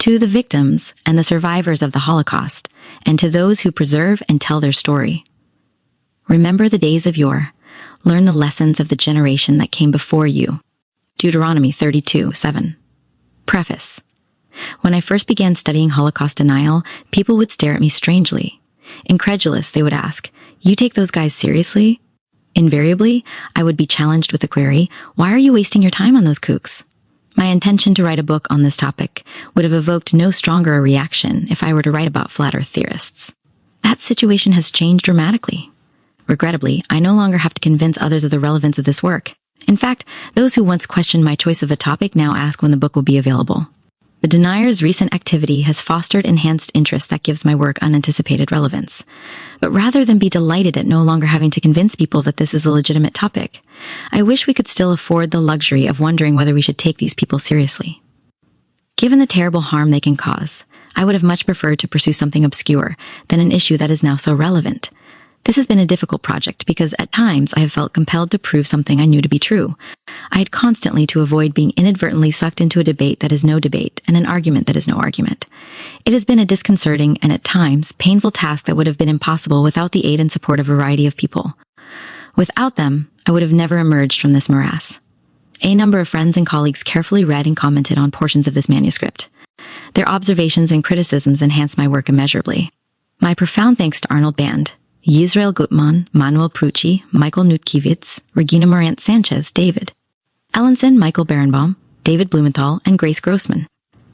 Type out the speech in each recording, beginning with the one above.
to the victims and the survivors of the Holocaust, and to those who preserve and tell their story. Remember the days of yore. Learn the lessons of the generation that came before you. Deuteronomy 32:7. Preface. When I first began studying Holocaust denial, people would stare at me strangely. Incredulous, they would ask, "You take those guys seriously?" Invariably, I would be challenged with the query, "Why are you wasting your time on those kooks?" My intention to write a book on this topic would have evoked no stronger a reaction if I were to write about flat earth theorists. That situation has changed dramatically. Regrettably, I no longer have to convince others of the relevance of this work. In fact, those who once questioned my choice of a topic now ask when the book will be available. The denier's recent activity has fostered enhanced interest that gives my work unanticipated relevance. But rather than be delighted at no longer having to convince people that this is a legitimate topic, I wish we could still afford the luxury of wondering whether we should take these people seriously. Given the terrible harm they can cause, I would have much preferred to pursue something obscure than an issue that is now so relevant. This has been a difficult project because at times I have felt compelled to prove something I knew to be true. I had constantly to avoid being inadvertently sucked into a debate that is no debate and an argument that is no argument. It has been a disconcerting and at times painful task that would have been impossible without the aid and support of a variety of people. Without them, I would have never emerged from this morass. A number of friends and colleagues carefully read and commented on portions of this manuscript. Their observations and criticisms enhanced my work immeasurably. My profound thanks to Arnold Band, Yisrael Gutman, Manuel Prucci, Michael Nutkiewicz, Regina Morant-Sanchez, David Ellenson, Michael Berenbaum, David Blumenthal, and Grace Grossman.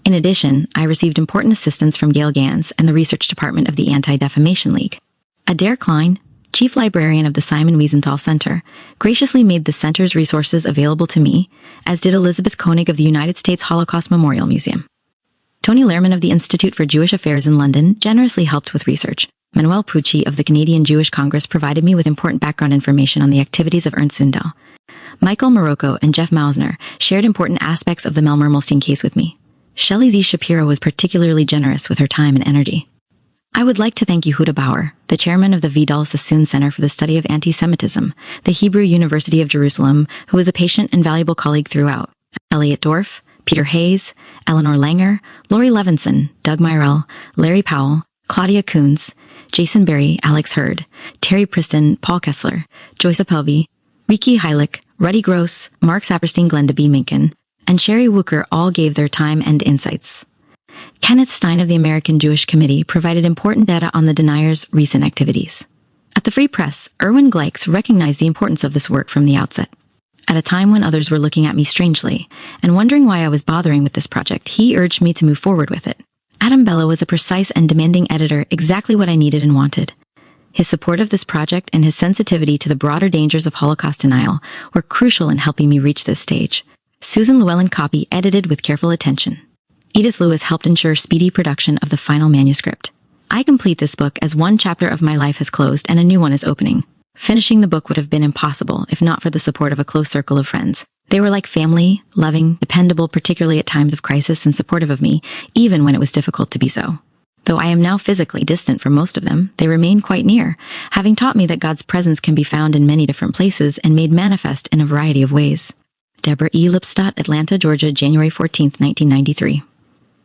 In addition, I received important assistance from Gail Gans and the research department of the Anti-Defamation League. Adair Klein, chief librarian of the Simon Wiesenthal Center, graciously made the center's resources available to me, as did Elizabeth Koenig of the United States Holocaust Memorial Museum. Tony Lehrman of the Institute for Jewish Affairs in London generously helped with research. Manuel Prucci of the Canadian Jewish Congress provided me with important background information on the activities of Ernst Zundel. Michael Morocco and Jeff Mausner shared important aspects of the Mel Mermelstein case with me. Shelley Z. Shapiro was particularly generous with her time and energy. I would like to thank Yehuda Bauer, the chairman of the Vidal Sassoon Center for the Study of Anti-Semitism, the Hebrew University of Jerusalem, who was a patient and valuable colleague throughout, Elliot Dorff, Peter Hayes, Eleanor Langer, Lori Levinson, Doug Myrell, Larry Powell, Claudia Coons, Jason Berry, Alex Hurd, Terry Priston, Paul Kessler, Joyce Appelby, Riki Heilich, Ruddy Gross, Mark Saperstein, Glenda B. Minkin, and Sherry Wooker all gave their time and insights. Kenneth Stein of the American Jewish Committee provided important data on the denier's recent activities. At the Free Press, Erwin Gleiks recognized the importance of this work from the outset. At a time when others were looking at me strangely and wondering why I was bothering with this project, he urged me to move forward with it. Adam Bello was a precise and demanding editor, exactly what I needed and wanted. His support of this project and his sensitivity to the broader dangers of Holocaust denial were crucial in helping me reach this stage. Susan Llewellyn Copy edited with careful attention. Edith Lewis helped ensure speedy production of the final manuscript. I complete this book as one chapter of my life has closed and a new one is opening. Finishing the book would have been impossible if not for the support of a close circle of friends. They were like family, loving, dependable, particularly at times of crisis, and supportive of me, even when it was difficult to be so. Though I am now physically distant from most of them, they remain quite near, having taught me that God's presence can be found in many different places and made manifest in a variety of ways. Deborah E. Lipstadt, Atlanta, Georgia, January 14, 1993.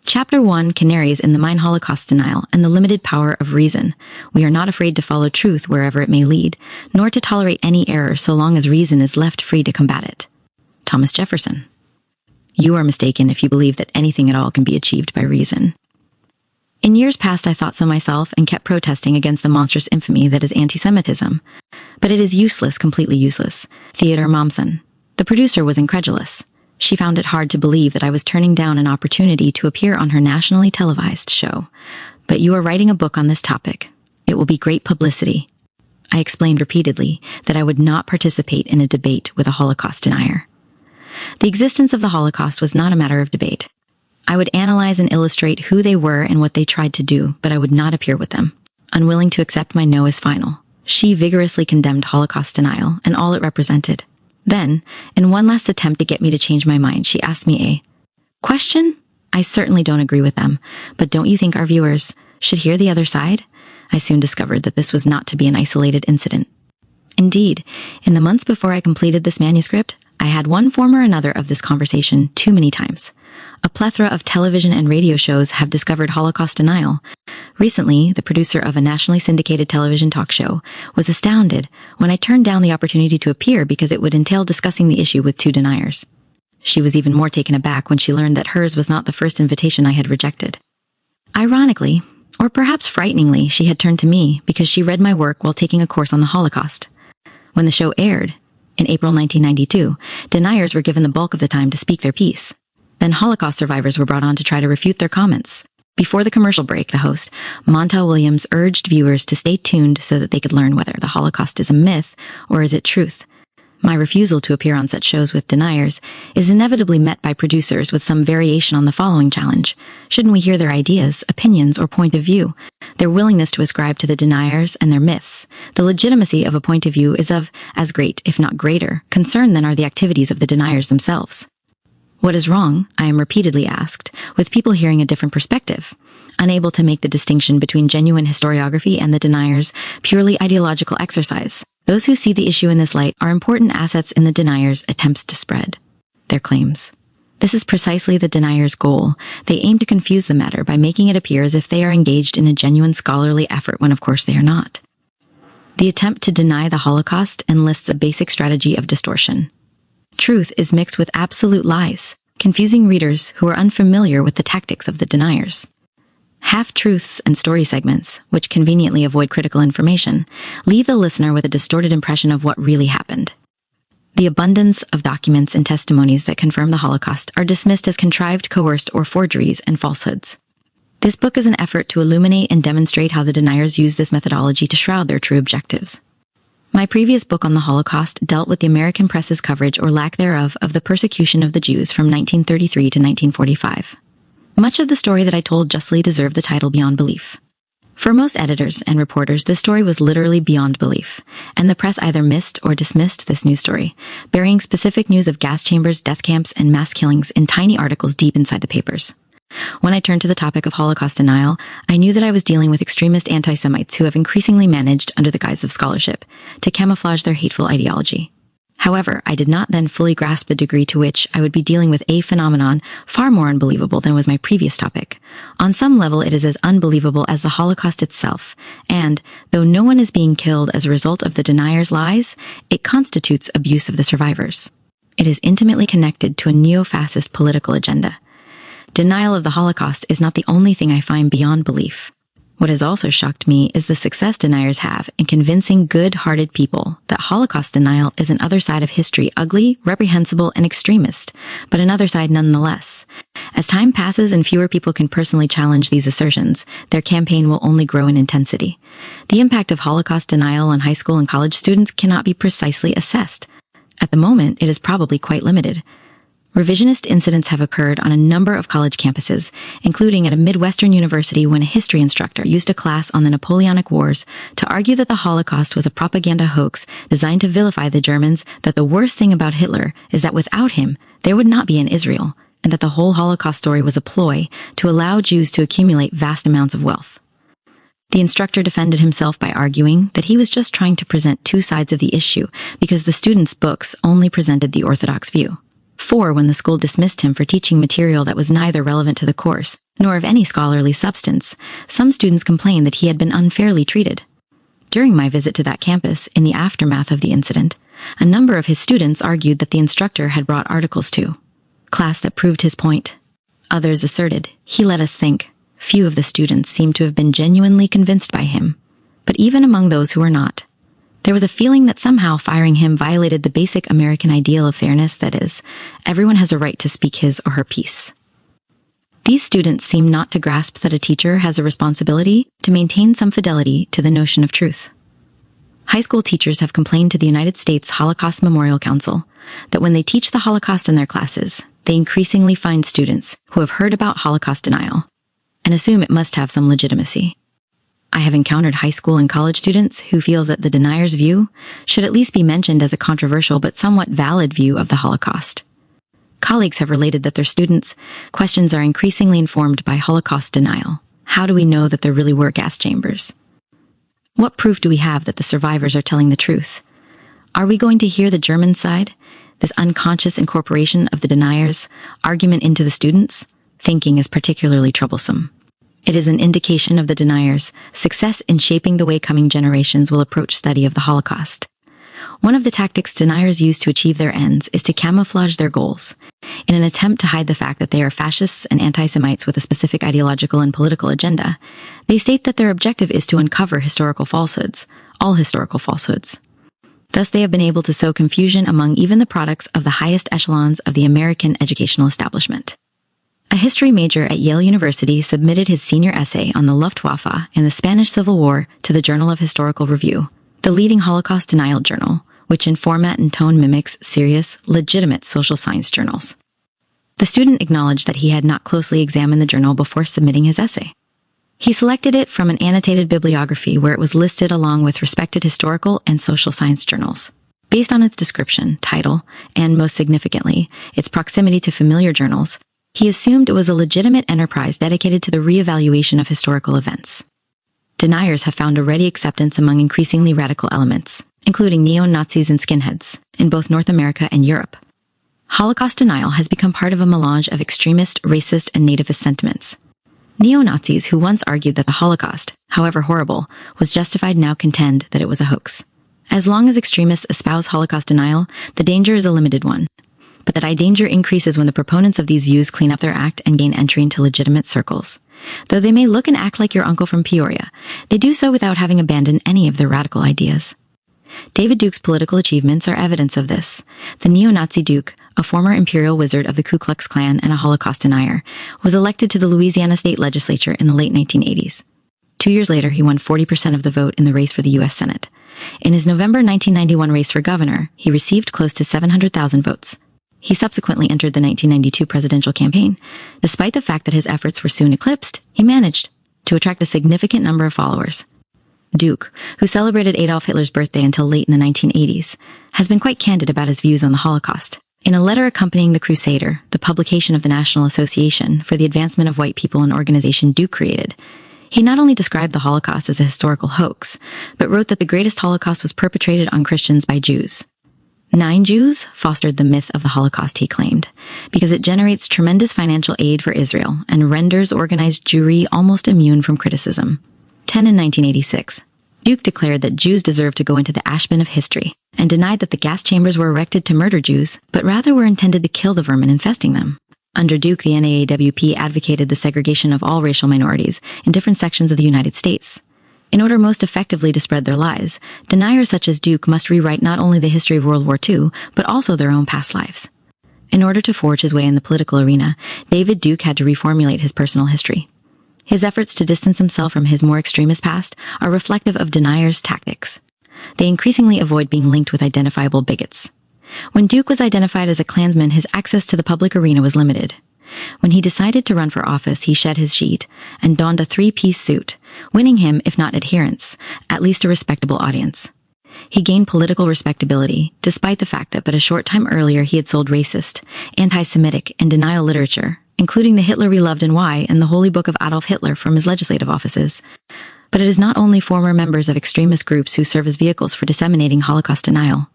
Chapter 1, Canaries in the Mine Holocaust Denial and the Limited Power of Reason. We are not afraid to follow truth wherever it may lead, nor to tolerate any error so long as reason is left free to combat it. Thomas Jefferson. You are mistaken if you believe that anything at all can be achieved by reason. In years past, I thought so myself and kept protesting against the monstrous infamy that is anti-Semitism. But it is useless, completely useless. Theodore Mommsen. The producer was incredulous. She found it hard to believe that I was turning down an opportunity to appear on her nationally televised show. But you are writing a book on this topic. It will be great publicity. I explained repeatedly that I would not participate in a debate with a Holocaust denier. The existence of the Holocaust was not a matter of debate. I would analyze and illustrate who they were and what they tried to do, but I would not appear with them, unwilling to accept my no as final. She vigorously condemned Holocaust denial and all it represented. Then, in one last attempt to get me to change my mind, she asked me a question. I certainly don't agree with them, but don't you think our viewers should hear the other side? I soon discovered that this was not to be an isolated incident. Indeed, in the months before I completed this manuscript, I had one form or another of this conversation too many times. A plethora of television and radio shows have discovered Holocaust denial. Recently, the producer of a nationally syndicated television talk show was astounded when I turned down the opportunity to appear because it would entail discussing the issue with two deniers. She was even more taken aback when she learned that hers was not the first invitation I had rejected. Ironically, or perhaps frighteningly, she had turned to me because she read my work while taking a course on the Holocaust. When the show aired, in April 1992, deniers were given the bulk of the time to speak their piece. Then Holocaust survivors were brought on to try to refute their comments. Before the commercial break, the host, Montel Williams, urged viewers to stay tuned so that they could learn whether the Holocaust is a myth or is it truth. My refusal to appear on such shows with deniers is inevitably met by producers with some variation on the following challenge. Shouldn't we hear their ideas, opinions, or point of view? Their willingness to ascribe to the deniers and their myths. The legitimacy of a point of view is of as great, if not greater, concern than are the activities of the deniers themselves. What is wrong, I am repeatedly asked, with people hearing a different perspective, unable to make the distinction between genuine historiography and the deniers' purely ideological exercise. Those who see the issue in this light are important assets in the deniers' attempts to spread their claims. This is precisely the deniers' goal. They aim to confuse the matter by making it appear as if they are engaged in a genuine scholarly effort when of course they are not. The attempt to deny the Holocaust enlists a basic strategy of distortion. Truth is mixed with absolute lies, confusing readers who are unfamiliar with the tactics of the deniers. Half-truths and story segments, which conveniently avoid critical information, leave the listener with a distorted impression of what really happened. The abundance of documents and testimonies that confirm the Holocaust are dismissed as contrived, coerced, or forgeries and falsehoods. This book is an effort to illuminate and demonstrate how the deniers use this methodology to shroud their true objectives. My previous book on the Holocaust dealt with the American press's coverage or lack thereof of the persecution of the Jews from 1933 to 1945. Much of the story that I told justly deserved the title Beyond Belief. For most editors and reporters, this story was literally beyond belief, and the press either missed or dismissed this news story, burying specific news of gas chambers, death camps, and mass killings in tiny articles deep inside the papers. When I turned to the topic of Holocaust denial, I knew that I was dealing with extremist anti-Semites who have increasingly managed, under the guise of scholarship, to camouflage their hateful ideology. However, I did not then fully grasp the degree to which I would be dealing with a phenomenon far more unbelievable than was my previous topic. On some level, it is as unbelievable as the Holocaust itself, and, though no one is being killed as a result of the deniers' lies, it constitutes abuse of the survivors. It is intimately connected to a neo-fascist political agenda. Denial of the Holocaust is not the only thing I find beyond belief. What has also shocked me is the success deniers have in convincing good-hearted people that Holocaust denial is an other side of history, ugly, reprehensible, and extremist, but another side nonetheless. As time passes and fewer people can personally challenge these assertions, their campaign will only grow in intensity. The impact of Holocaust denial on high school and college students cannot be precisely assessed. At the moment, it is probably quite limited. Revisionist incidents have occurred on a number of college campuses, including at a Midwestern university when a history instructor used a class on the Napoleonic Wars to argue that the Holocaust was a propaganda hoax designed to vilify the Germans, that the worst thing about Hitler is that without him, there would not be an Israel, and that the whole Holocaust story was a ploy to allow Jews to accumulate vast amounts of wealth. The instructor defended himself by arguing that he was just trying to present two sides of the issue because the students' books only presented the orthodox view. When the school dismissed him for teaching material that was neither relevant to the course, nor of any scholarly substance, some students complained that he had been unfairly treated. During my visit to that campus, in the aftermath of the incident, a number of his students argued that the instructor had brought articles to class that proved his point. Others asserted, he let us think. Few of the students seemed to have been genuinely convinced by him, but even among those who were not, there was a feeling that somehow firing him violated the basic American ideal of fairness, that is, everyone has a right to speak his or her piece. These students seem not to grasp that a teacher has a responsibility to maintain some fidelity to the notion of truth. High school teachers have complained to the United States Holocaust Memorial Council that when they teach the Holocaust in their classes, they increasingly find students who have heard about Holocaust denial and assume it must have some legitimacy. I have encountered high school and college students who feel that the denier's view should at least be mentioned as a controversial but somewhat valid view of the Holocaust. Colleagues have related that their students' questions are increasingly informed by Holocaust denial. How do we know that there really were gas chambers? What proof do we have that the survivors are telling the truth? Are we going to hear the German side, this unconscious incorporation of the denier's argument into the students? thinking is particularly troublesome. It is an indication of the deniers' success in shaping the way coming generations will approach study of the Holocaust. One of the tactics deniers use to achieve their ends is to camouflage their goals. In an attempt to hide the fact that they are fascists and anti-Semites with a specific ideological and political agenda, they state that their objective is to uncover historical falsehoods, all historical falsehoods. Thus, they have been able to sow confusion among even the products of the highest echelons of the American educational establishment. A history major at Yale University submitted his senior essay on the Luftwaffe in the Spanish Civil War to the Journal of Historical Review, the leading Holocaust denial journal, which in format and tone mimics serious, legitimate social science journals. The student acknowledged that he had not closely examined the journal before submitting his essay. He selected it from an annotated bibliography where it was listed along with respected historical and social science journals. Based on its description, title, and most significantly, its proximity to familiar journals, he assumed it was a legitimate enterprise dedicated to the reevaluation of historical events. Deniers have found a ready acceptance among increasingly radical elements, including neo-Nazis and skinheads, in both North America and Europe. Holocaust denial has become part of a melange of extremist, racist, and nativist sentiments. Neo-Nazis who once argued that the Holocaust, however horrible, was justified now contend that it was a hoax. As long as extremists espouse Holocaust denial, the danger is a limited one. But that danger increases when the proponents of these views clean up their act and gain entry into legitimate circles. Though they may look and act like your uncle from Peoria, they do so without having abandoned any of their radical ideas. David Duke's political achievements are evidence of this. The neo-Nazi Duke, a former imperial wizard of the Ku Klux Klan and a Holocaust denier, was elected to the Louisiana state legislature in the late 1980s. 2 years later, he won 40% of the vote in the race for the U.S. Senate. In his November 1991 race for governor, he received close to 700,000 votes. He subsequently entered the 1992 presidential campaign. Despite the fact that his efforts were soon eclipsed, he managed to attract a significant number of followers. Duke, who celebrated Adolf Hitler's birthday until late in the 1980s, has been quite candid about his views on the Holocaust. In a letter accompanying The Crusader, the publication of the National Association for the Advancement of White People, an organization Duke created, he not only described the Holocaust as a historical hoax, but wrote that the greatest Holocaust was perpetrated on Christians by Jews. 9 Jews fostered the myth of the Holocaust, he claimed, because it generates tremendous financial aid for Israel and renders organized Jewry almost immune from criticism. 10 in 1986, Duke declared that Jews deserved to go into the ash bin of history and denied that the gas chambers were erected to murder Jews, but rather were intended to kill the vermin infesting them. Under Duke, the NAAWP advocated the segregation of all racial minorities in different sections of the United States. In order most effectively to spread their lies, deniers such as Duke must rewrite not only the history of World War II, but also their own past lives. In order to forge his way in the political arena, David Duke had to reformulate his personal history. His efforts to distance himself from his more extremist past are reflective of deniers' tactics. They increasingly avoid being linked with identifiable bigots. When Duke was identified as a Klansman, his access to the public arena was limited. When he decided to run for office, he shed his sheet and donned a 3-piece suit, winning him, if not adherents, at least a respectable audience. He gained political respectability, despite the fact that but a short time earlier he had sold racist, anti-Semitic, and denial literature, including The Hitler We Loved and Why and the Holy Book of Adolf Hitler from his legislative offices. But it is not only former members of extremist groups who serve as vehicles for disseminating Holocaust denial.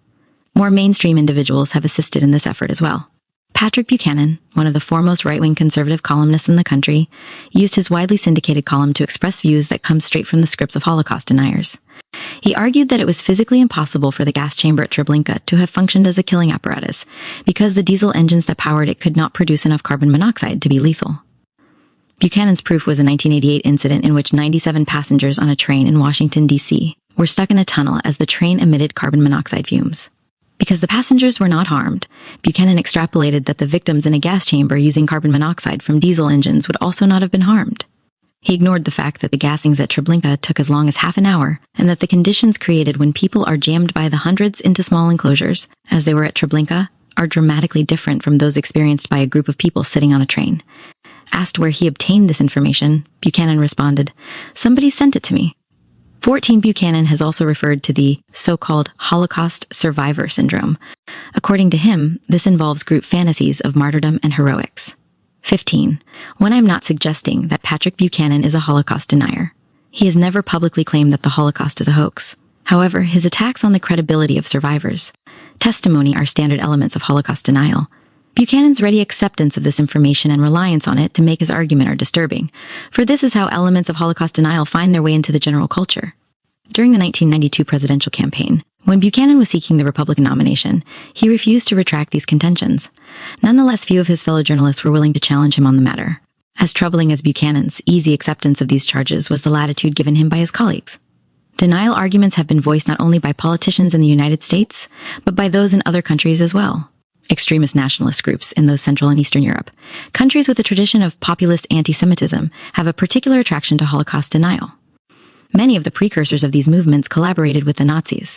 More mainstream individuals have assisted in this effort as well. Patrick Buchanan, one of the foremost right-wing conservative columnists in the country, used his widely syndicated column to express views that come straight from the scripts of Holocaust deniers. He argued that it was physically impossible for the gas chamber at Treblinka to have functioned as a killing apparatus because the diesel engines that powered it could not produce enough carbon monoxide to be lethal. Buchanan's proof was a 1988 incident in which 97 passengers on a train in Washington, D.C. were stuck in a tunnel as the train emitted carbon monoxide fumes. Because the passengers were not harmed, Buchanan extrapolated that the victims in a gas chamber using carbon monoxide from diesel engines would also not have been harmed. He ignored the fact that the gassings at Treblinka took as long as half an hour, and that the conditions created when people are jammed by the hundreds into small enclosures, as they were at Treblinka, are dramatically different from those experienced by a group of people sitting on a train. Asked where he obtained this information, Buchanan responded, "Somebody sent it to me." 14 Buchanan has also referred to the so-called Holocaust survivor syndrome. According to him, this involves group fantasies of martyrdom and heroics. 15. When I'm not suggesting that Patrick Buchanan is a Holocaust denier. He has never publicly claimed that the Holocaust is a hoax. However, his attacks on the credibility of survivors, testimony are standard elements of Holocaust denial. Buchanan's ready acceptance of this information and reliance on it to make his argument are disturbing, for this is how elements of Holocaust denial find their way into the general culture. During the 1992 presidential campaign, when Buchanan was seeking the Republican nomination, he refused to retract these contentions. Nonetheless, few of his fellow journalists were willing to challenge him on the matter. As troubling as Buchanan's easy acceptance of these charges was the latitude given him by his colleagues. Denial arguments have been voiced not only by politicians in the United States, but by those in other countries as well. Extremist nationalist groups in those Central and Eastern Europe, countries with a tradition of populist anti-Semitism, have a particular attraction to Holocaust denial. Many of the precursors of these movements collaborated with the Nazis.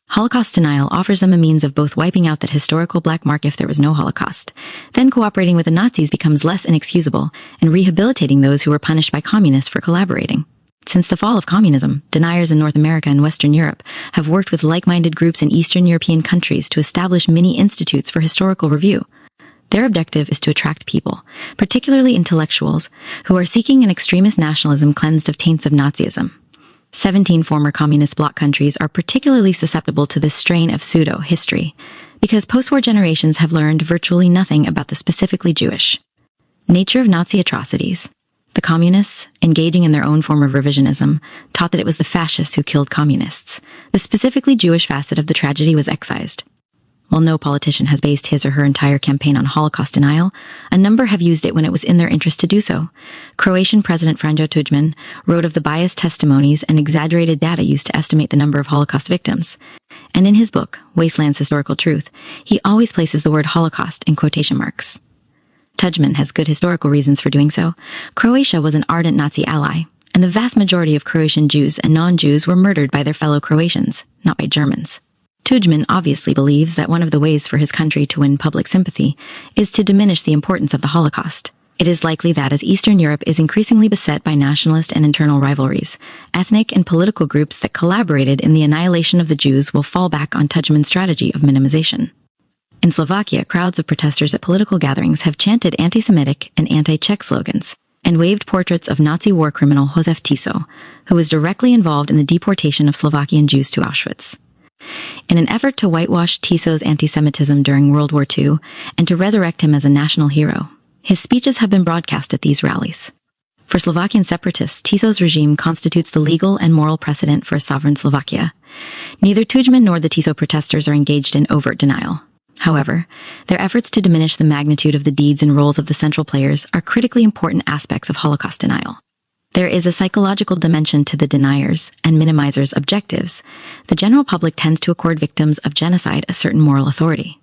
Holocaust denial offers them a means of both wiping out that historical black mark if there was no Holocaust, then cooperating with the Nazis becomes less inexcusable, and rehabilitating those who were punished by communists for collaborating. Since the fall of communism, deniers in North America and Western Europe have worked with like-minded groups in Eastern European countries to establish mini-institutes for historical review. Their objective is to attract people, particularly intellectuals, who are seeking an extremist nationalism cleansed of taints of Nazism. 17 former communist bloc countries are particularly susceptible to this strain of pseudo-history, because post-war generations have learned virtually nothing about the specifically Jewish nature of Nazi atrocities. The communists, engaging in their own form of revisionism, taught that it was the fascists who killed communists. The specifically Jewish facet of the tragedy was excised. While no politician has based his or her entire campaign on Holocaust denial, a number have used it when it was in their interest to do so. Croatian President Franjo Tuđman wrote of the biased testimonies and exaggerated data used to estimate the number of Holocaust victims. And in his book, Wasteland's Historical Truth, he always places the word Holocaust in quotation marks. Tuđman has good historical reasons for doing so. Croatia was an ardent Nazi ally, and the vast majority of Croatian Jews and non-Jews were murdered by their fellow Croatians, not by Germans. Tuđman obviously believes that one of the ways for his country to win public sympathy is to diminish the importance of the Holocaust. It is likely that as Eastern Europe is increasingly beset by nationalist and internal rivalries, ethnic and political groups that collaborated in the annihilation of the Jews will fall back on Tuđman's strategy of minimization. In Slovakia, crowds of protesters at political gatherings have chanted anti-Semitic and anti-Czech slogans and waved portraits of Nazi war criminal Josef Tiso, who was directly involved in the deportation of Slovakian Jews to Auschwitz. In an effort to whitewash Tiso's anti-Semitism during World War II and to resurrect him as a national hero, his speeches have been broadcast at these rallies. For Slovakian separatists, Tiso's regime constitutes the legal and moral precedent for a sovereign Slovakia. Neither Tuđman nor the Tiso protesters are engaged in overt denial. However, their efforts to diminish the magnitude of the deeds and roles of the central players are critically important aspects of Holocaust denial. There is a psychological dimension to the deniers' and minimizers' objectives. The general public tends to accord victims of genocide a certain moral authority.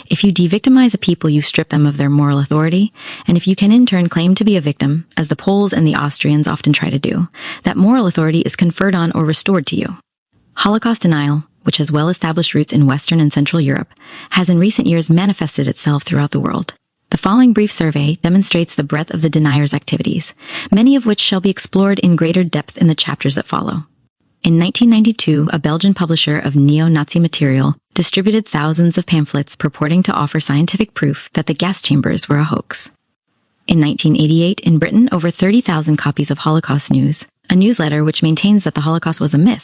If you de-victimize a people, you strip them of their moral authority, and if you can in turn claim to be a victim, as the Poles and the Austrians often try to do, that moral authority is conferred on or restored to you. Holocaust denial, which has well-established roots in Western and Central Europe, has in recent years manifested itself throughout the world. The following brief survey demonstrates the breadth of the deniers' activities, many of which shall be explored in greater depth in the chapters that follow. In 1992, a Belgian publisher of neo-Nazi material distributed thousands of pamphlets purporting to offer scientific proof that the gas chambers were a hoax. In 1988, in Britain, over 30,000 copies of Holocaust News, a newsletter which maintains that the Holocaust was a myth,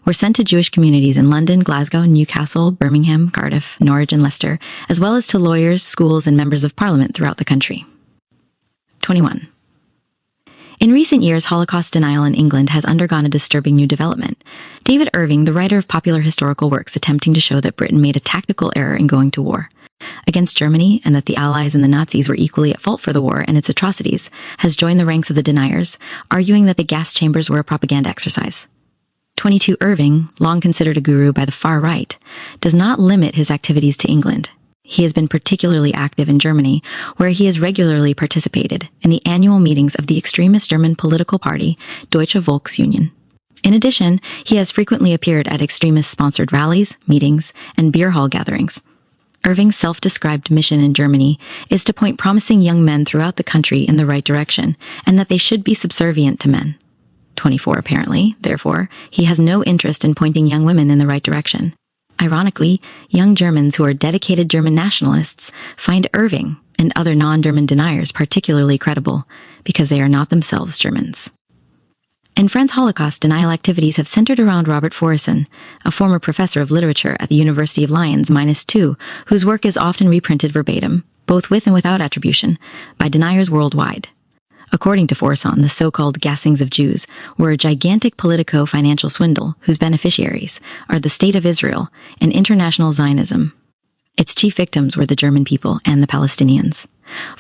were sent to Jewish communities in London, Glasgow, Newcastle, Birmingham, Cardiff, Norwich, and Leicester, as well as to lawyers, schools, and members of parliament throughout the country. 21. In recent years, Holocaust denial in England has undergone a disturbing new development. David Irving, the writer of popular historical works attempting to show that Britain made a tactical error in going to war against Germany and that the Allies and the Nazis were equally at fault for the war and its atrocities, has joined the ranks of the deniers, arguing that the gas chambers were a propaganda exercise. 22. Irving, long considered a guru by the far right, does not limit his activities to England. He has been particularly active in Germany, where he has regularly participated in the annual meetings of the extremist German political party, Deutsche Volksunion. In addition, he has frequently appeared at extremist-sponsored rallies, meetings, and beer hall gatherings. Irving's self-described mission in Germany is to point promising young men throughout the country in the right direction, and that they should be subservient to men. 24. Apparently, therefore, he has no interest in pointing young women in the right direction. Ironically, young Germans who are dedicated German nationalists find Irving and other non-German deniers particularly credible because they are not themselves Germans. And Friends' Holocaust denial activities have centered around Robert Forison, a former professor of literature at the University of Lyons -2, whose work is often reprinted verbatim, both with and without attribution, by deniers worldwide. According to Forson, the so-called gassings of Jews were a gigantic politico-financial swindle whose beneficiaries are the State of Israel and international Zionism. Its chief victims were the German people and the Palestinians.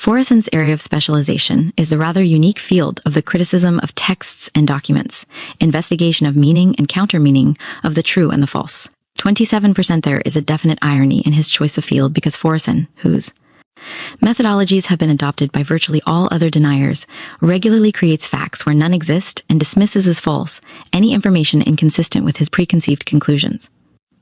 Foreson's area of specialization is the rather unique field of the criticism of texts and documents, investigation of meaning and counter-meaning of the true and the false. 27% there is a definite irony in his choice of field because Forson, whose methodologies have been adopted by virtually all other deniers, regularly creates facts where none exist and dismisses as false any information inconsistent with his preconceived conclusions.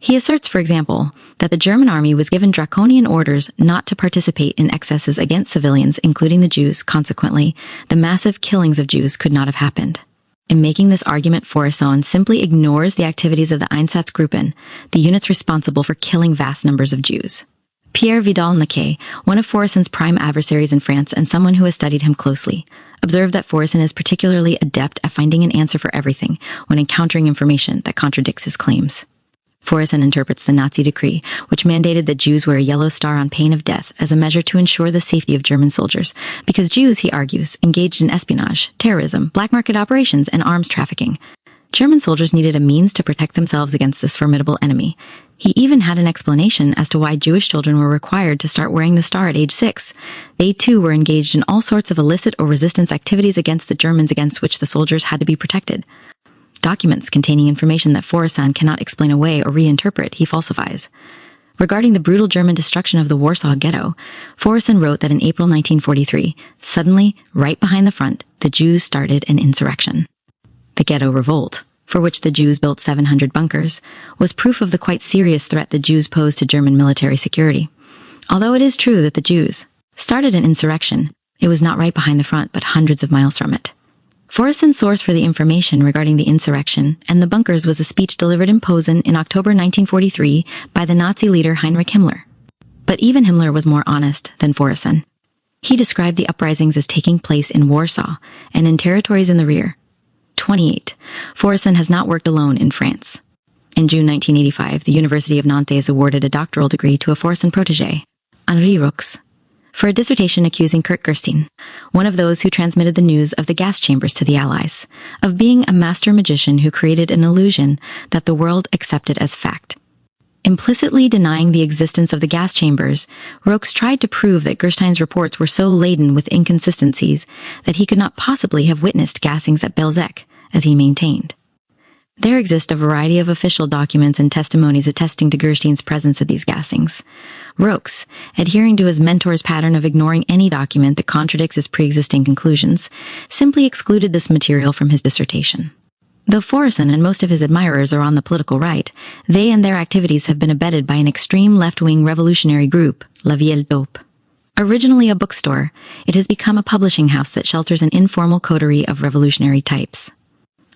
He asserts, for example, that the German army was given draconian orders not to participate in excesses against civilians, including the Jews. Consequently, the massive killings of Jews could not have happened. In making this argument, Forson simply ignores the activities of the Einsatzgruppen, the units responsible for killing vast numbers of Jews. Pierre Vidal-Naquet, one of Foreson's prime adversaries in France and someone who has studied him closely, observed that Forson is particularly adept at finding an answer for everything when encountering information that contradicts his claims. Forson interprets the Nazi decree, which mandated that Jews wear a yellow star on pain of death, as a measure to ensure the safety of German soldiers, because Jews, he argues, engaged in espionage, terrorism, black market operations, and arms trafficking. German soldiers needed a means to protect themselves against this formidable enemy. He even had an explanation as to why Jewish children were required to start wearing the star at age 6. They too were engaged in all sorts of illicit or resistance activities against the Germans against which the soldiers had to be protected. Documents containing information that Forson cannot explain away or reinterpret, he falsifies. Regarding the brutal German destruction of the Warsaw Ghetto, Forson wrote that in April 1943, suddenly, right behind the front, the Jews started an insurrection. The Ghetto Revolt, for which the Jews built 700 bunkers, was proof of the quite serious threat the Jews posed to German military security. Although it is true that the Jews started an insurrection, it was not right behind the front, but hundreds of miles from it. Forson's source for the information regarding the insurrection and the bunkers was a speech delivered in Posen in October 1943 by the Nazi leader Heinrich Himmler. But even Himmler was more honest than Forson. He described the uprisings as taking place in Warsaw and in territories in the rear. 28. Forson has not worked alone in France. In June 1985, the University of Nantes awarded a doctoral degree to a Forson protégé, Henri Roux, for a dissertation accusing Kurt Gerstein, one of those who transmitted the news of the gas chambers to the Allies, of being a master magician who created an illusion that the world accepted as fact. Implicitly denying the existence of the gas chambers, Roux tried to prove that Gerstein's reports were so laden with inconsistencies that he could not possibly have witnessed gassings at Belzec, as he maintained. There exist a variety of official documents and testimonies attesting to Gerstein's presence at these gassings. Roux, adhering to his mentor's pattern of ignoring any document that contradicts his pre-existing conclusions, simply excluded this material from his dissertation. Though Forson and most of his admirers are on the political right, they and their activities have been abetted by an extreme left-wing revolutionary group, La Vieille Dope. Originally a bookstore, it has become a publishing house that shelters an informal coterie of revolutionary types.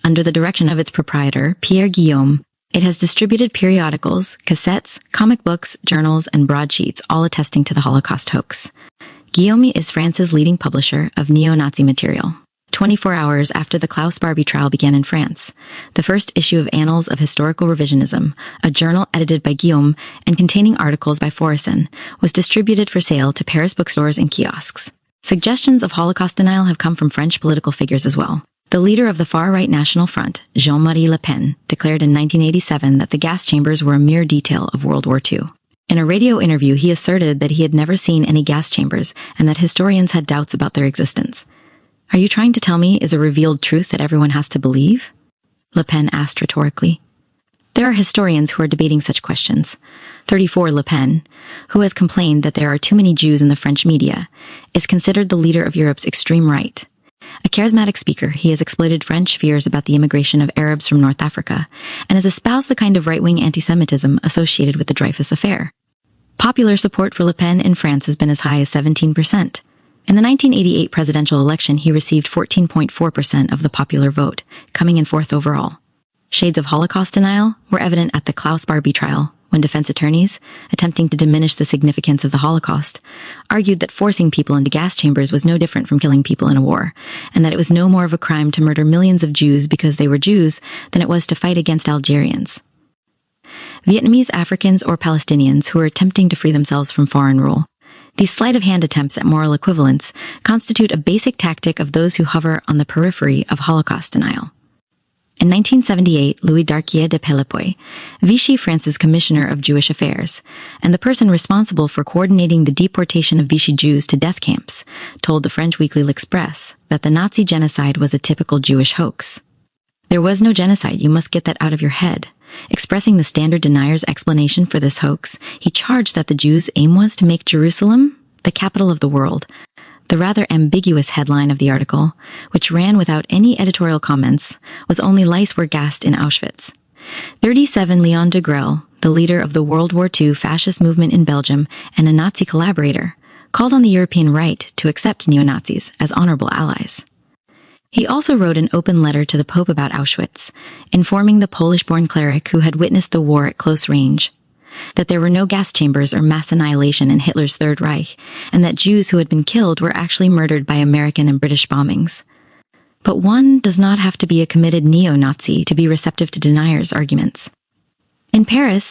Under the direction of its proprietor, Pierre Guillaume, it has distributed periodicals, cassettes, comic books, journals, and broadsheets, all attesting to the Holocaust hoax. Guillaume is France's leading publisher of neo-Nazi material. 24 hours after the Klaus Barbie trial began in France, the first issue of Annals of Historical Revisionism, a journal edited by Guillaume and containing articles by Forson, was distributed for sale to Paris bookstores and kiosks. Suggestions of Holocaust denial have come from French political figures as well. The leader of the far-right National Front, Jean-Marie Le Pen, declared in 1987 that the gas chambers were a mere detail of World War II. In a radio interview, he asserted that he had never seen any gas chambers and that historians had doubts about their existence. Are you trying to tell me is a revealed truth that everyone has to believe? Le Pen asked rhetorically. There are historians who are debating such questions. 34 Le Pen, who has complained that there are too many Jews in the French media, is considered the leader of Europe's extreme right. A charismatic speaker, he has exploited French fears about the immigration of Arabs from North Africa and has espoused the kind of right-wing anti-Semitism associated with the Dreyfus affair. Popular support for Le Pen in France has been as high as 17%. In the 1988 presidential election, he received 14.4% of the popular vote, coming in fourth overall. Shades of Holocaust denial were evident at the Klaus Barbie trial, when defense attorneys, attempting to diminish the significance of the Holocaust, argued that forcing people into gas chambers was no different from killing people in a war, and that it was no more of a crime to murder millions of Jews because they were Jews than it was to fight against Algerians. Vietnamese Africans or Palestinians who were attempting to free themselves from foreign rule These sleight-of-hand attempts at moral equivalence constitute a basic tactic of those who hover on the periphery of Holocaust denial. In 1978, Louis Darquier de Pellepoix, Vichy France's Commissioner of Jewish Affairs, and the person responsible for coordinating the deportation of Vichy Jews to death camps, told the French weekly L'Express that the Nazi genocide was a typical Jewish hoax. There was no genocide, you must get that out of your head. Expressing the standard denier's explanation for this hoax, he charged that the Jews' aim was to make Jerusalem the capital of the world. The rather ambiguous headline of the article, which ran without any editorial comments, was "Only Lice Were Gassed in Auschwitz." 37 Leon de Grelle, the leader of the World War II fascist movement in Belgium and a Nazi collaborator, called on the European right to accept neo-Nazis as honorable allies. He also wrote an open letter to the Pope about Auschwitz, informing the Polish-born cleric who had witnessed the war at close range that there were no gas chambers or mass annihilation in Hitler's Third Reich, and that Jews who had been killed were actually murdered by American and British bombings. But one does not have to be a committed neo-Nazi to be receptive to deniers' arguments. In Paris,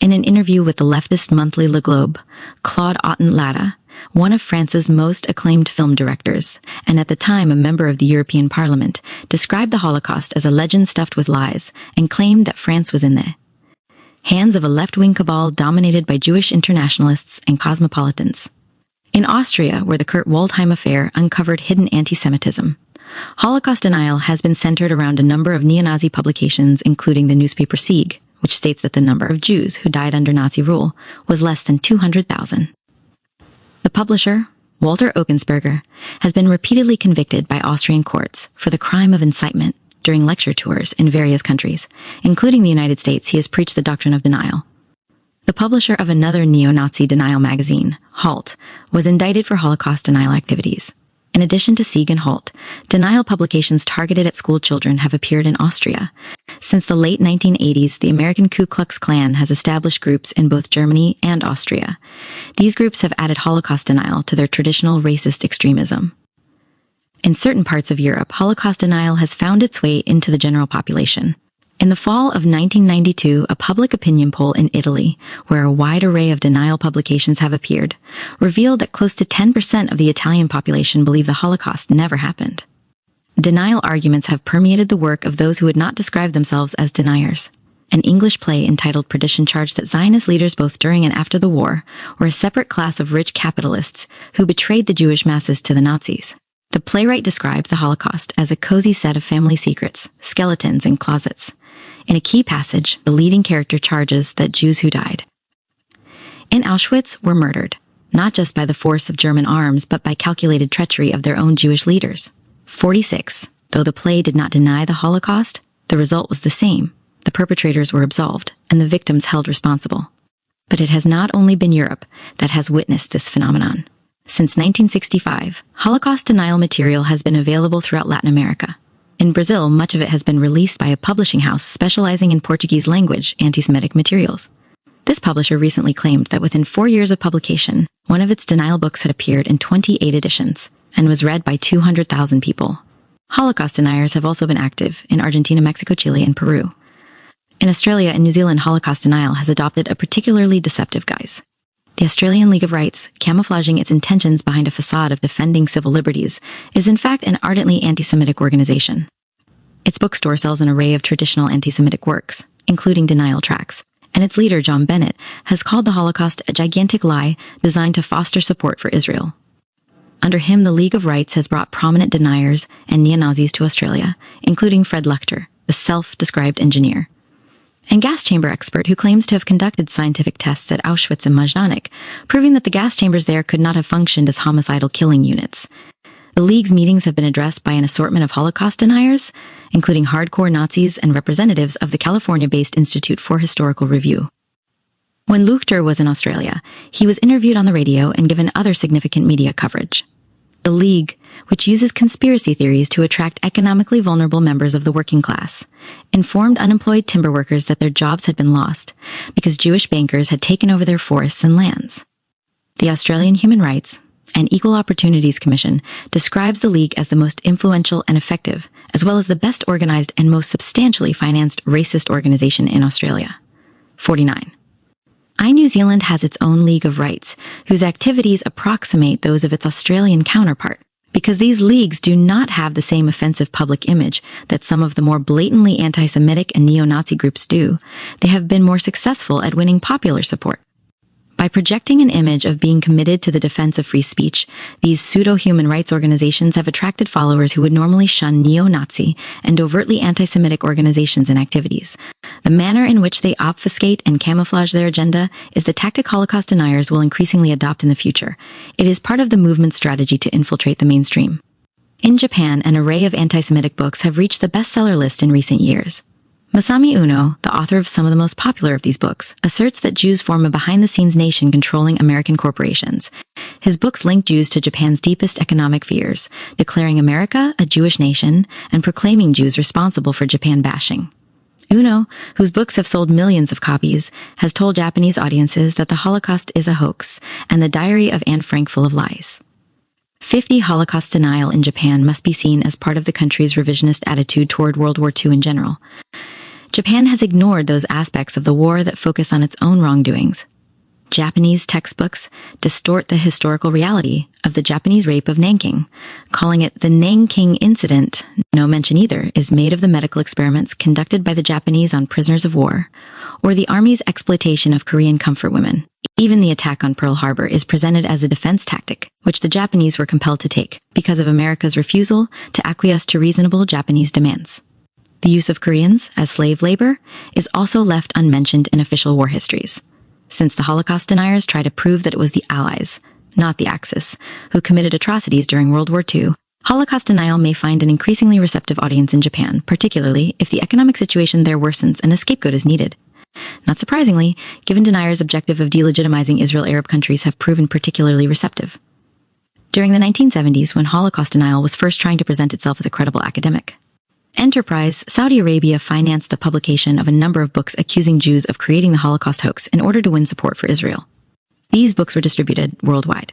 in an interview with the leftist monthly Le Globe, Claude Autant-Latta, one of France's most acclaimed film directors, and at the time a member of the European Parliament, described the Holocaust as a legend stuffed with lies and claimed that France was in the hands of a left-wing cabal dominated by Jewish internationalists and cosmopolitans. In Austria, where the Kurt Waldheim affair uncovered hidden anti-Semitism, Holocaust denial has been centered around a number of neo-Nazi publications, including the newspaper Sieg, which states that the number of Jews who died under Nazi rule was less than 200,000. The publisher, Walter Ockensberger, has been repeatedly convicted by Austrian courts for the crime of incitement during lecture tours in various countries, including the United States. He has preached the doctrine of denial. The publisher of another neo-Nazi denial magazine, Halt, was indicted for Holocaust denial activities. In addition to Sieg and Halt, denial publications targeted at school children have appeared in Austria. Since the late 1980s, the American Ku Klux Klan has established groups in both Germany and Austria. These groups have added Holocaust denial to their traditional racist extremism. In certain parts of Europe, Holocaust denial has found its way into the general population. In the fall of 1992, a public opinion poll in Italy, where a wide array of denial publications have appeared, revealed that close to 10% of the Italian population believe the Holocaust never happened. Denial arguments have permeated the work of those who would not describe themselves as deniers. An English play entitled Perdition charged that Zionist leaders both during and after the war were a separate class of rich capitalists who betrayed the Jewish masses to the Nazis. The playwright describes the Holocaust as a cozy set of family secrets, skeletons, and closets. In a key passage, the leading character charges that Jews who died in Auschwitz were murdered, not just by the force of German arms, but by calculated treachery of their own Jewish leaders. 46. Though the play did not deny the Holocaust, the result was the same. The perpetrators were absolved, and the victims held responsible. But it has not only been Europe that has witnessed this phenomenon. Since 1965, Holocaust denial material has been available throughout Latin America. In Brazil, much of it has been released by a publishing house specializing in Portuguese language anti-Semitic materials. This publisher recently claimed that within 4 years of publication, one of its denial books had appeared in 28 editions and was read by 200,000 people. Holocaust deniers have also been active in Argentina, Mexico, Chile, and Peru. In Australia and New Zealand, Holocaust denial has adopted a particularly deceptive guise. The Australian League of Rights, camouflaging its intentions behind a facade of defending civil liberties, is in fact an ardently anti-Semitic organization. Its bookstore sells an array of traditional anti-Semitic works, including denial tracts, and its leader, John Bennett, has called the Holocaust a gigantic lie designed to foster support for Israel. Under him, the League of Rights has brought prominent deniers and neo-Nazis to Australia, including Fred Lechter, the self-described engineer, and gas chamber expert who claims to have conducted scientific tests at Auschwitz and Majdanek, proving that the gas chambers there could not have functioned as homicidal killing units. The League's meetings have been addressed by an assortment of Holocaust deniers, including hardcore Nazis and representatives of the California-based Institute for Historical Review. When Lechter was in Australia, he was interviewed on the radio and given other significant media coverage. The League, which uses conspiracy theories to attract economically vulnerable members of the working class, informed unemployed timber workers that their jobs had been lost because Jewish bankers had taken over their forests and lands. The Australian Human Rights and Equal Opportunities Commission describes the League as the most influential and effective, as well as the best organized and most substantially financed racist organization in Australia. 49. New Zealand has its own League of Rights, whose activities approximate those of its Australian counterpart. Because these leagues do not have the same offensive public image that some of the more blatantly anti-Semitic and neo-Nazi groups do, they have been more successful at winning popular support. By projecting an image of being committed to the defense of free speech, these pseudo-human rights organizations have attracted followers who would normally shun neo-Nazi and overtly anti-Semitic organizations and activities. The manner in which they obfuscate and camouflage their agenda is the tactic Holocaust deniers will increasingly adopt in the future. It is part of the movement's strategy to infiltrate the mainstream. In Japan, an array of anti-Semitic books have reached the bestseller list in recent years. Masami Uno, the author of some of the most popular of these books, asserts that Jews form a behind-the-scenes nation controlling American corporations. His books link Jews to Japan's deepest economic fears, declaring America a Jewish nation and proclaiming Jews responsible for Japan bashing. Uno, whose books have sold millions of copies, has told Japanese audiences that the Holocaust is a hoax and the diary of Anne Frank full of lies. 50 Holocaust denial in Japan must be seen as part of the country's revisionist attitude toward World War II in general. Japan has ignored those aspects of the war that focus on its own wrongdoings. Japanese textbooks distort the historical reality of the Japanese rape of Nanking, calling it the Nanking Incident. No mention either is made of the medical experiments conducted by the Japanese on prisoners of war, or the Army's exploitation of Korean comfort women. Even the attack on Pearl Harbor is presented as a defense tactic, which the Japanese were compelled to take because of America's refusal to acquiesce to reasonable Japanese demands. The use of Koreans as slave labor is also left unmentioned in official war histories, since the Holocaust deniers try to prove that it was the Allies, not the Axis, who committed atrocities during World War II. Holocaust denial may find an increasingly receptive audience in Japan, particularly if the economic situation there worsens and a scapegoat is needed. Not surprisingly, given deniers' objective of delegitimizing Israel-Arab countries have proven particularly receptive. During the 1970s, when Holocaust denial was first trying to present itself as a credible academic enterprise, Saudi Arabia financed the publication of a number of books accusing Jews of creating the Holocaust hoax in order to win support for Israel. These books were distributed worldwide.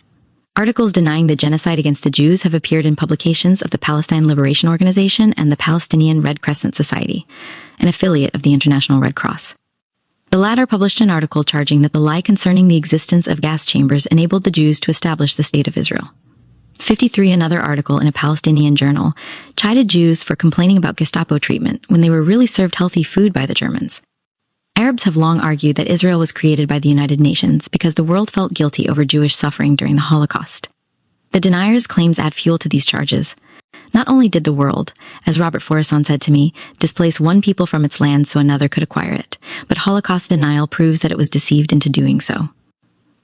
Articles denying the genocide against the Jews have appeared in publications of the Palestine Liberation Organization and the Palestinian Red Crescent Society, an affiliate of the International Red Cross. The latter published an article charging that the lie concerning the existence of gas chambers enabled the Jews to establish the State of Israel. 53, another article in a Palestinian journal, chided Jews for complaining about Gestapo treatment when they were really served healthy food by the Germans. Arabs have long argued that Israel was created by the United Nations because the world felt guilty over Jewish suffering during the Holocaust. The deniers' claims add fuel to these charges. Not only did the world, as Robert Forresson said to me, displace one people from its land so another could acquire it, but Holocaust denial proves that it was deceived into doing so.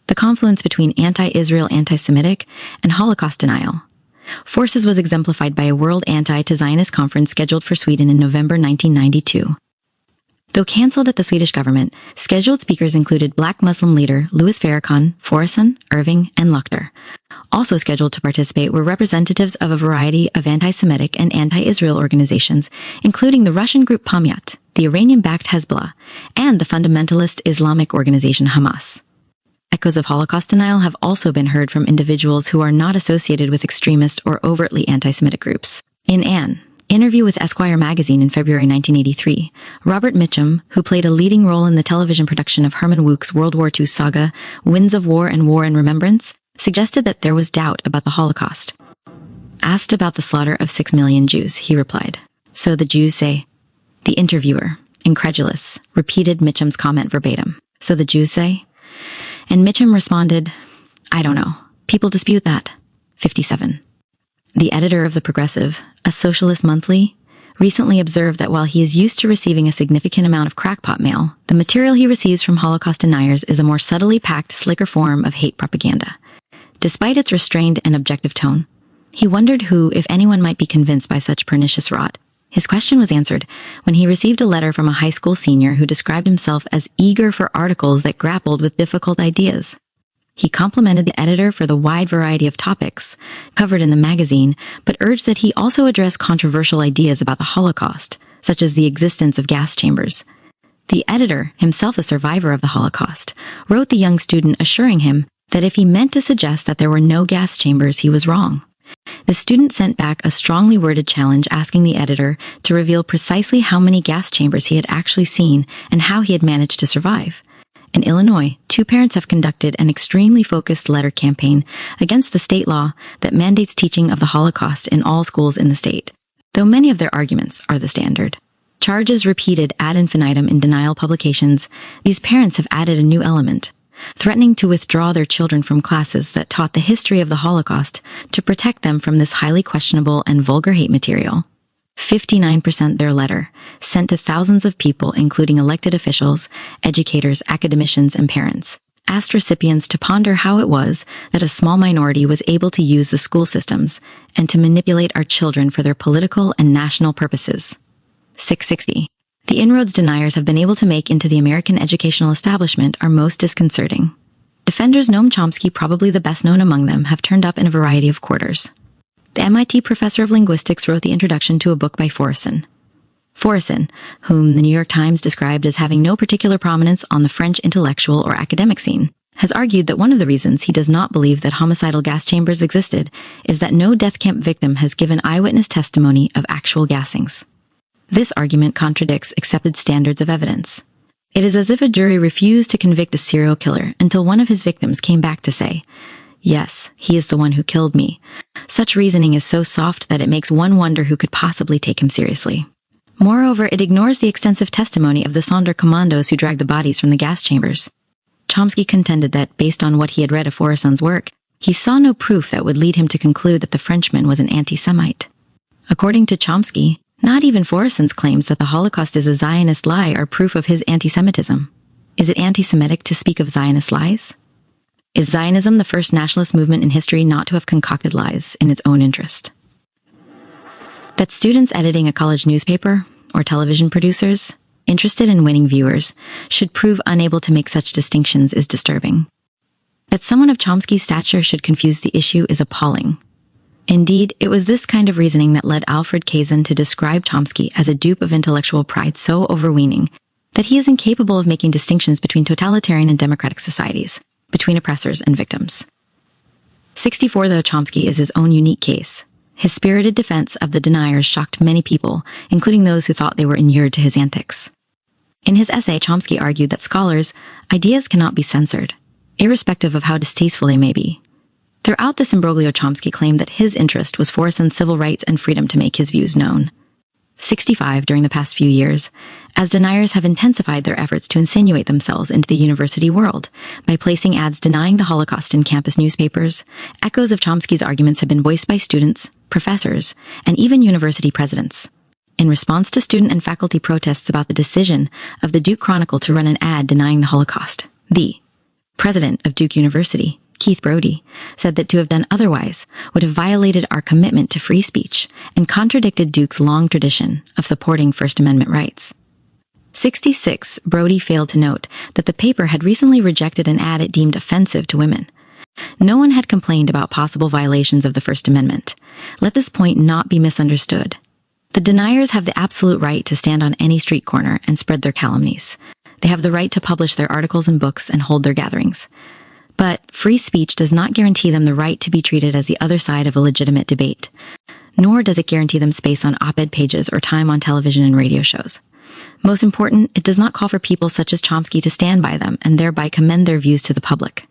The confluence between anti-Israel, anti-Semitic, and Holocaust denial forces was exemplified by a World Anti-Zionist Conference scheduled for Sweden in November 1992. Though cancelled at the Swedish government, scheduled speakers included Black Muslim leader Louis Farrakhan, Forresson, Irving, and Luchter. Also scheduled to participate were representatives of a variety of anti-Semitic and anti-Israel organizations, including the Russian group Pomyat, the Iranian-backed Hezbollah, and the fundamentalist Islamic organization Hamas. Echoes of Holocaust denial have also been heard from individuals who are not associated with extremist or overtly anti-Semitic groups. In an interview with Esquire magazine in February 1983, Robert Mitchum, who played a leading role in the television production of Herman Wouk's World War II saga, Winds of War and War and Remembrance, suggested that there was doubt about the Holocaust. Asked about the slaughter of 6 million Jews, he replied, "So the Jews say." The interviewer, incredulous, repeated Mitchum's comment verbatim. "So the Jews say?" And Mitchum responded, "I don't know. People dispute that." 57. The editor of The Progressive, a socialist monthly, recently observed that while he is used to receiving a significant amount of crackpot mail, the material he receives from Holocaust deniers is a more subtly packed, slicker form of hate propaganda. Despite its restrained and objective tone, he wondered who, if anyone, might be convinced by such pernicious rot. His question was answered when he received a letter from a high school senior who described himself as eager for articles that grappled with difficult ideas. He complimented the editor for the wide variety of topics covered in the magazine, but urged that he also address controversial ideas about the Holocaust, such as the existence of gas chambers. The editor, himself a survivor of the Holocaust, wrote the young student assuring him that if he meant to suggest that there were no gas chambers, he was wrong. The student sent back a strongly worded challenge asking the editor to reveal precisely how many gas chambers he had actually seen and how he had managed to survive. In Illinois, two parents have conducted an extremely focused letter campaign against the state law that mandates teaching of the Holocaust in all schools in the state, though many of their arguments are the standard. Charges repeated ad infinitum in denial publications, these parents have added a new element, threatening to withdraw their children from classes that taught the history of the Holocaust to protect them from this highly questionable and vulgar hate material. 59% their letter, sent to thousands of people including elected officials, educators, academicians, and parents, asked recipients to ponder how it was that a small minority was able to use the school systems and to manipulate our children for their political and national purposes. 660. The inroads deniers have been able to make into the American educational establishment are most disconcerting. Defenders Noam Chomsky, probably the best known among them, have turned up in a variety of quarters. The MIT professor of linguistics wrote the introduction to a book by Faurisson. Faurisson, whom the New York Times described as having no particular prominence on the French intellectual or academic scene, has argued that one of the reasons he does not believe that homicidal gas chambers existed is that no death camp victim has given eyewitness testimony of actual gassings. This argument contradicts accepted standards of evidence. It is as if a jury refused to convict a serial killer until one of his victims came back to say, "Yes, he is the one who killed me." Such reasoning is so soft that it makes one wonder who could possibly take him seriously. Moreover, it ignores the extensive testimony of the Sonderkommandos who dragged the bodies from the gas chambers. Chomsky contended that, based on what he had read of Faurisson's work, he saw no proof that would lead him to conclude that the Frenchman was an anti-Semite. According to Chomsky, not even Faurisson's claims that the Holocaust is a Zionist lie are proof of his anti-Semitism. Is it anti-Semitic to speak of Zionist lies? Is Zionism the first nationalist movement in history not to have concocted lies in its own interest? That students editing a college newspaper, or television producers, interested in winning viewers, should prove unable to make such distinctions is disturbing. That someone of Chomsky's stature should confuse the issue is appalling. Indeed, it was this kind of reasoning that led Alfred Kazin to describe Chomsky as a dupe of intellectual pride so overweening that he is incapable of making distinctions between totalitarian and democratic societies, between oppressors and victims. 64. Though Chomsky is his own unique case, his spirited defense of the deniers shocked many people, including those who thought they were inured to his antics. In his essay, Chomsky argued that scholars' ideas cannot be censored, irrespective of how distasteful they may be. Throughout this imbroglio, Chomsky claimed that his interest was Faurisson's civil rights and freedom to make his views known. 65. During the past few years, as deniers have intensified their efforts to insinuate themselves into the university world by placing ads denying the Holocaust in campus newspapers, echoes of Chomsky's arguments have been voiced by students, professors, and even university presidents. In response to student and faculty protests about the decision of the Duke Chronicle to run an ad denying the Holocaust, the president of Duke University, Keith Brody, said that to have done otherwise would have violated our commitment to free speech and contradicted Duke's long tradition of supporting First Amendment rights. 66. Brody failed to note that the paper had recently rejected an ad it deemed offensive to women. No one had complained about possible violations of the First Amendment. Let this point not be misunderstood. The deniers have the absolute right to stand on any street corner and spread their calumnies. They have the right to publish their articles and books and hold their gatherings. But free speech does not guarantee them the right to be treated as the other side of a legitimate debate, nor does it guarantee them space on op-ed pages or time on television and radio shows. Most important, it does not call for people such as Chomsky to stand by them and thereby commend their views to the public.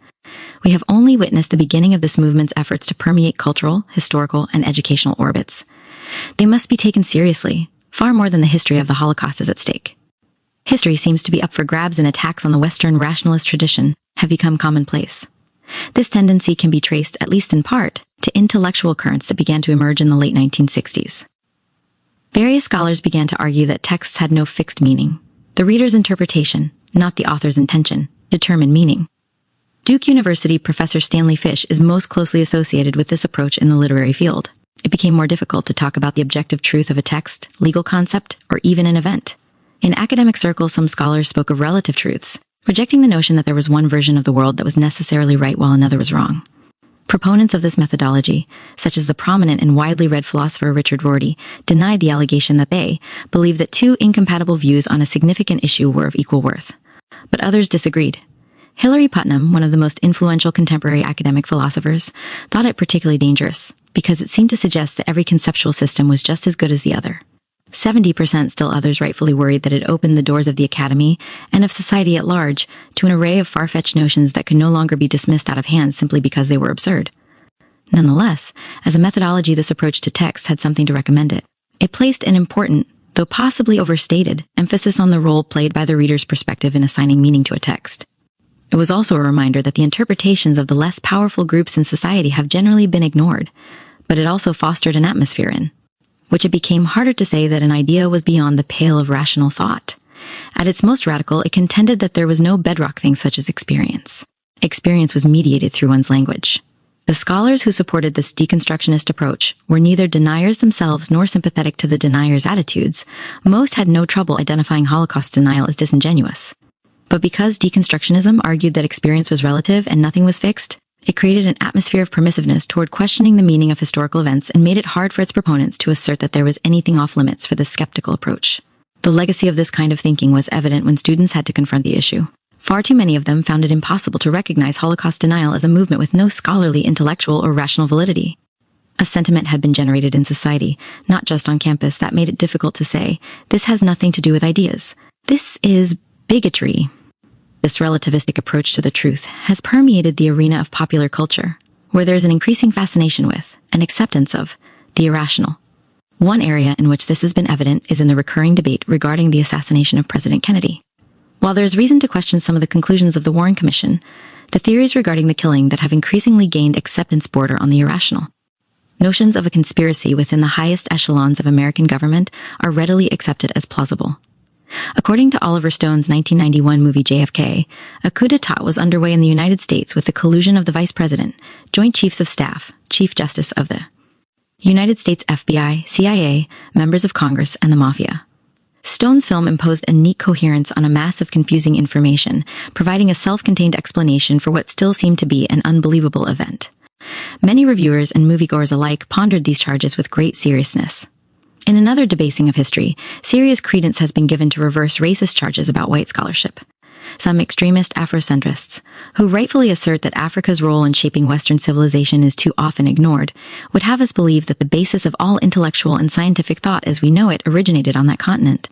We have only witnessed the beginning of this movement's efforts to permeate cultural, historical, and educational orbits. They must be taken seriously. Far more than the history of the Holocaust is at stake. History seems to be up for grabs, and attacks on the Western rationalist tradition have become commonplace. This tendency can be traced, at least in part, to intellectual currents that began to emerge in the late 1960s. Various scholars began to argue that texts had no fixed meaning. The reader's interpretation, not the author's intention, determined meaning. Duke University professor Stanley Fish is most closely associated with this approach in the literary field. It became more difficult to talk about the objective truth of a text, legal concept, or even an event. In academic circles, some scholars spoke of relative truths, rejecting the notion that there was one version of the world that was necessarily right while another was wrong. Proponents of this methodology, such as the prominent and widely read philosopher Richard Rorty, denied the allegation that they believed that two incompatible views on a significant issue were of equal worth. But others disagreed. Hilary Putnam, one of the most influential contemporary academic philosophers, thought it particularly dangerous because it seemed to suggest that every conceptual system was just as good as the other. 70% still others rightfully worried that it opened the doors of the academy and of society at large to an array of far-fetched notions that could no longer be dismissed out of hand simply because they were absurd. Nonetheless, as a methodology, this approach to text had something to recommend it. It placed an important, though possibly overstated, emphasis on the role played by the reader's perspective in assigning meaning to a text. It was also a reminder that the interpretations of the less powerful groups in society have generally been ignored, but it also fostered an atmosphere in which it became harder to say that an idea was beyond the pale of rational thought. At its most radical, it contended that there was no bedrock thing such as experience. Experience was mediated through one's language. The scholars who supported this deconstructionist approach were neither deniers themselves nor sympathetic to the deniers' attitudes. Most had no trouble identifying Holocaust denial as disingenuous. But because deconstructionism argued that experience was relative and nothing was fixed, it created an atmosphere of permissiveness toward questioning the meaning of historical events and made it hard for its proponents to assert that there was anything off limits for this skeptical approach. The legacy of this kind of thinking was evident when students had to confront the issue. Far too many of them found it impossible to recognize Holocaust denial as a movement with no scholarly, intellectual, or rational validity. A sentiment had been generated in society, not just on campus, that made it difficult to say, this has nothing to do with ideas. This is bigotry. This relativistic approach to the truth has permeated the arena of popular culture, where there is an increasing fascination with and acceptance of the irrational. One area in which this has been evident is in the recurring debate regarding the assassination of President Kennedy. While there is reason to question some of the conclusions of the Warren Commission, the theories regarding the killing that have increasingly gained acceptance border on the irrational. Notions of a conspiracy within the highest echelons of American government are readily accepted as plausible. According to Oliver Stone's 1991 movie JFK, a coup d'etat was underway in the United States with the collusion of the Vice President, Joint Chiefs of Staff, Chief Justice of the United States FBI, CIA, members of Congress, and the Mafia. Stone's film imposed a neat coherence on a mass of confusing information, providing a self-contained explanation for what still seemed to be an unbelievable event. Many reviewers and moviegoers alike pondered these charges with great seriousness. In another debasing of history, serious credence has been given to reverse racist charges about white scholarship. Some extremist Afrocentrists, who rightfully assert that Africa's role in shaping Western civilization is too often ignored, would have us believe that the basis of all intellectual and scientific thought as we know it originated on that continent.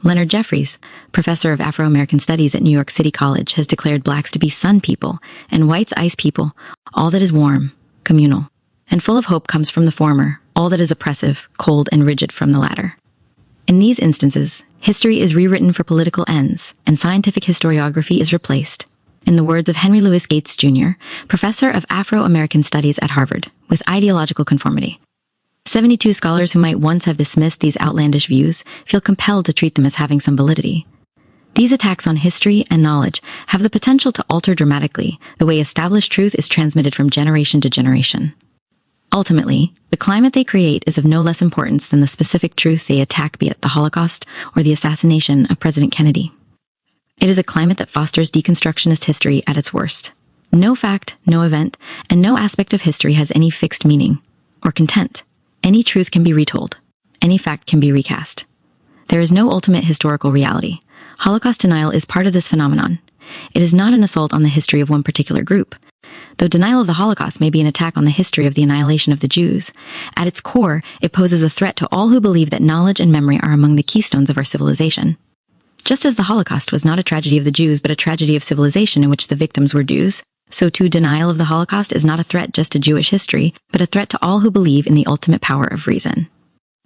Leonard Jeffries, professor of Afro-American Studies at New York City College, has declared blacks to be sun people and whites ice people. All that is warm, communal, and full of hope comes from the former, all that is oppressive, cold, and rigid from the latter. In these instances, history is rewritten for political ends, and scientific historiography is replaced, in the words of Henry Louis Gates, Jr., professor of Afro-American Studies at Harvard, with ideological conformity. 72 scholars who might once have dismissed these outlandish views feel compelled to treat them as having some validity. These attacks on history and knowledge have the potential to alter dramatically the way established truth is transmitted from generation to generation. Ultimately, the climate they create is of no less importance than the specific truth they attack, be it the Holocaust or the assassination of President Kennedy. It is a climate that fosters deconstructionist history at its worst. No fact, no event, and no aspect of history has any fixed meaning or content. Any truth can be retold. Any fact can be recast. There is no ultimate historical reality. Holocaust denial is part of this phenomenon. It is not an assault on the history of one particular group. Though denial of the Holocaust may be an attack on the history of the annihilation of the Jews, at its core, it poses a threat to all who believe that knowledge and memory are among the keystones of our civilization. Just as the Holocaust was not a tragedy of the Jews, but a tragedy of civilization in which the victims were Jews, so too denial of the Holocaust is not a threat just to Jewish history, but a threat to all who believe in the ultimate power of reason.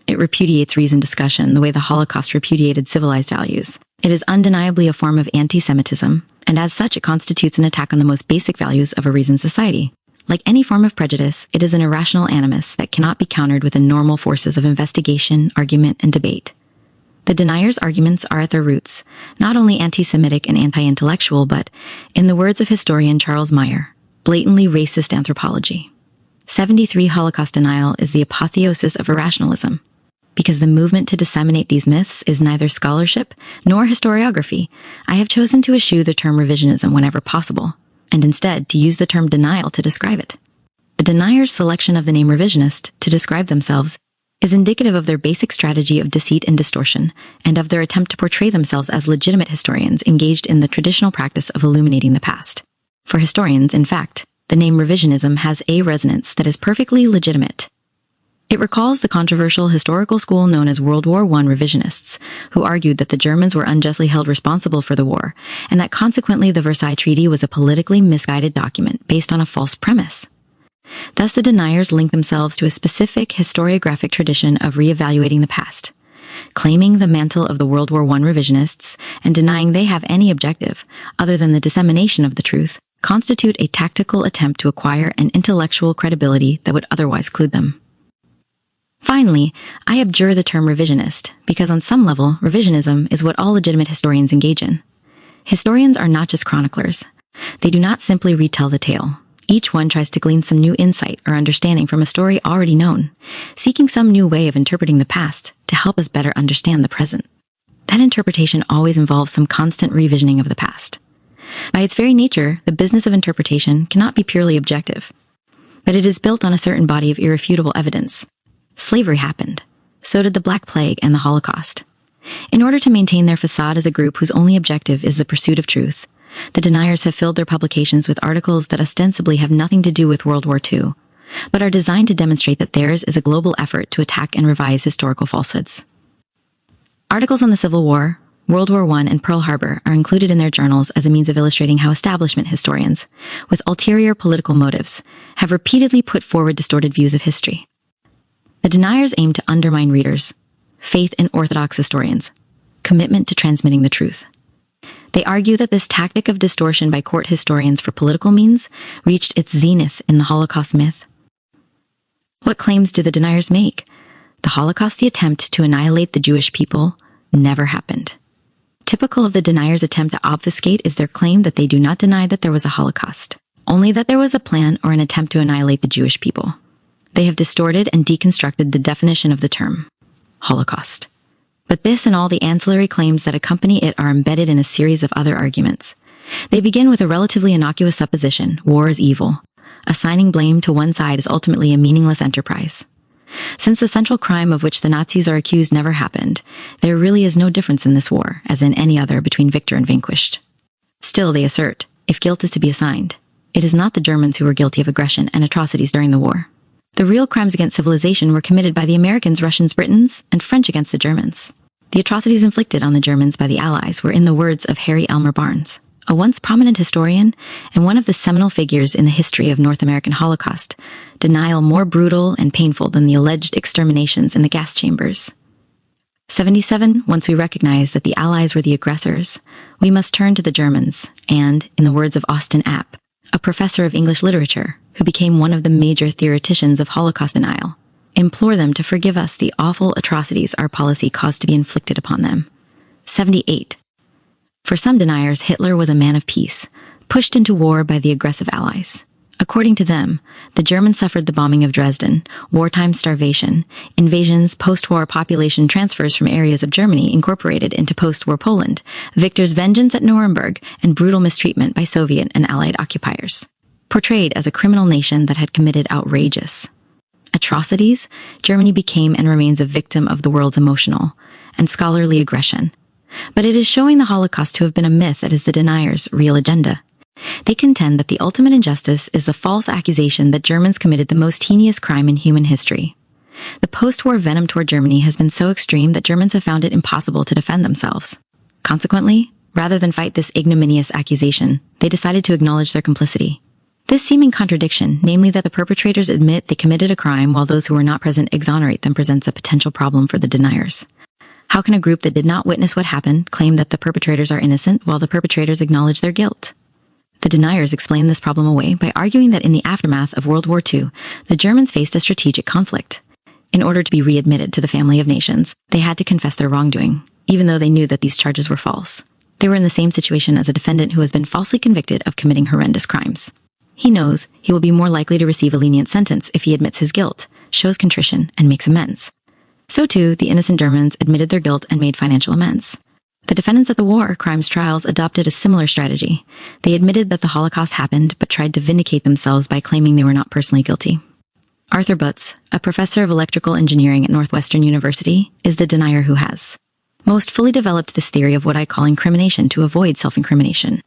It repudiates reasoned discussion the way the Holocaust repudiated civilized values. It is undeniably a form of anti-Semitism, and as such it constitutes an attack on the most basic values of a reasoned society. Like any form of prejudice, it is an irrational animus that cannot be countered with the normal forces of investigation, argument, and debate. The deniers' arguments are at their roots not only anti-Semitic and anti-intellectual, but, in the words of historian Charles Meyer, blatantly racist anthropology. 73 Holocaust denial is the apotheosis of irrationalism. Because the movement to disseminate these myths is neither scholarship nor historiography, I have chosen to eschew the term revisionism whenever possible, and instead to use the term denial to describe it. The deniers' selection of the name revisionist to describe themselves is indicative of their basic strategy of deceit and distortion, and of their attempt to portray themselves as legitimate historians engaged in the traditional practice of illuminating the past. For historians, in fact, the name revisionism has a resonance that is perfectly legitimate. It recalls the controversial historical school known as World War I revisionists, who argued that the Germans were unjustly held responsible for the war, and that consequently the Versailles Treaty was a politically misguided document based on a false premise. Thus, the deniers link themselves to a specific historiographic tradition of reevaluating the past, claiming the mantle of the World War I revisionists and denying they have any objective other than the dissemination of the truth, constitute a tactical attempt to acquire an intellectual credibility that would otherwise clue them. Finally, I abjure the term revisionist because on some level, revisionism is what all legitimate historians engage in. Historians are not just chroniclers. They do not simply retell the tale. Each one tries to glean some new insight or understanding from a story already known, seeking some new way of interpreting the past to help us better understand the present. That interpretation always involves some constant revisioning of the past. By its very nature, the business of interpretation cannot be purely objective, but it is built on a certain body of irrefutable evidence. Slavery happened. So did the Black Plague and the Holocaust. In order to maintain their facade as a group whose only objective is the pursuit of truth, the deniers have filled their publications with articles that ostensibly have nothing to do with World War II, but are designed to demonstrate that theirs is a global effort to attack and revise historical falsehoods. Articles on the Civil War, World War I, and Pearl Harbor are included in their journals as a means of illustrating how establishment historians, with ulterior political motives, have repeatedly put forward distorted views of history. The deniers aim to undermine readers, faith in orthodox historians, commitment to transmitting the truth. They argue that this tactic of distortion by court historians for political means reached its zenith in the Holocaust myth. What claims do the deniers make? The Holocaust, the attempt to annihilate the Jewish people, never happened. Typical of the deniers' attempt to obfuscate is their claim that they do not deny that there was a Holocaust, only that there was a plan or an attempt to annihilate the Jewish people. They have distorted and deconstructed the definition of the term, Holocaust. But this and all the ancillary claims that accompany it are embedded in a series of other arguments. They begin with a relatively innocuous supposition, war is evil. Assigning blame to one side is ultimately a meaningless enterprise. Since the central crime of which the Nazis are accused never happened, there really is no difference in this war, as in any other, between victor and vanquished. Still, they assert, if guilt is to be assigned, it is not the Germans who were guilty of aggression and atrocities during the war. The real crimes against civilization were committed by the Americans, Russians, Britons, and French against the Germans. The atrocities inflicted on the Germans by the Allies were in the words of Harry Elmer Barnes, a once prominent historian and one of the seminal figures in the history of North American Holocaust, denial more brutal and painful than the alleged exterminations in the gas chambers. 77, once we recognize that the Allies were the aggressors, we must turn to the Germans and, in the words of Austin App, a professor of English literature who became one of the major theoreticians of Holocaust denial, implore them to forgive us the awful atrocities our policy caused to be inflicted upon them. 78. For some deniers, Hitler was a man of peace, pushed into war by the aggressive Allies. According to them, the Germans suffered the bombing of Dresden, wartime starvation, invasions, post-war population transfers from areas of Germany incorporated into post-war Poland, victors' vengeance at Nuremberg, and brutal mistreatment by Soviet and Allied occupiers. Portrayed as a criminal nation that had committed outrageous atrocities, Germany became and remains a victim of the world's emotional and scholarly aggression. But it is showing the Holocaust to have been a myth that is the deniers' real agenda. They contend that the ultimate injustice is the false accusation that Germans committed the most heinous crime in human history. The post-war venom toward Germany has been so extreme that Germans have found it impossible to defend themselves. Consequently, rather than fight this ignominious accusation, they decided to acknowledge their complicity. This seeming contradiction, namely that the perpetrators admit they committed a crime while those who were not present exonerate them, presents a potential problem for the deniers. How can a group that did not witness what happened claim that the perpetrators are innocent while the perpetrators acknowledge their guilt? The deniers explain this problem away by arguing that in the aftermath of World War II, the Germans faced a strategic conflict. In order to be readmitted to the family of nations, they had to confess their wrongdoing, even though they knew that these charges were false. They were in the same situation as a defendant who has been falsely convicted of committing horrendous crimes. He knows he will be more likely to receive a lenient sentence if he admits his guilt, shows contrition, and makes amends. So too, the innocent Germans admitted their guilt and made financial amends. The defendants at the war crimes trials adopted a similar strategy. They admitted that the Holocaust happened, but tried to vindicate themselves by claiming they were not personally guilty. Arthur Butz, a professor of electrical engineering at Northwestern University, is the denier who has most fully developed this theory of what I call incrimination to avoid self-incrimination.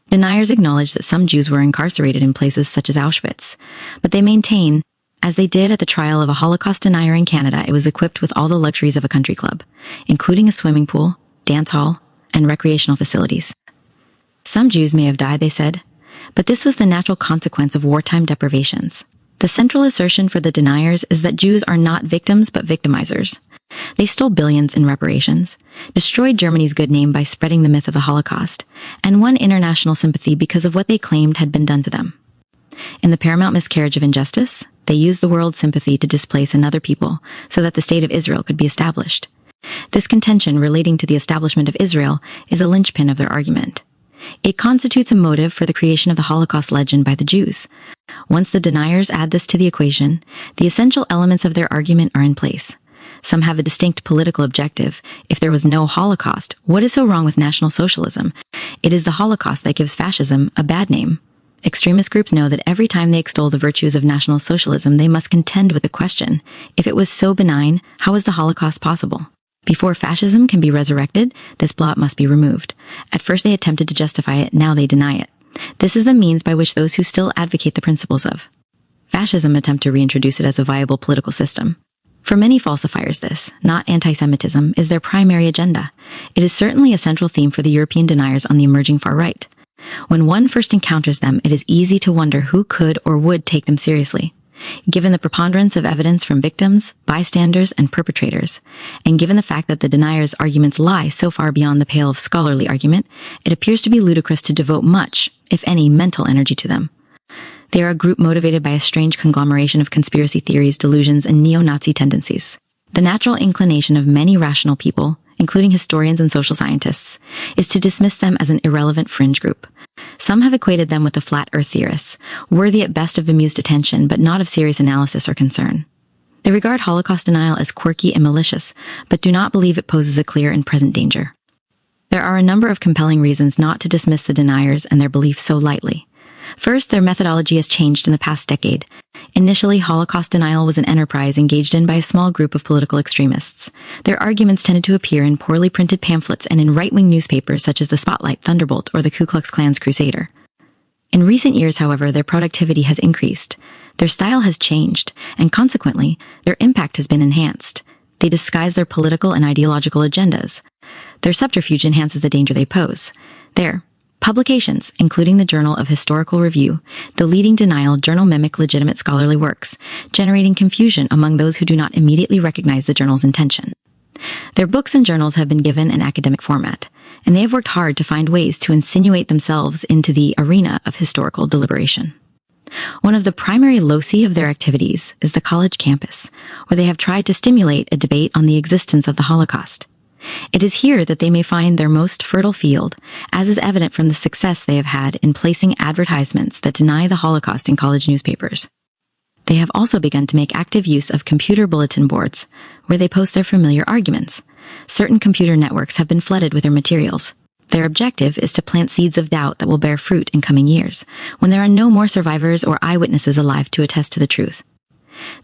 Deniers acknowledge that some Jews were incarcerated in places such as Auschwitz, but they maintain As they did at the trial of a Holocaust denier in Canada, it was equipped with all the luxuries of a country club, including a swimming pool, dance hall, and recreational facilities. Some Jews may have died, they said, but this was the natural consequence of wartime deprivations. The central assertion for the deniers is that Jews are not victims but victimizers. They stole billions in reparations, destroyed Germany's good name by spreading the myth of the Holocaust, and won international sympathy because of what they claimed had been done to them. In the paramount miscarriage of injustice, they used the world's sympathy to displace another people so that the state of Israel could be established. This contention relating to the establishment of Israel is a linchpin of their argument. It constitutes a motive for the creation of the Holocaust legend by the Jews. Once the deniers add this to the equation, the essential elements of their argument are in place. Some have a distinct political objective. If there was no Holocaust, what is so wrong with National Socialism? It is the Holocaust that gives fascism a bad name. Extremist groups know that every time they extol the virtues of National Socialism, they must contend with the question, if it was so benign, how is the Holocaust possible? Before fascism can be resurrected, this blot must be removed. At first they attempted to justify it, now they deny it. This is the means by which those who still advocate the principles of fascism attempt to reintroduce it as a viable political system. For many falsifiers, this, not anti-Semitism, is their primary agenda. It is certainly a central theme for the European deniers on the emerging far right. When one first encounters them, it is easy to wonder who could or would take them seriously. Given the preponderance of evidence from victims, bystanders, and perpetrators, and given the fact that the deniers' arguments lie so far beyond the pale of scholarly argument, it appears to be ludicrous to devote much, if any, mental energy to them. They are a group motivated by a strange conglomeration of conspiracy theories, delusions, and neo-Nazi tendencies. The natural inclination of many rational people, including historians and social scientists, is to dismiss them as an irrelevant fringe group. Some have equated them with the flat earth theorists, worthy at best of amused attention, but not of serious analysis or concern. They regard Holocaust denial as quirky and malicious, but do not believe it poses a clear and present danger. There are a number of compelling reasons not to dismiss the deniers and their beliefs so lightly. First, their methodology has changed in the past decade. Initially, Holocaust denial was an enterprise engaged in by a small group of political extremists. Their arguments tended to appear in poorly printed pamphlets and in right-wing newspapers such as the Spotlight, Thunderbolt, or the Ku Klux Klan's Crusader. In recent years, however, their productivity has increased. Their style has changed, and consequently, their impact has been enhanced. They disguise their political and ideological agendas. Their subterfuge enhances the danger they pose. Their publications, including the Journal of Historical Review, the leading denial journal, mimic legitimate scholarly works, generating confusion among those who do not immediately recognize the journal's intention. Their books and journals have been given an academic format, and they have worked hard to find ways to insinuate themselves into the arena of historical deliberation. One of the primary loci of their activities is the college campus, where they have tried to stimulate a debate on the existence of the Holocaust. It is here that they may find their most fertile field, as is evident from the success they have had in placing advertisements that deny the Holocaust in college newspapers. They have also begun to make active use of computer bulletin boards, where they post their familiar arguments. Certain computer networks have been flooded with their materials. Their objective is to plant seeds of doubt that will bear fruit in coming years, when there are no more survivors or eyewitnesses alive to attest to the truth.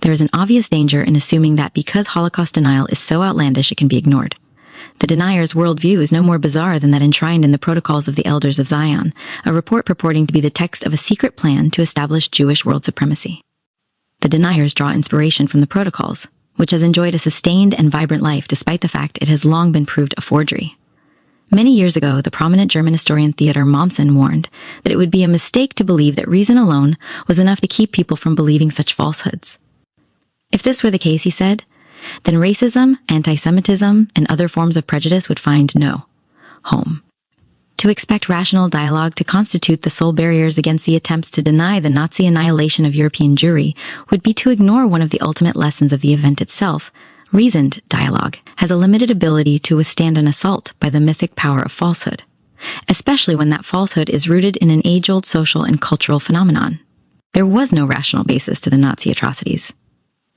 There is an obvious danger in assuming that because Holocaust denial is so outlandish it can be ignored. The denier's worldview is no more bizarre than that enshrined in the Protocols of the Elders of Zion, a report purporting to be the text of a secret plan to establish Jewish world supremacy. The deniers draw inspiration from the Protocols, which has enjoyed a sustained and vibrant life despite the fact it has long been proved a forgery. Many years ago, the prominent German historian Theodor Mommsen warned that it would be a mistake to believe that reason alone was enough to keep people from believing such falsehoods. If this were the case, he said, then racism, anti-Semitism, and other forms of prejudice would find no home. To expect rational dialogue to constitute the sole barriers against the attempts to deny the Nazi annihilation of European Jewry would be to ignore one of the ultimate lessons of the event itself. Reasoned dialogue has a limited ability to withstand an assault by the mythic power of falsehood, especially when that falsehood is rooted in an age-old social and cultural phenomenon. There was no rational basis to the Nazi atrocities.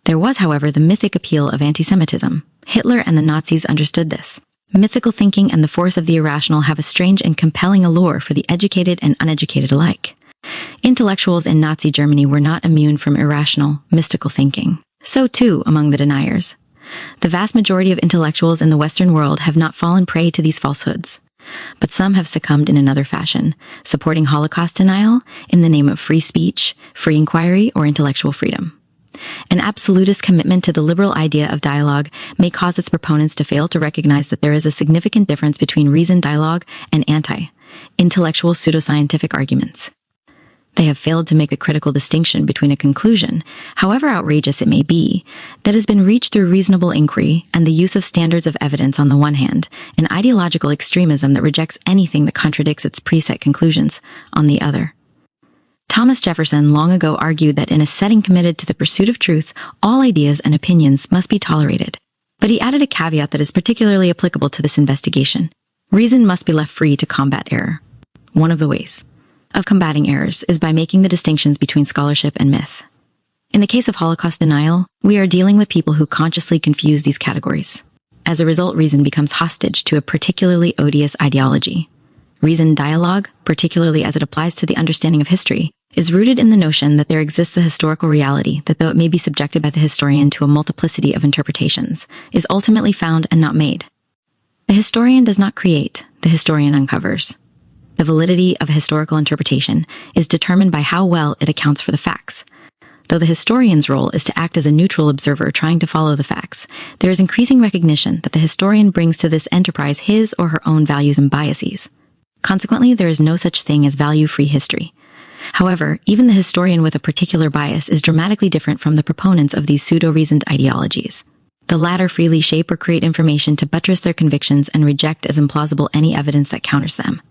There was, however, the mythic appeal of anti-Semitism. Hitler and the Nazis understood this. Mythical thinking and the force of the irrational have a strange and compelling allure for the educated and uneducated alike. Intellectuals in Nazi Germany were not immune from irrational, mystical thinking. So, too, among the deniers. The vast majority of intellectuals in the Western world have not fallen prey to these falsehoods. But some have succumbed in another fashion, supporting Holocaust denial in the name of free speech, free inquiry, or intellectual freedom. An absolutist commitment to the liberal idea of dialogue may cause its proponents to fail to recognize that there is a significant difference between reasoned dialogue and anti-intellectual pseudoscientific arguments. They have failed to make a critical distinction between a conclusion, however outrageous it may be, that has been reached through reasonable inquiry and the use of standards of evidence on the one hand, and ideological extremism that rejects anything that contradicts its preset conclusions on the other. Thomas Jefferson long ago argued that in a setting committed to the pursuit of truth, all ideas and opinions must be tolerated. But he added a caveat that is particularly applicable to this investigation. Reason must be left free to combat error. One of the ways of combating errors is by making the distinctions between scholarship and myth. In the case of Holocaust denial, we are dealing with people who consciously confuse these categories. As a result, reason becomes hostage to a particularly odious ideology. Reasoned dialogue, particularly as it applies to the understanding of history, is rooted in the notion that there exists a historical reality that, though it may be subjected by the historian to a multiplicity of interpretations, is ultimately found and not made. The historian does not create, the historian uncovers. The validity of a historical interpretation is determined by how well it accounts for the facts. Though the historian's role is to act as a neutral observer trying to follow the facts, there is increasing recognition that the historian brings to this enterprise his or her own values and biases. Consequently, there is no such thing as value-free history. However, even the historian with a particular bias is dramatically different from the proponents of these pseudo-reasoned ideologies. The latter freely shape or create information to buttress their convictions and reject as implausible any evidence that counters them.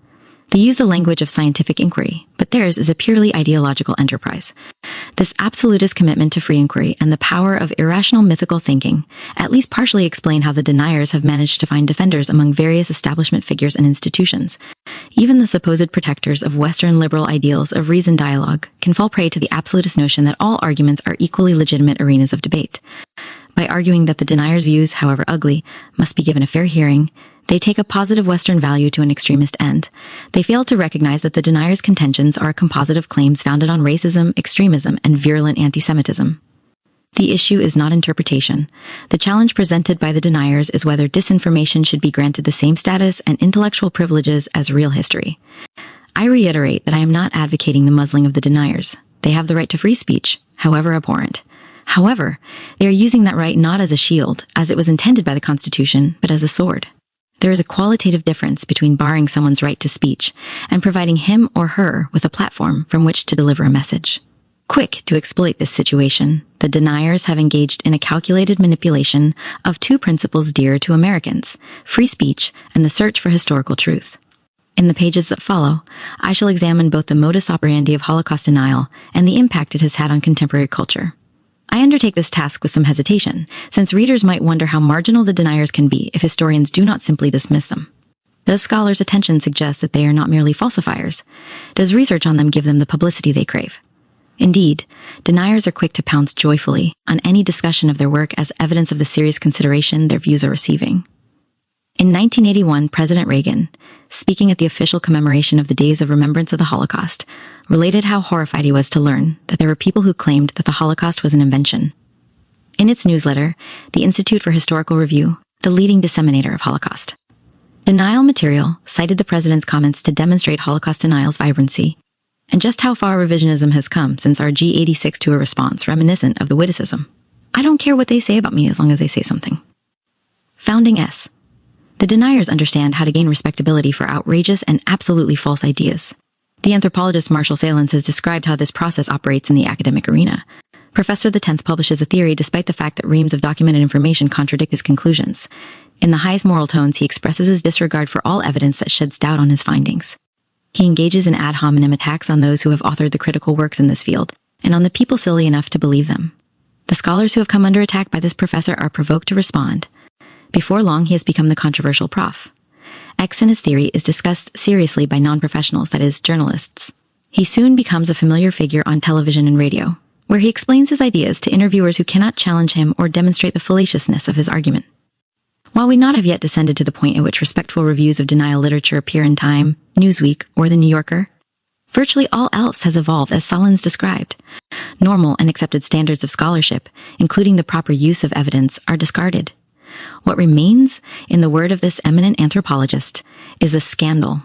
They use the language of scientific inquiry, but theirs is a purely ideological enterprise. This absolutist commitment to free inquiry and the power of irrational mythical thinking at least partially explain how the deniers have managed to find defenders among various establishment figures and institutions. Even the supposed protectors of Western liberal ideals of reasoned dialogue can fall prey to the absolutist notion that all arguments are equally legitimate arenas of debate. By arguing that the denier's views, however ugly, must be given a fair hearing, they take a positive Western value to an extremist end. They fail to recognize that the denier's contentions are a composite of claims founded on racism, extremism, and virulent anti-Semitism. The issue is not interpretation. The challenge presented by the deniers is whether disinformation should be granted the same status and intellectual privileges as real history. I reiterate that I am not advocating the muzzling of the deniers. They have the right to free speech, however abhorrent. However, they are using that right not as a shield, as it was intended by the Constitution, but as a sword. There is a qualitative difference between barring someone's right to speech and providing him or her with a platform from which to deliver a message. Quick to exploit this situation, the deniers have engaged in a calculated manipulation of two principles dear to Americans: free speech and the search for historical truth. In the pages that follow, I shall examine both the modus operandi of Holocaust denial and the impact it has had on contemporary culture. I undertake this task with some hesitation, since readers might wonder how marginal the deniers can be if historians do not simply dismiss them. Does scholars' attention suggest that they are not merely falsifiers? Does research on them give them the publicity they crave? Indeed, deniers are quick to pounce joyfully on any discussion of their work as evidence of the serious consideration their views are receiving. In 1981, President Reagan, speaking at the official commemoration of the Days of Remembrance of the Holocaust, related how horrified he was to learn that there were people who claimed that the Holocaust was an invention. In its newsletter, the Institute for Historical Review, the leading disseminator of Holocaust denial material, cited the president's comments to demonstrate Holocaust denial's vibrancy and just how far revisionism has come since our G86 to a response reminiscent of the witticism. I don't care what they say about me as long as they say something. Founding S. The deniers understand how to gain respectability for outrageous and absolutely false ideas. The anthropologist Marshall Salins has described how this process operates in the academic arena. Professor the 10th publishes a theory despite the fact that reams of documented information contradict his conclusions. In the highest moral tones, he expresses his disregard for all evidence that sheds doubt on his findings. He engages in ad hominem attacks on those who have authored the critical works in this field, and on the people silly enough to believe them. The scholars who have come under attack by this professor are provoked to respond. Before long, he has become the controversial prof. X and his theory is discussed seriously by non-professionals, that is, journalists. He soon becomes a familiar figure on television and radio, where he explains his ideas to interviewers who cannot challenge him or demonstrate the fallaciousness of his argument. While we not have yet descended to the point at which respectful reviews of denial literature appear in Time, Newsweek, or The New Yorker, virtually all else has evolved as Salins described. Normal and accepted standards of scholarship, including the proper use of evidence, are discarded. What remains, in the word of this eminent anthropologist, is a scandal.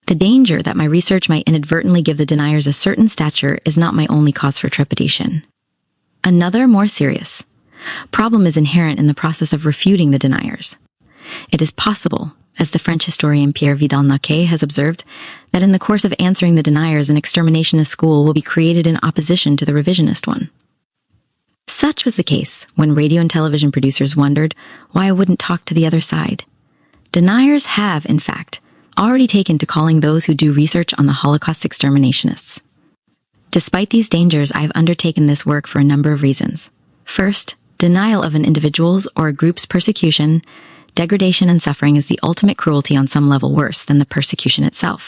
The danger that my research might inadvertently give the deniers a certain stature is not my only cause for trepidation. Another, more serious problem is inherent in the process of refuting the deniers. It is possible, as the French historian Pierre Vidal-Naquet has observed, that in the course of answering the deniers, an exterminationist school will be created in opposition to the revisionist one. Such was the case when radio and television producers wondered why I wouldn't talk to the other side. Deniers have, in fact, already taken to calling those who do research on the Holocaust exterminationists. Despite these dangers, I have undertaken this work for a number of reasons. First, denial of an individual's or a group's persecution, degradation, and suffering is the ultimate cruelty, on some level worse than the persecution itself.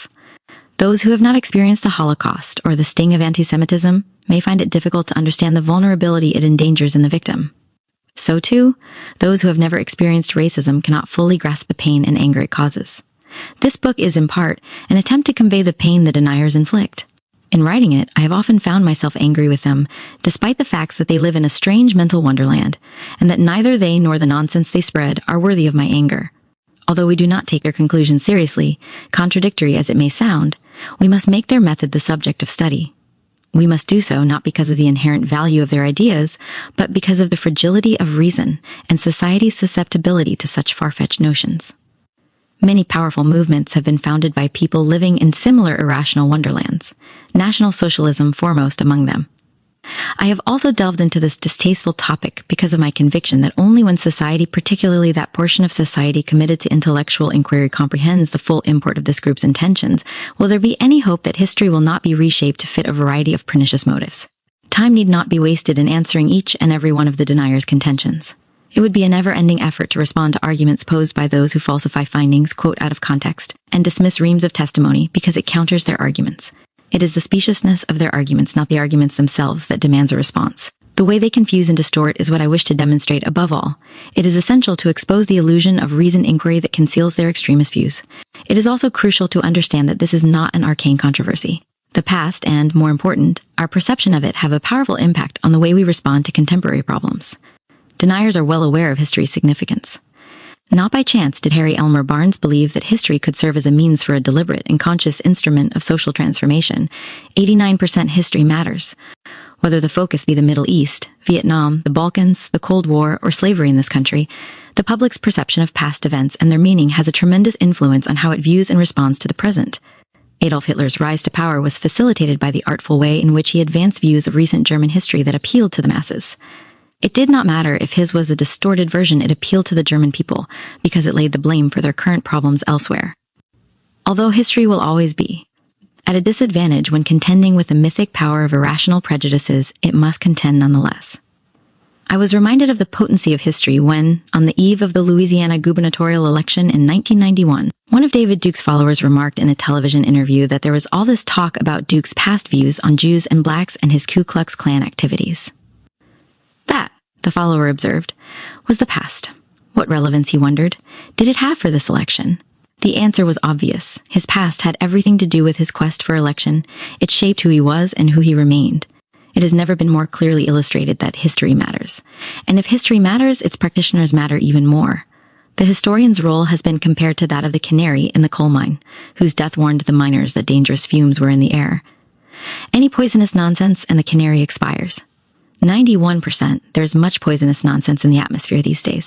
Those who have not experienced the Holocaust or the sting of anti-Semitism may find it difficult to understand the vulnerability it endangers in the victim. So too, those who have never experienced racism cannot fully grasp the pain and anger it causes. This book is, in part, an attempt to convey the pain the deniers inflict. In writing it, I have often found myself angry with them, despite the facts that they live in a strange mental wonderland, and that neither they nor the nonsense they spread are worthy of my anger. Although we do not take their conclusions seriously, contradictory as it may sound, we must make their method the subject of study. We must do so not because of the inherent value of their ideas, but because of the fragility of reason and society's susceptibility to such far-fetched notions. Many powerful movements have been founded by people living in similar irrational wonderlands, National Socialism foremost among them. I have also delved into this distasteful topic because of my conviction that only when society, particularly that portion of society committed to intellectual inquiry, comprehends the full import of this group's intentions, will there be any hope that history will not be reshaped to fit a variety of pernicious motives. Time need not be wasted in answering each and every one of the deniers' contentions. It would be a never-ending effort to respond to arguments posed by those who falsify findings, quote out of context, and dismiss reams of testimony because it counters their arguments. It is the speciousness of their arguments, not the arguments themselves, that demands a response. The way they confuse and distort is what I wish to demonstrate above all. It is essential to expose the illusion of reasoned inquiry that conceals their extremist views. It is also crucial to understand that this is not an arcane controversy. The past, and, more important, our perception of it, have a powerful impact on the way we respond to contemporary problems. Deniers are well aware of history's significance. Not by chance did Harry Elmer Barnes believe that history could serve as a means for a deliberate and conscious instrument of social transformation. 89% history matters. Whether the focus be the Middle East, Vietnam, the Balkans, the Cold War, or slavery in this country, the public's perception of past events and their meaning has a tremendous influence on how it views and responds to the present. Adolf Hitler's rise to power was facilitated by the artful way in which he advanced views of recent German history that appealed to the masses. It did not matter if his was a distorted version, it appealed to the German people, because it laid the blame for their current problems elsewhere. Although history will always be at a disadvantage when contending with the mythic power of irrational prejudices, it must contend nonetheless. I was reminded of the potency of history when, on the eve of the Louisiana gubernatorial election in 1991, one of David Duke's followers remarked in a television interview that there was all this talk about Duke's past views on Jews and blacks and his Ku Klux Klan activities. That, the follower observed, was the past. What relevance, he wondered, did it have for this election? The answer was obvious. His past had everything to do with his quest for election. It shaped who he was and who he remained. It has never been more clearly illustrated that history matters. And if history matters, its practitioners matter even more. The historian's role has been compared to that of the canary in the coal mine, whose death warned the miners that dangerous fumes were in the air. Any poisonous nonsense and the canary expires. 91%, there's much poisonous nonsense in the atmosphere these days.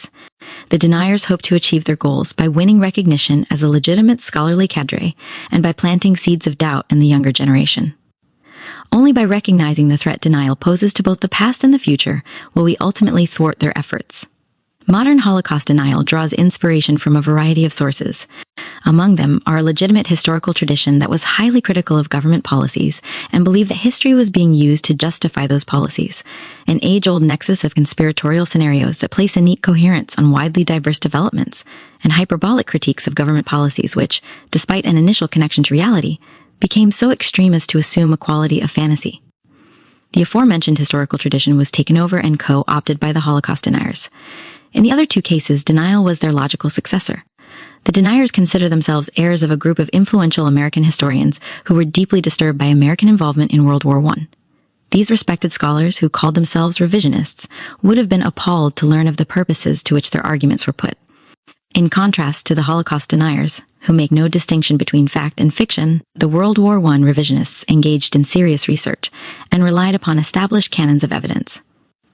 The deniers hope to achieve their goals by winning recognition as a legitimate scholarly cadre and by planting seeds of doubt in the younger generation. Only by recognizing the threat denial poses to both the past and the future will we ultimately thwart their efforts. Modern Holocaust denial draws inspiration from a variety of sources. Among them are a legitimate historical tradition that was highly critical of government policies and believed that history was being used to justify those policies, an age-old nexus of conspiratorial scenarios that place a neat coherence on widely diverse developments, and hyperbolic critiques of government policies which, despite an initial connection to reality, became so extreme as to assume a quality of fantasy. The aforementioned historical tradition was taken over and co-opted by the Holocaust deniers. In the other two cases, denial was their logical successor. The deniers consider themselves heirs of a group of influential American historians who were deeply disturbed by American involvement in World War I. These respected scholars, who called themselves revisionists, would have been appalled to learn of the purposes to which their arguments were put. In contrast to the Holocaust deniers, who make no distinction between fact and fiction, the World War I revisionists engaged in serious research and relied upon established canons of evidence.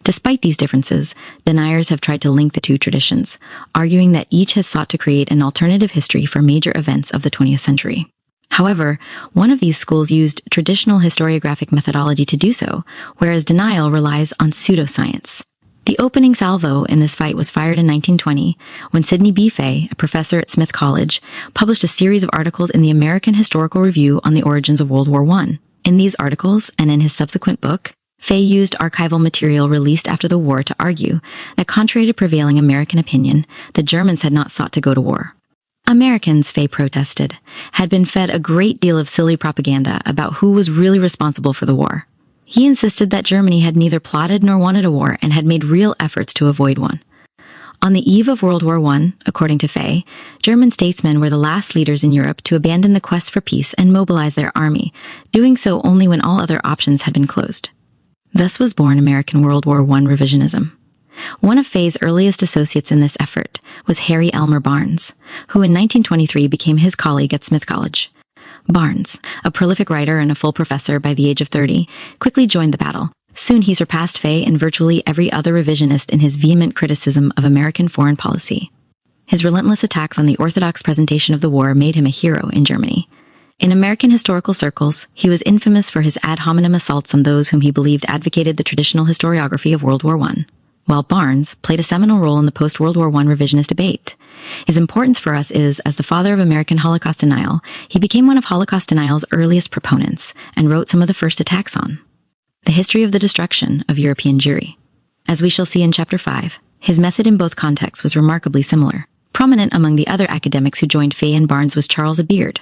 Despite these differences, deniers have tried to link the two traditions, arguing that each has sought to create an alternative history for major events of the 20th century. However, one of these schools used traditional historiographic methodology to do so, whereas denial relies on pseudoscience. The opening salvo in this fight was fired in 1920 when Sidney B. Fay, a professor at Smith College, published a series of articles in the American Historical Review on the origins of World War I. In these articles, and in his subsequent book, Fay used archival material released after the war to argue that, contrary to prevailing American opinion, the Germans had not sought to go to war. Americans, Fay protested, had been fed a great deal of silly propaganda about who was really responsible for the war. He insisted that Germany had neither plotted nor wanted a war and had made real efforts to avoid one. On the eve of World War I, according to Fay, German statesmen were the last leaders in Europe to abandon the quest for peace and mobilize their army, doing so only when all other options had been closed. Thus was born American World War I revisionism. One of Fay's earliest associates in this effort was Harry Elmer Barnes, who in 1923 became his colleague at Smith College. Barnes, a prolific writer and a full professor by the age of 30, quickly joined the battle. Soon he surpassed Fay and virtually every other revisionist in his vehement criticism of American foreign policy. His relentless attacks on the orthodox presentation of the war made him a hero in Germany. In American historical circles, he was infamous for his ad hominem assaults on those whom he believed advocated the traditional historiography of World War I, while Barnes played a seminal role in the post-World War I revisionist debate. His importance for us is, as the father of American Holocaust denial, he became one of Holocaust denial's earliest proponents and wrote some of the first attacks on the history of the destruction of European Jewry. As we shall see in Chapter 5, his method in both contexts was remarkably similar. Prominent among the other academics who joined Fay and Barnes was Charles A. Beard.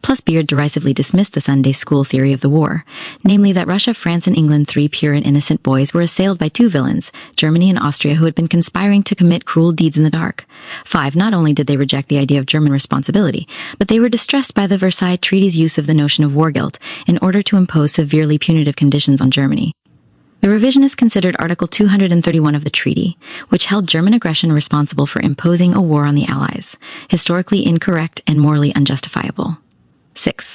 Plus, Beard derisively dismissed the Sunday school theory of the war, namely that Russia, France, and England, three pure and innocent boys, were assailed by two villains, Germany and Austria, who had been conspiring to commit cruel deeds in the dark. 5. Not only did they reject the idea of German responsibility, but they were distressed by the Versailles Treaty's use of the notion of war guilt in order to impose severely punitive conditions on Germany. The revisionists considered Article 231 of the treaty, which held German aggression responsible for imposing a war on the Allies, historically incorrect and morally unjustifiable. 6.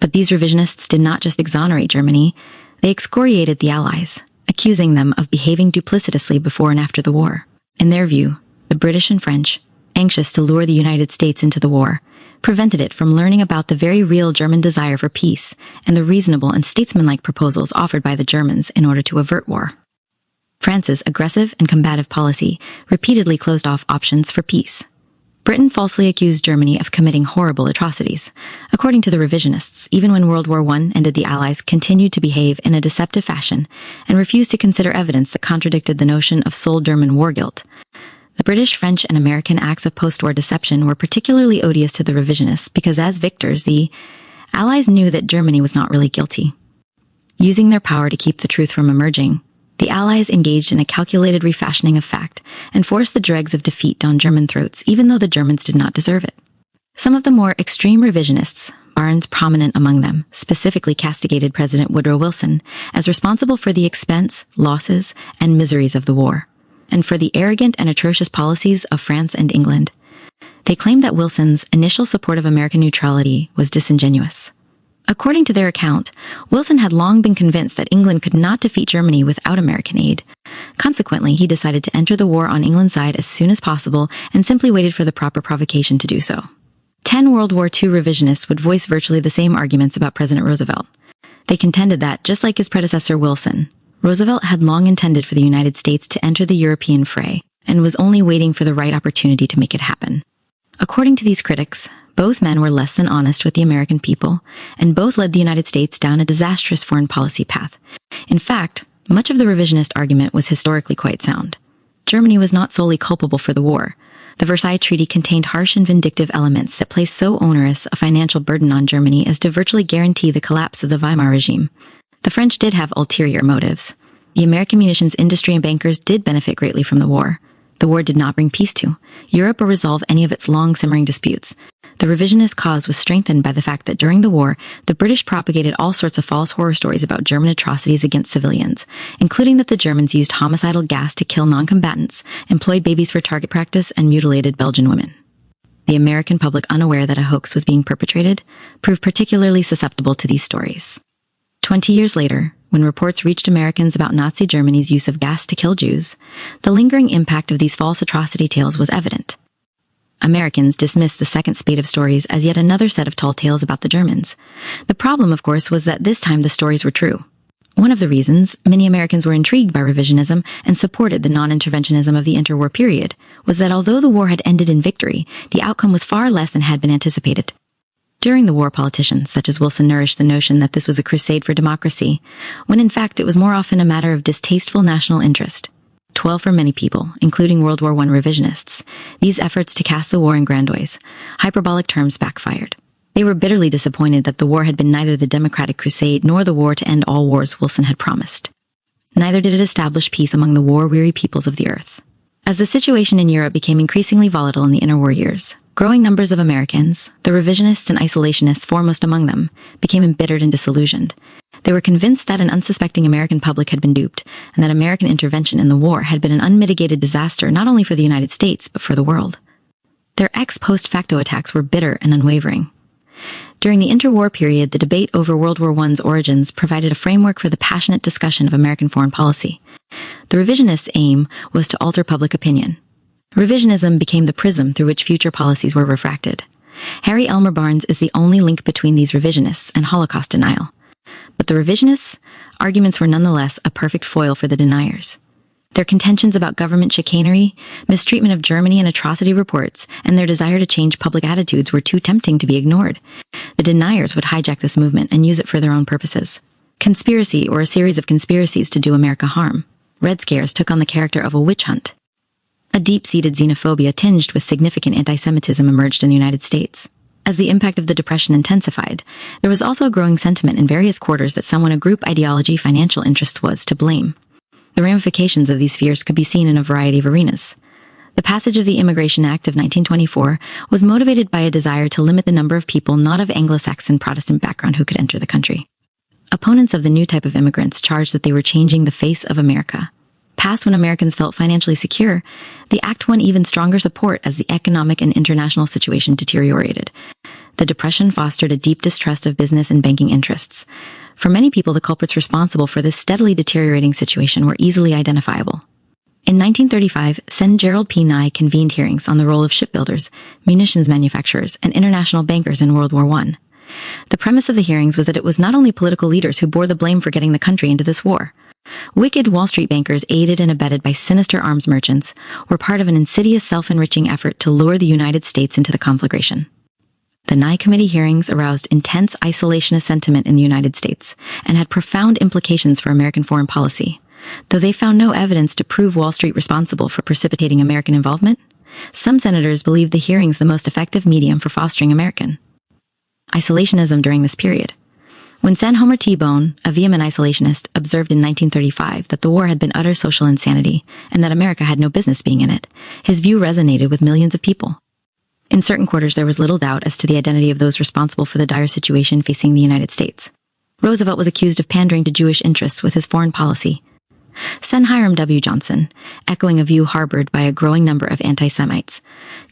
But these revisionists did not just exonerate Germany, they excoriated the Allies, accusing them of behaving duplicitously before and after the war. In their view, the British and French, anxious to lure the United States into the war, prevented it from learning about the very real German desire for peace and the reasonable and statesmanlike proposals offered by the Germans in order to avert war. France's aggressive and combative policy repeatedly closed off options for peace. Britain falsely accused Germany of committing horrible atrocities. According to the revisionists, even when World War I ended, the Allies continued to behave in a deceptive fashion and refused to consider evidence that contradicted the notion of sole German war guilt. The British, French, and American acts of post-war deception were particularly odious to the revisionists because, as victors, the Allies knew that Germany was not really guilty. Using their power to keep the truth from emerging, the Allies engaged in a calculated refashioning of fact and forced the dregs of defeat down German throats, even though the Germans did not deserve it. Some of the more extreme revisionists, Barnes prominent among them, specifically castigated President Woodrow Wilson as responsible for the expense, losses, and miseries of the war, and for the arrogant and atrocious policies of France and England. They claimed that Wilson's initial support of American neutrality was disingenuous. According to their account, Wilson had long been convinced that England could not defeat Germany without American aid. Consequently, he decided to enter the war on England's side as soon as possible and simply waited for the proper provocation to do so. 10 World War II revisionists would voice virtually the same arguments about President Roosevelt. They contended that, just like his predecessor Wilson, Roosevelt had long intended for the United States to enter the European fray and was only waiting for the right opportunity to make it happen. According to these critics, both men were less than honest with the American people, and both led the United States down a disastrous foreign policy path. In fact, much of the revisionist argument was historically quite sound. Germany was not solely culpable for the war. The Versailles Treaty contained harsh and vindictive elements that placed so onerous a financial burden on Germany as to virtually guarantee the collapse of the Weimar regime. The French did have ulterior motives. The American munitions industry and bankers did benefit greatly from the war. The war did not bring peace to Europe or resolve any of its long-simmering disputes. The revisionist cause was strengthened by the fact that during the war, the British propagated all sorts of false horror stories about German atrocities against civilians, including that the Germans used homicidal gas to kill non-combatants, employed babies for target practice, and mutilated Belgian women. The American public, unaware that a hoax was being perpetrated, proved particularly susceptible to these stories. 20 years later, when reports reached Americans about Nazi Germany's use of gas to kill Jews, the lingering impact of these false atrocity tales was evident. Americans dismissed the second spate of stories as yet another set of tall tales about the Germans. The problem, of course, was that this time the stories were true. One of the reasons many Americans were intrigued by revisionism and supported the non-interventionism of the interwar period was that although the war had ended in victory, the outcome was far less than had been anticipated. During the war, politicians such as Wilson nourished the notion that this was a crusade for democracy, when in fact it was more often a matter of distasteful national interest. 12 for many people, including World War I revisionists, these efforts to cast the war in grandiose, hyperbolic terms backfired. They were bitterly disappointed that the war had been neither the democratic crusade nor the war to end all wars Wilson had promised. Neither did it establish peace among the war-weary peoples of the earth. As the situation in Europe became increasingly volatile in the interwar years, growing numbers of Americans, the revisionists and isolationists foremost among them, became embittered and disillusioned. They were convinced that an unsuspecting American public had been duped, and that American intervention in the war had been an unmitigated disaster not only for the United States, but for the world. Their ex-post facto attacks were bitter and unwavering. During the interwar period, the debate over World War I's origins provided a framework for the passionate discussion of American foreign policy. The revisionists' aim was to alter public opinion. Revisionism became the prism through which future policies were refracted. Harry Elmer Barnes is the only link between these revisionists and Holocaust denial. But the revisionists' arguments were nonetheless a perfect foil for the deniers. Their contentions about government chicanery, mistreatment of Germany and atrocity reports, and their desire to change public attitudes were too tempting to be ignored. The deniers would hijack this movement and use it for their own purposes. Conspiracy, or a series of conspiracies to do America harm. Red Scares took on the character of a witch hunt. A deep-seated xenophobia tinged with significant anti-Semitism emerged in the United States. As the impact of the Depression intensified, there was also a growing sentiment in various quarters that someone a group ideology financial interest was to blame. The ramifications of these fears could be seen in a variety of arenas. The passage of the Immigration Act of 1924 was motivated by a desire to limit the number of people not of Anglo-Saxon Protestant background who could enter the country. Opponents of the new type of immigrants charged that they were changing the face of America. Passed when Americans felt financially secure, the act won even stronger support as the economic and international situation deteriorated. The Depression fostered a deep distrust of business and banking interests. For many people, the culprits responsible for this steadily deteriorating situation were easily identifiable. In 1935, Sen. Gerald P. Nye convened hearings on the role of shipbuilders, munitions manufacturers, and international bankers in World War I. The premise of the hearings was that it was not only political leaders who bore the blame for getting the country into this war. Wicked Wall Street bankers, aided and abetted by sinister arms merchants, were part of an insidious self-enriching effort to lure the United States into the conflagration. The Nye Committee hearings aroused intense isolationist sentiment in the United States and had profound implications for American foreign policy. Though they found no evidence to prove Wall Street responsible for precipitating American involvement, some senators believed the hearings the most effective medium for fostering American isolationism during this period. When Sen. Homer T. Bone, a vehement isolationist, observed in 1935 that the war had been utter social insanity and that America had no business being in it, his view resonated with millions of people. In certain quarters, there was little doubt as to the identity of those responsible for the dire situation facing the United States. Roosevelt was accused of pandering to Jewish interests with his foreign policy. Sen. Hiram W. Johnson, echoing a view harbored by a growing number of anti-Semites,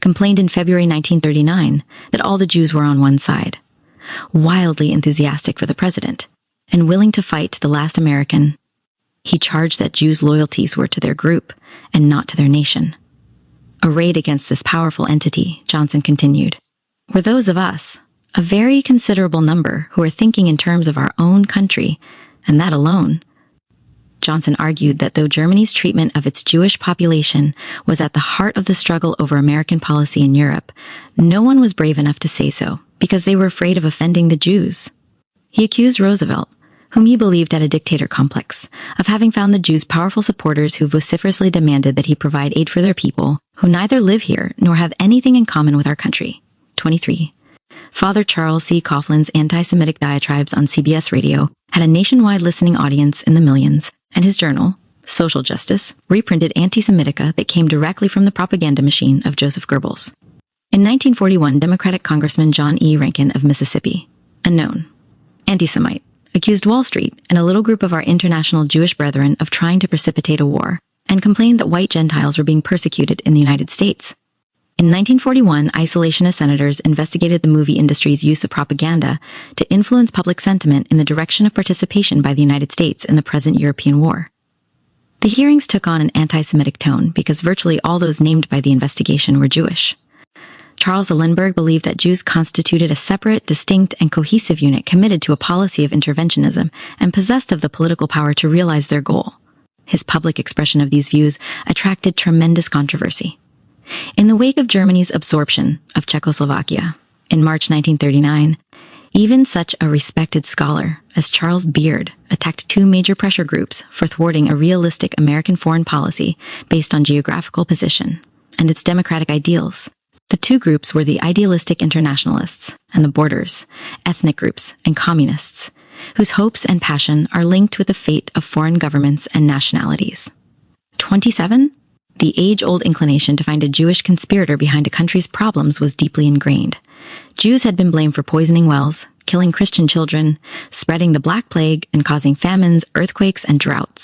complained in February 1939 that all the Jews were on one side. Wildly enthusiastic for the president, and willing to fight to the last American, he charged that Jews' loyalties were to their group and not to their nation. Arrayed against this powerful entity, Johnson continued, were those of us, a very considerable number, who are thinking in terms of our own country, and that alone. Johnson argued that though Germany's treatment of its Jewish population was at the heart of the struggle over American policy in Europe, no one was brave enough to say so, because they were afraid of offending the Jews. He accused Roosevelt, whom he believed had a dictator complex, of having found the Jews powerful supporters who vociferously demanded that he provide aid for their people, who neither live here nor have anything in common with our country. 23. Father Charles C. Coughlin's anti-Semitic diatribes on CBS radio had a nationwide listening audience in the millions, and his journal, Social Justice, reprinted anti-Semitica that came directly from the propaganda machine of Joseph Goebbels. In 1941, Democratic Congressman John E. Rankin of Mississippi, a known anti-Semite, accused Wall Street and a little group of our international Jewish brethren of trying to precipitate a war, and complained that white Gentiles were being persecuted in the United States. In 1941, isolationist senators investigated the movie industry's use of propaganda to influence public sentiment in the direction of participation by the United States in the present European war. The hearings took on an anti-Semitic tone because virtually all those named by the investigation were Jewish. Charles Lindbergh believed that Jews constituted a separate, distinct, and cohesive unit committed to a policy of interventionism and possessed of the political power to realize their goal. His public expression of these views attracted tremendous controversy. In the wake of Germany's absorption of Czechoslovakia in March 1939, even such a respected scholar as Charles Beard attacked two major pressure groups for thwarting a realistic American foreign policy based on geographical position and its democratic ideals. The two groups were the idealistic internationalists and the borders, ethnic groups, and communists, whose hopes and passion are linked with the fate of foreign governments and nationalities. 27. The age-old inclination to find a Jewish conspirator behind a country's problems was deeply ingrained. Jews had been blamed for poisoning wells, killing Christian children, spreading the Black Plague, and causing famines, earthquakes, and droughts.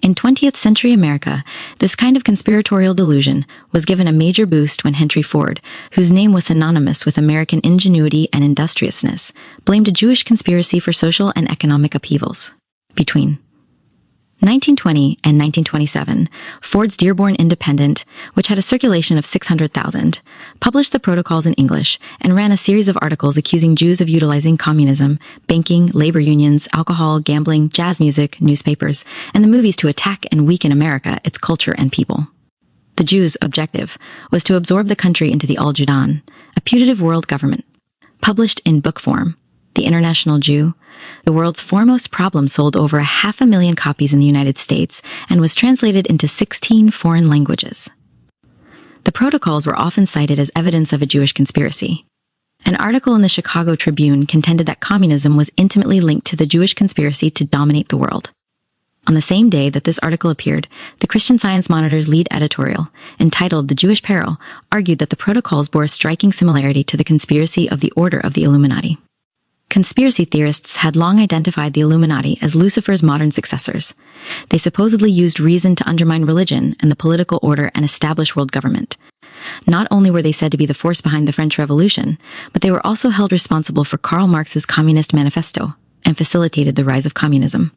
In 20th century America, this kind of conspiratorial delusion was given a major boost when Henry Ford, whose name was synonymous with American ingenuity and industriousness, blamed a Jewish conspiracy for social and economic upheavals. Between 1920 and 1927, Ford's Dearborn Independent, which had a circulation of 600,000, published the protocols in English and ran a series of articles accusing Jews of utilizing communism, banking, labor unions, alcohol, gambling, jazz music, newspapers, and the movies to attack and weaken America, its culture and people. The Jews' objective was to absorb the country into the Al-Judan, a putative world government. Published in book form, The International Jew, the world's foremost problem, sold over 500,000 copies in the United States and was translated into 16 foreign languages. The protocols were often cited as evidence of a Jewish conspiracy. An article in the Chicago Tribune contended that communism was intimately linked to the Jewish conspiracy to dominate the world. On the same day that this article appeared, the Christian Science Monitor's lead editorial, entitled The Jewish Peril, argued that the protocols bore a striking similarity to the conspiracy of the Order of the Illuminati. Conspiracy theorists had long identified the Illuminati as Lucifer's modern successors. They supposedly used reason to undermine religion and the political order and establish world government. Not only were they said to be the force behind the French Revolution, but they were also held responsible for Karl Marx's Communist Manifesto and facilitated the rise of communism.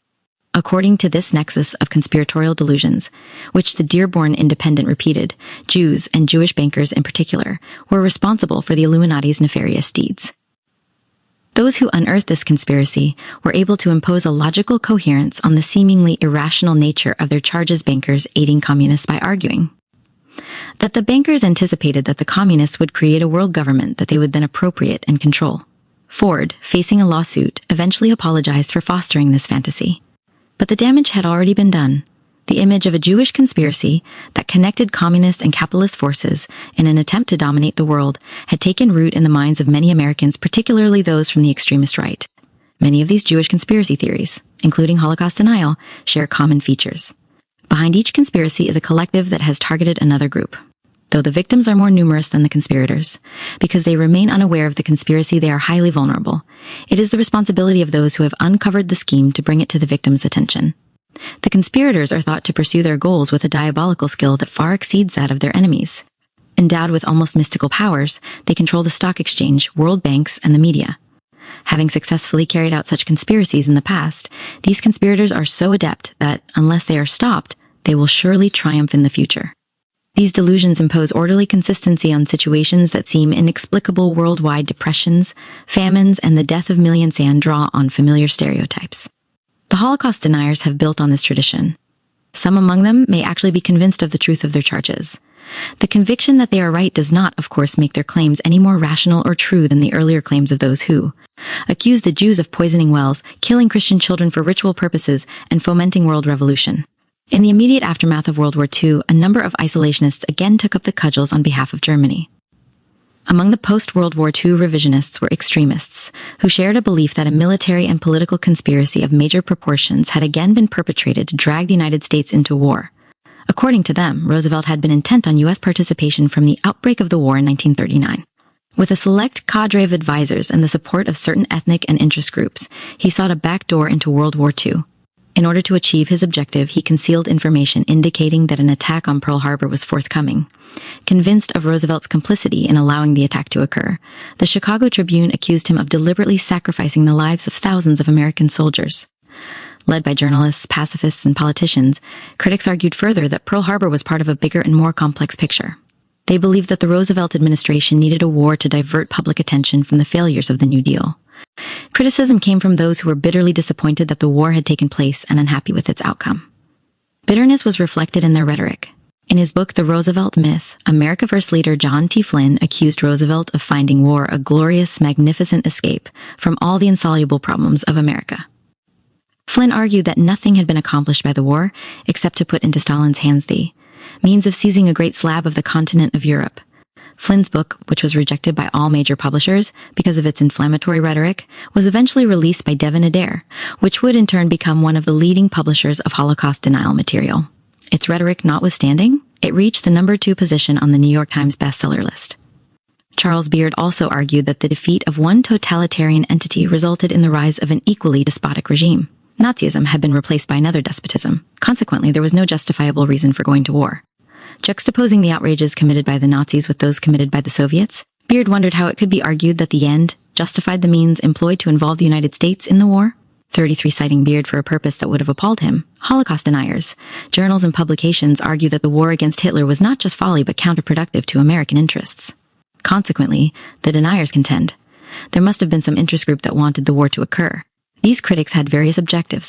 According to this nexus of conspiratorial delusions, which the Dearborn Independent repeated, Jews, and Jewish bankers in particular, were responsible for the Illuminati's nefarious deeds. Those who unearthed this conspiracy were able to impose a logical coherence on the seemingly irrational nature of their charges bankers aiding communists by arguing that the bankers anticipated that the communists would create a world government that they would then appropriate and control. Ford, facing a lawsuit, eventually apologized for fostering this fantasy. But the damage had already been done. The image of a Jewish conspiracy that connected communist and capitalist forces in an attempt to dominate the world had taken root in the minds of many Americans, particularly those from the extremist right. Many of these Jewish conspiracy theories, including Holocaust denial, share common features. Behind each conspiracy is a collective that has targeted another group, though the victims are more numerous than the conspirators. Because they remain unaware of the conspiracy, they are highly vulnerable. It is the responsibility of those who have uncovered the scheme to bring it to the victim's attention. The conspirators are thought to pursue their goals with a diabolical skill that far exceeds that of their enemies. Endowed with almost mystical powers, they control the stock exchange, world banks, and the media. Having successfully carried out such conspiracies in the past, these conspirators are so adept that, unless they are stopped, they will surely triumph in the future. These delusions impose orderly consistency on situations that seem inexplicable. Worldwide depressions, famines, and the death of millions and draw on familiar stereotypes. The Holocaust deniers have built on this tradition. Some among them may actually be convinced of the truth of their charges. The conviction that they are right does not, of course, make their claims any more rational or true than the earlier claims of those who accused the Jews of poisoning wells, killing Christian children for ritual purposes, and fomenting world revolution. In the immediate aftermath of World War II, a number of isolationists again took up the cudgels on behalf of Germany. Among the post-World War II revisionists were extremists, who shared a belief that a military and political conspiracy of major proportions had again been perpetrated to drag the United States into war. According to them, Roosevelt had been intent on U.S. participation from the outbreak of the war in 1939. With a select cadre of advisors and the support of certain ethnic and interest groups, he sought a back door into World War II. In order to achieve his objective, he concealed information indicating that an attack on Pearl Harbor was forthcoming. Convinced of Roosevelt's complicity in allowing the attack to occur, the Chicago Tribune accused him of deliberately sacrificing the lives of thousands of American soldiers. Led by journalists, pacifists, and politicians, critics argued further that Pearl Harbor was part of a bigger and more complex picture. They believed that the Roosevelt administration needed a war to divert public attention from the failures of the New Deal. Criticism came from those who were bitterly disappointed that the war had taken place and unhappy with its outcome. Bitterness was reflected in their rhetoric. In his book, The Roosevelt Myth, America First leader John T. Flynn accused Roosevelt of finding war a glorious, magnificent escape from all the insoluble problems of America. Flynn argued that nothing had been accomplished by the war except to put into Stalin's hands the means of seizing a great slab of the continent of Europe. Flynn's book, which was rejected by all major publishers because of its inflammatory rhetoric, was eventually released by Devin Adair, which would in turn become one of the leading publishers of Holocaust denial material. Its rhetoric notwithstanding, it reached the number 2 position on the New York Times bestseller list. Charles Beard also argued that the defeat of one totalitarian entity resulted in the rise of an equally despotic regime. Nazism had been replaced by another despotism. Consequently, there was no justifiable reason for going to war. Juxtaposing the outrages committed by the Nazis with those committed by the Soviets, Beard wondered how it could be argued that the end justified the means employed to involve the United States in the war. 33 citing Beard for a purpose that would have appalled him. Holocaust deniers, journals and publications argue that the war against Hitler was not just folly but counterproductive to American interests. Consequently, the deniers contend there must have been some interest group that wanted the war to occur. These critics had various objectives.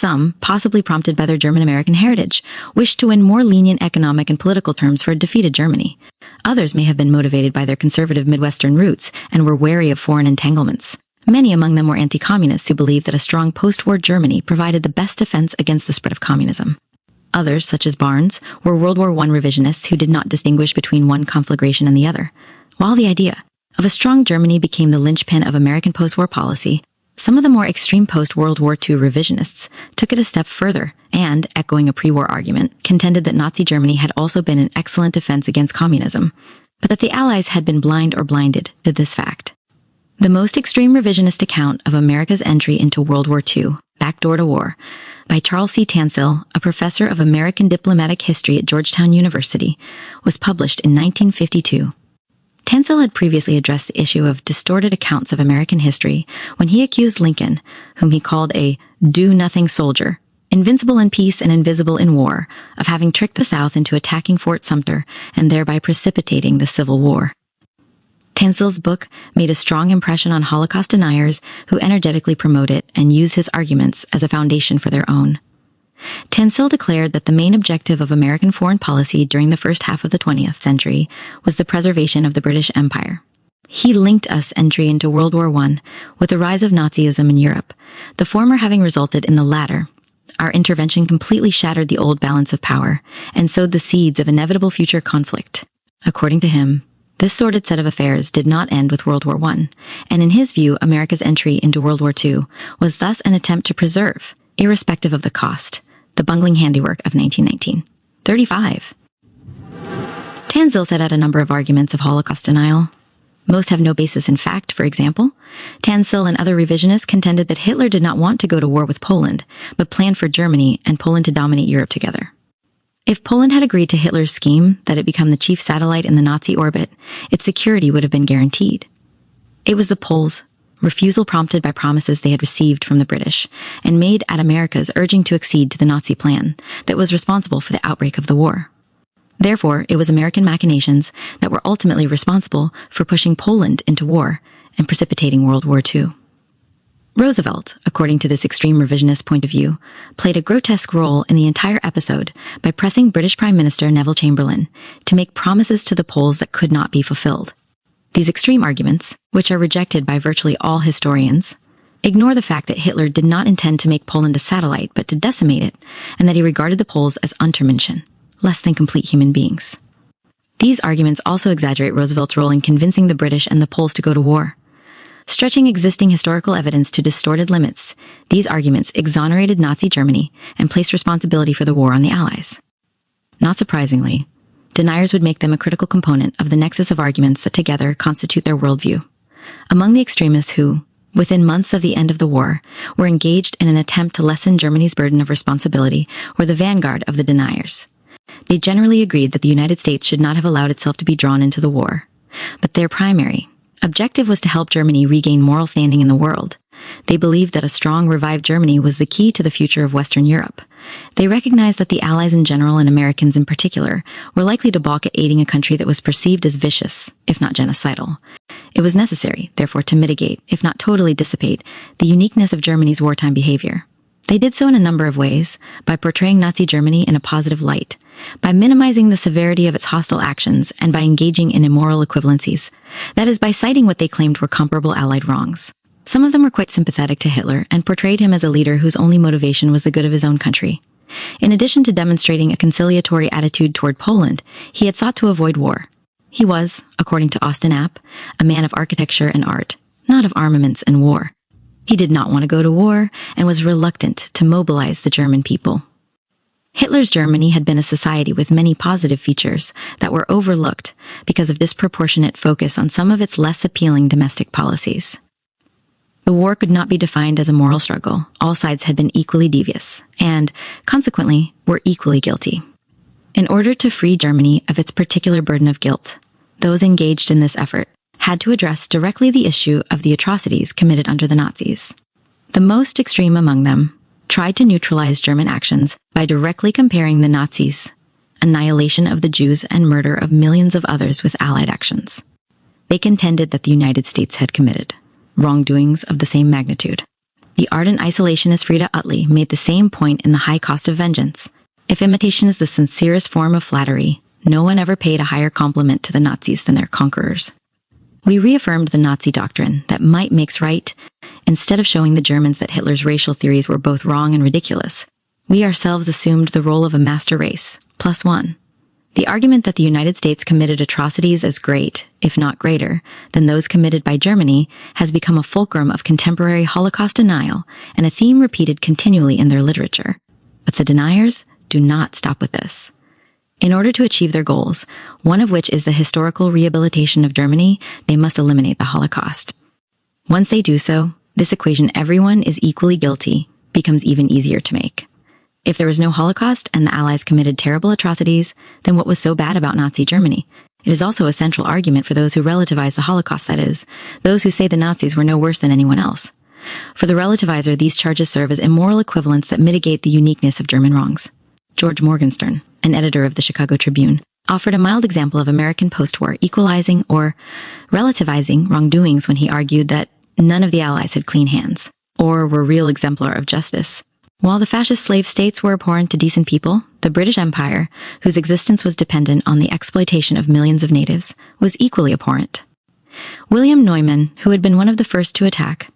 Some, possibly prompted by their German-American heritage, wished to win more lenient economic and political terms for a defeated Germany. Others may have been motivated by their conservative Midwestern roots and were wary of foreign entanglements. Many among them were anti-communists who believed that a strong post-war Germany provided the best defense against the spread of communism. Others, such as Barnes, were World War I revisionists who did not distinguish between one conflagration and the other. While the idea of a strong Germany became the linchpin of American post-war policy, some of the more extreme post-World War II revisionists took it a step further and, echoing a pre-war argument, contended that Nazi Germany had also been an excellent defense against communism, but that the Allies had been blind or blinded to this fact. The most extreme revisionist account of America's entry into World War II, Backdoor to War, by Charles C. Tansill, a professor of American diplomatic history at Georgetown University, was published in 1952. Tansill had previously addressed the issue of distorted accounts of American history when he accused Lincoln, whom he called a do-nothing soldier, invincible in peace and invisible in war, of having tricked the South into attacking Fort Sumter and thereby precipitating the Civil War. Tansill's book made a strong impression on Holocaust deniers who energetically promote it and use his arguments as a foundation for their own. Tansill declared that the main objective of American foreign policy during the first half of the 20th century was the preservation of the British Empire. He linked us entry into World War I with the rise of Nazism in Europe, the former having resulted in the latter. Our intervention completely shattered the old balance of power and sowed the seeds of inevitable future conflict. According to him, this sordid set of affairs did not end with World War I, and in his view, America's entry into World War II was thus an attempt to preserve, irrespective of the cost, the bungling handiwork of 1919. 35. Tansill set out a number of arguments of Holocaust denial. Most have no basis in fact. For example, Tansill and other revisionists contended that Hitler did not want to go to war with Poland, but planned for Germany and Poland to dominate Europe together. If Poland had agreed to Hitler's scheme that it become the chief satellite in the Nazi orbit, its security would have been guaranteed. It was the Poles' refusal, prompted by promises they had received from the British and made at America's urging to accede to the Nazi plan, that was responsible for the outbreak of the war. Therefore, it was American machinations that were ultimately responsible for pushing Poland into war and precipitating World War II. Roosevelt, according to this extreme revisionist point of view, played a grotesque role in the entire episode by pressing British Prime Minister Neville Chamberlain to make promises to the Poles that could not be fulfilled. These extreme arguments, which are rejected by virtually all historians, ignore the fact that Hitler did not intend to make Poland a satellite, but to decimate it, and that he regarded the Poles as Untermenschen, less than complete human beings. These arguments also exaggerate Roosevelt's role in convincing the British and the Poles to go to war. Stretching existing historical evidence to distorted limits, these arguments exonerated Nazi Germany and placed responsibility for the war on the Allies. Not surprisingly, deniers would make them a critical component of the nexus of arguments that together constitute their worldview. Among the extremists who, within months of the end of the war, were engaged in an attempt to lessen Germany's burden of responsibility, were the vanguard of the deniers. They generally agreed that the United States should not have allowed itself to be drawn into the war. But their primary objective was to help Germany regain moral standing in the world. They believed that a strong, revived Germany was the key to the future of Western Europe. They recognized that the Allies in general and Americans in particular were likely to balk at aiding a country that was perceived as vicious, if not genocidal. It was necessary, therefore, to mitigate, if not totally dissipate, the uniqueness of Germany's wartime behavior. They did so in a number of ways, by portraying Nazi Germany in a positive light, by minimizing the severity of its hostile actions, and by engaging in immoral equivalencies. That is, by citing what they claimed were comparable Allied wrongs. Some of them were quite sympathetic to Hitler and portrayed him as a leader whose only motivation was the good of his own country. In addition to demonstrating a conciliatory attitude toward Poland, he had sought to avoid war. He was, according to Austin App, a man of architecture and art, not of armaments and war. He did not want to go to war and was reluctant to mobilize the German people. Hitler's Germany had been a society with many positive features that were overlooked because of disproportionate focus on some of its less appealing domestic policies. The war could not be defined as a moral struggle. All sides had been equally devious and, consequently, were equally guilty. In order to free Germany of its particular burden of guilt, those engaged in this effort had to address directly the issue of the atrocities committed under the Nazis. The most extreme among them tried to neutralize German actions by directly comparing the Nazis' annihilation of the Jews and murder of millions of others with Allied actions. They contended that the United States had committed wrongdoings of the same magnitude. The ardent isolationist Frieda Utley made the same point in The High Cost of Vengeance. If imitation is the sincerest form of flattery, no one ever paid a higher compliment to the Nazis than their conquerors. We reaffirmed the Nazi doctrine that might makes right. Instead of showing the Germans that Hitler's racial theories were both wrong and ridiculous, we ourselves assumed the role of a master race, +1. The argument that the United States committed atrocities as great, if not greater, than those committed by Germany has become a fulcrum of contemporary Holocaust denial and a theme repeated continually in their literature. But the deniers do not stop with this. In order to achieve their goals, one of which is the historical rehabilitation of Germany, they must eliminate the Holocaust. Once they do so, this equation, everyone is equally guilty, becomes even easier to make. If there was no Holocaust and the Allies committed terrible atrocities, then what was so bad about Nazi Germany? It is also a central argument for those who relativize the Holocaust, that is, those who say the Nazis were no worse than anyone else. For the relativizer, these charges serve as immoral equivalents that mitigate the uniqueness of German wrongs. George Morgenstern, an editor of the Chicago Tribune, offered a mild example of American post-war equalizing or relativizing wrongdoings when he argued that none of the Allies had clean hands, or were real exemplar of justice. While the fascist slave states were abhorrent to decent people, the British Empire, whose existence was dependent on the exploitation of millions of natives, was equally abhorrent. William Neumann, who had been one of the first to attack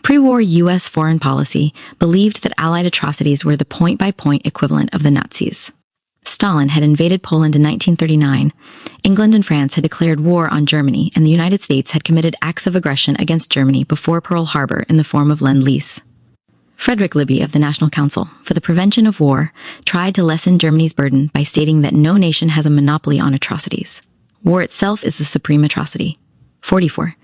pre-war U.S. foreign policy, believed that Allied atrocities were the point-by-point equivalent of the Nazis. Stalin had invaded Poland in 1939, England and France had declared war on Germany, and the United States had committed acts of aggression against Germany before Pearl Harbor in the form of Lend-Lease. Frederick Libby of the National Council for the Prevention of War tried to lessen Germany's burden by stating that no nation has a monopoly on atrocities. War itself is the supreme atrocity. 44.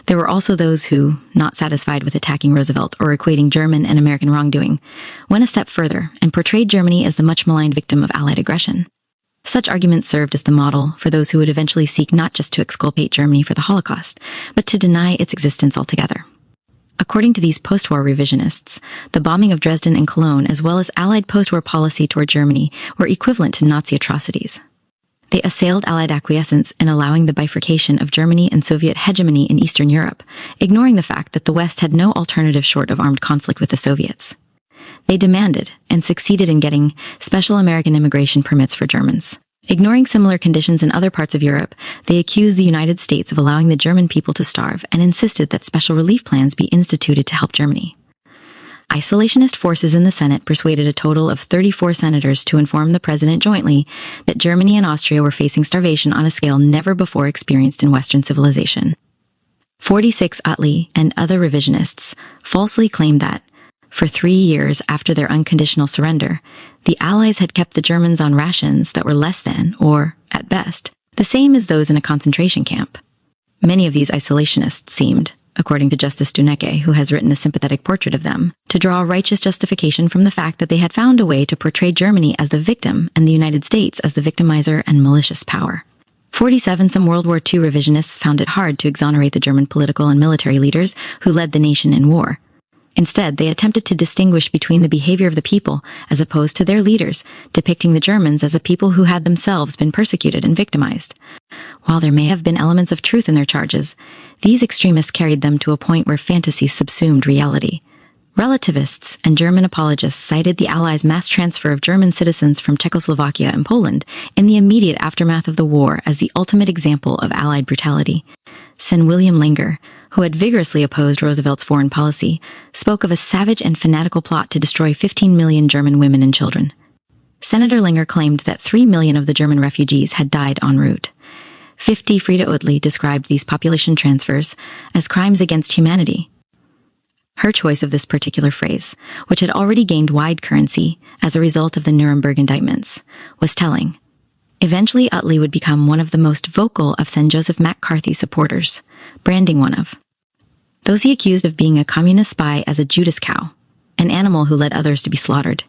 There were also those who, not satisfied with attacking Roosevelt or equating German and American wrongdoing, went a step further and portrayed Germany as the much maligned victim of Allied aggression. Such arguments served as the model for those who would eventually seek not just to exculpate Germany for the Holocaust, but to deny its existence altogether. According to these post-war revisionists, the bombing of Dresden and Cologne, as well as Allied post-war policy toward Germany, were equivalent to Nazi atrocities. They assailed Allied acquiescence in allowing the bifurcation of Germany and Soviet hegemony in Eastern Europe, ignoring the fact that the West had no alternative short of armed conflict with the Soviets. They demanded and succeeded in getting special American immigration permits for Germans. Ignoring similar conditions in other parts of Europe, they accused the United States of allowing the German people to starve and insisted that special relief plans be instituted to help Germany. Isolationist forces in the Senate persuaded a total of 34 senators to inform the president jointly that Germany and Austria were facing starvation on a scale never before experienced in Western civilization. 46 Utley and other revisionists falsely claimed that, for 3 years after their unconditional surrender, the Allies had kept the Germans on rations that were less than, or, at best, the same as those in a concentration camp. Many of these isolationists seemed, according to Justice Duneke, who has written a sympathetic portrait of them, to draw righteous justification from the fact that they had found a way to portray Germany as the victim and the United States as the victimizer and malicious power. 47 some World War II revisionists found it hard to exonerate the German political and military leaders who led the nation in war. Instead, they attempted to distinguish between the behavior of the people as opposed to their leaders, depicting the Germans as a people who had themselves been persecuted and victimized. While there may have been elements of truth in their charges, these extremists carried them to a point where fantasy subsumed reality. Relativists and German apologists cited the Allies' mass transfer of German citizens from Czechoslovakia and Poland in the immediate aftermath of the war as the ultimate example of Allied brutality. Sen William Langer, who had vigorously opposed Roosevelt's foreign policy, spoke of a savage and fanatical plot to destroy 15 million German women and children. Senator Langer claimed that 3 million of the German refugees had died en route. 50 Frieda Utley described these population transfers as crimes against humanity. Her choice of this particular phrase, which had already gained wide currency as a result of the Nuremberg indictments, was telling. Eventually, Utley would become one of the most vocal of Sen Joseph McCarthy supporters, branding one of those he accused of being a communist spy as a Judas cow, an animal who led others to be slaughtered,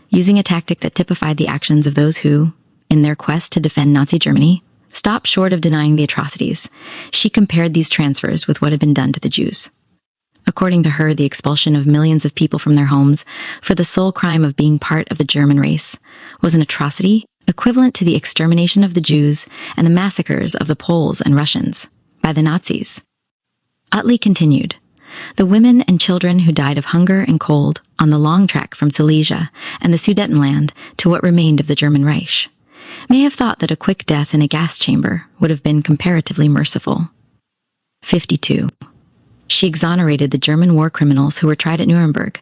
using a tactic that typified the actions of those who, in their quest to defend Nazi Germany, stopped short of denying the atrocities. She compared these transfers with what had been done to the Jews. According to her, the expulsion of millions of people from their homes for the sole crime of being part of the German race was an atrocity equivalent to the extermination of the Jews and the massacres of the Poles and Russians by the Nazis. Utley continued, the women and children who died of hunger and cold on the long trek from Silesia and the Sudetenland to what remained of the German Reich may have thought that a quick death in a gas chamber would have been comparatively merciful. 52. She exonerated the German war criminals who were tried at Nuremberg,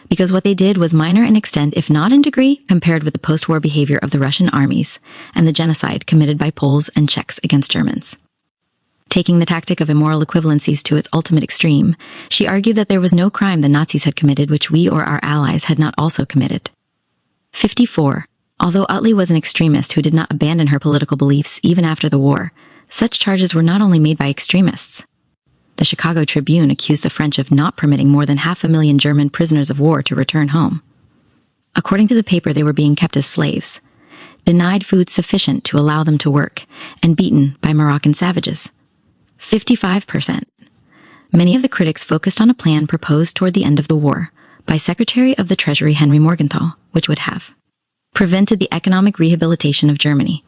because what they did was minor in extent, if not in degree, compared with the post-war behavior of the Russian armies and the genocide committed by Poles and Czechs against Germans. Taking the tactic of immoral equivalencies to its ultimate extreme, she argued that there was no crime the Nazis had committed which we or our allies had not also committed. 54. Although Utley was an extremist who did not abandon her political beliefs even after the war, such charges were not only made by extremists. The Chicago Tribune accused the French of not permitting more than 500,000 German prisoners of war to return home. According to the paper, they were being kept as slaves, denied food sufficient to allow them to work, and beaten by Moroccan savages. 55%. Many of the critics focused on a plan proposed toward the end of the war by Secretary of the Treasury Henry Morgenthau, which would have prevented the economic rehabilitation of Germany.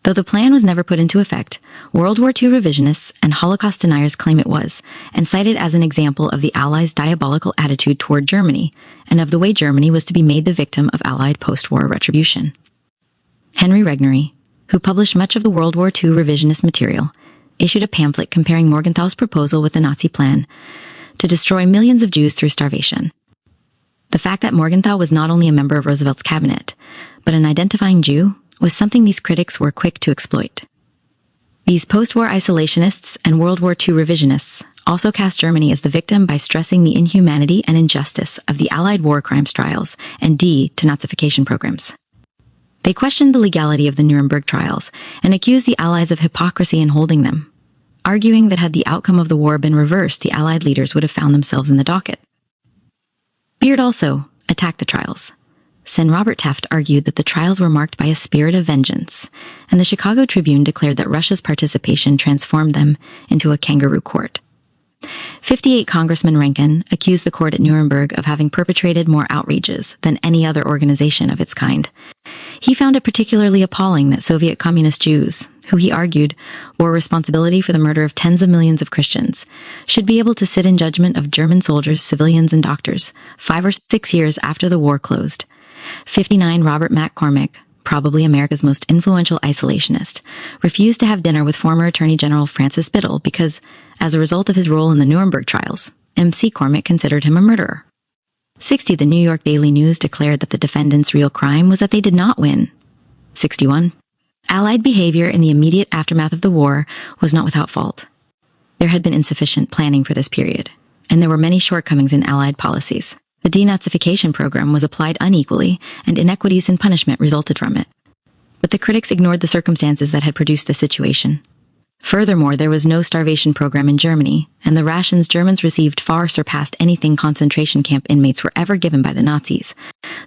Though the plan was never put into effect, World War II revisionists and Holocaust deniers claim it was, and cite it as an example of the Allies' diabolical attitude toward Germany, and of the way Germany was to be made the victim of Allied post-war retribution. Henry Regnery, who published much of the World War II revisionist material, issued a pamphlet comparing Morgenthau's proposal with the Nazi plan to destroy millions of Jews through starvation. The fact that Morgenthau was not only a member of Roosevelt's cabinet, but an identifying Jew, was something these critics were quick to exploit. These post-war isolationists and World War II revisionists also cast Germany as the victim by stressing the inhumanity and injustice of the Allied war crimes trials and denazification programs. They questioned the legality of the Nuremberg trials and accused the Allies of hypocrisy in holding them, arguing that had the outcome of the war been reversed, the Allied leaders would have found themselves in the docket. Beard also attacked the trials. Sen Robert Taft argued that the trials were marked by a spirit of vengeance, and the Chicago Tribune declared that Russia's participation transformed them into a kangaroo court. 58 Congressman Rankin accused the court at Nuremberg of having perpetrated more outrages than any other organization of its kind. He found it particularly appalling that Soviet communist Jews, who he argued bore responsibility for the murder of tens of millions of Christians, should be able to sit in judgment of German soldiers, civilians, and doctors 5 or 6 years after the war closed. 59 Robert McCormick, probably America's most influential isolationist, refused to have dinner with former Attorney General Francis Biddle because, as a result of his role in the Nuremberg trials, M.C. Cormick considered him a murderer. 60 The New York Daily News declared that the defendants' real crime was that they did not win. 61 Allied behavior in the immediate aftermath of the war was not without fault. There had been insufficient planning for this period, and there were many shortcomings in Allied policies. The denazification program was applied unequally, and inequities in punishment resulted from it. But the critics ignored the circumstances that had produced the situation. Furthermore, there was no starvation program in Germany, and the rations Germans received far surpassed anything concentration camp inmates were ever given by the Nazis.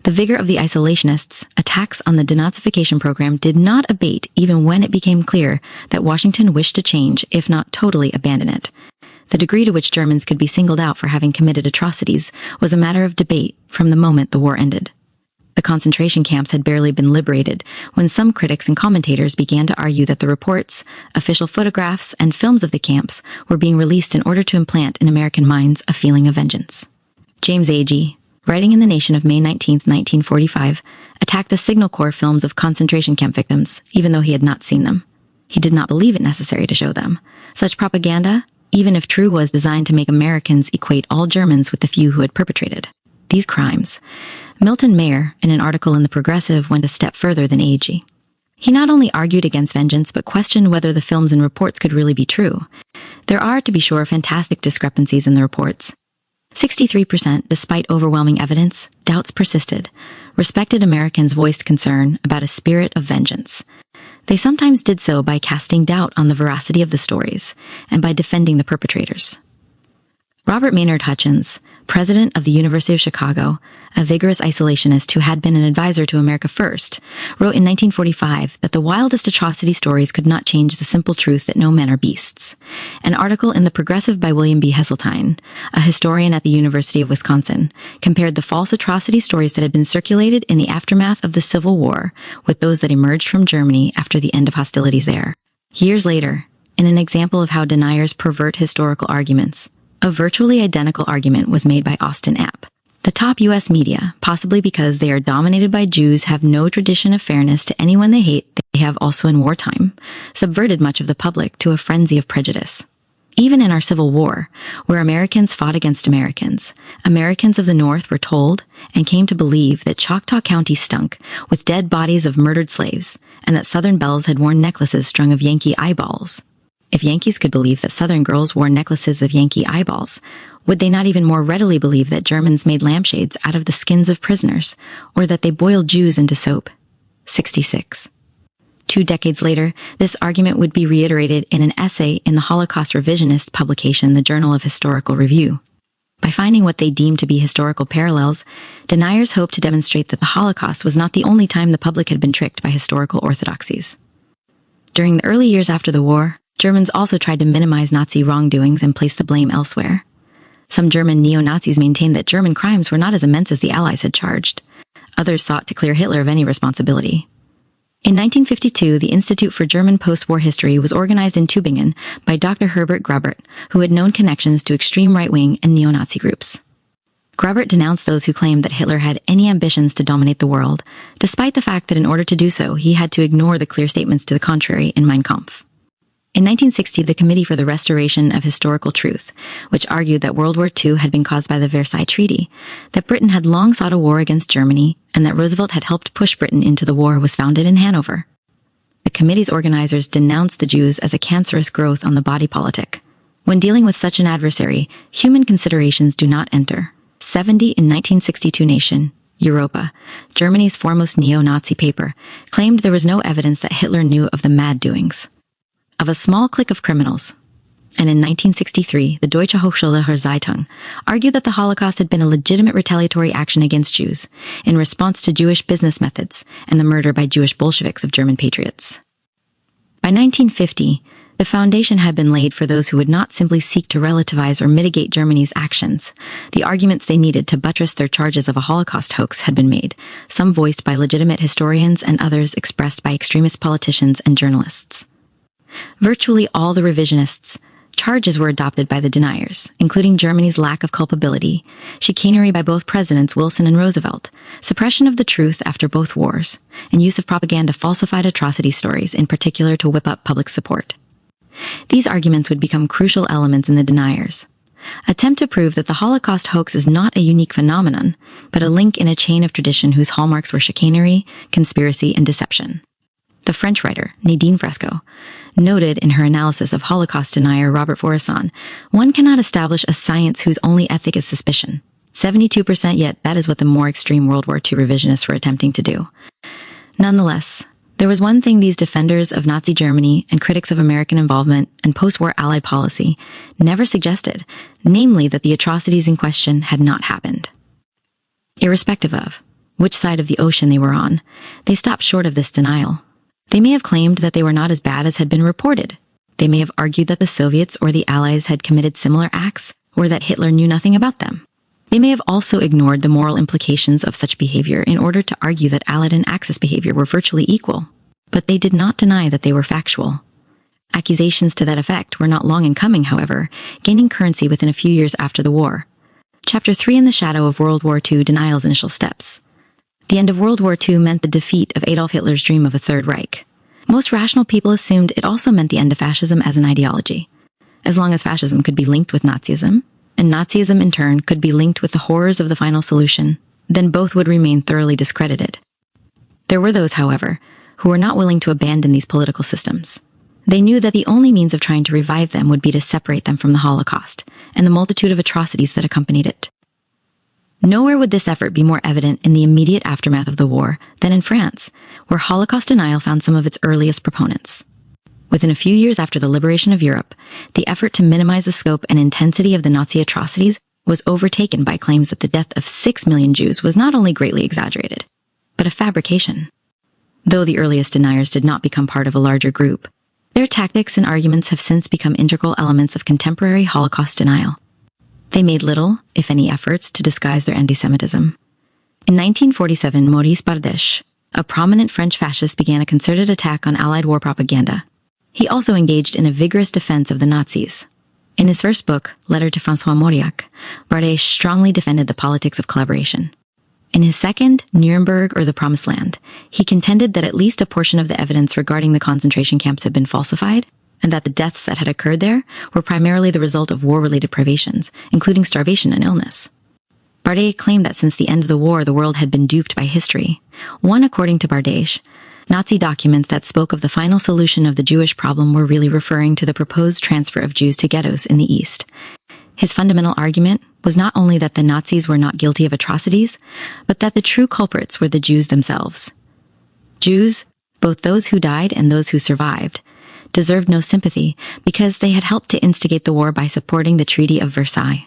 The vigor of the isolationists' attacks on the denazification program did not abate even when it became clear that Washington wished to change, if not totally abandon it. The degree to which Germans could be singled out for having committed atrocities was a matter of debate from the moment the war ended. The concentration camps had barely been liberated when some critics and commentators began to argue that the reports, official photographs, and films of the camps were being released in order to implant in American minds a feeling of vengeance. James Agee, writing in The Nation of May 19, 1945, attacked the Signal Corps films of concentration camp victims, even though he had not seen them. He did not believe it necessary to show them. Such propaganda, even if true, was designed to make Americans equate all Germans with the few who had perpetrated these crimes. Milton Mayer, in an article in The Progressive, went a step further than Agee. He not only argued against vengeance, but questioned whether the films and reports could really be true. There are, to be sure, fantastic discrepancies in the reports. 63%, despite overwhelming evidence, doubts persisted. Respected Americans voiced concern about a spirit of vengeance. They sometimes did so by casting doubt on the veracity of the stories and by defending the perpetrators. Robert Maynard Hutchins, president of the University of Chicago, a vigorous isolationist who had been an advisor to America First, wrote in 1945 that the wildest atrocity stories could not change the simple truth that no men are beasts. An article in The Progressive by William B. Heseltine, a historian at the University of Wisconsin, compared the false atrocity stories that had been circulated in the aftermath of the Civil War with those that emerged from Germany after the end of hostilities there. Years later, in an example of how deniers pervert historical arguments, a virtually identical argument was made by Austin App. The top U.S. media, possibly because they are dominated by Jews, have no tradition of fairness to anyone they hate. They have also in wartime subverted much of the public to a frenzy of prejudice. Even in our Civil War, where Americans fought against Americans, Americans of the North were told and came to believe that Choctaw County stunk with dead bodies of murdered slaves, and that Southern belles had worn necklaces strung of Yankee eyeballs. If Yankees could believe that Southern girls wore necklaces of Yankee eyeballs, would they not even more readily believe that Germans made lampshades out of the skins of prisoners, or that they boiled Jews into soap? 66. 2 decades later, this argument would be reiterated in an essay in the Holocaust revisionist publication, the Journal of Historical Review. By finding what they deemed to be historical parallels, deniers hoped to demonstrate that the Holocaust was not the only time the public had been tricked by historical orthodoxies. During the early years after the war, Germans also tried to minimize Nazi wrongdoings and place the blame elsewhere. Some German neo-Nazis maintained that German crimes were not as immense as the Allies had charged. Others sought to clear Hitler of any responsibility. In 1952, the Institute for German Post-War History was organized in Tübingen by Dr. Herbert Grubert, who had known connections to extreme right-wing and neo-Nazi groups. Grubert denounced those who claimed that Hitler had any ambitions to dominate the world, despite the fact that in order to do so, he had to ignore the clear statements to the contrary in Mein Kampf. In 1960, the Committee for the Restoration of Historical Truth, which argued that World War II had been caused by the Versailles Treaty, that Britain had long sought a war against Germany, and that Roosevelt had helped push Britain into the war, was founded in Hanover. The committee's organizers denounced the Jews as a cancerous growth on the body politic. When dealing with such an adversary, human considerations do not enter. 70 in 1962 Nation, Europa, Germany's foremost neo-Nazi paper, claimed there was no evidence that Hitler knew of the mad doings of a small clique of criminals. And in 1963, the Deutsche Hochschule für Zeitung argued that the Holocaust had been a legitimate retaliatory action against Jews in response to Jewish business methods and the murder by Jewish Bolsheviks of German patriots. By 1950, the foundation had been laid for those who would not simply seek to relativize or mitigate Germany's actions. The arguments they needed to buttress their charges of a Holocaust hoax had been made, some voiced by legitimate historians and others expressed by extremist politicians and journalists. Virtually all the revisionists' charges were adopted by the deniers, including Germany's lack of culpability, chicanery by both presidents Wilson and Roosevelt, suppression of the truth after both wars, and use of propaganda falsified atrocity stories, in particular to whip up public support. These arguments would become crucial elements in the deniers. Attempt to prove that the Holocaust hoax is not a unique phenomenon, but a link in a chain of tradition whose hallmarks were chicanery, conspiracy, and deception. The French writer, Nadine Fresco, noted in her analysis of Holocaust denier Robert Faurisson, one cannot establish a science whose only ethic is suspicion. 72%, yet that is what the more extreme World War II revisionists were attempting to do. Nonetheless, There was one thing these defenders of Nazi Germany and critics of American involvement and post-war Allied policy never suggested, namely that the atrocities in question had not happened. Irrespective of which side of the ocean they were on, they stopped short of this denial. They may have claimed that they were not as bad as had been reported. They may have argued that the Soviets or the Allies had committed similar acts, or that Hitler knew nothing about them. They may have also ignored the moral implications of such behavior in order to argue that Allied and Axis behavior were virtually equal, but they did not deny that they were factual. Accusations to that effect were not long in coming, however, gaining currency within a few years after the war. Chapter 3 in the shadow of World War II denial's initial steps. The end of World War II meant the defeat of Adolf Hitler's dream of a Third Reich. Most rational people assumed it also meant the end of fascism as an ideology. As long as fascism could be linked with Nazism, and Nazism in turn could be linked with the horrors of the final solution, then both would remain thoroughly discredited. There were those, however, who were not willing to abandon these political systems. They knew that the only means of trying to revive them would be to separate them from the Holocaust and the multitude of atrocities that accompanied it. Nowhere would this effort be more evident in the immediate aftermath of the war than in France, where Holocaust denial found some of its earliest proponents. Within a few years after the liberation of Europe, the effort to minimize the scope and intensity of the Nazi atrocities was overtaken by claims that the death of 6 million Jews was not only greatly exaggerated, but a fabrication. Though the earliest deniers did not become part of a larger group, their tactics and arguments have since become integral elements of contemporary Holocaust denial. They made little, if any, efforts to disguise their anti-Semitism. In 1947, Maurice Bardèche, a prominent French fascist, began a concerted attack on Allied war propaganda. He also engaged in a vigorous defense of the Nazis. In his first book, Letter to François Mauriac, Bardèche strongly defended the politics of collaboration. In his second, Nuremberg or the Promised Land, he contended that at least a portion of the evidence regarding the concentration camps had been falsified, and that the deaths that had occurred there were primarily the result of war-related privations, including starvation and illness. Bardèche claimed that since the end of the war, the world had been duped by history. One, according to Bardèche, Nazi documents that spoke of the final solution of the Jewish problem were really referring to the proposed transfer of Jews to ghettos in the East. His fundamental argument was not only that the Nazis were not guilty of atrocities, but that the true culprits were the Jews themselves. Jews, both those who died and those who survived, deserved no sympathy because they had helped to instigate the war by supporting the Treaty of Versailles.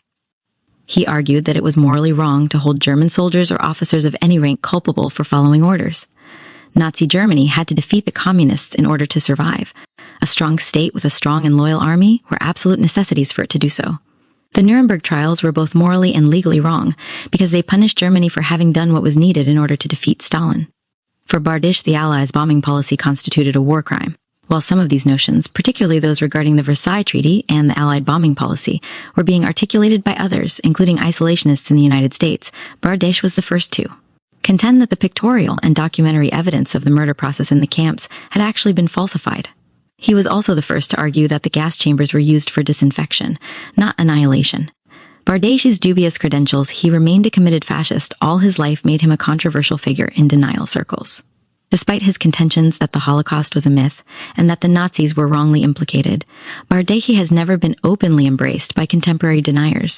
He argued that it was morally wrong to hold German soldiers or officers of any rank culpable for following orders. Nazi Germany had to defeat the communists in order to survive. A strong state with a strong and loyal army were absolute necessities for it to do so. The Nuremberg trials were both morally and legally wrong because they punished Germany for having done what was needed in order to defeat Stalin. For Bardèche, the Allies' bombing policy constituted a war crime. While some of these notions, particularly those regarding the Versailles Treaty and the Allied bombing policy, were being articulated by others, including isolationists in the United States, Bardèche was the first to contend that the pictorial and documentary evidence of the murder process in the camps had actually been falsified. He was also the first to argue that the gas chambers were used for disinfection, not annihilation. Bardèche's dubious credentials, he remained a committed fascist all his life, made him a controversial figure in denial circles. Despite his contentions that the Holocaust was a myth and that the Nazis were wrongly implicated, Bardèche has never been openly embraced by contemporary deniers.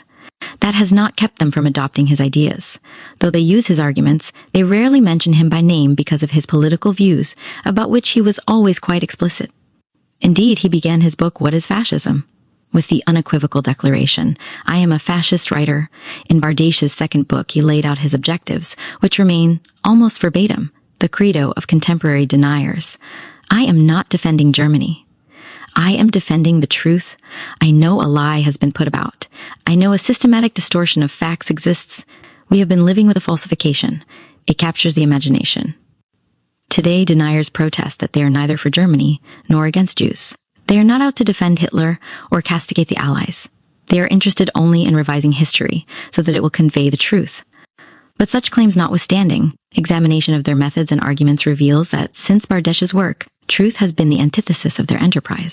That has not kept them from adopting his ideas. Though they use his arguments, they rarely mention him by name because of his political views, about which he was always quite explicit. Indeed, he began his book, What is Fascism?, with the unequivocal declaration, I am a fascist writer. In Bardèche's second book, he laid out his objectives, which remain almost verbatim the credo of contemporary deniers. I am not defending Germany. I am defending the truth. I know a lie has been put about. I know a systematic distortion of facts exists. We have been living with a falsification. It captures the imagination. Today, deniers protest that they are neither for Germany nor against Jews. They are not out to defend Hitler or castigate the Allies. They are interested only in revising history so that it will convey the truth. But such claims notwithstanding, examination of their methods and arguments reveals that, since Bardèche's work, truth has been the antithesis of their enterprise.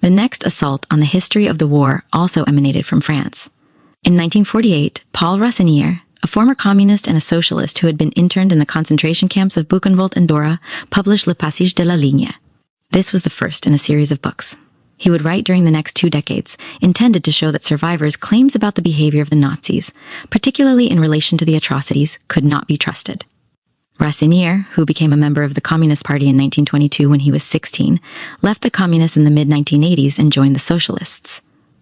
The next assault on the history of the war also emanated from France. In 1948, Paul Rassinier, a former communist and a socialist who had been interned in the concentration camps of Buchenwald and Dora, published Le Passage de la Ligne. This was the first in a series of books. He would write during the next 2 decades, intended to show that survivors' claims about the behavior of the Nazis, particularly in relation to the atrocities, could not be trusted. Rassinier, who became a member of the Communist Party in 1922 when he was 16, left the Communists in the mid-1980s and joined the Socialists.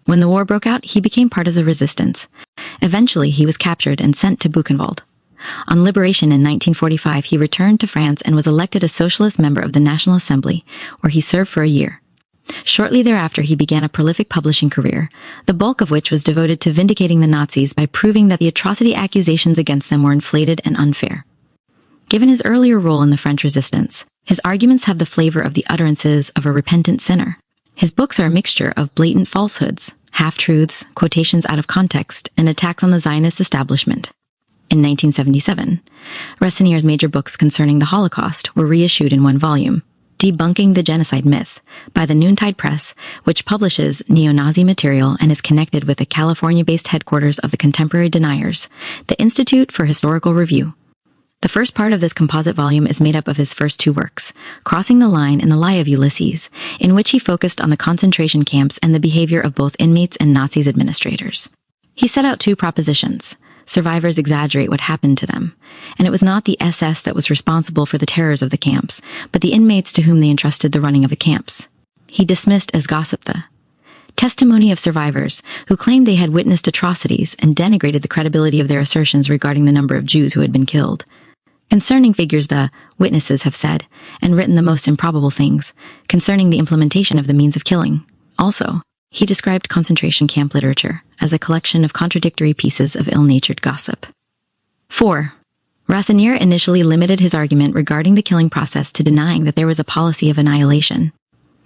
When the war broke out, he became part of the resistance. Eventually, he was captured and sent to Buchenwald. On liberation in 1945, he returned to France and was elected a socialist member of the National Assembly, where he served for a year. Shortly thereafter, he began a prolific publishing career, the bulk of which was devoted to vindicating the Nazis by proving that the atrocity accusations against them were inflated and unfair. Given his earlier role in the French resistance, his arguments have the flavor of the utterances of a repentant sinner. His books are a mixture of blatant falsehoods, half-truths, quotations out of context, and attacks on the Zionist establishment. In 1977, Rassinier's major books concerning the Holocaust were reissued in one volume, Debunking the Genocide Myth, by the Noontide Press, which publishes neo-Nazi material and is connected with the California-based headquarters of the Contemporary Deniers, the Institute for Historical Review. The first part of this composite volume is made up of his first two works, Crossing the Line and The Lie of Ulysses, in which he focused on the concentration camps and the behavior of both inmates and Nazi administrators. He set out two propositions. Survivors exaggerate what happened to them, and it was not the SS that was responsible for the terrors of the camps, but the inmates to whom they entrusted the running of the camps. He dismissed as gossip the testimony of survivors who claimed they had witnessed atrocities and denigrated the credibility of their assertions regarding the number of Jews who had been killed. Concerning figures the witnesses have said, and written the most improbable things, concerning the implementation of the means of killing. Also, he described concentration camp literature as a collection of contradictory pieces of ill-natured gossip. 4. Rassinier initially limited his argument regarding the killing process to denying that there was a policy of annihilation.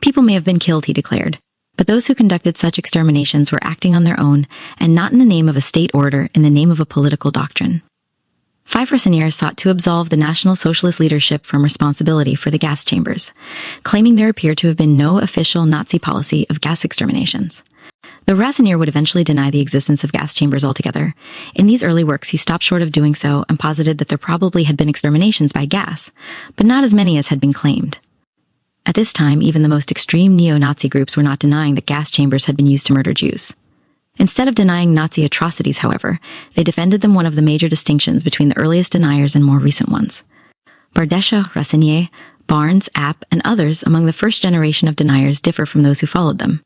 People may have been killed, he declared, but those who conducted such exterminations were acting on their own and not in the name of a state order, in the name of a political doctrine. 5. Rassinier sought to absolve the National Socialist leadership from responsibility for the gas chambers, claiming there appeared to have been no official Nazi policy of gas exterminations. Though Rassinier would eventually deny the existence of gas chambers altogether, in these early works he stopped short of doing so and posited that there probably had been exterminations by gas, but not as many as had been claimed. At this time, even the most extreme neo-Nazi groups were not denying that gas chambers had been used to murder Jews. Instead of denying Nazi atrocities, however, they defended them, one of the major distinctions between the earliest deniers and more recent ones. Bardesha, Rassinier, Barnes, App, and others among the first generation of deniers differ from those who followed them.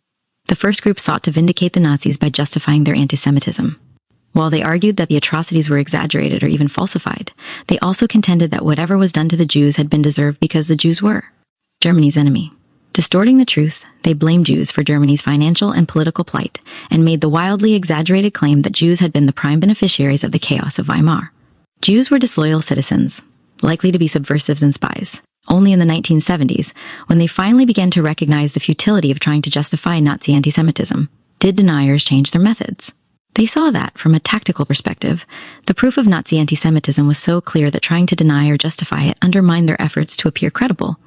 The first group sought to vindicate the Nazis by justifying their anti-Semitism. While they argued that the atrocities were exaggerated or even falsified, they also contended that whatever was done to the Jews had been deserved because the Jews were Germany's enemy. Distorting the truth, they blamed Jews for Germany's financial and political plight and made the wildly exaggerated claim that Jews had been the prime beneficiaries of the chaos of Weimar. Jews were disloyal citizens, likely to be subversives and spies. Only in the 1970s, when they finally began to recognize the futility of trying to justify Nazi anti-Semitism, did deniers change their methods. They saw that, from a tactical perspective, the proof of Nazi anti-Semitism was so clear that trying to deny or justify it undermined their efforts to appear credible.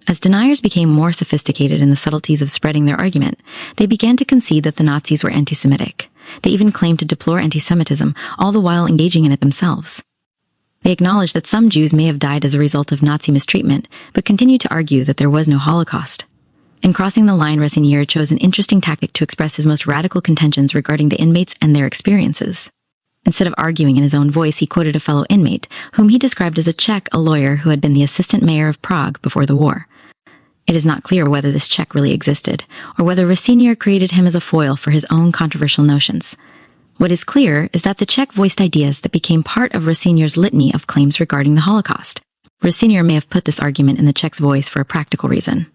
As deniers became more sophisticated in the subtleties of spreading their argument, they began to concede that the Nazis were anti-Semitic. They even claimed to deplore anti-Semitism, all the while engaging in it themselves. They acknowledged that some Jews may have died as a result of Nazi mistreatment, but continued to argue that there was no Holocaust. In Crossing the Line, Rassinier chose an interesting tactic to express his most radical contentions regarding the inmates and their experiences. Instead of arguing in his own voice, he quoted a fellow inmate, whom he described as a Czech, a lawyer who had been the assistant mayor of Prague before the war. It is not clear whether this Czech really existed, or whether Rassinier created him as a foil for his own controversial notions. What is clear is that the Czech voiced ideas that became part of Rassinier's litany of claims regarding the Holocaust. Rassinier may have put this argument in the Czech's voice for a practical reason.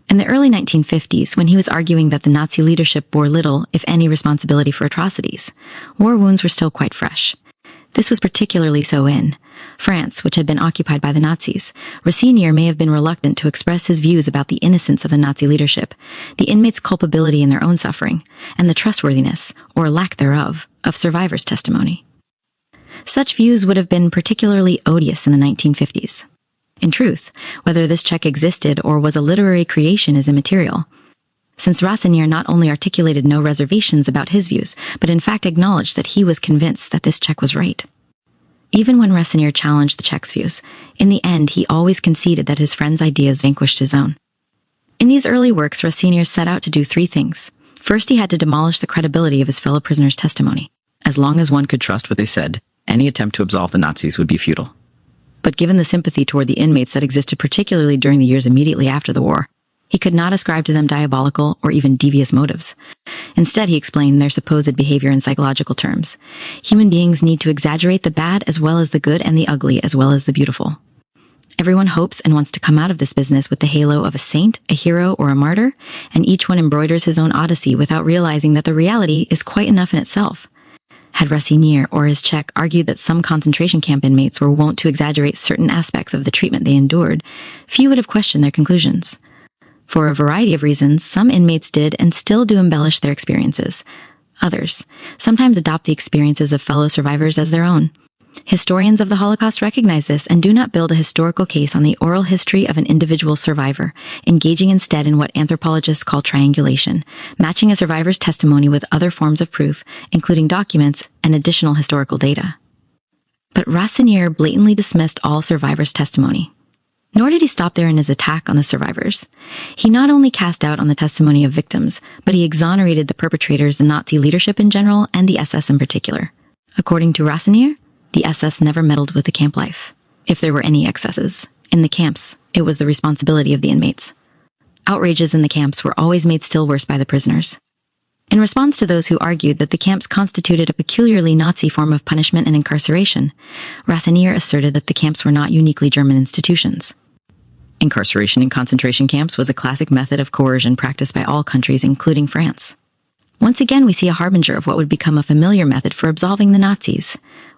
In the early 1950s, when he was arguing that the Nazi leadership bore little, if any, responsibility for atrocities, war wounds were still quite fresh. This was particularly so in France, which had been occupied by the Nazis. Rassinier may have been reluctant to express his views about the innocence of the Nazi leadership, the inmates' culpability in their own suffering, and the trustworthiness, or lack thereof, of survivors' testimony. Such views would have been particularly odious in the 1950s. In truth, whether this Czech existed or was a literary creation is immaterial, since Rassinier not only articulated no reservations about his views, but in fact acknowledged that he was convinced that this Czech was right. Even when Rassinier challenged the Czech's views, in the end he always conceded that his friend's ideas vanquished his own. In these early works, Rassinier set out to do three things. First, he had to demolish the credibility of his fellow prisoners' testimony. As long as one could trust what they said, any attempt to absolve the Nazis would be futile. But given the sympathy toward the inmates that existed particularly during the years immediately after the war, he could not ascribe to them diabolical or even devious motives. Instead, he explained their supposed behavior in psychological terms. Human beings need to exaggerate the bad as well as the good, and the ugly as well as the beautiful. Everyone hopes and wants to come out of this business with the halo of a saint, a hero, or a martyr, and each one embroiders his own odyssey without realizing that the reality is quite enough in itself. Had Rassinier or his Czech argued that some concentration camp inmates were wont to exaggerate certain aspects of the treatment they endured, few would have questioned their conclusions. For a variety of reasons, some inmates did and still do embellish their experiences. Others sometimes adopt the experiences of fellow survivors as their own. Historians of the Holocaust recognize this and do not build a historical case on the oral history of an individual survivor, engaging instead in what anthropologists call triangulation, matching a survivor's testimony with other forms of proof, including documents and additional historical data. But Rassinier blatantly dismissed all survivors' testimony. Nor did he stop there in his attack on the survivors. He not only cast doubt on the testimony of victims, but he exonerated the perpetrators, the Nazi leadership in general, and the SS in particular. According to Rassinier, the SS never meddled with the camp life. If there were any excesses in the camps, it was the responsibility of the inmates. Outrages in the camps were always made still worse by the prisoners. In response to those who argued that the camps constituted a peculiarly Nazi form of punishment and incarceration, Rassinier asserted that the camps were not uniquely German institutions. Incarceration in concentration camps was a classic method of coercion practiced by all countries, including France. Once again, we see a harbinger of what would become a familiar method for absolving the Nazis.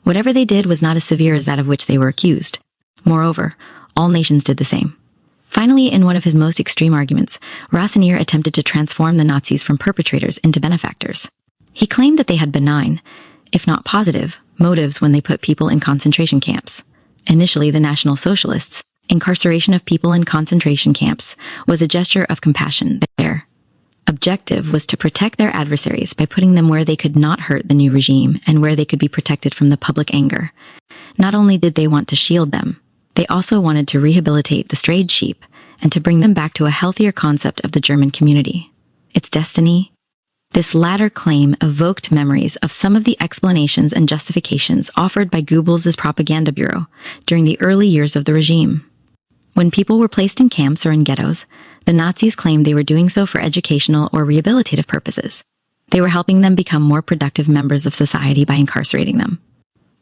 Whatever they did was not as severe as that of which they were accused. Moreover, all nations did the same. Finally, in one of his most extreme arguments, Rassinier attempted to transform the Nazis from perpetrators into benefactors. He claimed that they had benign, if not positive, motives when they put people in concentration camps. Initially, the National Socialists' incarceration of people in concentration camps was a gesture of compassion. Their objective was to protect their adversaries by putting them where they could not hurt the new regime and where they could be protected from the public anger. Not only did they want to shield them, they also wanted to rehabilitate the strayed sheep and to bring them back to a healthier concept of the German community, its destiny. This latter claim evoked memories of some of the explanations and justifications offered by Goebbels' propaganda bureau during the early years of the regime. When people were placed in camps or in ghettos, the Nazis claimed they were doing so for educational or rehabilitative purposes. They were helping them become more productive members of society by incarcerating them.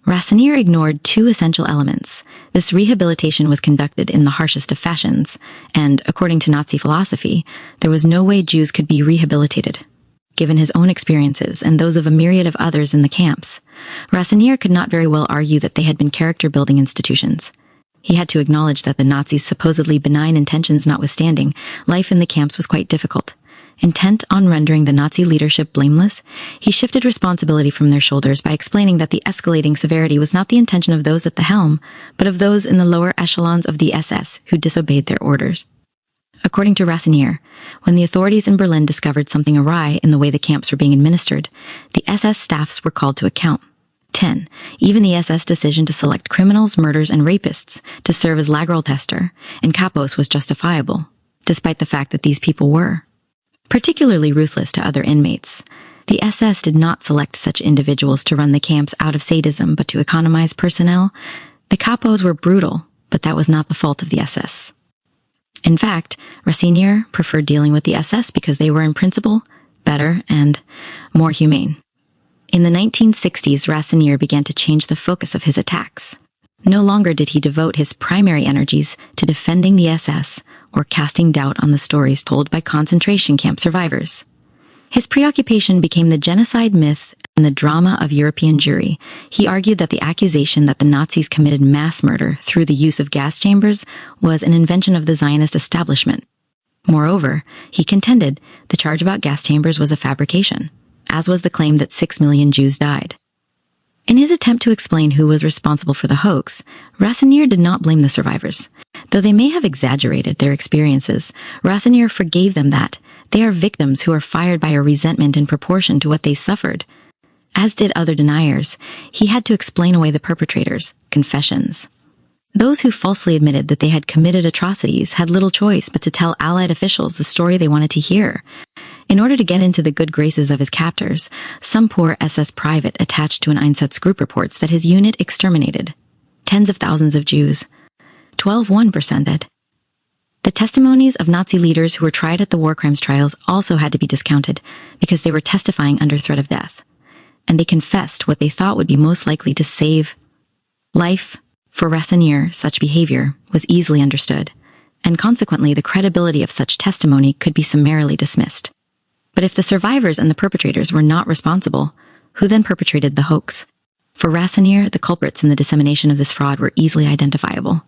Rassinier ignored two essential elements. This rehabilitation was conducted in the harshest of fashions, and, according to Nazi philosophy, there was no way Jews could be rehabilitated. Given his own experiences and those of a myriad of others in the camps, Rassinier could not very well argue that they had been character-building institutions. He had to acknowledge that the Nazis' supposedly benign intentions notwithstanding, life in the camps was quite difficult. Intent on rendering the Nazi leadership blameless, he shifted responsibility from their shoulders by explaining that the escalating severity was not the intention of those at the helm, but of those in the lower echelons of the SS who disobeyed their orders. According to Rassinier, when the authorities in Berlin discovered something awry in the way the camps were being administered, the SS staffs were called to account. 10. Even the SS decision to select criminals, murderers, and rapists to serve as Lagerl tester and Kapos was justifiable, despite the fact that these people were particularly ruthless to other inmates. The SS did not select such individuals to run the camps out of sadism, but to economize personnel. The Kapos were brutal, but that was not the fault of the SS. In fact, Rassinier preferred dealing with the SS because they were in principle better and more humane. In the 1960s, Rassinier began to change the focus of his attacks. No longer did he devote his primary energies to defending the SS or casting doubt on the stories told by concentration camp survivors. His preoccupation became the genocide myth and the drama of European Jewry. He argued that the accusation that the Nazis committed mass murder through the use of gas chambers was an invention of the Zionist establishment. Moreover, he contended the charge about gas chambers was a fabrication, as was the claim that 6 million Jews died. In his attempt to explain who was responsible for the hoax, Rassinier did not blame the survivors. Though they may have exaggerated their experiences, Rassinier forgave them that. They are victims who are fired by a resentment in proportion to what they suffered. As did other deniers, he had to explain away the perpetrators, confessions. Those who falsely admitted that they had committed atrocities had little choice but to tell Allied officials the story they wanted to hear. In order to get into the good graces of his captors, some poor SS private attached to an Einsatzgruppe reports that his unit exterminated tens of thousands of Jews, 12.1% said. The testimonies of Nazi leaders who were tried at the war crimes trials also had to be discounted because they were testifying under threat of death, and they confessed what they thought would be most likely to save life. For Rassinier, such behavior was easily understood, and consequently the credibility of such testimony could be summarily dismissed. But if the survivors and the perpetrators were not responsible, who then perpetrated the hoax? For Rassinier, the culprits in the dissemination of this fraud were easily identifiable.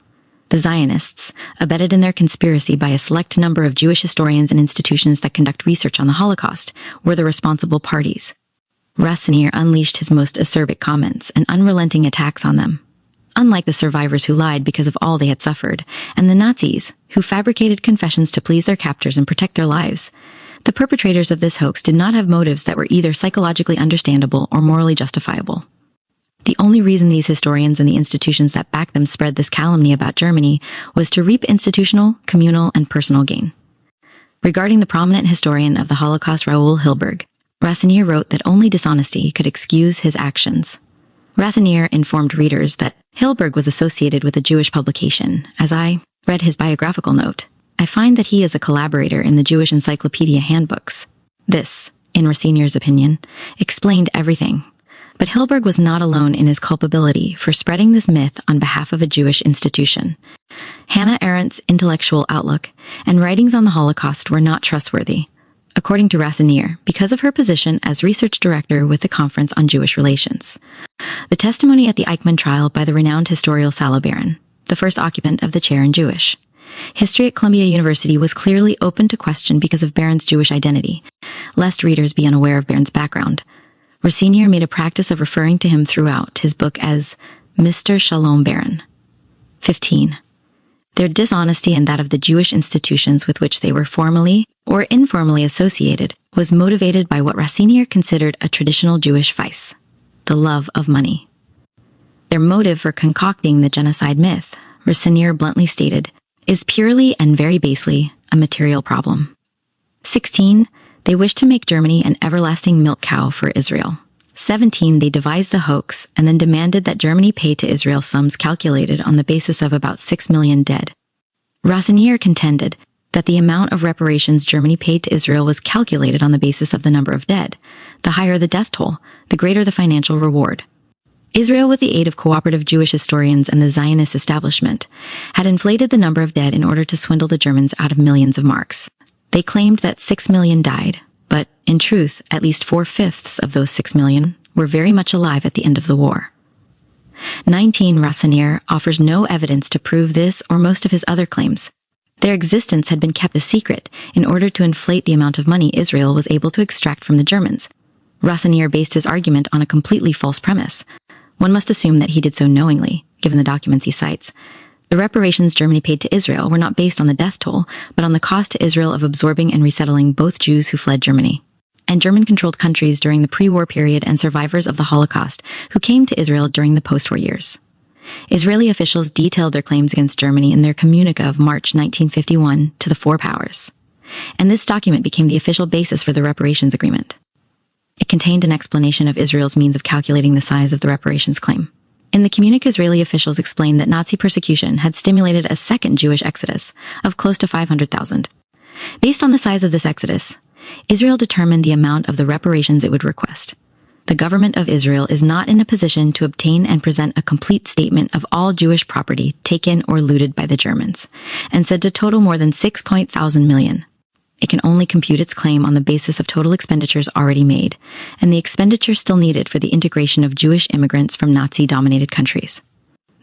The Zionists, abetted in their conspiracy by a select number of Jewish historians and institutions that conduct research on the Holocaust, were the responsible parties. Rassinier unleashed his most acerbic comments and unrelenting attacks on them. Unlike the survivors who lied because of all they had suffered, and the Nazis, who fabricated confessions to please their captors and protect their lives, the perpetrators of this hoax did not have motives that were either psychologically understandable or morally justifiable. The only reason these historians and the institutions that backed them spread this calumny about Germany was to reap institutional, communal, and personal gain. Regarding the prominent historian of the Holocaust Raoul Hilberg, Rassinier wrote that only dishonesty could excuse his actions. Rassinier informed readers that Hilberg was associated with a Jewish publication. As I read his biographical note, I find that he is a collaborator in the Jewish Encyclopedia handbooks. This, in Rassinier's opinion, explained everything. But Hilberg was not alone in his culpability for spreading this myth on behalf of a Jewish institution. Hannah Arendt's intellectual outlook and writings on the Holocaust were not trustworthy, according to Rassinier, because of her position as research director with the Conference on Jewish Relations. The testimony at the Eichmann trial by the renowned historian Salo Baron, the first occupant of the chair in Jewish history at Columbia University, was clearly open to question because of Baron's Jewish identity, lest readers be unaware of Baron's background. Rassinier made a practice of referring to him throughout his book as Mr. Shalom Baron. 15. Their dishonesty and that of the Jewish institutions with which they were formally or informally associated was motivated by what Rassinier considered a traditional Jewish vice, the love of money. Their motive for concocting the genocide myth, Rassinier bluntly stated, is purely and very basely a material problem. 16. They wished to make Germany an everlasting milk cow for Israel. 17. They devised the hoax and then demanded that Germany pay to Israel sums calculated on the basis of about 6 million dead. Rassinier contended that the amount of reparations Germany paid to Israel was calculated on the basis of the number of dead. The higher the death toll, the greater the financial reward. Israel, with the aid of cooperative Jewish historians and the Zionist establishment, had inflated the number of dead in order to swindle the Germans out of millions of marks. They claimed that 6 million died, but in truth, at least 4/5 of those 6 million were very much alive at the end of the war. 19. Rassinier offers no evidence to prove this or most of his other claims. Their existence had been kept a secret in order to inflate the amount of money Israel was able to extract from the Germans. Rassinier based his argument on a completely false premise. One must assume that he did so knowingly, given the documents he cites. The reparations Germany paid to Israel were not based on the death toll, but on the cost to Israel of absorbing and resettling both Jews who fled Germany and German-controlled countries during the pre-war period and survivors of the Holocaust who came to Israel during the post-war years. Israeli officials detailed their claims against Germany in their communique of March 1951 to the four powers, and this document became the official basis for the reparations agreement. It contained an explanation of Israel's means of calculating the size of the reparations claim. In the communique, Israeli officials explained that Nazi persecution had stimulated a second Jewish exodus of close to 500,000. Based on the size of this exodus, Israel determined the amount of the reparations it would request. The government of Israel is not in a position to obtain and present a complete statement of all Jewish property taken or looted by the Germans, and said to total more than 6,000 million. It can only compute its claim on the basis of total expenditures already made, and the expenditure still needed for the integration of Jewish immigrants from Nazi-dominated countries.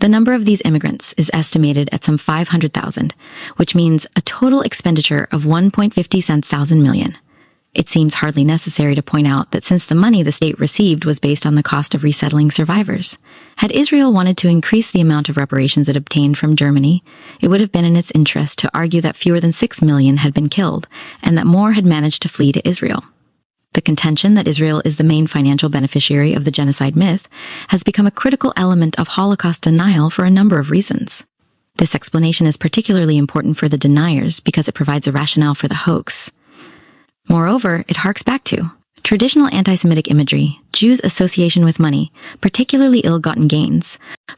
The number of these immigrants is estimated at some 500,000, which means a total expenditure of 1.50 million. It seems hardly necessary to point out that since the money the state received was based on the cost of resettling survivors, had Israel wanted to increase the amount of reparations it obtained from Germany, it would have been in its interest to argue that fewer than 6 million had been killed and that more had managed to flee to Israel. The contention that Israel is the main financial beneficiary of the genocide myth has become a critical element of Holocaust denial for a number of reasons. This explanation is particularly important for the deniers because it provides a rationale for the hoax. Moreover, it harks back to traditional anti-Semitic imagery, Jews' association with money, particularly ill-gotten gains,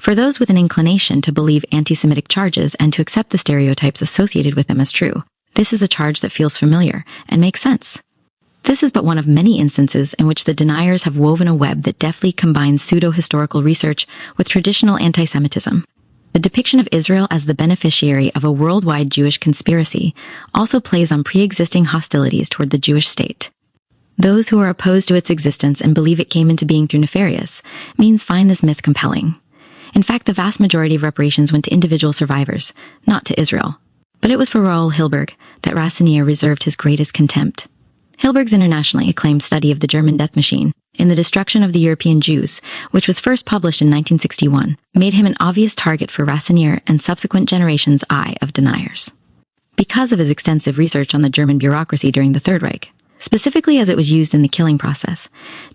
For those with an inclination to believe anti-Semitic charges and to accept the stereotypes associated with them as true, this is a charge that feels familiar and makes sense. This is but one of many instances in which the deniers have woven a web that deftly combines pseudo-historical research with traditional anti-Semitism. The depiction of Israel as the beneficiary of a worldwide Jewish conspiracy also plays on pre-existing hostilities toward the Jewish state. Those who are opposed to its existence and believe it came into being through nefarious means find this myth compelling. In fact, the vast majority of reparations went to individual survivors, not to Israel. But it was for Raoul Hilberg that Rassinier reserved his greatest contempt. Hilberg's internationally acclaimed study of the German death machine in The Destruction of the European Jews, which was first published in 1961, made him an obvious target for Rassinier and subsequent generations' eye of deniers. Because of his extensive research on the German bureaucracy during the Third Reich, specifically as it was used in the killing process,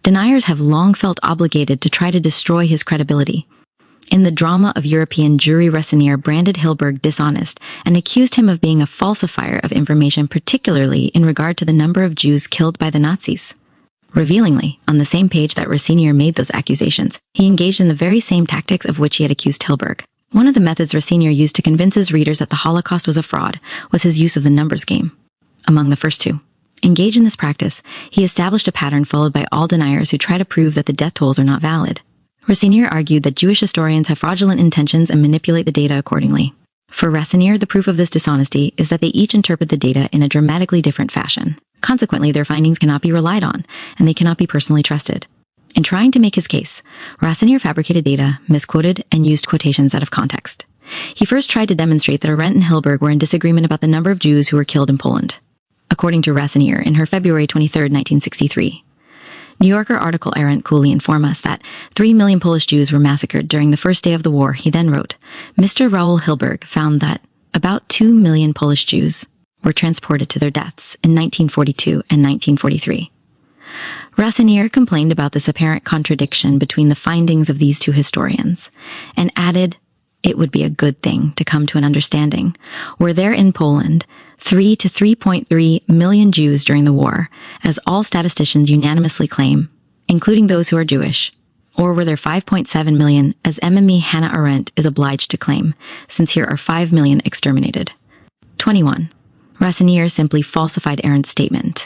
deniers have long felt obligated to try to destroy his credibility. In the drama of European Jewry, Rassinier branded Hilberg dishonest and accused him of being a falsifier of information, particularly in regard to the number of Jews killed by the Nazis. Revealingly, on the same page that Rassinier made those accusations, he engaged in the very same tactics of which he had accused Hilberg. One of the methods Rassinier used to convince his readers that the Holocaust was a fraud was his use of the numbers game. Among the first two. Engaged in this practice, he established a pattern followed by all deniers who try to prove that the death tolls are not valid. Rassinier argued that Jewish historians have fraudulent intentions and manipulate the data accordingly. For Rassinier, the proof of this dishonesty is that they each interpret the data in a dramatically different fashion. Consequently, their findings cannot be relied on, and they cannot be personally trusted. In trying to make his case, Rassinier fabricated data, misquoted, and used quotations out of context. He first tried to demonstrate that Arendt and Hilberg were in disagreement about the number of Jews who were killed in Poland. According to Rassinier, in her February 23, 1963, New Yorker article Arendt coolly informed us that 3 million Polish Jews were massacred during the first day of the war. He then wrote, Mr. Raoul Hilberg found that about 2 million Polish Jews were transported to their deaths in 1942 and 1943. Rassinier complained about this apparent contradiction between the findings of these two historians and added, it would be a good thing to come to an understanding. Were there in Poland 3 to 3.3 million Jews during the war, as all statisticians unanimously claim, including those who are Jewish? Or were there 5.7 million, as MME Hannah Arendt is obliged to claim, since here are 5 million exterminated? 21. Rassinier simply falsified Arendt's statement.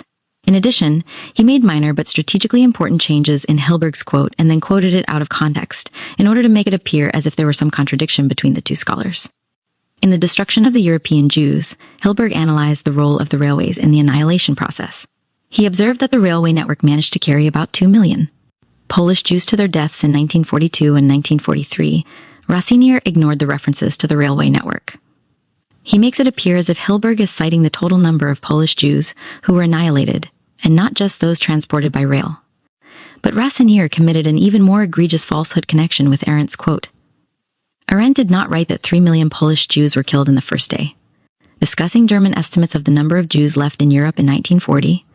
In addition, he made minor but strategically important changes in Hilberg's quote and then quoted it out of context in order to make it appear as if there was some contradiction between the two scholars. In The Destruction of the European Jews, Hilberg analyzed the role of the railways in the annihilation process. He observed that the railway network managed to carry about 2 million Polish Jews to their deaths in 1942 and 1943. Rassinier ignored the references to the railway network. He makes it appear as if Hilberg is citing the total number of Polish Jews who were annihilated, and not just those transported by rail. But Rassinier committed an even more egregious falsehood connection with Arendt's quote. Arendt did not write that 3 million Polish Jews were killed in the first day. Discussing German estimates of the number of Jews left in Europe in 1940,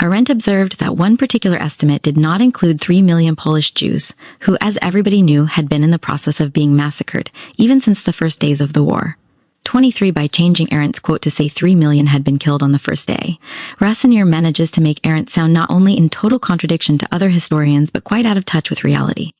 Arendt observed that one particular estimate did not include 3 million Polish Jews, who, as everybody knew, had been in the process of being massacred, even since the first days of the war. 23. By changing Arendt's quote to say 3 million had been killed on the first day, Rassinier manages to make Arendt sound not only in total contradiction to other historians, but quite out of touch with reality.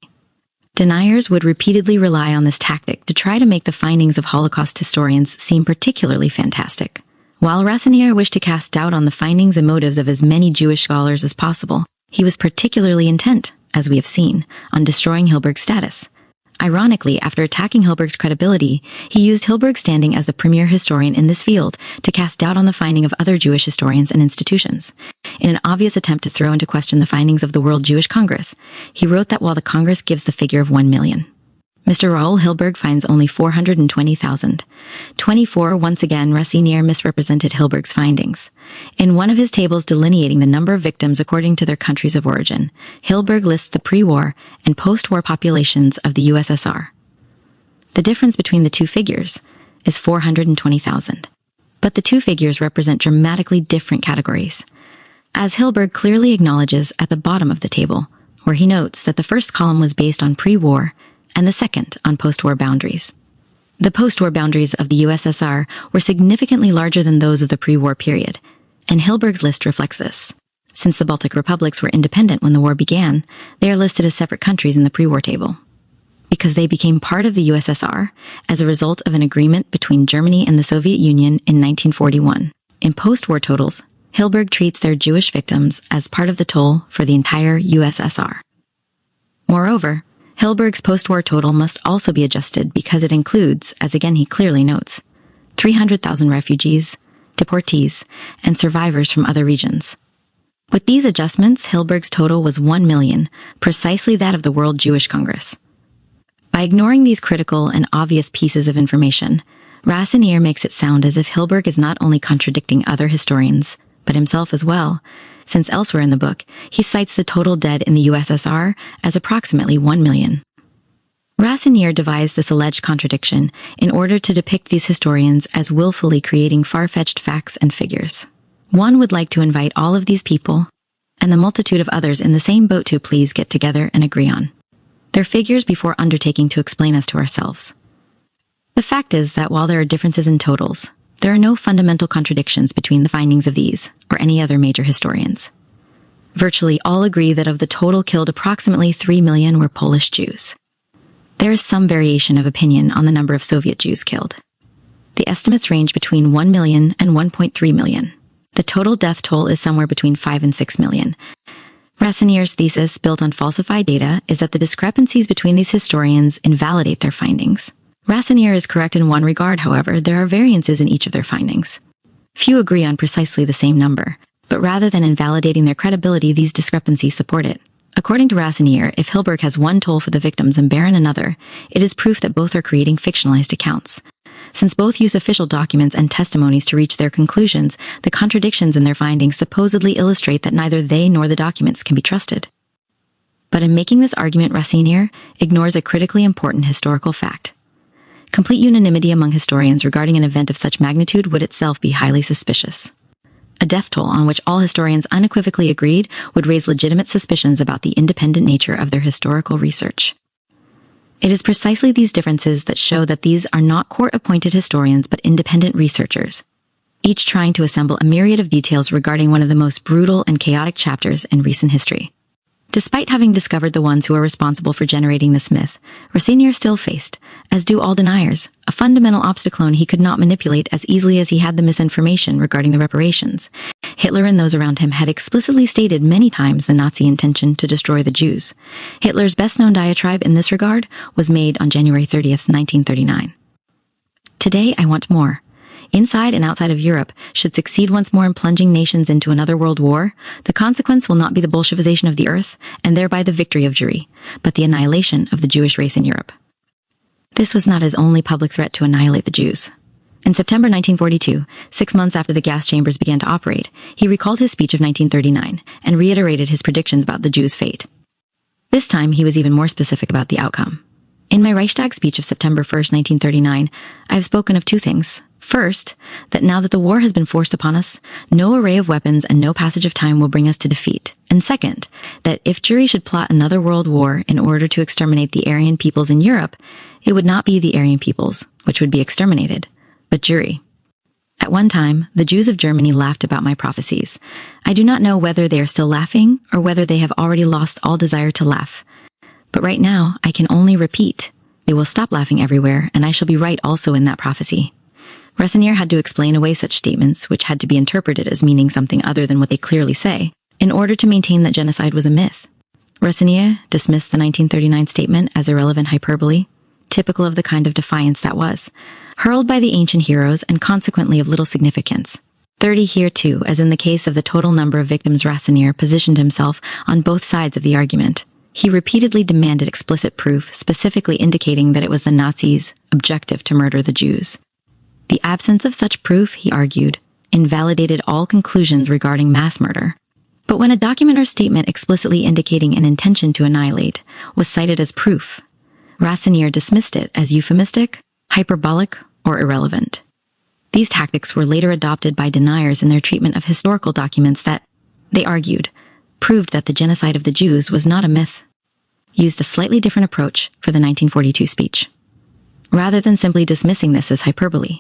Deniers would repeatedly rely on this tactic to try to make the findings of Holocaust historians seem particularly fantastic. While Rassinier wished to cast doubt on the findings and motives of as many Jewish scholars as possible, he was particularly intent, as we have seen, on destroying Hilberg's status. Ironically, after attacking Hilberg's credibility, he used Hilberg's standing as the premier historian in this field to cast doubt on the finding of other Jewish historians and institutions. In an obvious attempt to throw into question the findings of the World Jewish Congress, he wrote that while the Congress gives the figure of 1 million, Mr. Raoul Hilberg finds only 420,000. 24. Once again, Rassinier misrepresented Hilberg's findings. In one of his tables delineating the number of victims according to their countries of origin, Hilberg lists the pre-war and post-war populations of the USSR. The difference between the two figures is 420,000. But the two figures represent dramatically different categories, as Hilberg clearly acknowledges at the bottom of the table, where he notes that the first column was based on pre-war and the second on post-war boundaries. The post-war boundaries of the USSR were significantly larger than those of the pre-war period, and Hilberg's list reflects this. Since the Baltic republics were independent when the war began, they are listed as separate countries in the pre-war table. because they became part of the USSR as a result of an agreement between Germany and the Soviet Union in 1941. In post-war totals, Hilberg treats their Jewish victims as part of the toll for the entire USSR. Moreover, Hilberg's post-war total must also be adjusted because it includes, as again he clearly notes, 300,000 refugees, deportees, and survivors from other regions. With these adjustments, Hilberg's total was 1 million, precisely that of the World Jewish Congress. By ignoring these critical and obvious pieces of information, Rassinier makes it sound as if Hilberg is not only contradicting other historians, but himself as well, since elsewhere in the book, he cites the total dead in the USSR as approximately 1 million. Rassinier devised this alleged contradiction in order to depict these historians as willfully creating far-fetched facts and figures. One would like to invite all of these people and the multitude of others in the same boat to please get together and agree on their figures before undertaking to explain us to ourselves. The fact is that while there are differences in totals, there are no fundamental contradictions between the findings of these or any other major historians. Virtually all agree that of the total killed, approximately 3 million were Polish Jews. There is some variation of opinion on the number of Soviet Jews killed. The estimates range between 1 million and 1.3 million. The total death toll is somewhere between 5 and 6 million. Rassinier's thesis, built on falsified data, is that the discrepancies between these historians invalidate their findings. Rassinier is correct in one regard, however. There are variances in each of their findings. Few agree on precisely the same number, but rather than invalidating their credibility, these discrepancies support it. According to Rassinier, if Hilberg has one toll for the victims and Barron another, it is proof that both are creating fictionalized accounts. Since both use official documents and testimonies to reach their conclusions, the contradictions in their findings supposedly illustrate that neither they nor the documents can be trusted. But in making this argument, Rassinier ignores a critically important historical fact. Complete unanimity among historians regarding an event of such magnitude would itself be highly suspicious. A death toll on which all historians unequivocally agreed would raise legitimate suspicions about the independent nature of their historical research. It is precisely these differences that show that these are not court-appointed historians but independent researchers, each trying to assemble a myriad of details regarding one of the most brutal and chaotic chapters in recent history. Despite having discovered the ones who are responsible for generating this myth, Rassinier still faced, as do all deniers, a fundamental obstacle he could not manipulate as easily as he had the misinformation regarding the reparations. Hitler and those around him had explicitly stated many times the Nazi intention to destroy the Jews. Hitler's best-known diatribe in this regard was made on January 30th, 1939. Today, I want more. Inside and outside of Europe, should succeed once more in plunging nations into another world war, the consequence will not be the Bolshevization of the earth, and thereby the victory of Jewry, but the annihilation of the Jewish race in Europe. This was not his only public threat to annihilate the Jews. In September 1942, 6 months after the gas chambers began to operate, he recalled his speech of 1939 and reiterated his predictions about the Jews' fate. This time, he was even more specific about the outcome. In my Reichstag speech of September 1st, 1939, I have spoken of two things. First, that now that the war has been forced upon us, no array of weapons and no passage of time will bring us to defeat. And second, that if Jewry should plot another world war in order to exterminate the Aryan peoples in Europe, it would not be the Aryan peoples, which would be exterminated, but Jewry. At one time, the Jews of Germany laughed about my prophecies. I do not know whether they are still laughing or whether they have already lost all desire to laugh. But right now, I can only repeat. They will stop laughing everywhere, and I shall be right also in that prophecy. Rassinier had to explain away such statements, which had to be interpreted as meaning something other than what they clearly say, in order to maintain that genocide was a myth. Rassinier dismissed the 1939 statement as irrelevant hyperbole, typical of the kind of defiance that was, hurled by the ancient heroes and consequently of little significance. 30 here too, as in the case of the total number of victims. Rassinier positioned himself on both sides of the argument. He repeatedly demanded explicit proof, specifically indicating that it was the Nazis' objective to murder the Jews. The absence of such proof, he argued, invalidated all conclusions regarding mass murder. But when a document or statement explicitly indicating an intention to annihilate was cited as proof, Rassinier dismissed it as euphemistic, hyperbolic, or irrelevant. These tactics were later adopted by deniers in their treatment of historical documents that, they argued, proved that the genocide of the Jews was not a myth, used a slightly different approach for the 1942 speech. Rather than simply dismissing this as hyperbole,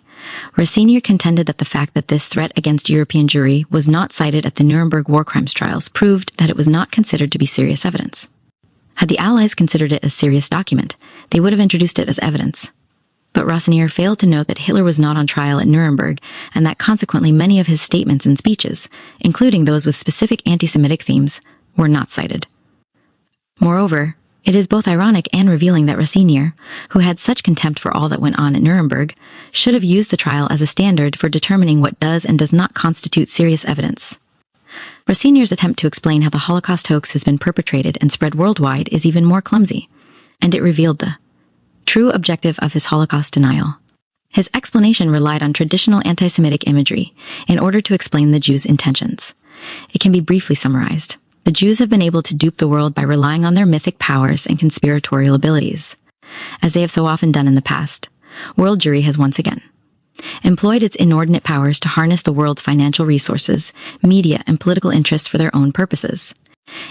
Rassinier contended that the fact that this threat against European Jewry was not cited at the Nuremberg war crimes trials proved that it was not considered to be serious evidence. Had the Allies considered it a serious document, they would have introduced it as evidence. But Rossinier failed to note that Hitler was not on trial at Nuremberg, and that consequently many of his statements and speeches, including those with specific anti-Semitic themes, were not cited. Moreover, it is both ironic and revealing that Rossinier, who had such contempt for all that went on at Nuremberg, should have used the trial as a standard for determining what does and does not constitute serious evidence. Rossinier's attempt to explain how the Holocaust hoax has been perpetrated and spread worldwide is even more clumsy, and it revealed the true objective of his Holocaust denial. His explanation relied on traditional anti-Semitic imagery in order to explain the Jews' intentions. It can be briefly summarized. The Jews have been able to dupe the world by relying on their mythic powers and conspiratorial abilities. As they have so often done in the past, world Jewry has once again employed its inordinate powers to harness the world's financial resources, media, and political interests for their own purposes.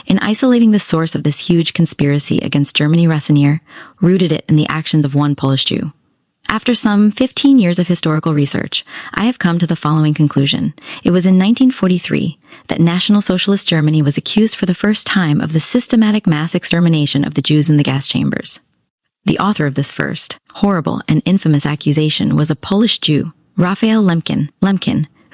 In isolating the source of this huge conspiracy against Germany, Rossinier rooted it in the actions of one Polish Jew. After some 15 years of historical research, I have come to the following conclusion. It was in 1943 that National Socialist Germany was accused for the first time of the systematic mass extermination of the Jews in the gas chambers. The author of this first, horrible, and infamous accusation was a Polish Jew, Raphael Lemkin,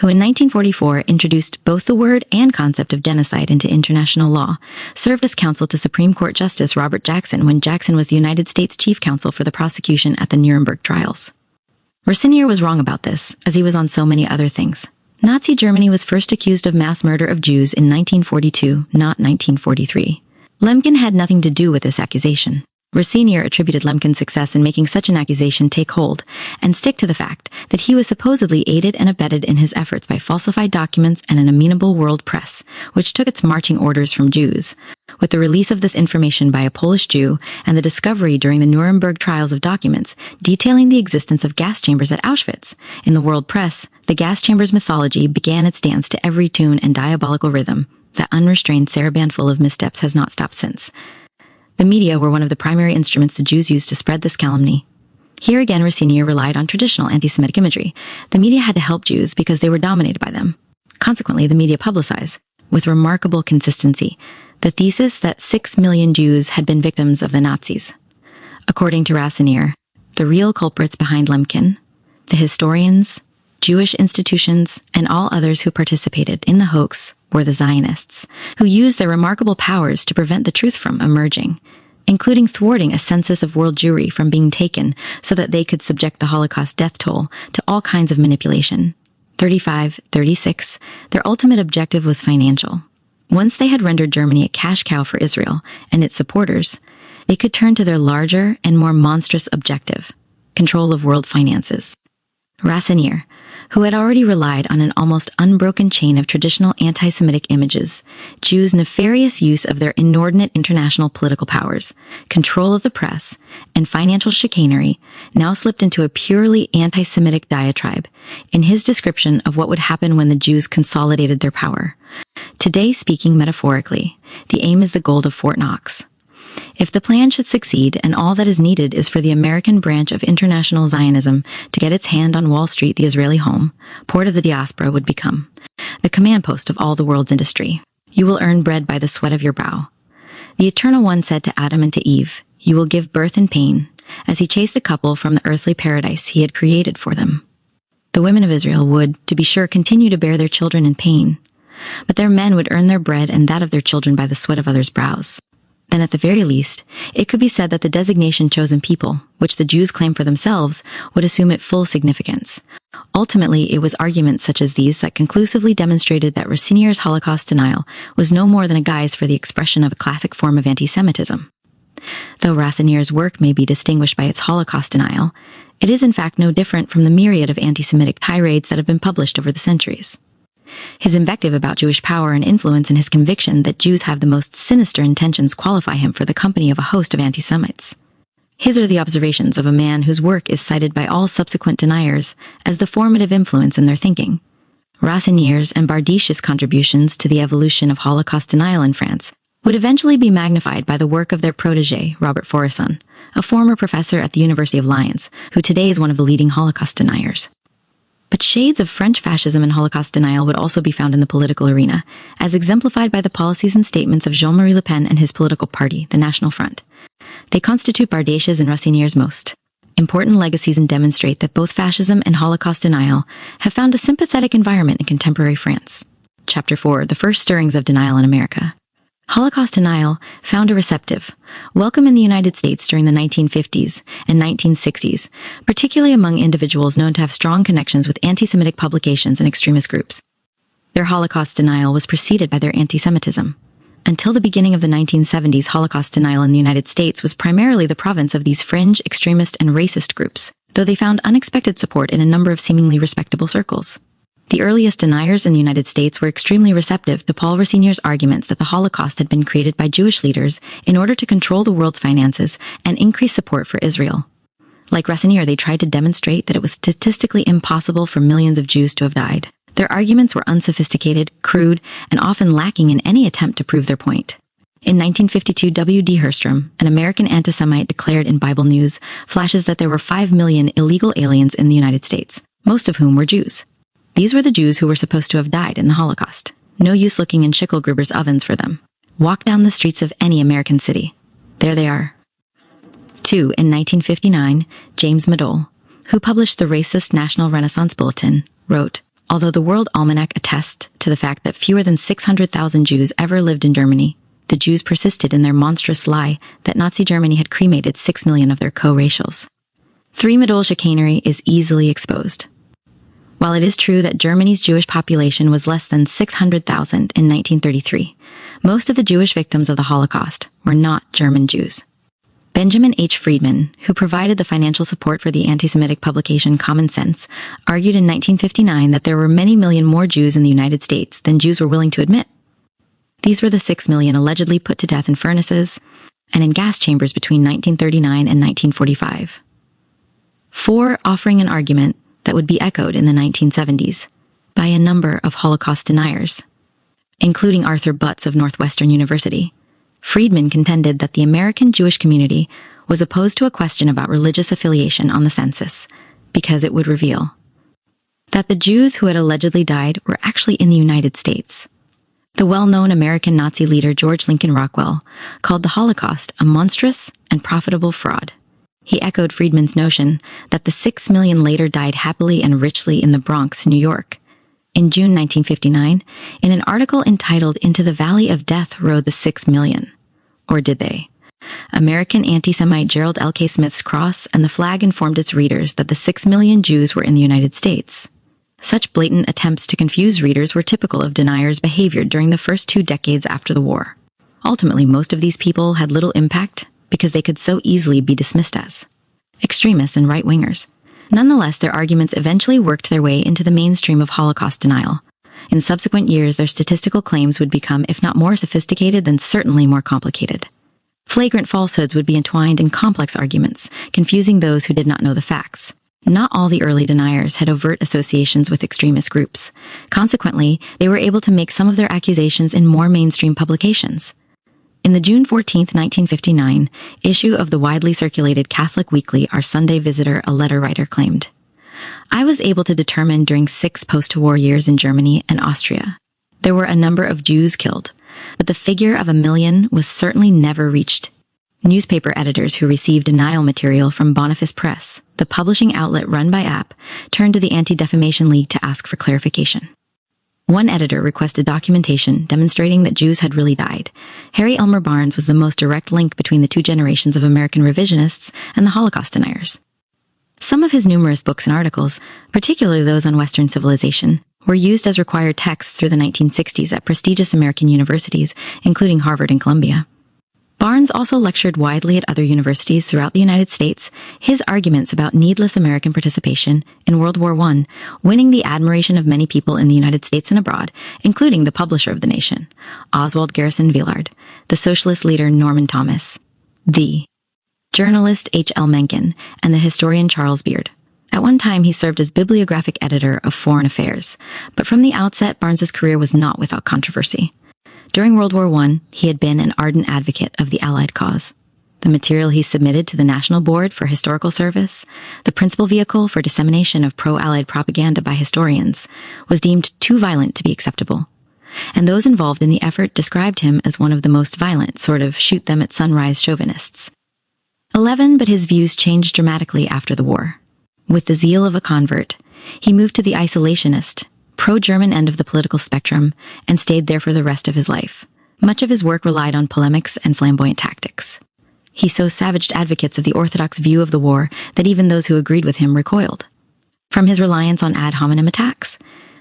who in 1944 introduced both the word and concept of genocide into international law, served as counsel to Supreme Court Justice Robert Jackson when Jackson was the United States Chief Counsel for the prosecution at the Nuremberg trials. Rossinier was wrong about this, as he was on so many other things. Nazi Germany was first accused of mass murder of Jews in 1942, not 1943. Lemkin had nothing to do with this accusation. Rossinier attributed Lemkin's success in making such an accusation take hold and stick to the fact that he was supposedly aided and abetted in his efforts by falsified documents and an amenable world press, which took its marching orders from Jews. With the release of this information by a Polish Jew and the discovery during the Nuremberg trials of documents detailing the existence of gas chambers at Auschwitz, in the world press, the gas chambers mythology began its dance to every tune and diabolical rhythm. That unrestrained saraband full of missteps has not stopped since. The media were one of the primary instruments the Jews used to spread this calumny. Here again, Rossinier relied on traditional anti-Semitic imagery. The media had to help Jews because they were dominated by them. Consequently, the media publicized, with remarkable consistency, the thesis that 6 million Jews had been victims of the Nazis. According to Rossinier, the real culprits behind Lemkin, the historians, Jewish institutions, and all others who participated in the hoax were the Zionists, who used their remarkable powers to prevent the truth from emerging, including thwarting a census of world Jewry from being taken so that they could subject the Holocaust death toll to all kinds of manipulation. 35, 36, their ultimate objective was financial. Once they had rendered Germany a cash cow for Israel and its supporters, they could turn to their larger and more monstrous objective, control of world finances. Rossinier, who had already relied on an almost unbroken chain of traditional anti-Semitic images, Jews' nefarious use of their inordinate international political powers, control of the press, and financial chicanery, now slipped into a purely anti-Semitic diatribe in his description of what would happen when the Jews consolidated their power. Today, speaking metaphorically, the aim is the gold of Fort Knox. If the plan should succeed, and all that is needed is for the American branch of international Zionism to get its hand on Wall Street, the Israeli home, port of the diaspora would become the command post of all the world's industry. You will earn bread by the sweat of your brow. The Eternal One said to Adam and to Eve, you will give birth in pain, as he chased the couple from the earthly paradise he had created for them. The women of Israel would, to be sure, continue to bear their children in pain, but their men would earn their bread and that of their children by the sweat of others' brows. Then at the very least, it could be said that the designation chosen people, which the Jews claim for themselves, would assume its full significance. Ultimately, it was arguments such as these that conclusively demonstrated that Rossinier's Holocaust denial was no more than a guise for the expression of a classic form of anti-Semitism. Though Rossinier's work may be distinguished by its Holocaust denial, it is in fact no different from the myriad of anti-Semitic tirades that have been published over the centuries. His invective about Jewish power and influence and his conviction that Jews have the most sinister intentions qualify him for the company of a host of anti-Semites. His are the observations of a man whose work is cited by all subsequent deniers as the formative influence in their thinking. Rossinier's and Bardiche's contributions to the evolution of Holocaust denial in France would eventually be magnified by the work of their protégé, Robert Faurisson, a former professor at the University of Lyons, who today is one of the leading Holocaust deniers. But shades of French fascism and Holocaust denial would also be found in the political arena, as exemplified by the policies and statements of Jean-Marie Le Pen and his political party, the National Front. They constitute Bardèche's and Rassigneur's most important legacies and demonstrate that both fascism and Holocaust denial have found a sympathetic environment in contemporary France. Chapter 4: The First Stirrings of Denial in America. Holocaust denial found a receptive welcome in the United States during the 1950s and 1960s, particularly among individuals known to have strong connections with anti-Semitic publications and extremist groups. Their Holocaust denial was preceded by their anti-Semitism. Until the beginning of the 1970s, Holocaust denial in the United States was primarily the province of these fringe, extremist, and racist groups, though they found unexpected support in a number of seemingly respectable circles. The earliest deniers in the United States were extremely receptive to Paul Rassigneur's arguments that the Holocaust had been created by Jewish leaders in order to control the world's finances and increase support for Israel. Like Rassigneur, they tried to demonstrate that it was statistically impossible for millions of Jews to have died. Their arguments were unsophisticated, crude, and often lacking in any attempt to prove their point. In 1952, W. D. Herstrom, an American anti-Semite, declared in Bible News flashes that there were 5 million illegal aliens in the United States, most of whom were Jews. These were the Jews who were supposed to have died in the Holocaust. No use looking in Schicklgruber's ovens for them. Walk down the streets of any American city. There they are. 2. In 1959, James Madole, who published the racist National Renaissance Bulletin, wrote, "Although the World Almanac attests to the fact that fewer than 600,000 Jews ever lived in Germany, the Jews persisted in their monstrous lie that Nazi Germany had cremated 6 million of their co-racials." 3. Madole's chicanery is easily exposed. While it is true that Germany's Jewish population was less than 600,000 in 1933, most of the Jewish victims of the Holocaust were not German Jews. Benjamin H. Friedman, who provided the financial support for the anti-Semitic publication Common Sense, argued in 1959 that there were many million more Jews in the United States than Jews were willing to admit. These were the 6 million allegedly put to death in furnaces and in gas chambers between 1939 and 1945. 4. Offering an argument that would be echoed in the 1970s by a number of Holocaust deniers, including Arthur Butz of Northwestern University. Friedman contended that the American Jewish community was opposed to a question about religious affiliation on the census because it would reveal that the Jews who had allegedly died were actually in the United States. The well-known American Nazi leader George Lincoln Rockwell called the Holocaust a monstrous and profitable fraud. He echoed Friedman's notion that the 6 million later died happily and richly in the Bronx, New York. In June 1959, in an article entitled "Into the Valley of Death Rode the 6 Million. Or did they? American anti-Semite Gerald L. K. Smith's cross and the flag informed its readers that the 6 million Jews were in the United States. Such blatant attempts to confuse readers were typical of deniers' behavior during the first 2 decades after the war. Ultimately, most of these people had little impact because they could so easily be dismissed as extremists and right-wingers. Nonetheless, their arguments eventually worked their way into the mainstream of Holocaust denial. In subsequent years, their statistical claims would become, if not more sophisticated, then certainly more complicated. Flagrant falsehoods would be entwined in complex arguments, confusing those who did not know the facts. Not all the early deniers had overt associations with extremist groups. Consequently, they were able to make some of their accusations in more mainstream publications. In the June 14, 1959, issue of the widely circulated Catholic Weekly, Our Sunday Visitor, a letter writer claimed, "I was able to determine during 6 post-war years in Germany and Austria, there were a number of Jews killed, but the figure of 1 million was certainly never reached." Newspaper editors who received denial material from Boniface Press, the publishing outlet run by App, turned to the Anti-Defamation League to ask for clarification. One editor requested documentation demonstrating that Jews had really died. Harry Elmer Barnes was the most direct link between the 2 generations of American revisionists and the Holocaust deniers. Some of his numerous books and articles, particularly those on Western civilization, were used as required texts through the 1960s at prestigious American universities, including Harvard and Columbia. Barnes also lectured widely at other universities throughout the United States, his arguments about needless American participation in World War I, winning the admiration of many people in the United States and abroad, including the publisher of The Nation, Oswald Garrison Villard, the socialist leader Norman Thomas, the journalist H. L. Mencken, and the historian Charles Beard. At one time, he served as bibliographic editor of Foreign Affairs, but from the outset, Barnes's career was not without controversy. During World War I, he had been an ardent advocate of the Allied cause. The material he submitted to the National Board for Historical Service, the principal vehicle for dissemination of pro-Allied propaganda by historians, was deemed too violent to be acceptable. And those involved in the effort described him as one of the most violent, sort of shoot-them-at-sunrise chauvinists. 11, but his views changed dramatically after the war. With the zeal of a convert, he moved to the isolationist, pro-German end of the political spectrum and stayed there for the rest of his life. Much of his work relied on polemics and flamboyant tactics. He so savaged advocates of the orthodox view of the war that even those who agreed with him recoiled. From his reliance on ad hominem attacks,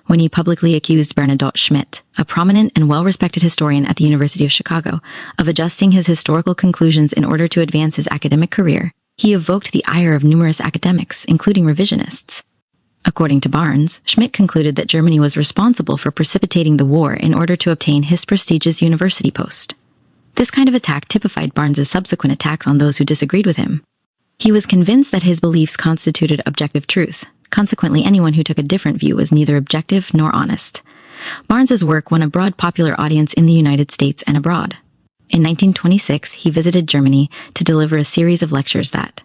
when he publicly accused Bernadotte Schmidt, a prominent and well-respected historian at the University of Chicago, of adjusting his historical conclusions in order to advance his academic career, he evoked the ire of numerous academics, including revisionists. According to Barnes, Schmidt concluded that Germany was responsible for precipitating the war in order to obtain his prestigious university post. This kind of attack typified Barnes's subsequent attacks on those who disagreed with him. He was convinced that his beliefs constituted objective truth. Consequently, anyone who took a different view was neither objective nor honest. Barnes's work won a broad popular audience in the United States and abroad. In 1926, he visited Germany to deliver a series of lectures that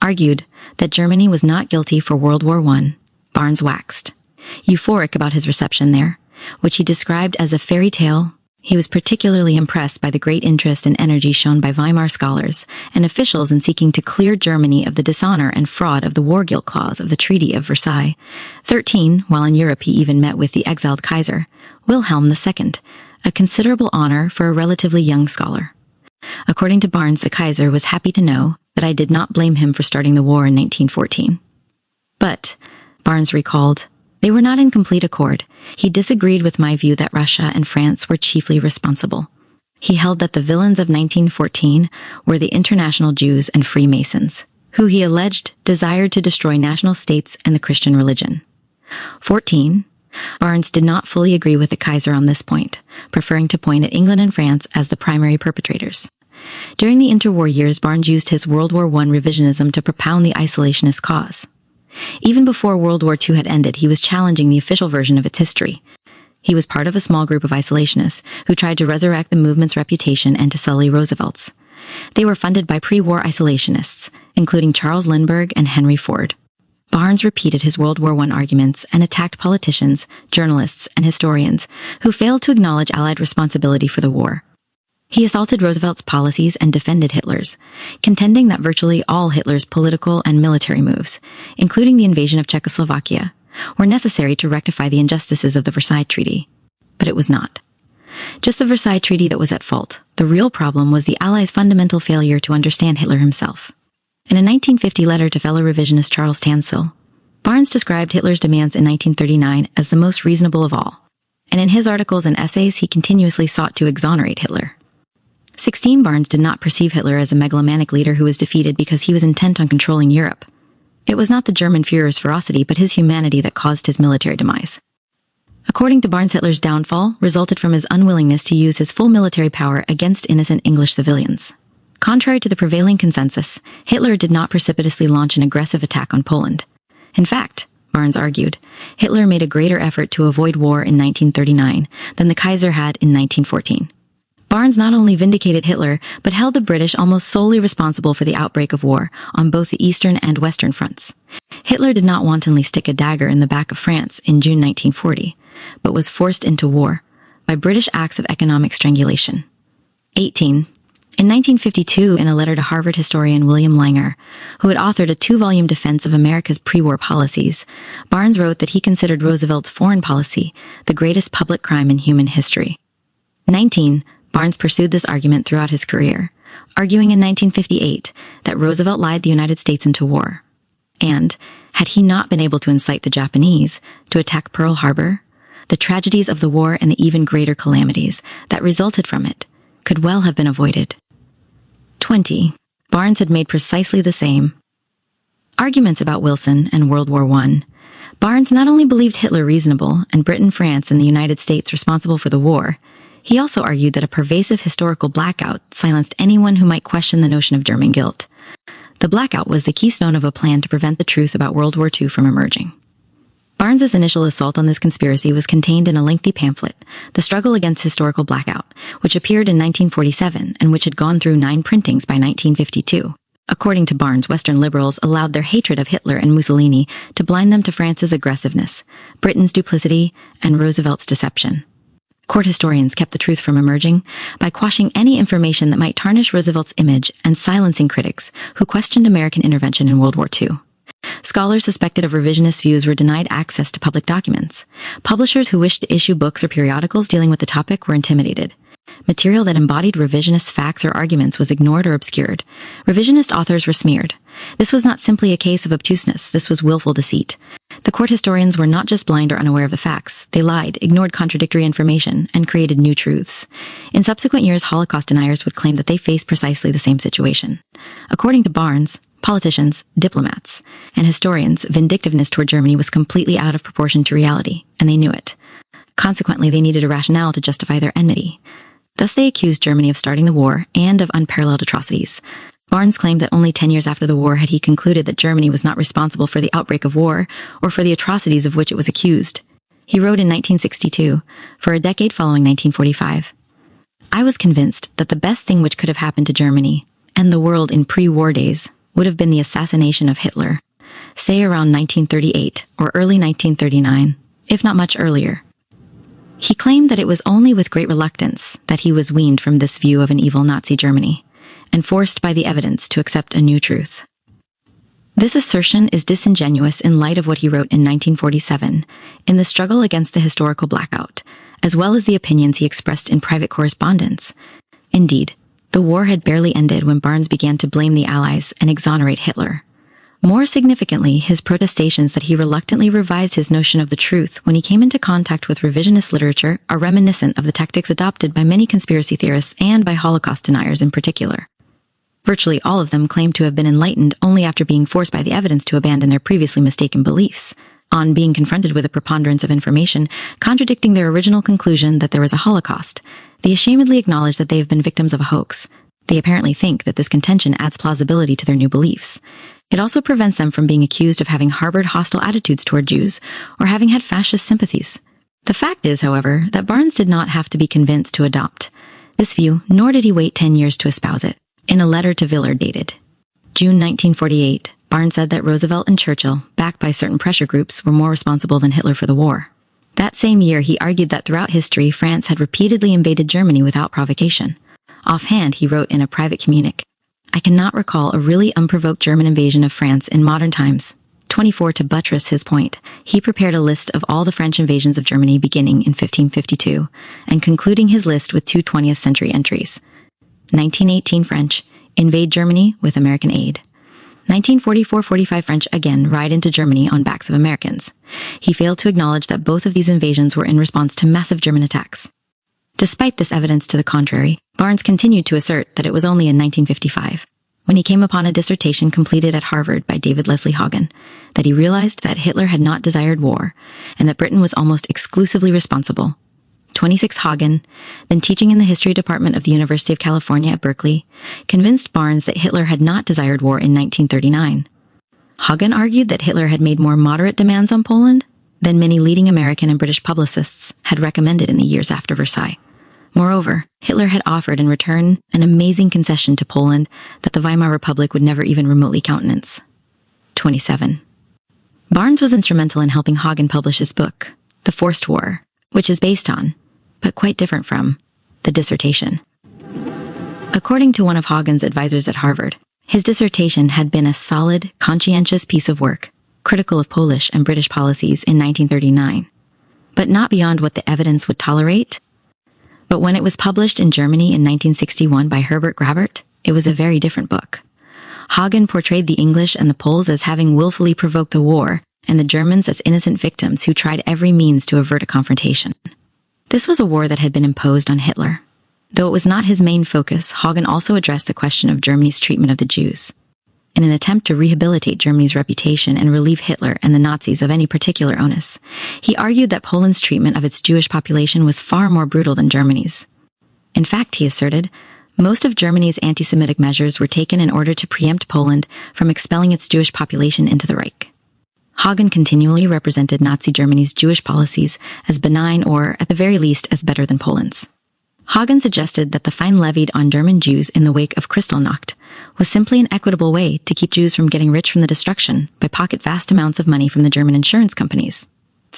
argued that Germany was not guilty for World War I. Barnes waxed euphoric about his reception there, which he described as a fairy tale. He was particularly impressed by the great interest and energy shown by Weimar scholars and officials in seeking to clear Germany of the dishonor and fraud of the war guilt clause of the Treaty of Versailles. 13, while in Europe he even met with the exiled Kaiser, Wilhelm II, a considerable honor for a relatively young scholar. According to Barnes, the Kaiser was happy to know that I did not blame him for starting the war in 1914. But, Barnes recalled, they were not in complete accord. He disagreed with my view that Russia and France were chiefly responsible. He held that the villains of 1914 were the international Jews and Freemasons, who he alleged desired to destroy national states and the Christian religion. 14. Barnes did not fully agree with the Kaiser on this point, preferring to point at England and France as the primary perpetrators. During the interwar years, Barnes used his World War I revisionism to propound the isolationist cause. Even before World War II had ended, he was challenging the official version of its history. He was part of a small group of isolationists who tried to resurrect the movement's reputation and to sully Roosevelt's. They were funded by pre-war isolationists, including Charles Lindbergh and Henry Ford. Barnes repeated his World War I arguments and attacked politicians, journalists, and historians who failed to acknowledge Allied responsibility for the war. He assaulted Roosevelt's policies and defended Hitler's, contending that virtually all Hitler's political and military moves, including the invasion of Czechoslovakia, were necessary to rectify the injustices of the Versailles Treaty. But it was not. Just the Versailles Treaty that was at fault. The real problem was the Allies' fundamental failure to understand Hitler himself. In a 1950 letter to fellow revisionist Charles Tansill, Barnes described Hitler's demands in 1939 as the most reasonable of all, and in his articles and essays he continuously sought to exonerate Hitler. 16. Barnes did not perceive Hitler as a megalomaniac leader who was defeated because he was intent on controlling Europe. It was not the German Führer's ferocity, but his humanity that caused his military demise. According to Barnes, Hitler's downfall resulted from his unwillingness to use his full military power against innocent English civilians. Contrary to the prevailing consensus, Hitler did not precipitously launch an aggressive attack on Poland. In fact, Barnes argued, Hitler made a greater effort to avoid war in 1939 than the Kaiser had in 1914. Barnes not only vindicated Hitler, but held the British almost solely responsible for the outbreak of war on both the eastern and western fronts. Hitler did not wantonly stick a dagger in the back of France in June 1940, but was forced into war by British acts of economic strangulation. 18. In 1952, in a letter to Harvard historian William Langer, who had authored a 2-volume defense of America's pre-war policies, Barnes wrote that he considered Roosevelt's foreign policy the greatest public crime in human history. 19. Barnes pursued this argument throughout his career, arguing in 1958 that Roosevelt lied the United States into war, and, had he not been able to incite the Japanese to attack Pearl Harbor, the tragedies of the war and the even greater calamities that resulted from it could well have been avoided. 20. Barnes had made precisely the same arguments about Wilson and World War I. Barnes not only believed Hitler reasonable and Britain, France, and the United States responsible for the war, he also argued that a pervasive historical blackout silenced anyone who might question the notion of German guilt. The blackout was the keystone of a plan to prevent the truth about World War II from emerging. Barnes's initial assault on this conspiracy was contained in a lengthy pamphlet, The Struggle Against Historical Blackout, which appeared in 1947 and which had gone through 9 printings by 1952. According to Barnes, Western liberals allowed their hatred of Hitler and Mussolini to blind them to France's aggressiveness, Britain's duplicity, and Roosevelt's deception. Court historians kept the truth from emerging by quashing any information that might tarnish Roosevelt's image and silencing critics who questioned American intervention in World War II. Scholars suspected of revisionist views were denied access to public documents. Publishers who wished to issue books or periodicals dealing with the topic were intimidated. Material that embodied revisionist facts or arguments was ignored or obscured. Revisionist authors were smeared. This was not simply a case of obtuseness, this was willful deceit. The court historians were not just blind or unaware of the facts. They lied, ignored contradictory information, and created new truths. In subsequent years, Holocaust deniers would claim that they faced precisely the same situation. According to Barnes, politicians, diplomats, and historians, vindictiveness toward Germany was completely out of proportion to reality, and they knew it. Consequently, they needed a rationale to justify their enmity. Thus, they accused Germany of starting the war and of unparalleled atrocities. Barnes claimed that only 10 years after the war had he concluded that Germany was not responsible for the outbreak of war or for the atrocities of which it was accused. He wrote in 1962, for a decade following 1945, "I was convinced that the best thing which could have happened to Germany and the world in pre-war days would have been the assassination of Hitler, say around 1938 or early 1939, if not much earlier." He claimed that it was only with great reluctance that he was weaned from this view of an evil Nazi Germany, and forced by the evidence to accept a new truth. This assertion is disingenuous in light of what he wrote in 1947 in the struggle against the historical blackout, as well as the opinions he expressed in private correspondence. Indeed, the war had barely ended when Barnes began to blame the Allies and exonerate Hitler. More significantly, his protestations that he reluctantly revised his notion of the truth when he came into contact with revisionist literature are reminiscent of the tactics adopted by many conspiracy theorists and by Holocaust deniers in particular. Virtually all of them claim to have been enlightened only after being forced by the evidence to abandon their previously mistaken beliefs. On being confronted with a preponderance of information contradicting their original conclusion that there was a Holocaust, they ashamedly acknowledge that they have been victims of a hoax. They apparently think that this contention adds plausibility to their new beliefs. It also prevents them from being accused of having harbored hostile attitudes toward Jews or having had fascist sympathies. The fact is, however, that Barnes did not have to be convinced to adopt this view, nor did he wait 10 years to espouse it. In a letter to Villard dated June 1948, Barnes said that Roosevelt and Churchill, backed by certain pressure groups, were more responsible than Hitler for the war. That same year, he argued that throughout history, France had repeatedly invaded Germany without provocation. Offhand, he wrote in a private communique, "I cannot recall a really unprovoked German invasion of France in modern times." 24. To buttress his point, he prepared a list of all the French invasions of Germany beginning in 1552, and concluding his list with two 20th century entries. 1918 French invade Germany with American aid. 1944-45 French again ride into Germany on backs of Americans. He failed to acknowledge that both of these invasions were in response to massive German attacks. Despite this evidence to the contrary, Barnes continued to assert that it was only in 1955, when he came upon a dissertation completed at Harvard by David Leslie Hagen, that he realized that Hitler had not desired war, and that Britain was almost exclusively responsible. 26 Hagen, then teaching in the history department of the University of California at Berkeley, convinced Barnes that Hitler had not desired war in 1939. Hagen argued that Hitler had made more moderate demands on Poland than many leading American and British publicists had recommended in the years after Versailles. Moreover, Hitler had offered in return an amazing concession to Poland that the Weimar Republic would never even remotely countenance. 27. Barnes was instrumental in helping Hagen publish his book, The Forced War, which is based on, but quite different from, the dissertation. According to one of Hagen's advisors at Harvard, his dissertation had been a solid, conscientious piece of work, critical of Polish and British policies in 1939, but not beyond what the evidence would tolerate. But when it was published in Germany in 1961 by Herbert Grabert, it was a very different book. Hagen portrayed the English and the Poles as having willfully provoked the war, and the Germans as innocent victims who tried every means to avert a confrontation. This was a war that had been imposed on Hitler. Though it was not his main focus, Hagen also addressed the question of Germany's treatment of the Jews. In an attempt to rehabilitate Germany's reputation and relieve Hitler and the Nazis of any particular onus, he argued that Poland's treatment of its Jewish population was far more brutal than Germany's. In fact, he asserted, most of Germany's anti-Semitic measures were taken in order to preempt Poland from expelling its Jewish population into the Reich. Hagen continually represented Nazi Germany's Jewish policies as benign or, at the very least, as better than Poland's. Hagen suggested that the fine levied on German Jews in the wake of Kristallnacht was simply an equitable way to keep Jews from getting rich from the destruction by pocket vast amounts of money from the German insurance companies.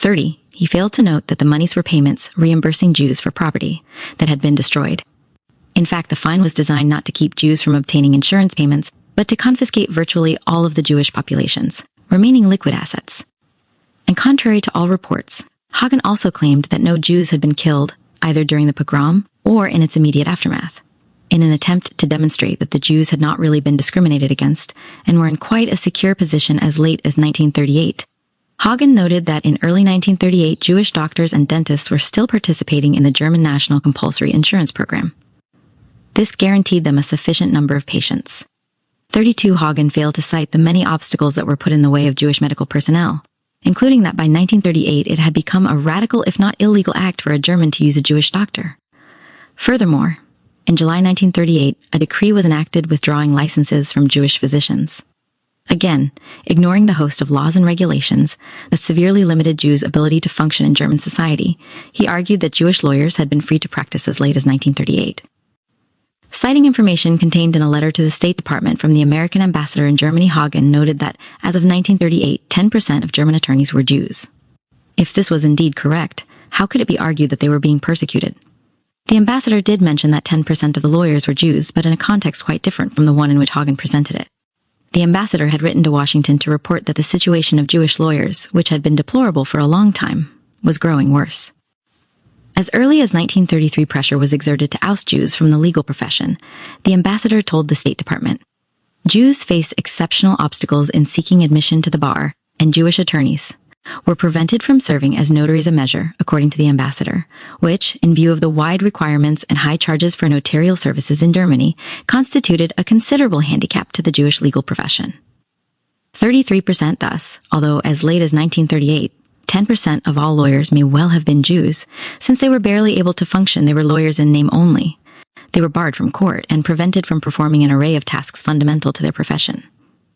30. he failed to note that the monies were payments reimbursing Jews for property that had been destroyed. In fact, the fine was designed not to keep Jews from obtaining insurance payments, but to confiscate virtually all of the Jewish population's remaining liquid assets. And contrary to all reports, Hagen also claimed that no Jews had been killed either during the pogrom or in its immediate aftermath, in an attempt to demonstrate that the Jews had not really been discriminated against and were in quite a secure position as late as 1938. Hagen noted that in early 1938, Jewish doctors and dentists were still participating in the German National Compulsory Insurance Program. This guaranteed them a sufficient number of patients. 32. Hagen failed to cite the many obstacles that were put in the way of Jewish medical personnel, including that by 1938 it had become a radical, if not illegal, act for a German to use a Jewish doctor. Furthermore, in July 1938, a decree was enacted withdrawing licenses from Jewish physicians. Again, ignoring the host of laws and regulations that severely limited Jews' ability to function in German society, he argued that Jewish lawyers had been free to practice as late as 1938. Citing information contained in a letter to the State Department from the American ambassador in Germany, Hagen noted that, as of 1938, 10% of German attorneys were Jews. If this was indeed correct, how could it be argued that they were being persecuted? The ambassador did mention that 10% of the lawyers were Jews, but in a context quite different from the one in which Hagen presented it. The ambassador had written to Washington to report that the situation of Jewish lawyers, which had been deplorable for a long time, was growing worse. As early as 1933, pressure was exerted to oust Jews from the legal profession. The ambassador told the State Department, "Jews face exceptional obstacles in seeking admission to the bar, and Jewish attorneys were prevented from serving as notaries a measure, according to the ambassador, which, in view of the wide requirements and high charges for notarial services in Germany, constituted a considerable handicap to the Jewish legal profession." 33% thus, although as late as 1938, 10% of all lawyers may well have been Jews. Since they were barely able to function, they were lawyers in name only. They were barred from court and prevented from performing an array of tasks fundamental to their profession.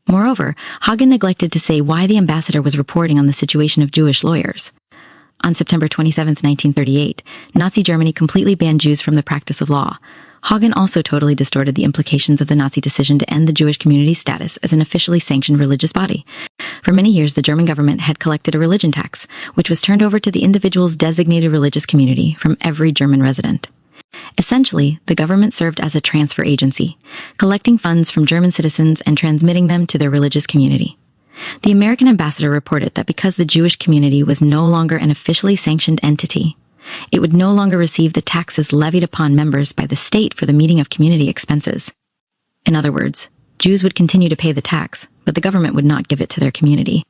Moreover, Hagen neglected to say why the ambassador was reporting on the situation of Jewish lawyers. On September 27, 1938, Nazi Germany completely banned Jews from the practice of law. Hagen also totally distorted the implications of the Nazi decision to end the Jewish community's status as an officially sanctioned religious body. For many years, the German government had collected a religion tax, which was turned over to the individual's designated religious community from every German resident. Essentially, the government served as a transfer agency, collecting funds from German citizens and transmitting them to their religious community. The American ambassador reported that because the Jewish community was no longer an officially sanctioned entity, it would no longer receive the taxes levied upon members by the state for the meeting of community expenses. In other words, Jews would continue to pay the tax, but the government would not give it to their community.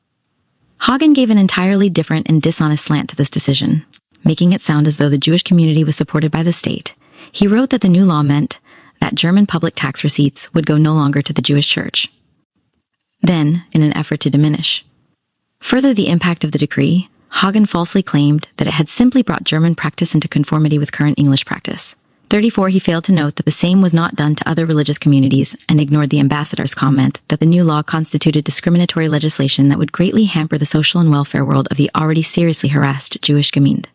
Hagen gave an entirely different and dishonest slant to this decision, making it sound as though the Jewish community was supported by the state. He wrote that the new law meant that German public tax receipts would go no longer to the Jewish church. Then, in an effort to diminish further the impact of the decree, Hagen falsely claimed that it had simply brought German practice into conformity with current English practice. 34. He failed to note that the same was not done to other religious communities and ignored the ambassador's comment that the new law constituted discriminatory legislation that would greatly hamper the social and welfare world of the already seriously harassed Jewish Gemeinde.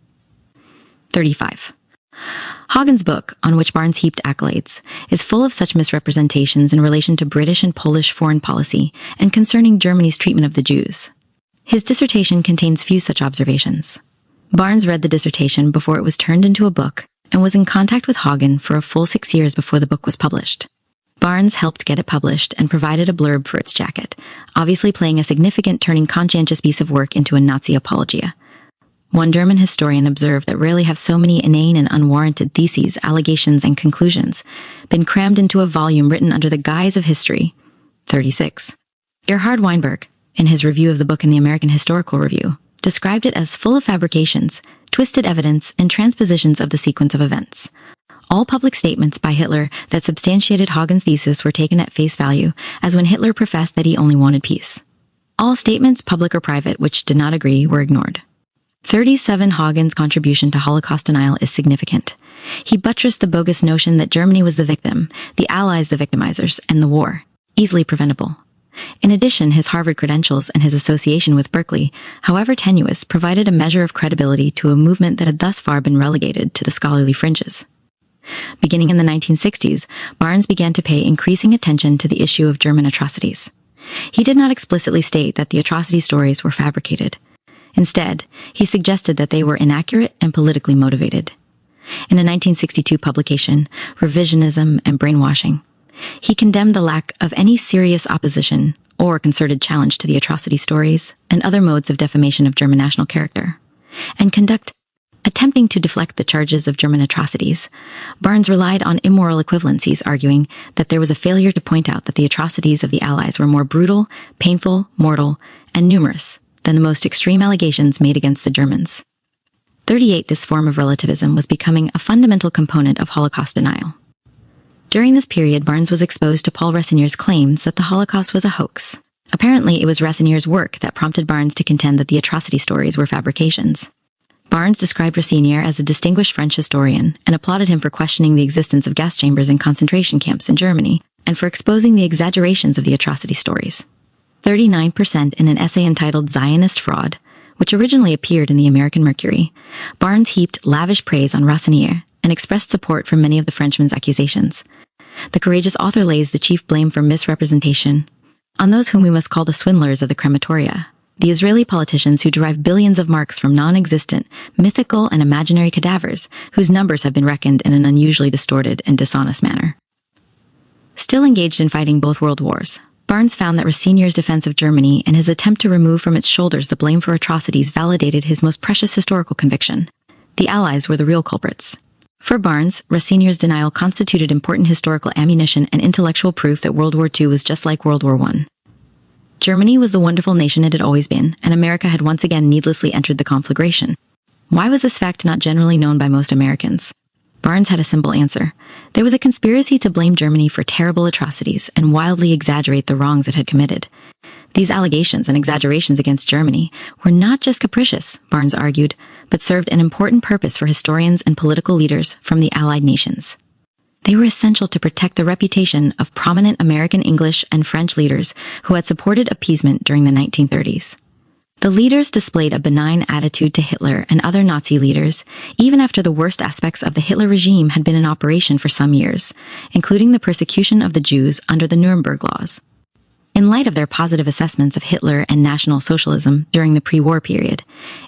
35. Hagen's book, on which Barnes heaped accolades, is full of such misrepresentations in relation to British and Polish foreign policy and concerning Germany's treatment of the Jews. His dissertation contains few such observations. Barnes read the dissertation before it was turned into a book and was in contact with Hagen for a full 6 years before the book was published. Barnes helped get it published and provided a blurb for its jacket, obviously playing a significant turning conscientious piece of work into a Nazi apologia. One German historian observed that rarely have so many inane and unwarranted theses, allegations, and conclusions been crammed into a volume written under the guise of history. 36. Gerhard Weinberg, in his review of the book in the American Historical Review, described it as full of fabrications, twisted evidence, and transpositions of the sequence of events. All public statements by Hitler that substantiated Hagen's thesis were taken at face value, as when Hitler professed that he only wanted peace. All statements, public or private, which did not agree, were ignored. 37. Hagen's contribution to Holocaust denial is significant. He buttressed the bogus notion that Germany was the victim, the Allies the victimizers, and the war easily preventable. In addition, his Harvard credentials and his association with Berkeley, however tenuous, provided a measure of credibility to a movement that had thus far been relegated to the scholarly fringes. Beginning in the 1960s, Barnes began to pay increasing attention to the issue of German atrocities. He did not explicitly state that the atrocity stories were fabricated. Instead, he suggested that they were inaccurate and politically motivated. In a 1962 publication, Revisionism and Brainwashing, he condemned the lack of any serious opposition or concerted challenge to the atrocity stories and other modes of defamation of German national character. And attempting to deflect the charges of German atrocities, Barnes relied on immoral equivalencies, arguing that there was a failure to point out that the atrocities of the Allies were more brutal, painful, mortal, and numerous than the most extreme allegations made against the Germans. 38. This form of relativism was becoming a fundamental component of Holocaust denial. During this period, Barnes was exposed to Paul Ressenier's claims that the Holocaust was a hoax. Apparently, it was Ressenier's work that prompted Barnes to contend that the atrocity stories were fabrications. Barnes described Resenier as a distinguished French historian and applauded him for questioning the existence of gas chambers in concentration camps in Germany and for exposing the exaggerations of the atrocity stories. 39%. In an essay entitled Zionist Fraud, which originally appeared in the American Mercury, Barnes heaped lavish praise on Resenier and expressed support for many of the Frenchman's accusations. The courageous author lays the chief blame for misrepresentation on those whom we must call the swindlers of the crematoria, the Israeli politicians who derive billions of marks from non-existent, mythical, and imaginary cadavers whose numbers have been reckoned in an unusually distorted and dishonest manner. Still engaged in fighting both world wars, Barnes found that Ressenier's defense of Germany and his attempt to remove from its shoulders the blame for atrocities validated his most precious historical conviction. The Allies were the real culprits. For Barnes, Ressenier's denial constituted important historical ammunition and intellectual proof that World War II was just like World War I. Germany was the wonderful nation it had always been, and America had once again needlessly entered the conflagration. Why was this fact not generally known by most Americans? Barnes had a simple answer. There was a conspiracy to blame Germany for terrible atrocities and wildly exaggerate the wrongs it had committed. These allegations and exaggerations against Germany were not just capricious, Barnes argued, but served an important purpose for historians and political leaders from the Allied nations. They were essential to protect the reputation of prominent American English and French leaders who had supported appeasement during the 1930s. The leaders displayed a benign attitude to Hitler and other Nazi leaders, even after the worst aspects of the Hitler regime had been in operation for some years, including the persecution of the Jews under the Nuremberg Laws. In light of their positive assessments of Hitler and National Socialism during the pre-war period,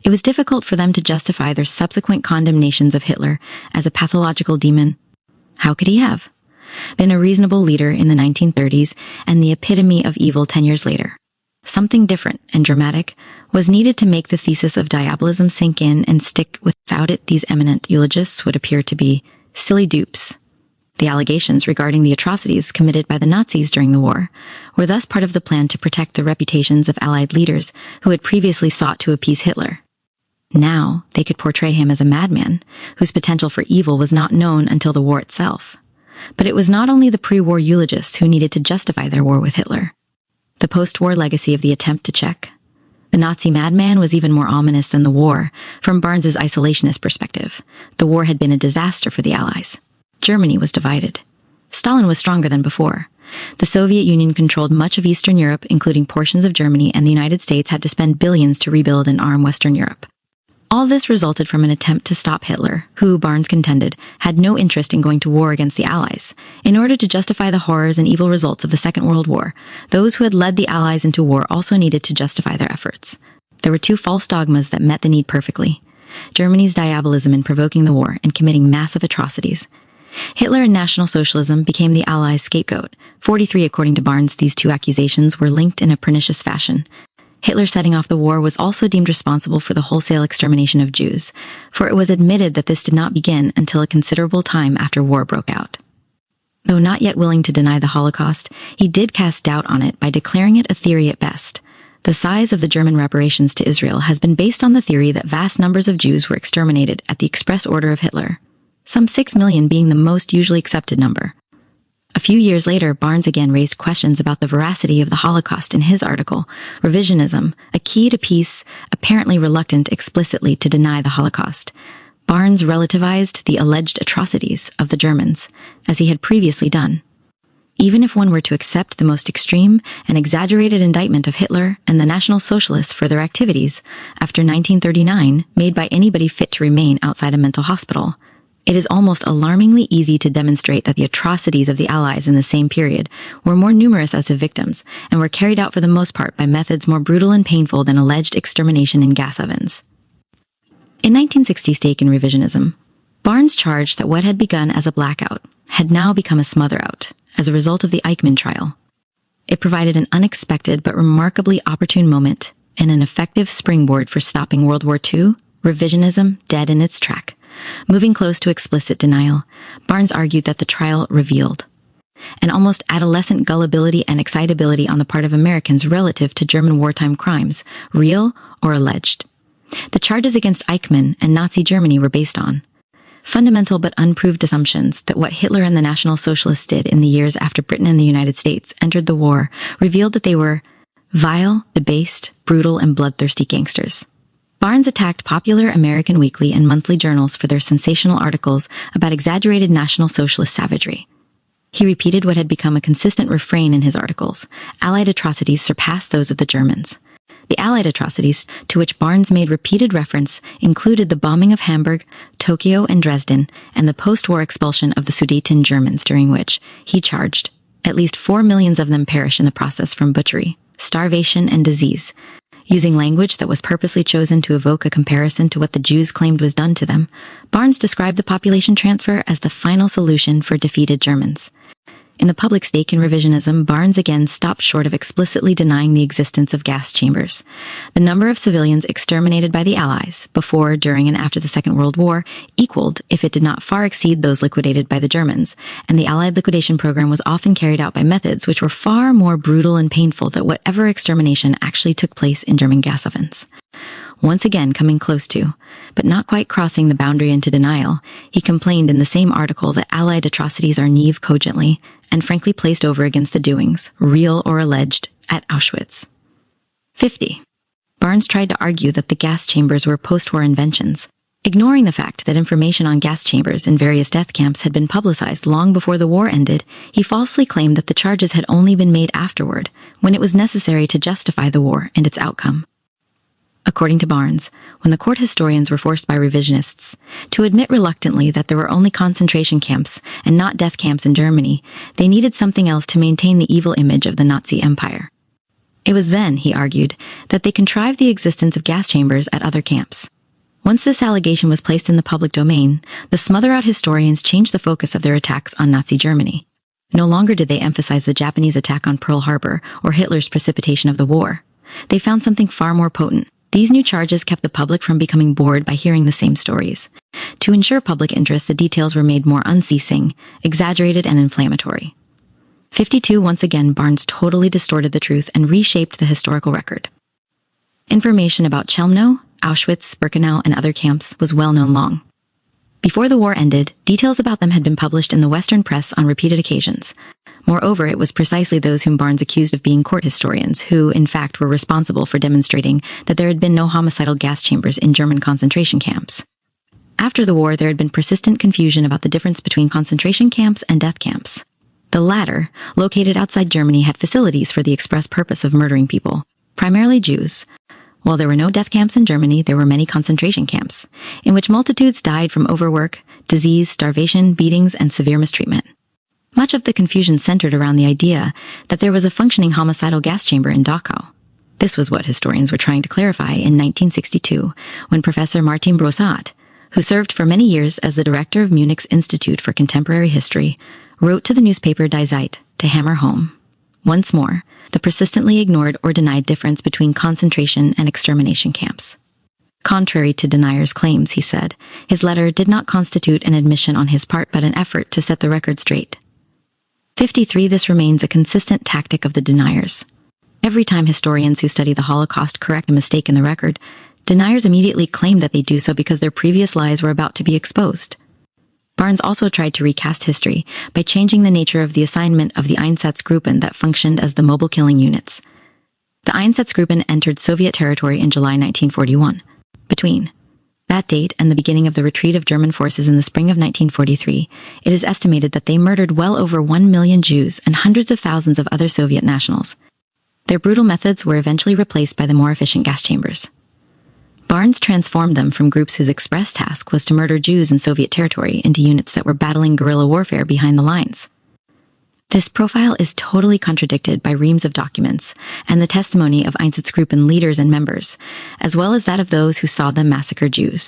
it was difficult for them to justify their subsequent condemnations of Hitler as a pathological demon. How could he have been a reasonable leader in the 1930s and the epitome of evil 10 years later? Something different and dramatic was needed to make the thesis of diabolism sink in and stick. Without it, these eminent eulogists would appear to be silly dupes. The allegations regarding the atrocities committed by the Nazis during the war were thus part of the plan to protect the reputations of Allied leaders who had previously sought to appease Hitler. Now they could portray him as a madman whose potential for evil was not known until the war itself. But it was not only the pre-war eulogists who needed to justify their war with Hitler. The post-war legacy of the attempt to check the Nazi madman was even more ominous than the war from Barnes's isolationist perspective. The war had been a disaster for the Allies. Germany was divided. Stalin was stronger than before. The Soviet Union controlled much of Eastern Europe, including portions of Germany, and the United States had to spend billions to rebuild and arm Western Europe. All this resulted from an attempt to stop Hitler, who, Barnes contended, had no interest in going to war against the Allies. In order to justify the horrors and evil results of the Second World War, those who had led the Allies into war also needed to justify their efforts. There were two false dogmas that met the need perfectly: Germany's diabolism in provoking the war and committing massive atrocities. Hitler and National Socialism became the Allies' scapegoat. 43, according to Barnes, these two accusations were linked in a pernicious fashion. Hitler setting off the war was also deemed responsible for the wholesale extermination of Jews, for it was admitted that this did not begin until a considerable time after war broke out. Though not yet willing to deny the Holocaust, he did cast doubt on it by declaring it a theory at best. The size of the German reparations to Israel has been based on the theory that vast numbers of Jews were exterminated at the express order of Hitler, some 6 million being the most usually accepted number. A few years later, Barnes again raised questions about the veracity of the Holocaust in his article, Revisionism, a Key to Peace, apparently reluctant explicitly to deny the Holocaust. Barnes relativized the alleged atrocities of the Germans, as he had previously done. Even if one were to accept the most extreme and exaggerated indictment of Hitler and the National Socialists for their activities after 1939, made by anybody fit to remain outside a mental hospital, It is almost alarmingly easy to demonstrate that the atrocities of the Allies in the same period were more numerous as to victims and were carried out for the most part by methods more brutal and painful than alleged extermination in gas ovens. In 1960's take in revisionism, Barnes charged that what had begun as a blackout had now become a smother-out as a result of the Eichmann trial. It provided an unexpected but remarkably opportune moment and an effective springboard for stopping World War II, revisionism dead in its track. Moving close to explicit denial, Barnes argued that the trial revealed an almost adolescent gullibility and excitability on the part of Americans relative to German wartime crimes, real or alleged. The charges against Eichmann and Nazi Germany were based on fundamental but unproved assumptions that what Hitler and the National Socialists did in the years after Britain and the United States entered the war revealed that they were vile, debased, brutal, and bloodthirsty gangsters. Barnes attacked popular American weekly and monthly journals for their sensational articles about exaggerated National Socialist savagery. He repeated what had become a consistent refrain in his articles: Allied atrocities surpassed those of the Germans. The Allied atrocities to which Barnes made repeated reference included the bombing of Hamburg, Tokyo, and Dresden, and the post-war expulsion of the Sudeten Germans, during which, he charged, at least 4 million of them perished in the process from butchery, starvation, and disease. Using language that was purposely chosen to evoke a comparison to what the Jews claimed was done to them, Barnes described the population transfer as the final solution for defeated Germans. In the public stake in revisionism, Barnes again stopped short of explicitly denying the existence of gas chambers. The number of civilians exterminated by the Allies before, during, and after the Second World War equaled, if it did not far exceed, those liquidated by the Germans, and the Allied liquidation program was often carried out by methods which were far more brutal and painful than whatever extermination actually took place in German gas ovens. Once again coming close to, but not quite crossing the boundary into denial, he complained in the same article that Allied atrocities are naive cogently and frankly placed over against the doings, real or alleged, at Auschwitz. 50. Barnes tried to argue that the gas chambers were post-war inventions. Ignoring the fact that information on gas chambers in various death camps had been publicized long before the war ended, he falsely claimed that the charges had only been made afterward, when it was necessary to justify the war and its outcome. According to Barnes, when the court historians were forced by revisionists to admit reluctantly that there were only concentration camps and not death camps in Germany, they needed something else to maintain the evil image of the Nazi Empire. It was then, he argued, that they contrived the existence of gas chambers at other camps. Once this allegation was placed in the public domain, the smother-out historians changed the focus of their attacks on Nazi Germany. No longer did they emphasize the Japanese attack on Pearl Harbor or Hitler's precipitation of the war. They found something far more potent. These new charges kept the public from becoming bored by hearing the same stories. To ensure public interest, the details were made more unceasing, exaggerated, and inflammatory. 52. Once again, Barnes totally distorted the truth and reshaped the historical record. Information about Chelmno, Auschwitz, Birkenau, and other camps was well known long. Before the war ended, details about them had been published in the Western press on repeated occasions. Moreover, it was precisely those whom Barnes accused of being court historians who, in fact, were responsible for demonstrating that there had been no homicidal gas chambers in German concentration camps. After the war, there had been persistent confusion about the difference between concentration camps and death camps. The latter, located outside Germany, had facilities for the express purpose of murdering people, primarily Jews. While there were no death camps in Germany, there were many concentration camps, in which multitudes died from overwork, disease, starvation, beatings, and severe mistreatment. Much of the confusion centered around the idea that there was a functioning homicidal gas chamber in Dachau. This was what historians were trying to clarify in 1962, when Professor Martin Brosat, who served for many years as the director of Munich's Institute for Contemporary History, wrote to the newspaper Die Zeit to hammer home, once more, the persistently ignored or denied difference between concentration and extermination camps. Contrary to deniers' claims, he said, his letter did not constitute an admission on his part but an effort to set the record straight. 53. This remains a consistent tactic of the deniers. Every time historians who study the Holocaust correct a mistake in the record, deniers immediately claim that they do so because their previous lies were about to be exposed. Barnes also tried to recast history by changing the nature of the assignment of the Einsatzgruppen that functioned as the mobile killing units. The Einsatzgruppen entered Soviet territory in July 1941. Between that date and the beginning of the retreat of German forces in the spring of 1943, it is estimated that they murdered well over 1 million Jews and hundreds of thousands of other Soviet nationals. Their brutal methods were eventually replaced by the more efficient gas chambers. Barnes transformed them from groups whose express task was to murder Jews in Soviet territory into units that were battling guerrilla warfare behind the lines. This profile is totally contradicted by reams of documents and the testimony of Einsatzgruppen leaders and members, as well as that of those who saw them massacre Jews.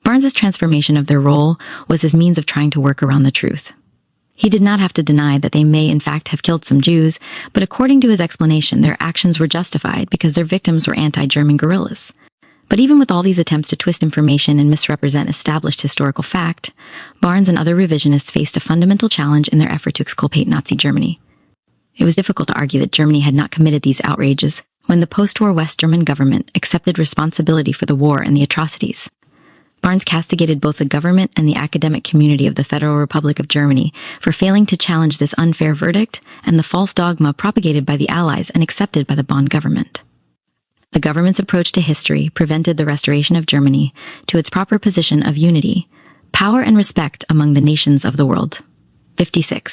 Barnes's transformation of their role was his means of trying to work around the truth. He did not have to deny that they may in fact have killed some Jews, but according to his explanation, their actions were justified because their victims were anti-German guerrillas. But even with all these attempts to twist information and misrepresent established historical fact, Barnes and other revisionists faced a fundamental challenge in their effort to exculpate Nazi Germany. It was difficult to argue that Germany had not committed these outrages when the post-war West German government accepted responsibility for the war and the atrocities. Barnes castigated both the government and the academic community of the Federal Republic of Germany for failing to challenge this unfair verdict and the false dogma propagated by the Allies and accepted by the Bonn government. The government's approach to history prevented the restoration of Germany to its proper position of unity, power, and respect among the nations of the world. 56.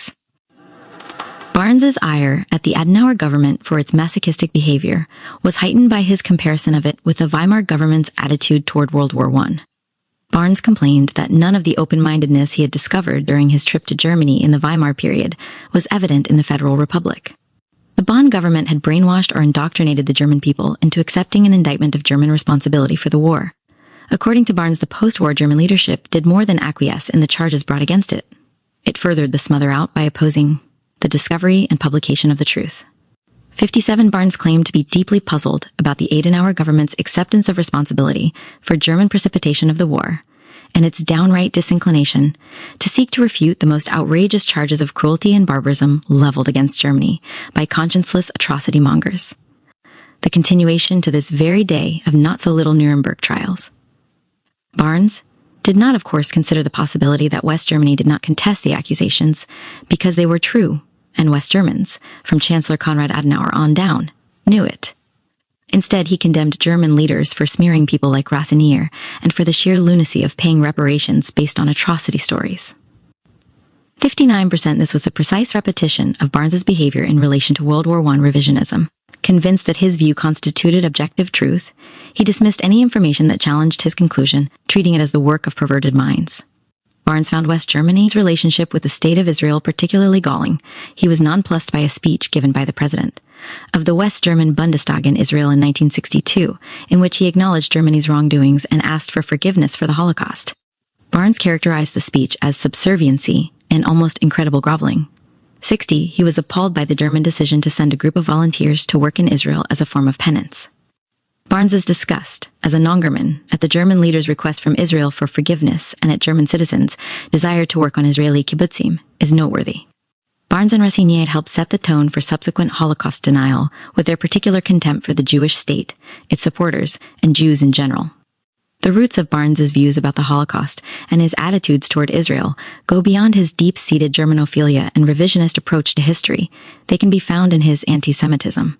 Barnes's ire at the Adenauer government for its masochistic behavior was heightened by his comparison of it with the Weimar government's attitude toward World War I. Barnes complained that none of the open-mindedness he had discovered during his trip to Germany in the Weimar period was evident in the Federal Republic. The Bonn government had brainwashed or indoctrinated the German people into accepting an indictment of German responsibility for the war. According to Barnes, the post-war German leadership did more than acquiesce in the charges brought against it. It furthered the smother out by opposing the discovery and publication of the truth. 57. Barnes claimed to be deeply puzzled about the Adenauer government's acceptance of responsibility for German precipitation of the war and its downright disinclination to seek to refute the most outrageous charges of cruelty and barbarism leveled against Germany by conscienceless atrocity mongers. The continuation to this very day of not-so-little Nuremberg trials. Barnes did not, of course, consider the possibility that West Germany did not contest the accusations because they were true, and West Germans, from Chancellor Konrad Adenauer on down, knew it. Instead, he condemned German leaders for smearing people like Rathenier and for the sheer lunacy of paying reparations based on atrocity stories. 59%. This was a precise repetition of Barnes's behavior in relation to World War I revisionism. Convinced that his view constituted objective truth, he dismissed any information that challenged his conclusion, treating it as the work of perverted minds. Barnes found West Germany's relationship with the State of Israel particularly galling. He was nonplussed by a speech given by the president of the West German Bundestag in Israel in 1962, in which he acknowledged Germany's wrongdoings and asked for forgiveness for the Holocaust. Barnes characterized the speech as subserviency and almost incredible groveling. 60. He was appalled by the German decision to send a group of volunteers to work in Israel as a form of penance. Barnes's disgust, as a Nongerman, at the German leader's request from Israel for forgiveness and at German citizens' desire to work on Israeli kibbutzim is noteworthy. Barnes and Rathenier helped set the tone for subsequent Holocaust denial with their particular contempt for the Jewish state, its supporters, and Jews in general. The roots of Barnes's views about the Holocaust and his attitudes toward Israel go beyond his deep-seated Germanophilia and revisionist approach to history. They can be found in his anti-Semitism.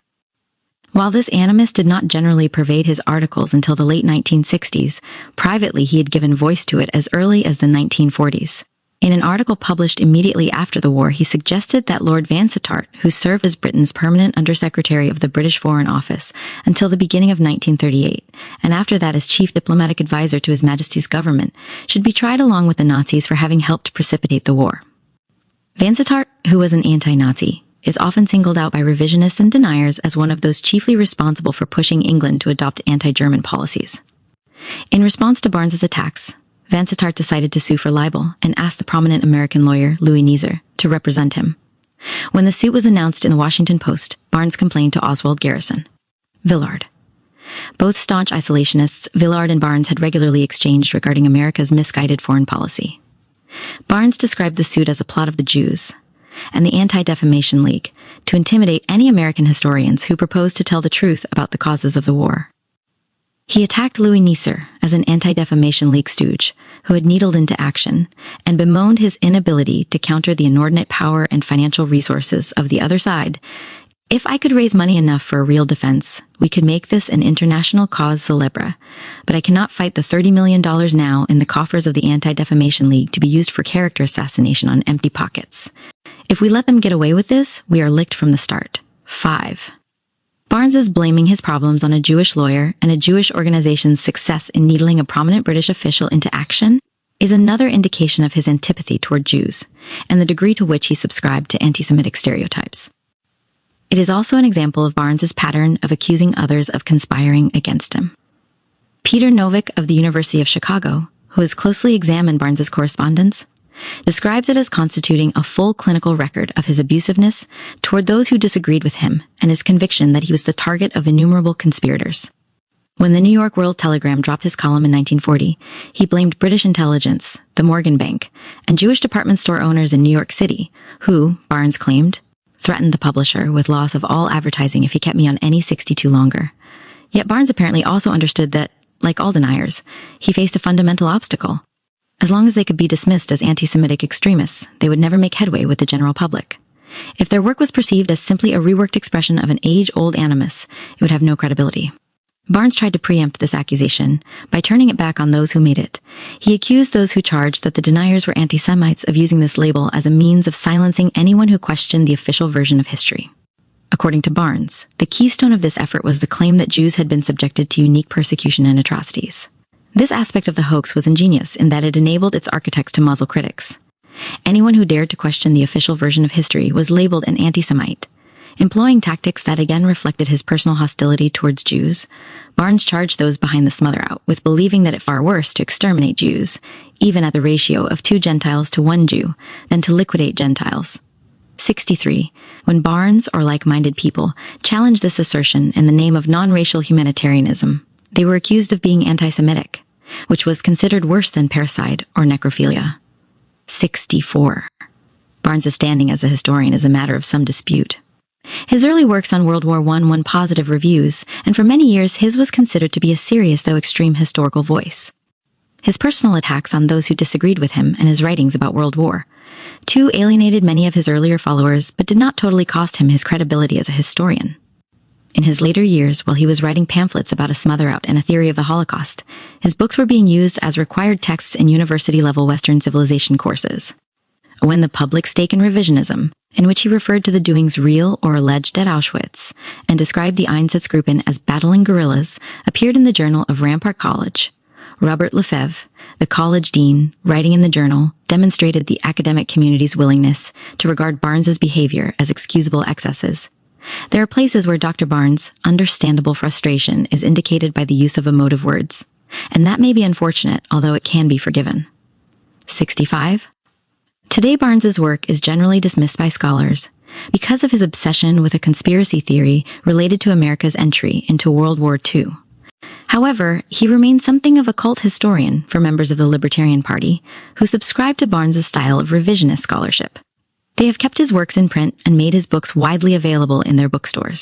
While this animus did not generally pervade his articles until the late 1960s, privately he had given voice to it as early as the 1940s. In an article published immediately after the war, he suggested that Lord Vansittart, who served as Britain's permanent Undersecretary of the British Foreign Office until the beginning of 1938, and after that as Chief Diplomatic Advisor to His Majesty's government, should be tried along with the Nazis for having helped precipitate the war. Vansittart, who was an anti-Nazi, is often singled out by revisionists and deniers as one of those chiefly responsible for pushing England to adopt anti-German policies. In response to Barnes's attacks, Vansittart decided to sue for libel and asked the prominent American lawyer Louis Nieser to represent him. When the suit was announced in the Washington Post, Barnes complained to Oswald Garrison. Villard. Both staunch isolationists, Villard and Barnes had regularly exchanged regarding America's misguided foreign policy. Barnes described the suit as a plot of the Jews and the Anti-Defamation League to intimidate any American historians who proposed to tell the truth about the causes of the war. He attacked Louis Nieser as an Anti-Defamation League stooge who had needled into action and bemoaned his inability to counter the inordinate power and financial resources of the other side. If I could raise money enough for a real defense, we could make this an international cause célèbre, but I cannot fight the $30 million now in the coffers of the Anti-Defamation League to be used for character assassination on empty pockets. If we let them get away with this, we are licked from the start. 5. Barnes Barnes is blaming his problems on a Jewish lawyer and a Jewish organization's success in needling a prominent British official into action is another indication of his antipathy toward Jews and the degree to which he subscribed to anti-Semitic stereotypes. It is also an example of Barnes's pattern of accusing others of conspiring against him. Peter Novick of the University of Chicago, who has closely examined Barnes's correspondence, describes it as constituting a full clinical record of his abusiveness toward those who disagreed with him and his conviction that he was the target of innumerable conspirators. When the New York World Telegram dropped his column in 1940, he blamed British intelligence, the Morgan Bank, and Jewish department store owners in New York City, who, Barnes claimed, threatened the publisher with loss of all advertising if he kept me on any 62 longer. Yet Barnes apparently also understood that, like all deniers, he faced a fundamental obstacle. As long as they could be dismissed as anti-Semitic extremists, they would never make headway with the general public. If their work was perceived as simply a reworked expression of an age-old animus, it would have no credibility. Barnes tried to preempt this accusation by turning it back on those who made it. He accused those who charged that the deniers were anti-Semites of using this label as a means of silencing anyone who questioned the official version of history. According to Barnes, the keystone of this effort was the claim that Jews had been subjected to unique persecution and atrocities. This aspect of the hoax was ingenious in that it enabled its architects to muzzle critics. Anyone who dared to question the official version of history was labeled an anti-Semite. Employing tactics that again reflected his personal hostility towards Jews, Barnes charged those behind the smother-out with believing that it far worse to exterminate Jews, even at the ratio of 2 Gentiles to 1 Jew, than to liquidate Gentiles. 63. When Barnes, or like-minded people, challenged this assertion in the name of non-racial humanitarianism, they were accused of being anti-Semitic, which was considered worse than parricide or necrophilia. 64. Barnes's standing as a historian is a matter of some dispute. His early works on World War I won positive reviews, and for many years his was considered to be a serious though extreme historical voice. His personal attacks on those who disagreed with him and his writings about World War II alienated many of his earlier followers, but did not totally cost him his credibility as a historian. In his later years, while he was writing pamphlets about a smother-out and a theory of the Holocaust, his books were being used as required texts in university-level Western civilization courses. When the public stake in revisionism, in which he referred to the doings real or alleged at Auschwitz, and described the Einsatzgruppen as battling guerrillas, appeared in the Journal of Rampart College, Robert Lefebvre, the college dean, writing in the journal, demonstrated the academic community's willingness to regard Barnes's behavior as excusable excesses. There are places where Dr. Barnes' understandable frustration is indicated by the use of emotive words, and that may be unfortunate, although it can be forgiven. 65. Today, Barnes's work is generally dismissed by scholars because of his obsession with a conspiracy theory related to America's entry into World War II. However, he remains something of a cult historian for members of the Libertarian Party who subscribe to Barnes's style of revisionist scholarship. They have kept his works in print and made his books widely available in their bookstores.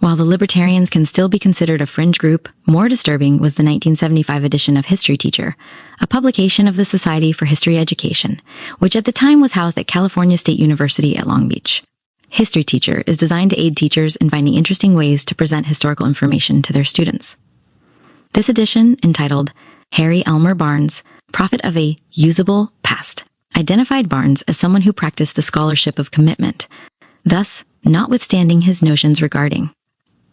While the Libertarians can still be considered a fringe group, more disturbing was the 1975 edition of History Teacher, a publication of the Society for History Education, which at the time was housed at California State University at Long Beach. History Teacher is designed to aid teachers in finding interesting ways to present historical information to their students. This edition, entitled Harry Elmer Barnes, Prophet of a Usable Past, identified Barnes as someone who practiced the scholarship of commitment, thus notwithstanding his notions regarding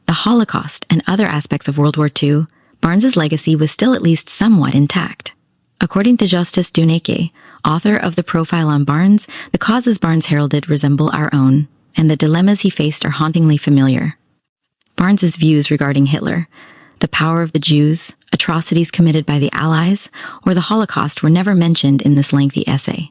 the Holocaust and other aspects of World War II, Barnes's legacy was still at least somewhat intact. According to Justice Duneke, author of the profile on Barnes, the causes Barnes heralded resemble our own, and the dilemmas he faced are hauntingly familiar. Barnes's views regarding Hitler, the power of the Jews, atrocities committed by the Allies, or the Holocaust were never mentioned in this lengthy essay.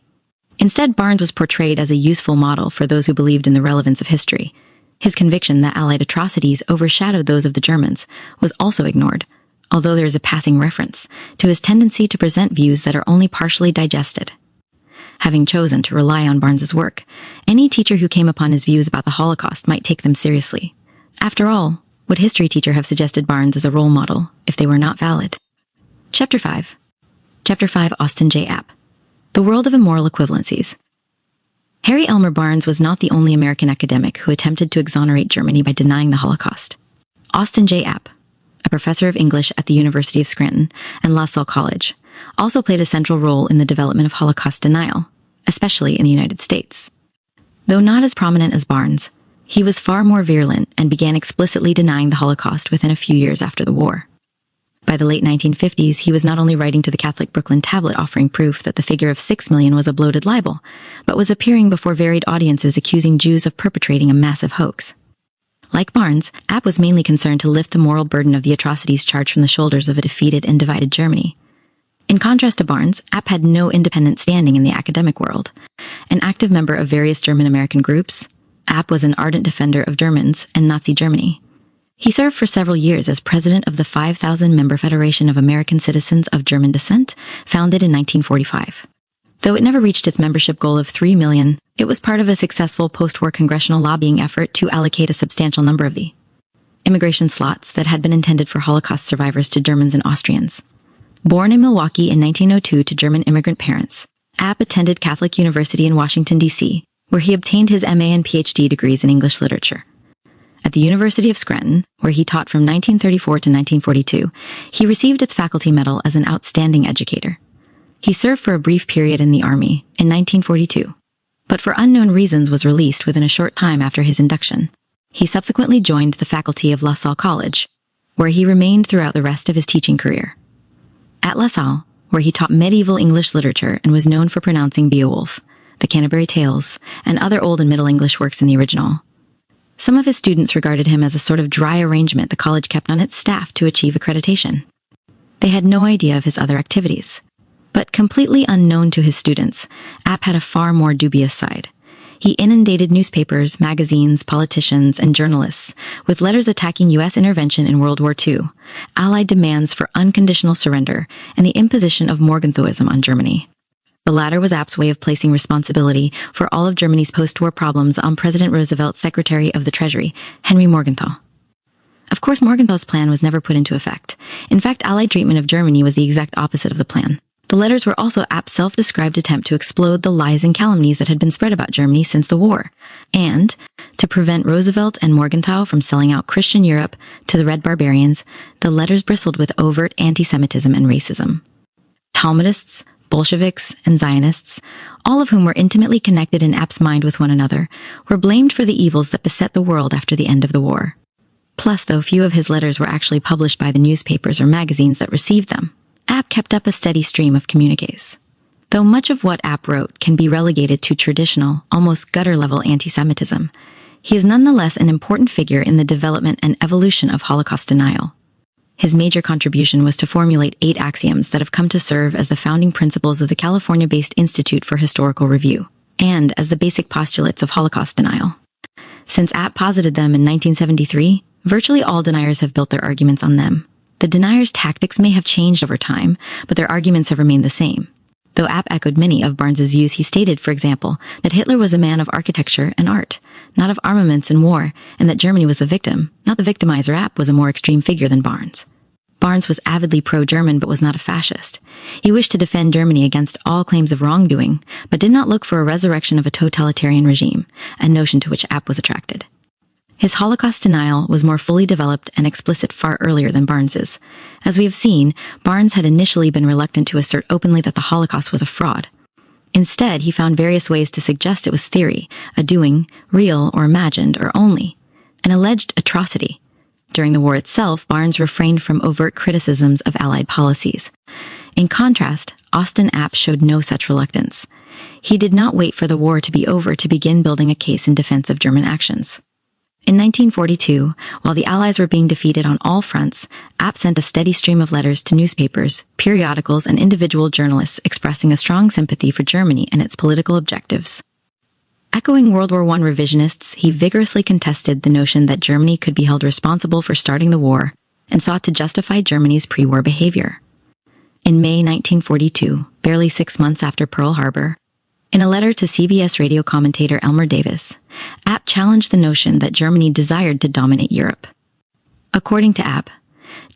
Instead, Barnes was portrayed as a useful model for those who believed in the relevance of history. His conviction that Allied atrocities overshadowed those of the Germans was also ignored, although there is a passing reference to his tendency to present views that are only partially digested. Having chosen to rely on Barnes's work, any teacher who came upon his views about the Holocaust might take them seriously. After all, would History Teacher have suggested Barnes as a role model if they were not valid? Chapter 5. Chapter 5, Austin J. App. The World of Immoral Equivalencies. Harry Elmer Barnes was not the only American academic who attempted to exonerate Germany by denying the Holocaust. Austin J. App, a professor of English at the University of Scranton and La Salle College, also played a central role in the development of Holocaust denial, especially in the United States. Though not as prominent as Barnes, He was far more virulent and began explicitly denying the Holocaust within a few years after the war. By the late 1950s, he was not only writing to the Catholic Brooklyn Tablet offering proof that the figure of 6 million was a bloated libel, but was appearing before varied audiences accusing Jews of perpetrating a massive hoax. Like Barnes, App was mainly concerned to lift the moral burden of the atrocities charged from the shoulders of a defeated and divided Germany. In contrast to Barnes, App had no independent standing in the academic world. An active member of various German-American groups, App was an ardent defender of Germans and Nazi Germany. He served for several years as president of the 5,000-member Federation of American Citizens of German Descent, founded in 1945. Though it never reached its membership goal of 3 million, it was part of a successful post-war congressional lobbying effort to allocate a substantial number of the immigration slots that had been intended for Holocaust survivors to Germans and Austrians. Born in Milwaukee in 1902 to German immigrant parents, App attended Catholic University in Washington, D.C., where he obtained his MA and PhD degrees in English literature. At the University of Scranton, where he taught from 1934 to 1942, he received its faculty medal as an outstanding educator. He served for a brief period in the Army in 1942, but for unknown reasons was released within a short time after his induction. He subsequently joined the faculty of La Salle College, where he remained throughout the rest of his teaching career. At La Salle, where he taught medieval English literature and was known for pronouncing Beowulf, the Canterbury Tales, and other Old and Middle English works in the original. Some of his students regarded him as a sort of dry arrangement the college kept on its staff to achieve accreditation. They had no idea of his other activities. But completely unknown to his students, App had a far more dubious side. He inundated newspapers, magazines, politicians, and journalists with letters attacking U.S. intervention in World War II, Allied demands for unconditional surrender, and the imposition of Morgenthauism on Germany. The latter was App's way of placing responsibility for all of Germany's post-war problems on President Roosevelt's Secretary of the Treasury, Henry Morgenthau. Of course, Morgenthau's plan was never put into effect. In fact, Allied treatment of Germany was the exact opposite of the plan. The letters were also App's self-described attempt to explode the lies and calumnies that had been spread about Germany since the war, and to prevent Roosevelt and Morgenthau from selling out Christian Europe to the Red Barbarians. The letters bristled with overt anti-Semitism and racism. Talmudists, Bolsheviks, and Zionists, all of whom were intimately connected in App's mind with one another, were blamed for the evils that beset the world after the end of the war. Plus, though few of his letters were actually published by the newspapers or magazines that received them, App kept up a steady stream of communiques. Though much of what App wrote can be relegated to traditional, almost gutter-level anti-Semitism, he is nonetheless an important figure in the development and evolution of Holocaust denial. His major contribution was to formulate 8 axioms that have come to serve as the founding principles of the California-based Institute for Historical Review, and as the basic postulates of Holocaust denial. Since App posited them in 1973, virtually all deniers have built their arguments on them. The deniers' tactics may have changed over time, but their arguments have remained the same. Though App echoed many of Barnes's views, he stated, for example, that Hitler was a man of architecture and art, not of armaments and war, and that Germany was the victim, not the victimizer. App was a more extreme figure than Barnes. Barnes was avidly pro-German but was not a fascist. He wished to defend Germany against all claims of wrongdoing, but did not look for a resurrection of a totalitarian regime, a notion to which App was attracted. His Holocaust denial was more fully developed and explicit far earlier than Barnes's. As we have seen, Barnes had initially been reluctant to assert openly that the Holocaust was a fraud. Instead, he found various ways to suggest it was theory, a doing, real or imagined, or only an alleged atrocity. During the war itself, Barnes refrained from overt criticisms of Allied policies. In contrast, Austin App showed no such reluctance. He did not wait for the war to be over to begin building a case in defense of German actions. In 1942, while the Allies were being defeated on all fronts, App sent a steady stream of letters to newspapers, periodicals, and individual journalists expressing a strong sympathy for Germany and its political objectives. Echoing World War I revisionists, he vigorously contested the notion that Germany could be held responsible for starting the war and sought to justify Germany's pre-war behavior. In May 1942, barely 6 months after Pearl Harbor, in a letter to CBS radio commentator Elmer Davis, App challenged the notion that Germany desired to dominate Europe. According to App,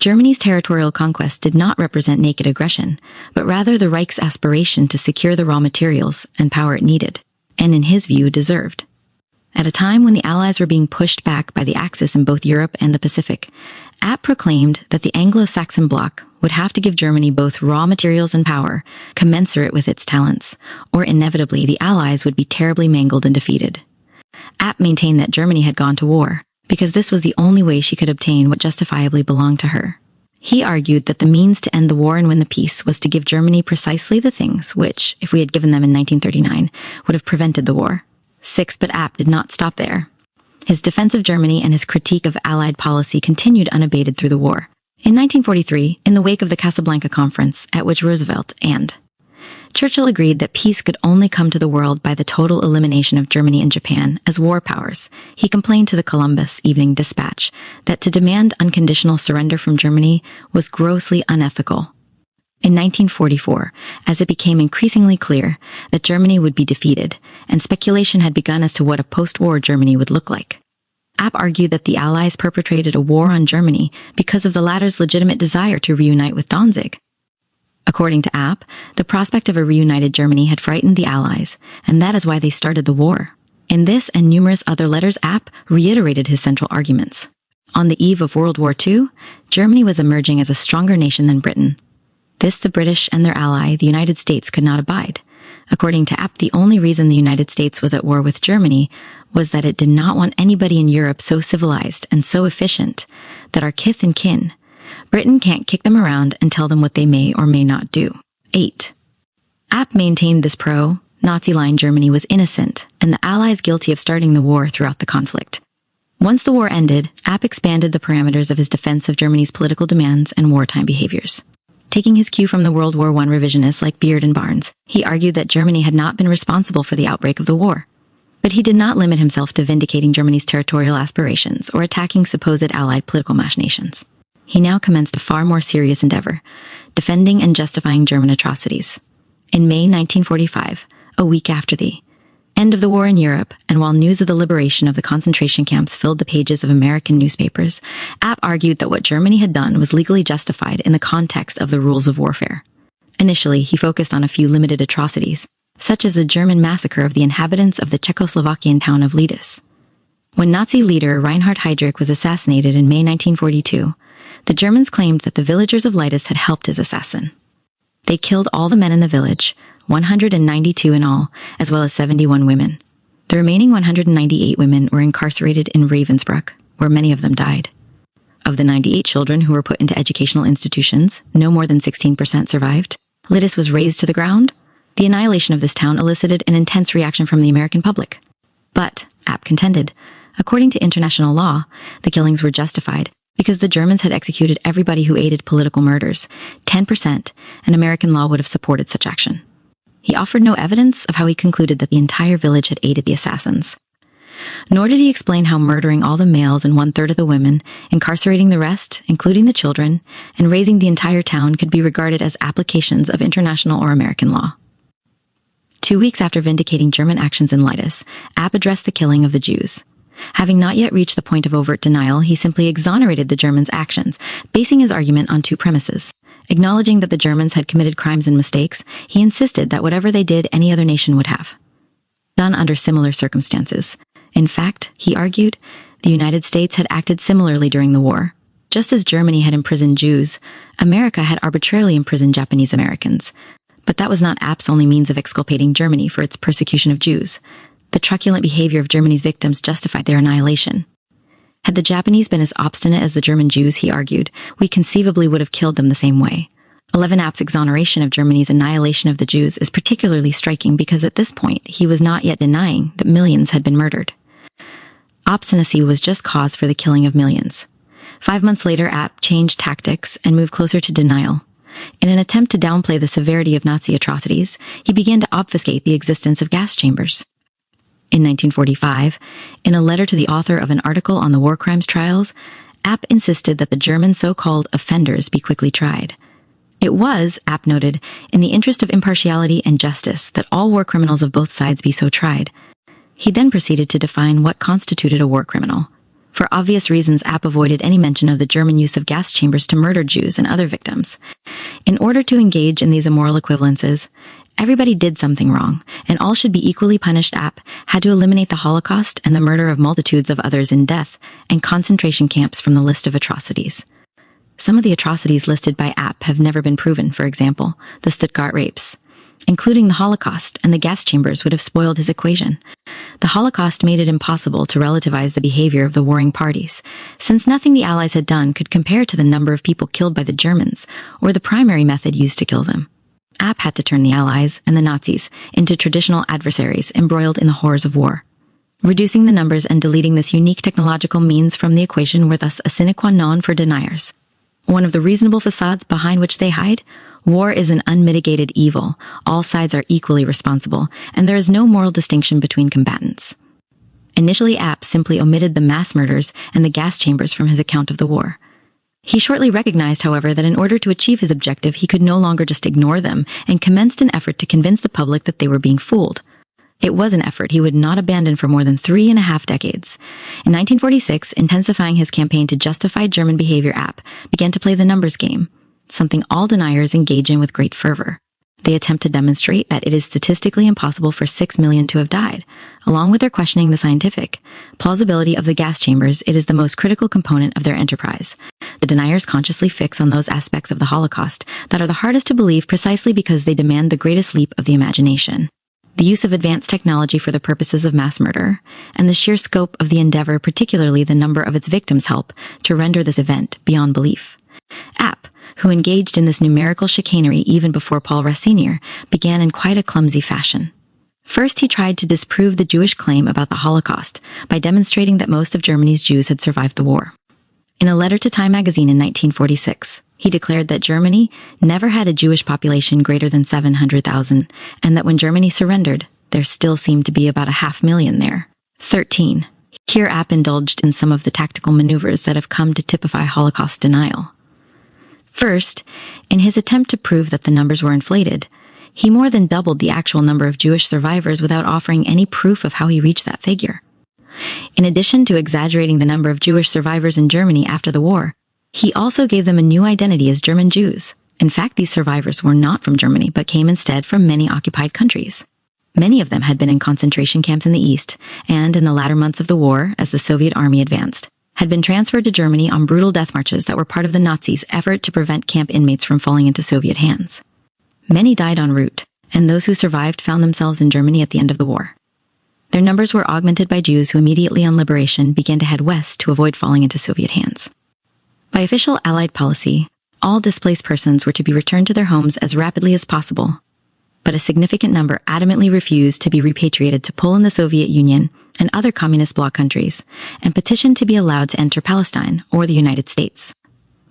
Germany's territorial conquest did not represent naked aggression, but rather the Reich's aspiration to secure the raw materials and power it needed, and in his view deserved. At a time when the Allies were being pushed back by the Axis in both Europe and the Pacific, App proclaimed that the Anglo-Saxon bloc would have to give Germany both raw materials and power commensurate with its talents, or inevitably the Allies would be terribly mangled and defeated. App maintained that Germany had gone to war because this was the only way she could obtain what justifiably belonged to her. He argued that the means to end the war and win the peace was to give Germany precisely the things which, if we had given them in 1939, would have prevented the war. But App did not stop there. His defense of Germany and his critique of Allied policy continued unabated through the war. In 1943, in the wake of the Casablanca Conference, at which Roosevelt and Churchill agreed that peace could only come to the world by the total elimination of Germany and Japan as war powers, he complained to the Columbus Evening Dispatch that to demand unconditional surrender from Germany was grossly unethical. In 1944, as it became increasingly clear that Germany would be defeated, and speculation had begun as to what a post-war Germany would look like, App argued that the Allies perpetrated a war on Germany because of the latter's legitimate desire to reunite with Danzig. According to App, the prospect of a reunited Germany had frightened the Allies, and that is why they started the war. In this and numerous other letters, App reiterated his central arguments. On the eve of World War II, Germany was emerging as a stronger nation than Britain. This the British and their ally, the United States, could not abide. According to App, the only reason the United States was at war with Germany was that it did not want anybody in Europe so civilized and so efficient that our kith and kin, Britain, can't kick them around and tell them what they may or may not do. 8. App maintained this pro-Nazi line Germany was innocent and the Allies guilty of starting the war throughout the conflict. Once the war ended, App expanded the parameters of his defense of Germany's political demands and wartime behaviors. Taking his cue from the World War I revisionists like Beard and Barnes, he argued that Germany had not been responsible for the outbreak of the war. But he did not limit himself to vindicating Germany's territorial aspirations or attacking supposed Allied political machinations. He now commenced a far more serious endeavor, defending and justifying German atrocities. In May 1945, a week after the end of the war in Europe, and while news of the liberation of the concentration camps filled the pages of American newspapers, App argued that what Germany had done was legally justified in the context of the rules of warfare. Initially, he focused on a few limited atrocities, such as the German massacre of the inhabitants of the Czechoslovakian town of Lidis. When Nazi leader Reinhard Heydrich was assassinated in May 1942, the Germans claimed that the villagers of Lidis had helped his assassin. They killed all the men in the village, 192 in all, as well as 71 women. The remaining 198 women were incarcerated in Ravensbrück, where many of them died. Of the 98 children who were put into educational institutions, no more than 16% survived. Lidis was razed to the ground. The annihilation of this town elicited an intense reaction from the American public. But, App contended, according to international law, the killings were justified because the Germans had executed everybody who aided political murders, 10%, and American law would have supported such action. He offered no evidence of how he concluded that the entire village had aided the assassins. Nor did he explain how murdering all the males and 1/3 of the women, incarcerating the rest, including the children, and razing the entire town could be regarded as applications of international or American law. 2 weeks after vindicating German actions in Lidis, App addressed the killing of the Jews. Having not yet reached the point of overt denial, he simply exonerated the Germans' actions, basing his argument on two premises. Acknowledging that the Germans had committed crimes and mistakes, he insisted that whatever they did, any other nation would have done under similar circumstances. In fact, he argued, the United States had acted similarly during the war. Just as Germany had imprisoned Jews, America had arbitrarily imprisoned Japanese Americans. But that was not App's only means of exculpating Germany for its persecution of Jews. The truculent behavior of Germany's victims justified their annihilation. Had the Japanese been as obstinate as the German Jews, he argued, we conceivably would have killed them the same way. 11 App's exoneration of Germany's annihilation of the Jews is particularly striking because at this point he was not yet denying that millions had been murdered. Obstinacy was just cause for the killing of millions. 5 months later, App changed tactics and moved closer to denial. In an attempt to downplay the severity of Nazi atrocities, he began to obfuscate the existence of gas chambers. In 1945, in a letter to the author of an article on the war crimes trials, App insisted that the German so-called offenders be quickly tried. It was, App noted, in the interest of impartiality and justice that all war criminals of both sides be so tried. He then proceeded to define what constituted a war criminal. For obvious reasons, App avoided any mention of the German use of gas chambers to murder Jews and other victims. In order to engage in these immoral equivalences, everybody did something wrong, and all should be equally punished. App had to eliminate the Holocaust and the murder of multitudes of others in death and concentration camps from the list of atrocities. Some of the atrocities listed by App have never been proven, for example, the Stuttgart rapes. Including the Holocaust and the gas chambers would have spoiled his equation. The Holocaust made it impossible to relativize the behavior of the warring parties, since nothing the Allies had done could compare to the number of people killed by the Germans, or the primary method used to kill them. App had to turn the Allies and the Nazis into traditional adversaries embroiled in the horrors of war. Reducing the numbers and deleting this unique technological means from the equation were thus a sine qua non for deniers. One of the reasonable facades behind which they hide: war is an unmitigated evil, all sides are equally responsible, and there is no moral distinction between combatants. Initially, App simply omitted the mass murders and the gas chambers from his account of the war. He shortly recognized, however, that in order to achieve his objective, he could no longer just ignore them, and commenced an effort to convince the public that they were being fooled. It was an effort he would not abandon for more than 3.5 decades. In 1946, intensifying his campaign to justify German behavior, App began to play the numbers game, something all deniers engage in with great fervor. They attempt to demonstrate that it is statistically impossible for 6 million to have died. Along with their questioning the scientific plausibility of the gas chambers, it is the most critical component of their enterprise. The deniers consciously fix on those aspects of the Holocaust that are the hardest to believe precisely because they demand the greatest leap of the imagination. The use of advanced technology for the purposes of mass murder, and the sheer scope of the endeavor, particularly the number of its victims, help to render this event beyond belief. App, who engaged in this numerical chicanery even before Paul Rust Sr., began in quite a clumsy fashion. First, he tried to disprove the Jewish claim about the Holocaust by demonstrating that most of Germany's Jews had survived the war. In a letter to Time magazine in 1946, he declared that Germany never had a Jewish population greater than 700,000, and that when Germany surrendered, there still seemed to be about 500,000 there. 13. Here App indulged in some of the tactical maneuvers that have come to typify Holocaust denial. First, in his attempt to prove that the numbers were inflated, he more than doubled the actual number of Jewish survivors without offering any proof of how he reached that figure. In addition to exaggerating the number of Jewish survivors in Germany after the war, he also gave them a new identity as German Jews. In fact, these survivors were not from Germany, but came instead from many occupied countries. Many of them had been in concentration camps in the East, and in the latter months of the war, as the Soviet army advanced, had been transferred to Germany on brutal death marches that were part of the Nazis' effort to prevent camp inmates from falling into Soviet hands. Many died en route, and those who survived found themselves in Germany at the end of the war. Their numbers were augmented by Jews who immediately on liberation began to head west to avoid falling into Soviet hands. By official Allied policy, all displaced persons were to be returned to their homes as rapidly as possible, but a significant number adamantly refused to be repatriated to Poland, the Soviet Union, and other communist bloc countries, and petitioned to be allowed to enter Palestine or the United States.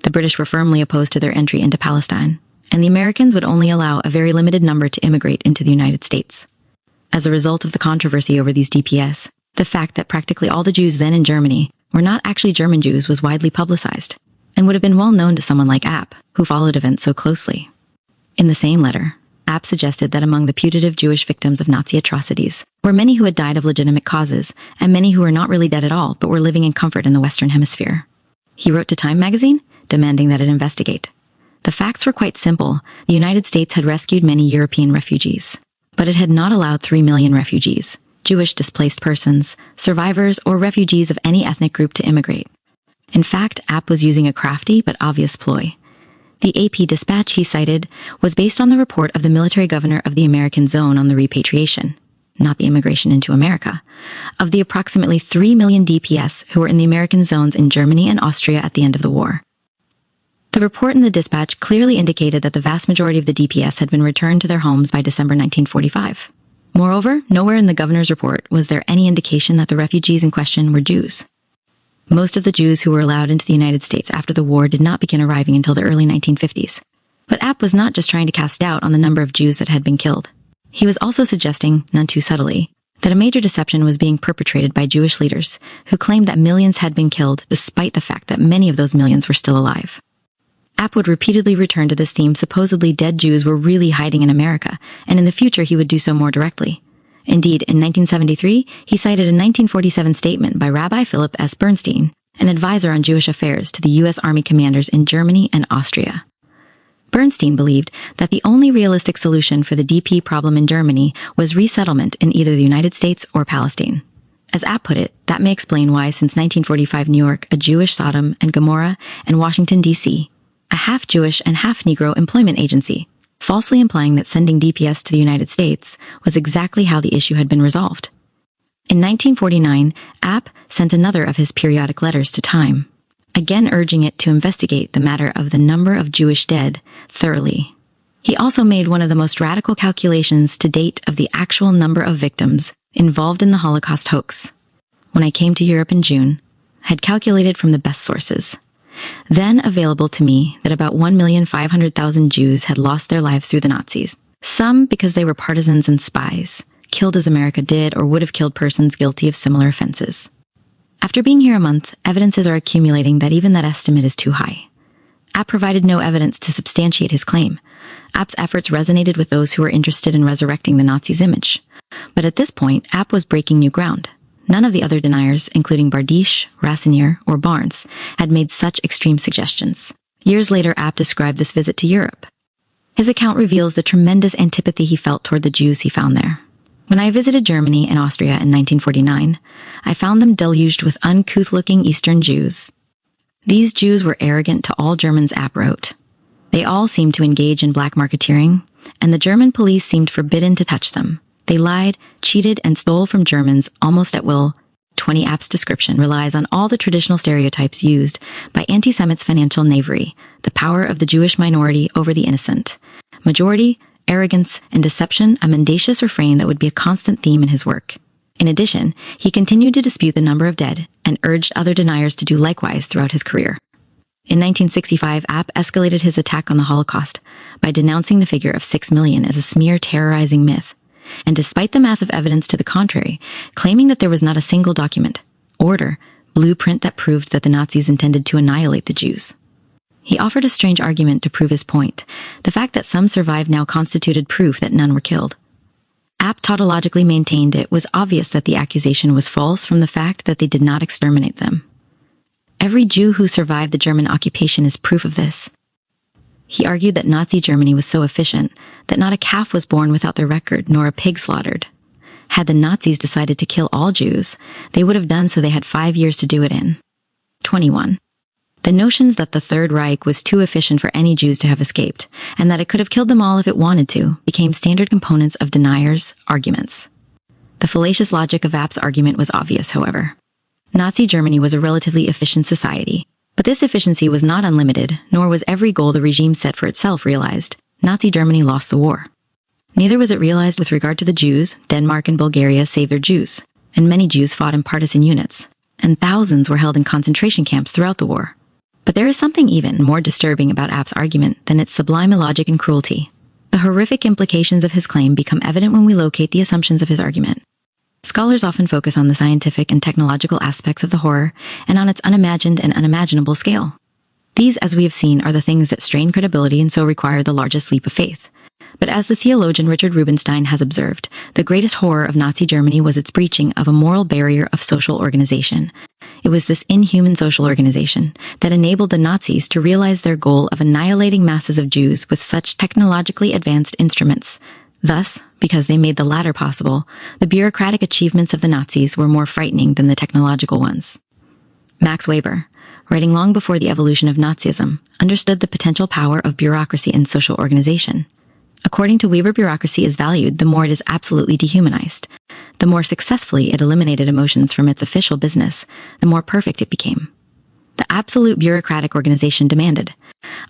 The British were firmly opposed to their entry into Palestine, and the Americans would only allow a very limited number to immigrate into the United States. As a result of the controversy over these DPS, the fact that practically all the Jews then in Germany were not actually German Jews was widely publicized, and would have been well known to someone like App, who followed events so closely. In the same letter, App suggested that among the putative Jewish victims of Nazi atrocities were many who had died of legitimate causes, and many who were not really dead at all, but were living in comfort in the Western Hemisphere. He wrote to Time magazine, demanding that it investigate. The facts were quite simple. The United States had rescued many European refugees, but it had not allowed 3 million refugees, Jewish displaced persons, survivors, or refugees of any ethnic group to immigrate. In fact, App was using a crafty but obvious ploy. The AP dispatch he cited was based on the report of the military governor of the American zone on the repatriation, not the immigration into America, of the approximately 3 million DPS who were in the American zones in Germany and Austria at the end of the war. The report in the dispatch clearly indicated that the vast majority of the DPS had been returned to their homes by December 1945. Moreover, nowhere in the governor's report was there any indication that the refugees in question were Jews. Most of the Jews who were allowed into the United States after the war did not begin arriving until the early 1950s. But App was not just trying to cast doubt on the number of Jews that had been killed. He was also suggesting, none too subtly, that a major deception was being perpetrated by Jewish leaders who claimed that millions had been killed despite the fact that many of those millions were still alive. App would repeatedly return to this theme. Supposedly dead Jews were really hiding in America, and in the future he would do so more directly. Indeed, in 1973, he cited a 1947 statement by Rabbi Philip S. Bernstein, an advisor on Jewish affairs to the U.S. Army commanders in Germany and Austria. Bernstein believed that the only realistic solution for the DP problem in Germany was resettlement in either the United States or Palestine. As App put it, that may explain why, since 1945 New York, a Jewish Sodom and Gomorrah, and Washington, D.C., a half-Jewish and half-Negro employment agency, falsely implying that sending DPS to the United States was exactly how the issue had been resolved. In 1949, App sent another of his periodic letters to Time, again urging it to investigate the matter of the number of Jewish dead thoroughly. He also made one of the most radical calculations to date of the actual number of victims involved in the Holocaust hoax. When I came to Europe in June, I had calculated from the best sources, then available to me, that about 1,500,000 Jews had lost their lives through the Nazis, some because they were partisans and spies, killed as America did or would have killed persons guilty of similar offenses. After being here a month, evidences are accumulating that even that estimate is too high. App provided no evidence to substantiate his claim. App's efforts resonated with those who were interested in resurrecting the Nazis' image. But at this point, App was breaking new ground. None of the other deniers, including Bardiche, Rassinier, or Barnes, had made such extreme suggestions. Years later, App described this visit to Europe. His account reveals the tremendous antipathy he felt toward the Jews he found there. When I visited Germany and Austria in 1949, I found them deluged with uncouth-looking Eastern Jews. These Jews were arrogant to all Germans, App wrote. They all seemed to engage in black marketeering, and the German police seemed forbidden to touch them. They lied, cheated, and stole from Germans almost at will. 20 App's description relies on all the traditional stereotypes used by anti-Semites' financial knavery, the power of the Jewish minority over the innocent, majority, arrogance, and deception, a mendacious refrain that would be a constant theme in his work. In addition, he continued to dispute the number of dead and urged other deniers to do likewise throughout his career. In 1965, App escalated his attack on the Holocaust by denouncing the figure of 6 million as a smear terrorizing myth, and despite the massive evidence to the contrary, claiming that there was not a single document, order, blueprint that proved that the Nazis intended to annihilate the Jews. He offered a strange argument to prove his point. The fact that some survived now constituted proof that none were killed. App tautologically maintained it was obvious that the accusation was false from the fact that they did not exterminate them. Every Jew who survived the German occupation is proof of this. He argued that Nazi Germany was so efficient that not a calf was born without their record, nor a pig slaughtered. Had the Nazis decided to kill all Jews, they would have done so they had 5 years to do it in. 21. The notions that the Third Reich was too efficient for any Jews to have escaped, and that it could have killed them all if it wanted to, became standard components of deniers' arguments. The fallacious logic of App's argument was obvious, however. Nazi Germany was a relatively efficient society, but this efficiency was not unlimited, nor was every goal the regime set for itself realized. Nazi Germany lost the war. Neither was it realized with regard to the Jews. Denmark and Bulgaria saved their Jews, and many Jews fought in partisan units, and thousands were held in concentration camps throughout the war. But there is something even more disturbing about App's argument than its sublime illogic and cruelty. The horrific implications of his claim become evident when we locate the assumptions of his argument. Scholars often focus on the scientific and technological aspects of the horror and on its unimagined and unimaginable scale. These, as we have seen, are the things that strain credibility and so require the largest leap of faith. But as the theologian Richard Rubinstein has observed, the greatest horror of Nazi Germany was its breaching of a moral barrier of social organization. It was this inhuman social organization that enabled the Nazis to realize their goal of annihilating masses of Jews with such technologically advanced instruments. Thus, because they made the latter possible, the bureaucratic achievements of the Nazis were more frightening than the technological ones. Max Weber, writing long before the evolution of Nazism, understood the potential power of bureaucracy and social organization. According to Weber, bureaucracy is valued the more it is absolutely dehumanized. The more successfully it eliminated emotions from its official business, the more perfect it became. The absolute bureaucratic organization demanded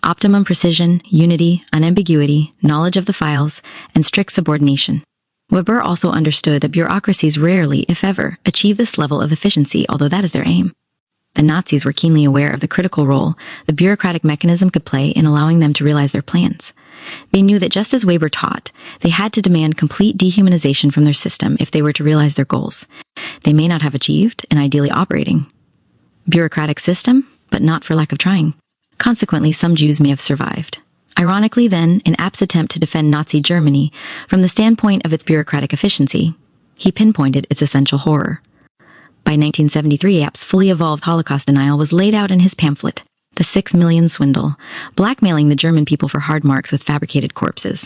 optimum precision, unity, unambiguity, knowledge of the files, and strict subordination. Weber also understood that bureaucracies rarely, if ever, achieve this level of efficiency, although that is their aim. The Nazis were keenly aware of the critical role the bureaucratic mechanism could play in allowing them to realize their plans. They knew that just as Weber taught, they had to demand complete dehumanization from their system if they were to realize their goals. They may not have achieved an ideally operating bureaucratic system, but not for lack of trying. Consequently, some Jews may have survived. Ironically, then, in App's attempt to defend Nazi Germany from the standpoint of its bureaucratic efficiency, he pinpointed its essential horror. By 1973, App's fully evolved Holocaust denial was laid out in his pamphlet, The 6 Million Swindle, blackmailing the German people for hard marks with fabricated corpses.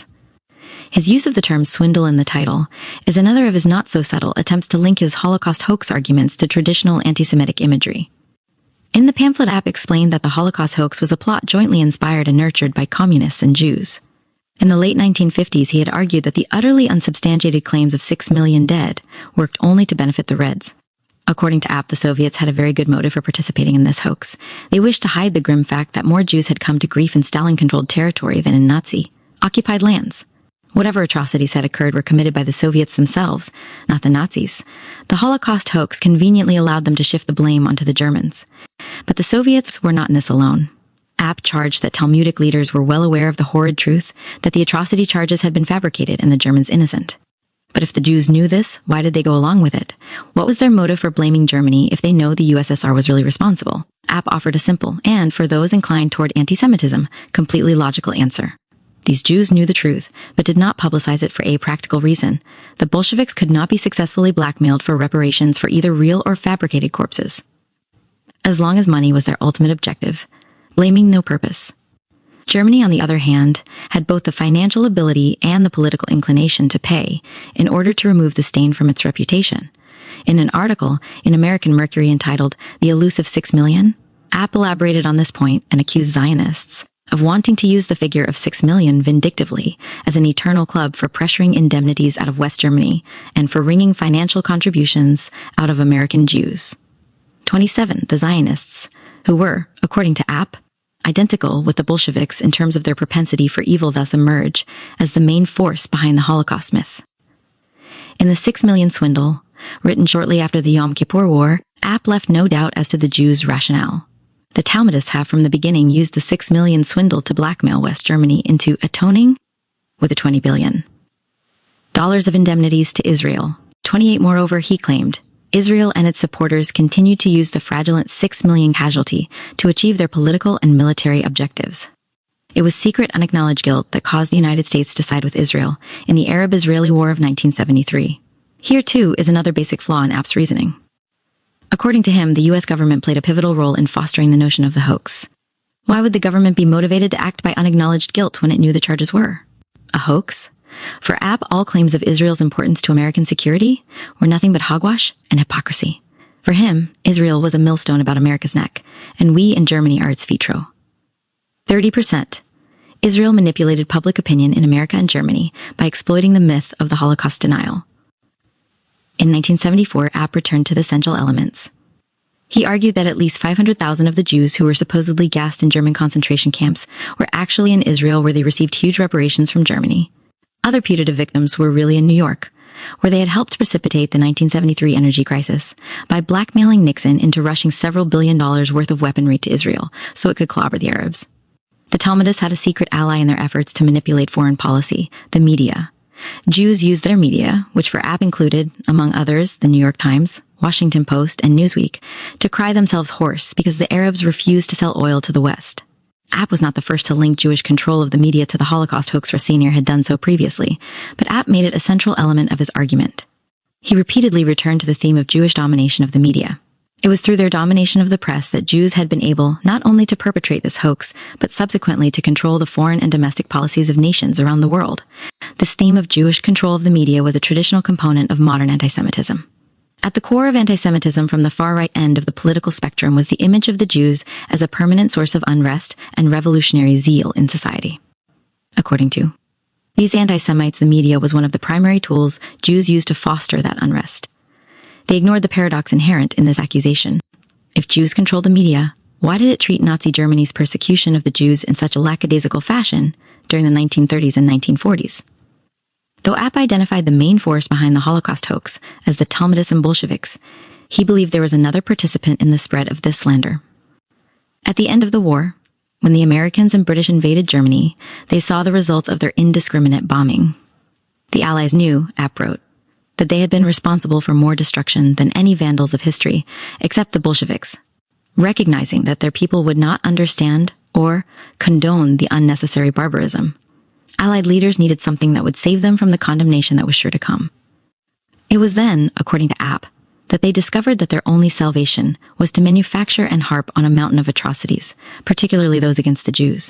His use of the term swindle in the title is another of his not-so-subtle attempts to link his Holocaust hoax arguments to traditional anti-Semitic imagery. In the pamphlet, App explained that the Holocaust hoax was a plot jointly inspired and nurtured by communists and Jews. In the late 1950s, he had argued that the utterly unsubstantiated claims of 6 million dead worked only to benefit the Reds. According to App, the Soviets had a very good motive for participating in this hoax. They wished to hide the grim fact that more Jews had come to grief in Stalin-controlled territory than in Nazi-occupied lands. Whatever atrocities had occurred were committed by the Soviets themselves, not the Nazis. The Holocaust hoax conveniently allowed them to shift the blame onto the Germans. But the Soviets were not in this alone. App charged that Talmudic leaders were well aware of the horrid truth that the atrocity charges had been fabricated and the Germans innocent. But if the Jews knew this, why did they go along with it? What was their motive for blaming Germany if they know the USSR was really responsible? App offered a simple, and for those inclined toward anti-Semitism, completely logical answer. These Jews knew the truth, but did not publicize it for a practical reason. The Bolsheviks could not be successfully blackmailed for reparations for either real or fabricated corpses. As long as money was their ultimate objective, blaming no purpose. Germany, on the other hand, had both the financial ability and the political inclination to pay in order to remove the stain from its reputation. In an article in American Mercury entitled The Elusive 6 Million, App elaborated on this point and accused Zionists of wanting to use the figure of 6 million vindictively as an eternal club for pressuring indemnities out of West Germany and for wringing financial contributions out of American Jews. 27. The Zionists, who were, according to App, identical with the Bolsheviks in terms of their propensity for evil, thus emerge as the main force behind the Holocaust myth. In the 6 million swindle, written shortly after the Yom Kippur War, App left no doubt as to the Jews' rationale. The Talmudists have from the beginning used the 6 million swindle to blackmail West Germany into atoning with a $20 billion of indemnities to Israel. 28. Moreover, he claimed, Israel and its supporters continued to use the fraudulent 6 million casualty to achieve their political and military objectives. It was secret, unacknowledged guilt that caused the United States to side with Israel in the Arab-Israeli War of 1973. Here, too, is another basic flaw in App's reasoning. According to him, the U.S. government played a pivotal role in fostering the notion of the hoax. Why would the government be motivated to act by unacknowledged guilt when it knew the charges were a hoax? For App, all claims of Israel's importance to American security were nothing but hogwash and hypocrisy. For him, Israel was a millstone about America's neck, and we in Germany are its vitro. 30%. Israel manipulated public opinion in America and Germany by exploiting the myth of the Holocaust denial. In 1974, App returned to the essential elements. He argued that at least 500,000 of the Jews who were supposedly gassed in German concentration camps were actually in Israel, where they received huge reparations from Germany. Other putative victims were really in New York, where they had helped precipitate the 1973 energy crisis by blackmailing Nixon into rushing several $1 billion worth of weaponry to Israel so it could clobber the Arabs. The Talmudists had a secret ally in their efforts to manipulate foreign policy, the media. Jews used their media, which for App included, among others, the New York Times, Washington Post, and Newsweek, to cry themselves hoarse because the Arabs refused to sell oil to the West. App was not the first to link Jewish control of the media to the Holocaust hoax. Senior had done so previously, but App made it a central element of his argument. He repeatedly returned to the theme of Jewish domination of the media. It was through their domination of the press that Jews had been able not only to perpetrate this hoax, but subsequently to control the foreign and domestic policies of nations around the world. This theme of Jewish control of the media was a traditional component of modern anti-Semitism. At the core of anti-Semitism from the far-right end of the political spectrum was the image of the Jews as a permanent source of unrest and revolutionary zeal in society. According to these anti-Semites, the media was one of the primary tools Jews used to foster that unrest. They ignored the paradox inherent in this accusation. If Jews controlled the media, why did it treat Nazi Germany's persecution of the Jews in such a lackadaisical fashion during the 1930s and 1940s? Though App identified the main force behind the Holocaust hoax as the Talmudists and Bolsheviks, he believed there was another participant in the spread of this slander. At the end of the war, when the Americans and British invaded Germany, they saw the results of their indiscriminate bombing. The Allies knew, App wrote, that they had been responsible for more destruction than any vandals of history, except the Bolsheviks, recognizing that their people would not understand or condone the unnecessary barbarism. Allied leaders needed something that would save them from the condemnation that was sure to come. It was then, according to App, that they discovered that their only salvation was to manufacture and harp on a mountain of atrocities, particularly those against the Jews.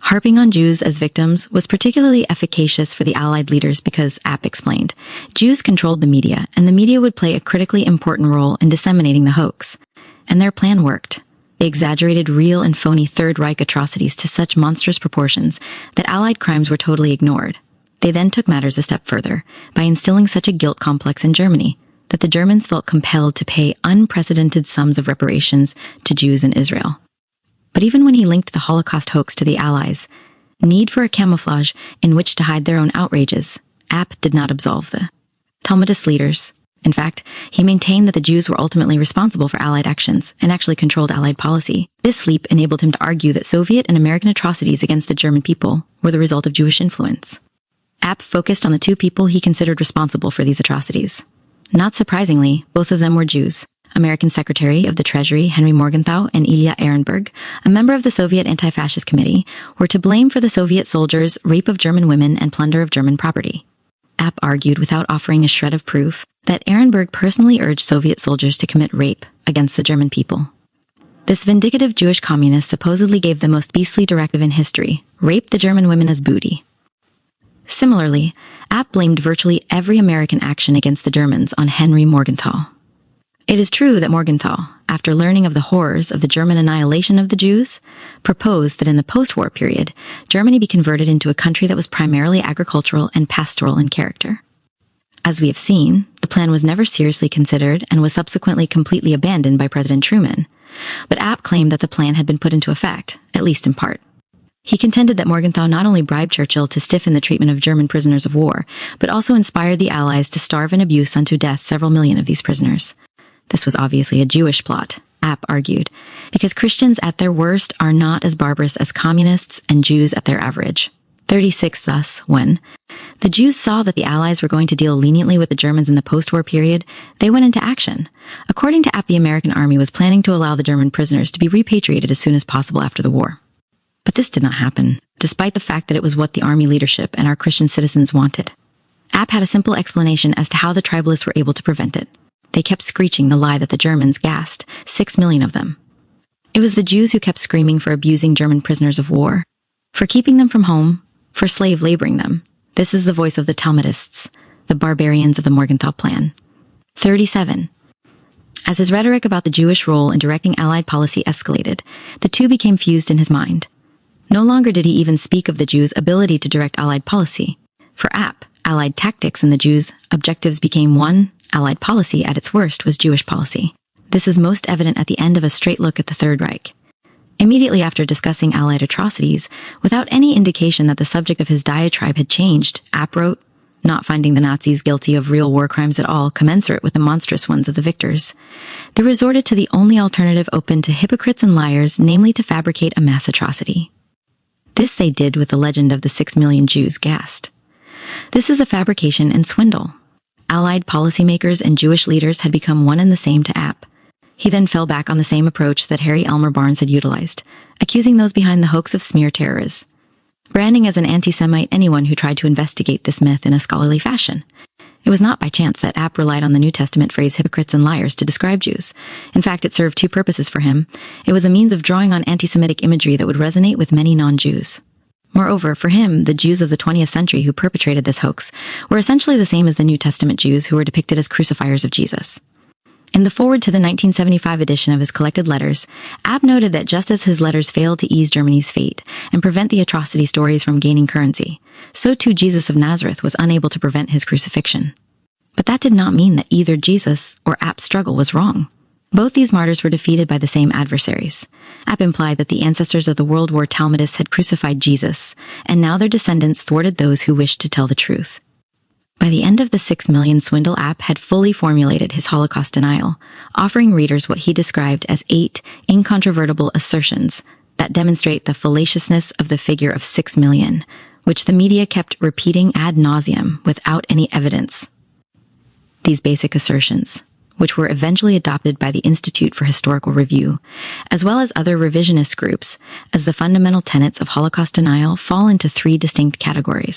Harping on Jews as victims was particularly efficacious for the Allied leaders because, App explained, Jews controlled the media, and the media would play a critically important role in disseminating the hoax. And their plan worked. They exaggerated real and phony Third Reich atrocities to such monstrous proportions that Allied crimes were totally ignored. They then took matters a step further by instilling such a guilt complex in Germany that the Germans felt compelled to pay unprecedented sums of reparations to Jews in Israel. But even when he linked the Holocaust hoax to the Allies' need for a camouflage in which to hide their own outrages, App did not absolve the Talmudist leaders. In fact, he maintained that the Jews were ultimately responsible for Allied actions and actually controlled Allied policy. This leap enabled him to argue that Soviet and American atrocities against the German people were the result of Jewish influence. App focused on the two people he considered responsible for these atrocities. Not surprisingly, both of them were Jews. American Secretary of the Treasury Henry Morgenthau and Ilya Ehrenberg, a member of the Soviet Anti-Fascist Committee, were to blame for the Soviet soldiers' rape of German women and plunder of German property. App argued, without offering a shred of proof, that Ehrenberg personally urged Soviet soldiers to commit rape against the German people. This vindictive Jewish communist supposedly gave the most beastly directive in history: rape the German women as booty. Similarly, App blamed virtually every American action against the Germans on Henry Morgenthau. It is true that Morgenthau, after learning of the horrors of the German annihilation of the Jews, proposed that in the post-war period, Germany be converted into a country that was primarily agricultural and pastoral in character. As we have seen, the plan was never seriously considered and was subsequently completely abandoned by President Truman. But App claimed that the plan had been put into effect, at least in part. He contended that Morgenthau not only bribed Churchill to stiffen the treatment of German prisoners of war, but also inspired the Allies to starve and abuse unto death several million of these prisoners. This was obviously a Jewish plot, App argued, because Christians at their worst are not as barbarous as communists and Jews at their average. 36 thus, when the Jews saw that the Allies were going to deal leniently with the Germans in the post-war period, they went into action. According to App, the American army was planning to allow the German prisoners to be repatriated as soon as possible after the war. But this did not happen, despite the fact that it was what the army leadership and our Christian citizens wanted. App had a simple explanation as to how the tribalists were able to prevent it. They kept screeching the lie that the Germans gassed, 6 million of them. It was the Jews who kept screaming for abusing German prisoners of war, for keeping them from home, for slave laboring them. This is the voice of the Talmudists, the barbarians of the Morgenthau Plan. 37. As his rhetoric about the Jewish role in directing Allied policy escalated, the two became fused in his mind. No longer did he even speak of the Jews' ability to direct Allied policy. For App, Allied tactics and the Jews' objectives became one. Allied policy, at its worst, was Jewish policy. This is most evident at the end of A Straight Look at the Third Reich. Immediately after discussing Allied atrocities, without any indication that the subject of his diatribe had changed, App wrote, not finding the Nazis guilty of real war crimes at all commensurate with the monstrous ones of the victors, they resorted to the only alternative open to hypocrites and liars, namely to fabricate a mass atrocity. This they did with the legend of the 6 million Jews gassed. This is a fabrication and swindle. Allied policymakers and Jewish leaders had become one and the same to App. He then fell back on the same approach that Harry Elmer Barnes had utilized, accusing those behind the hoax of smear terrorists, branding as an anti-Semite anyone who tried to investigate this myth in a scholarly fashion. It was not by chance that App relied on the New Testament phrase hypocrites and liars to describe Jews. In fact, it served two purposes for him. It was a means of drawing on anti-Semitic imagery that would resonate with many non-Jews. Moreover, for him, the Jews of the 20th century who perpetrated this hoax were essentially the same as the New Testament Jews who were depicted as crucifiers of Jesus. In the foreword to the 1975 edition of his collected letters, App noted that just as his letters failed to ease Germany's fate and prevent the atrocity stories from gaining currency, so too Jesus of Nazareth was unable to prevent his crucifixion. But that did not mean that either Jesus or App's struggle was wrong. Both these martyrs were defeated by the same adversaries. App implied that the ancestors of the World War Talmudists had crucified Jesus, and now their descendants thwarted those who wished to tell the truth. By the end of the 6 million swindle, App had fully formulated his Holocaust denial, offering readers what he described as 8 incontrovertible assertions that demonstrate the fallaciousness of the figure of 6 million, which the media kept repeating ad nauseum without any evidence. These basic assertions, which were eventually adopted by the Institute for Historical Review, as well as other revisionist groups, as the fundamental tenets of Holocaust denial, fall into 3 distinct categories.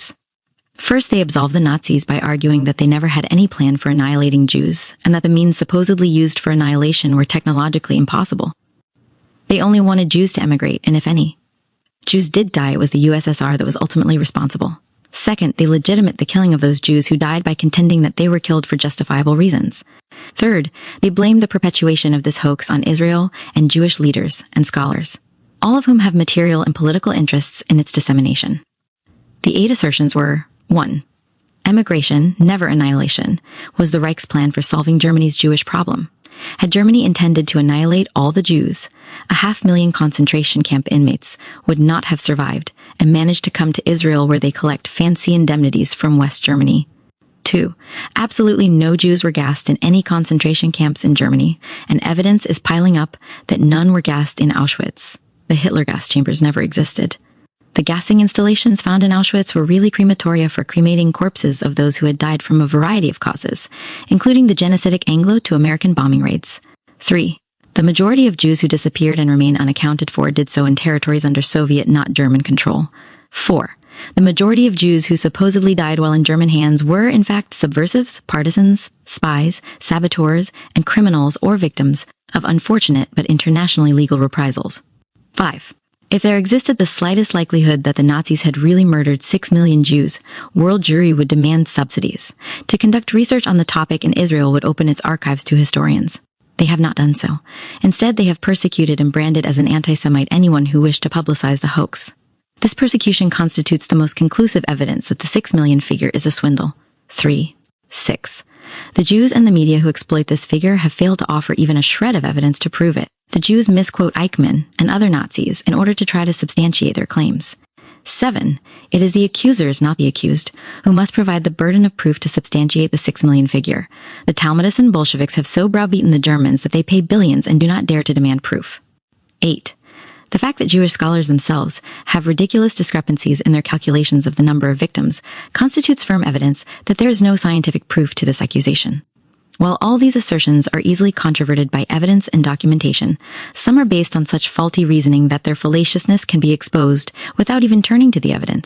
First, they absolve the Nazis by arguing that they never had any plan for annihilating Jews, and that the means supposedly used for annihilation were technologically impossible. They only wanted Jews to emigrate, and if any. Jews did die, it was the USSR that was ultimately responsible. Second, they legitimate the killing of those Jews who died by contending that they were killed for justifiable reasons. Third, they blame the perpetuation of this hoax on Israel and Jewish leaders and scholars, all of whom have material and political interests in its dissemination. The 8 assertions were: 1. Emigration, never annihilation, was the Reich's plan for solving Germany's Jewish problem. Had Germany intended to annihilate all the Jews, 500,000 concentration camp inmates would not have survived and managed to come to Israel, where they collect fancy indemnities from West Germany. 2. Absolutely no Jews were gassed in any concentration camps in Germany, and evidence is piling up that none were gassed in Auschwitz. The Hitler gas chambers never existed. The gassing installations found in Auschwitz were really crematoria for cremating corpses of those who had died from a variety of causes, including the genocidal Anglo to American bombing raids. 3. The majority of Jews who disappeared and remain unaccounted for did so in territories under Soviet, not German control. 4. The majority of Jews who supposedly died while in German hands were, in fact, subversives, partisans, spies, saboteurs, and criminals or victims of unfortunate but internationally legal reprisals. 5. If there existed the slightest likelihood that the Nazis had really murdered 6 million Jews, World Jewry would demand subsidies. To conduct research on the topic in Israel would open its archives to historians. They have not done so. Instead, they have persecuted and branded as an anti-Semite anyone who wished to publicize the hoax. This persecution constitutes the most conclusive evidence that the 6 million figure is a swindle. 3. 6. The Jews and the media who exploit this figure have failed to offer even a shred of evidence to prove it. The Jews misquote Eichmann and other Nazis in order to try to substantiate their claims. 7. It is the accusers, not the accused, who must provide the burden of proof to substantiate the 6 million figure. The Talmudists and Bolsheviks have so browbeaten the Germans that they pay billions and do not dare to demand proof. 8. The fact that Jewish scholars themselves have ridiculous discrepancies in their calculations of the number of victims constitutes firm evidence that there is no scientific proof to this accusation. While all these assertions are easily controverted by evidence and documentation, some are based on such faulty reasoning that their fallaciousness can be exposed without even turning to the evidence.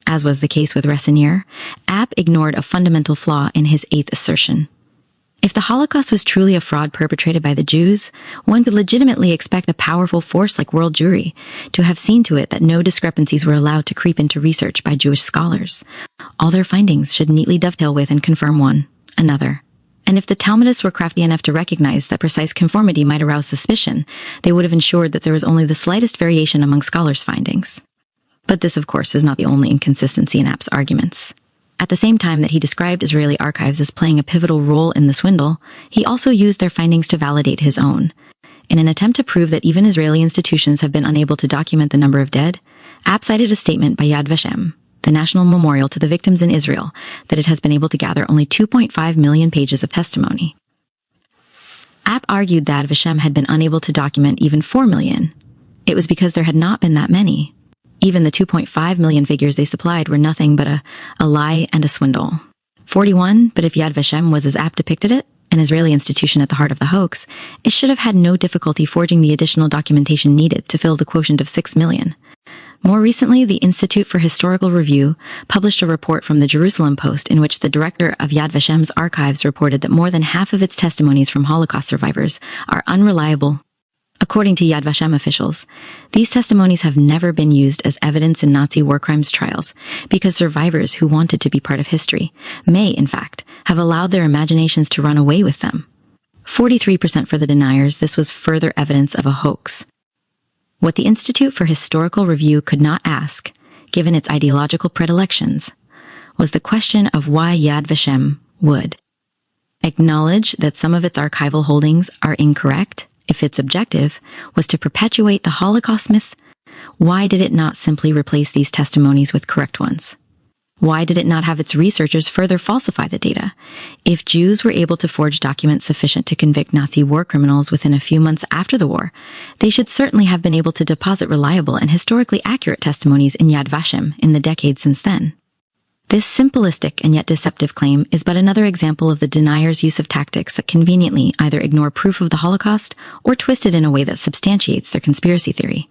As was the case with Resinier, App ignored a fundamental flaw in his 8th assertion. If the Holocaust was truly a fraud perpetrated by the Jews, one could legitimately expect a powerful force like World Jewry to have seen to it that no discrepancies were allowed to creep into research by Jewish scholars. All their findings should neatly dovetail with and confirm one another. And if the Talmudists were crafty enough to recognize that precise conformity might arouse suspicion, they would have ensured that there was only the slightest variation among scholars' findings. But this, of course, is not the only inconsistency in App's arguments. At the same time that he described Israeli archives as playing a pivotal role in the swindle, he also used their findings to validate his own. In an attempt to prove that even Israeli institutions have been unable to document the number of dead, App cited a statement by Yad Vashem, the national memorial to the victims in Israel, that it has been able to gather only 2.5 million pages of testimony. App argued that Vashem had been unable to document even 4 million. It was because there had not been that many. Even the 2.5 million figures they supplied were nothing but a lie and a swindle. 41, but if Yad Vashem was as App depicted it, an Israeli institution at the heart of the hoax, it should have had no difficulty forging the additional documentation needed to fill the quotient of 6 million. More recently, the Institute for Historical Review published a report from the Jerusalem Post in which the director of Yad Vashem's archives reported that more than half of its testimonies from Holocaust survivors are unreliable. According to Yad Vashem officials, these testimonies have never been used as evidence in Nazi war crimes trials because survivors who wanted to be part of history may, in fact, have allowed their imaginations to run away with them. 43% for the deniers, this was further evidence of a hoax. What the Institute for Historical Review could not ask, given its ideological predilections, was the question of why Yad Vashem would acknowledge that some of its archival holdings are incorrect if its objective was to perpetuate the Holocaust myth. Why did it not simply replace these testimonies with correct ones? Why did it not have its researchers further falsify the data? If Jews were able to forge documents sufficient to convict Nazi war criminals within a few months after the war, they should certainly have been able to deposit reliable and historically accurate testimonies in Yad Vashem in the decades since then. This simplistic and yet deceptive claim is but another example of the denier's use of tactics that conveniently either ignore proof of the Holocaust or twist it in a way that substantiates their conspiracy theory.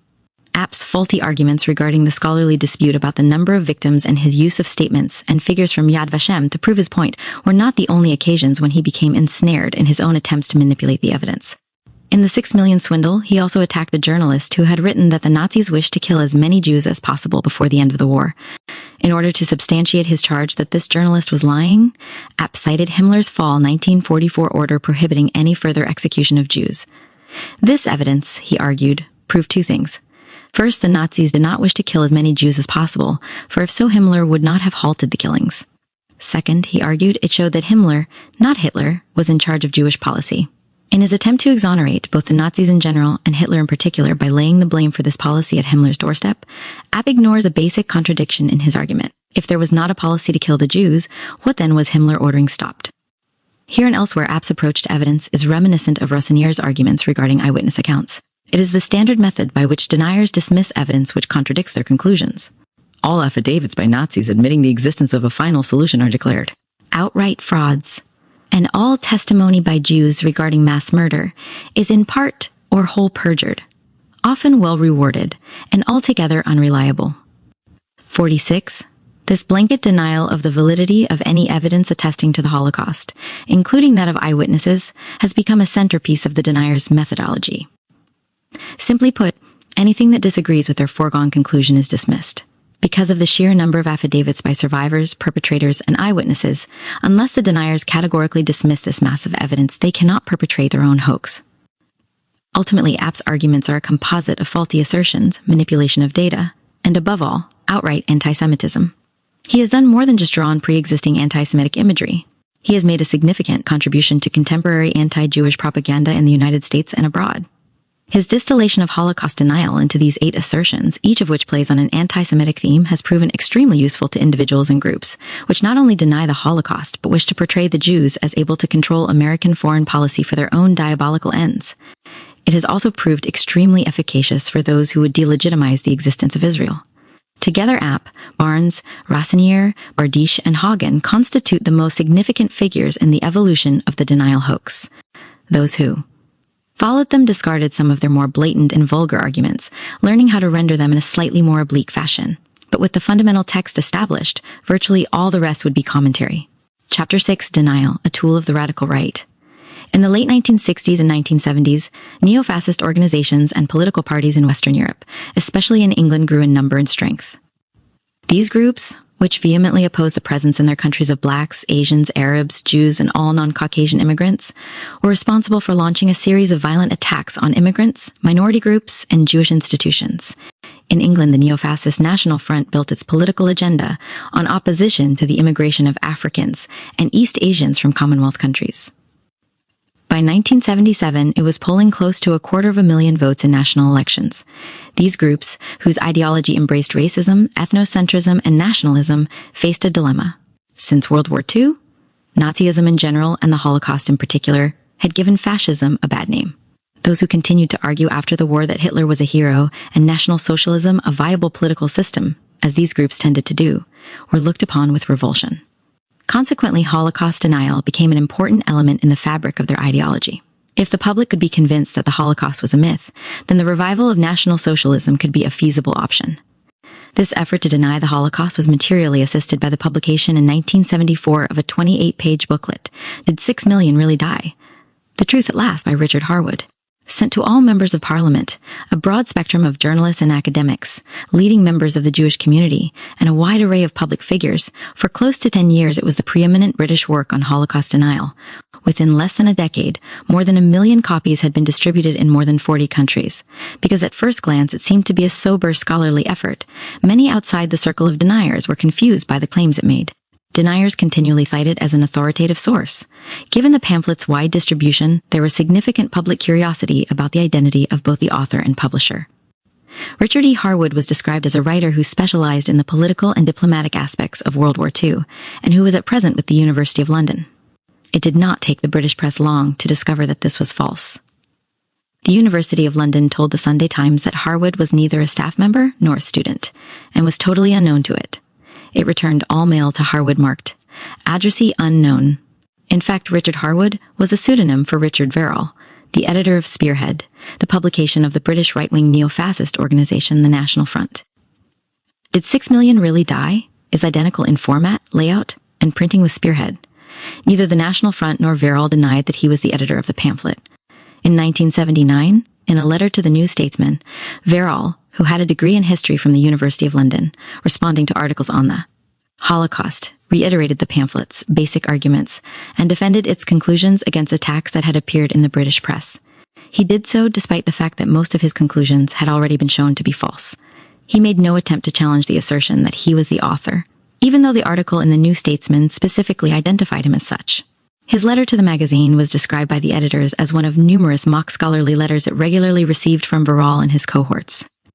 App's faulty arguments regarding the scholarly dispute about the number of victims and his use of statements and figures from Yad Vashem to prove his point were not the only occasions when he became ensnared in his own attempts to manipulate the evidence. In the 6 million swindle, he also attacked the journalist who had written that the Nazis wished to kill as many Jews as possible before the end of the war. In order to substantiate his charge that this journalist was lying, App cited Himmler's fall 1944 order prohibiting any further execution of Jews. This evidence, he argued, proved two things. First, the Nazis did not wish to kill as many Jews as possible, for if so, Himmler would not have halted the killings. Second, he argued, it showed that Himmler, not Hitler, was in charge of Jewish policy. In his attempt to exonerate both the Nazis in general and Hitler in particular by laying the blame for this policy at Himmler's doorstep, App ignores a basic contradiction in his argument. If there was not a policy to kill the Jews, what then was Himmler ordering stopped? Here and elsewhere, App's approach to evidence is reminiscent of Rossonier's arguments regarding eyewitness accounts. It is the standard method by which deniers dismiss evidence which contradicts their conclusions. All affidavits by Nazis admitting the existence of a final solution are declared outright frauds, and all testimony by Jews regarding mass murder is in part or whole perjured, often well rewarded, and altogether unreliable. 46. This blanket denial of the validity of any evidence attesting to the Holocaust, including that of eyewitnesses, has become a centerpiece of the denier's methodology. Simply put, anything that disagrees with their foregone conclusion is dismissed. Because of the sheer number of affidavits by survivors, perpetrators, and eyewitnesses, unless the deniers categorically dismiss this massive evidence, they cannot perpetrate their own hoax. Ultimately, App's arguments are a composite of faulty assertions, manipulation of data, and above all, outright anti-Semitism. He has done more than just draw on pre-existing anti-Semitic imagery. He has made a significant contribution to contemporary anti-Jewish propaganda in the United States and abroad. His distillation of Holocaust denial into these 8 assertions, each of which plays on an anti-Semitic theme, has proven extremely useful to individuals and groups, which not only deny the Holocaust, but wish to portray the Jews as able to control American foreign policy for their own diabolical ends. It has also proved extremely efficacious for those who would delegitimize the existence of Israel. Together, App, Barnes, Rossinier, Bardiche, and Hagen constitute the most significant figures in the evolution of the denial hoax. Those who followed them discarded some of their more blatant and vulgar arguments, learning how to render them in a slightly more oblique fashion. But with the fundamental text established, virtually all the rest would be commentary. Chapter 6, Denial, a Tool of the Radical Right. In the late 1960s and 1970s, neo-fascist organizations and political parties in Western Europe, especially in England, grew in number and strength. These groups, which vehemently opposed the presence in their countries of blacks, Asians, Arabs, Jews, and all non-Caucasian immigrants, were responsible for launching a series of violent attacks on immigrants, minority groups, and Jewish institutions. In England, the neo-fascist National Front built its political agenda on opposition to the immigration of Africans and East Asians from Commonwealth countries. By 1977, it was polling close to 250,000 votes in national elections. These groups, whose ideology embraced racism, ethnocentrism, and nationalism, faced a dilemma. Since World War II, Nazism in general, and the Holocaust in particular, had given fascism a bad name. Those who continued to argue after the war that Hitler was a hero and National Socialism a viable political system, as these groups tended to do, were looked upon with revulsion. Consequently, Holocaust denial became an important element in the fabric of their ideology. If the public could be convinced that the Holocaust was a myth, then the revival of National Socialism could be a feasible option. This effort to deny the Holocaust was materially assisted by the publication in 1974 of a 28-page booklet, Did 6 Million Really Die? The Truth at Last by Richard Harwood, sent to all members of Parliament, a broad spectrum of journalists and academics, leading members of the Jewish community, and a wide array of public figures. For close to 10 years, it was the preeminent British work on Holocaust denial. Within less than a decade, more than 1 million copies had been distributed in more than 40 countries. Because at first glance it seemed to be a sober scholarly effort, many outside the circle of deniers were confused by the claims it made. Deniers continually cited as an authoritative source. Given the pamphlet's wide distribution, there was significant public curiosity about the identity of both the author and publisher. Richard E. Harwood was described as a writer who specialized in the political and diplomatic aspects of World War II, and who was at present with the University of London. It did not take the British press long to discover that this was false. The University of London told the Sunday Times that Harwood was neither a staff member nor a student, and was totally unknown to it. It returned all mail to Harwood marked, addressee unknown. In fact, Richard Harwood was a pseudonym for Richard Verrill, the editor of Spearhead, the publication of the British right-wing neo-fascist organization, the National Front. Did 6 Million Really Die? Is identical in format, layout, and printing with Spearhead. Neither the National Front nor Verrill denied that he was the editor of the pamphlet. In 1979, In a letter to the New Statesman, Verrall, who had a degree in history from the University of London, responding to articles on the Holocaust, reiterated the pamphlet's basic arguments and defended its conclusions against attacks that had appeared in the British press. He did so despite the fact that most of his conclusions had already been shown to be false. He made no attempt to challenge the assertion that he was the author, even though the article in the New Statesman specifically identified him as such. His letter to the magazine was described by the editors as one of numerous mock scholarly letters it regularly received from Verrall and his cohorts.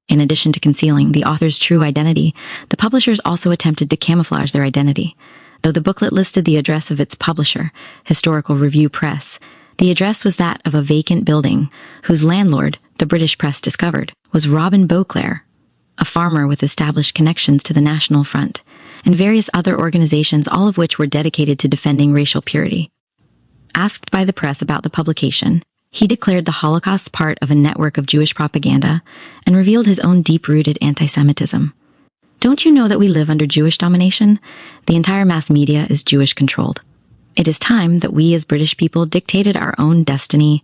In addition to concealing the author's true identity, the publishers also attempted to camouflage their identity. Though the booklet listed the address of its publisher, Historical Review Press, the address was that of a vacant building, whose landlord, the British press discovered, was Robin Beauclerk, a farmer with established connections to the National Front, and various other organizations, all of which were dedicated to defending racial purity. Asked by the press about the publication, he declared the Holocaust part of a network of Jewish propaganda and revealed his own deep-rooted anti-Semitism. Don't you know that we live under Jewish domination? The entire mass media is Jewish-controlled. It is time that we as British people dictated our own destiny.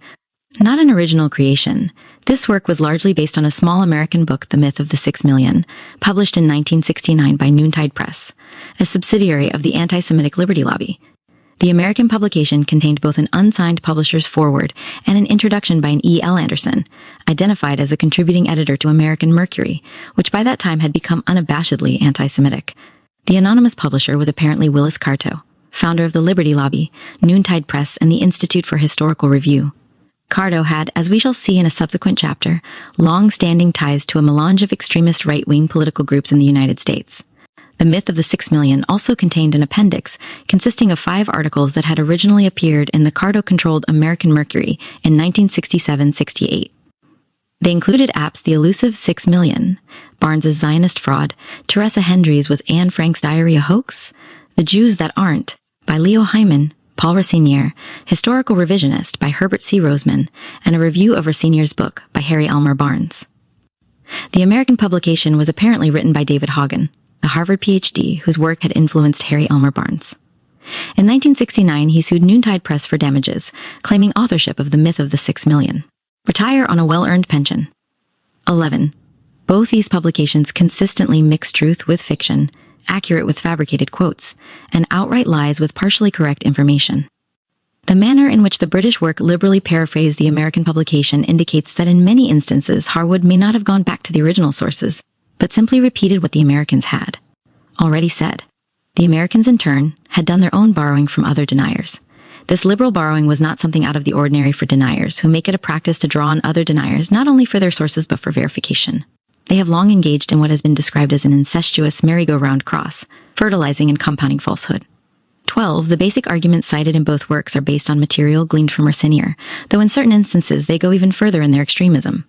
Not an original creation. This work was largely based on a small American book, The Myth of the 6 Million, published in 1969 by Noontide Press, a subsidiary of the Anti-Semitic Liberty Lobby. The American publication contained both an unsigned publisher's foreword and an introduction by an E.L. Anderson, identified as a contributing editor to American Mercury, which by that time had become unabashedly anti-Semitic. The anonymous publisher was apparently Willis Carto, founder of the Liberty Lobby, Noontide Press, and the Institute for Historical Review. Carto had, as we shall see in a subsequent chapter, long-standing ties to a melange of extremist right-wing political groups in the United States. The Myth of the 6 Million also contained an appendix consisting of 5 articles that had originally appeared in the Carto-controlled American Mercury in 1967-68. They included App's The Elusive 6 Million, Barnes's Zionist Fraud, Teresa Hendry's Was Anne Frank's Diary a Hoax?, The Jews That Aren't, by Leo Hyman, Paul Racinier, Historical Revisionist by Herbert C. Roseman, and a review of Racinier's book by Harry Elmer Barnes. The American publication was apparently written by David Hagen, a Harvard PhD whose work had influenced Harry Elmer Barnes. In 1969, he sued Noontide Press for damages, claiming authorship of The Myth of the 6 Million. Retire on a well-earned pension. 11. Both these publications consistently mix truth with fiction, accurate with fabricated quotes, and outright lies with partially correct information. The manner in which the British work liberally paraphrased the American publication indicates that in many instances Harwood may not have gone back to the original sources, but simply repeated what the Americans had already said. The Americans, in turn, had done their own borrowing from other deniers. This liberal borrowing was not something out of the ordinary for deniers, who make it a practice to draw on other deniers not only for their sources but for verification. They have long engaged in what has been described as an incestuous merry-go-round cross, fertilizing and compounding falsehood. 12. The basic arguments cited in both works are based on material gleaned from Racinier, though in certain instances they go even further in their extremism.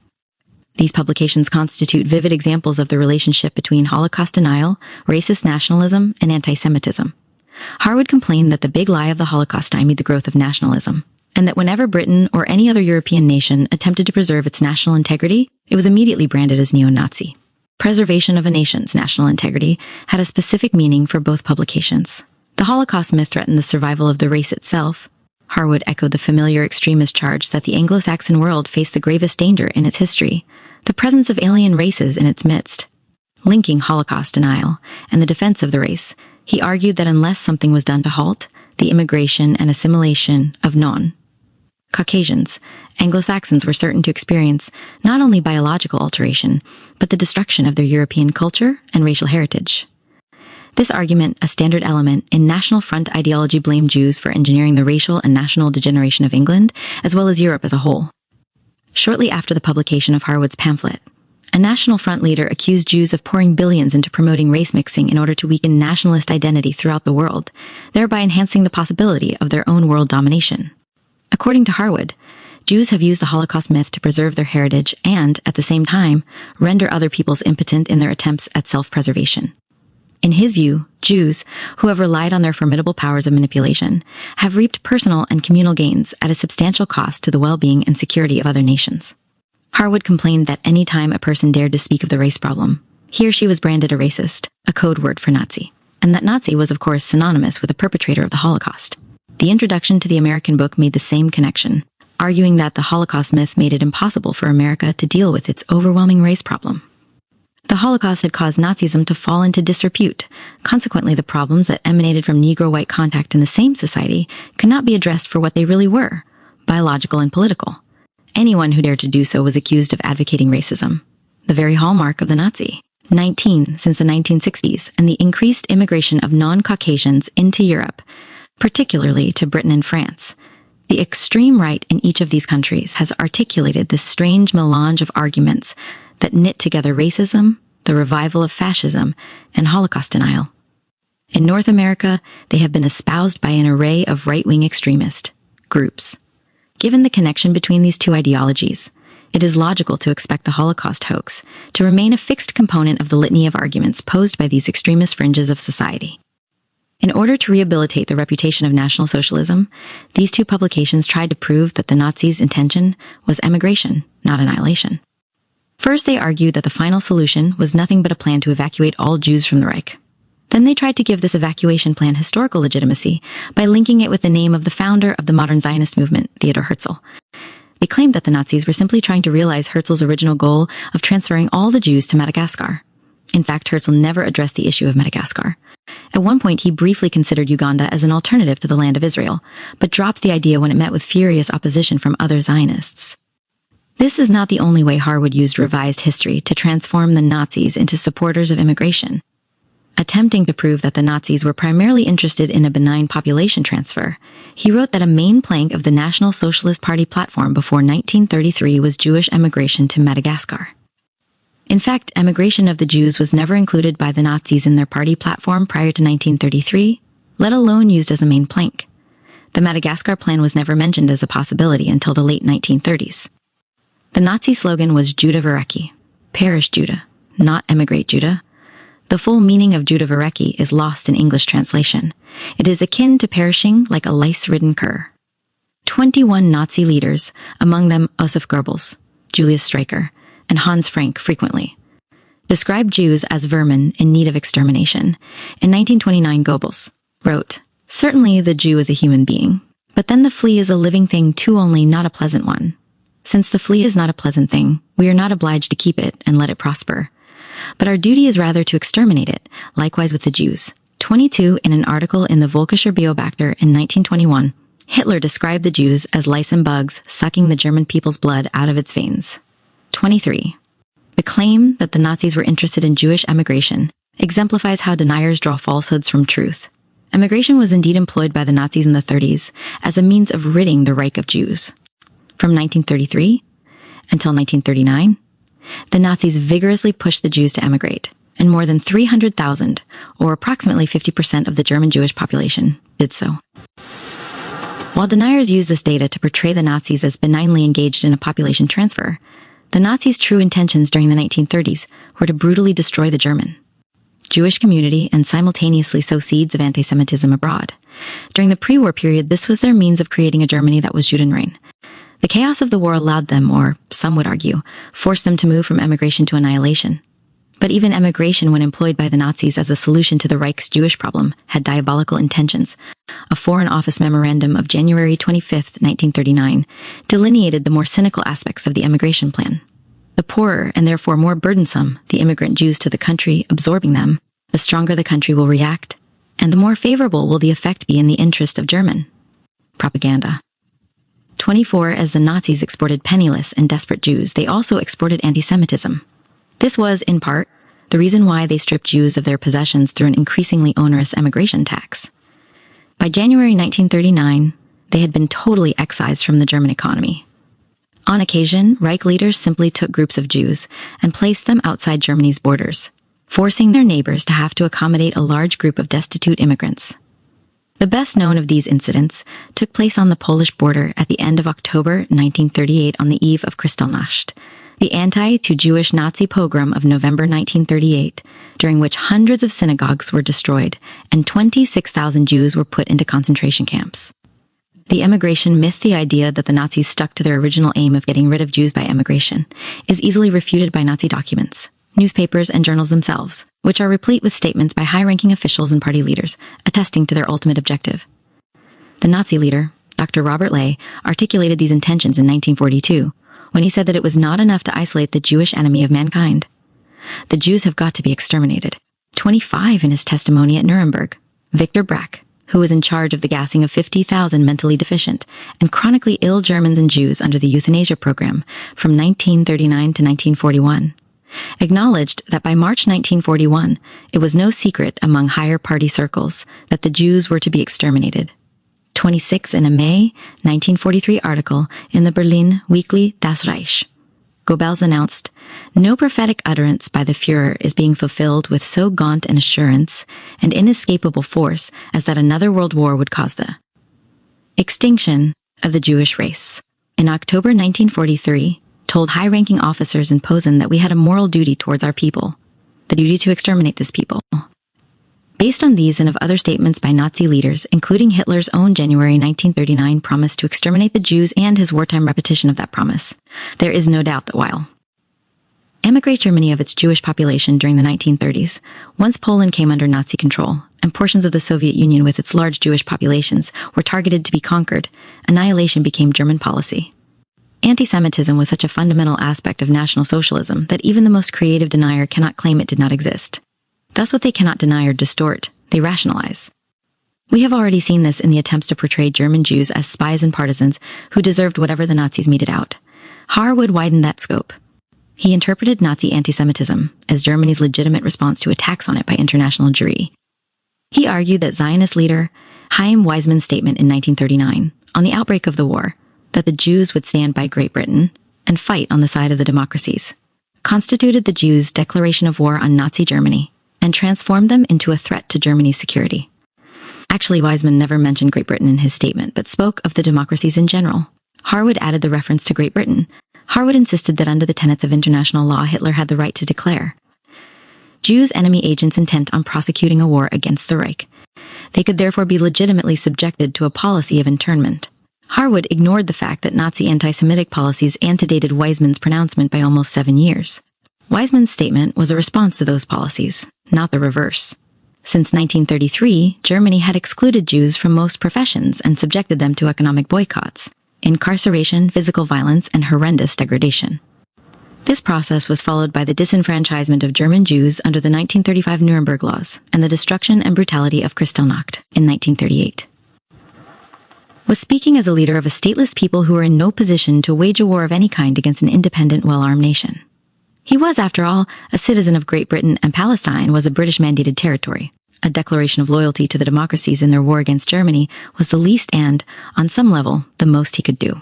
These publications constitute vivid examples of the relationship between Holocaust denial, racist nationalism, and anti-Semitism. Harwood complained that the big lie of the Holocaust stymied the growth of nationalism, and that whenever Britain or any other European nation attempted to preserve its national integrity, it was immediately branded as neo-Nazi. Preservation of a nation's national integrity had a specific meaning for both publications. The Holocaust myth threatened the survival of the race itself. Harwood echoed the familiar extremist charge that the Anglo-Saxon world faced the gravest danger in its history, the presence of alien races in its midst. Linking Holocaust denial and the defense of the race, he argued that unless something was done to halt the immigration and assimilation of non-Caucasians, Anglo-Saxons were certain to experience not only biological alteration, but the destruction of their European culture and racial heritage. This argument, a standard element in National Front ideology, blamed Jews for engineering the racial and national degeneration of England, as well as Europe as a whole. Shortly after the publication of Harwood's pamphlet, a National Front leader accused Jews of pouring billions into promoting race mixing in order to weaken nationalist identity throughout the world, thereby enhancing the possibility of their own world domination. According to Harwood, Jews have used the Holocaust myth to preserve their heritage and, at the same time, render other peoples impotent in their attempts at self-preservation. In his view, Jews, who have relied on their formidable powers of manipulation, have reaped personal and communal gains at a substantial cost to the well-being and security of other nations. Harwood complained that any time a person dared to speak of the race problem, he or she was branded a racist, a code word for Nazi, and that Nazi was of course synonymous with a perpetrator of the Holocaust. The introduction to the American book made the same connection. arguing that the Holocaust myth made it impossible for America to deal with its overwhelming race problem. The Holocaust had caused Nazism to fall into disrepute. Consequently, the problems that emanated from Negro-white contact in the same society could not be addressed for what they really were, biological and political. Anyone who dared to do so was accused of advocating racism, the very hallmark of the Nazi. 19 since the 1960s, and the increased immigration of non-Caucasians into Europe, particularly to Britain and France. The extreme right in each of these countries has articulated this strange melange of arguments that knit together racism, the revival of fascism, and Holocaust denial. In North America, they have been espoused by an array of right-wing extremist groups. Given the connection between these two ideologies, it is logical to expect the Holocaust hoax to remain a fixed component of the litany of arguments posed by these extremist fringes of society. In order to rehabilitate the reputation of National Socialism, these two publications tried to prove that the Nazis' intention was emigration, not annihilation. First, they argued that the final solution was nothing but a plan to evacuate all Jews from the Reich. Then they tried to give this evacuation plan historical legitimacy by linking it with the name of the founder of the modern Zionist movement, Theodor Herzl. They claimed that the Nazis were simply trying to realize Herzl's original goal of transferring all the Jews to Madagascar. In fact, Herzl never addressed the issue of Madagascar. At one point, he briefly considered Uganda as an alternative to the land of Israel, but dropped the idea when it met with furious opposition from other Zionists. This is not the only way Harwood used revised history to transform the Nazis into supporters of immigration. Attempting to prove that the Nazis were primarily interested in a benign population transfer, he wrote that a main plank of the National Socialist Party platform before 1933 was Jewish emigration to Madagascar. In fact, emigration of the Jews was never included by the Nazis in their party platform prior to 1933, let alone used as a main plank. The Madagascar plan was never mentioned as a possibility until the late 1930s. The Nazi slogan was Juda Vereki, perish Judah, not emigrate Judah. The full meaning of Juda Vereki is lost in English translation. It is akin to perishing like a lice-ridden cur. 21 Nazi leaders, among them Josef Goebbels, Julius Streicher, and Hans Frank frequently, described Jews as vermin in need of extermination. In 1929, Goebbels wrote, "Certainly the Jew is a human being, but then the flea is a living thing too, only not a pleasant one. Since the flea is not a pleasant thing, we are not obliged to keep it and let it prosper. But our duty is rather to exterminate it, likewise with the Jews." 22. In an article in the Völkischer Beobachter in 1921, Hitler described the Jews as lice and bugs sucking the German people's blood out of its veins. 23. The claim that the Nazis were interested in Jewish emigration exemplifies how deniers draw falsehoods from truth. Emigration was indeed employed by the Nazis in the 30s as a means of ridding the Reich of Jews. From 1933 until 1939, the Nazis vigorously pushed the Jews to emigrate, and more than 300,000, or approximately 50% of the German Jewish population, did so. While deniers use this data to portray the Nazis as benignly engaged in a population transfer, the Nazis' true intentions during the 1930s were to brutally destroy the German Jewish community and simultaneously sow seeds of anti-Semitism abroad. During the pre-war period, this was their means of creating a Germany that was Judenrein. The chaos of the war allowed them, or some would argue, forced them to move from emigration to annihilation. But even emigration, when employed by the Nazis as a solution to the Reich's Jewish problem, had diabolical intentions. A Foreign Office memorandum of January 25, 1939, delineated the more cynical aspects of the emigration plan. The poorer, and therefore more burdensome, the immigrant Jews to the country absorbing them, the stronger the country will react, and the more favorable will the effect be in the interest of German propaganda. 24. As the Nazis exported penniless and desperate Jews, they also exported anti-Semitism. This was, in part, the reason why they stripped Jews of their possessions through an increasingly onerous emigration tax. By January 1939, they had been totally excised from the German economy. On occasion, Reich leaders simply took groups of Jews and placed them outside Germany's borders, forcing their neighbors to have to accommodate a large group of destitute immigrants. The best known of these incidents took place on the Polish border at the end of October 1938 on the eve of Kristallnacht, the anti-Jewish Nazi pogrom of November 1938, during which hundreds of synagogues were destroyed and 26,000 Jews were put into concentration camps. The emigration myth, the idea that the Nazis stuck to their original aim of getting rid of Jews by emigration, is easily refuted by Nazi documents, newspapers, and journals themselves, which are replete with statements by high-ranking officials and party leaders attesting to their ultimate objective. The Nazi leader, Dr. Robert Ley, articulated these intentions in 1942 when he said that it was not enough to isolate the Jewish enemy of mankind. The Jews have got to be exterminated. 25 in his testimony at Nuremberg. Victor Brack, who was in charge of the gassing of 50,000 mentally deficient and chronically ill Germans and Jews under the euthanasia program from 1939 to 1941, acknowledged that by March 1941, it was no secret among higher party circles that the Jews were to be exterminated. 26 in a May 1943 article in the Berlin weekly Das Reich, Goebbels announced, "No prophetic utterance by the Führer is being fulfilled with so gaunt an assurance and inescapable force as that another world war would cause the extinction of the Jewish race." In October 1943, told high-ranking officers in Posen that we had a moral duty towards our people, the duty to exterminate this people. Based on these and of other statements by Nazi leaders, including Hitler's own January 1939 promise to exterminate the Jews and his wartime repetition of that promise, there is no doubt that while emigrate Germany of its Jewish population during the 1930s, once Poland came under Nazi control and portions of the Soviet Union with its large Jewish populations were targeted to be conquered, annihilation became German policy. Anti-Semitism was such a fundamental aspect of National Socialism that even the most creative denier cannot claim it did not exist. Thus, what they cannot deny or distort, they rationalize. We have already seen this in the attempts to portray German Jews as spies and partisans who deserved whatever the Nazis meted out. Harwood widened that scope. He interpreted Nazi anti-Semitism as Germany's legitimate response to attacks on it by international Jewry. He argued that Zionist leader Chaim Weizmann's statement in 1939, on the outbreak of the war, that the Jews would stand by Great Britain and fight on the side of the democracies, constituted the Jews' declaration of war on Nazi Germany and transformed them into a threat to Germany's security. Actually, Weizmann never mentioned Great Britain in his statement, but spoke of the democracies in general. Harwood added the reference to Great Britain. Harwood insisted that under the tenets of international law, Hitler had the right to declare Jews enemy agents intent on prosecuting a war against the Reich. They could therefore be legitimately subjected to a policy of internment. Harwood ignored the fact that Nazi anti-Semitic policies antedated Weizmann's pronouncement by almost 7 years. Weizmann's statement was a response to those policies, not the reverse. Since 1933, Germany had excluded Jews from most professions and subjected them to economic boycotts, incarceration, physical violence, and horrendous degradation. This process was followed by the disenfranchisement of German Jews under the 1935 Nuremberg laws and the destruction and brutality of Kristallnacht in 1938. Was speaking as a leader of a stateless people who were in no position to wage a war of any kind against an independent, well-armed nation. He was, after all, a citizen of Great Britain, and Palestine was a British-mandated territory. A declaration of loyalty to the democracies in their war against Germany was the least and, on some level, the most he could do.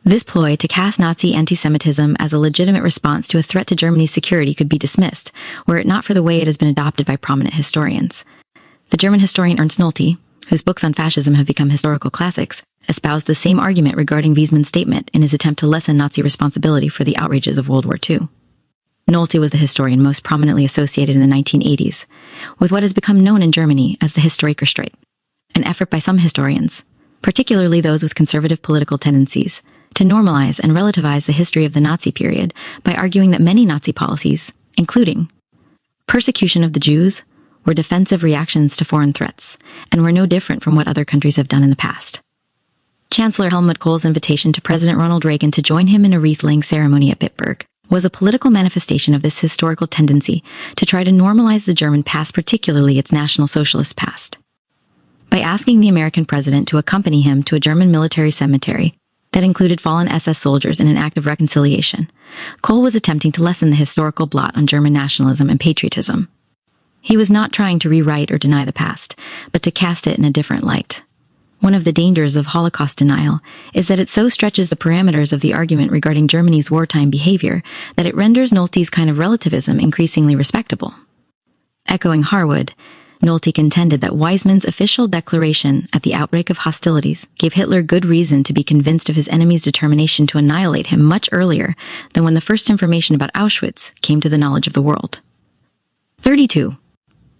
This ploy to cast Nazi anti-Semitism as a legitimate response to a threat to Germany's security could be dismissed, were it not for the way it has been adopted by prominent historians. The German historian Ernst Nolte, whose books on fascism have become historical classics, espoused the same argument regarding Weizmann's statement in his attempt to lessen Nazi responsibility for the outrages of World War II. Nolte was the historian most prominently associated in the 1980s with what has become known in Germany as the Historikerstreit, an effort by some historians, particularly those with conservative political tendencies, to normalize and relativize the history of the Nazi period by arguing that many Nazi policies, including persecution of the Jews, were defensive reactions to foreign threats and were no different from what other countries have done in the past. Chancellor Helmut Kohl's invitation to President Ronald Reagan to join him in a wreath-laying ceremony at Bitburg was a political manifestation of this historical tendency to try to normalize the German past, particularly its National Socialist past. By asking the American president to accompany him to a German military cemetery that included fallen SS soldiers in an act of reconciliation, Kohl was attempting to lessen the historical blot on German nationalism and patriotism. He was not trying to rewrite or deny the past, but to cast it in a different light. One of the dangers of Holocaust denial is that it so stretches the parameters of the argument regarding Germany's wartime behavior that it renders Nolte's kind of relativism increasingly respectable. Echoing Harwood, Nolte contended that Weizmann's official declaration at the outbreak of hostilities gave Hitler good reason to be convinced of his enemy's determination to annihilate him much earlier than when the first information about Auschwitz came to the knowledge of the world. 32.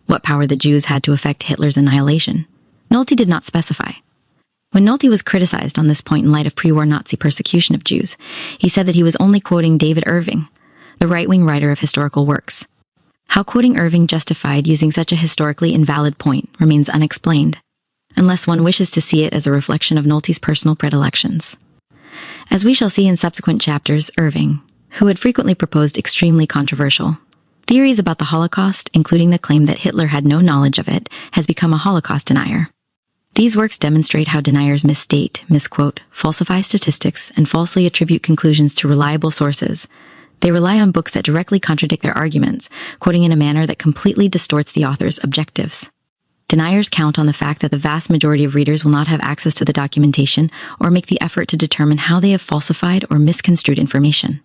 What power the Jews had to effect Hitler's annihilation. Nolte did not specify. When Nolte was criticized on this point in light of pre-war Nazi persecution of Jews, he said that he was only quoting David Irving, the right-wing writer of historical works. How quoting Irving justified using such a historically invalid point remains unexplained. unless one wishes to see it as a reflection of Nolte's personal predilections. As we shall see in subsequent chapters, Irving, who had frequently proposed extremely controversial theories about the Holocaust, including the claim that Hitler had no knowledge of it, has become a Holocaust denier. These works demonstrate how deniers misstate, misquote, falsify statistics, and falsely attribute conclusions to reliable sources. They rely on books that directly contradict their arguments, quoting in a manner that completely distorts the author's objectives. Deniers count on the fact that the vast majority of readers will not have access to the documentation or make the effort to determine how they have falsified or misconstrued information.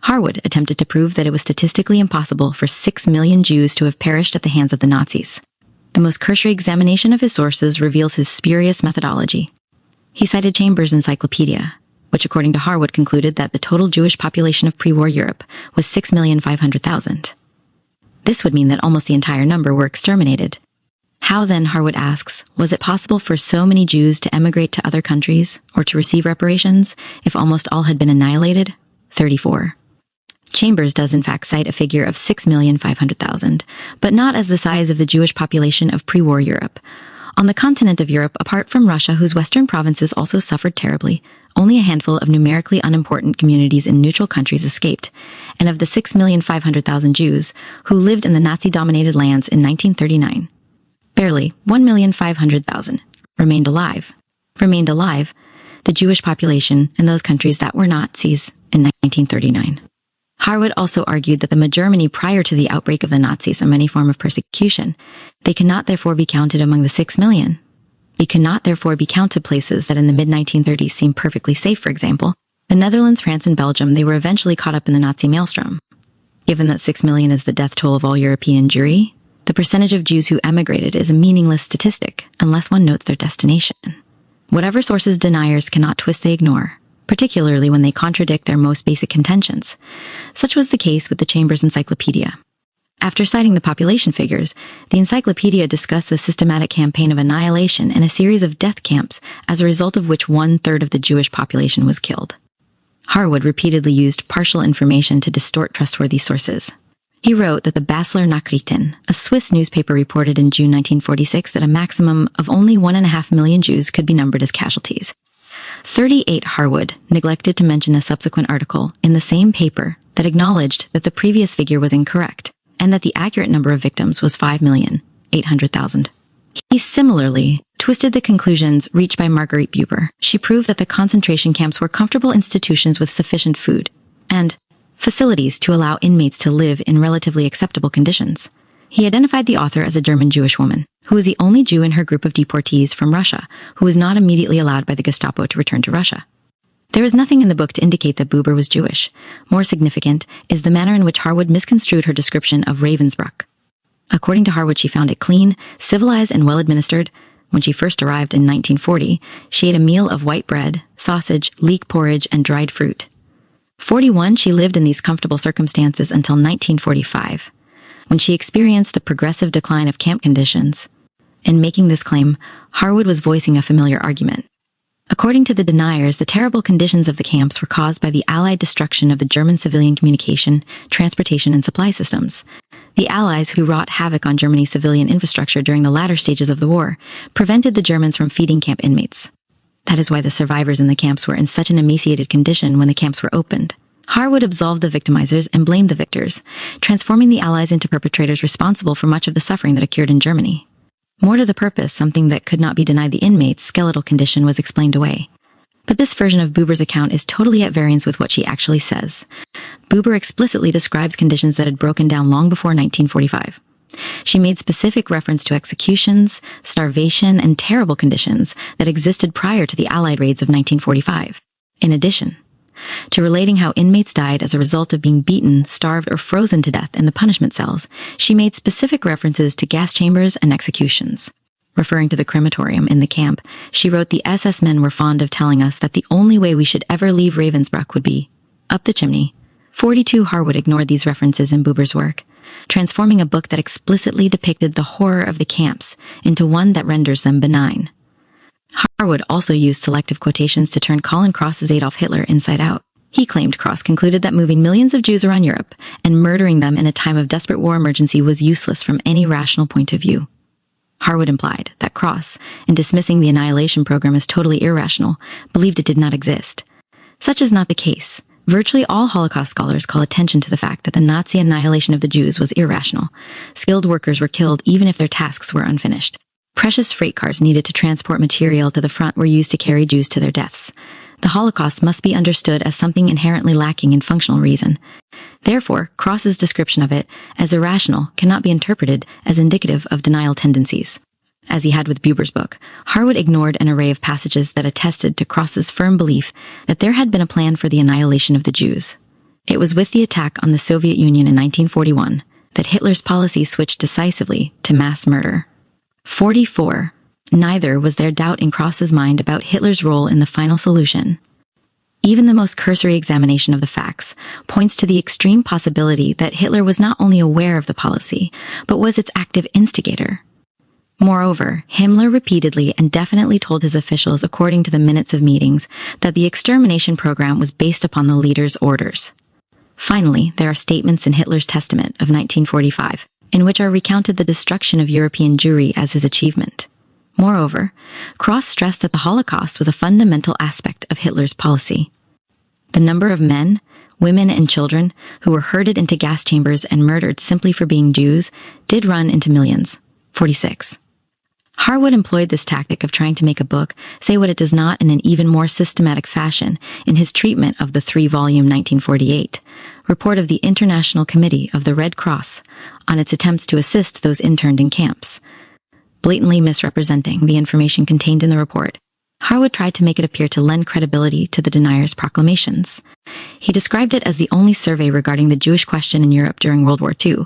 Harwood attempted to prove that it was statistically impossible for 6 million Jews to have perished at the hands of the Nazis. The most cursory examination of his sources reveals his spurious methodology. He cited Chambers' encyclopedia, which according to Harwood concluded that the total Jewish population of pre-war Europe was 6,500,000. This would mean that almost the entire number were exterminated. How then, Harwood asks, was it possible for so many Jews to emigrate to other countries or to receive reparations if almost all had been annihilated? 34. Chambers does in fact cite a figure of 6,500,000, but not as the size of the Jewish population of pre-war Europe. On the continent of Europe, apart from Russia, whose western provinces also suffered terribly, only a handful of numerically unimportant communities in neutral countries escaped, and of the 6,500,000 Jews who lived in the Nazi-dominated lands in 1939, barely 1,500,000 remained alive. The Jewish population in those countries that were Nazis in 1939. Harwood also argued that the Germany prior to the outbreak of the Nazis and any form of persecution, they cannot therefore be counted among the 6 million. They cannot therefore be counted places that in the mid-1930s seemed perfectly safe, for example, the Netherlands, France, and Belgium. They were eventually caught up in the Nazi maelstrom. Given that 6 million is the death toll of all European Jewry, the percentage of Jews who emigrated is a meaningless statistic unless one notes their destination. Whatever sources deniers cannot twist, they ignore, particularly when they contradict their most basic contentions. Such was the case with the Chambers Encyclopedia. After citing the population figures, the encyclopedia discussed a systematic campaign of annihilation and a series of death camps as a result of which 1/3 of the Jewish population was killed. Harwood repeatedly used partial information to distort trustworthy sources. He wrote that the Basler Nachrichten, a Swiss newspaper, reported in June 1946 that a maximum of only 1.5 million Jews could be numbered as casualties. 38 Harwood neglected to mention a subsequent article in the same paper that acknowledged that the previous figure was incorrect and that the accurate number of victims was 5,800,000. He similarly twisted the conclusions reached by Marguerite Buber. She proved that the concentration camps were comfortable institutions with sufficient food and facilities to allow inmates to live in relatively acceptable conditions. He identified the author as a German Jewish woman, who was the only Jew in her group of deportees from Russia, who was not immediately allowed by the Gestapo to return to Russia. There is nothing in the book to indicate that Buber was Jewish. More significant is the manner in which Harwood misconstrued her description of Ravensbrück. According to Harwood, she found it clean, civilized, and well-administered. When she first arrived in 1940, she ate a meal of white bread, sausage, leek porridge, and dried fruit. 41, she lived in these comfortable circumstances until 1945, when she experienced the progressive decline of camp conditions. In making this claim, Harwood was voicing a familiar argument. According to the deniers, the terrible conditions of the camps were caused by the Allied destruction of the German civilian communication, transportation, and supply systems. The Allies, who wrought havoc on Germany's civilian infrastructure during the latter stages of the war, prevented the Germans from feeding camp inmates. That is why the survivors in the camps were in such an emaciated condition when the camps were opened. Harwood absolved the victimizers and blamed the victors, transforming the Allies into perpetrators responsible for much of the suffering that occurred in Germany. More to the purpose, something that could not be denied the inmates' skeletal condition was explained away. But this version of Buber's account is totally at variance with what she actually says. Buber explicitly describes conditions that had broken down long before 1945. She made specific reference to executions, starvation, and terrible conditions that existed prior to the Allied raids of 1945. In addition to relating how inmates died as a result of being beaten, starved, or frozen to death in the punishment cells, she made specific references to gas chambers and executions. Referring to the crematorium in the camp, she wrote, "The SS men were fond of telling us that the only way we should ever leave Ravensbrück would be up the chimney." 42 Harwood ignored these references in Buber's work, transforming a book that explicitly depicted the horror of the camps into one that renders them benign. Harwood also used selective quotations to turn Colin Cross's Adolf Hitler inside out. He claimed Cross concluded that moving millions of Jews around Europe and murdering them in a time of desperate war emergency was useless from any rational point of view. Harwood implied that Cross, in dismissing the annihilation program as totally irrational, believed it did not exist. Such is not the case. Virtually all Holocaust scholars call attention to the fact that the Nazi annihilation of the Jews was irrational. Skilled workers were killed even if their tasks were unfinished. Precious freight cars needed to transport material to the front were used to carry Jews to their deaths. The Holocaust must be understood as something inherently lacking in functional reason. Therefore, Cross's description of it as irrational cannot be interpreted as indicative of denial tendencies. As he had with Buber's book, Harwood ignored an array of passages that attested to Cross's firm belief that there had been a plan for the annihilation of the Jews. It was with the attack on the Soviet Union in 1941 that Hitler's policy switched decisively to mass murder. 44. Neither was there doubt in Cross's mind about Hitler's role in the final solution. Even the most cursory examination of the facts points to the extreme possibility that Hitler was not only aware of the policy, but was its active instigator. Moreover, Himmler repeatedly and definitely told his officials, according to the minutes of meetings, that the extermination program was based upon the leader's orders. Finally, there are statements in Hitler's testament of 1945, in which are recounted the destruction of European Jewry as his achievement. Moreover, Cross stressed that the Holocaust was a fundamental aspect of Hitler's policy. The number of men, women, and children who were herded into gas chambers and murdered simply for being Jews did run into millions. 46. Harwood employed this tactic of trying to make a book say what it does not in an even more systematic fashion in his treatment of the 3-volume 1948 report of the International Committee of the Red Cross on its attempts to assist those interned in camps. Blatantly misrepresenting the information contained in the report, Harwood tried to make it appear to lend credibility to the deniers' proclamations. He described it as the only survey regarding the Jewish question in Europe during World War II,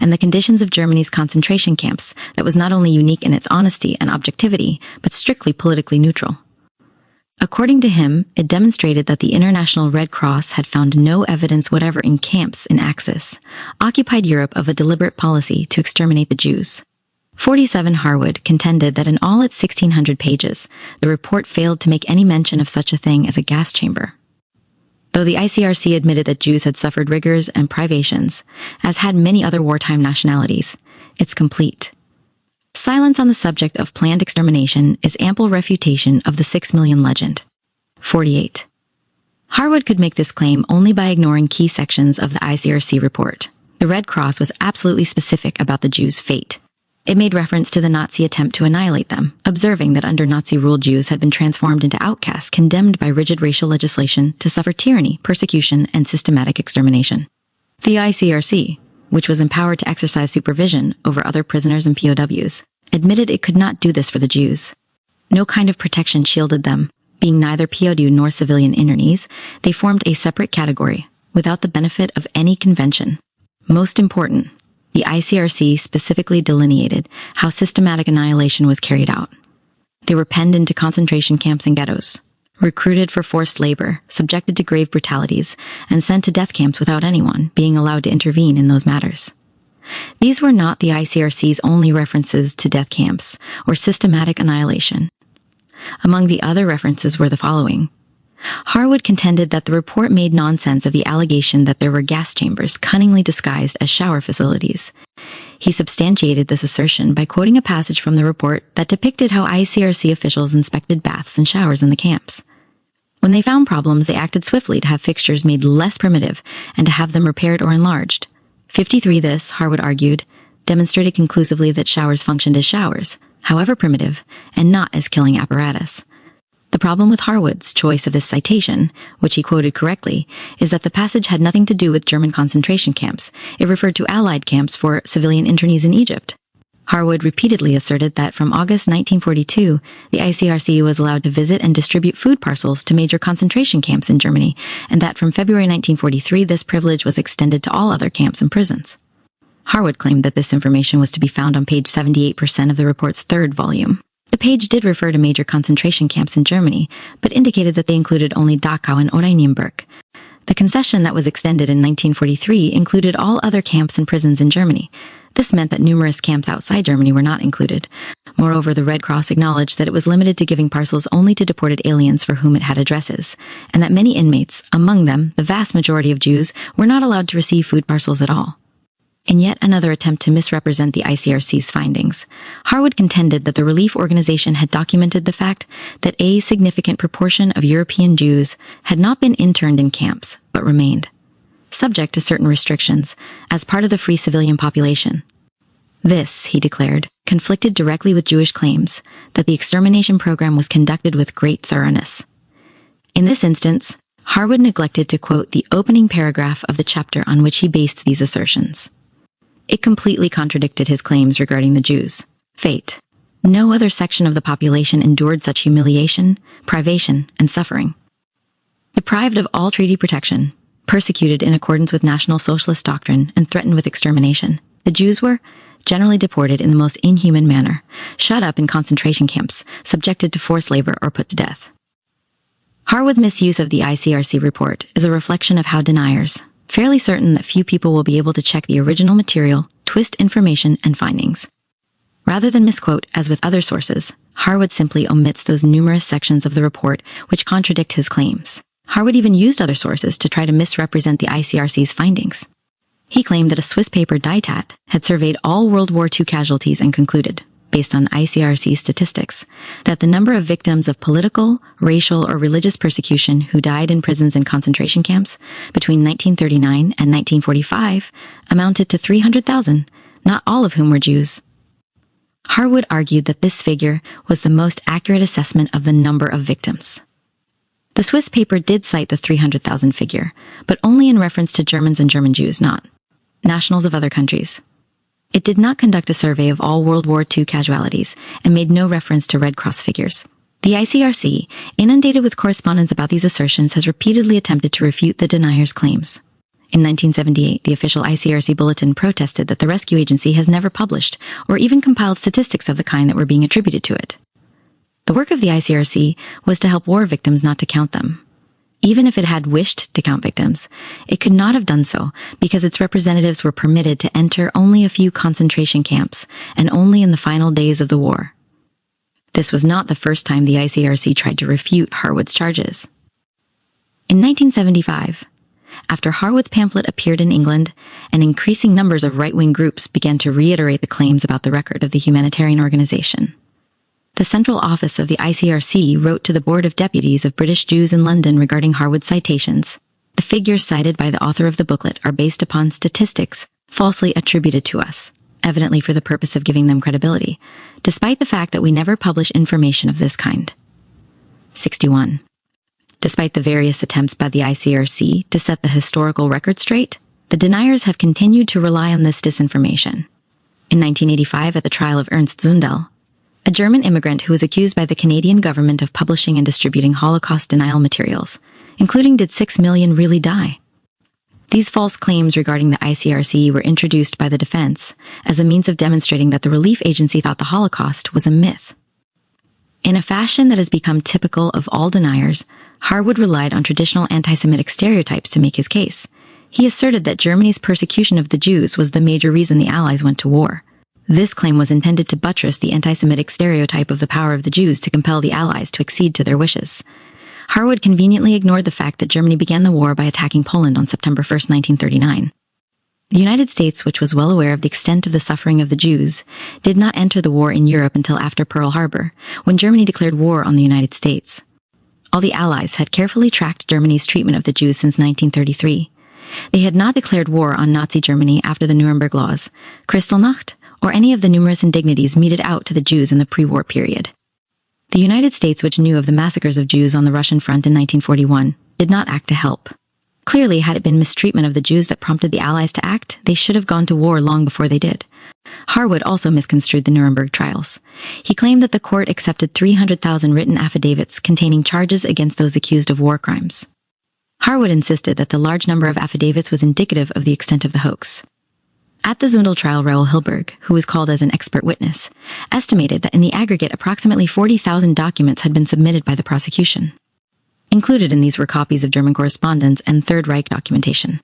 and the conditions of Germany's concentration camps that was not only unique in its honesty and objectivity, but strictly politically neutral. According to him, it demonstrated that the International Red Cross had found no evidence whatever in camps in Axis, occupied Europe of a deliberate policy to exterminate the Jews. 47. Harwood contended that in all its 1,600 pages, the report failed to make any mention of such a thing as a gas chamber. Though the ICRC admitted that Jews had suffered rigors and privations, as had many other wartime nationalities, it's complete. Silence on the subject of planned extermination is ample refutation of the 6 million legend. 48. Harwood could make this claim only by ignoring key sections of the ICRC report. The Red Cross was absolutely specific about the Jews' fate. It made reference to the Nazi attempt to annihilate them, observing that under Nazi-ruled Jews had been transformed into outcasts condemned by rigid racial legislation to suffer tyranny, persecution, and systematic extermination. The ICRC, which was empowered to exercise supervision over other prisoners and POWs, admitted it could not do this for the Jews. No kind of protection shielded them. Being neither POW nor civilian internees, they formed a separate category, without the benefit of any convention. Most important, the ICRC specifically delineated how systematic annihilation was carried out. They were penned into concentration camps and ghettos, recruited for forced labor, subjected to grave brutalities, and sent to death camps without anyone being allowed to intervene in those matters. These were not the ICRC's only references to death camps or systematic annihilation. Among the other references were the following. Harwood contended that the report made nonsense of the allegation that there were gas chambers cunningly disguised as shower facilities. He substantiated this assertion by quoting a passage from the report that depicted how ICRC officials inspected baths and showers in the camps. When they found problems, they acted swiftly to have fixtures made less primitive and to have them repaired or enlarged. 53. This, Harwood argued, demonstrated conclusively that showers functioned as showers, however primitive, and not as killing apparatus. The problem with Harwood's choice of this citation, which he quoted correctly, is that the passage had nothing to do with German concentration camps. It referred to Allied camps for civilian internees in Egypt. Harwood repeatedly asserted that from August 1942, the ICRC was allowed to visit and distribute food parcels to major concentration camps in Germany, and that from February 1943, this privilege was extended to all other camps and prisons. Harwood claimed that this information was to be found on page 78% of the report's 3rd volume. The page did refer to major concentration camps in Germany, but indicated that they included only Dachau and Oranienburg. The concession that was extended in 1943 included all other camps and prisons in Germany. This meant that numerous camps outside Germany were not included. Moreover, the Red Cross acknowledged that it was limited to giving parcels only to deported aliens for whom it had addresses, and that many inmates, among them the vast majority of Jews, were not allowed to receive food parcels at all. In yet another attempt to misrepresent the ICRC's findings, Harwood contended that the relief organization had documented the fact that a significant proportion of European Jews had not been interned in camps, but remained, subject to certain restrictions, as part of the free civilian population. This, he declared, conflicted directly with Jewish claims that the extermination program was conducted with great thoroughness. In this instance, Harwood neglected to quote the opening paragraph of the chapter on which he based these assertions. It completely contradicted his claims regarding the Jews' fate. No other section of the population endured such humiliation, privation, and suffering. Deprived of all treaty protection, persecuted in accordance with National Socialist doctrine, and threatened with extermination, the Jews were generally deported in the most inhuman manner, shut up in concentration camps, subjected to forced labor, or put to death. Harwood's misuse of the ICRC report is a reflection of how deniers, fairly certain that few people will be able to check the original material, twist information and findings. Rather than misquote, as with other sources, Harwood simply omits those numerous sections of the report which contradict his claims. Harwood even used other sources to try to misrepresent the ICRC's findings. He claimed that a Swiss paper, Die Tat, had surveyed all World War II casualties and concluded, based on ICRC statistics, that the number of victims of political, racial, or religious persecution who died in prisons and concentration camps between 1939 and 1945 amounted to 300,000, not all of whom were Jews. Harwood argued that this figure was the most accurate assessment of the number of victims. The Swiss paper did cite the 300,000 figure, but only in reference to Germans and German Jews, not nationals of other countries. It did not conduct a survey of all World War II casualties and made no reference to Red Cross figures. The ICRC, inundated with correspondence about these assertions, has repeatedly attempted to refute the deniers' claims. In 1978, the official ICRC bulletin protested that the rescue agency has never published or even compiled statistics of the kind that were being attributed to it. The work of the ICRC was to help war victims, not to count them. Even if it had wished to count victims, it could not have done so because its representatives were permitted to enter only a few concentration camps and only in the final days of the war. This was not the first time the ICRC tried to refute Harwood's charges. In 1975, after Harwood's pamphlet appeared in England, and increasing numbers of right-wing groups began to reiterate the claims about the record of the humanitarian organization, the central office of the ICRC wrote to the Board of Deputies of British Jews in London regarding Harwood's citations. The figures cited by the author of the booklet are based upon statistics falsely attributed to us, evidently for the purpose of giving them credibility, despite the fact that we never publish information of this kind. 61. Despite the various attempts by the ICRC to set the historical record straight, the deniers have continued to rely on this disinformation. In 1985, at the trial of Ernst Zundel, a German immigrant who was accused by the Canadian government of publishing and distributing Holocaust denial materials, including "Did 6 million really die?" These false claims regarding the ICRC were introduced by the defense as a means of demonstrating that the relief agency thought the Holocaust was a myth. In a fashion that has become typical of all deniers, Harwood relied on traditional anti-Semitic stereotypes to make his case. He asserted that Germany's persecution of the Jews was the major reason the Allies went to war. This claim was intended to buttress the anti-Semitic stereotype of the power of the Jews to compel the Allies to accede to their wishes. Harwood conveniently ignored the fact that Germany began the war by attacking Poland on September 1, 1939. The United States, which was well aware of the extent of the suffering of the Jews, did not enter the war in Europe until after Pearl Harbor, when Germany declared war on the United States. All the Allies had carefully tracked Germany's treatment of the Jews since 1933. They had not declared war on Nazi Germany after the Nuremberg Laws, Kristallnacht, or any of the numerous indignities meted out to the Jews in the pre-war period. The United States, which knew of the massacres of Jews on the Russian front in 1941, did not act to help. Clearly, had it been mistreatment of the Jews that prompted the Allies to act, they should have gone to war long before they did. Harwood also misconstrued the Nuremberg trials. He claimed that the court accepted 300,000 written affidavits containing charges against those accused of war crimes. Harwood insisted that the large number of affidavits was indicative of the extent of the hoax. At the Zundel trial, Raoul Hilberg, who was called as an expert witness, estimated that in the aggregate approximately 40,000 documents had been submitted by the prosecution. Included in these were copies of German correspondence and Third Reich documentation.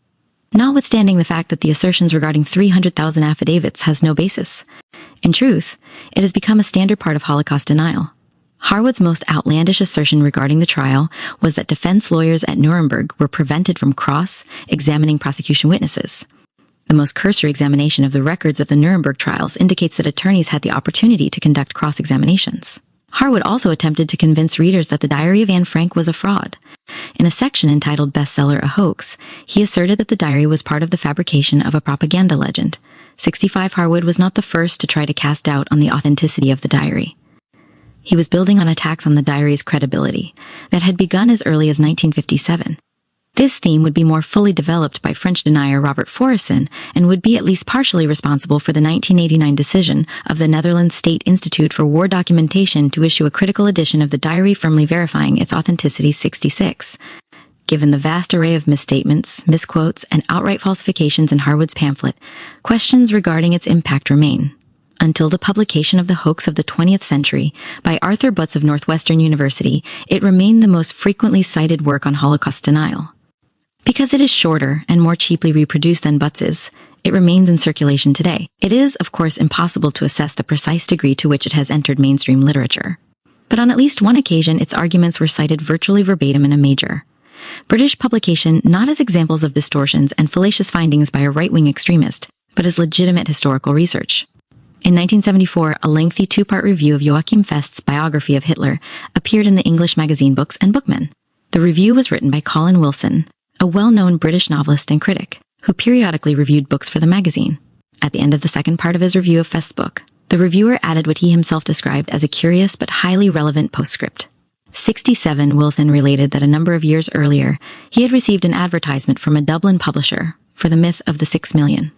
Notwithstanding the fact that the assertions regarding 300,000 affidavits has no basis, in truth, it has become a standard part of Holocaust denial. Harwood's most outlandish assertion regarding the trial was that defense lawyers at Nuremberg were prevented from cross-examining prosecution witnesses. The most cursory examination of the records of the Nuremberg trials indicates that attorneys had the opportunity to conduct cross-examinations. Harwood also attempted to convince readers that the diary of Anne Frank was a fraud. In a section entitled Bestseller: A Hoax, he asserted that the diary was part of the fabrication of a propaganda legend. 65 Harwood was not the first to try to cast doubt on the authenticity of the diary. He was building on attacks on the diary's credibility that had begun as early as 1957. This theme would be more fully developed by French denier Robert Fourisson and would be at least partially responsible for the 1989 decision of the Netherlands State Institute for War Documentation to issue a critical edition of the diary firmly verifying its authenticity. 66. Given the vast array of misstatements, misquotes, and outright falsifications in Harwood's pamphlet, questions regarding its impact remain. Until the publication of The Hoax of the 20th Century by Arthur Butts of Northwestern University, it remained the most frequently cited work on Holocaust denial. Because it is shorter and more cheaply reproduced than Butts's, it remains in circulation today. It is, of course, impossible to assess the precise degree to which it has entered mainstream literature. But on at least one occasion, its arguments were cited virtually verbatim in a major British publication, not as examples of distortions and fallacious findings by a right-wing extremist, but as legitimate historical research. In 1974, a lengthy two-part review of Joachim Fest's biography of Hitler appeared in the English magazine Books and Bookmen. The review was written by Colin Wilson, a well-known British novelist and critic, who periodically reviewed books for the magazine. At the end of the second part of his review of Fest's book, the reviewer added what he himself described as a curious but highly relevant postscript. 67, Wilson related that a number of years earlier, he had received an advertisement from a Dublin publisher for The Myth of the 6 Million.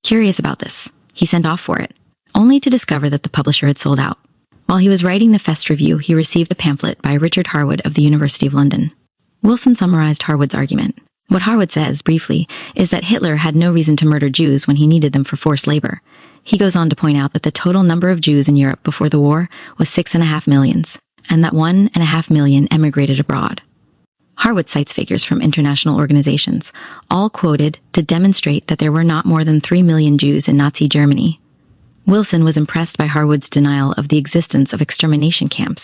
Curious about this, he sent off for it, only to discover that the publisher had sold out. While he was writing the Fest review, he received a pamphlet by Richard Harwood of the University of London. Wilson summarized Harwood's argument. What Harwood says, briefly, is that Hitler had no reason to murder Jews when he needed them for forced labor. He goes on to point out that the total number of Jews in Europe before the war was 6.5 million, and that 1.5 million emigrated abroad. Harwood cites figures from international organizations, all quoted to demonstrate that there were not more than 3 million Jews in Nazi Germany. Wilson was impressed by Harwood's denial of the existence of extermination camps,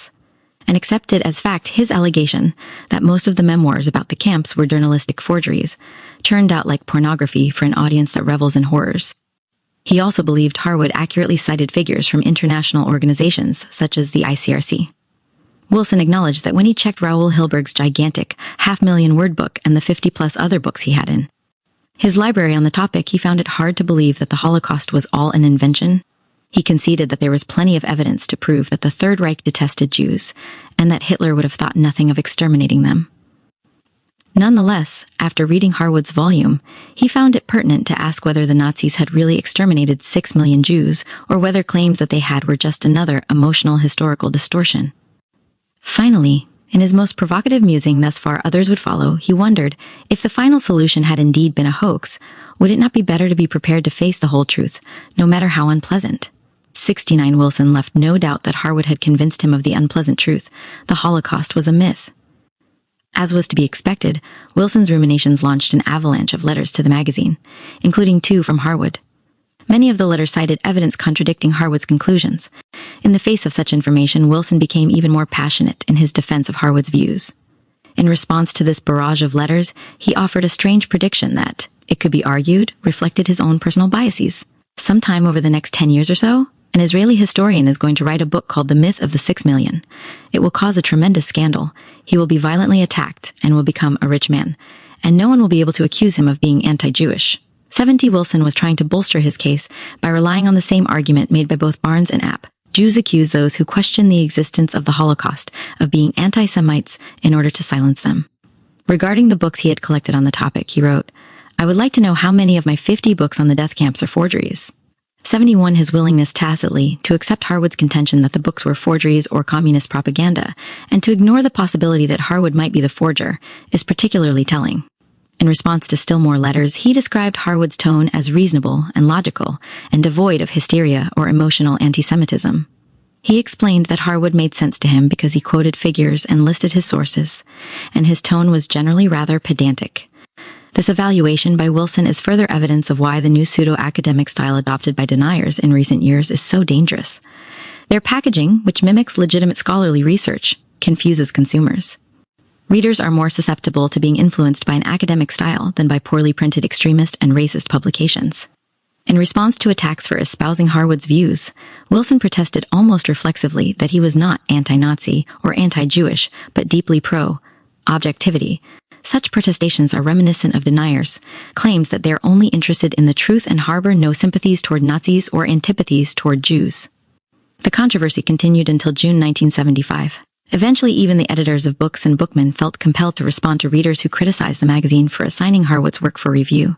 and accepted as fact his allegation that most of the memoirs about the camps were journalistic forgeries, turned out like pornography for an audience that revels in horrors. He also believed Harwood accurately cited figures from international organizations, such as the ICRC. Wilson acknowledged that when he checked Raoul Hilberg's gigantic 500,000-word book and the 50-plus other books he had in his library on the topic, he found it hard to believe that the Holocaust was all an invention. He conceded that there was plenty of evidence to prove that the Third Reich detested Jews, and that Hitler would have thought nothing of exterminating them. Nonetheless, after reading Harwood's volume, he found it pertinent to ask whether the Nazis had really exterminated 6 million Jews, or whether claims that they had were just another emotional historical distortion. Finally, in his most provocative musing thus far others would follow, he wondered, if the final solution had indeed been a hoax, would it not be better to be prepared to face the whole truth, no matter how unpleasant? 69 Wilson left no doubt that Harwood had convinced him of the unpleasant truth. The Holocaust was a myth. As was to be expected, Wilson's ruminations launched an avalanche of letters to the magazine, including 2 from Harwood. Many of the letters cited evidence contradicting Harwood's conclusions. In the face of such information, Wilson became even more passionate in his defense of Harwood's views. In response to this barrage of letters, he offered a strange prediction that, it could be argued, reflected his own personal biases. Sometime over the next 10 years or so, an Israeli historian is going to write a book called The Myth of the 6 Million. It will cause a tremendous scandal. He will be violently attacked and will become a rich man, and no one will be able to accuse him of being anti-Jewish. 70 Wilson was trying to bolster his case by relying on the same argument made by both Barnes and App. Jews accuse those who question the existence of the Holocaust of being anti-Semites in order to silence them. Regarding the books he had collected on the topic, he wrote, "I would like to know how many of my 50 books on the death camps are forgeries." 71 His willingness tacitly to accept Harwood's contention that the books were forgeries or communist propaganda, and to ignore the possibility that Harwood might be the forger, is particularly telling. In response to still more letters, he described Harwood's tone as reasonable and logical, and devoid of hysteria or emotional anti-Semitism. He explained that Harwood made sense to him because he quoted figures and listed his sources, and his tone was generally rather pedantic. This evaluation by Wilson is further evidence of why the new pseudo-academic style adopted by deniers in recent years is so dangerous. Their packaging, which mimics legitimate scholarly research, confuses consumers. Readers are more susceptible to being influenced by an academic style than by poorly printed extremist and racist publications. In response to attacks for espousing Harwood's views, Wilson protested almost reflexively that he was not anti-Nazi or anti-Jewish, but deeply pro-objectivity. Such protestations are reminiscent of deniers' claims that they are only interested in the truth and harbor no sympathies toward Nazis or antipathies toward Jews. The controversy continued until June 1975. Eventually, even the editors of Books and Bookmen felt compelled to respond to readers who criticized the magazine for assigning Harwood's work for review.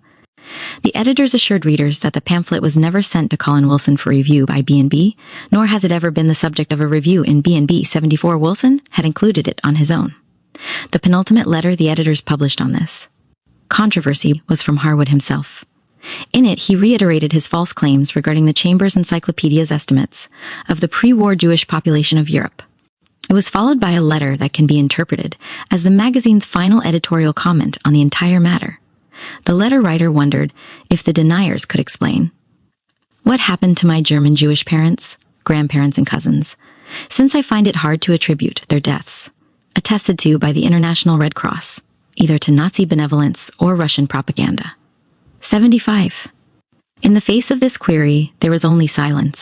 The editors assured readers that the pamphlet was never sent to Colin Wilson for review by B&B, nor has it ever been the subject of a review in B&B 74. Wilson had included it on his own. The penultimate letter the editors published on this controversy was from Harwood himself. In it, he reiterated his false claims regarding the Chambers Encyclopedia's estimates of the pre-war Jewish population of Europe. It was followed by a letter that can be interpreted as the magazine's final editorial comment on the entire matter. The letter writer wondered if the deniers could explain. What happened to my German Jewish parents, grandparents, and cousins, since I find it hard to attribute their deaths, attested to by the International Red Cross, either to Nazi benevolence or Russian propaganda. 75. In the face of this query, there was only silence.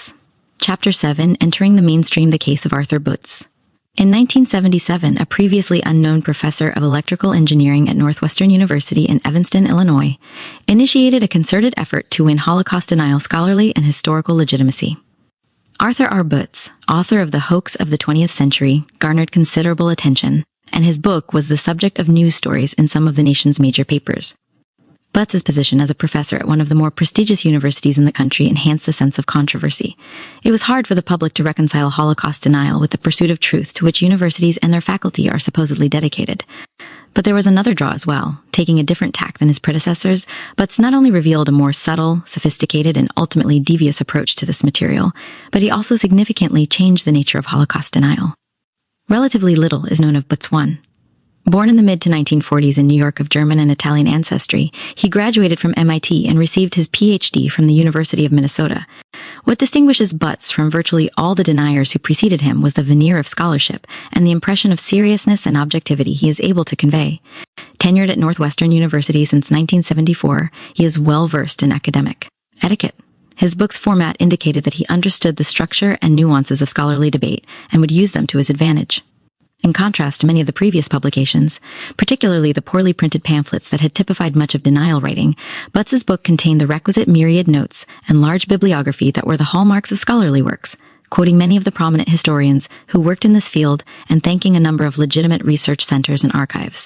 Chapter 7, Entering the Mainstream, the Case of Arthur Butz. In 1977, a previously unknown professor of electrical engineering at Northwestern University in Evanston, Illinois, initiated a concerted effort to win Holocaust denial scholarly and historical legitimacy. Arthur R. Butz, author of The Hoax of the 20th Century, garnered considerable attention, and his book was the subject of news stories in some of the nation's major papers. Butz's position as a professor at one of the more prestigious universities in the country enhanced a sense of controversy. It was hard for the public to reconcile Holocaust denial with the pursuit of truth to which universities and their faculty are supposedly dedicated. But there was another draw as well. Taking a different tack than his predecessors, Butz not only revealed a more subtle, sophisticated, and ultimately devious approach to this material, but he also significantly changed the nature of Holocaust denial. Relatively little is known of Butz I. Born in the mid-to-1940s in New York of German and Italian ancestry, he graduated from MIT and received his Ph.D. from the University of Minnesota. What distinguishes Butz from virtually all the deniers who preceded him was the veneer of scholarship and the impression of seriousness and objectivity he is able to convey. Tenured at Northwestern University since 1974, he is well-versed in academic etiquette. His book's format indicated that he understood the structure and nuances of scholarly debate and would use them to his advantage. In contrast to many of the previous publications, particularly the poorly printed pamphlets that had typified much of denial writing, Butz's book contained the requisite myriad notes and large bibliography that were the hallmarks of scholarly works, quoting many of the prominent historians who worked in this field and thanking a number of legitimate research centers and archives.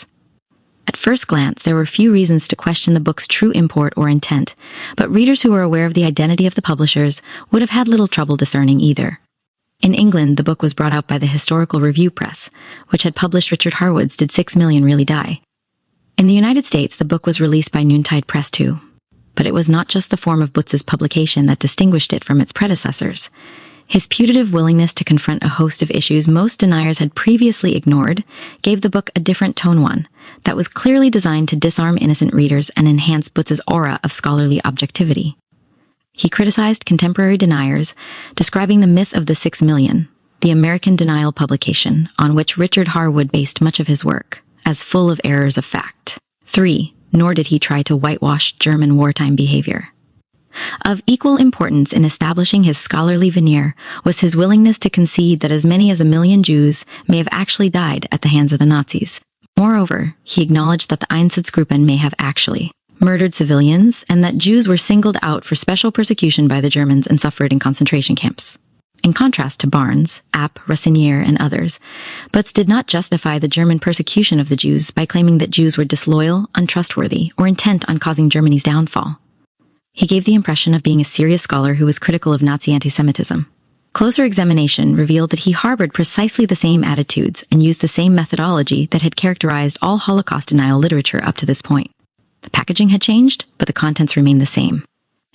At first glance, there were few reasons to question the book's true import or intent, but readers who were aware of the identity of the publishers would have had little trouble discerning either. In England, the book was brought out by the Historical Review Press, which had published Richard Harwood's Did 6 Million Really Die? In the United States, the book was released by Noontide Press too. But it was not just the form of Butz's publication that distinguished it from its predecessors. His putative willingness to confront a host of issues most deniers had previously ignored gave the book a different tone, one that was clearly designed to disarm innocent readers and enhance Butz's aura of scholarly objectivity. He criticized contemporary deniers, describing the myth of the 6 million, the American denial publication, on which Richard Harwood based much of his work, as full of errors of fact. 3. Nor did he try to whitewash German wartime behavior. Of equal importance in establishing his scholarly veneer was his willingness to concede that as many as 1 million Jews may have actually died at the hands of the Nazis. Moreover, he acknowledged that the Einsatzgruppen may have actually murdered civilians, and that Jews were singled out for special persecution by the Germans and suffered in concentration camps. In contrast to Barnes, App, Rassinier, and others, Butz did not justify the German persecution of the Jews by claiming that Jews were disloyal, untrustworthy, or intent on causing Germany's downfall. He gave the impression of being a serious scholar who was critical of Nazi anti-Semitism. Closer examination revealed that he harbored precisely the same attitudes and used the same methodology that had characterized all Holocaust denial literature up to this point. The packaging had changed, but the contents remained the same.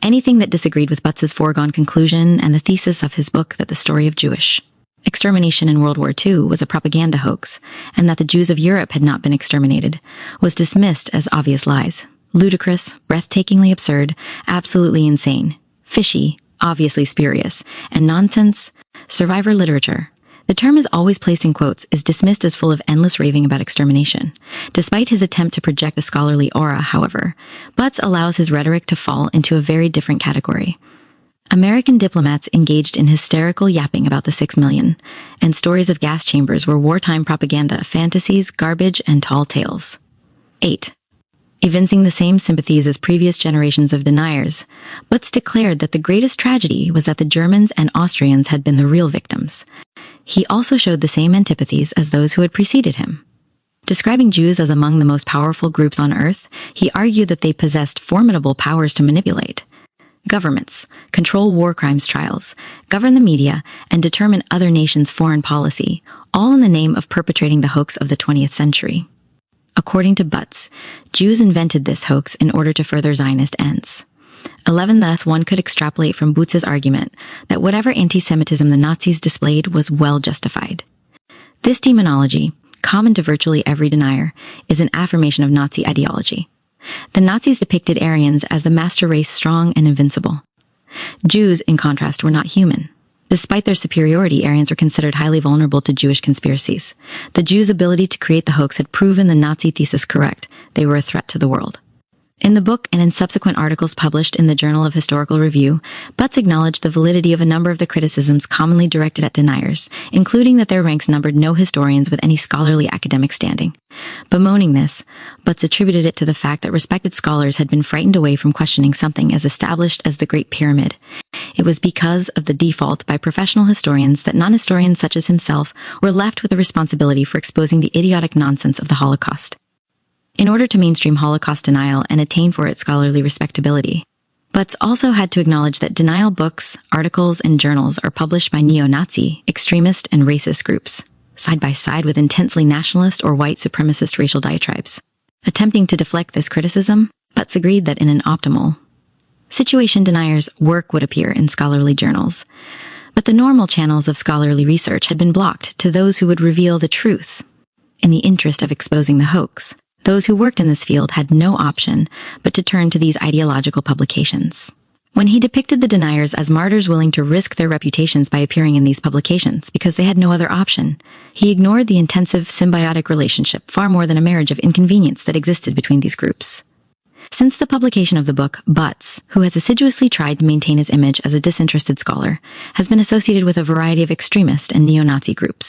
Anything that disagreed with Butz's foregone conclusion and the thesis of his book that the story of Jewish extermination in World War II was a propaganda hoax, and that the Jews of Europe had not been exterminated, was dismissed as obvious lies. Ludicrous, breathtakingly absurd, absolutely insane, fishy, obviously spurious, and nonsense, survivor literature. The term is always placed in quotes, is dismissed as full of endless raving about extermination. Despite his attempt to project a scholarly aura, however, Butts allows his rhetoric to fall into a very different category. American diplomats engaged in hysterical yapping about the 6 million, and stories of gas chambers were wartime propaganda, fantasies, garbage, and tall tales. 8. Evincing the same sympathies as previous generations of deniers, Butts declared that the greatest tragedy was that the Germans and Austrians had been the real victims. He also showed the same antipathies as those who had preceded him. Describing Jews as among the most powerful groups on earth, he argued that they possessed formidable powers to manipulate governments, control war crimes trials, govern the media, and determine other nations' foreign policy, all in the name of perpetrating the hoax of the 20th century. According to Butts, Jews invented this hoax in order to further Zionist ends. 11. Thus, one could extrapolate from Butts's argument that whatever anti-Semitism the Nazis displayed was well justified. This demonology, common to virtually every denier, is an affirmation of Nazi ideology. The Nazis depicted Aryans as the master race, strong and invincible. Jews, in contrast, were not human. Despite their superiority, Aryans were considered highly vulnerable to Jewish conspiracies. The Jews' ability to create the hoax had proven the Nazi thesis correct. They were a threat to the world. In the book and in subsequent articles published in the Journal of Historical Review, Butts acknowledged the validity of a number of the criticisms commonly directed at deniers, including that their ranks numbered no historians with any scholarly academic standing. Bemoaning this, Butts attributed it to the fact that respected scholars had been frightened away from questioning something as established as the Great Pyramid. It was because of the default by professional historians that non-historians such as himself were left with the responsibility for exposing the idiotic nonsense of the Holocaust. In order to mainstream Holocaust denial and attain for it scholarly respectability, Butts also had to acknowledge that denial books, articles, and journals are published by neo-Nazi, extremist, and racist groups, side by side with intensely nationalist or white supremacist racial diatribes. Attempting to deflect this criticism, Butts agreed that in an optimal situation, deniers' work would appear in scholarly journals, but the normal channels of scholarly research had been blocked to those who would reveal the truth. In the interest of exposing the hoax, those who worked in this field had no option but to turn to these ideological publications. When he depicted the deniers as martyrs willing to risk their reputations by appearing in these publications because they had no other option, he ignored the intensive symbiotic relationship, far more than a marriage of inconvenience, that existed between these groups. Since the publication of the book, Butts, who has assiduously tried to maintain his image as a disinterested scholar, has been associated with a variety of extremist and neo-Nazi groups.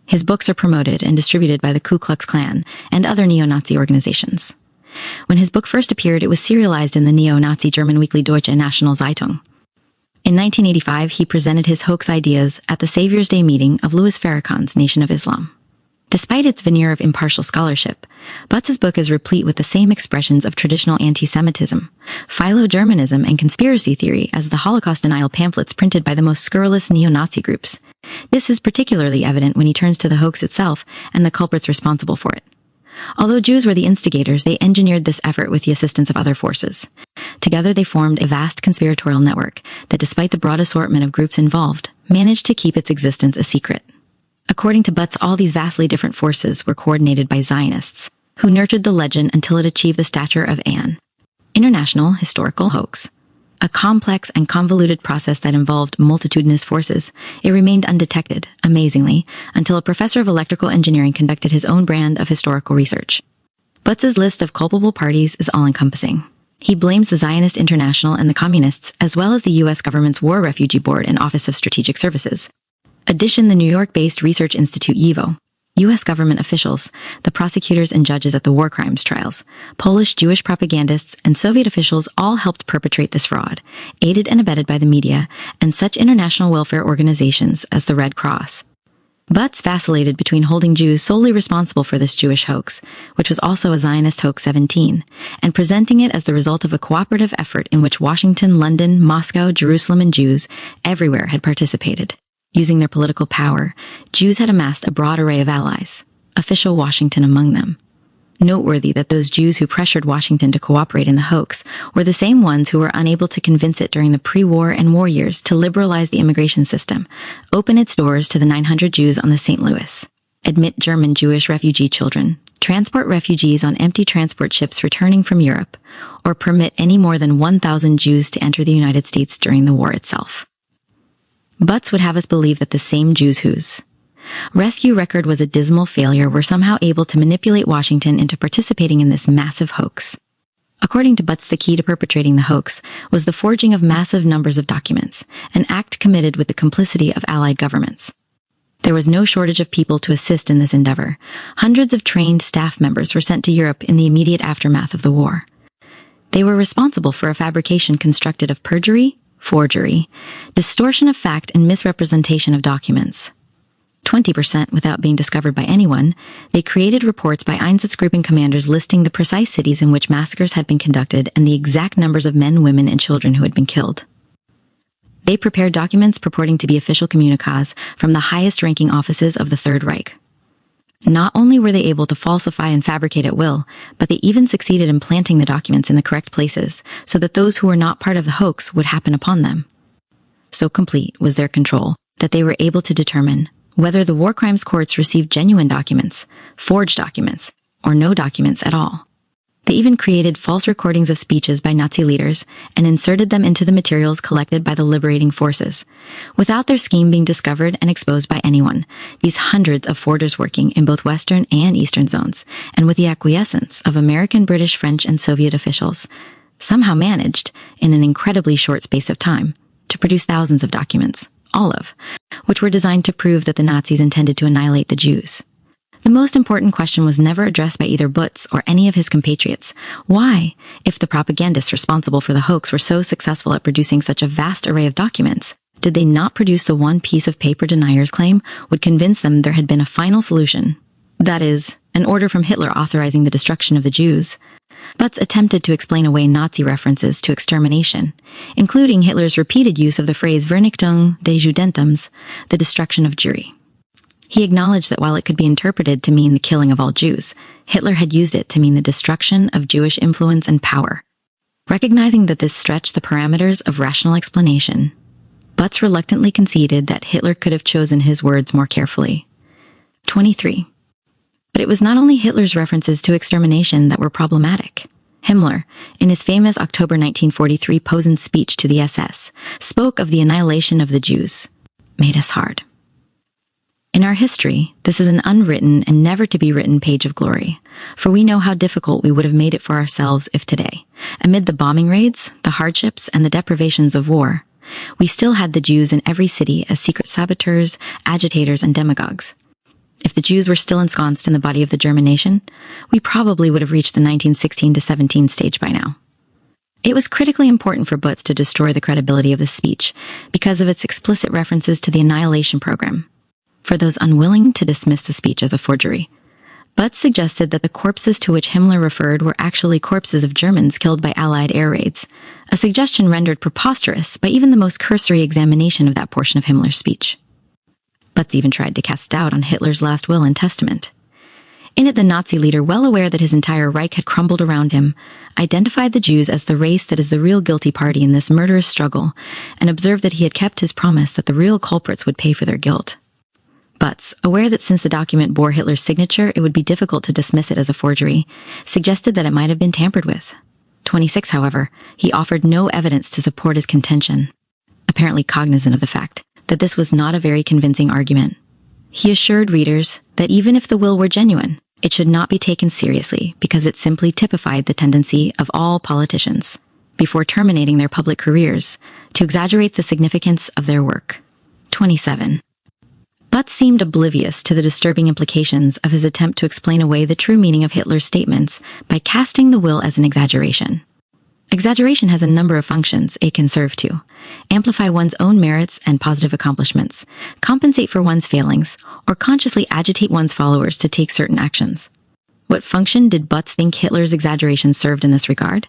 His books are promoted and distributed by the Ku Klux Klan and other neo-Nazi organizations. When his book first appeared, it was serialized in the neo-Nazi German weekly Deutsche National Zeitung. In 1985, he presented his hoax ideas at the Savior's Day meeting of Louis Farrakhan's Nation of Islam. Despite its veneer of impartial scholarship, Butts's book is replete with the same expressions of traditional anti-Semitism, philo-Germanism, and conspiracy theory as the Holocaust denial pamphlets printed by the most scurrilous neo-Nazi groups. This is particularly evident when he turns to the hoax itself and the culprits responsible for it. Although Jews were the instigators, they engineered this effort with the assistance of other forces. Together they formed a vast conspiratorial network that, despite the broad assortment of groups involved, managed to keep its existence a secret. According to Butts, all these vastly different forces were coordinated by Zionists, who nurtured the legend until it achieved the stature of an international historical hoax. A complex and convoluted process that involved multitudinous forces, it remained undetected, amazingly, until a professor of electrical engineering conducted his own brand of historical research. Butts's list of culpable parties is all-encompassing. He blames the Zionist International and the Communists, as well as the U.S. government's War Refugee Board and Office of Strategic Services. Addition, the New York-based Research Institute YIVO, U.S. government officials, the prosecutors and judges at the war crimes trials, Polish Jewish propagandists, and Soviet officials all helped perpetrate this fraud, aided and abetted by the media and such international welfare organizations as the Red Cross. Butts vacillated between holding Jews solely responsible for this Jewish hoax, which was also a Zionist hoax 17, and presenting it as the result of a cooperative effort in which Washington, London, Moscow, Jerusalem, and Jews everywhere had participated. Using their political power, Jews had amassed a broad array of allies, official Washington among them. Noteworthy that those Jews who pressured Washington to cooperate in the hoax were the same ones who were unable to convince it during the pre-war and war years to liberalize the immigration system, open its doors to the 900 Jews on the St. Louis, admit German Jewish refugee children, transport refugees on empty transport ships returning from Europe, or permit any more than 1,000 Jews to enter the United States during the war itself. Butts would have us believe that the same Jews whose rescue record was a dismal failure, were somehow able to manipulate Washington into participating in this massive hoax. According to Butts, the key to perpetrating the hoax was the forging of massive numbers of documents, an act committed with the complicity of Allied governments. There was no shortage of people to assist in this endeavor. Hundreds of trained staff members were sent to Europe in the immediate aftermath of the war. They were responsible for a fabrication constructed of perjury, forgery, distortion of fact, and misrepresentation of documents. 20% without being discovered by anyone, they created reports by Einsatzgruppen commanders listing the precise cities in which massacres had been conducted and the exact numbers of men, women, and children who had been killed. They prepared documents purporting to be official communiques from the highest-ranking offices of the Third Reich. Not only were they able to falsify and fabricate at will, but they even succeeded in planting the documents in the correct places so that those who were not part of the hoax would happen upon them. So complete was their control that they were able to determine whether the war crimes courts received genuine documents, forged documents, or no documents at all. They even created false recordings of speeches by Nazi leaders and inserted them into the materials collected by the liberating forces. Without their scheme being discovered and exposed by anyone, these hundreds of forgers working in both Western and Eastern zones, and with the acquiescence of American, British, French, and Soviet officials, somehow managed, in an incredibly short space of time, to produce thousands of documents, all of which were designed to prove that the Nazis intended to annihilate the Jews. The most important question was never addressed by either Butts or any of his compatriots. Why, if the propagandists responsible for the hoax were so successful at producing such a vast array of documents, did they not produce the one piece of paper deniers claim would convince them there had been a final solution? That is, an order from Hitler authorizing the destruction of the Jews. Butts attempted to explain away Nazi references to extermination, including Hitler's repeated use of the phrase Vernichtung des Judentums, the destruction of Jewry. He acknowledged that while it could be interpreted to mean the killing of all Jews, Hitler had used it to mean the destruction of Jewish influence and power. Recognizing that this stretched the parameters of rational explanation, Butts reluctantly conceded that Hitler could have chosen his words more carefully. 23. But it was not only Hitler's references to extermination that were problematic. Himmler, in his famous October 1943 Posen speech to the SS, spoke of the annihilation of the Jews. Made us hard. In our history, this is an unwritten and never-to-be-written page of glory, for we know how difficult we would have made it for ourselves if today, amid the bombing raids, the hardships, and the deprivations of war, we still had the Jews in every city as secret saboteurs, agitators, and demagogues. If the Jews were still ensconced in the body of the German nation, we probably would have reached the 1916-17 stage by now. It was critically important for Butts to destroy the credibility of the speech because of its explicit references to the annihilation program. For those unwilling to dismiss the speech as a forgery, Butts suggested that the corpses to which Himmler referred were actually corpses of Germans killed by Allied air raids, a suggestion rendered preposterous by even the most cursory examination of that portion of Himmler's speech. Butts even tried to cast doubt on Hitler's last will and testament. In it, the Nazi leader, well aware that his entire Reich had crumbled around him, identified the Jews as the race that is the real guilty party in this murderous struggle, and observed that he had kept his promise that the real culprits would pay for their guilt. Butts, aware that since the document bore Hitler's signature, it would be difficult to dismiss it as a forgery, suggested that it might have been tampered with. 26, however, he offered no evidence to support his contention, apparently cognizant of the fact that this was not a very convincing argument. He assured readers that even if the will were genuine, it should not be taken seriously because it simply typified the tendency of all politicians, before terminating their public careers, to exaggerate the significance of their work. 27. Butts seemed oblivious to the disturbing implications of his attempt to explain away the true meaning of Hitler's statements by casting the will as an exaggeration. Exaggeration has a number of functions it can serve to: amplify one's own merits and positive accomplishments, compensate for one's failings, or consciously agitate one's followers to take certain actions. What function did Butts think Hitler's exaggeration served in this regard?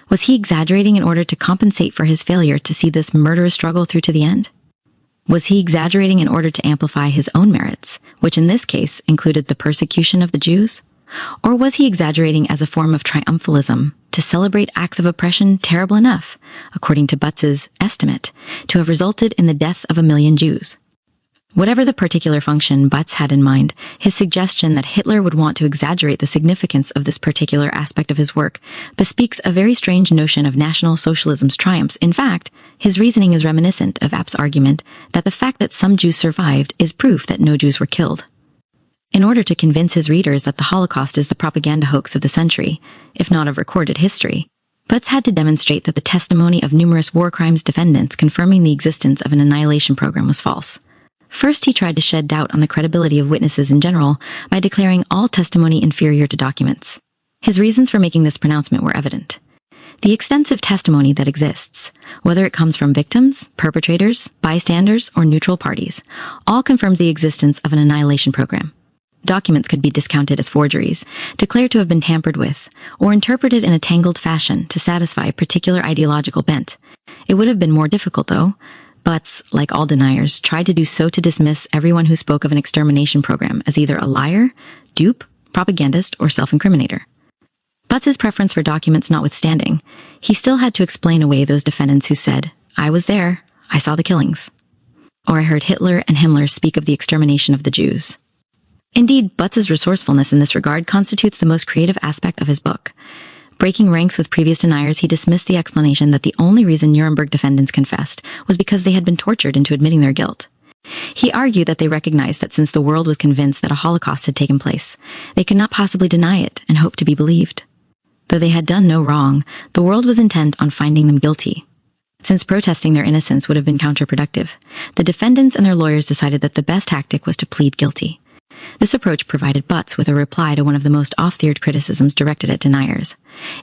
Was he exaggerating in order to compensate for his failure to see this murderous struggle through to the end? Was he exaggerating in order to amplify his own merits, which in this case included the persecution of the Jews? Or was he exaggerating as a form of triumphalism to celebrate acts of oppression terrible enough, according to Butts's estimate, to have resulted in the deaths of 1 million Jews? Whatever the particular function Butz had in mind, his suggestion that Hitler would want to exaggerate the significance of this particular aspect of his work bespeaks a very strange notion of National Socialism's triumphs. In fact, his reasoning is reminiscent of App's argument that the fact that some Jews survived is proof that no Jews were killed. In order to convince his readers that the Holocaust is the propaganda hoax of the century, if not of recorded history, Butz had to demonstrate that the testimony of numerous war crimes defendants confirming the existence of an annihilation program was false. First, he tried to shed doubt on the credibility of witnesses in general by declaring all testimony inferior to documents. His reasons for making this pronouncement were evident. The extensive testimony that exists, whether it comes from victims, perpetrators, bystanders, or neutral parties, all confirms the existence of an annihilation program. Documents could be discounted as forgeries, declared to have been tampered with, or interpreted in a tangled fashion to satisfy a particular ideological bent. It would have been more difficult, though. Butz, like all deniers, tried to do so to dismiss everyone who spoke of an extermination program as either a liar, dupe, propagandist, or self-incriminator. Butz's preference for documents notwithstanding, he still had to explain away those defendants who said, "I was there, I saw the killings," or "I heard Hitler and Himmler speak of the extermination of the Jews." Indeed, Butz's resourcefulness in this regard constitutes the most creative aspect of his book. Breaking ranks with previous deniers, he dismissed the explanation that the only reason Nuremberg defendants confessed was because they had been tortured into admitting their guilt. He argued that they recognized that since the world was convinced that a Holocaust had taken place, they could not possibly deny it and hope to be believed. Though they had done no wrong, the world was intent on finding them guilty. Since protesting their innocence would have been counterproductive, the defendants and their lawyers decided that the best tactic was to plead guilty. This approach provided Butz with a reply to one of the most oft-feared criticisms directed at deniers.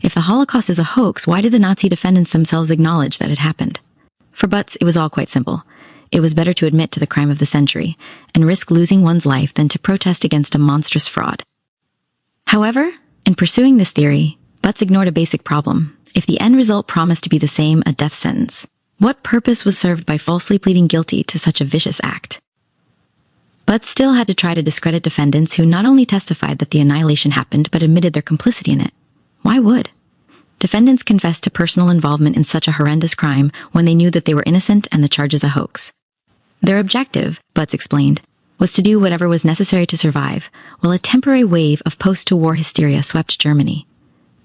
If the Holocaust is a hoax, why did the Nazi defendants themselves acknowledge that it happened? For Butz, it was all quite simple. It was better to admit to the crime of the century and risk losing one's life than to protest against a monstrous fraud. However, in pursuing this theory, Butz ignored a basic problem. If the end result promised to be the same, a death sentence, what purpose was served by falsely pleading guilty to such a vicious act? Butz still had to try to discredit defendants who not only testified that the annihilation happened, but admitted their complicity in it. Why would? Defendants confessed to personal involvement in such a horrendous crime when they knew that they were innocent and the charges a hoax. Their objective, Butz explained, was to do whatever was necessary to survive, while a temporary wave of post-war hysteria swept Germany.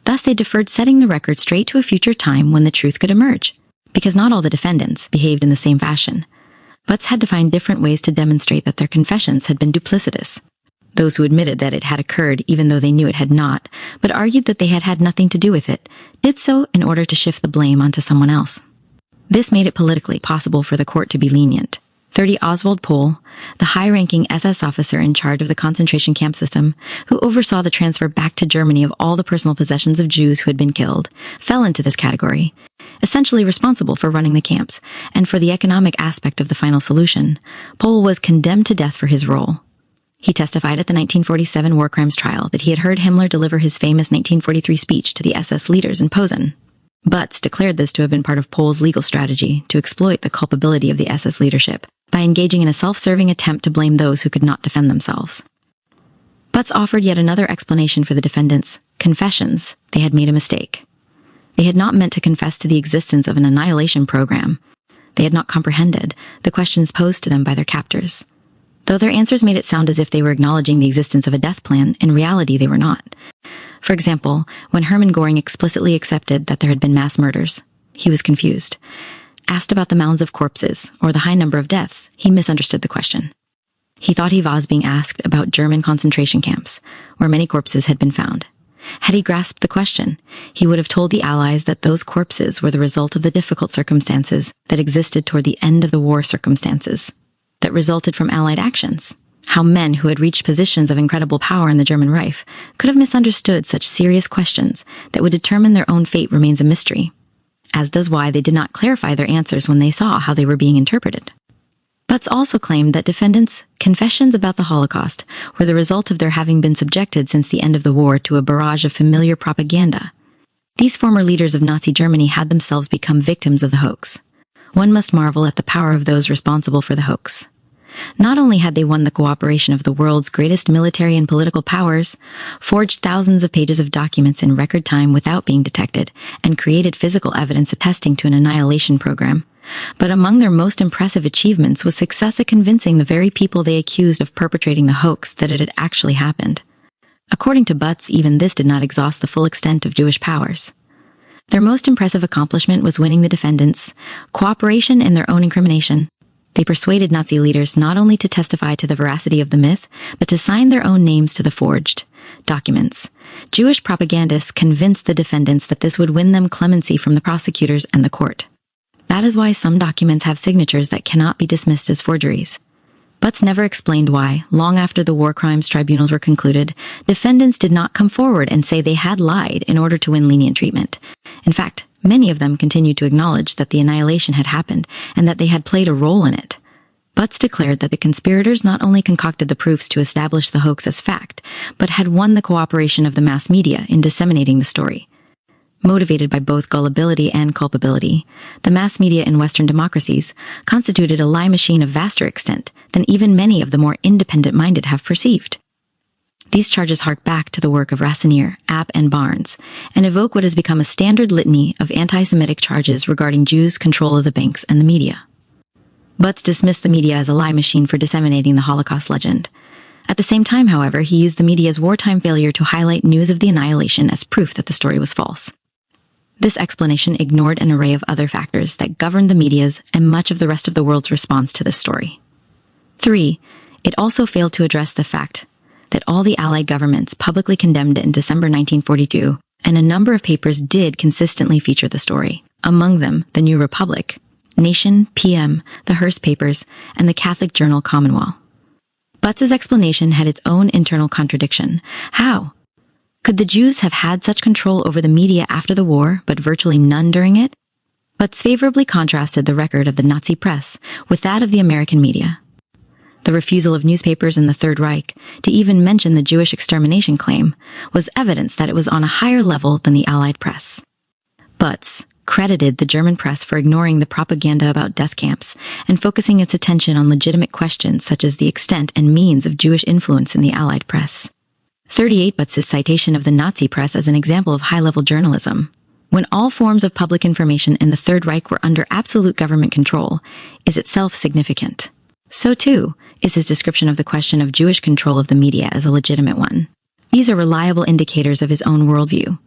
Thus, they deferred setting the record straight to a future time when the truth could emerge, because not all the defendants behaved in the same fashion. Butz had to find different ways to demonstrate that their confessions had been duplicitous. Those who admitted that it had occurred even though they knew it had not, but argued that they had had nothing to do with it, did so in order to shift the blame onto someone else. This made it politically possible for the court to be lenient. 30 Oswald Pohl, the high-ranking SS officer in charge of the concentration camp system, who oversaw the transfer back to Germany of all the personal possessions of Jews who had been killed, fell into this category. Essentially responsible for running the camps and for the economic aspect of the final solution, Pohl was condemned to death for his role. He testified at the 1947 war crimes trial that he had heard Himmler deliver his famous 1943 speech to the SS leaders in Posen. Butz declared this to have been part of Pohl's legal strategy to exploit the culpability of the SS leadership by engaging in a self-serving attempt to blame those who could not defend themselves. Butz offered yet another explanation for the defendants' confessions. They had made a mistake. They had not meant to confess to the existence of an annihilation program. They had not comprehended the questions posed to them by their captors. Though their answers made it sound as if they were acknowledging the existence of a death plan, in reality they were not. For example, when Hermann Göring explicitly accepted that there had been mass murders, he was confused. Asked about the mounds of corpses or the high number of deaths, he misunderstood the question. He thought he was being asked about German concentration camps, where many corpses had been found. Had he grasped the question, he would have told the Allies that those corpses were the result of the difficult circumstances that existed toward the end of the war, circumstances that resulted from Allied actions. How men who had reached positions of incredible power in the German Reich could have misunderstood such serious questions that would determine their own fate remains a mystery, as does why they did not clarify their answers when they saw how they were being interpreted. Butz also claimed that defendants' confessions about the Holocaust were the result of their having been subjected since the end of the war to a barrage of familiar propaganda. These former leaders of Nazi Germany had themselves become victims of the hoax. One must marvel at the power of those responsible for the hoax. Not only had they won the cooperation of the world's greatest military and political powers, forged thousands of pages of documents in record time without being detected, and created physical evidence attesting to an annihilation program, but among their most impressive achievements was success at convincing the very people they accused of perpetrating the hoax that it had actually happened. According to Butz, even this did not exhaust the full extent of Jewish powers. Their most impressive accomplishment was winning the defendants' cooperation in their own incrimination. They persuaded Nazi leaders not only to testify to the veracity of the myth, but to sign their own names to the forged documents. Jewish propagandists convinced the defendants that this would win them clemency from the prosecutors and the court. That is why some documents have signatures that cannot be dismissed as forgeries. Butz never explained why, long after the war crimes tribunals were concluded, defendants did not come forward and say they had lied in order to win lenient treatment. In fact, many of them continued to acknowledge that the annihilation had happened and that they had played a role in it. Butz declared that the conspirators not only concocted the proofs to establish the hoax as fact, but had won the cooperation of the mass media in disseminating the story. Motivated by both gullibility and culpability, the mass media in Western democracies constituted a lie machine of vaster extent than even many of the more independent-minded have perceived. These charges hark back to the work of Rasinier, App, and Barnes, and evoke what has become a standard litany of anti-Semitic charges regarding Jews' control of the banks and the media. Butz dismissed the media as a lie machine for disseminating the Holocaust legend. At the same time, however, he used the media's wartime failure to highlight news of the annihilation as proof that the story was false. This explanation ignored an array of other factors that governed the media's and much of the rest of the world's response to this story. 3. It also failed to address the fact that all the Allied governments publicly condemned it in December 1942, and a number of papers did consistently feature the story, among them the New Republic, Nation, PM, the Hearst Papers, and the Catholic journal Commonwealth. Butz's explanation had its own internal contradiction. How? Could the Jews have had such control over the media after the war, but virtually none during it? Butz favorably contrasted the record of the Nazi press with that of the American media. The refusal of newspapers in the Third Reich to even mention the Jewish extermination claim was evidence that it was on a higher level than the Allied press. Butz credited the German press for ignoring the propaganda about death camps and focusing its attention on legitimate questions such as the extent and means of Jewish influence in the Allied press. 38 Butz's citation of the Nazi press as an example of high-level journalism, when all forms of public information in the Third Reich were under absolute government control, is itself significant. So, too, is his description of the question of Jewish control of the media as a legitimate one. These are reliable indicators of his own worldview.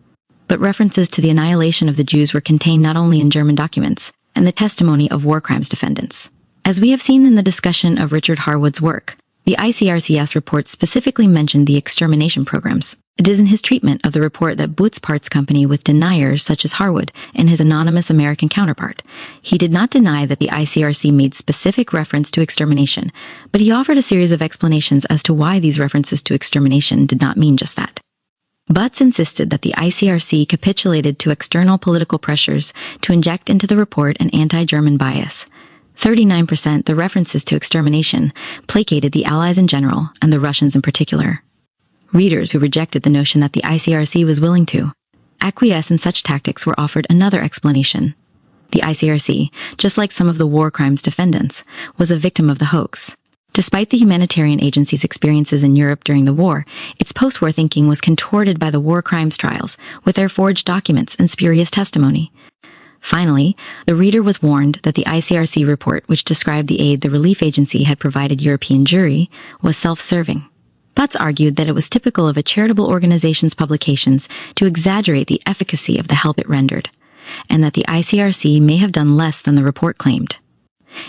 But references to the annihilation of the Jews were contained not only in German documents and the testimony of war crimes defendants. As we have seen in the discussion of Richard Harwood's work, the ICRCS report specifically mentioned the extermination programs. It is in his treatment of the report that Butz parts company with deniers such as Harwood and his anonymous American counterpart. He did not deny that the ICRC made specific reference to extermination, but he offered a series of explanations as to why these references to extermination did not mean just that. Butz insisted that the ICRC capitulated to external political pressures to inject into the report an anti-German bias. 39%, the references to extermination, placated the Allies in general and the Russians in particular. Readers who rejected the notion that the ICRC was willing to acquiesce in such tactics were offered another explanation. The ICRC, just like some of the war crimes defendants, was a victim of the hoax. Despite the humanitarian agency's experiences in Europe during the war, its post-war thinking was contorted by the war crimes trials with their forged documents and spurious testimony. Finally, the reader was warned that the ICRC report, which described the aid the relief agency had provided European Jewry, was self-serving. Butz argued that it was typical of a charitable organization's publications to exaggerate the efficacy of the help it rendered, and that the ICRC may have done less than the report claimed.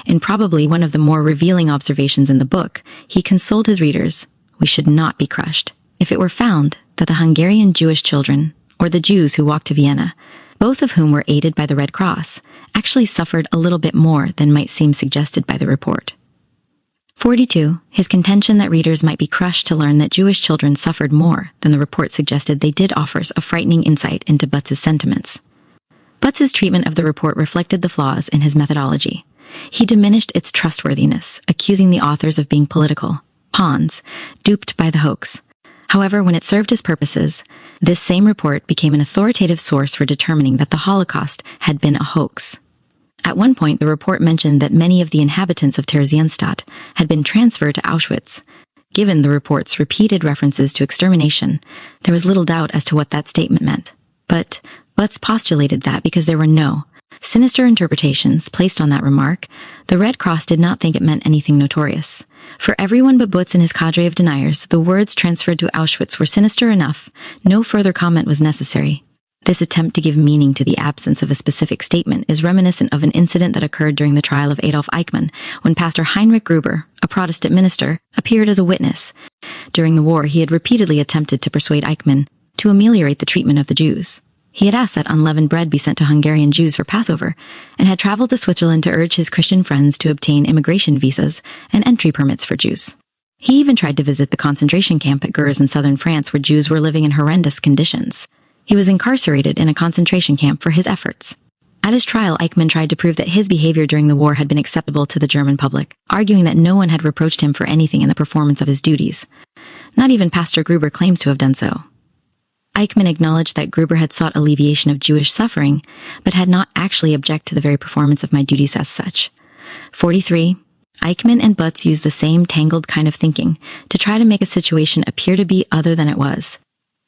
In probably one of the more revealing observations in the book, he consoled his readers, "We should not be crushed if it were found that the Hungarian Jewish children, or the Jews who walked to Vienna, both of whom were aided by the Red Cross, actually suffered a little bit more than might seem suggested by the report." 42. His contention that readers might be crushed to learn that Jewish children suffered more than the report suggested they did offers a frightening insight into Butz's sentiments. Butz's treatment of the report reflected the flaws in his methodology. He diminished its trustworthiness, accusing the authors of being political pawns, duped by the hoax. However, when it served his purposes, this same report became an authoritative source for determining that the Holocaust had been a hoax. At one point, the report mentioned that many of the inhabitants of Theresienstadt had been transferred to Auschwitz. Given the report's repeated references to extermination, there was little doubt as to what that statement meant. But Butz postulated that because there were no Sinister interpretations placed on that remark, the Red Cross did not think it meant anything notorious. For everyone but Butz and his cadre of deniers, the words transferred to Auschwitz were sinister enough. No further comment was necessary. This attempt to give meaning to the absence of a specific statement is reminiscent of an incident that occurred during the trial of Adolf Eichmann, when Pastor Heinrich Gruber, a Protestant minister, appeared as a witness. During the war, he had repeatedly attempted to persuade Eichmann to ameliorate the treatment of the Jews. He had asked that unleavened bread be sent to Hungarian Jews for Passover, and had traveled to Switzerland to urge his Christian friends to obtain immigration visas and entry permits for Jews. He even tried to visit the concentration camp at Gurs in southern France, where Jews were living in horrendous conditions. He was incarcerated in a concentration camp for his efforts. At his trial, Eichmann tried to prove that his behavior during the war had been acceptable to the German public, arguing that no one had reproached him for anything in the performance of his duties. Not even Pastor Gruber claims to have done so. Eichmann acknowledged that Gruber had sought alleviation of Jewish suffering, but had not actually objected to the very performance of my duties as such. 43. Eichmann and Butz used the same tangled kind of thinking to try to make a situation appear to be other than it was.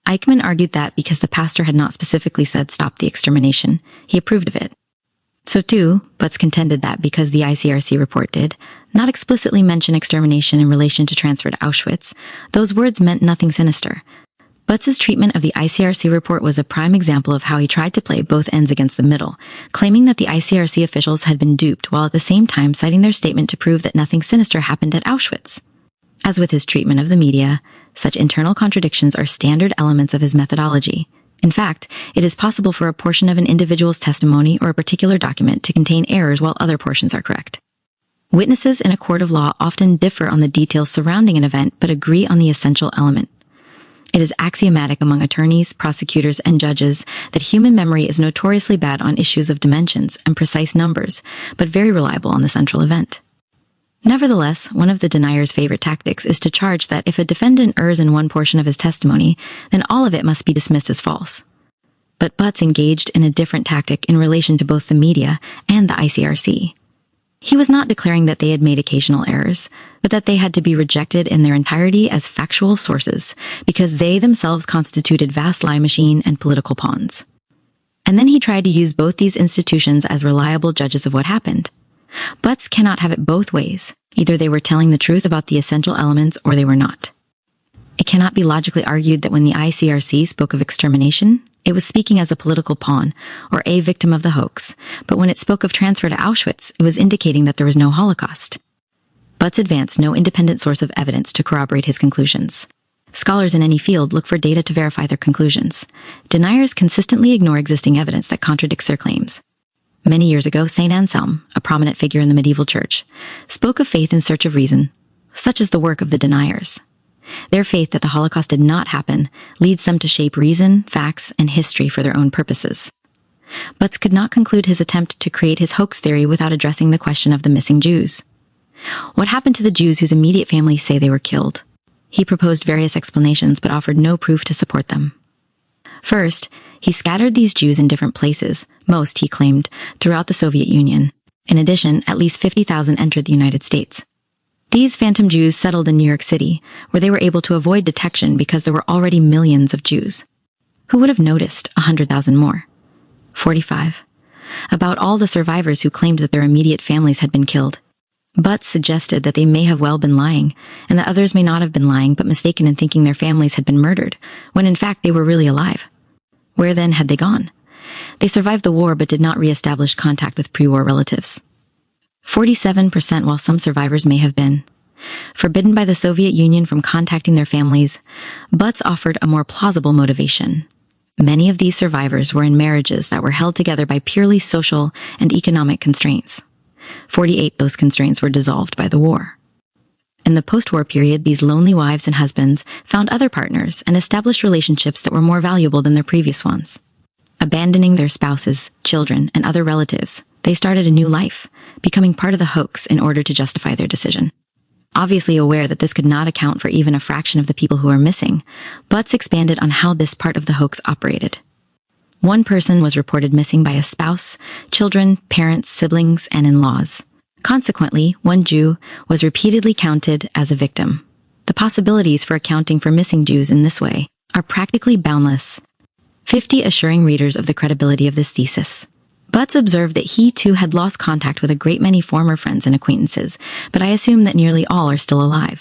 Eichmann argued that because the pastor had not specifically said stop the extermination, he approved of it. So too, Butz contended that because the ICRC report did not explicitly mention extermination in relation to transfer to Auschwitz, those words meant nothing sinister. Butz's treatment of the ICRC report was a prime example of how he tried to play both ends against the middle, claiming that the ICRC officials had been duped while at the same time citing their statement to prove that nothing sinister happened at Auschwitz. As with his treatment of the media, such internal contradictions are standard elements of his methodology. In fact, it is possible for a portion of an individual's testimony or a particular document to contain errors while other portions are correct. Witnesses in a court of law often differ on the details surrounding an event but agree on the essential element. It is axiomatic among attorneys, prosecutors, and judges that human memory is notoriously bad on issues of dimensions and precise numbers, but very reliable on the central event. Nevertheless, one of the denier's favorite tactics is to charge that if a defendant errs in one portion of his testimony, then all of it must be dismissed as false. But Butz engaged in a different tactic in relation to both the media and the ICRC. He was not declaring that they had made occasional errors, but that they had to be rejected in their entirety as factual sources, because they themselves constituted vast lie machine and political pawns. And then he tried to use both these institutions as reliable judges of what happened. Butz cannot have it both ways. Either they were telling the truth about the essential elements or they were not. It cannot be logically argued that when the ICRC spoke of extermination, it was speaking as a political pawn or a victim of the hoax, but when it spoke of transfer to Auschwitz, it was indicating that there was no Holocaust. Butz advanced no independent source of evidence to corroborate his conclusions. Scholars in any field look for data to verify their conclusions. Deniers consistently ignore existing evidence that contradicts their claims. Many years ago, St. Anselm, a prominent figure in the medieval church, spoke of faith in search of reason. Such is the work of the deniers. Their faith that the Holocaust did not happen leads them to shape reason, facts, and history for their own purposes. Butz could not conclude his attempt to create his hoax theory without addressing the question of the missing Jews. What happened to the Jews whose immediate families say they were killed? He proposed various explanations but offered no proof to support them. First, he scattered these Jews in different places, most, he claimed, throughout the Soviet Union. In addition, at least 50,000 entered the United States. These phantom Jews settled in New York City, where they were able to avoid detection because there were already millions of Jews. Who would have noticed 100,000 more? 45. About all the survivors who claimed that their immediate families had been killed. Butz suggested that they may have well been lying, and that others may not have been lying but mistaken in thinking their families had been murdered, when in fact they were really alive. Where then had they gone? They survived the war but did not reestablish contact with pre-war relatives. 47%, while some survivors may have been. Forbidden by the Soviet Union from contacting their families, Butz offered a more plausible motivation. Many of these survivors were in marriages that were held together by purely social and economic constraints. 48 those constraints were dissolved by the war. In the post-war period, these lonely wives and husbands found other partners and established relationships that were more valuable than their previous ones. Abandoning their spouses, children, and other relatives, they started a new life, becoming part of the hoax in order to justify their decision. Obviously aware that this could not account for even a fraction of the people who are missing, Butz expanded on how this part of the hoax operated. One person was reported missing by a spouse, children, parents, siblings, and in-laws. Consequently, one Jew was repeatedly counted as a victim. The possibilities for accounting for missing Jews in this way are practically boundless. 50 assuring readers of the credibility of this thesis. Butz observed that he too had lost contact with a great many former friends and acquaintances, but I assume that nearly all are still alive.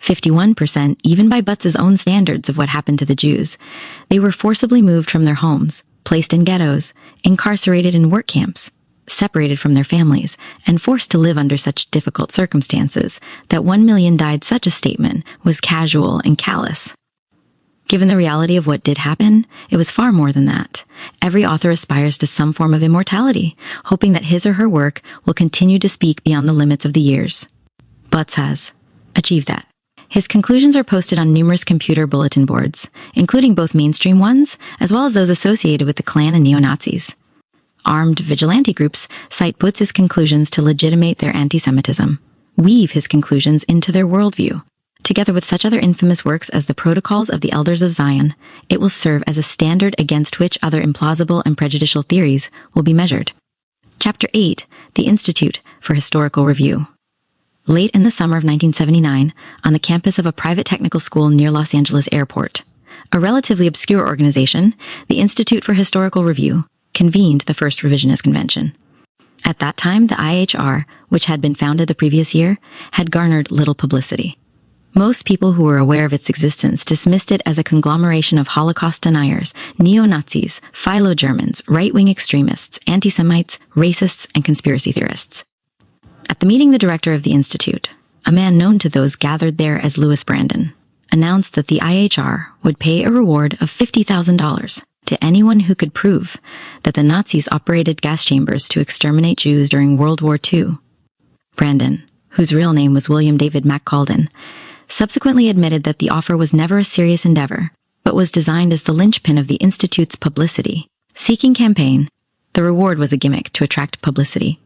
51%, even by Butz's own standards of what happened to the Jews. They were forcibly moved from their homes, placed in ghettos, incarcerated in work camps, separated from their families, and forced to live under such difficult circumstances that 1 million died. Such a statement was casual and callous. Given the reality of what did happen, it was far more than that. Every author aspires to some form of immortality, hoping that his or her work will continue to speak beyond the limits of the years. Butz has achieved that. His conclusions are posted on numerous computer bulletin boards, including both mainstream ones as well as those associated with the Klan and neo-Nazis. Armed vigilante groups cite Butz's conclusions to legitimate their anti-Semitism, weave his conclusions into their worldview. Together with such other infamous works as the Protocols of the Elders of Zion, it will serve as a standard against which other implausible and prejudicial theories will be measured. Chapter 8, The Institute for Historical Review. Late in the summer of 1979, on the campus of a private technical school near Los Angeles Airport, a relatively obscure organization, the Institute for Historical Review, convened the first revisionist convention. At that time, the IHR, which had been founded the previous year, had garnered little publicity. Most people who were aware of its existence dismissed it as a conglomeration of Holocaust deniers, neo-Nazis, philo-Germans, right-wing extremists, anti-Semites, racists, and conspiracy theorists. At the meeting, the director of the Institute, a man known to those gathered there as Louis Brandon, announced that the IHR would pay a reward of $50,000 to anyone who could prove that the Nazis operated gas chambers to exterminate Jews during World War II. Brandon, whose real name was William David McCalden, subsequently admitted that the offer was never a serious endeavor, but was designed as the linchpin of the Institute's publicity-seeking campaign. The reward was a gimmick to attract publicity.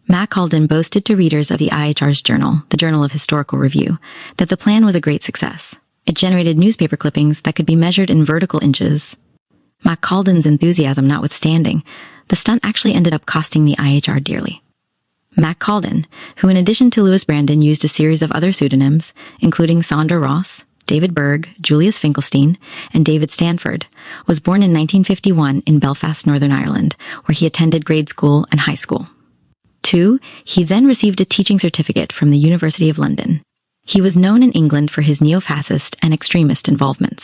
McCalden boasted to readers of the IHR's journal, the Journal of Historical Review, that the plan was a great success. It generated newspaper clippings that could be measured in vertical inches. McCalden's enthusiasm notwithstanding, the stunt actually ended up costing the IHR dearly. McCalden, who in addition to Louis Brandon used a series of other pseudonyms, including Sandra Ross, David Berg, Julius Finkelstein, and David Stanford, was born in 1951 in Belfast, Northern Ireland, where he attended grade school and high school. 2. He then received a teaching certificate from the University of London. He was known in England for his neo-fascist and extremist involvements.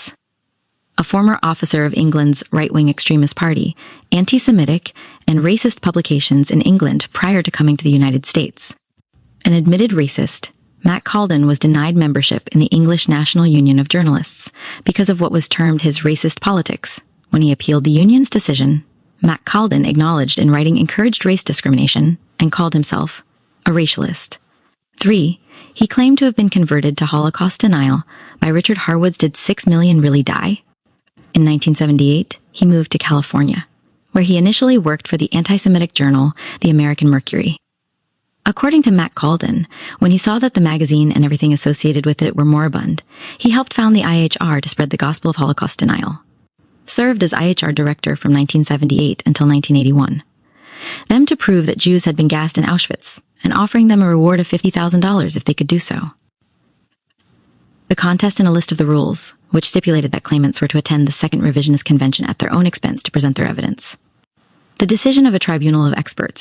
A former officer of England's right-wing extremist party, anti-Semitic, and racist publications in England prior to coming to the United States. An admitted racist, McCalden was denied membership in the English National Union of Journalists because of what was termed his racist politics. When he appealed the union's decision, McCalden acknowledged in writing encouraged race discrimination and called himself a racialist. 3. He claimed to have been converted to Holocaust denial by Richard Harwood's Did 6 Million Really Die? In 1978, he moved to California, where he initially worked for the anti-Semitic journal, The American Mercury. According to McCalden, when he saw that the magazine and everything associated with it were moribund, he helped found the IHR to spread the gospel of Holocaust denial. Served as IHR director from 1978 until 1981. Them to prove that Jews had been gassed in Auschwitz, and offering them a reward of $50,000 if they could do so. The contest and a list of the rules, which stipulated that claimants were to attend the Second Revisionist Convention at their own expense to present their evidence. The decision of a tribunal of experts,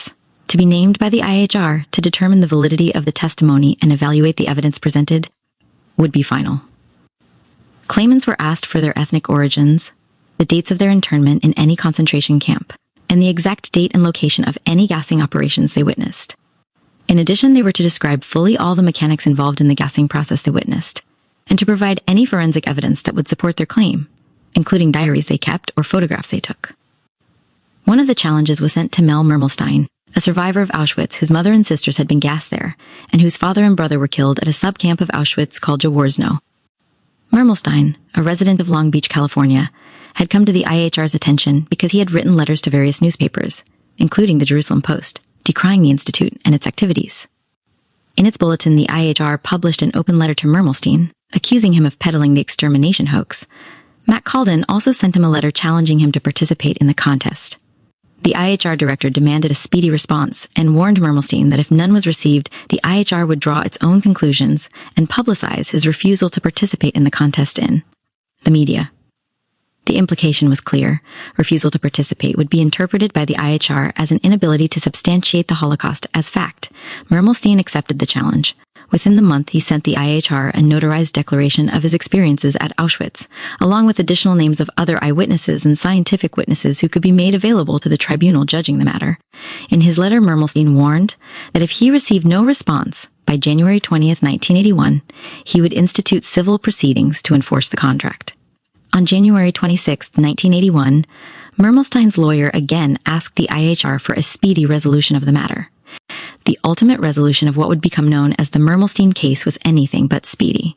to be named by the IHR to determine the validity of the testimony and evaluate the evidence presented, would be final. Claimants were asked for their ethnic origins, the dates of their internment in any concentration camp, and the exact date and location of any gassing operations they witnessed. In addition, they were to describe fully all the mechanics involved in the gassing process they witnessed, and to provide any forensic evidence that would support their claim, including diaries they kept or photographs they took. One of the challenges was sent to Mel Mermelstein, a survivor of Auschwitz whose mother and sisters had been gassed there, and whose father and brother were killed at a sub-camp of Auschwitz called Jaworzno. Mermelstein, a resident of Long Beach, California, had come to the IHR's attention because he had written letters to various newspapers, including the Jerusalem Post, decrying the Institute and its activities. In its bulletin, the IHR published an open letter to Mermelstein, accusing him of peddling the extermination hoax. McCalden also sent him a letter challenging him to participate in the contest. The IHR director demanded a speedy response and warned Mermelstein that if none was received, the IHR would draw its own conclusions and publicize his refusal to participate in the contest in the media. The implication was clear. Refusal to participate would be interpreted by the IHR as an inability to substantiate the Holocaust as fact. Mermelstein accepted the challenge. Within the month, he sent the IHR a notarized declaration of his experiences at Auschwitz, along with additional names of other eyewitnesses and scientific witnesses who could be made available to the tribunal judging the matter. In his letter, Mermelstein warned that if he received no response by January 20th, 1981, he would institute civil proceedings to enforce the contract. On January 26, 1981, Mermelstein's lawyer again asked the IHR for a speedy resolution of the matter. The ultimate resolution of what would become known as the Mermelstein case was anything but speedy.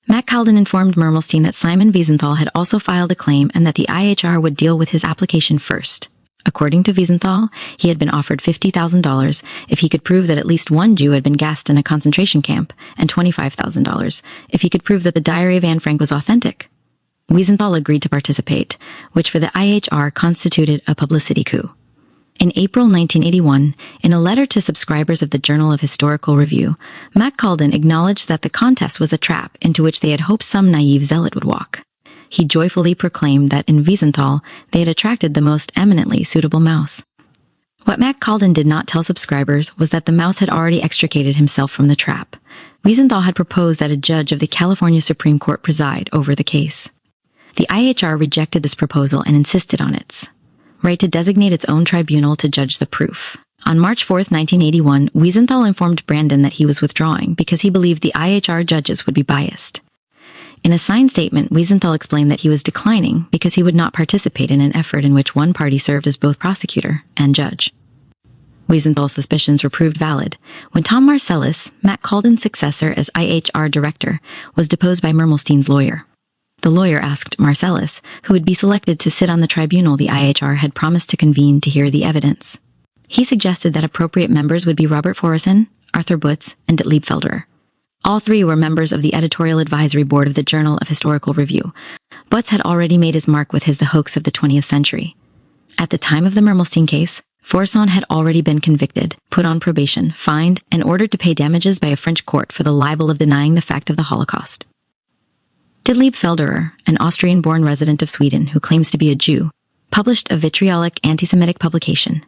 Matt Calden informed Mermelstein that Simon Wiesenthal had also filed a claim and that the IHR would deal with his application first. According to Wiesenthal, he had been offered $50,000 if he could prove that at least one Jew had been gassed in a concentration camp, and $25,000 if he could prove that the diary of Anne Frank was authentic. Wiesenthal agreed to participate, which for the IHR constituted a publicity coup. In April 1981, in a letter to subscribers of the Journal of Historical Review, Matt Calden acknowledged that the contest was a trap into which they had hoped some naive zealot would walk. He joyfully proclaimed that in Wiesenthal they had attracted the most eminently suitable mouse. What Matt Calden did not tell subscribers was that the mouse had already extricated himself from the trap. Wiesenthal had proposed that a judge of the California Supreme Court preside over the case. The IHR rejected this proposal and insisted on its right to designate its own tribunal to judge the proof. On March 4, 1981, Wiesenthal informed Brandon that he was withdrawing because he believed the IHR judges would be biased. In a signed statement, Wiesenthal explained that he was declining because he would not participate in an effort in which one party served as both prosecutor and judge. Wiesenthal's suspicions were proved valid when Tom Marcellus, Matt Calden's successor as IHR director, was deposed by Mermelstein's lawyer. The lawyer asked Marcellus who would be selected to sit on the tribunal the IHR had promised to convene to hear the evidence. He suggested that appropriate members would be Robert Forison, Arthur Butz, and Detlef Felderer. All three were members of the editorial advisory board of the Journal of Historical Review. Butz had already made his mark with his The Hoax of the 20th Century. At the time of the Mermelstein case, Forison had already been convicted, put on probation, fined, and ordered to pay damages by a French court for the libel of denying the fact of the Holocaust. Detlef Felderer, an Austrian-born resident of Sweden who claims to be a Jew, published a vitriolic anti-Semitic publication,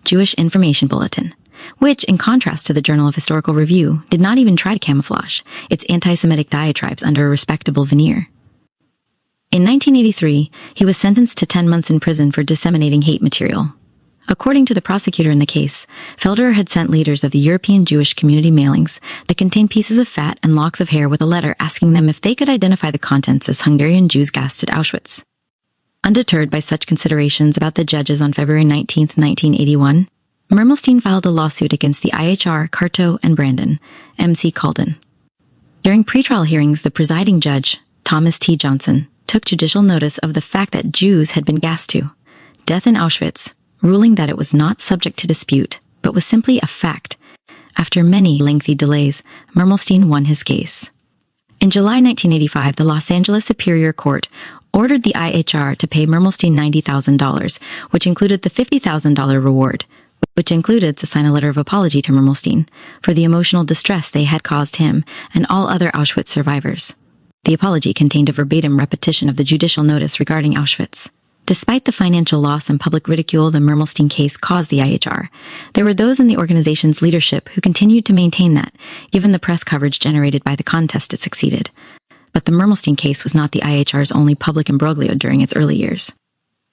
Jewish Information Bulletin, which, in contrast to the Journal of Historical Review, did not even try to camouflage its anti-Semitic diatribes under a respectable veneer. In 1983, he was sentenced to 10 months in prison for disseminating hate material. According to the prosecutor in the case, Felderer had sent leaders of the European Jewish community mailings that contained pieces of fat and locks of hair with a letter asking them if they could identify the contents as Hungarian Jews gassed at Auschwitz. Undeterred by such considerations about the judges on February 19, 1981, Mermelstein filed a lawsuit against the IHR, Carto, and Brandon, M.C. Calden. During pretrial hearings, the presiding judge, Thomas T. Johnson, took judicial notice of the fact that Jews had been gassed to death in Auschwitz, ruling that it was not subject to dispute, but was simply a fact. After many lengthy delays, Mermelstein won his case. In July 1985, the Los Angeles Superior Court ordered the IHR to pay Mermelstein $90,000, which included the $50,000 reward, which included to sign a letter of apology to Mermelstein for the emotional distress they had caused him and all other Auschwitz survivors. The apology contained a verbatim repetition of the judicial notice regarding Auschwitz. Despite the financial loss and public ridicule the Mermelstein case caused the IHR, there were those in the organization's leadership who continued to maintain that, given the press coverage generated by the contest, it succeeded. But the Mermelstein case was not the IHR's only public imbroglio during its early years.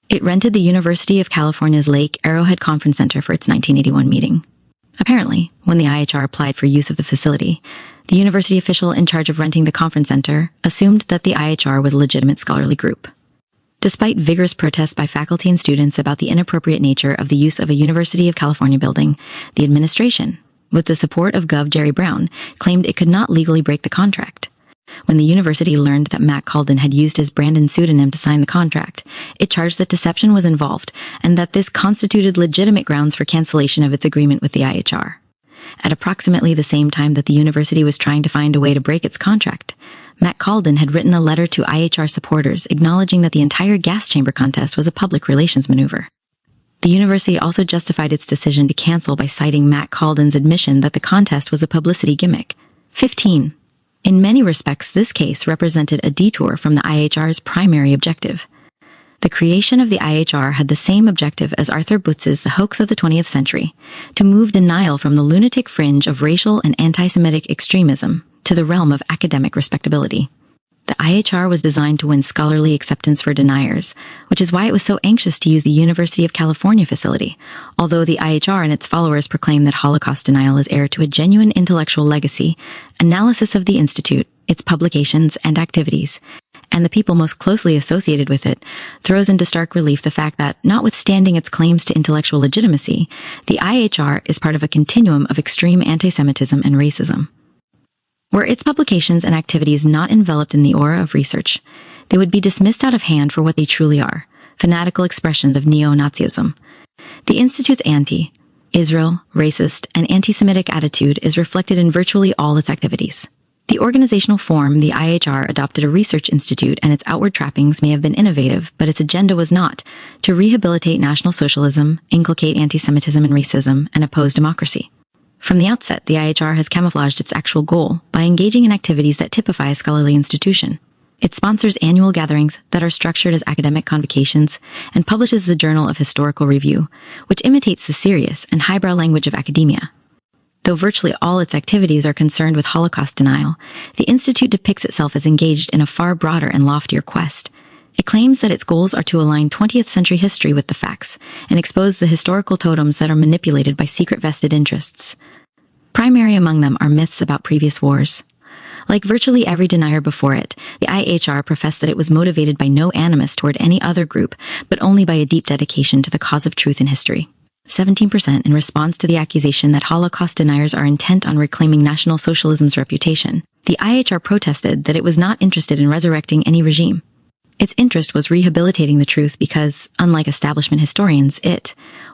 It rented the University of California's Lake Arrowhead Conference Center for its 1981 meeting. Apparently, when the IHR applied for use of the facility, the university official in charge of renting the conference center assumed that the IHR was a legitimate scholarly group. Despite vigorous protests by faculty and students about the inappropriate nature of the use of a University of California building, the administration, with the support of Gov. Jerry Brown, claimed it could not legally break the contract. When the university learned that Matt Calden had used his Brandon pseudonym to sign the contract, it charged that deception was involved and that this constituted legitimate grounds for cancellation of its agreement with the IHR. At approximately the same time that the university was trying to find a way to break its contract, Matt Calden had written a letter to IHR supporters acknowledging that the entire gas chamber contest was a public relations maneuver. The university also justified its decision to cancel by citing Matt Calden's admission that the contest was a publicity gimmick. 15. In many respects, this case represented a detour from the IHR's primary objective, The creation of the IHR had the same objective as Arthur Butz's The Hoax of the 20th Century, to move denial from the lunatic fringe of racial and anti-Semitic extremism to the realm of academic respectability. The IHR was designed to win scholarly acceptance for deniers, which is why it was so anxious to use the University of California facility, although the IHR and its followers proclaim that Holocaust denial is heir to a genuine intellectual legacy. Analysis of the Institute, its publications and activities, and the people most closely associated with it throws into stark relief the fact that, notwithstanding its claims to intellectual legitimacy, the IHR is part of a continuum of extreme anti-Semitism and racism. Were its publications and activities not enveloped in the aura of research, they would be dismissed out of hand for what they truly are, fanatical expressions of neo-Nazism. The Institute's anti-Israel, racist, and anti-Semitic attitude is reflected in virtually all its activities. The organizational form, the IHR, adopted a research institute, and its outward trappings may have been innovative, but its agenda was not to rehabilitate National Socialism, inculcate anti-Semitism and racism, and oppose democracy. From the outset, the IHR has camouflaged its actual goal by engaging in activities that typify a scholarly institution. It sponsors annual gatherings that are structured as academic convocations and publishes the Journal of Historical Review, which imitates the serious and highbrow language of academia. Though virtually all its activities are concerned with Holocaust denial, the Institute depicts itself as engaged in a far broader and loftier quest. It claims that its goals are to align 20th century history with the facts and expose the historical totems that are manipulated by secret vested interests. Primary among them are myths about previous wars. Like virtually every denier before it, the IHR professed that it was motivated by no animus toward any other group, but only by a deep dedication to the cause of truth in history. 17% in response to the accusation that Holocaust deniers are intent on reclaiming National Socialism's reputation. The IHR protested that it was not interested in resurrecting any regime. Its interest was rehabilitating the truth because, unlike establishment historians, it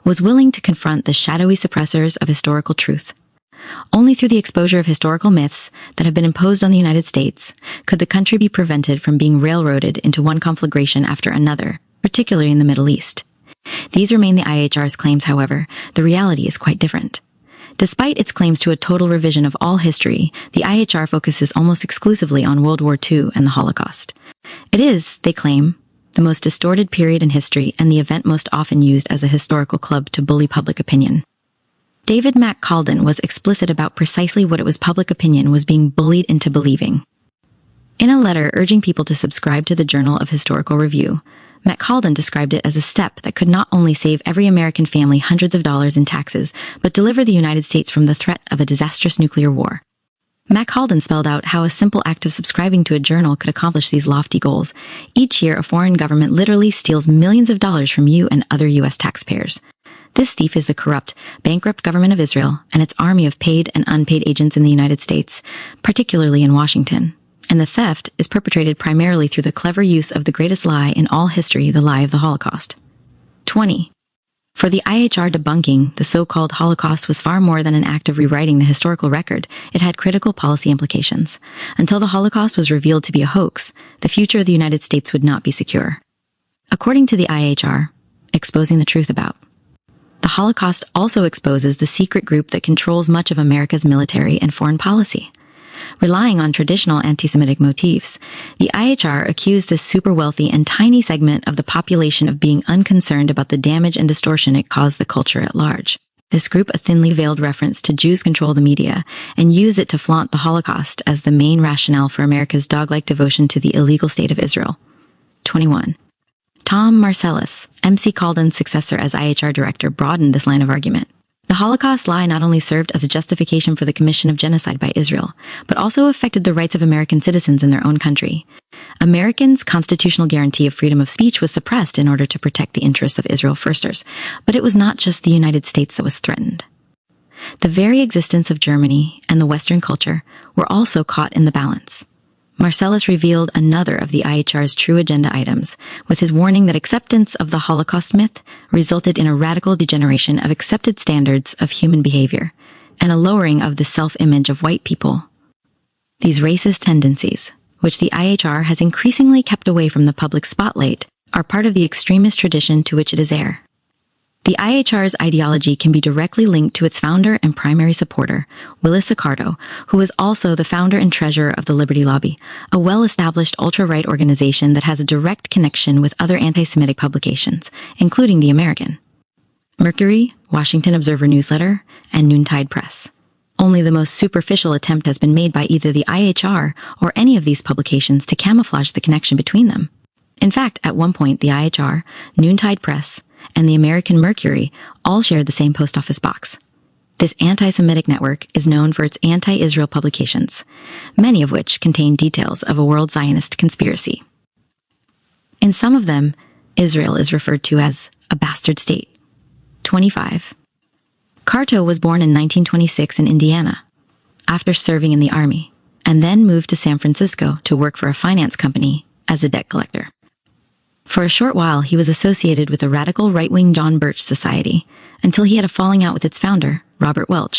was willing to confront the shadowy suppressors of historical truth. Only through the exposure of historical myths that have been imposed on the United States could the country be prevented from being railroaded into one conflagration after another, particularly in the Middle East. These remain the IHR's claims, however. The reality is quite different. Despite its claims to a total revision of all history, the IHR focuses almost exclusively on World War II and the Holocaust. It is, they claim, the most distorted period in history and the event most often used as a historical club to bully public opinion. David McCalden was explicit about precisely what it was public opinion was being bullied into believing. In a letter urging people to subscribe to the Journal of Historical Review, McCalden described it as a step that could not only save every American family hundreds of dollars in taxes, but deliver the United States from the threat of a disastrous nuclear war. McCalden spelled out how a simple act of subscribing to a journal could accomplish these lofty goals. Each year, a foreign government literally steals millions of dollars from you and other U.S. taxpayers. This thief is the corrupt, bankrupt government of Israel and its army of paid and unpaid agents in the United States, particularly in Washington. And the theft is perpetrated primarily through the clever use of the greatest lie in all history, the lie of the Holocaust. 20. For the IHR debunking, the so-called Holocaust was far more than an act of rewriting the historical record. It had critical policy implications. Until the Holocaust was revealed to be a hoax, the future of the United States would not be secure. According to the IHR, exposing the truth about the Holocaust also exposes the secret group that controls much of America's military and foreign policy. Relying on traditional anti-Semitic motifs, the IHR accused this super-wealthy and tiny segment of the population of being unconcerned about the damage and distortion it caused the culture at large. This group a thinly veiled reference to Jews control the media and use it to flaunt the Holocaust as the main rationale for America's dog-like devotion to the illegal state of Israel. 21. Tom Marcellus, M.C. Calden's successor as IHR director, broadened this line of argument. The Holocaust lie not only served as a justification for the commission of genocide by Israel, but also affected the rights of American citizens in their own country. Americans' constitutional guarantee of freedom of speech was suppressed in order to protect the interests of Israel firsters, but it was not just the United States that was threatened. The very existence of Germany and the Western culture were also caught in the balance. Marcellus revealed another of the IHR's true agenda items, with his warning that acceptance of the Holocaust myth resulted in a radical degeneration of accepted standards of human behavior and a lowering of the self-image of white people. These racist tendencies, which the IHR has increasingly kept away from the public spotlight, are part of the extremist tradition to which it is heir. The IHR's ideology can be directly linked to its founder and primary supporter, Willis Carto, who is also the founder and treasurer of the Liberty Lobby, a well-established ultra-right organization that has a direct connection with other anti-Semitic publications, including The American, Mercury, Washington Observer Newsletter, and Noontide Press. Only the most superficial attempt has been made by either the IHR or any of these publications to camouflage the connection between them. In fact, at one point, the IHR, Noontide Press, and the American Mercury all shared the same post office box. This anti-Semitic network is known for its anti-Israel publications, many of which contain details of a world Zionist conspiracy. In some of them, Israel is referred to as a bastard state. 25. Carto was born in 1926 in Indiana, after serving in the Army, and then moved to San Francisco to work for a finance company as a debt collector. For a short while, he was associated with the radical right-wing John Birch Society until he had a falling out with its founder, Robert Welch.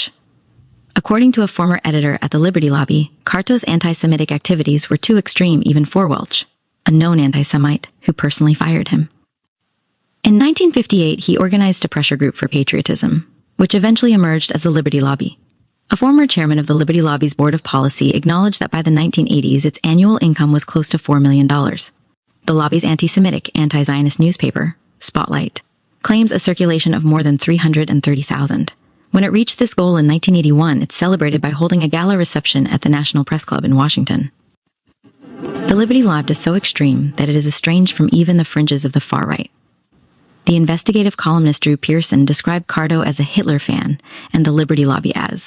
According to a former editor at the Liberty Lobby, Carto's anti-Semitic activities were too extreme even for Welch, a known anti-Semite who personally fired him. In 1958, he organized a pressure group for patriotism, which eventually emerged as the Liberty Lobby. A former chairman of the Liberty Lobby's Board of Policy acknowledged that by the 1980s, its annual income was close to $4 million. The lobby's anti-Semitic, anti-Zionist newspaper, Spotlight, claims a circulation of more than 330,000. When it reached this goal in 1981, it celebrated by holding a gala reception at the National Press Club in Washington. The Liberty Lobby is so extreme that it is estranged from even the fringes of the far right. The investigative columnist Drew Pearson described Carto as a Hitler fan and the Liberty Lobby as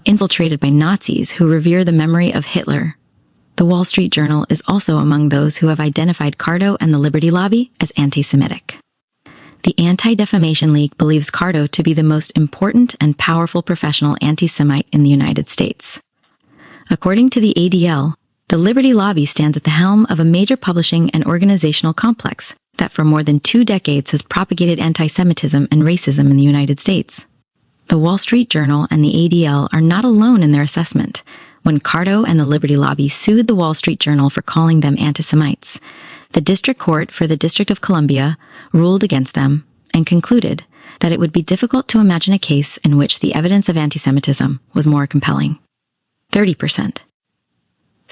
infiltrated by Nazis who revere the memory of Hitler. The Wall Street Journal is also among those who have identified Carto and the Liberty Lobby as anti-Semitic. The Anti-Defamation League believes Carto to be the most important and powerful professional anti-Semite in the United States. According to the ADL, the Liberty Lobby stands at the helm of a major publishing and organizational complex that for more than 2 decades has propagated anti-Semitism and racism in the United States. The Wall Street Journal and the ADL are not alone in their assessment. When Carto and the Liberty Lobby sued the Wall Street Journal for calling them anti-Semites, the District Court for the District of Columbia ruled against them and concluded that it would be difficult to imagine a case in which the evidence of anti-Semitism was more compelling. 30%.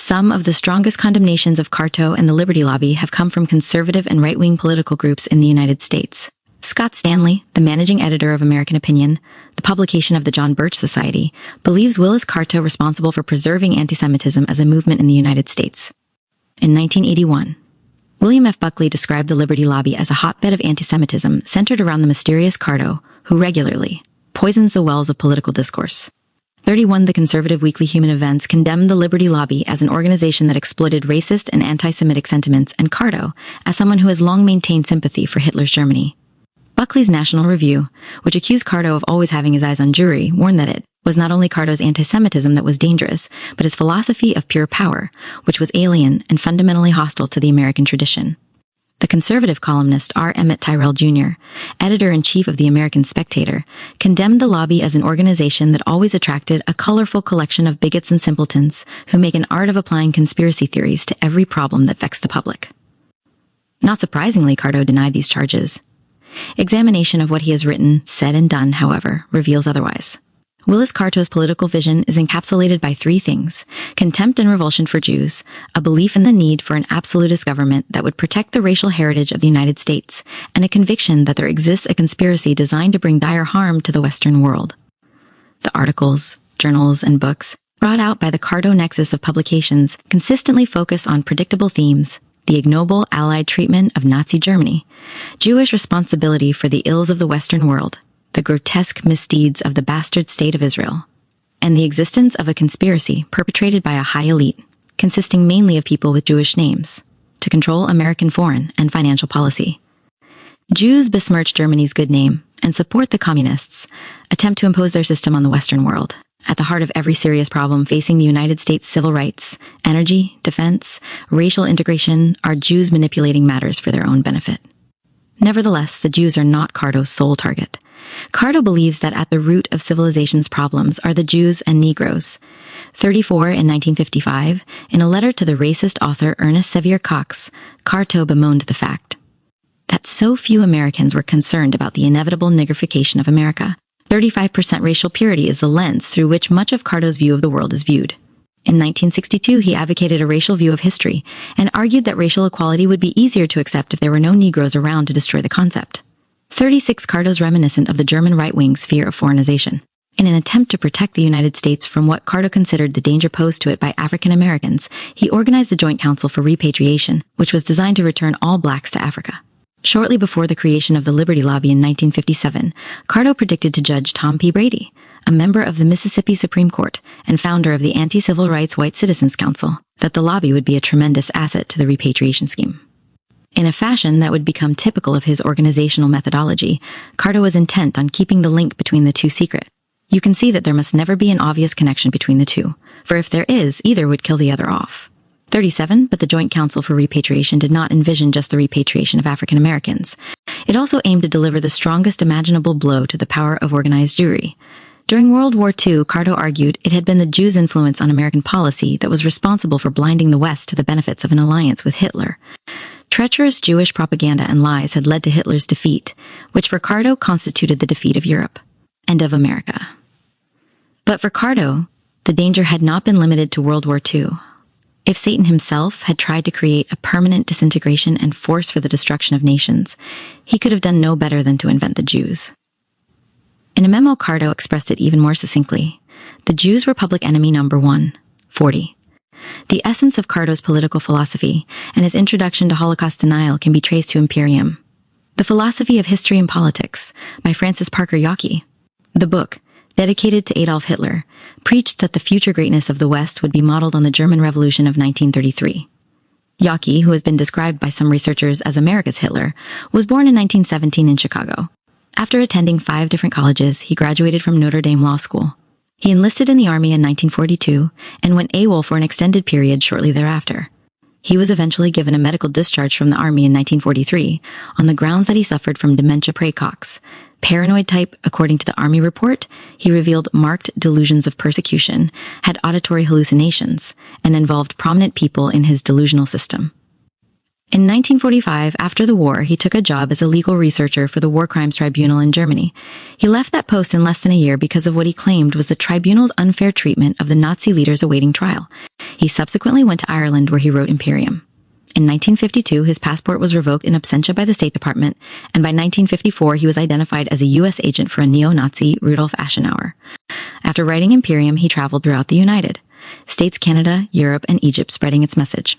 Some of the strongest condemnations of Carto and the Liberty Lobby have come from conservative and right-wing political groups in the United States. Scott Stanley, the managing editor of American Opinion, the publication of the John Birch Society, believes Willis Carto responsible for preserving anti-Semitism as a movement in the United States. In 1981, William F. Buckley described the Liberty Lobby as a hotbed of anti-Semitism centered around the mysterious Carto, who regularly poisons the wells of political discourse. 31. The conservative weekly Human Events condemned the Liberty Lobby as an organization that exploited racist and anti-Semitic sentiments, and Carto as someone who has long maintained sympathy for Hitler's Germany. Buckley's National Review, which accused Carto of always having his eyes on Jewry, warned that it was not only Carto's anti-Semitism that was dangerous, but his philosophy of pure power, which was alien and fundamentally hostile to the American tradition. The conservative columnist R. Emmett Tyrell Jr., editor-in-chief of the American Spectator, condemned the lobby as an organization that always attracted a colorful collection of bigots and simpletons who make an art of applying conspiracy theories to every problem that vexed the public. Not surprisingly, Carto denied these charges. Examination of what he has written, said, and done, however, reveals otherwise. Willis Carto's political vision is encapsulated by 3 things: contempt and revulsion for Jews, a belief in the need for an absolutist government that would protect the racial heritage of the United States, and a conviction that there exists a conspiracy designed to bring dire harm to the Western world. The articles, journals, and books brought out by the Carto nexus of publications consistently focus on predictable themes: the ignoble Allied treatment of Nazi Germany, Jewish responsibility for the ills of the Western world, the grotesque misdeeds of the bastard state of Israel, and the existence of a conspiracy perpetrated by a high elite, consisting mainly of people with Jewish names, to control American foreign and financial policy. Jews besmirch Germany's good name and support the communists' attempt to impose their system on the Western world. At the heart of every serious problem facing the United States civil rights, energy, defense, racial integration, are Jews manipulating matters for their own benefit. Nevertheless, the Jews are not Carto's sole target. Carto believes that at the root of civilization's problems are the Jews and Negroes. 34 in 1955, in a letter to the racist author Ernest Sevier Cox, Carto bemoaned the fact that so few Americans were concerned about the inevitable nigrification of America. 35% racial purity is the lens through which much of Cardo's view of the world is viewed. In 1962, he advocated a racial view of history and argued that racial equality would be easier to accept if there were no Negroes around to destroy the concept. 36. Cardo's reminiscent of the German right-wing's fear of foreignization. In an attempt to protect the United States from what Cardo considered the danger posed to it by African Americans, he organized the Joint Council for Repatriation, which was designed to return all blacks to Africa. Shortly before the creation of the Liberty Lobby in 1957, Cardo predicted to Judge Tom P. Brady, a member of the Mississippi Supreme Court and founder of the Anti-Civil Rights White Citizens Council, that the lobby would be a tremendous asset to the repatriation scheme. In a fashion that would become typical of his organizational methodology, Cardo was intent on keeping the link between the two secret. You can see that there must never be an obvious connection between the two, for if there is, either would kill the other off. 37. But the Joint Council for Repatriation did not envision just the repatriation of African Americans. It also aimed to deliver the strongest imaginable blow to the power of organized Jewry. During World War II, Cardo argued it had been the Jews' influence on American policy that was responsible for blinding the West to the benefits of an alliance with Hitler. Treacherous Jewish propaganda and lies had led to Hitler's defeat, which for Cardo constituted the defeat of Europe and of America. But for Cardo, the danger had not been limited to World War II. If Satan himself had tried to create a permanent disintegration and force for the destruction of nations, he could have done no better than to invent the Jews. In a memo, Cardo expressed it even more succinctly. The Jews were public enemy number 1, 40. The essence of Cardo's political philosophy and his introduction to Holocaust denial can be traced to Imperium. The Philosophy of History and Politics by Francis Parker Yockey. The book, dedicated to Adolf Hitler, preached that the future greatness of the West would be modeled on the German Revolution of 1933. Yockey, who has been described by some researchers as America's Hitler, was born in 1917 in Chicago. After attending 5 different colleges, he graduated from Notre Dame Law School. He enlisted in the Army in 1942 and went AWOL for an extended period shortly thereafter. He was eventually given a medical discharge from the Army in 1943 on the grounds that he suffered from dementia praecox. Paranoid type, according to the Army report, he revealed marked delusions of persecution, had auditory hallucinations, and involved prominent people in his delusional system. In 1945, after the war, he took a job as a legal researcher for the War Crimes Tribunal in Germany. He left that post in less than a year because of what he claimed was the tribunal's unfair treatment of the Nazi leaders awaiting trial. He subsequently went to Ireland, where he wrote Imperium. In 1952, his passport was revoked in absentia by the State Department, and by 1954, he was identified as a U.S. agent for a neo-Nazi, Rudolf Aschenauer. After writing Imperium, he traveled throughout the United States, Canada, Europe, and Egypt, spreading its message.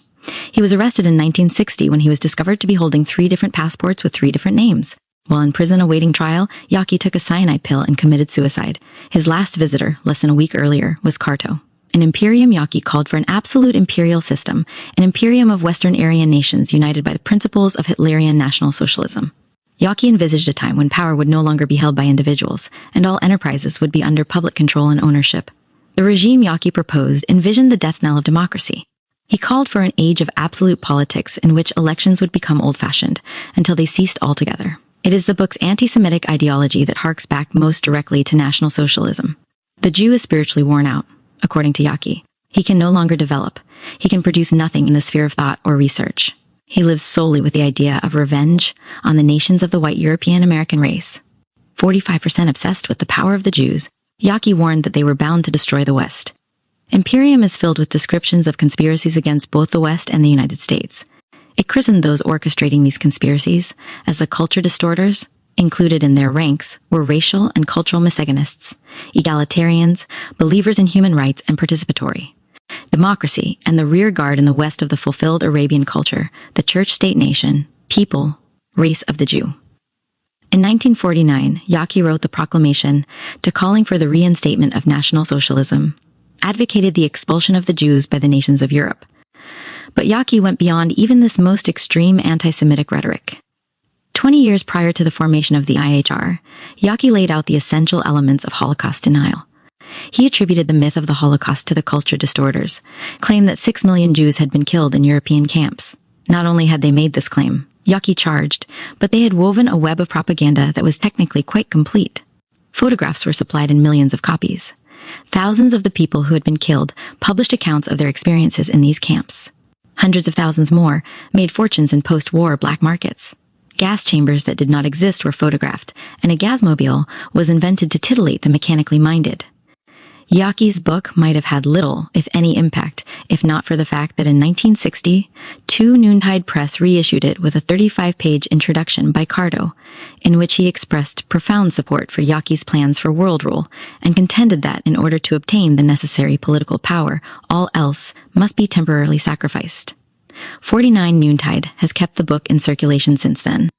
He was arrested in 1960 when he was discovered to be holding 3 different passports with 3 different names. While in prison awaiting trial, Yockey took a cyanide pill and committed suicide. His last visitor, less than a week earlier, was Carto. In Imperium, Yockey called for an absolute imperial system, an imperium of Western Aryan nations united by the principles of Hitlerian National Socialism. Yockey envisaged a time when power would no longer be held by individuals, and all enterprises would be under public control and ownership. The regime Yockey proposed envisioned the death knell of democracy. He called for an age of absolute politics in which elections would become old-fashioned until they ceased altogether. It is the book's anti-Semitic ideology that harks back most directly to National Socialism. The Jew is spiritually worn out, according to Yockey. He can no longer develop. He can produce nothing in the sphere of thought or research. He lives solely with the idea of revenge on the nations of the white European American race. 45% obsessed with the power of the Jews, Yockey warned that they were bound to destroy the West. Imperium is filled with descriptions of conspiracies against both the West and the United States. It christened those orchestrating these conspiracies as the culture distorters. Included in their ranks were racial and cultural misogynists, egalitarians, believers in human rights, and participatory. Democracy and the rear guard in the west of the fulfilled Arabian culture, the church-state nation, people, race of the Jew. In 1949, Yockey wrote the proclamation to calling for the reinstatement of National Socialism, advocated the expulsion of the Jews by the nations of Europe. But Yockey went beyond even this most extreme anti-Semitic rhetoric. 20 years prior to the formation of the IHR, Yockey laid out the essential elements of Holocaust denial. He attributed the myth of the Holocaust to the culture distorters, claimed that 6 million Jews had been killed in European camps. Not only had they made this claim, Yockey charged, but they had woven a web of propaganda that was technically quite complete. Photographs were supplied in millions of copies. Thousands of the people who had been killed published accounts of their experiences in these camps. Hundreds of thousands more made fortunes in post-war black markets. Gas chambers that did not exist were photographed, and a gasmobile was invented to titillate the mechanically minded. Yockey's book might have had little, if any, impact, if not for the fact that in 1960, Two Noontide Press reissued it with a 35-page introduction by Carto, in which he expressed profound support for Yockey's plans for world rule and contended that in order to obtain the necessary political power, all else must be temporarily sacrificed. 49 Noontide has kept the book in circulation since then.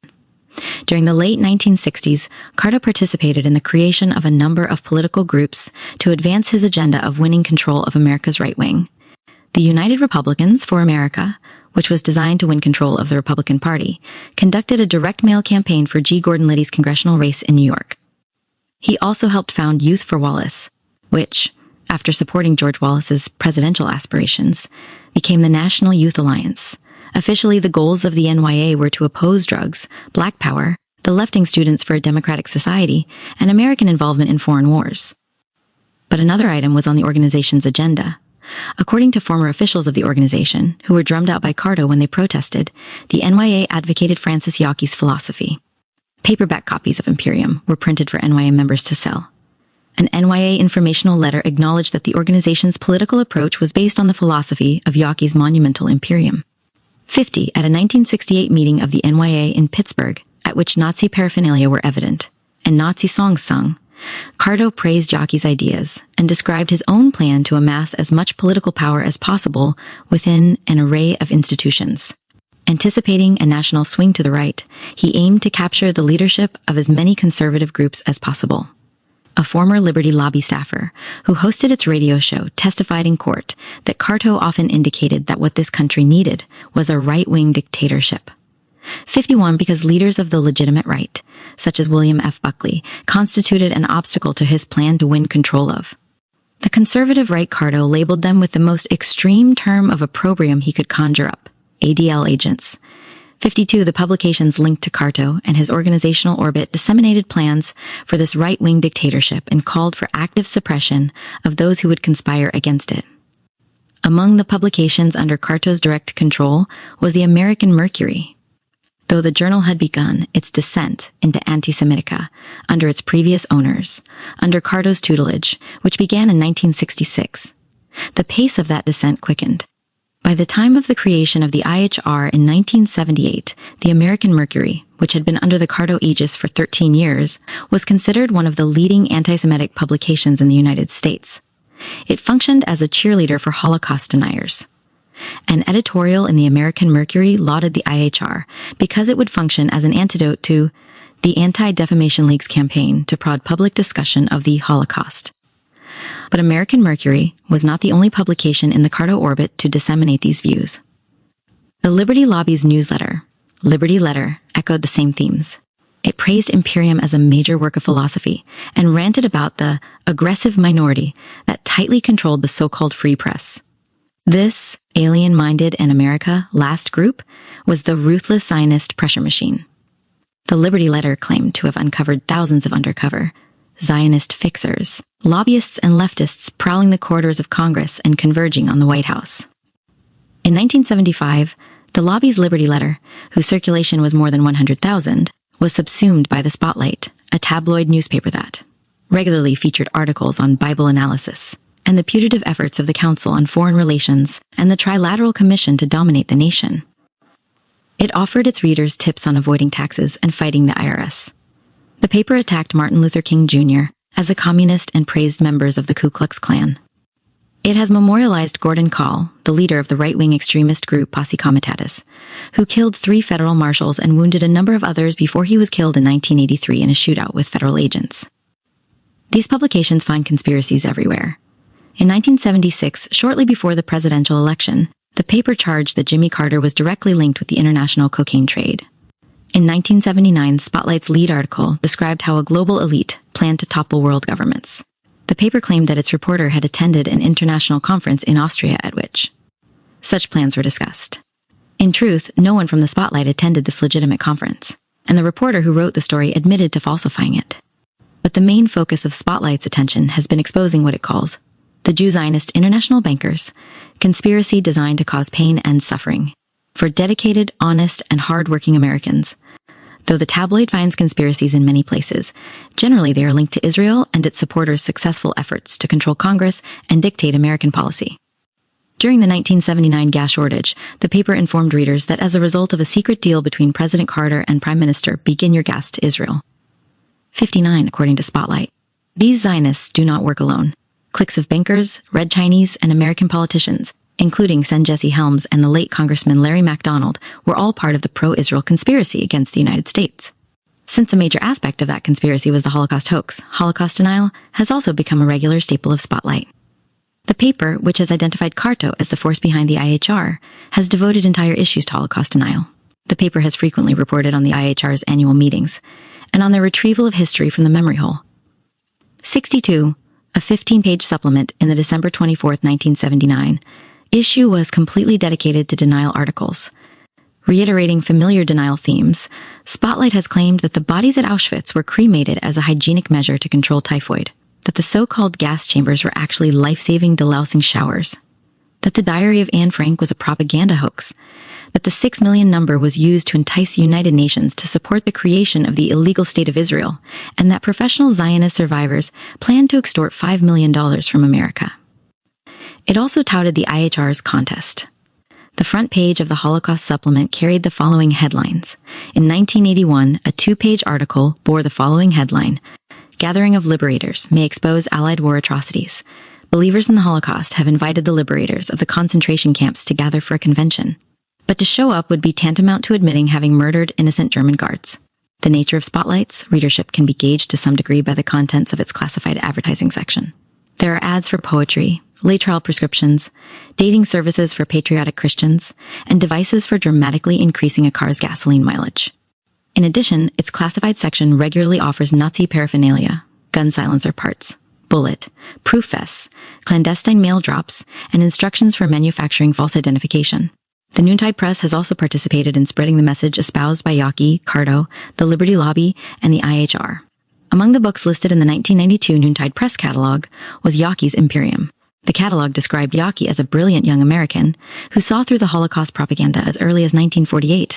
During the late 1960s, Carto participated in the creation of a number of political groups to advance his agenda of winning control of America's right wing. The United Republicans for America, which was designed to win control of the Republican Party, conducted a direct mail campaign for G. Gordon Liddy's congressional race in New York. He also helped found Youth for Wallace, which, after supporting George Wallace's presidential aspirations, became the National Youth Alliance. Officially, the goals of the NYA were to oppose drugs, black power, the lefting Students for a Democratic Society, and American involvement in foreign wars. But another item was on the organization's agenda. According to former officials of the organization, who were drummed out by Carto when they protested, the NYA advocated Francis Yockey's philosophy. Paperback copies of Imperium were printed for NYA members to sell. An NYA informational letter acknowledged that the organization's political approach was based on the philosophy of Yockey's monumental Imperium. 50 at a 1968 meeting of the NYA in Pittsburgh, at which Nazi paraphernalia were evident, and Nazi songs sung, Carto praised Yockey's ideas and described his own plan to amass as much political power as possible within an array of institutions. Anticipating a national swing to the right, he aimed to capture the leadership of as many conservative groups as possible. A former Liberty Lobby staffer who hosted its radio show testified in court that Carto often indicated that what this country needed was a right-wing dictatorship. 51 because leaders of the legitimate right, such as William F. Buckley, constituted an obstacle to his plan to win control of. The conservative right Carto labeled them with the most extreme term of opprobrium he could conjure up, ADL agents. 52, the publications linked to Carto and his organizational orbit disseminated plans for this right-wing dictatorship and called for active suppression of those who would conspire against it. Among the publications under Carto's direct control was the American Mercury, though the journal had begun its descent into anti-Semitica under its previous owners, under Carto's tutelage, which began in 1966. The pace of that descent quickened. By the time of the creation of the IHR in 1978, the American Mercury, which had been under the Carto aegis for 13 years, was considered one of the leading anti-Semitic publications in the United States. It functioned as a cheerleader for Holocaust deniers. An editorial in the American Mercury lauded the IHR because it would function as an antidote to the Anti-Defamation League's campaign to prod public discussion of the Holocaust. But American Mercury was not the only publication in the Carto orbit to disseminate these views. The Liberty Lobby's newsletter, Liberty Letter, echoed the same themes. It praised Imperium as a major work of philosophy and ranted about the aggressive minority that tightly controlled the so-called free press. This alien-minded and America last group was the ruthless Zionist pressure machine. The Liberty Letter claimed to have uncovered thousands of undercover Zionist fixers, lobbyists and leftists prowling the corridors of Congress and converging on the White House. In 1975, the lobby's Liberty Letter, whose circulation was more than 100,000, was subsumed by the Spotlight, a tabloid newspaper that regularly featured articles on Bible analysis and the putative efforts of the Council on Foreign Relations and the Trilateral Commission to dominate the nation. It offered its readers tips on avoiding taxes and fighting the IRS. The paper attacked Martin Luther King Jr. as a communist and praised members of the Ku Klux Klan. It has memorialized Gordon Kahl, the leader of the right-wing extremist group Posse Comitatus, who killed 3 federal marshals and wounded a number of others before he was killed in 1983 in a shootout with federal agents. These publications find conspiracies everywhere. In 1976, shortly before the presidential election, the paper charged that Jimmy Carter was directly linked with the international cocaine trade. In 1979, Spotlight's lead article described how a global elite planned to topple world governments. The paper claimed that its reporter had attended an international conference in Austria at which such plans were discussed. In truth, no one from the Spotlight attended this legitimate conference, and the reporter who wrote the story admitted to falsifying it. But the main focus of Spotlight's attention has been exposing what it calls the Jew Zionist international bankers, conspiracy designed to cause pain and suffering for dedicated, honest, and hard-working Americans, Though the tabloid finds conspiracies in many places, generally they are linked to Israel and its supporters' successful efforts to control Congress and dictate American policy. During the 1979 gas shortage, the paper informed readers that as a result of a secret deal between President Carter and Prime Minister, begin your gas to Israel. 59, according to Spotlight. These Zionists do not work alone. Cliques of bankers, red Chinese, and American politicians, including Sen. Jesse Helms and the late Congressman Larry MacDonald, were all part of the pro-Israel conspiracy against the United States. Since a major aspect of that conspiracy was the Holocaust hoax, Holocaust denial has also become a regular staple of Spotlight. The paper, which has identified Carto as the force behind the IHR, has devoted entire issues to Holocaust denial. The paper has frequently reported on the IHR's annual meetings and on their retrieval of history from the memory hole. 62, a 15-page supplement in the December 24, 1979, issue was completely dedicated to denial articles. Reiterating familiar denial themes, Spotlight has claimed that the bodies at Auschwitz were cremated as a hygienic measure to control typhoid, that the so-called gas chambers were actually life-saving delousing showers, that the Diary of Anne Frank was a propaganda hoax, that the 6 million number was used to entice the United Nations to support the creation of the illegal State of Israel, and that professional Zionist survivors planned to extort $5 million from America. It also touted the IHR's contest. The front page of the Holocaust supplement carried the following headlines. In 1981, a 2-page article bore the following headline: Gathering of Liberators may expose Allied war atrocities. Believers in the Holocaust have invited the liberators of the concentration camps to gather for a convention. But to show up would be tantamount to admitting having murdered innocent German guards. The nature of Spotlight's readership can be gauged to some degree by the contents of its classified advertising section. There are ads for poetry, lay trial prescriptions, dating services for patriotic Christians, and devices for dramatically increasing a car's gasoline mileage. In addition, its classified section regularly offers Nazi paraphernalia, gun silencer parts, bullet, proof vests, clandestine mail drops, and instructions for manufacturing false identification. The Noontide Press has also participated in spreading the message espoused by Yawkey, Carto, the Liberty Lobby, and the IHR. Among the books listed in the 1992 Noontide Press catalog was Yawkey's Imperium. The catalog described Yawkey as a brilliant young American who saw through the Holocaust propaganda as early as 1948.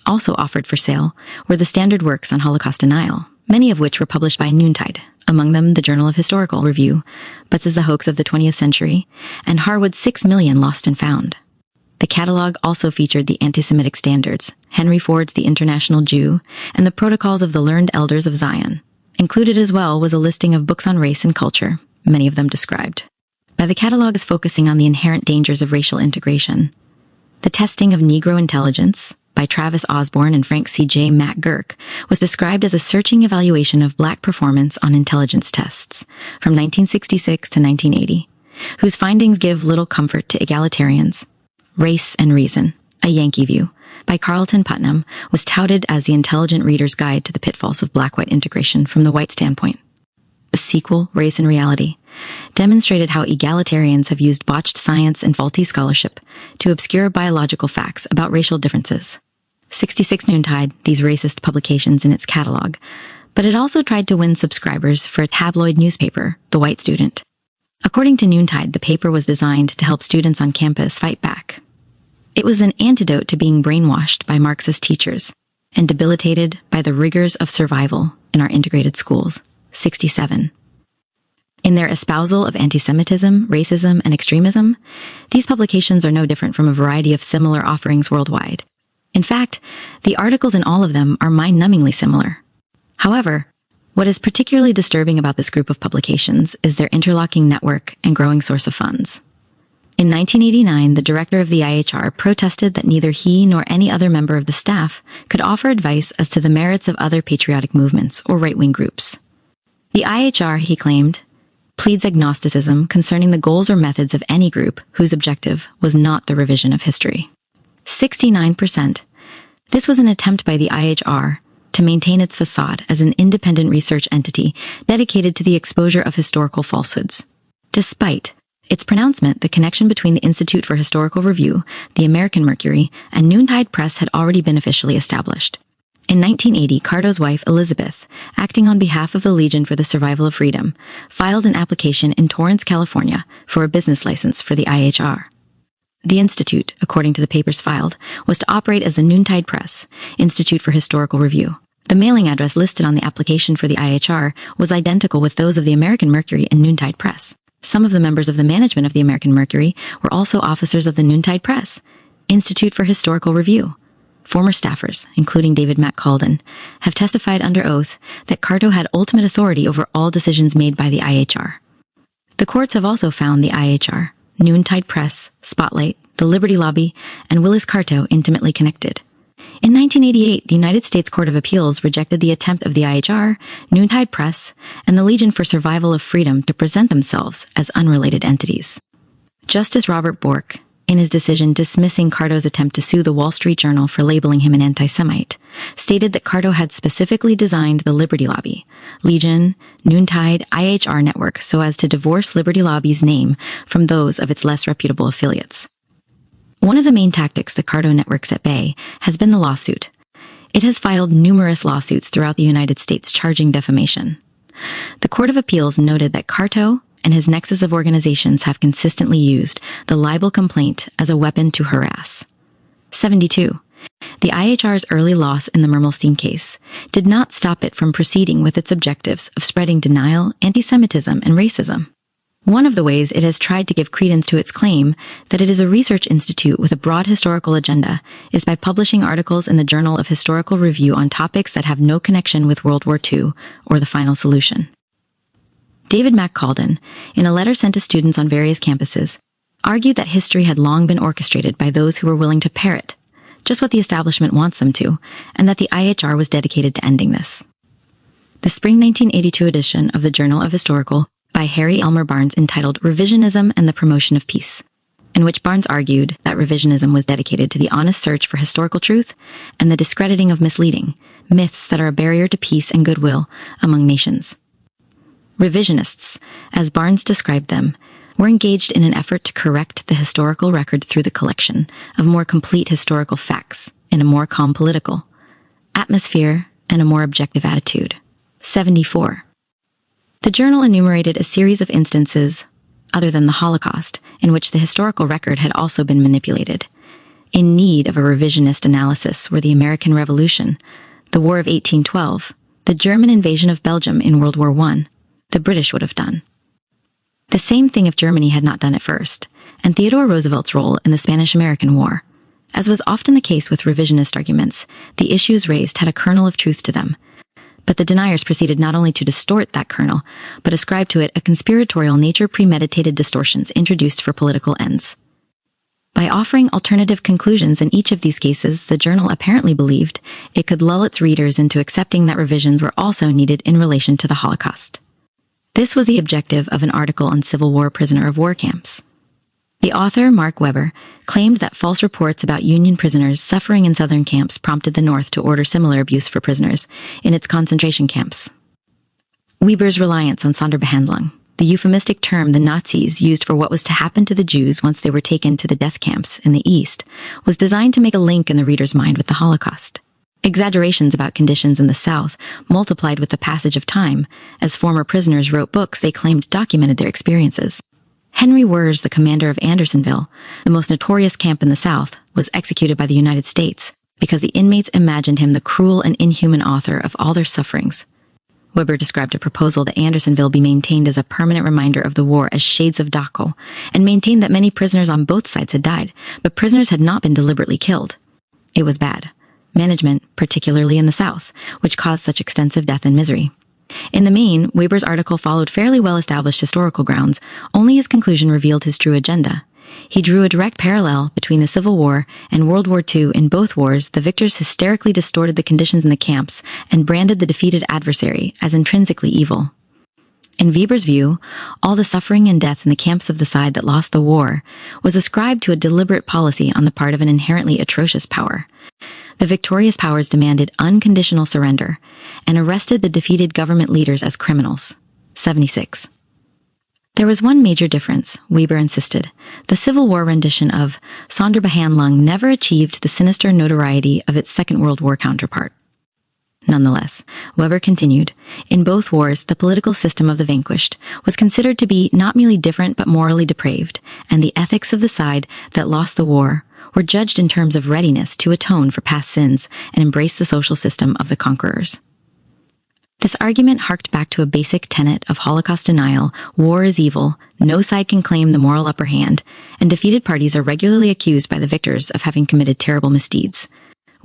Also offered for sale were the standard works on Holocaust denial, many of which were published by Noontide, among them the Journal of Historical Review, Butts as the Hoax of the 20th Century, and Harwood's 6 Million Lost and Found. The catalog also featured the anti-Semitic standards, Henry Ford's The International Jew, and the Protocols of the Learned Elders of Zion. Included as well was a listing of books on race and culture, many of them described. But the catalog is focusing on the inherent dangers of racial integration. The Testing of Negro Intelligence, by Travis Osborne and Frank C.J. McGurk, was described as a searching evaluation of black performance on intelligence tests from 1966 to 1980, whose findings give little comfort to egalitarians. Race and Reason, A Yankee View, by Carlton Putnam, was touted as the intelligent reader's guide to the pitfalls of black-white integration from the white standpoint. The sequel, Race and Reality, demonstrated how egalitarians have used botched science and faulty scholarship to obscure biological facts about racial differences. 66 Noontide these racist publications in its catalog, but it also tried to win subscribers for a tabloid newspaper, The White Student. According to Noontide, the paper was designed to help students on campus fight back. It was an antidote to being brainwashed by Marxist teachers and debilitated by the rigors of survival in our integrated schools. 67. In their espousal of anti-Semitism, racism, and extremism, these publications are no different from a variety of similar offerings worldwide. In fact, the articles in all of them are mind-numbingly similar. However, what is particularly disturbing about this group of publications is their interlocking network and growing source of funds. In 1989, the director of the IHR protested that neither he nor any other member of the staff could offer advice as to the merits of other patriotic movements or right-wing groups. The IHR, he claimed, pleads agnosticism concerning the goals or methods of any group whose objective was not the revision of history. 69%. This was an attempt by the IHR to maintain its facade as an independent research entity dedicated to the exposure of historical falsehoods. Despite its pronouncement, the connection between the Institute for Historical Review, the American Mercury, and Noontide Press had already been officially established. In 1980, Carto's wife, Elizabeth, acting on behalf of the Legion for the Survival of Freedom, filed an application in Torrance, California, for a business license for the IHR. The Institute, according to the papers filed, was to operate as the Noontide Press, Institute for Historical Review, The mailing address listed on the application for the IHR was identical with those of the American Mercury and Noontide Press. Some of the members of the management of the American Mercury were also officers of the Noontide Press, Institute for Historical Review. Former staffers, including David McCalden, have testified under oath that Carto had ultimate authority over all decisions made by the IHR. The courts have also found the IHR, Noontide Press, Spotlight, the Liberty Lobby, and Willis Carto intimately connected. In 1988, the United States Court of Appeals rejected the attempt of the IHR, Noontide Press, and the Legion for Survival of Freedom to present themselves as unrelated entities. Justice Robert Bork, in his decision dismissing Carto's attempt to sue the Wall Street Journal for labeling him an anti-Semite, stated that Carto had specifically designed the Liberty Lobby, Legion, Noontide, IHR network so as to divorce Liberty Lobby's name from those of its less reputable affiliates. One of the main tactics the Carto networks at bay has been the lawsuit. It has filed numerous lawsuits throughout the United States charging defamation. The Court of Appeals noted that Carto and his nexus of organizations have consistently used the libel complaint as a weapon to harass. 72. The IHR's early loss in the Mermelstein case did not stop it from proceeding with its objectives of spreading denial, anti-Semitism, and racism. One of the ways it has tried to give credence to its claim that it is a research institute with a broad historical agenda is by publishing articles in the Journal of Historical Review on topics that have no connection with World War II or the final solution. David McCalden, in a letter sent to students on various campuses, argued that history had long been orchestrated by those who were willing to parrot, just what the establishment wants them to, and that the IHR was dedicated to ending this. The spring 1982 edition of the Journal of Historical by Harry Elmer Barnes entitled Revisionism and the Promotion of Peace, in which Barnes argued that revisionism was dedicated to the honest search for historical truth and the discrediting of misleading myths that are a barrier to peace and goodwill among nations. Revisionists, as Barnes described them, were engaged in an effort to correct the historical record through the collection of more complete historical facts in a more calm political atmosphere and a more objective attitude. 74. The journal enumerated a series of instances, other than the Holocaust, in which the historical record had also been manipulated. In need of a revisionist analysis were the American Revolution, the War of 1812, the German invasion of Belgium in World War I. The British would have done. The same thing if Germany had not done it first, and Theodore Roosevelt's role in the Spanish-American War. As was often the case with revisionist arguments, the issues raised had a kernel of truth to them, but the deniers proceeded not only to distort that kernel, but ascribe to it a conspiratorial nature premeditated distortions introduced for political ends. By offering alternative conclusions in each of these cases, the journal apparently believed it could lull its readers into accepting that revisions were also needed in relation to the Holocaust. This was the objective of an article on Civil War prisoner of war camps. The author, Mark Weber, claimed that false reports about Union prisoners suffering in southern camps prompted the North to order similar abuse for prisoners in its concentration camps. Weber's reliance on Sonderbehandlung, the euphemistic term the Nazis used for what was to happen to the Jews once they were taken to the death camps in the East, was designed to make a link in the reader's mind with the Holocaust. Exaggerations about conditions in the South multiplied with the passage of time, as former prisoners wrote books they claimed documented their experiences. Henry Wurz, the commander of Andersonville, the most notorious camp in the South, was executed by the United States because the inmates imagined him the cruel and inhuman author of all their sufferings. Weber described a proposal that Andersonville be maintained as a permanent reminder of the war as shades of Dachau, and maintained that many prisoners on both sides had died, but prisoners had not been deliberately killed. It was bad. Management, particularly in the South, which caused such extensive death and misery. In the main, Weber's article followed fairly well-established historical grounds, only his conclusion revealed his true agenda. He drew a direct parallel between the Civil War and World War II. In both wars, the victors hysterically distorted the conditions in the camps and branded the defeated adversary as intrinsically evil. In Weber's view, all the suffering and death in the camps of the side that lost the war was ascribed to a deliberate policy on the part of an inherently atrocious power. The victorious powers demanded unconditional surrender and arrested the defeated government leaders as criminals. 76. There was one major difference, Weber insisted. The Civil War rendition of Sonderbehandlung never achieved the sinister notoriety of its Second World War counterpart. Nonetheless, Weber continued, in both wars, the political system of the vanquished was considered to be not merely different but morally depraved, and the ethics of the side that lost the war were judged in terms of readiness to atone for past sins and embrace the social system of the conquerors. This argument harked back to a basic tenet of Holocaust denial: war is evil, no side can claim the moral upper hand, and defeated parties are regularly accused by the victors of having committed terrible misdeeds.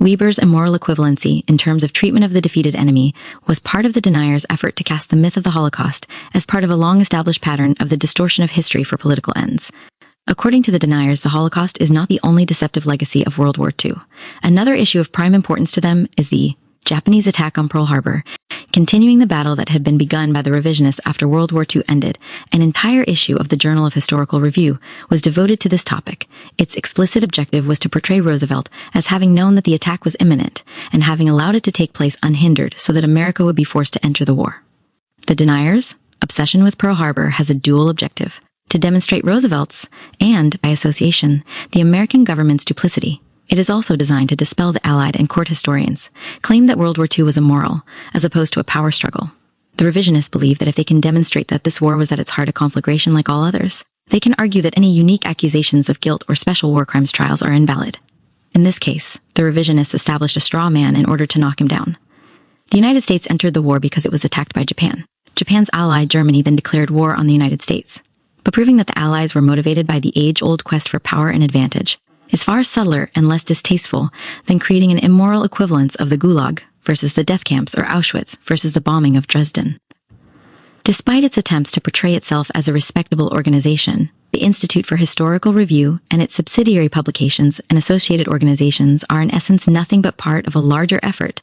Weber's immoral equivalency in terms of treatment of the defeated enemy was part of the deniers' effort to cast the myth of the Holocaust as part of a long-established pattern of the distortion of history for political ends. According to the deniers, the Holocaust is not the only deceptive legacy of World War II. Another issue of prime importance to them is the Japanese attack on Pearl Harbor, continuing the battle that had been begun by the revisionists after World War II ended. An entire issue of the Journal of Historical Review was devoted to this topic. Its explicit objective was to portray Roosevelt as having known that the attack was imminent and having allowed it to take place unhindered so that America would be forced to enter the war. The deniers' obsession with Pearl Harbor has a dual objective: to demonstrate Roosevelt's, and, by association, the American government's duplicity. It is also designed to dispel the Allied and court historians' claim that World War II was immoral, as opposed to a power struggle. The revisionists believe that if they can demonstrate that this war was at its heart a conflagration like all others, they can argue that any unique accusations of guilt or special war crimes trials are invalid. In this case, the revisionists established a straw man in order to knock him down. The United States entered the war because it was attacked by Japan. Japan's ally, Germany, then declared war on the United States. But proving that the Allies were motivated by the age-old quest for power and advantage is far subtler and less distasteful than creating an immoral equivalence of the Gulag versus the death camps, or Auschwitz versus the bombing of Dresden. Despite its attempts to portray itself as a respectable organization, the Institute for Historical Review and its subsidiary publications and associated organizations are in essence nothing but part of a larger effort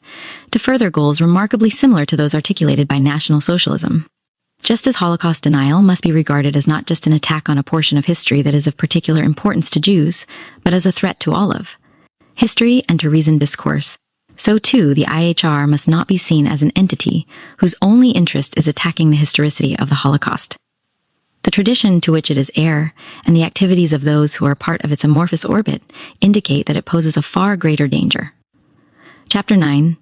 to further goals remarkably similar to those articulated by National Socialism. Just as Holocaust denial must be regarded as not just an attack on a portion of history that is of particular importance to Jews, but as a threat to all of history and to reasoned discourse, so too the IHR must not be seen as an entity whose only interest is attacking the historicity of the Holocaust. The tradition to which it is heir and the activities of those who are part of its amorphous orbit indicate that it poses a far greater danger. Chapter 9.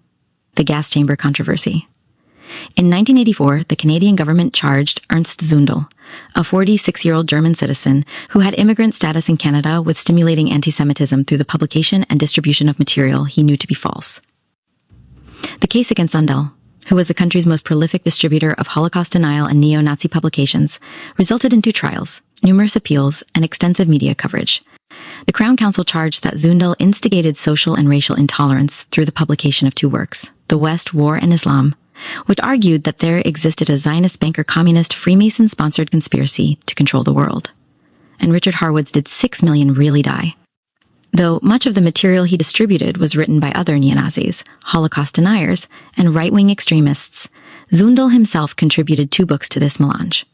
The Gas Chamber Controversy. In 1984, the Canadian government charged Ernst Zundel, a 46-year-old German citizen who had immigrant status in Canada, with stimulating anti-Semitism through the publication and distribution of material he knew to be false. The case against Zundel, who was the country's most prolific distributor of Holocaust denial and neo-Nazi publications, resulted in 2 trials, numerous appeals, and extensive media coverage. The Crown Counsel charged that Zundel instigated social and racial intolerance through the publication of 2 works, The West, War, and Islam, which argued that there existed a Zionist banker communist Freemason-sponsored conspiracy to control the world. And Richard Harwood's Did 6 Million Really Die? Though much of the material he distributed was written by other neo-Nazis, Holocaust deniers, and right-wing extremists, Zundel himself contributed 2 books to this melange.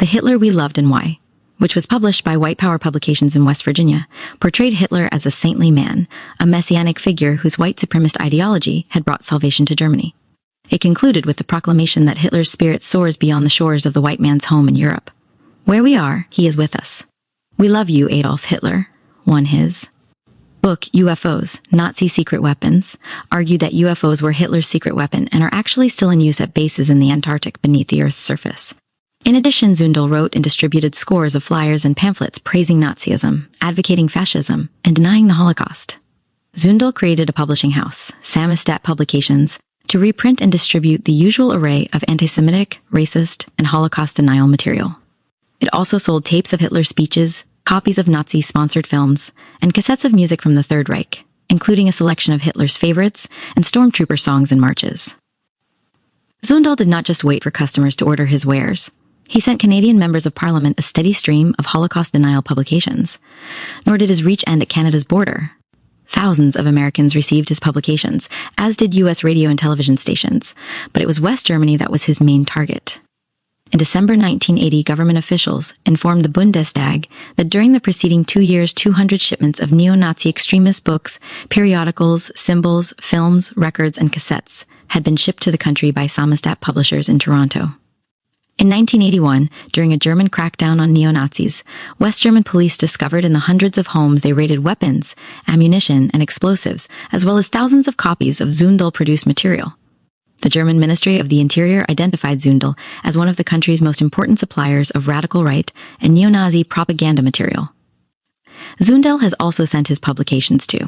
The Hitler We Loved and Why, which was published by White Power Publications in West Virginia, portrayed Hitler as a saintly man, a messianic figure whose white supremacist ideology had brought salvation to Germany. It concluded with the proclamation that Hitler's spirit soars beyond the shores of the white man's home in Europe. Where we are, he is with us. We love you, Adolf Hitler, won his book, UFOs, Nazi Secret Weapons, argued that UFOs were Hitler's secret weapon and are actually still in use at bases in the Antarctic beneath the Earth's surface. In addition, Zundel wrote and distributed scores of flyers and pamphlets praising Nazism, advocating fascism, and denying the Holocaust. Zundel created a publishing house, Samizdat Publications, to reprint and distribute the usual array of anti-Semitic, racist, and Holocaust denial material. It also sold tapes of Hitler's speeches, copies of Nazi-sponsored films, and cassettes of music from the Third Reich, including a selection of Hitler's favorites and stormtrooper songs and marches. Zundel did not just wait for customers to order his wares. He sent Canadian members of Parliament a steady stream of Holocaust denial publications, nor did his reach end at Canada's border. Thousands of Americans received his publications, as did U.S. radio and television stations, but it was West Germany that was his main target. In December 1980, government officials informed the Bundestag that during the preceding 2 years, 200 shipments of neo-Nazi extremist books, periodicals, symbols, films, records, and cassettes had been shipped to the country by Samizdat publishers in Toronto. In 1981, during a German crackdown on neo-Nazis, West German police discovered in the hundreds of homes they raided weapons, ammunition, and explosives, as well as thousands of copies of Zundel-produced material. The German Ministry of the Interior identified Zundel as one of the country's most important suppliers of radical right and neo-Nazi propaganda material. Zundel has also sent his publications to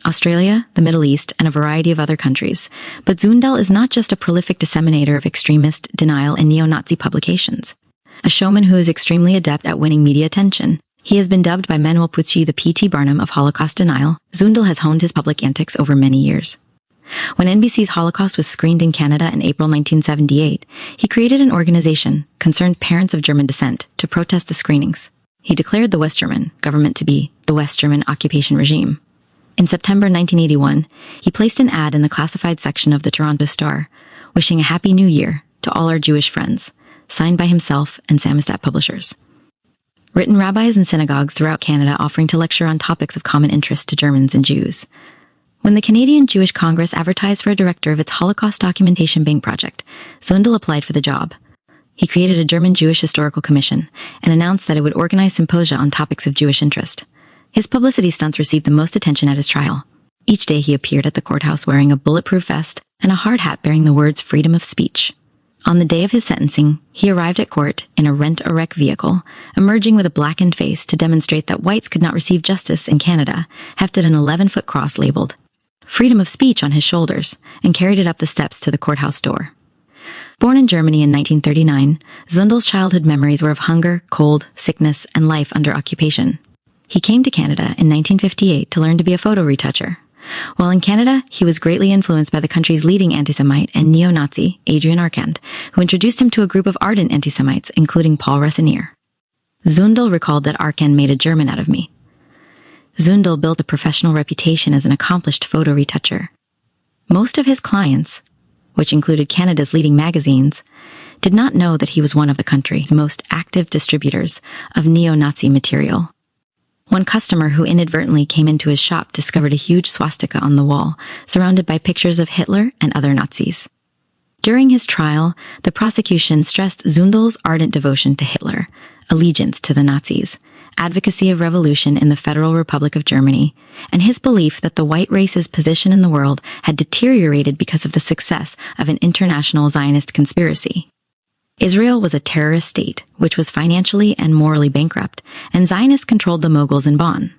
Australia, the Middle East, and a variety of other countries. But Zundel is not just a prolific disseminator of extremist, denial, and neo-Nazi publications. A showman who is extremely adept at winning media attention, he has been dubbed by Manuel Pucci the P.T. Barnum of Holocaust denial. Zundel has honed his public antics over many years. When NBC's Holocaust was screened in Canada in April 1978, he created an organization, Concerned Parents of German Descent, to protest the screenings. He declared the West German government to be the West German occupation regime. In September 1981, he placed an ad in the classified section of the Toronto Star, wishing a Happy New Year to all our Jewish friends, signed by himself and Samizdat Publishers. Written rabbis and synagogues throughout Canada offering to lecture on topics of common interest to Germans and Jews. When the Canadian Jewish Congress advertised for a director of its Holocaust Documentation Bank project, Zundel applied for the job. He created a German Jewish Historical Commission and announced that it would organize symposia on topics of Jewish interest. His publicity stunts received the most attention at his trial. Each day he appeared at the courthouse wearing a bulletproof vest and a hard hat bearing the words freedom of speech. On the day of his sentencing, he arrived at court in a rent-a-wreck vehicle, emerging with a blackened face to demonstrate that whites could not receive justice in Canada, hefted an 11-foot cross labeled freedom of speech on his shoulders, and carried it up the steps to the courthouse door. Born in Germany in 1939, Zundel's childhood memories were of hunger, cold, sickness, and life under occupation. He came to Canada in 1958 to learn to be a photo retoucher. While in Canada, he was greatly influenced by the country's leading anti-Semite and neo-Nazi, Adrian Arcand, who introduced him to a group of ardent anti-Semites, including Paul Resinier. Zundel recalled that Arcand made a German out of me. Zundel built a professional reputation as an accomplished photo retoucher. Most of his clients, which included Canada's leading magazines, did not know that he was one of the country's most active distributors of neo-Nazi material. One customer who inadvertently came into his shop discovered a huge swastika on the wall, surrounded by pictures of Hitler and other Nazis. During his trial, the prosecution stressed Zundel's ardent devotion to Hitler, allegiance to the Nazis, advocacy of revolution in the Federal Republic of Germany, and his belief that the white race's position in the world had deteriorated because of the success of an international Zionist conspiracy. Israel was a terrorist state, which was financially and morally bankrupt, and Zionists controlled the moguls in Bonn.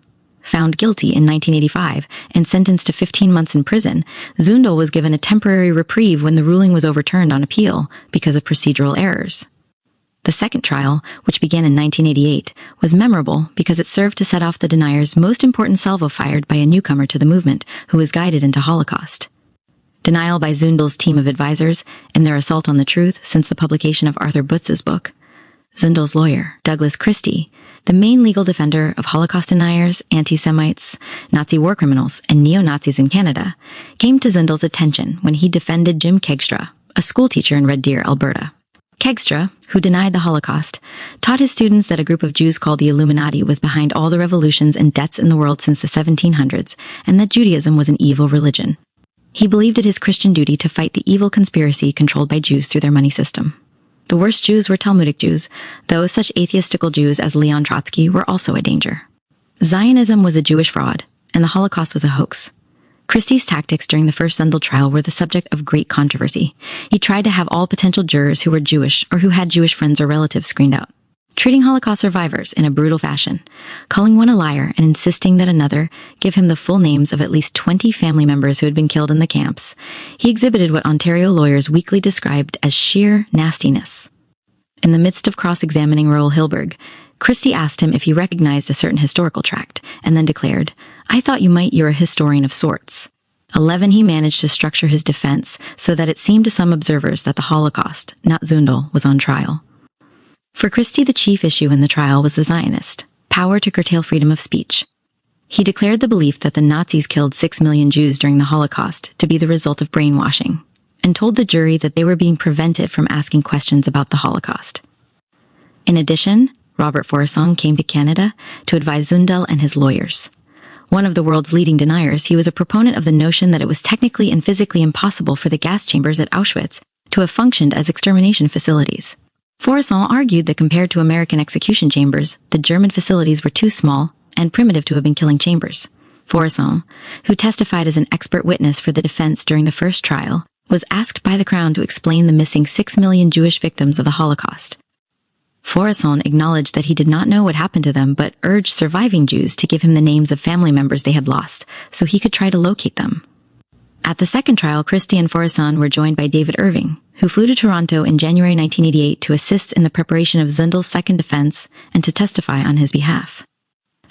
Found guilty in 1985 and sentenced to 15 months in prison, Zundel was given a temporary reprieve when the ruling was overturned on appeal because of procedural errors. The second trial, which began in 1988, was memorable because it served to set off the denier's most important salvo fired by a newcomer to the movement who was guided into Holocaust. Denial by Zundel's team of advisors and their assault on the truth since the publication of Arthur Butz's book. Zundel's lawyer, Douglas Christie, the main legal defender of Holocaust deniers, anti-Semites, Nazi war criminals, and neo-Nazis in Canada, came to Zundel's attention when he defended Jim Kegstra, a schoolteacher in Red Deer, Alberta. Kegstra, who denied the Holocaust, taught his students that a group of Jews called the Illuminati was behind all the revolutions and deaths in the world since the 1700s, and that Judaism was an evil religion. He believed it his Christian duty to fight the evil conspiracy controlled by Jews through their money system. The worst Jews were Talmudic Jews, though such atheistical Jews as Leon Trotsky were also a danger. Zionism was a Jewish fraud, and the Holocaust was a hoax. Christie's tactics during the first Zundel trial were the subject of great controversy. He tried to have all potential jurors who were Jewish or who had Jewish friends or relatives screened out, treating Holocaust survivors in a brutal fashion, calling one a liar and insisting that another give him the full names of at least 20 family members who had been killed in the camps. He exhibited what Ontario lawyers weakly described as sheer nastiness. In the midst of cross-examining Roel Hilberg, Christie asked him if he recognized a certain historical tract, and then declared, "I thought you're a historian of sorts." 11, he managed to structure his defense so that it seemed to some observers that the Holocaust, not Zundel, was on trial. For Christie, the chief issue in the trial was the Zionist, power to curtail freedom of speech. He declared the belief that the Nazis killed 6 million Jews during the Holocaust to be the result of brainwashing, and told the jury that they were being prevented from asking questions about the Holocaust. In addition, Robert Forresong came to Canada to advise Zundel and his lawyers. One of the world's leading deniers, he was a proponent of the notion that it was technically and physically impossible for the gas chambers at Auschwitz to have functioned as extermination facilities. Forresong argued that compared to American execution chambers, the German facilities were too small and primitive to have been killing chambers. Forresong, who testified as an expert witness for the defense during the first trial, was asked by the Crown to explain the missing 6 million Jewish victims of the Holocaust. Foresson acknowledged that he did not know what happened to them, but urged surviving Jews to give him the names of family members they had lost, so he could try to locate them. At the second trial, Christie and Foresson were joined by David Irving, who flew to Toronto in January 1988 to assist in the preparation of Zundel's second defense and to testify on his behalf.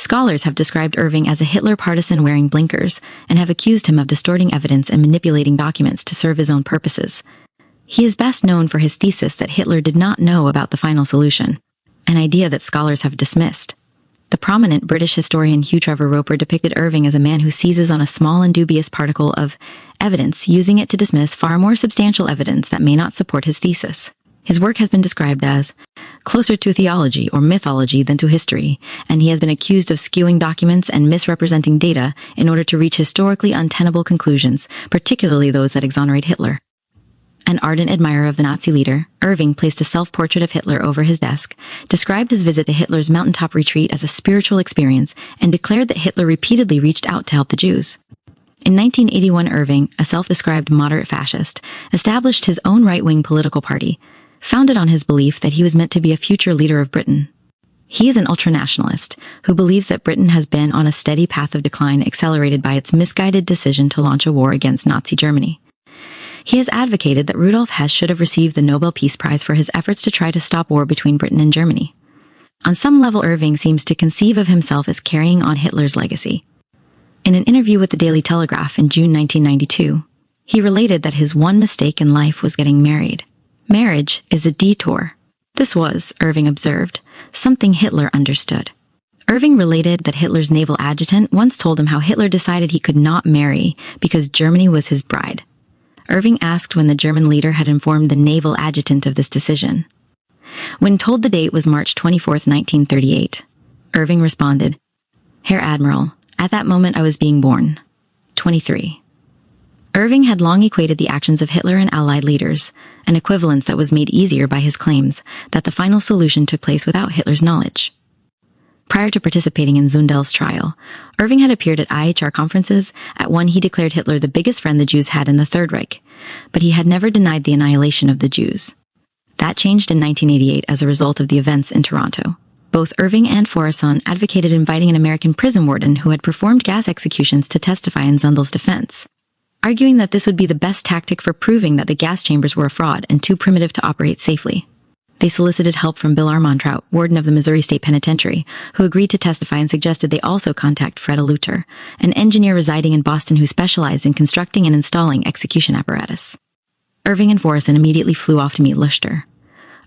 Scholars have described Irving as a Hitler partisan wearing blinkers and have accused him of distorting evidence and manipulating documents to serve his own purposes. He is best known for his thesis that Hitler did not know about the final solution, an idea that scholars have dismissed. The prominent British historian Hugh Trevor Roper depicted Irving as a man who seizes on a small and dubious particle of evidence, using it to dismiss far more substantial evidence that may not support his thesis. His work has been described as closer to theology or mythology than to history, and he has been accused of skewing documents and misrepresenting data in order to reach historically untenable conclusions, particularly those that exonerate Hitler. An ardent admirer of the Nazi leader, Irving placed a self-portrait of Hitler over his desk, described his visit to Hitler's mountaintop retreat as a spiritual experience, and declared that Hitler repeatedly reached out to help the Jews. In 1981, Irving, a self-described moderate fascist, established his own right-wing political party, founded on his belief that he was meant to be a future leader of Britain. He is an ultranationalist who believes that Britain has been on a steady path of decline accelerated by its misguided decision to launch a war against Nazi Germany. He has advocated that Rudolf Hess should have received the Nobel Peace Prize for his efforts to try to stop war between Britain and Germany. On some level, Irving seems to conceive of himself as carrying on Hitler's legacy. In an interview with the Daily Telegraph in June 1992, he related that his one mistake in life was getting married. Marriage is a detour. This was, Irving observed, something Hitler understood. Irving related that Hitler's naval adjutant once told him how Hitler decided he could not marry because Germany was his bride. Irving asked when the German leader had informed the naval adjutant of this decision. When told the date was March 24, 1938, Irving responded, "Herr Admiral, at that moment I was being born." 23. Irving had long equated the actions of Hitler and Allied leaders, an equivalence that was made easier by his claims that the final solution took place without Hitler's knowledge. Prior to participating in Zundel's trial, Irving had appeared at IHR conferences. At one, he declared Hitler the biggest friend the Jews had in the Third Reich, but he had never denied the annihilation of the Jews. That changed in 1988 as a result of the events in Toronto. Both Irving and Foresson advocated inviting an American prison warden who had performed gas executions to testify in Zundel's defense, arguing that this would be the best tactic for proving that the gas chambers were a fraud and too primitive to operate safely. They solicited help from Bill Armantrout, warden of the Missouri State Penitentiary, who agreed to testify and suggested they also contact Fred Luter, an engineer residing in Boston who specialized in constructing and installing execution apparatus. Irving and Foresson immediately flew off to meet Luster.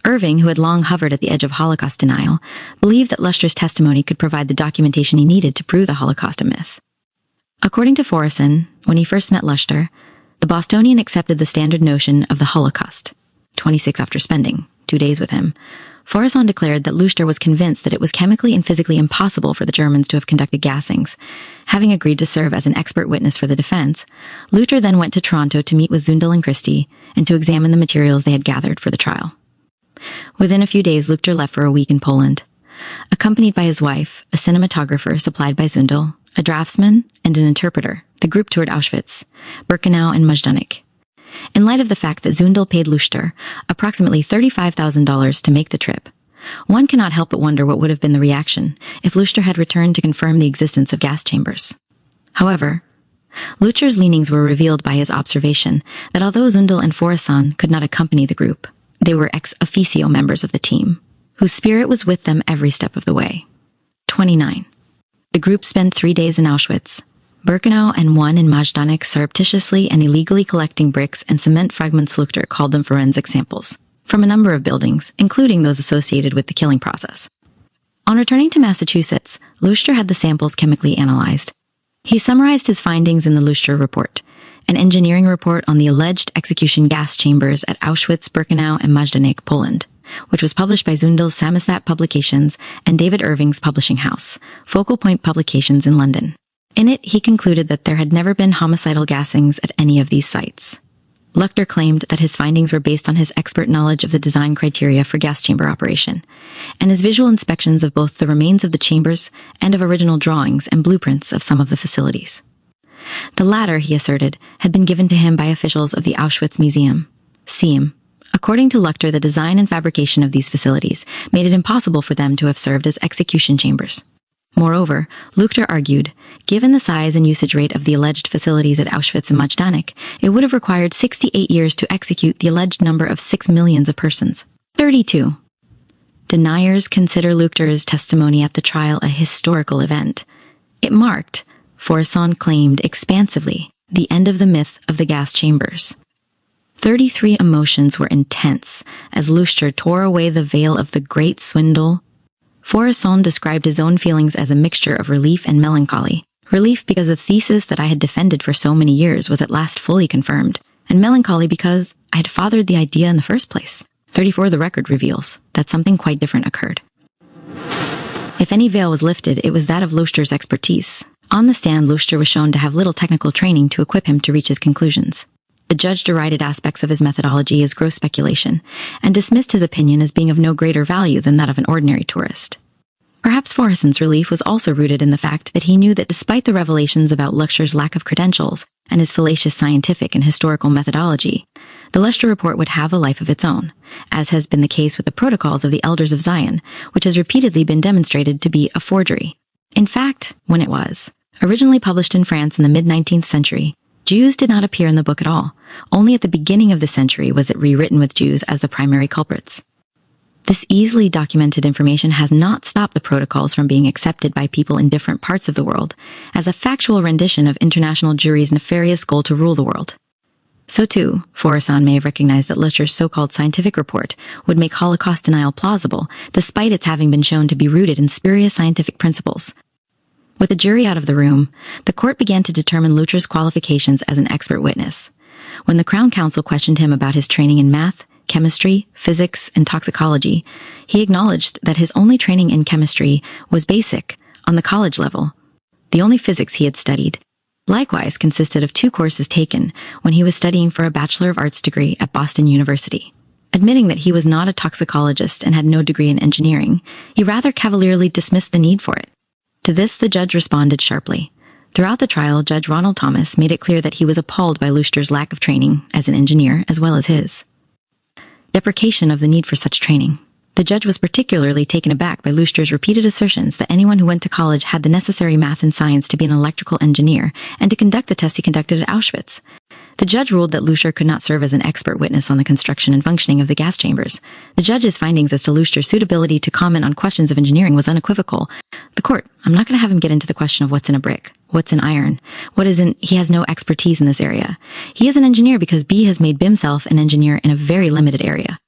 Irving, who had long hovered at the edge of Holocaust denial, believed that Luster's testimony could provide the documentation he needed to prove the Holocaust a myth. According to Foresson, when he first met Luster, the Bostonian accepted the standard notion of the Holocaust. 26 after spending 2 days with him, Foresson declared that Luster was convinced that it was chemically and physically impossible for the Germans to have conducted gassings. Having agreed to serve as an expert witness for the defense, Luter then went to Toronto to meet with Zundel and Christie and to examine the materials they had gathered for the trial. Within a few days, Luter left for a week in Poland. Accompanied by his wife, a cinematographer supplied by Zundel, a draftsman, and an interpreter, the group toured Auschwitz, Birkenau, and Majdanek. In light of the fact that Zundel paid Luster approximately $35,000 to make the trip, one cannot help but wonder what would have been the reaction if Luster had returned to confirm the existence of gas chambers. However, Luter's leanings were revealed by his observation that although Zundel and Foresson could not accompany the group, they were ex officio members of the team, whose spirit was with them every step of the way. 29. The group spent 3 days in Auschwitz, Birkenau, and one in Majdanek, surreptitiously and illegally collecting bricks and cement fragments. Luchter called them forensic samples from a number of buildings, including those associated with the killing process. On returning to Massachusetts, Luster had the samples chemically analyzed. He summarized his findings in the Luster Report, an engineering report on the alleged execution gas chambers at Auschwitz, Birkenau, and Majdanek, Poland, which was published by Zundel's Samizdat Publications and David Irving's publishing house, Focal Point Publications in London. In it, he concluded that there had never been homicidal gassings at any of these sites. Luchter claimed that his findings were based on his expert knowledge of the design criteria for gas chamber operation, and his visual inspections of both the remains of the chambers and of original drawings and blueprints of some of the facilities. The latter, he asserted, had been given to him by officials of the Auschwitz Museum, SEAM. According to Luchter, the design and fabrication of these facilities made it impossible for them to have served as execution chambers. Moreover, Luchter argued, given the size and usage rate of the alleged facilities at Auschwitz and Majdanek, it would have required 68 years to execute the alleged number of 6 million of persons. 32. Deniers consider Luchter's testimony at the trial a historical event. It marked, Forson claimed expansively, the end of the myth of the gas chambers. 33 emotions were intense as Luchter tore away the veil of the great swindle. Forson described his own feelings as a mixture of relief and melancholy. Relief because the thesis that I had defended for so many years was at last fully confirmed, and melancholy because I had fathered the idea in the first place. 34. The record reveals that something quite different occurred. If any veil was lifted, it was that of Luchter's expertise. On the stand, Luchter was shown to have little technical training to equip him to reach his conclusions. The judge derided aspects of his methodology as gross speculation, and dismissed his opinion as being of no greater value than that of an ordinary tourist. Perhaps Forson's relief was also rooted in the fact that he knew that despite the revelations about Luchter's lack of credentials and his fallacious scientific and historical methodology, the Luchter report would have a life of its own, as has been the case with the Protocols of the Elders of Zion, which has repeatedly been demonstrated to be a forgery. In fact, when it was originally published in France in the mid-19th century, Jews did not appear in the book at all. Only at the beginning of the century was it rewritten with Jews as the primary culprits. This easily documented information has not stopped the protocols from being accepted by people in different parts of the world as a factual rendition of international juries' nefarious goal to rule the world. So too, Forson may have recognized that Luchter's so-called scientific report would make Holocaust denial plausible, despite its having been shown to be rooted in spurious scientific principles. With the jury out of the room, the court began to determine Luchter's qualifications as an expert witness. When the Crown Counsel questioned him about his training in math, chemistry, physics, and toxicology, he acknowledged that his only training in chemistry was basic, on the college level. The only physics he had studied, likewise, consisted of 2 courses taken when he was studying for a Bachelor of Arts degree at Boston University. Admitting that he was not a toxicologist and had no degree in engineering, he rather cavalierly dismissed the need for it. To this, the judge responded sharply. Throughout the trial, Judge Ronald Thomas made it clear that he was appalled by Luchter's lack of training as an engineer as well as his deprecation of the need for such training. The judge was particularly taken aback by Luchter's repeated assertions that anyone who went to college had the necessary math and science to be an electrical engineer and to conduct the test he conducted at Auschwitz. The judge ruled that Luchter could not serve as an expert witness on the construction and functioning of the gas chambers. The judge's findings as to Luchter's suitability to comment on questions of engineering was unequivocal. The court, I'm not going to have him get into the question of what's in a brick, what's in iron, what isn't. He has no expertise in this area. He is an engineer because B has made himself an engineer in a very limited area.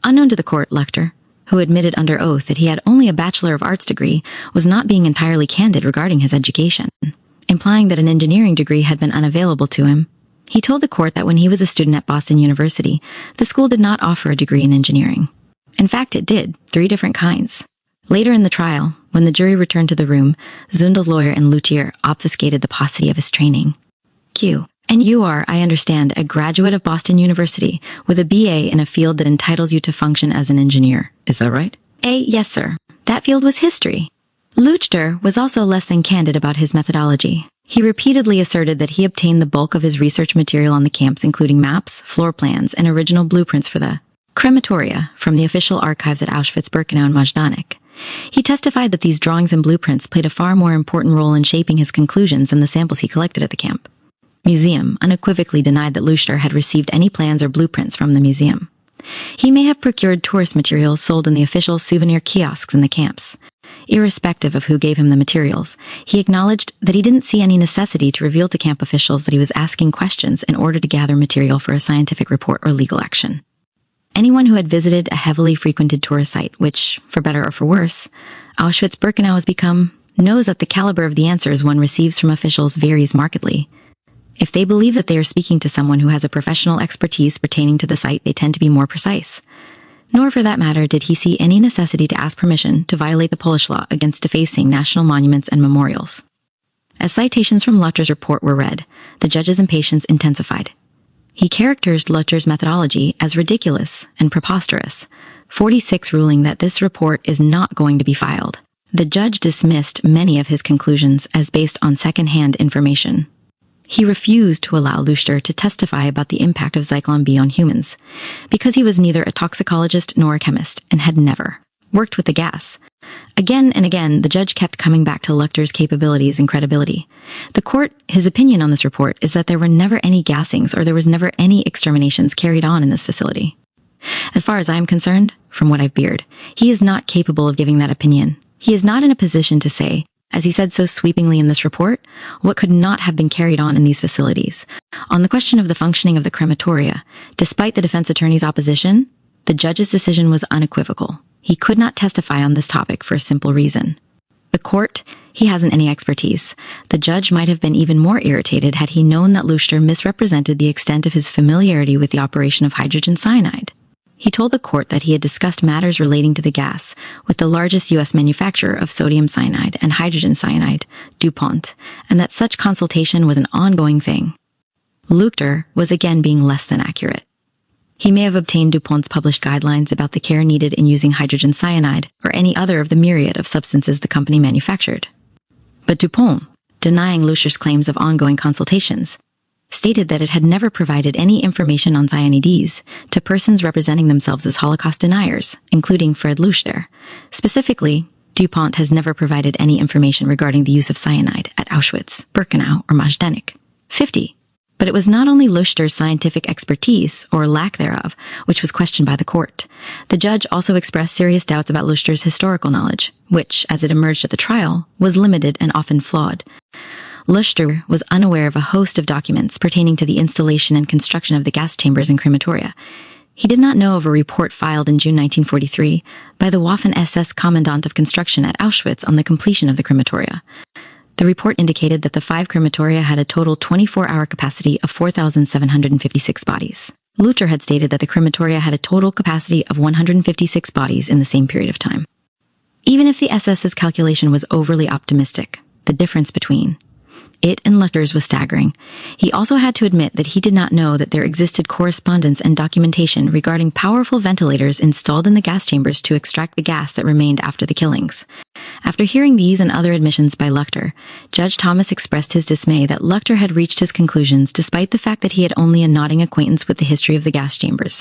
Unknown to the court, Luchter, who admitted under oath that he had only a Bachelor of Arts degree, was not being entirely candid regarding his education, implying that an engineering degree had been unavailable to him. He told the court that when he was a student at Boston University, the school did not offer a degree in engineering. In fact, it did, 3 different kinds. Later in the trial, when the jury returned to the room, Zundel's lawyer and Luchter obfuscated the paucity of his training. Q. And you are, I understand, a graduate of Boston University with a BA in a field that entitles you to function as an engineer. Is that right? A. Yes, sir. That field was history. Luchter was also less than candid about his methodology. He repeatedly asserted that he obtained the bulk of his research material on the camps, including maps, floor plans, and original blueprints for the crematoria from the official archives at Auschwitz-Birkenau and Majdanek. He testified that these drawings and blueprints played a far more important role in shaping his conclusions than the samples he collected at the camp. Museum unequivocally denied that Luchter had received any plans or blueprints from the museum. He may have procured tourist materials sold in the official souvenir kiosks in the camps. Irrespective of who gave him the materials, he acknowledged that he didn't see any necessity to reveal to camp officials that he was asking questions in order to gather material for a scientific report or legal action. Anyone who had visited a heavily frequented tourist site, which, for better or for worse, Auschwitz-Birkenau has become, knows that the caliber of the answers one receives from officials varies markedly. If they believe that they are speaking to someone who has a professional expertise pertaining to the site, they tend to be more precise. Nor, for that matter, did he see any necessity to ask permission to violate the Polish law against defacing national monuments and memorials. As citations from Luchter's report were read, the judge's impatience intensified. He characterized Luchter's methodology as ridiculous and preposterous, 46 ruling that this report is not going to be filed. The judge dismissed many of his conclusions as based on second-hand information. He refused to allow Luchter to testify about the impact of Zyklon B on humans, because he was neither a toxicologist nor a chemist, and had never, worked with the gas. Again and again, the judge kept coming back to Luchter's capabilities and credibility. The court, his opinion on this report is that there were never any gassings or there was never any exterminations carried on in this facility. As far as I am concerned, from what I've beard, he is not capable of giving that opinion. He is not in a position to say, as he said so sweepingly in this report, what could not have been carried on in these facilities. On the question of the functioning of the crematoria, despite the defense attorney's opposition, the judge's decision was unequivocal. He could not testify on this topic for a simple reason. The court, he hasn't any expertise. The judge might have been even more irritated had he known that Luchter misrepresented the extent of his familiarity with the operation of hydrogen cyanide. He told the court that he had discussed matters relating to the gas with the largest U.S. manufacturer of sodium cyanide and hydrogen cyanide, DuPont, and that such consultation was an ongoing thing. Luchter was again being less than accurate. He may have obtained DuPont's published guidelines about the care needed in using hydrogen cyanide or any other of the myriad of substances the company manufactured. But DuPont, denying Luchter's claims of ongoing consultations, stated that it had never provided any information on cyanides to persons representing themselves as Holocaust deniers, including Fred Luchter. Specifically, DuPont has never provided any information regarding the use of cyanide at Auschwitz, Birkenau, or Majdanek. 50. But it was not only Luchter's scientific expertise, or lack thereof, which was questioned by the court. The judge also expressed serious doubts about Luchter's historical knowledge, which, as it emerged at the trial, was limited and often flawed. Luchter was unaware of a host of documents pertaining to the installation and construction of the gas chambers and crematoria. He did not know of a report filed in June 1943 by the Waffen-SS Commandant of Construction at Auschwitz on the completion of the crematoria. The report indicated that the 5 crematoria had a total 24-hour capacity of 4,756 bodies. Luchter had stated that the crematoria had a total capacity of 156 bodies in the same period of time. Even if the SS's calculation was overly optimistic, the difference between it and Luchter's was staggering. He also had to admit that he did not know that there existed correspondence and documentation regarding powerful ventilators installed in the gas chambers to extract the gas that remained after the killings. After hearing these and other admissions by Luchter, Judge Thomas expressed his dismay that Luchter had reached his conclusions despite the fact that he had only a nodding acquaintance with the history of the gas chambers.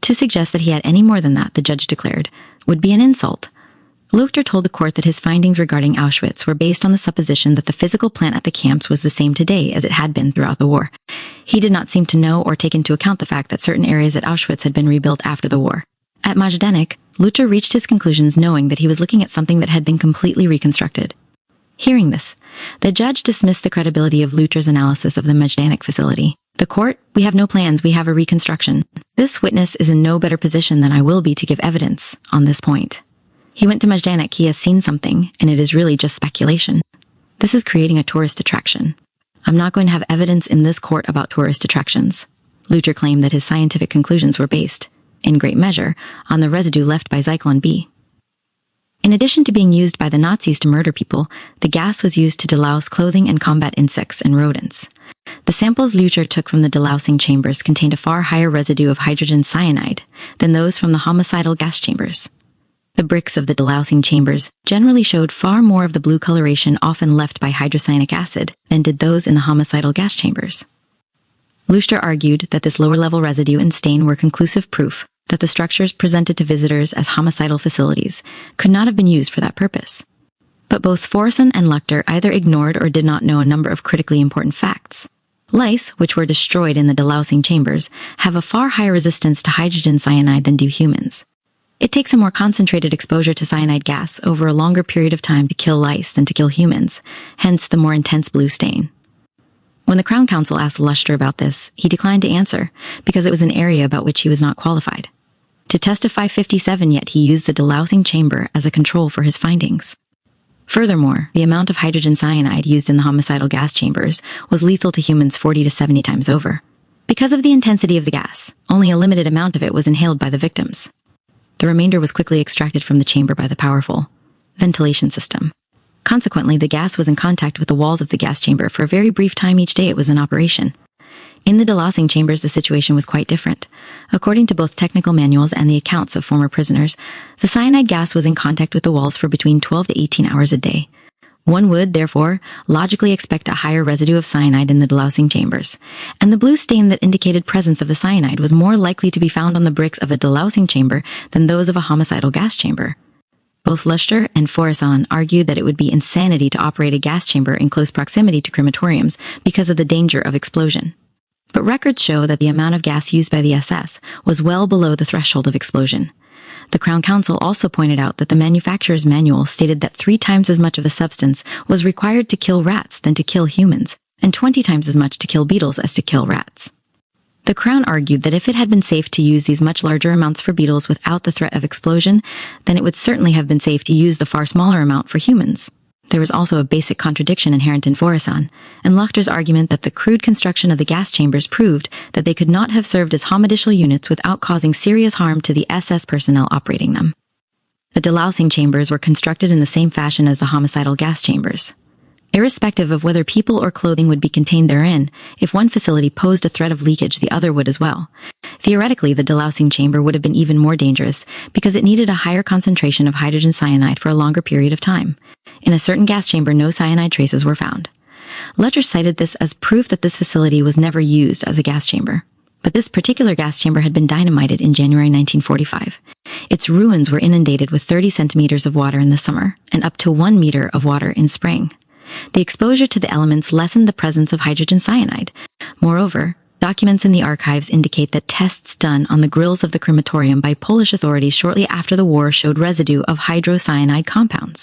To suggest that he had any more than that, the judge declared, would be an insult. Luchter told the court that his findings regarding Auschwitz were based on the supposition that the physical plant at the camps was the same today as it had been throughout the war. He did not seem to know or take into account the fact that certain areas at Auschwitz had been rebuilt after the war. At Majdanek, Luchter reached his conclusions knowing that he was looking at something that had been completely reconstructed. Hearing this, the judge dismissed the credibility of Luchter's analysis of the Majdanek facility. The court, we have no plans, we have a reconstruction. This witness is in no better position than I will be to give evidence on this point. He went to Majdanek, he has seen something, and it is really just speculation. This is creating a tourist attraction. I'm not going to have evidence in this court about tourist attractions. Luchter claimed that his scientific conclusions were based, in great measure, on the residue left by Zyklon B. In addition to being used by the Nazis to murder people, the gas was used to delouse clothing and combat insects and rodents. The samples Luchter took from the delousing chambers contained a far higher residue of hydrogen cyanide than those from the homicidal gas chambers. The bricks of the delousing chambers generally showed far more of the blue coloration often left by hydrocyanic acid than did those in the homicidal gas chambers. Luchter argued that this lower-level residue and stain were conclusive proof that the structures presented to visitors as homicidal facilities could not have been used for that purpose. But both Forson and Luchter either ignored or did not know a number of critically important facts. Lice, which were destroyed in the delousing chambers, have a far higher resistance to hydrogen cyanide than do humans. It takes a more concentrated exposure to cyanide gas over a longer period of time to kill lice than to kill humans, hence the more intense blue stain. When the Crown Counsel asked Luchter about this, he declined to answer because it was an area about which he was not qualified. To testify 57, yet he used the delousing chamber as a control for his findings. Furthermore, the amount of hydrogen cyanide used in the homicidal gas chambers was lethal to humans 40 to 70 times over. Because of the intensity of the gas, only a limited amount of it was inhaled by the victims. The remainder was quickly extracted from the chamber by the powerful ventilation system. Consequently, the gas was in contact with the walls of the gas chamber for a very brief time each day it was in operation. In the delousing chambers, the situation was quite different. According to both technical manuals and the accounts of former prisoners, the cyanide gas was in contact with the walls for between 12 to 18 hours a day. One would, therefore, logically expect a higher residue of cyanide in the delousing chambers, and the blue stain that indicated presence of the cyanide was more likely to be found on the bricks of a delousing chamber than those of a homicidal gas chamber. Both Luschter and Foresson argued that it would be insanity to operate a gas chamber in close proximity to crematoriums because of the danger of explosion. But records show that the amount of gas used by the SS was well below the threshold of explosion. The Crown Counsel also pointed out that the manufacturer's manual stated that 3 times as much of the substance was required to kill rats than to kill humans, and 20 times as much to kill beetles as to kill rats. The Crown argued that if it had been safe to use these much larger amounts for beetles without the threat of explosion, then it would certainly have been safe to use the far smaller amount for humans. There was also a basic contradiction inherent in Foresson, and Luchter's argument that the crude construction of the gas chambers proved that they could not have served as homicidal units without causing serious harm to the SS personnel operating them. The delousing chambers were constructed in the same fashion as the homicidal gas chambers. Irrespective of whether people or clothing would be contained therein, if one facility posed a threat of leakage, the other would as well. Theoretically, the delousing chamber would have been even more dangerous because it needed a higher concentration of hydrogen cyanide for a longer period of time. In a certain gas chamber, no cyanide traces were found. Luschter cited this as proof that this facility was never used as a gas chamber. But this particular gas chamber had been dynamited in January 1945. Its ruins were inundated with 30 centimeters of water in the summer and up to 1 meter of water in spring. The exposure to the elements lessened the presence of hydrogen cyanide. Moreover, documents in the archives indicate that tests done on the grills of the crematorium by Polish authorities shortly after the war showed residue of hydrocyanide compounds.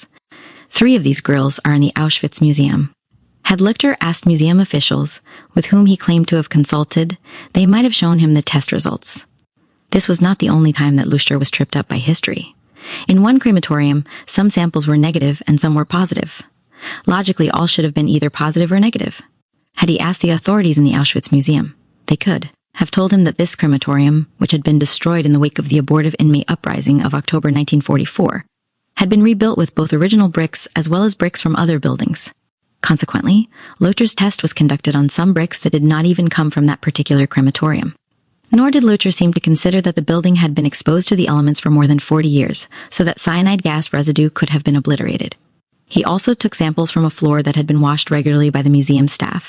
3 of these grills are in the Auschwitz Museum. Had Luschter asked museum officials, with whom he claimed to have consulted, they might have shown him the test results. This was not the only time that Luschter was tripped up by history. In one crematorium, some samples were negative and some were positive. Logically, all should have been either positive or negative. Had he asked the authorities in the Auschwitz Museum, they could have told him that this crematorium, which had been destroyed in the wake of the abortive inmate uprising of October 1944, had been rebuilt with both original bricks as well as bricks from other buildings. Consequently, Luchter's test was conducted on some bricks that did not even come from that particular crematorium. Nor did Luchter seem to consider that the building had been exposed to the elements for more than 40 years, so that cyanide gas residue could have been obliterated. He also took samples from a floor that had been washed regularly by the museum staff.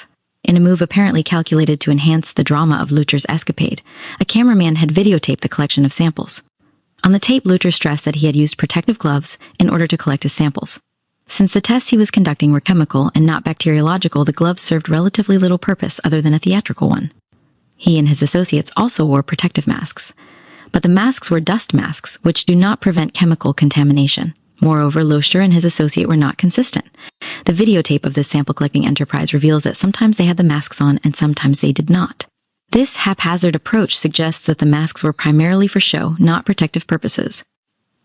In a move apparently calculated to enhance the drama of Luchter's escapade, a cameraman had videotaped the collection of samples. On the tape, Luschter stressed that he had used protective gloves in order to collect his samples. Since the tests he was conducting were chemical and not bacteriological, the gloves served relatively little purpose other than a theatrical one. He and his associates also wore protective masks. But the masks were dust masks, which do not prevent chemical contamination. Moreover, Luschter and his associate were not consistent. The videotape of this sample-collecting enterprise reveals that sometimes they had the masks on and sometimes they did not. This haphazard approach suggests that the masks were primarily for show, not protective purposes.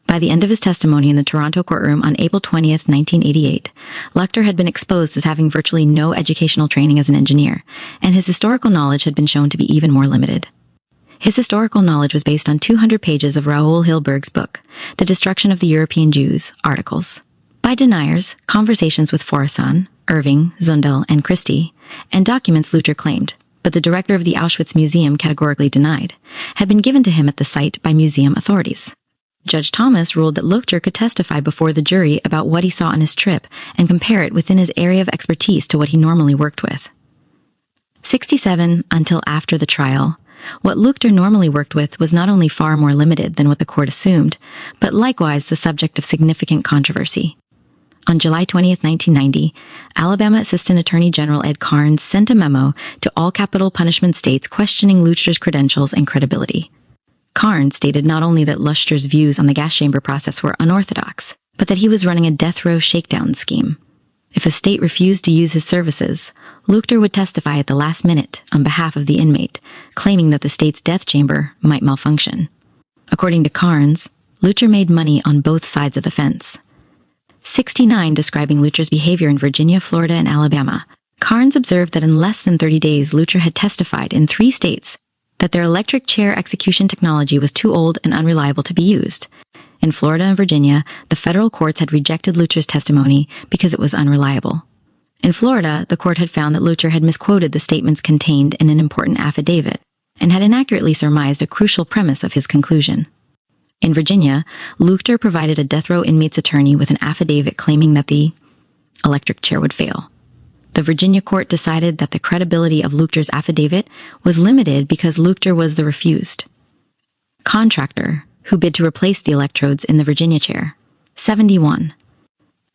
By the end of his testimony in the Toronto courtroom on April 20, 1988, Luschter had been exposed as having virtually no educational training as an engineer, and his historical knowledge had been shown to be even more limited. His historical knowledge was based on 200 pages of Raoul Hilberg's book, The Destruction of the European Jews, articles. By deniers, conversations with Foresson, Irving, Zundel, and Christie, and documents Luschter claimed, but the director of the Auschwitz Museum categorically denied, had been given to him at the site by museum authorities. Judge Thomas ruled that Luschter could testify before the jury about what he saw on his trip and compare it within his area of expertise to what he normally worked with. 67 until after the trial, what Luschter normally worked with was not only far more limited than what the court assumed, but likewise the subject of significant controversy. On July 20, 1990, Alabama Assistant Attorney General Ed Carnes sent a memo to all capital punishment states questioning Luchter's credentials and credibility. Carnes stated not only that Luchter's views on the gas chamber process were unorthodox, but that he was running a death row shakedown scheme. If a state refused to use his services, Luschter would testify at the last minute on behalf of the inmate, claiming that the state's death chamber might malfunction. According to Carnes, Luschter made money on both sides of the fence. 69 describing Luchter's behavior in Virginia, Florida, and Alabama, Carnes observed that in less than 30 days, Luschter had testified in 3 states that their electric chair execution technology was too old and unreliable to be used. In Florida and Virginia, the federal courts had rejected Luchter's testimony because it was unreliable. In Florida, the court had found that Luschter had misquoted the statements contained in an important affidavit and had inaccurately surmised a crucial premise of his conclusion. In Virginia, Luschter provided a death row inmate's attorney with an affidavit claiming that the electric chair would fail. The Virginia court decided that the credibility of Luchter's affidavit was limited because Luchter was the refused contractor who bid to replace the electrodes in the Virginia chair. 71.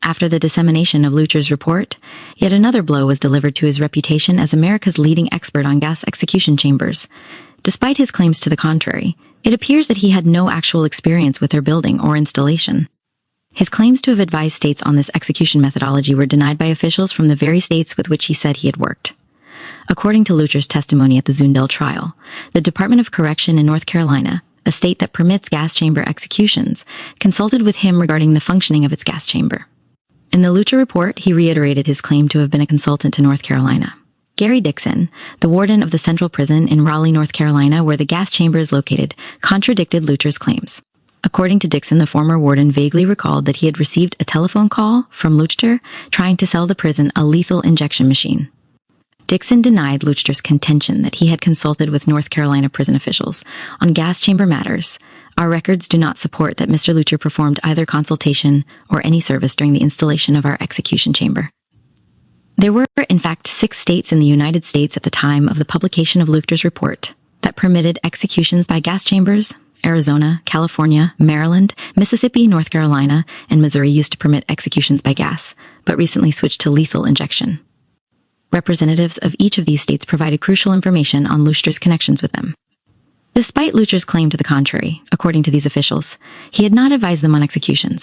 After the dissemination of Luchter's report, yet another blow was delivered to his reputation as America's leading expert on gas execution chambers. Despite his claims to the contrary, it appears that he had no actual experience with their building or installation. His claims to have advised states on this execution methodology were denied by officials from the very states with which he said he had worked. According to Luchter's testimony at the Zundel trial, the Department of Correction in North Carolina, a state that permits gas chamber executions, consulted with him regarding the functioning of its gas chamber. In the Luchter report, he reiterated his claim to have been a consultant to North Carolina. Gary Dixon, the warden of the Central Prison in Raleigh, North Carolina, where the gas chamber is located, contradicted Luchter's claims. According to Dixon, the former warden vaguely recalled that he had received a telephone call from Luchter trying to sell the prison a lethal injection machine. Dixon denied Luchter's contention that he had consulted with North Carolina prison officials on gas chamber matters. Our records do not support that Mr. Luchter performed either consultation or any service during the installation of our execution chamber. There were, in fact, 6 states in the United States at the time of the publication of Luchter's report that permitted executions by gas chambers. Arizona, California, Maryland, Mississippi, North Carolina, and Missouri used to permit executions by gas, but recently switched to lethal injection. Representatives of each of these states provided crucial information on Luchter's connections with them. Despite Luchter's claim to the contrary, according to these officials, he had not advised them on executions.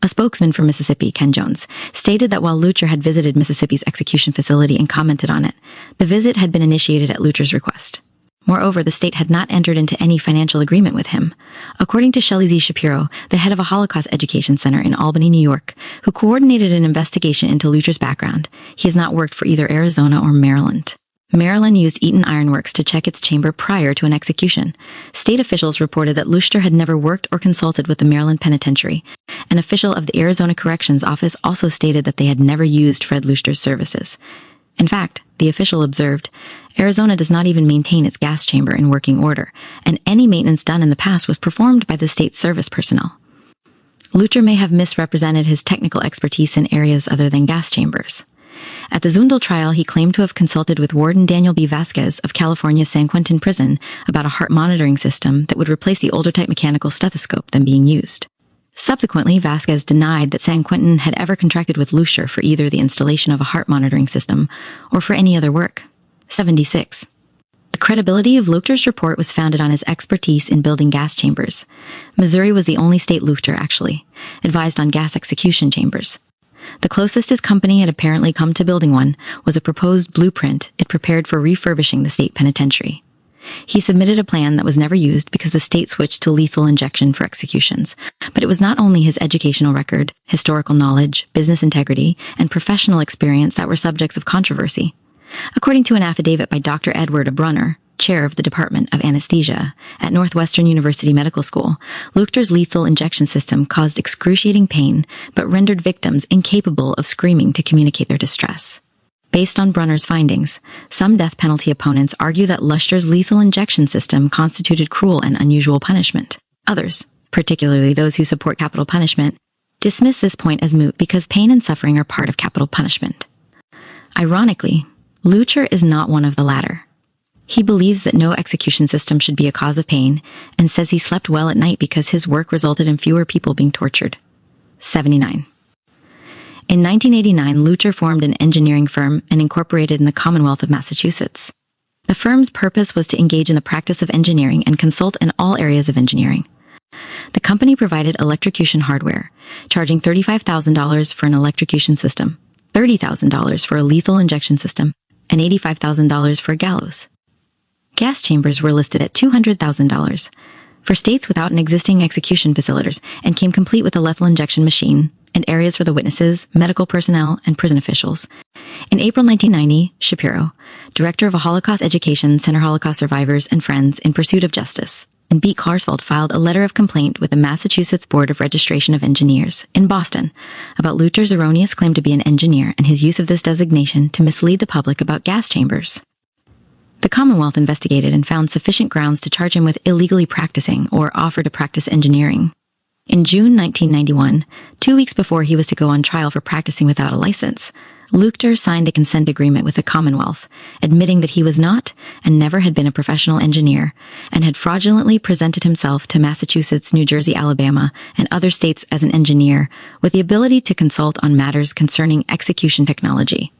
A spokesman for Mississippi, Ken Jones, stated that while Luchter had visited Mississippi's execution facility and commented on it, the visit had been initiated at Luchter's request. Moreover, the state had not entered into any financial agreement with him. According to Shelley Z. Shapiro, the head of a Holocaust Education Center in Albany, New York, who coordinated an investigation into Luchter's background, he has not worked for either Arizona or Maryland. Maryland used Eaton Iron Works to check its chamber prior to an execution. State officials reported that Luchter had never worked or consulted with the Maryland Penitentiary. An official of the Arizona Corrections Office also stated that they had never used Fred Luchter's services. In fact, the official observed, Arizona does not even maintain its gas chamber in working order, and any maintenance done in the past was performed by the state service personnel. Luchter may have misrepresented his technical expertise in areas other than gas chambers. At the Zundel trial, he claimed to have consulted with Warden Daniel B. Vasquez of California's San Quentin prison about a heart monitoring system that would replace the older type mechanical stethoscope then being used. Subsequently, Vasquez denied that San Quentin had ever contracted with Luchter for either the installation of a heart monitoring system or for any other work. 76. The credibility of Luchter's report was founded on his expertise in building gas chambers. Missouri was the only state Luchter, actually, advised on gas execution chambers. The closest his company had apparently come to building one was a proposed blueprint it prepared for refurbishing the state penitentiary. He submitted a plan that was never used because the state switched to lethal injection for executions. But it was not only his educational record, historical knowledge, business integrity, and professional experience that were subjects of controversy. According to an affidavit by Dr. Edward Brunner, chair of the Department of Anesthesia at Northwestern University Medical School, Luchter's lethal injection system caused excruciating pain but rendered victims incapable of screaming to communicate their distress. Based on Brunner's findings, some death penalty opponents argue that Luchter's lethal injection system constituted cruel and unusual punishment. Others, particularly those who support capital punishment, dismiss this point as moot because pain and suffering are part of capital punishment. Ironically, Luchter is not one of the latter. He believes that no execution system should be a cause of pain and says he slept well at night because his work resulted in fewer people being tortured. 79. In 1989, Luchter formed an engineering firm and incorporated in the Commonwealth of Massachusetts. The firm's purpose was to engage in the practice of engineering and consult in all areas of engineering. The company provided electrocution hardware, charging $35,000 for an electrocution system, $30,000 for a lethal injection system, and $85,000 for a gallows. Gas chambers were listed at $200,000 for states without an existing execution facilities and came complete with a lethal injection machine and areas for the witnesses, medical personnel, and prison officials. In April 1990, Shapiro, director of a Holocaust Education Center Holocaust Survivors and Friends in Pursuit of Justice, and Beat Klarsfeld filed a letter of complaint with the Massachusetts Board of Registration of Engineers in Boston about Luchter's erroneous claim to be an engineer and his use of this designation to mislead the public about gas chambers. The Commonwealth investigated and found sufficient grounds to charge him with illegally practicing or offer to practice engineering. In June 1991, 2 weeks before he was to go on trial for practicing without a license, Luchter signed a consent agreement with the Commonwealth, admitting that he was not and never had been a professional engineer and had fraudulently presented himself to Massachusetts, New Jersey, Alabama, and other states as an engineer with the ability to consult on matters concerning execution technology.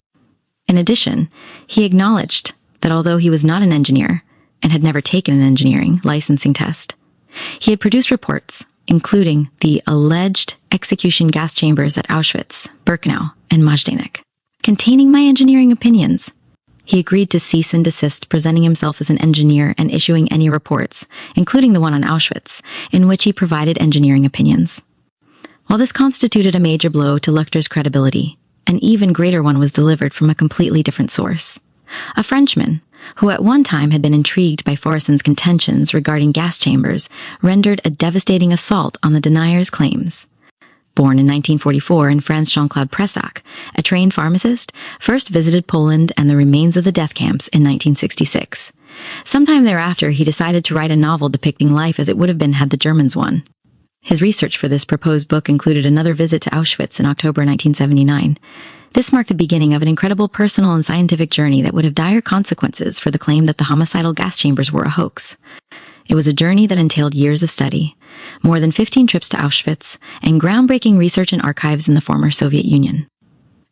In addition, he acknowledged that although he was not an engineer and had never taken an engineering licensing test, he had produced reports, including the alleged execution gas chambers at Auschwitz, Birkenau, and Majdanek, containing my engineering opinions. He agreed to cease and desist presenting himself as an engineer and issuing any reports, including the one on Auschwitz, in which he provided engineering opinions. While this constituted a major blow to Luchter's credibility, an even greater one was delivered from a completely different source. A Frenchman, who at one time had been intrigued by Foreson's contentions regarding gas chambers, rendered a devastating assault on the denier's claims. Born in 1944 in France, Jean-Claude Pressac, a trained pharmacist, first visited Poland and the remains of the death camps in 1966. Sometime thereafter, he decided to write a novel depicting life as it would have been had the Germans won. His research for this proposed book included another visit to Auschwitz in October 1979. This marked the beginning of an incredible personal and scientific journey that would have dire consequences for the claim that the homicidal gas chambers were a hoax. It was a journey that entailed years of study, more than 15 trips to Auschwitz, and groundbreaking research in archives in the former Soviet Union.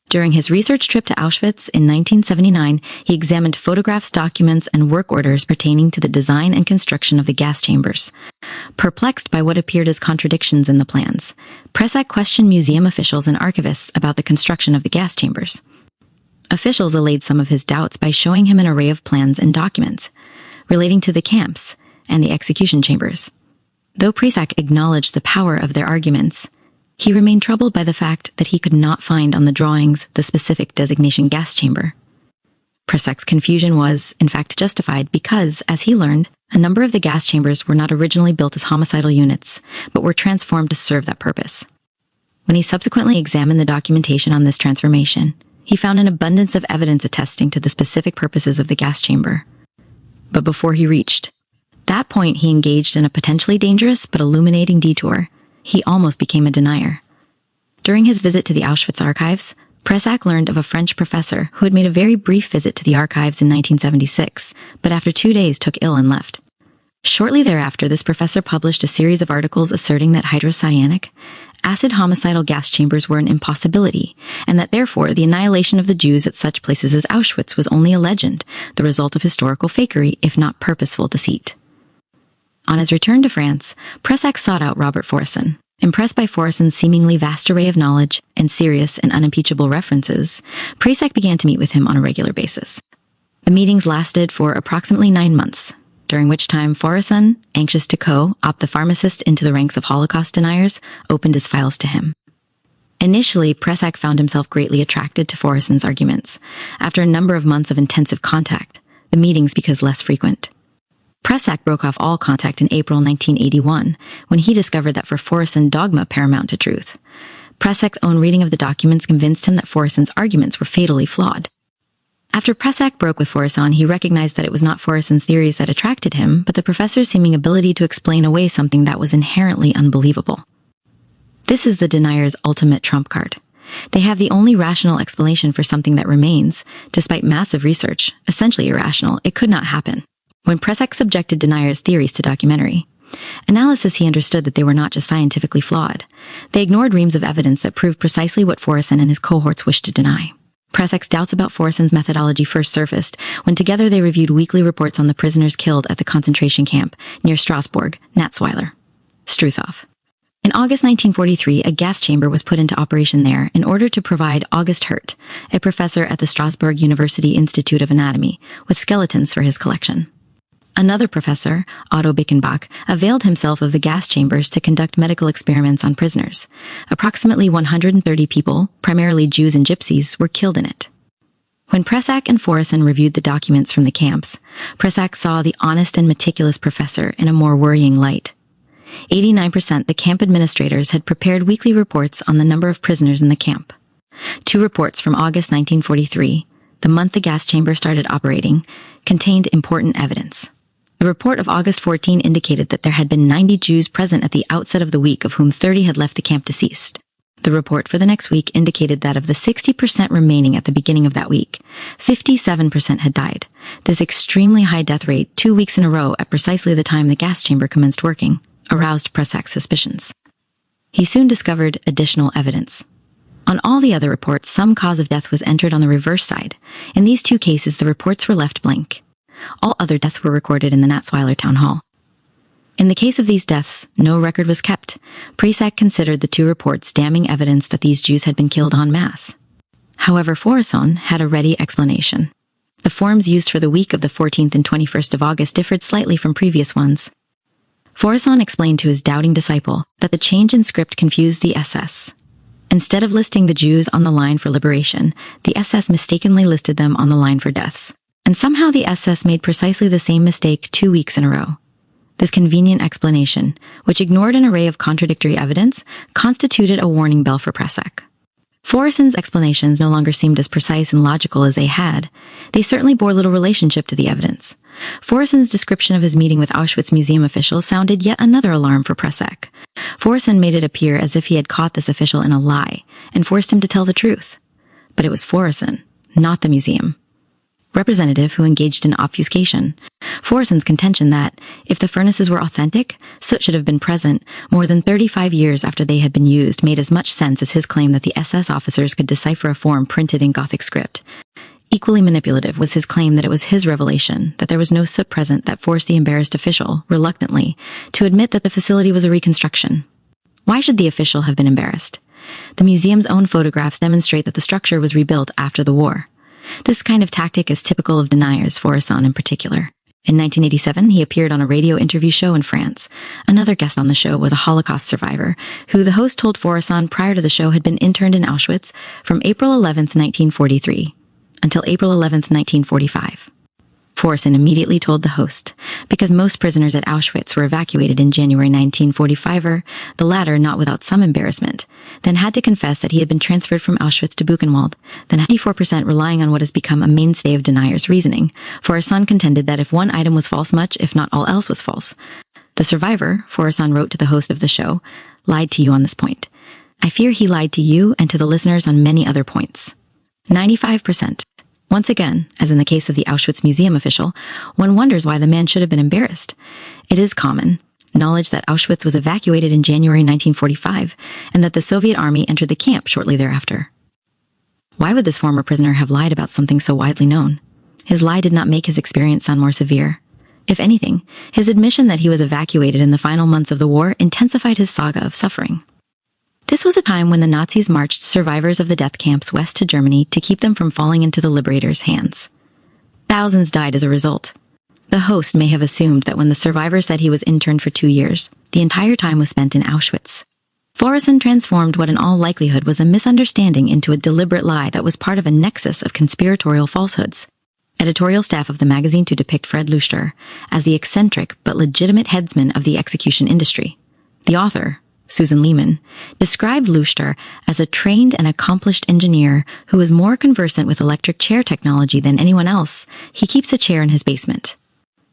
During his research trip to Auschwitz in 1979, he examined photographs, documents, and work orders pertaining to the design and construction of the gas chambers. Perplexed by what appeared as contradictions in the plans, Pressac questioned museum officials and archivists about the construction of the gas chambers. Officials allayed some of his doubts by showing him an array of plans and documents relating to the camps and the execution chambers. Though Pressac acknowledged the power of their arguments, he remained troubled by the fact that he could not find on the drawings the specific designation gas chamber. Pressac's confusion was, in fact, justified because, as he learned, a number of the gas chambers were not originally built as homicidal units, but were transformed to serve that purpose. When he subsequently examined the documentation on this transformation, he found an abundance of evidence attesting to the specific purposes of the gas chamber. But before he reached that point, he engaged in a potentially dangerous but illuminating detour. He almost became a denier. During his visit to the Auschwitz archives, Pressac learned of a French professor who had made a very brief visit to the archives in 1976, but after 2 days took ill and left. Shortly thereafter, this professor published a series of articles asserting that hydrocyanic, acid homicidal gas chambers were an impossibility, and that therefore the annihilation of the Jews at such places as Auschwitz was only a legend, the result of historical fakery, if not purposeful deceit. On his return to France, Pressac sought out Robert Foresson. Impressed by Foresson's seemingly vast array of knowledge and serious and unimpeachable references, Pressac began to meet with him on a regular basis. The meetings lasted for approximately 9 months, during which time Foresson, anxious to co-opt the pharmacist into the ranks of Holocaust deniers, opened his files to him. Initially, Pressac found himself greatly attracted to Foresson's arguments. After a number of months of intensive contact, the meetings became less frequent. Pressac broke off all contact in April 1981, when he discovered that for Foresson, dogma paramount to truth. Pressac's own reading of the documents convinced him that Foresson's arguments were fatally flawed. After Pressac broke with Foresson, he recognized that it was not Foresson's theories that attracted him, but the professor's seeming ability to explain away something that was inherently unbelievable. This is the denier's ultimate trump card. They have the only rational explanation for something that remains, despite massive research, essentially irrational. It could not happen. When Pressac subjected denier's theories to documentary analysis, he understood that they were not just scientifically flawed. They ignored reams of evidence that proved precisely what Foresson and his cohorts wished to deny. Pressac's doubts about Foresson's methodology first surfaced when together they reviewed weekly reports on the prisoners killed at the concentration camp near Strasbourg, Natzweiler, Struthof. In August 1943, a gas chamber was put into operation there in order to provide August Hirt, a professor at the Strasbourg University Institute of Anatomy, with skeletons for his collection. Another professor, Otto Bickenbach, availed himself of the gas chambers to conduct medical experiments on prisoners. Approximately 130 people, primarily Jews and Gypsies, were killed in it. When Pressac and Foresson reviewed the documents from the camps, Pressac saw the honest and meticulous professor in a more worrying light. 89% the camp administrators had prepared weekly reports on the number of prisoners in the camp. 2 reports from August 1943, the month the gas chamber started operating, contained important evidence. The report of August 14 indicated that there had been 90 Jews present at the outset of the week, of whom 30 had left the camp deceased. The report for the next week indicated that of the 60% remaining at the beginning of that week, 57% had died. This extremely high death rate, 2 weeks in a row at precisely the time the gas chamber commenced working, aroused Pressak's suspicions. He soon discovered additional evidence. On all the other reports, some cause of death was entered on the reverse side. In these two cases, the reports were left blank. All other deaths were recorded in the Natzweiler town hall. In the case of these deaths, no record was kept. Pressak considered the two reports damning evidence that these Jews had been killed en masse. However, Foresson had a ready explanation. The forms used for the week of the 14th and 21st of August differed slightly from previous ones. Foresson explained to his doubting disciple that the change in script confused the SS. Instead of listing the Jews on the line for liberation, the SS mistakenly listed them on the line for deaths. And somehow the SS made precisely the same mistake 2 weeks in a row. This convenient explanation, which ignored an array of contradictory evidence, constituted a warning bell for Pressak. Foresson's explanations no longer seemed as precise and logical as they had. They certainly bore little relationship to the evidence. Foresson's description of his meeting with Auschwitz museum officials sounded yet another alarm for Pressak. Foresson made it appear as if he had caught this official in a lie and forced him to tell the truth. But it was Foresson, not the museum representative who engaged in obfuscation. Foresson's contention that, if the furnaces were authentic, soot should have been present more than 35 years after they had been used made as much sense as his claim that the SS officers could decipher a form printed in Gothic script. Equally manipulative was his claim that it was his revelation that there was no soot present that forced the embarrassed official, reluctantly, to admit that the facility was a reconstruction. Why should the official have been embarrassed? The museum's own photographs demonstrate that the structure was rebuilt after the war. This kind of tactic is typical of deniers, Foresson in particular. In 1987, he appeared on a radio interview show in France. Another guest on the show was a Holocaust survivor, who the host told Foresson prior to the show had been interned in Auschwitz from April 11, 1943, until April 11, 1945. Foresson immediately told the host, because most prisoners at Auschwitz were evacuated in January 1945, the latter not without some embarrassment, then had to confess that he had been transferred from Auschwitz to Buchenwald, then 94% relying on what has become a mainstay of deniers' reasoning. Foresson contended that if one item was false, much, if not all else, was false. The survivor, Foresson wrote to the host of the show, lied to you on this point. I fear he lied to you and to the listeners on many other points. 95%. Once again, as in the case of the Auschwitz museum official, one wonders why the man should have been embarrassed. It is common knowledge that Auschwitz was evacuated in January 1945 and that the Soviet army entered the camp shortly thereafter. Why would this former prisoner have lied about something so widely known? His lie did not make his experience sound more severe. If anything, his admission that he was evacuated in the final months of the war intensified his saga of suffering. This was a time when the Nazis marched survivors of the death camps west to Germany to keep them from falling into the liberators' hands. Thousands died as a result. The host may have assumed that when the survivor said he was interned for 2 years, the entire time was spent in Auschwitz. Foresson transformed what in all likelihood was a misunderstanding into a deliberate lie that was part of a nexus of conspiratorial falsehoods. Editorial staff of the magazine to depict Fred Luchter as the eccentric but legitimate headsman of the execution industry. The author, Susan Lehman, described Luchter as a trained and accomplished engineer who is more conversant with electric chair technology than anyone else. He keeps a chair in his basement.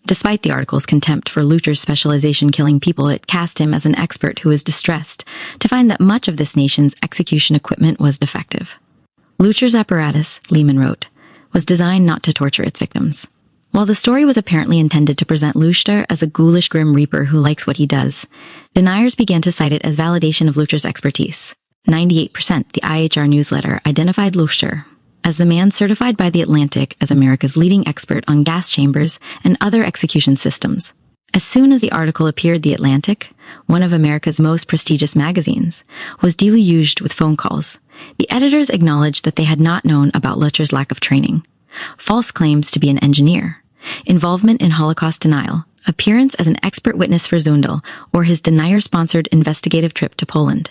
Despite the article's contempt for Luchter's specialization killing people, it cast him as an expert who is distressed to find that much of this nation's execution equipment was defective. Luchter's apparatus, Lehman wrote, was designed not to torture its victims. While the story was apparently intended to present Luchter as a ghoulish grim reaper who likes what he does, deniers began to cite it as validation of Luchter's expertise. 98%, the IHR newsletter, identified Luchter as the man certified by The Atlantic as America's leading expert on gas chambers and other execution systems. As soon as the article appeared, The Atlantic, one of America's most prestigious magazines, was deluged with phone calls. The editors acknowledged that they had not known about Luchter's lack of training, false claims to be an engineer, involvement in Holocaust denial, appearance as an expert witness for Zundel, or his denier-sponsored investigative trip to Poland.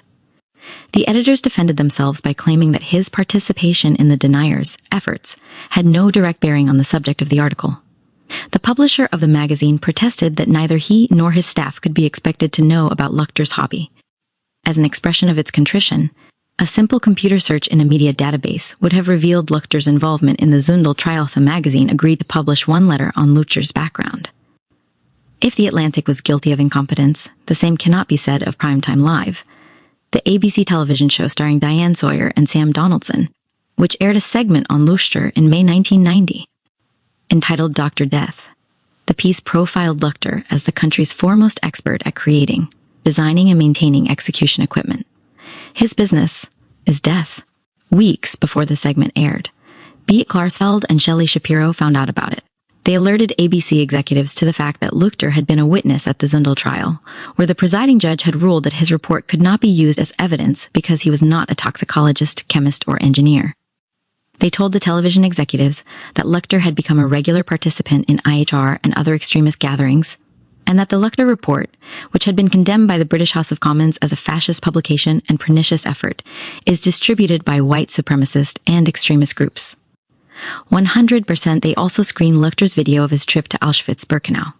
The editors defended themselves by claiming that his participation in the denier's efforts had no direct bearing on the subject of the article. The publisher of the magazine protested that neither he nor his staff could be expected to know about Luchter's hobby. As an expression of its contrition, a simple computer search in a media database would have revealed Luchter's involvement in the Zundel trial if the magazine agreed to publish one letter on Luchter's background. If The Atlantic was guilty of incompetence, the same cannot be said of Primetime Live, the ABC television show starring Diane Sawyer and Sam Donaldson, which aired a segment on Luchter in May 1990. Entitled Dr. Death, the piece profiled Luchter as the country's foremost expert at creating, designing, and maintaining execution equipment. His business is death. Weeks before the segment aired, Beat Klarsfeld and Shelley Shapiro found out about it. They alerted ABC executives to the fact that Luchter had been a witness at the Zundel trial, where the presiding judge had ruled that his report could not be used as evidence because he was not a toxicologist, chemist, or engineer. They told the television executives that Luchter had become a regular participant in IHR and other extremist gatherings, and that the Luchter report, which had been condemned by the British House of Commons as a fascist publication and pernicious effort, is distributed by white supremacist and extremist groups. 100% they also screened Luchter's video of his trip to Auschwitz-Birkenau.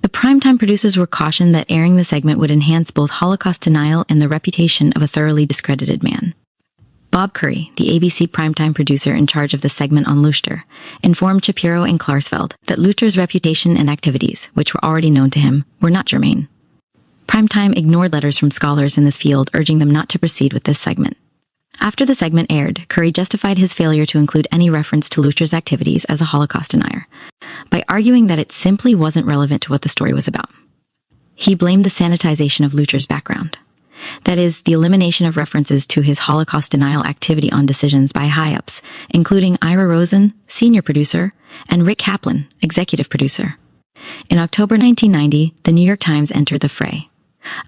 The primetime producers were cautioned that airing the segment would enhance both Holocaust denial and the reputation of a thoroughly discredited man. Bob Curry, the ABC primetime producer in charge of the segment on Luchter, informed Shapiro and Klarsfeld that Luchter's reputation and activities, which were already known to him, were not germane. Primetime ignored letters from scholars in this field urging them not to proceed with this segment. After the segment aired, Curry justified his failure to include any reference to Luchter's activities as a Holocaust denier by arguing that it simply wasn't relevant to what the story was about. He blamed the sanitization of Luchter's background. That is, the elimination of references to his Holocaust denial activity on decisions by high-ups, including Ira Rosen, senior producer, and Rick Kaplan, executive producer. In October 1990, the New York Times entered the fray.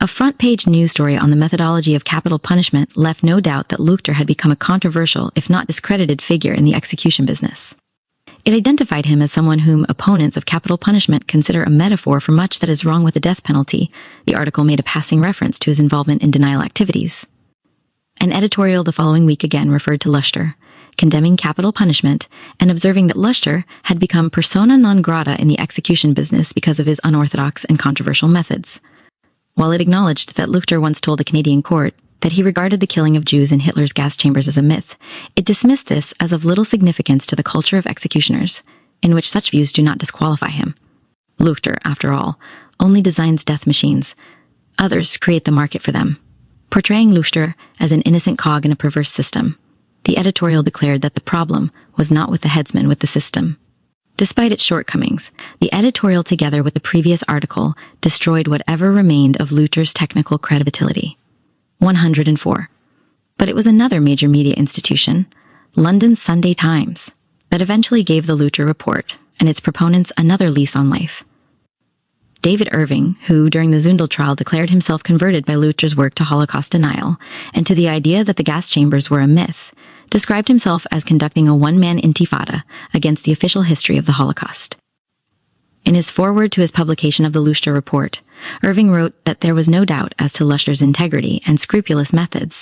A front-page news story on the methodology of capital punishment left no doubt that Luchter had become a controversial, if not discredited, figure in the execution business. It identified him as someone whom opponents of capital punishment consider a metaphor for much that is wrong with the death penalty. The article made a passing reference to his involvement in denial activities. An editorial the following week again referred to Luchter, condemning capital punishment and observing that Luchter had become persona non grata in the execution business because of his unorthodox and controversial methods. While it acknowledged that Luchter once told a Canadian court that he regarded the killing of Jews in Hitler's gas chambers as a myth, it dismissed this as of little significance to the culture of executioners, in which such views do not disqualify him. Luchter, after all, only designs death machines. Others create the market for them. Portraying Luchter as an innocent cog in a perverse system, the editorial declared that the problem was not with the headsman, with the system. Despite its shortcomings, the editorial, together with the previous article, destroyed whatever remained of Luchter's technical credibility. 104. But it was another major media institution, London's Sunday Times, that eventually gave the Luchter report and its proponents another lease on life. David Irving, who during the Zundel trial declared himself converted by Luchter's work to Holocaust denial and to the idea that the gas chambers were a myth, described himself as conducting a one-man intifada against the official history of the Holocaust. In his foreword to his publication of the Luchter report, Irving wrote that there was no doubt as to Luchter's integrity and scrupulous methods.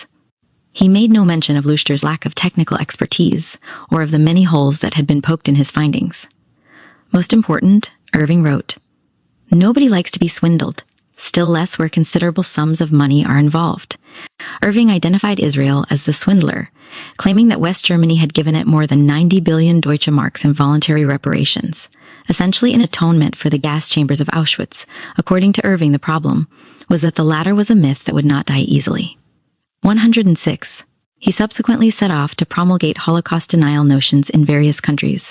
He made no mention of Luchter's lack of technical expertise or of the many holes that had been poked in his findings. Most important, Irving wrote, "Nobody likes to be swindled, still less where considerable sums of money are involved." Irving identified Israel as the swindler, claiming that West Germany had given it more than 90 billion Deutsche Marks in voluntary reparations, essentially in atonement for the gas chambers of Auschwitz. According to Irving, the problem was that the latter was a myth that would not die easily. 106. He subsequently set off to promulgate Holocaust denial notions in various countries.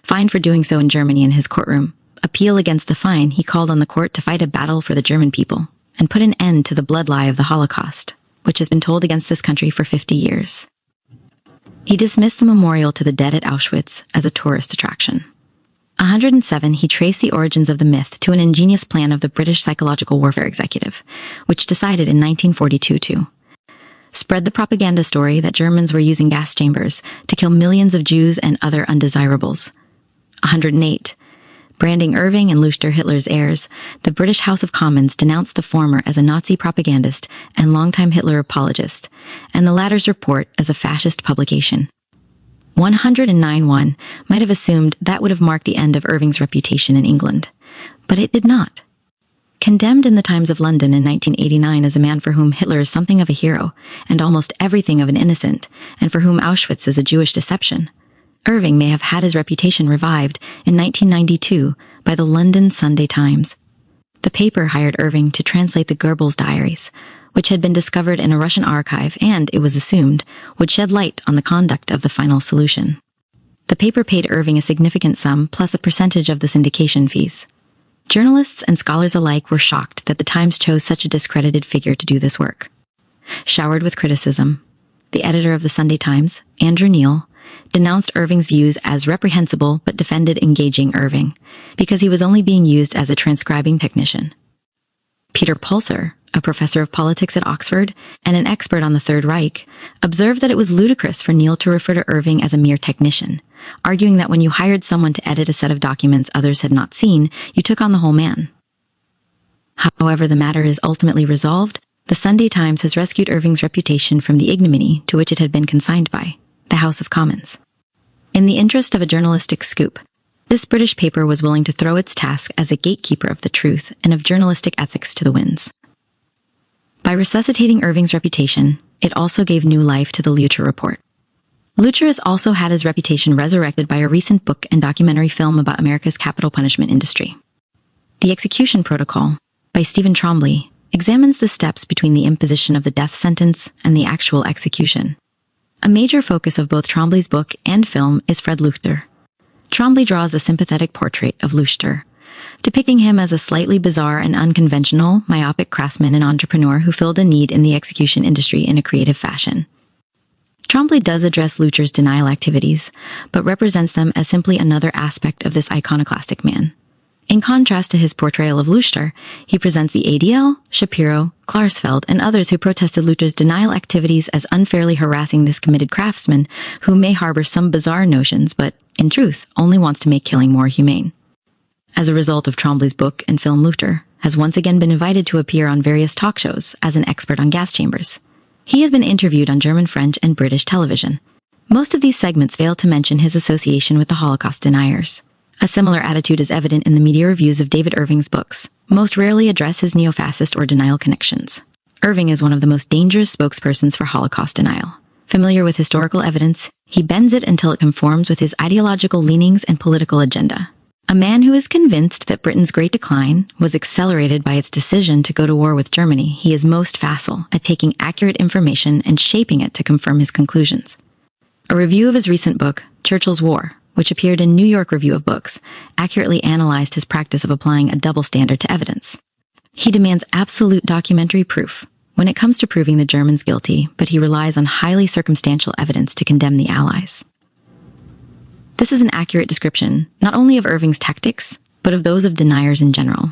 Fined for doing so in Germany in his courtroom. Appeal against the fine, he called on the court to fight a battle for the German people and put an end to the blood lie of the Holocaust, which has been told against this country for 50 years. He dismissed the memorial to the dead at Auschwitz as a tourist attraction. 107, he traced the origins of the myth to an ingenious plan of the British psychological warfare executive, which decided in 1942 to spread the propaganda story that Germans were using gas chambers to kill millions of Jews and other undesirables. 108, branding Irving and Luchter Hitler's heirs, the British House of Commons denounced the former as a Nazi propagandist and longtime Hitler apologist, and the latter's report as a fascist publication. 109-1 might have assumed that would have marked the end of Irving's reputation in England, but it did not. Condemned in the Times of London in 1989 as a man for whom Hitler is something of a hero and almost everything of an innocent, and for whom Auschwitz is a Jewish deception, Irving may have had his reputation revived in 1992 by the London Sunday Times. The paper hired Irving to translate the Goebbels diaries, which had been discovered in a Russian archive and, it was assumed, would shed light on the conduct of the final solution. The paper paid Irving a significant sum plus a percentage of the syndication fees. Journalists and scholars alike were shocked that the Times chose such a discredited figure to do this work. Showered with criticism, the editor of the Sunday Times, Andrew Neil, denounced Irving's views as reprehensible but defended engaging Irving because he was only being used as a transcribing technician. Peter Pulser, a professor of politics at Oxford and an expert on the Third Reich, observed that it was ludicrous for Neil to refer to Irving as a mere technician, arguing that when you hired someone to edit a set of documents others had not seen, you took on the whole man. However the matter is ultimately resolved, the Sunday Times has rescued Irving's reputation from the ignominy to which it had been consigned by the House of Commons. In the interest of a journalistic scoop, this British paper was willing to throw its task as a gatekeeper of the truth and of journalistic ethics to the winds. By resuscitating Irving's reputation, it also gave new life to the Lutcher Report. Lutcher has also had his reputation resurrected by a recent book and documentary film about America's capital punishment industry. The Execution Protocol, by Stephen Trombley, examines the steps between the imposition of the death sentence and the actual execution. A major focus of both Trombley's book and film is Fred Luther. Trombley draws a sympathetic portrait of Luther, depicting him as a slightly bizarre and unconventional, myopic craftsman and entrepreneur who filled a need in the execution industry in a creative fashion. Trombley does address Luther's denial activities, but represents them as simply another aspect of this iconoclastic man. In contrast to his portrayal of Luther, he presents the ADL, Shapiro, Klarsfeld, and others who protested Luther's denial activities as unfairly harassing this committed craftsman who may harbor some bizarre notions, but, in truth, only wants to make killing more humane. As a result of Trombley's book and film, Luther has once again been invited to appear on various talk shows as an expert on gas chambers. He has been interviewed on German, French, and British television. Most of these segments fail to mention his association with the Holocaust deniers. A similar attitude is evident in the media reviews of David Irving's books, most rarely address his neo-fascist or denial connections. Irving is one of the most dangerous spokespersons for Holocaust denial. Familiar with historical evidence, he bends it until it conforms with his ideological leanings and political agenda. A man who is convinced that Britain's great decline was accelerated by its decision to go to war with Germany, he is most facile at taking accurate information and shaping it to confirm his conclusions. A review of his recent book, Churchill's War, which appeared in New York Review of Books, accurately analyzed his practice of applying a double standard to evidence. He demands absolute documentary proof when it comes to proving the Germans guilty, but he relies on highly circumstantial evidence to condemn the Allies. This is an accurate description, not only of Irving's tactics, but of those of deniers in general.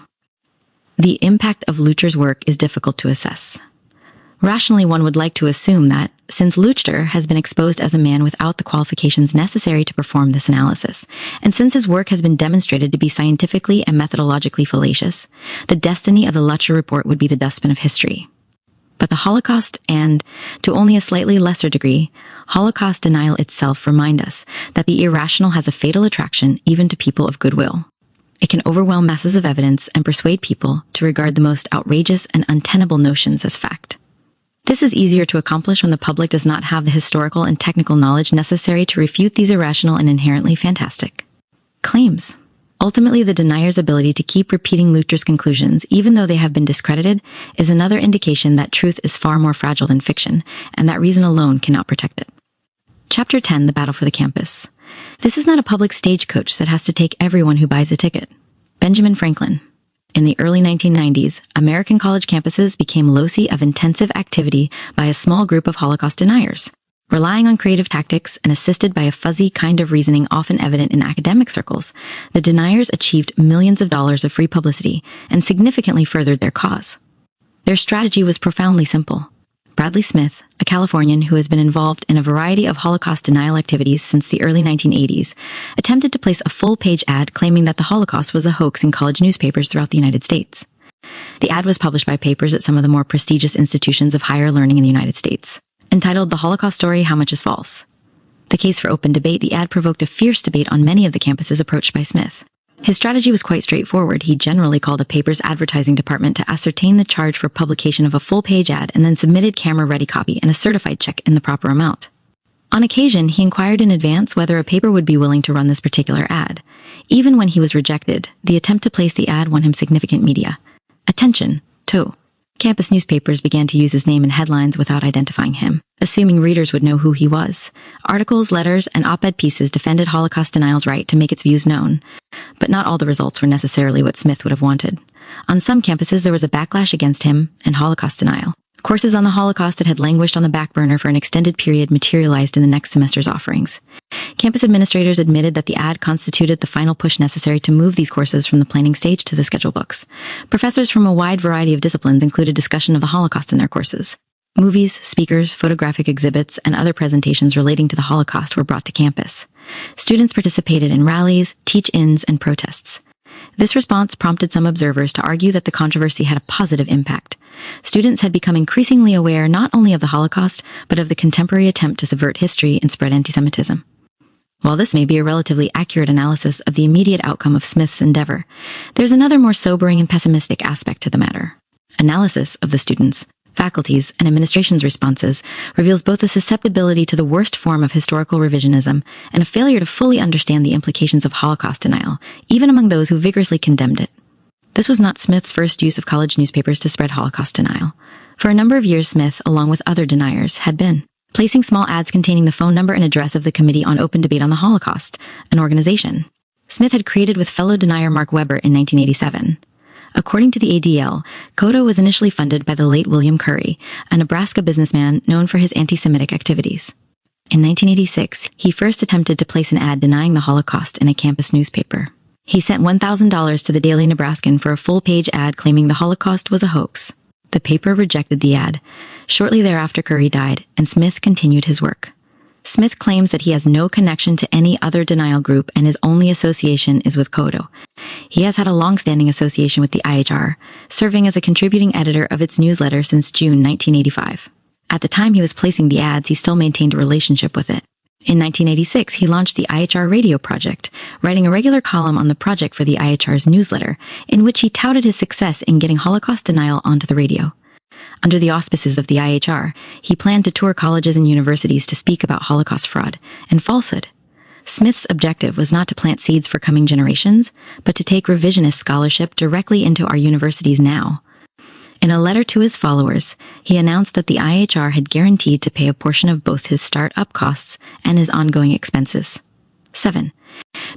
The impact of Luther's work is difficult to assess. Rationally, one would like to assume that, since Luther has been exposed as a man without the qualifications necessary to perform this analysis, and since his work has been demonstrated to be scientifically and methodologically fallacious, the destiny of the Lutcher Report would be the dustbin of history. But the Holocaust and, to only a slightly lesser degree, Holocaust denial itself remind us that the irrational has a fatal attraction even to people of goodwill. It can overwhelm masses of evidence and persuade people to regard the most outrageous and untenable notions as fact. This is easier to accomplish when the public does not have the historical and technical knowledge necessary to refute these irrational and inherently fantastic claims. Ultimately, the denier's ability to keep repeating Luther's conclusions, even though they have been discredited, is another indication that truth is far more fragile than fiction, and that reason alone cannot protect it. Chapter 10, The Battle for the Campus. This is not a public stagecoach that has to take everyone who buys a ticket. Benjamin Franklin. In the early 1990s, American college campuses became loci of intensive activity by a small group of Holocaust deniers. Relying on creative tactics and assisted by a fuzzy kind of reasoning often evident in academic circles, the deniers achieved millions of dollars of free publicity and significantly furthered their cause. Their strategy was profoundly simple. Bradley Smith, a Californian who has been involved in a variety of Holocaust denial activities since the early 1980s, attempted to place a full-page ad claiming that the Holocaust was a hoax in college newspapers throughout the United States. The ad was published by papers at some of the more prestigious institutions of higher learning in the United States. Entitled The Holocaust Story, How Much is False? The case for open debate, the ad provoked a fierce debate on many of the campuses approached by Smith. His strategy was quite straightforward. He generally called a paper's advertising department to ascertain the charge for publication of a full-page ad and then submitted camera-ready copy and a certified check in the proper amount. On occasion, he inquired in advance whether a paper would be willing to run this particular ad. Even when he was rejected, the attempt to place the ad won him significant media. Attention, To. Campus newspapers began to use his name in headlines without identifying him, assuming readers would know who he was. Articles, letters, and op-ed pieces defended Holocaust denial's right to make its views known, but not all the results were necessarily what Smith would have wanted. On some campuses, there was a backlash against him and Holocaust denial. Courses on the Holocaust that had languished on the back burner for an extended period materialized in the next semester's offerings. Campus administrators admitted that the ad constituted the final push necessary to move these courses from the planning stage to the schedule books. Professors from a wide variety of disciplines included discussion of the Holocaust in their courses. Movies, speakers, photographic exhibits, and other presentations relating to the Holocaust were brought to campus. Students participated in rallies, teach-ins, and protests. This response prompted some observers to argue that the controversy had a positive impact. Students had become increasingly aware not only of the Holocaust, but of the contemporary attempt to subvert history and spread anti-Semitism. While this may be a relatively accurate analysis of the immediate outcome of Smith's endeavor, there's another more sobering and pessimistic aspect to the matter. Analysis of the students, faculty's, and administration's responses reveals both a susceptibility to the worst form of historical revisionism and a failure to fully understand the implications of Holocaust denial, even among those who vigorously condemned it. This was not Smith's first use of college newspapers to spread Holocaust denial. For a number of years, Smith, along with other deniers, had been placing small ads containing the phone number and address of the Committee on Open Debate on the Holocaust, an organization Smith had created with fellow denier Mark Weber in 1987. According to the ADL, Kodo was initially funded by the late William Curry, a Nebraska businessman known for his anti-Semitic activities. In 1986, he first attempted to place an ad denying the Holocaust in a campus newspaper. He sent $1,000 to the Daily Nebraskan for a full-page ad claiming the Holocaust was a hoax. The paper rejected the ad. Shortly thereafter, Curry died, and Smith continued his work. Smith claims that he has no connection to any other denial group and his only association is with Kodo. He has had a long-standing association with the IHR, serving as a contributing editor of its newsletter since June 1985. At the time he was placing the ads, he still maintained a relationship with it. In 1986, he launched the IHR Radio Project, writing a regular column on the project for the IHR's newsletter, in which he touted his success in getting Holocaust denial onto the radio. Under the auspices of the IHR, he planned to tour colleges and universities to speak about Holocaust fraud and falsehood. Smith's objective was not to plant seeds for coming generations, but to take revisionist scholarship directly into our universities now. In a letter to his followers, he announced that the IHR had guaranteed to pay a portion of both his start-up costs and his ongoing expenses. 7.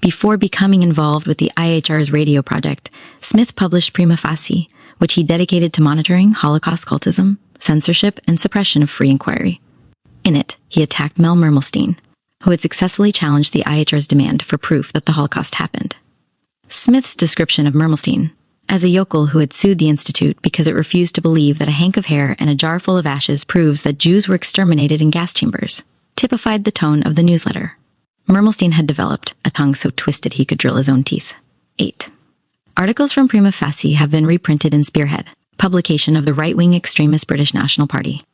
Before becoming involved with the IHR's radio project, Smith published Prima Facie, which he dedicated to monitoring Holocaust cultism, censorship, and suppression of free inquiry. In it, he attacked Mel Mermelstein, who had successfully challenged the IHR's demand for proof that the Holocaust happened. Smith's description of Mermelstein as a yokel who had sued the Institute because it refused to believe that a hank of hair and a jar full of ashes proves that Jews were exterminated in gas chambers typified the tone of the newsletter. Mermelstein had developed a tongue so twisted he could drill his own teeth. 8. Articles from Prima Facie have been reprinted in Spearhead, publication of the right-wing extremist British National Party.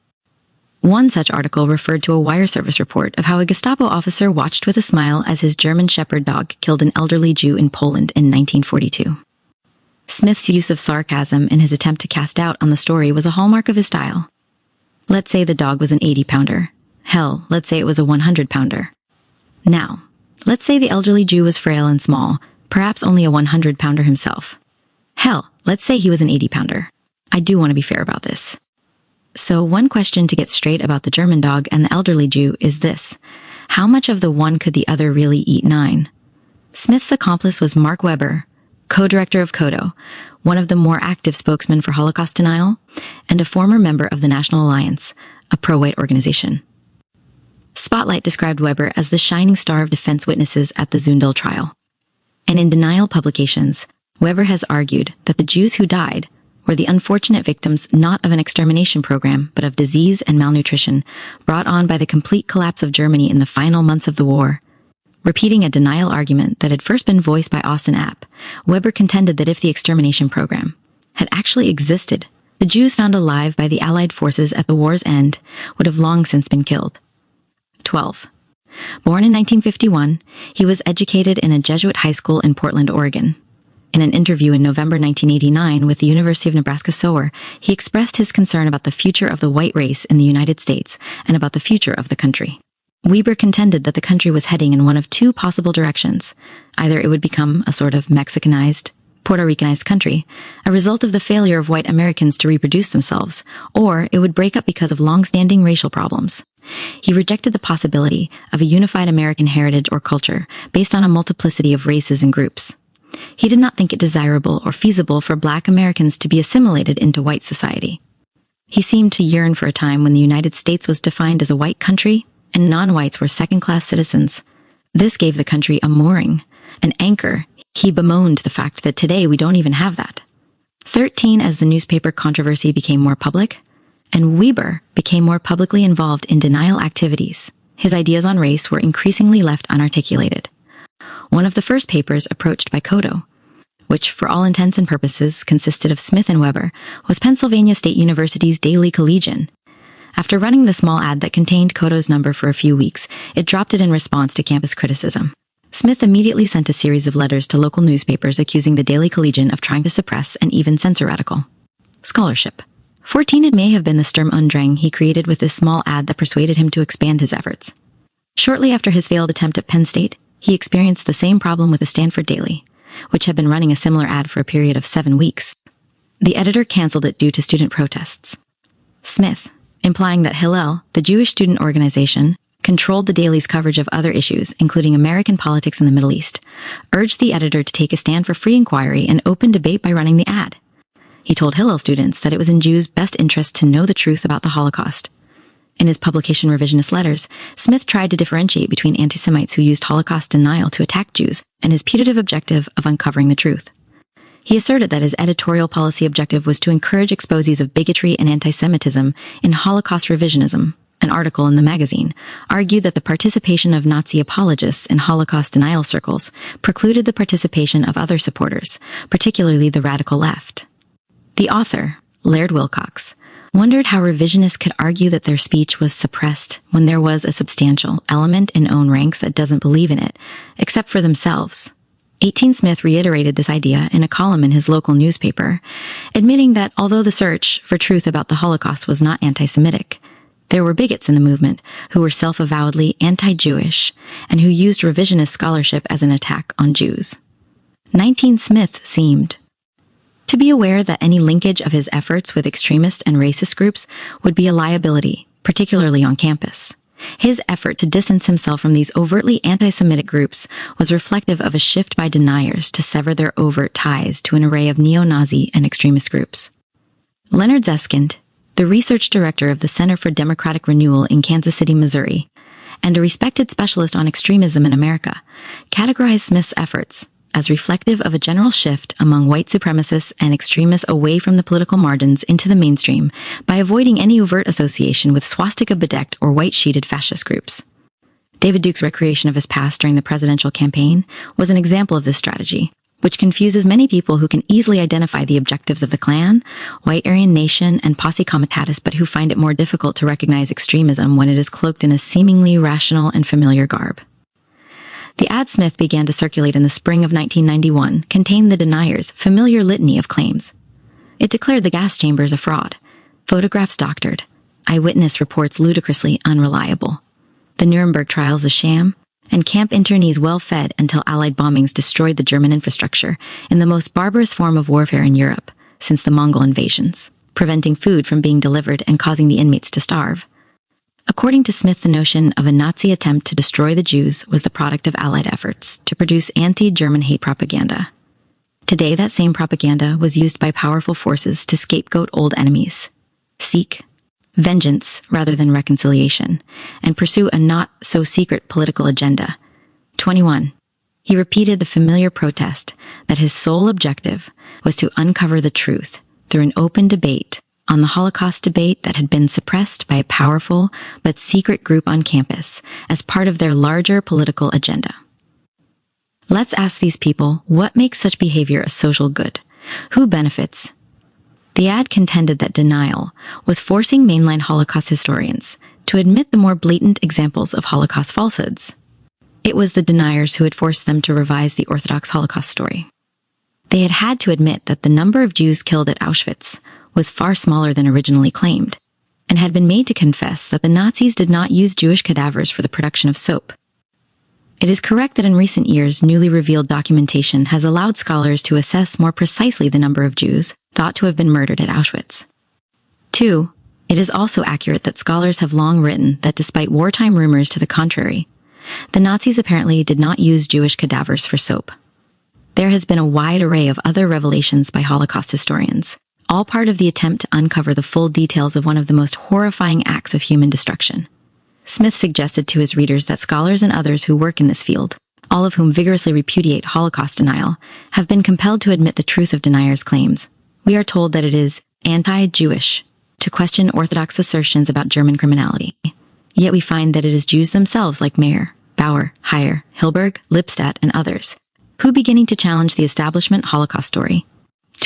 One such article referred to a wire service report of how a Gestapo officer watched with a smile as his German Shepherd dog killed an elderly Jew in Poland in 1942. Smith's use of sarcasm in his attempt to cast doubt on the story was a hallmark of his style. Let's say the dog was an 80-pounder. Hell, let's say it was a 100-pounder. Now, let's say the elderly Jew was frail and small, perhaps only a 100-pounder himself. Hell, let's say he was an 80-pounder. I do want to be fair about this. So one question to get straight about the German dog and the elderly Jew is this: how much of the one could the other really eat 9? Smith's accomplice was Mark Weber, co-director of Kodo, one of the more active spokesmen for Holocaust denial, and a former member of the National Alliance, a pro-white organization. Spotlight described Weber as the shining star of defense witnesses at the Zundel trial. And in denial publications, Weber has argued that the Jews who died were the unfortunate victims not of an extermination program, but of disease and malnutrition brought on by the complete collapse of Germany in the final months of the war. Repeating a denial argument that had first been voiced by Austin App, Weber contended that if the extermination program had actually existed, the Jews found alive by the Allied forces at the war's end would have long since been killed. 12. Born in 1951, he was educated in a Jesuit high school in Portland, Oregon. In an interview in November 1989 with the University of Nebraska-Sower, he expressed his concern about the future of the white race in the United States and about the future of the country. Weber contended that the country was heading in one of two possible directions. Either it would become a sort of Mexicanized, Puerto Ricanized country, a result of the failure of white Americans to reproduce themselves, or it would break up because of long-standing racial problems. He rejected the possibility of a unified American heritage or culture based on a multiplicity of races and groups. He did not think it desirable or feasible for Black Americans to be assimilated into white society. He seemed to yearn for a time when the United States was defined as a white country and non-whites were second-class citizens. This gave the country a mooring, an anchor. He bemoaned the fact that today we don't even have that. 13, as the newspaper controversy became more public, and Weber became more publicly involved in denial activities, his ideas on race were increasingly left unarticulated. One of the first papers approached by Cotto, which for all intents and purposes consisted of Smith and Weber, was Pennsylvania State University's Daily Collegian. After running the small ad that contained Cotto's number for a few weeks, it dropped it in response to campus criticism. Smith immediately sent a series of letters to local newspapers accusing the Daily Collegian of trying to suppress and even censor radical scholarship. 14, it may have been the Sturm und Drang he created with this small ad that persuaded him to expand his efforts. Shortly after his failed attempt at Penn State, he experienced the same problem with the Stanford Daily, which had been running a similar ad for a period of 7 weeks. The editor canceled it due to student protests. Smith, implying that Hillel, the Jewish student organization, controlled the Daily's coverage of other issues, including American politics in the Middle East, urged the editor to take a stand for free inquiry and open debate by running the ad. He told Hillel students that it was in Jews' best interest to know the truth about the Holocaust. In his publication revisionist letters, Smith tried to differentiate between anti-Semites who used Holocaust denial to attack Jews and his putative objective of uncovering the truth. He asserted that his editorial policy objective was to encourage exposés of bigotry and anti-Semitism in Holocaust revisionism. An article in the magazine argued that the participation of Nazi apologists in Holocaust denial circles precluded the participation of other supporters, particularly the radical left. The author, Laird Wilcox, wondered how revisionists could argue that their speech was suppressed when there was a substantial element in own ranks that doesn't believe in it, except for themselves. 18 Smith reiterated this idea in a column in his local newspaper, admitting that although the search for truth about the Holocaust was not anti-Semitic, there were bigots in the movement who were self-avowedly anti-Jewish and who used revisionist scholarship as an attack on Jews. 19 Smith seemed to be aware that any linkage of his efforts with extremist and racist groups would be a liability, particularly on campus. His effort to distance himself from these overtly anti-Semitic groups was reflective of a shift by deniers to sever their overt ties to an array of neo-Nazi and extremist groups. Leonard Zeskind, the research director of the Center for Democratic Renewal in Kansas City, Missouri, and a respected specialist on extremism in America, categorized Smith's efforts as reflective of a general shift among white supremacists and extremists away from the political margins into the mainstream by avoiding any overt association with swastika-bedecked or white-sheeted fascist groups. David Duke's recreation of his past during the presidential campaign was an example of this strategy, which confuses many people who can easily identify the objectives of the Klan, White Aryan Nation, and Posse Comitatus, but who find it more difficult to recognize extremism when it is cloaked in a seemingly rational and familiar garb. The ad Smith began to circulate in the spring of 1991 contained the deniers' familiar litany of claims. It declared the gas chambers a fraud, photographs doctored, eyewitness reports ludicrously unreliable, the Nuremberg trials a sham, and camp internees well-fed until Allied bombings destroyed the German infrastructure in the most barbarous form of warfare in Europe since the Mongol invasions, preventing food from being delivered and causing the inmates to starve. According to Smith, the notion of a Nazi attempt to destroy the Jews was the product of Allied efforts to produce anti-German hate propaganda. Today, that same propaganda was used by powerful forces to scapegoat old enemies, seek vengeance rather than reconciliation, and pursue a not-so-secret political agenda. 21. He repeated the familiar protest that his sole objective was to uncover the truth through an open debate on the Holocaust debate that had been suppressed by a powerful but secret group on campus as part of their larger political agenda. Let's ask these people what makes such behavior a social good. Who benefits? The ad contended that denial was forcing mainline Holocaust historians to admit the more blatant examples of Holocaust falsehoods. It was the deniers who had forced them to revise the Orthodox Holocaust story. They had to admit that the number of Jews killed at Auschwitz was far smaller than originally claimed, and had been made to confess that the Nazis did not use Jewish cadavers for the production of soap. It is correct that in recent years, newly revealed documentation has allowed scholars to assess more precisely the number of Jews thought to have been murdered at Auschwitz. 2. It is also accurate that scholars have long written that despite wartime rumors to the contrary, the Nazis apparently did not use Jewish cadavers for soap. There has been a wide array of other revelations by Holocaust historians, all part of the attempt to uncover the full details of one of the most horrifying acts of human destruction. Smith suggested to his readers that scholars and others who work in this field, all of whom vigorously repudiate Holocaust denial, have been compelled to admit the truth of deniers' claims. We are told that it is anti-Jewish to question Orthodox assertions about German criminality. Yet we find that it is Jews themselves like Mayer, Bauer, Heyer, Hilberg, Lipstadt, and others, who beginning to challenge the establishment Holocaust story.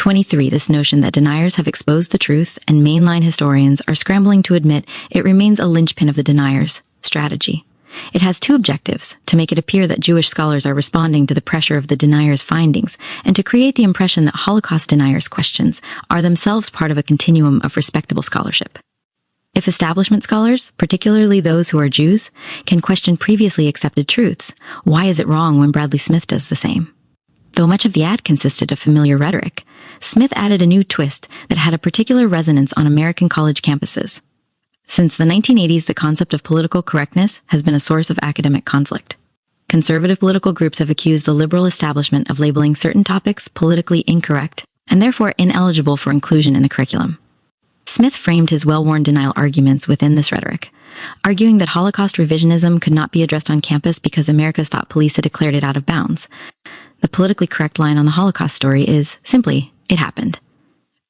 23. This notion that deniers have exposed the truth and mainline historians are scrambling to admit it remains a linchpin of the deniers' strategy. It has two objectives: to make it appear that Jewish scholars are responding to the pressure of the deniers' findings, and to create the impression that Holocaust deniers' questions are themselves part of a continuum of respectable scholarship. If establishment scholars, particularly those who are Jews, can question previously accepted truths, why is it wrong when Bradley Smith does the same? Though much of the ad consisted of familiar rhetoric, Smith added a new twist that had a particular resonance on American college campuses. Since the 1980s, the concept of political correctness has been a source of academic conflict. Conservative political groups have accused the liberal establishment of labeling certain topics politically incorrect and therefore ineligible for inclusion in the curriculum. Smith framed his well-worn denial arguments within this rhetoric, arguing that Holocaust revisionism could not be addressed on campus because America's thought police had declared it out of bounds. The politically correct line on the Holocaust story is simply, it happened.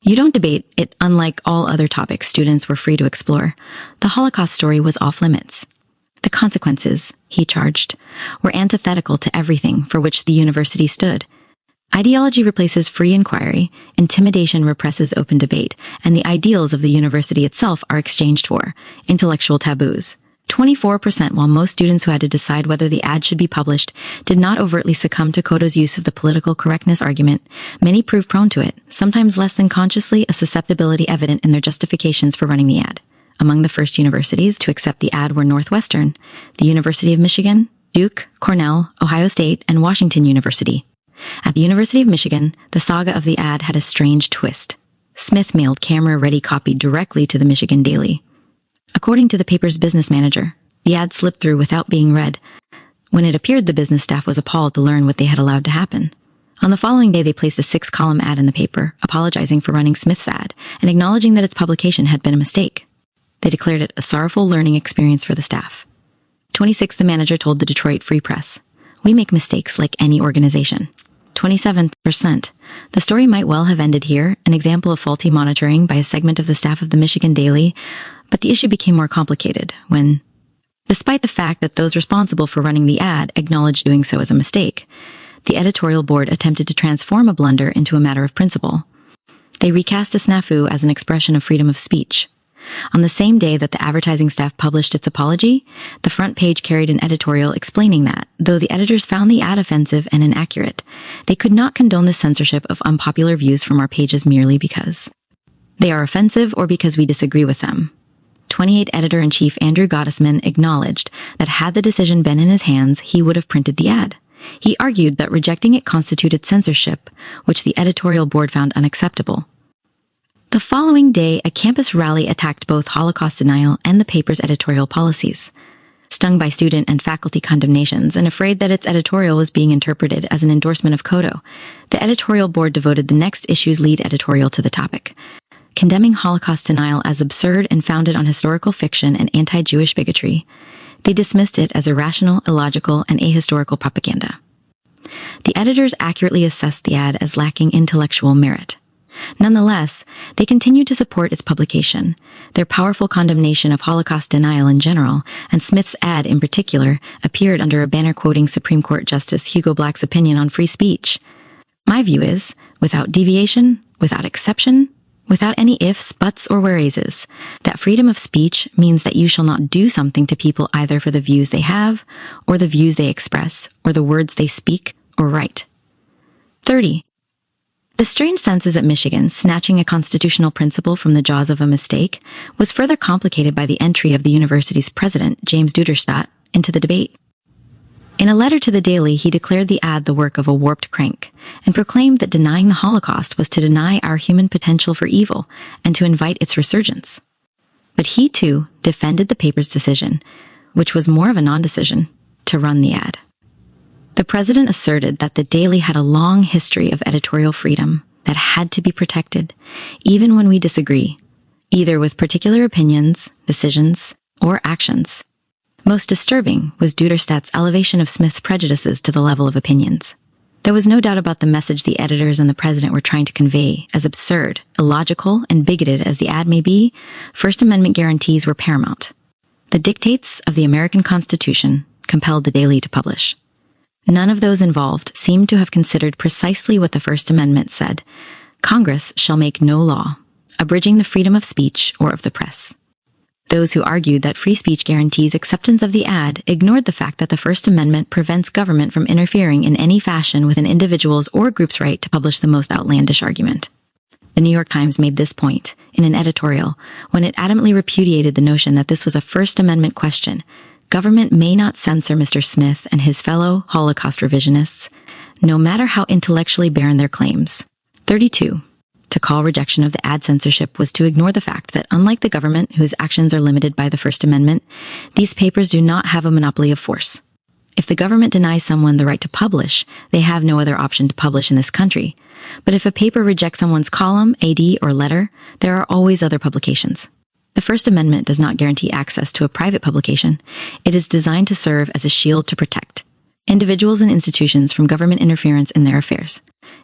You don't debate it. Unlike all other topics students were free to explore, the Holocaust story was off limits. The consequences, he charged, were antithetical to everything for which the university stood. Ideology replaces free inquiry, intimidation represses open debate, and the ideals of the university itself are exchanged for intellectual taboos. 24%, while most students who had to decide whether the ad should be published did not overtly succumb to Koto's use of the political correctness argument, many proved prone to it, sometimes less than consciously, a susceptibility evident in their justifications for running the ad. Among the first universities to accept the ad were Northwestern, the University of Michigan, Duke, Cornell, Ohio State, and Washington University. At the University of Michigan, the saga of the ad had a strange twist. Smith mailed camera-ready copy directly to the Michigan Daily. According to the paper's business manager, the ad slipped through without being read. When it appeared, the business staff was appalled to learn what they had allowed to happen. On the following day, they placed a 6-column ad in the paper, apologizing for running Smith's ad and acknowledging that its publication had been a mistake. They declared it a sorrowful learning experience for the staff. 26, the manager told the Detroit Free Press, "We make mistakes like any organization." 27%. The story might well have ended here, an example of faulty monitoring by a segment of the staff of the Michigan Daily, but the issue became more complicated when, despite the fact that those responsible for running the ad acknowledged doing so as a mistake, the editorial board attempted to transform a blunder into a matter of principle. They recast a snafu as an expression of freedom of speech. On the same day that the advertising staff published its apology, the front page carried an editorial explaining that, though the editors found the ad offensive and inaccurate, they could not condone the censorship of unpopular views from our pages merely because they are offensive or because we disagree with them. 28 Editor-in-Chief Andrew Gottesman acknowledged that had the decision been in his hands, he would have printed the ad. He argued that rejecting it constituted censorship, which the editorial board found unacceptable. The following day, a campus rally attacked both Holocaust denial and the paper's editorial policies. Stung by student and faculty condemnations and afraid that its editorial was being interpreted as an endorsement of Koto, the editorial board devoted the next issue's lead editorial to the topic, condemning Holocaust denial as absurd and founded on historical fiction and anti-Jewish bigotry. They dismissed it as irrational, illogical, and ahistorical propaganda. The editors accurately assessed the ad as lacking intellectual merit. Nonetheless, they continued to support its publication. Their powerful condemnation of Holocaust denial in general, and Smith's ad in particular, appeared under a banner quoting Supreme Court Justice Hugo Black's opinion on free speech. My view is, without deviation, without exception, without any ifs, buts, or whereases, that freedom of speech means that you shall not do something to people either for the views they have, or the views they express, or the words they speak or write. 30. The strange census at Michigan, snatching a constitutional principle from the jaws of a mistake, was further complicated by the entry of the university's president, James Duderstadt, into the debate. In In a letter to the Daily, he declared the ad the work of a warped crank and proclaimed that denying the Holocaust was to deny our human potential for evil and to invite its resurgence. But he, too, defended the paper's decision, which was more of a non-decision, to run the ad. The president asserted that the Daily had a long history of editorial freedom that had to be protected, even when we disagree, either with particular opinions, decisions, or actions. Most disturbing was Duderstadt's elevation of Smith's prejudices to the level of opinions. There was no doubt about the message the editors and the president were trying to convey. As absurd, illogical, and bigoted as the ad may be, First Amendment guarantees were paramount. The dictates of the American Constitution compelled the Daily to publish. None of those involved seemed to have considered precisely what the First Amendment said: Congress shall make no law abridging the freedom of speech or of the press. Those who argued that free speech guarantees acceptance of the ad ignored the fact that the First Amendment prevents government from interfering in any fashion with an individual's or group's right to publish the most outlandish argument. The New York Times made this point in an editorial when it adamantly repudiated the notion that this was a First Amendment question. Government may not censor Mr. Smith and his fellow Holocaust revisionists, no matter how intellectually barren their claims. 32. To call rejection of the ad censorship was to ignore the fact that, unlike the government, whose actions are limited by the First Amendment, these papers do not have a monopoly of force. If the government denies someone the right to publish, they have no other option to publish in this country. But if a paper rejects someone's column, AD, or letter, there are always other publications. The First Amendment does not guarantee access to a private publication. It is designed to serve as a shield to protect individuals and institutions from government interference in their affairs.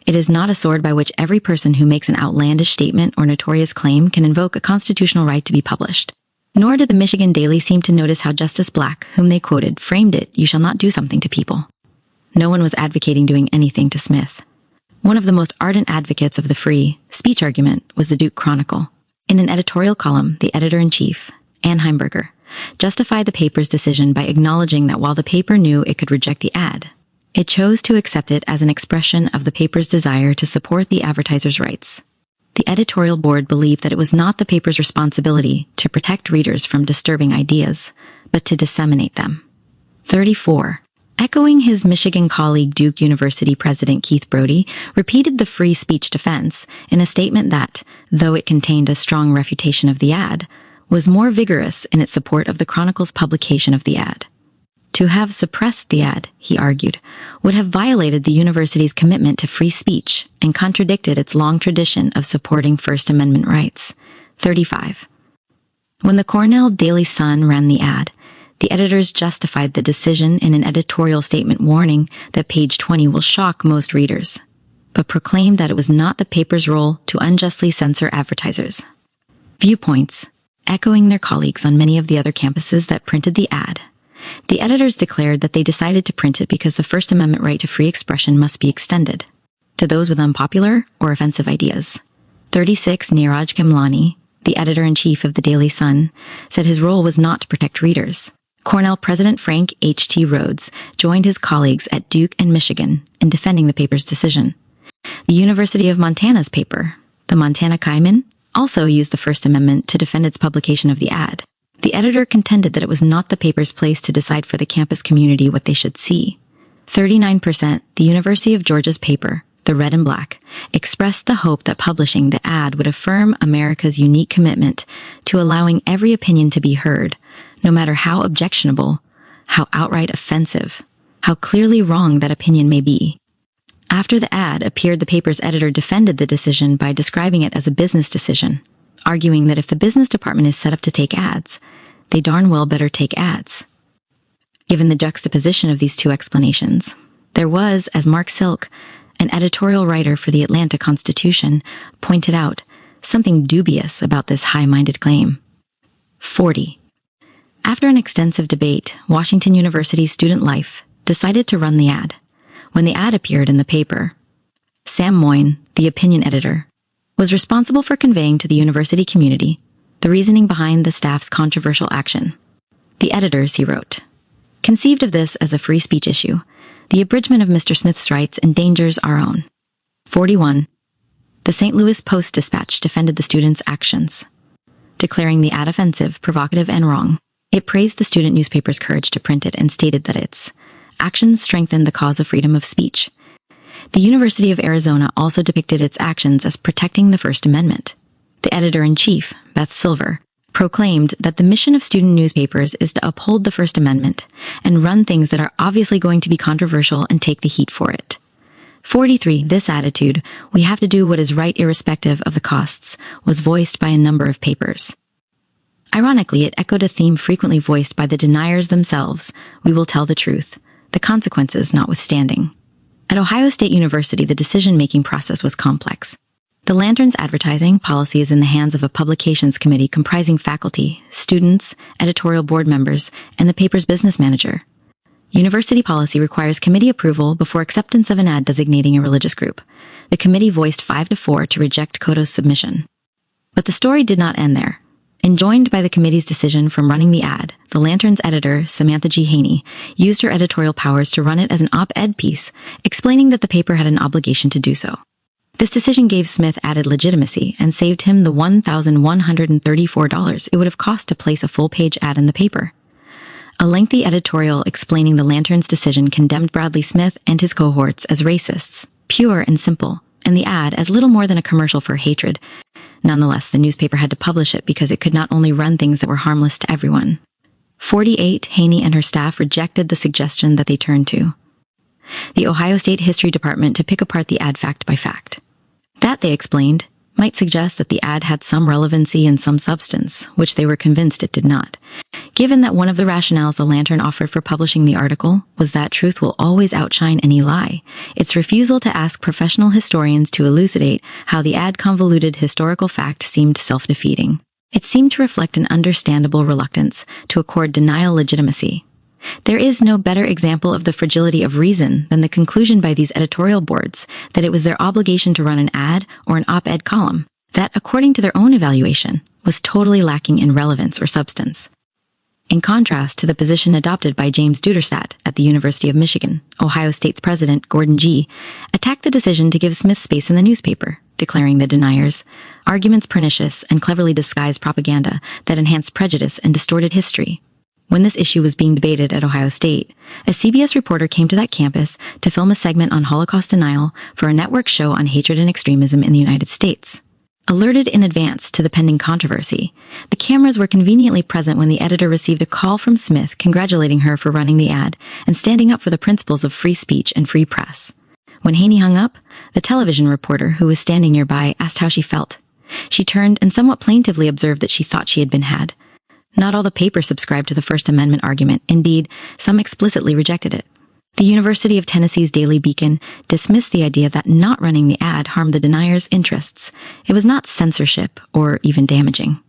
It is not a sword by which every person who makes an outlandish statement or notorious claim can invoke a constitutional right to be published. Nor did the Michigan Daily seem to notice how Justice Black, whom they quoted, framed it, "You shall not do something to people." No one was advocating doing anything to Smith. One of the most ardent advocates of the free speech argument was the Duke Chronicle. In an editorial column, the editor-in-chief, Ann Heimberger, justified the paper's decision by acknowledging that while the paper knew it could reject the ad, it chose to accept it as an expression of the paper's desire to support the advertiser's rights. The editorial board believed that it was not the paper's responsibility to protect readers from disturbing ideas, but to disseminate them. 34. Echoing his Michigan colleague, Duke University President Keith Brody repeated the free speech defense in a statement that, though it contained a strong refutation of the ad, was more vigorous in its support of the Chronicle's publication of the ad. To have suppressed the ad, he argued, would have violated the university's commitment to free speech and contradicted its long tradition of supporting First Amendment rights. 35. When the Cornell Daily Sun ran the ad, the editors justified the decision in an editorial statement warning that page 20 will shock most readers, but proclaimed that it was not the paper's role to unjustly censor advertisers. Viewpoints, echoing their colleagues on many of the other campuses that printed the ad, the editors declared that they decided to print it because the First Amendment right to free expression must be extended to those with unpopular or offensive ideas. 36. Neeraj Kemlani, the editor-in-chief of the Daily Sun, said his role was not to protect readers. Cornell President Frank H.T. Rhodes joined his colleagues at Duke and Michigan in defending the paper's decision. The University of Montana's paper, the Montana Kaimin, also used the First Amendment to defend its publication of the ad. The editor contended that it was not the paper's place to decide for the campus community what they should see. 39%, the University of Georgia's paper, the Red and Black, expressed the hope that publishing the ad would affirm America's unique commitment to allowing every opinion to be heard, no matter how objectionable, how outright offensive, how clearly wrong that opinion may be. After the ad appeared, the paper's editor defended the decision by describing it as a business decision, arguing that if the business department is set up to take ads, they darn well better take ads. Given the juxtaposition of these two explanations, there was, as Mark Silk, an editorial writer for the Atlanta Constitution, pointed out, something dubious about this high-minded claim. 40. After an extensive debate, Washington University's Student Life decided to run the ad. When the ad appeared in the paper, Sam Moyne, the opinion editor, was responsible for conveying to the university community the reasoning behind the staff's controversial action. The editors, he wrote, conceived of this as a free speech issue. The abridgment of Mr. Smith's rights endangers our own. 41. The St. Louis Post-Dispatch defended the students' actions, declaring the ad offensive, provocative, and wrong. It praised the student newspaper's courage to print it and stated that its actions strengthened the cause of freedom of speech. The University of Arizona also depicted its actions as protecting the First Amendment. The editor-in-chief, Beth Silver, proclaimed that the mission of student newspapers is to uphold the First Amendment and run things that are obviously going to be controversial and take the heat for it. 43. This attitude, we have to do what is right irrespective of the costs, was voiced by a number of papers. Ironically, it echoed a theme frequently voiced by the deniers themselves: we will tell the truth, the consequences notwithstanding. At Ohio State University, the decision-making process was complex. The Lantern's advertising policy is in the hands of a publications committee comprising faculty, students, editorial board members, and the paper's business manager. University policy requires committee approval before acceptance of an ad designating a religious group. The committee voiced 5-4 to reject Cotto's submission. But the story did not end there. Enjoined by the committee's decision from running the ad, the Lantern's editor, Samantha G. Haney, used her editorial powers to run it as an op-ed piece, explaining that the paper had an obligation to do so. This decision gave Smith added legitimacy and saved him the $1,134 it would have cost to place a full-page ad in the paper. A lengthy editorial explaining the Lantern's decision condemned Bradley Smith and his cohorts as racists, pure and simple, and the ad as little more than a commercial for hatred. Nonetheless, the newspaper had to publish it because it could not only run things that were harmless to everyone. 48. Haney and her staff rejected the suggestion that they turned to: the Ohio State History Department to pick apart the ad fact by fact. That, they explained, might suggest that the ad had some relevancy and some substance, which they were convinced it did not, given that one of the rationales the Lantern offered for publishing the article was that truth will always outshine any lie. Its refusal to ask professional historians to elucidate how the ad convoluted historical fact seemed self-defeating. It seemed to reflect an understandable reluctance to accord denial legitimacy. There is no better example of the fragility of reason than the conclusion by these editorial boards that it was their obligation to run an ad or an op-ed column that, according to their own evaluation, was totally lacking in relevance or substance. In contrast to the position adopted by James Duderstadt at the University of Michigan, Ohio State's president, Gordon G., attacked the decision to give Smith space in the newspaper, declaring the deniers arguments pernicious and cleverly disguised propaganda that enhanced prejudice and distorted history. When this issue was being debated at Ohio State, a CBS reporter came to that campus to film a segment on Holocaust denial for a network show on hatred and extremism in the United States. Alerted in advance to the pending controversy, the cameras were conveniently present when the editor received a call from Smith congratulating her for running the ad and standing up for the principles of free speech and free press. When Haney hung up, the television reporter, who was standing nearby, asked how she felt. She turned and somewhat plaintively observed that she thought she had been had. Not all the papers subscribed to the First Amendment argument. Indeed, some explicitly rejected it. The University of Tennessee's Daily Beacon dismissed the idea that not running the ad harmed the deniers' interests. It was not censorship or even damaging.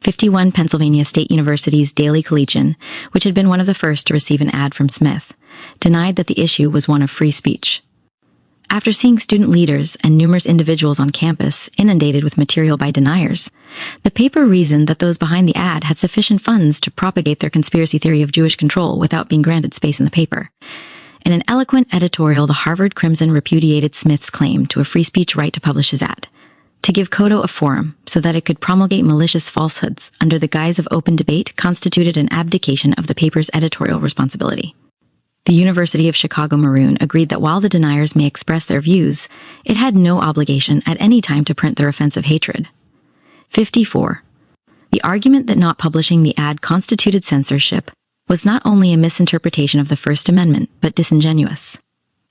51. Pennsylvania State University's Daily Collegian, which had been one of the first to receive an ad from Smith, denied that the issue was one of free speech. After seeing student leaders and numerous individuals on campus inundated with material by deniers, the paper reasoned that those behind the ad had sufficient funds to propagate their conspiracy theory of Jewish control without being granted space in the paper. In an eloquent editorial, the Harvard Crimson repudiated Smith's claim to a free speech right to publish his ad, to give Cotto a forum so that it could promulgate malicious falsehoods under the guise of open debate constituted an abdication of the paper's editorial responsibility. The University of Chicago Maroon agreed that while the deniers may express their views, it had no obligation at any time to print their offensive hatred. 54. The argument that not publishing the ad constituted censorship was not only a misinterpretation of the First Amendment, but disingenuous.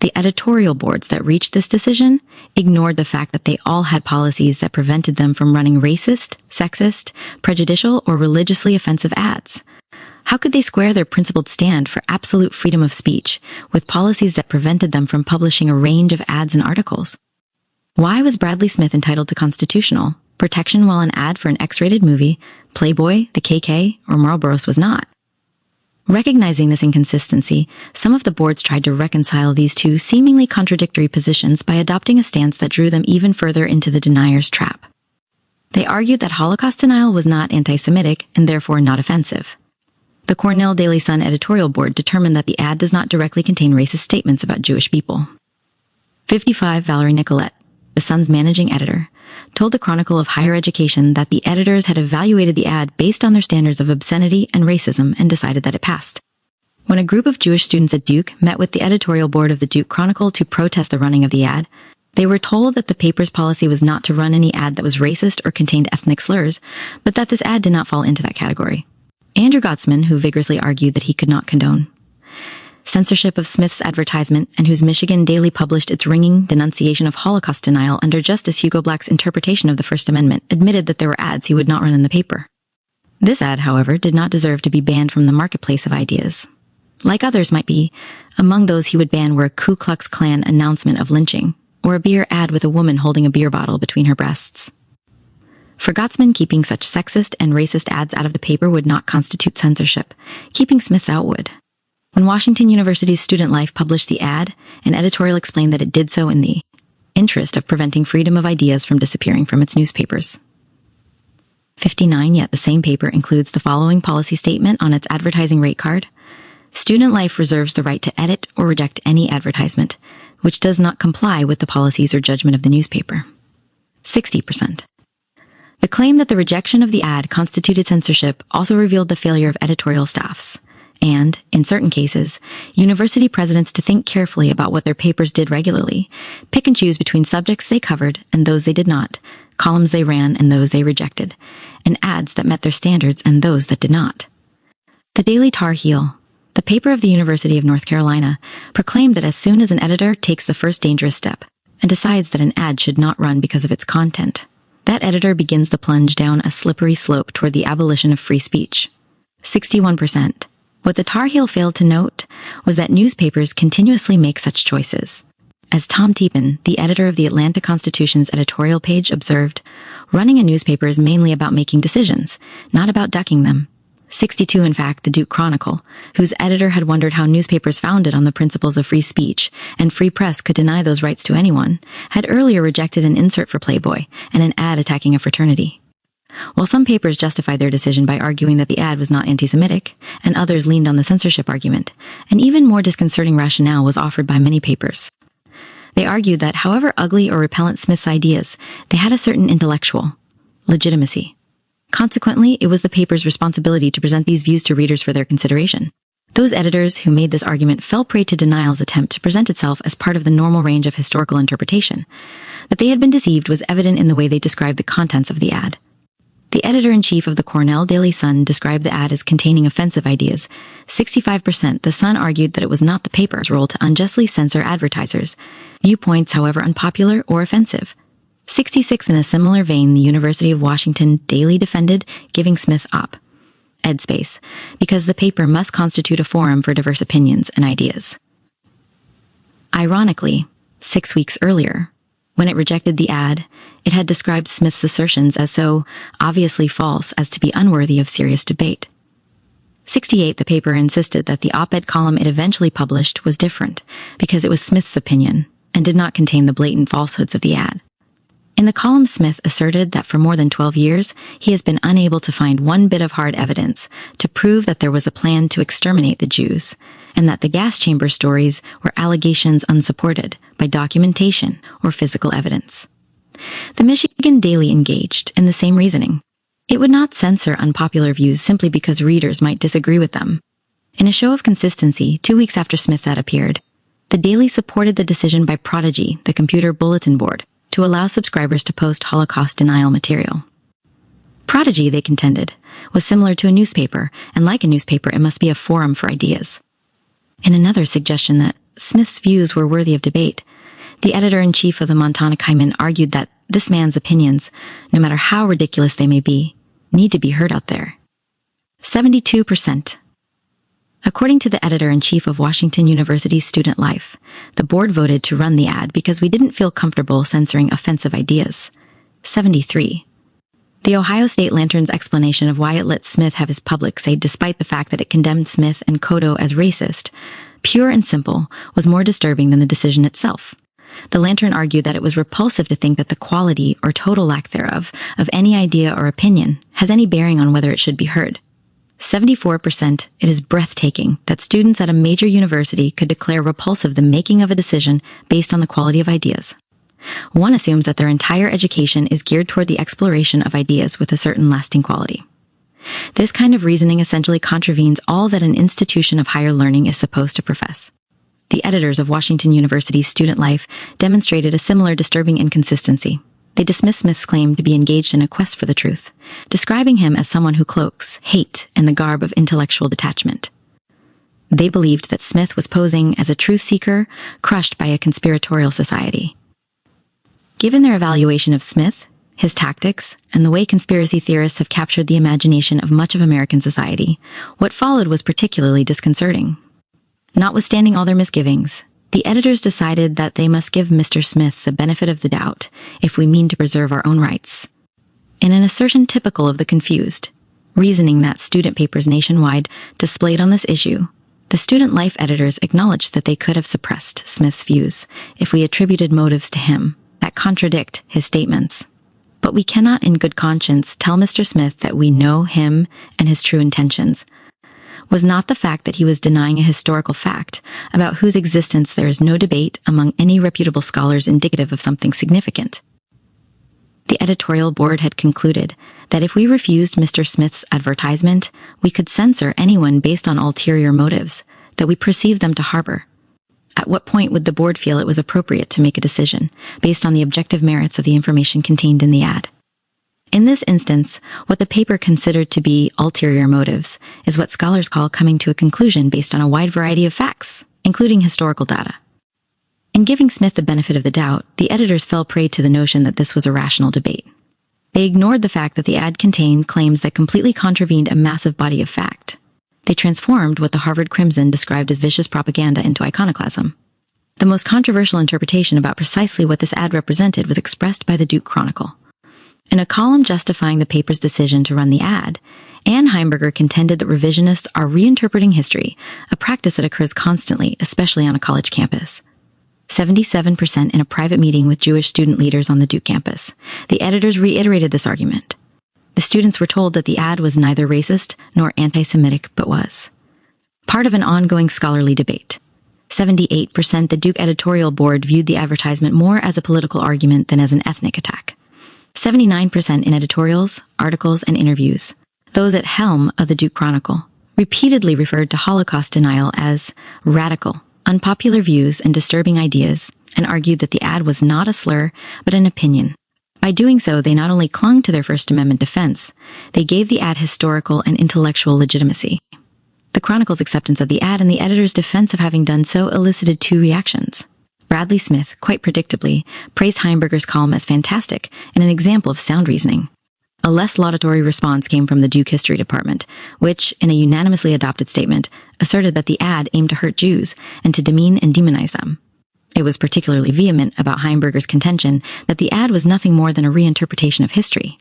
The editorial boards that reached this decision ignored the fact that they all had policies that prevented them from running racist, sexist, prejudicial, or religiously offensive ads. How could they square their principled stand for absolute freedom of speech with policies that prevented them from publishing a range of ads and articles? Why was Bradley Smith entitled to constitutional protection while an ad for an X-rated movie, Playboy, the KK, or Marlboros was not? Recognizing this inconsistency, some of the boards tried to reconcile these two seemingly contradictory positions by adopting a stance that drew them even further into the denier's trap. They argued that Holocaust denial was not anti-Semitic and therefore not offensive. The Cornell Daily Sun editorial board determined that the ad does not directly contain racist statements about Jewish people. 55. Valerie Nicolette, the Sun's managing editor, told the Chronicle of Higher Education that the editors had evaluated the ad based on their standards of obscenity and racism and decided that it passed. When a group of Jewish students at Duke met with the editorial board of the Duke Chronicle to protest the running of the ad, they were told that the paper's policy was not to run any ad that was racist or contained ethnic slurs, but that this ad did not fall into that category. Andrew Gottsman, who vigorously argued that he could not condone censorship of Smith's advertisement and whose Michigan Daily published its ringing denunciation of Holocaust denial under Justice Hugo Black's interpretation of the First Amendment, admitted that there were ads he would not run in the paper. This ad, however, did not deserve to be banned from the marketplace of ideas. Like others might be, among those he would ban were a Ku Klux Klan announcement of lynching, or a beer ad with a woman holding a beer bottle between her breasts. For Gottsman, keeping such sexist and racist ads out of the paper would not constitute censorship. Keeping Smith's out would. When Washington University's Student Life published the ad, an editorial explained that it did so in the interest of preventing freedom of ideas from disappearing from its newspapers. 59, yet the same paper includes the following policy statement on its advertising rate card. Student Life reserves the right to edit or reject any advertisement which does not comply with the policies or judgment of the newspaper. 60%. The claim that the rejection of the ad constituted censorship also revealed the failure of editorial staffs and, in certain cases, university presidents to think carefully about what their papers did regularly, pick and choose between subjects they covered and those they did not, columns they ran and those they rejected, and ads that met their standards and those that did not. The Daily Tar Heel, the paper of the University of North Carolina, proclaimed that as soon as an editor takes the first dangerous step and decides that an ad should not run because of its content, that editor begins the plunge down a slippery slope toward the abolition of free speech. 61%. What the Tar Heel failed to note was that newspapers continuously make such choices. As Tom Teepen, the editor of the Atlanta Constitution's editorial page, observed, running a newspaper is mainly about making decisions, not about ducking them. 62, in fact, the Duke Chronicle, whose editor had wondered how newspapers founded on the principles of free speech and free press could deny those rights to anyone, had earlier rejected an insert for Playboy and an ad attacking a fraternity. While some papers justified their decision by arguing that the ad was not anti-Semitic, and others leaned on the censorship argument, an even more disconcerting rationale was offered by many papers. They argued that, however ugly or repellent Smith's ideas, they had a certain intellectual legitimacy. Consequently, it was the paper's responsibility to present these views to readers for their consideration. Those editors who made this argument fell prey to denial's attempt to present itself as part of the normal range of historical interpretation. That they had been deceived was evident in the way they described the contents of the ad. The editor-in-chief of the Cornell Daily Sun described the ad as containing offensive ideas. 65%, the Sun argued that it was not the paper's role to unjustly censor advertisers' viewpoints, however unpopular or offensive. 66, in a similar vein, the University of Washington Daily defended giving Smith up, EdSpace, because the paper must constitute a forum for diverse opinions and ideas. Ironically, 6 weeks earlier, when it rejected the ad, it had described Smith's assertions as so obviously false as to be unworthy of serious debate. 68, the paper insisted that the op-ed column it eventually published was different because it was Smith's opinion and did not contain the blatant falsehoods of the ad. In the column, Smith asserted that for more than 12 years, he has been unable to find one bit of hard evidence to prove that there was a plan to exterminate the Jews, and that the gas chamber stories were allegations unsupported by documentation or physical evidence. The Michigan Daily engaged in the same reasoning. It would not censor unpopular views simply because readers might disagree with them. In a show of consistency, 2 weeks after Smith's ad appeared, the Daily supported the decision by Prodigy, the computer bulletin board, to allow subscribers to post Holocaust denial material. Prodigy, they contended, was similar to a newspaper, and like a newspaper, it must be a forum for ideas. In another suggestion that Smith's views were worthy of debate, the editor-in-chief of the Montana Kaimin argued that this man's opinions, no matter how ridiculous they may be, need to be heard out there. 72%. According to the editor-in-chief of Washington University's Student Life, the board voted to run the ad because we didn't feel comfortable censoring offensive ideas. 73. The Ohio State Lantern's explanation of why it let Smith have his public say despite the fact that it condemned Smith and Cotto as racist, pure and simple, was more disturbing than the decision itself. The Lantern argued that it was repulsive to think that the quality, or total lack thereof, of any idea or opinion has any bearing on whether it should be heard. 74%, it is breathtaking that students at a major university could declare repulsive the making of a decision based on the quality of ideas. One assumes that their entire education is geared toward the exploration of ideas with a certain lasting quality. This kind of reasoning essentially contravenes all that an institution of higher learning is supposed to profess. The editors of Washington University's Student Life demonstrated a similar disturbing inconsistency. They dismissed Smith's claim to be engaged in a quest for the truth, describing him as someone who cloaks hate in the garb of intellectual detachment. They believed that Smith was posing as a truth seeker crushed by a conspiratorial society. Given their evaluation of Smith, his tactics, and the way conspiracy theorists have captured the imagination of much of American society, what followed was particularly disconcerting. Notwithstanding all their misgivings, the editors decided that they must give Mr. Smith the benefit of the doubt if we mean to preserve our own rights. In an assertion typical of the confused, reasoning that student papers nationwide displayed on this issue, the Student Life editors acknowledged that they could have suppressed Smith's views if we attributed motives to him that contradict his statements. But we cannot in good conscience tell Mr. Smith that we know him and his true intentions. Was not the fact that he was denying a historical fact about whose existence there is no debate among any reputable scholars indicative of something significant? The editorial board had concluded that if we refused Mr. Smith's advertisement, we could censor anyone based on ulterior motives that we perceived them to harbor. At what point would the board feel it was appropriate to make a decision based on the objective merits of the information contained in the ad? In this instance, what the paper considered to be ulterior motives is what scholars call coming to a conclusion based on a wide variety of facts, including historical data. In giving Smith the benefit of the doubt, the editors fell prey to the notion that this was a rational debate. They ignored the fact that the ad contained claims that completely contravened a massive body of fact. They transformed what the Harvard Crimson described as vicious propaganda into iconoclasm. The most controversial interpretation about precisely what this ad represented was expressed by the Duke Chronicle. In a column justifying the paper's decision to run the ad, Ann Heimberger contended that revisionists are reinterpreting history, a practice that occurs constantly, especially on a college campus. 77% in a private meeting with Jewish student leaders on the Duke campus. The editors reiterated this argument. The students were told that the ad was neither racist nor anti-Semitic, but was part of an ongoing scholarly debate. 78%, the Duke editorial board viewed the advertisement more as a political argument than as an ethnic attack. 79% in editorials, articles, and interviews. Those at helm of the Duke Chronicle repeatedly referred to Holocaust denial as radical, unpopular views and disturbing ideas, and argued that the ad was not a slur, but an opinion. By doing so, they not only clung to their First Amendment defense, they gave the ad historical and intellectual legitimacy. The Chronicle's acceptance of the ad and the editor's defense of having done so elicited two reactions. Bradley Smith, quite predictably, praised Heimberger's column as fantastic and an example of sound reasoning. A less laudatory response came from the Duke History Department, which, in a unanimously adopted statement, asserted that the ad aimed to hurt Jews and to demean and demonize them. It was particularly vehement about Heimberger's contention that the ad was nothing more than a reinterpretation of history.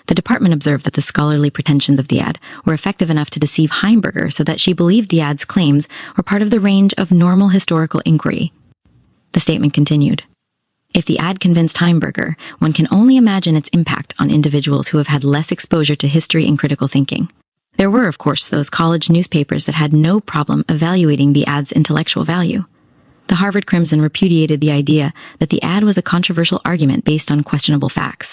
The department observed that the scholarly pretensions of the ad were effective enough to deceive Heimberger so that she believed the ad's claims were part of the range of normal historical inquiry. The statement continued, "If the ad convinced Heimberger, one can only imagine its impact on individuals who have had less exposure to history and critical thinking. There were, of course, those college newspapers that had no problem evaluating the ad's intellectual value. The Harvard Crimson repudiated the idea that the ad was a controversial argument based on questionable facts.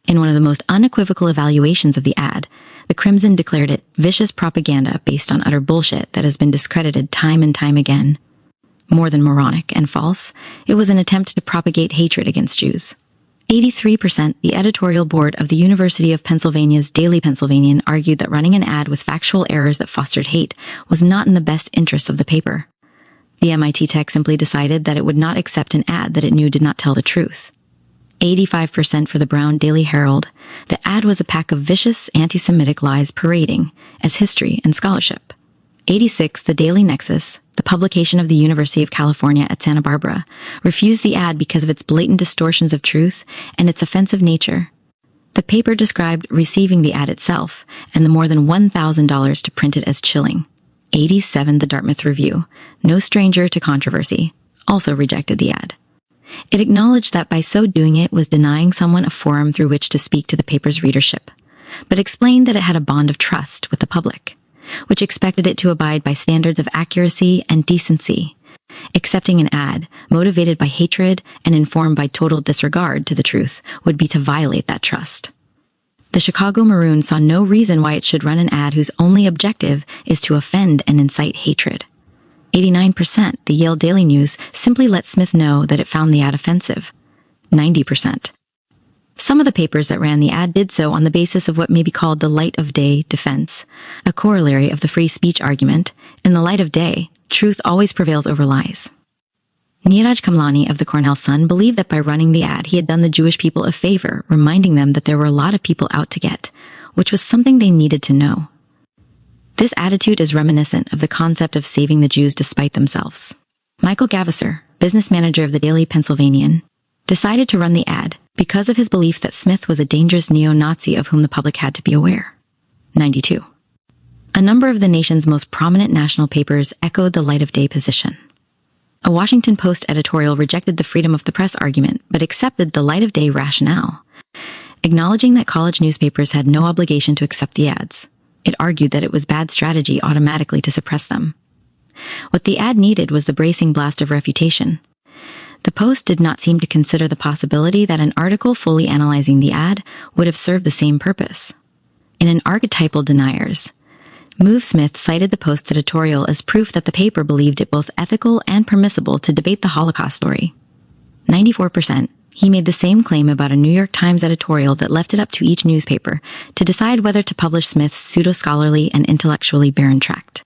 In one of the most unequivocal evaluations of the ad, the Crimson declared it vicious propaganda based on utter bullshit that has been discredited time and time again. More than moronic and false, it was an attempt to propagate hatred against Jews." 83%, the editorial board of the University of Pennsylvania's Daily Pennsylvanian argued that running an ad with factual errors that fostered hate was not in the best interests of the paper. The MIT Tech simply decided that it would not accept an ad that it knew did not tell the truth. 85% for the Brown Daily Herald, the ad was a pack of vicious anti-Semitic lies parading as history and scholarship. 86, the Daily Nexus, the publication of the University of California at Santa Barbara, refused the ad because of its blatant distortions of truth and its offensive nature. The paper described receiving the ad itself and the more than $1,000 to print it as chilling. 87, the Dartmouth Review, no stranger to controversy, also rejected the ad. It acknowledged that by so doing it was denying someone a forum through which to speak to the paper's readership, but explained that it had a bond of trust with the public, which expected it to abide by standards of accuracy and decency. Accepting an ad motivated by hatred and informed by total disregard to the truth would be to violate that trust. The Chicago Maroon saw no reason why it should run an ad whose only objective is to offend and incite hatred. 89%, the Yale Daily News, simply let Smith know that it found the ad offensive. 90%. Some of the papers that ran the ad did so on the basis of what may be called the light of day defense, a corollary of the free speech argument. In the light of day, truth always prevails over lies. Neeraj Kamlani of the Cornell Sun believed that by running the ad, he had done the Jewish people a favor, reminding them that there were a lot of people out to get, which was something they needed to know. This attitude is reminiscent of the concept of saving the Jews despite themselves. Michael Gavisser, business manager of the Daily Pennsylvanian, decided to run the ad because of his belief that Smith was a dangerous neo-Nazi of whom the public had to be aware. 92. A number of the nation's most prominent national papers echoed the light of day position. A Washington Post editorial rejected the freedom of the press argument, but accepted the light of day rationale, acknowledging that college newspapers had no obligation to accept the ads. It argued that it was bad strategy automatically to suppress them. What the ad needed was the bracing blast of refutation. The Post did not seem to consider the possibility that an article fully analyzing the ad would have served the same purpose. In an archetypal deniers, Move Smith cited the Post's editorial as proof that the paper believed it both ethical and permissible to debate the Holocaust story. 94%. He made the same claim about a New York Times editorial that left it up to each newspaper to decide whether to publish Smith's pseudo-scholarly and intellectually barren tract.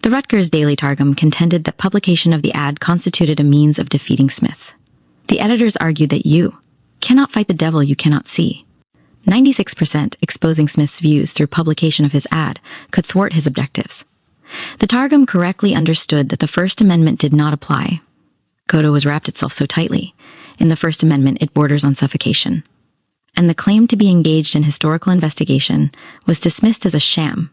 The Rutgers Daily Targum contended that publication of the ad constituted a means of defeating Smith. The editors argued that you cannot fight the devil you cannot see. 96% exposing Smith's views through publication of his ad could thwart his objectives. The Targum correctly understood that the First Amendment did not apply. Cotto has wrapped itself so tightly. In the First Amendment, it borders on suffocation. And the claim to be engaged in historical investigation was dismissed as a sham.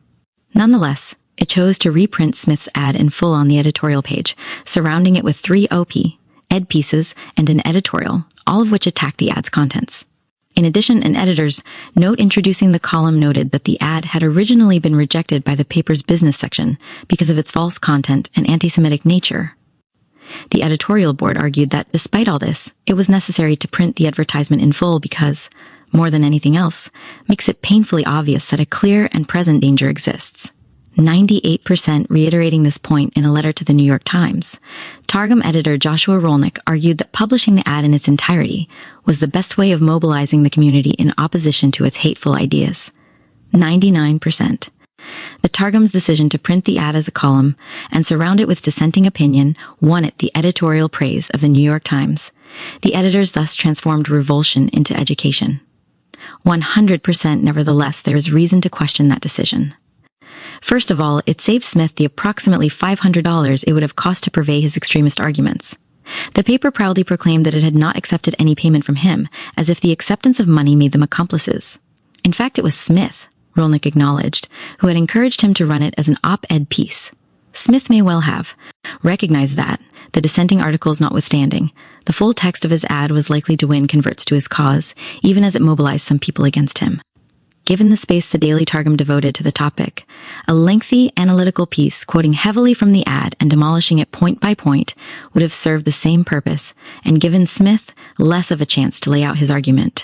Nonetheless, it chose to reprint Smith's ad in full on the editorial page, surrounding it with 3 ed pieces and an editorial, all of which attacked the ad's contents. In addition, an editor's note introducing the column noted that the ad had originally been rejected by the paper's business section because of its false content and anti-Semitic nature. The editorial board argued that, despite all this, it was necessary to print the advertisement in full because, more than anything else, makes it painfully obvious that a clear and present danger exists. 98% reiterating this point in a letter to the New York Times. Targum editor Joshua Rolnick argued that publishing the ad in its entirety was the best way of mobilizing the community in opposition to its hateful ideas. 99%. The Targum's decision to print the ad as a column and surround it with dissenting opinion won it the editorial praise of the New York Times. The editors thus transformed revulsion into education. 100% nevertheless, there is reason to question that decision. First of all, it saved Smith the approximately $500 it would have cost to purvey his extremist arguments. The paper proudly proclaimed that it had not accepted any payment from him, as if the acceptance of money made them accomplices. In fact, it was Smith, Rolnick acknowledged, who had encouraged him to run it as an op-ed piece. Smith may well have recognized that, the dissenting articles notwithstanding, the full text of his ad was likely to win converts to his cause, even as it mobilized some people against him. Given the space the Daily Targum devoted to the topic, a lengthy analytical piece quoting heavily from the ad and demolishing it point by point would have served the same purpose and given Smith less of a chance to lay out his argument.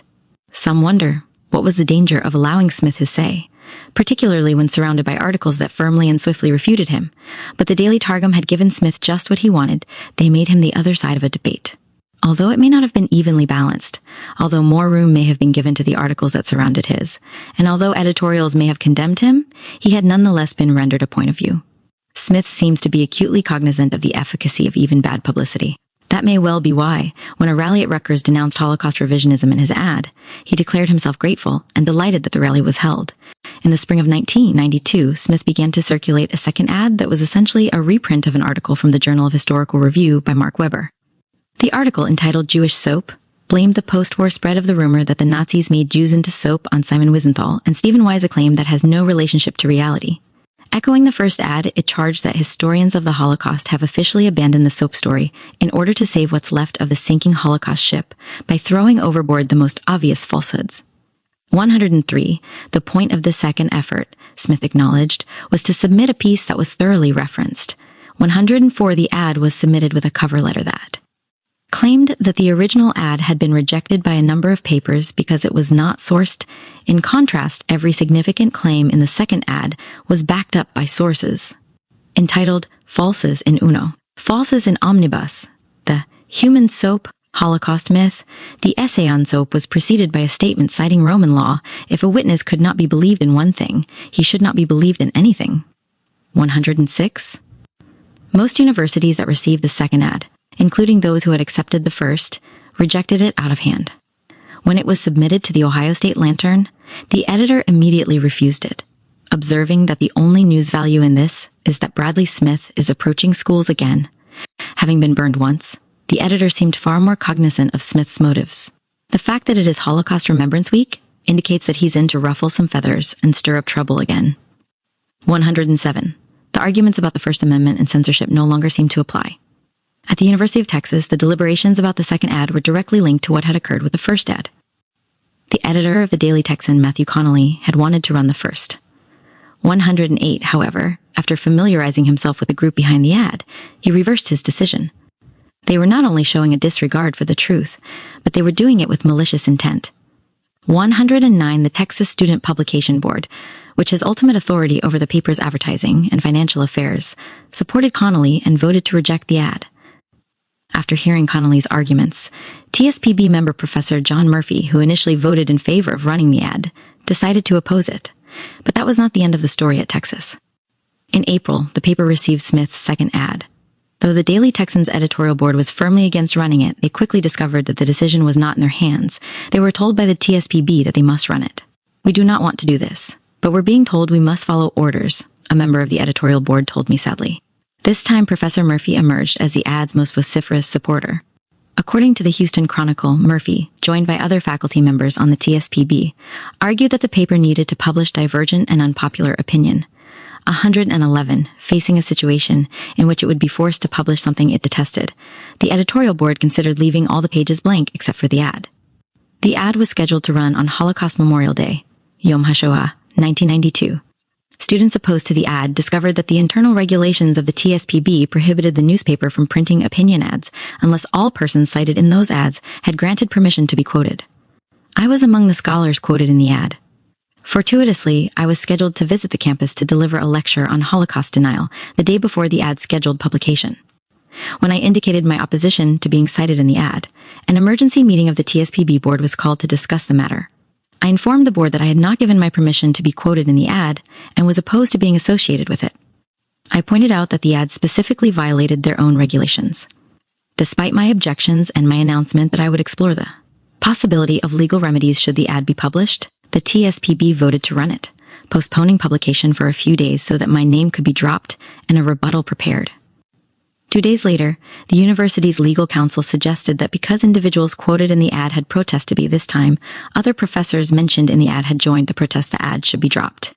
Some wonder, what was the danger of allowing Smith his say, particularly when surrounded by articles that firmly and swiftly refuted him? But the Daily Targum had given Smith just what he wanted. They made him the other side of a debate. Although it may not have been evenly balanced, although more room may have been given to the articles that surrounded his, and although editorials may have condemned him, he had nonetheless been rendered a point of view. Smith seems to be acutely cognizant of the efficacy of even bad publicity. That may well be why, when a rally at Rutgers denounced Holocaust revisionism in his ad, he declared himself grateful and delighted that the rally was held. In the spring of 1992, Smith began to circulate a second ad that was essentially a reprint of an article from the Journal of Historical Review by Mark Weber. The article, entitled Jewish Soap, blamed the post-war spread of the rumor that the Nazis made Jews into soap on Simon Wiesenthal and Stephen Wise, a claim that has no relationship to reality. Echoing the first ad, it charged that historians of the Holocaust have officially abandoned the soap story in order to save what's left of the sinking Holocaust ship by throwing overboard the most obvious falsehoods. 103, the point of the second effort, Smith acknowledged, was to submit a piece that was thoroughly referenced. 104, the ad was submitted with a cover letter that claimed that the original ad had been rejected by a number of papers because it was not sourced In contrast, every significant claim in the second ad was backed up by sources. Entitled Falses in Uno, Falses in Omnibus, the Human Soap Holocaust Myth, the essay on soap was preceded by a statement citing Roman law: if a witness could not be believed in one thing, he should not be believed in anything. 106. Most universities that received the second ad, including those who had accepted the first, rejected it out of hand. When it was submitted to the Ohio State Lantern, the editor immediately refused it, observing that the only news value in this is that Bradley Smith is approaching schools again. Having been burned once, the editor seemed far more cognizant of Smith's motives. The fact that it is Holocaust Remembrance Week indicates that he's in to ruffle some feathers and stir up trouble again. 107. The arguments about the First Amendment and censorship no longer seem to apply. At the University of Texas, the deliberations about the second ad were directly linked to what had occurred with the first ad. The editor of the Daily Texan, Matthew Connolly, had wanted to run the first. 108, however, after familiarizing himself with the group behind the ad, he reversed his decision. They were not only showing a disregard for the truth, but they were doing it with malicious intent. 109, the Texas Student Publication Board, which has ultimate authority over the paper's advertising and financial affairs, supported Connolly and voted to reject the ad. After hearing Connolly's arguments, TSPB member Professor John Murphy, who initially voted in favor of running the ad, decided to oppose it. But that was not the end of the story at Texas. In April, the paper received Smith's second ad. Though the Daily Texan's editorial board was firmly against running it, they quickly discovered that the decision was not in their hands. They were told by the TSPB that they must run it. "We do not want to do this, but we're being told we must follow orders," a member of the editorial board told me sadly. This time, Professor Murphy emerged as the ad's most vociferous supporter. According to the Houston Chronicle, Murphy, joined by other faculty members on the TSPB, argued that the paper needed to publish divergent and unpopular opinion. 111, facing a situation in which it would be forced to publish something it detested, the editorial board considered leaving all the pages blank except for the ad. The ad was scheduled to run on Holocaust Memorial Day, Yom HaShoah, 1992. Students opposed to the ad discovered that the internal regulations of the TSPB prohibited the newspaper from printing opinion ads unless all persons cited in those ads had granted permission to be quoted. I was among the scholars quoted in the ad. Fortuitously, I was scheduled to visit the campus to deliver a lecture on Holocaust denial the day before the ad's scheduled publication. When I indicated my opposition to being cited in the ad, an emergency meeting of the TSPB board was called to discuss the matter. I informed the board that I had not given my permission to be quoted in the ad and was opposed to being associated with it. I pointed out that the ad specifically violated their own regulations. Despite my objections and my announcement that I would explore the possibility of legal remedies should the ad be published, the TSPB voted to run it, postponing publication for a few days so that my name could be dropped and a rebuttal prepared. 2 days later, the university's legal counsel suggested that because individuals quoted in the ad had protested me this time, other professors mentioned in the ad had joined the protest the ad should be dropped.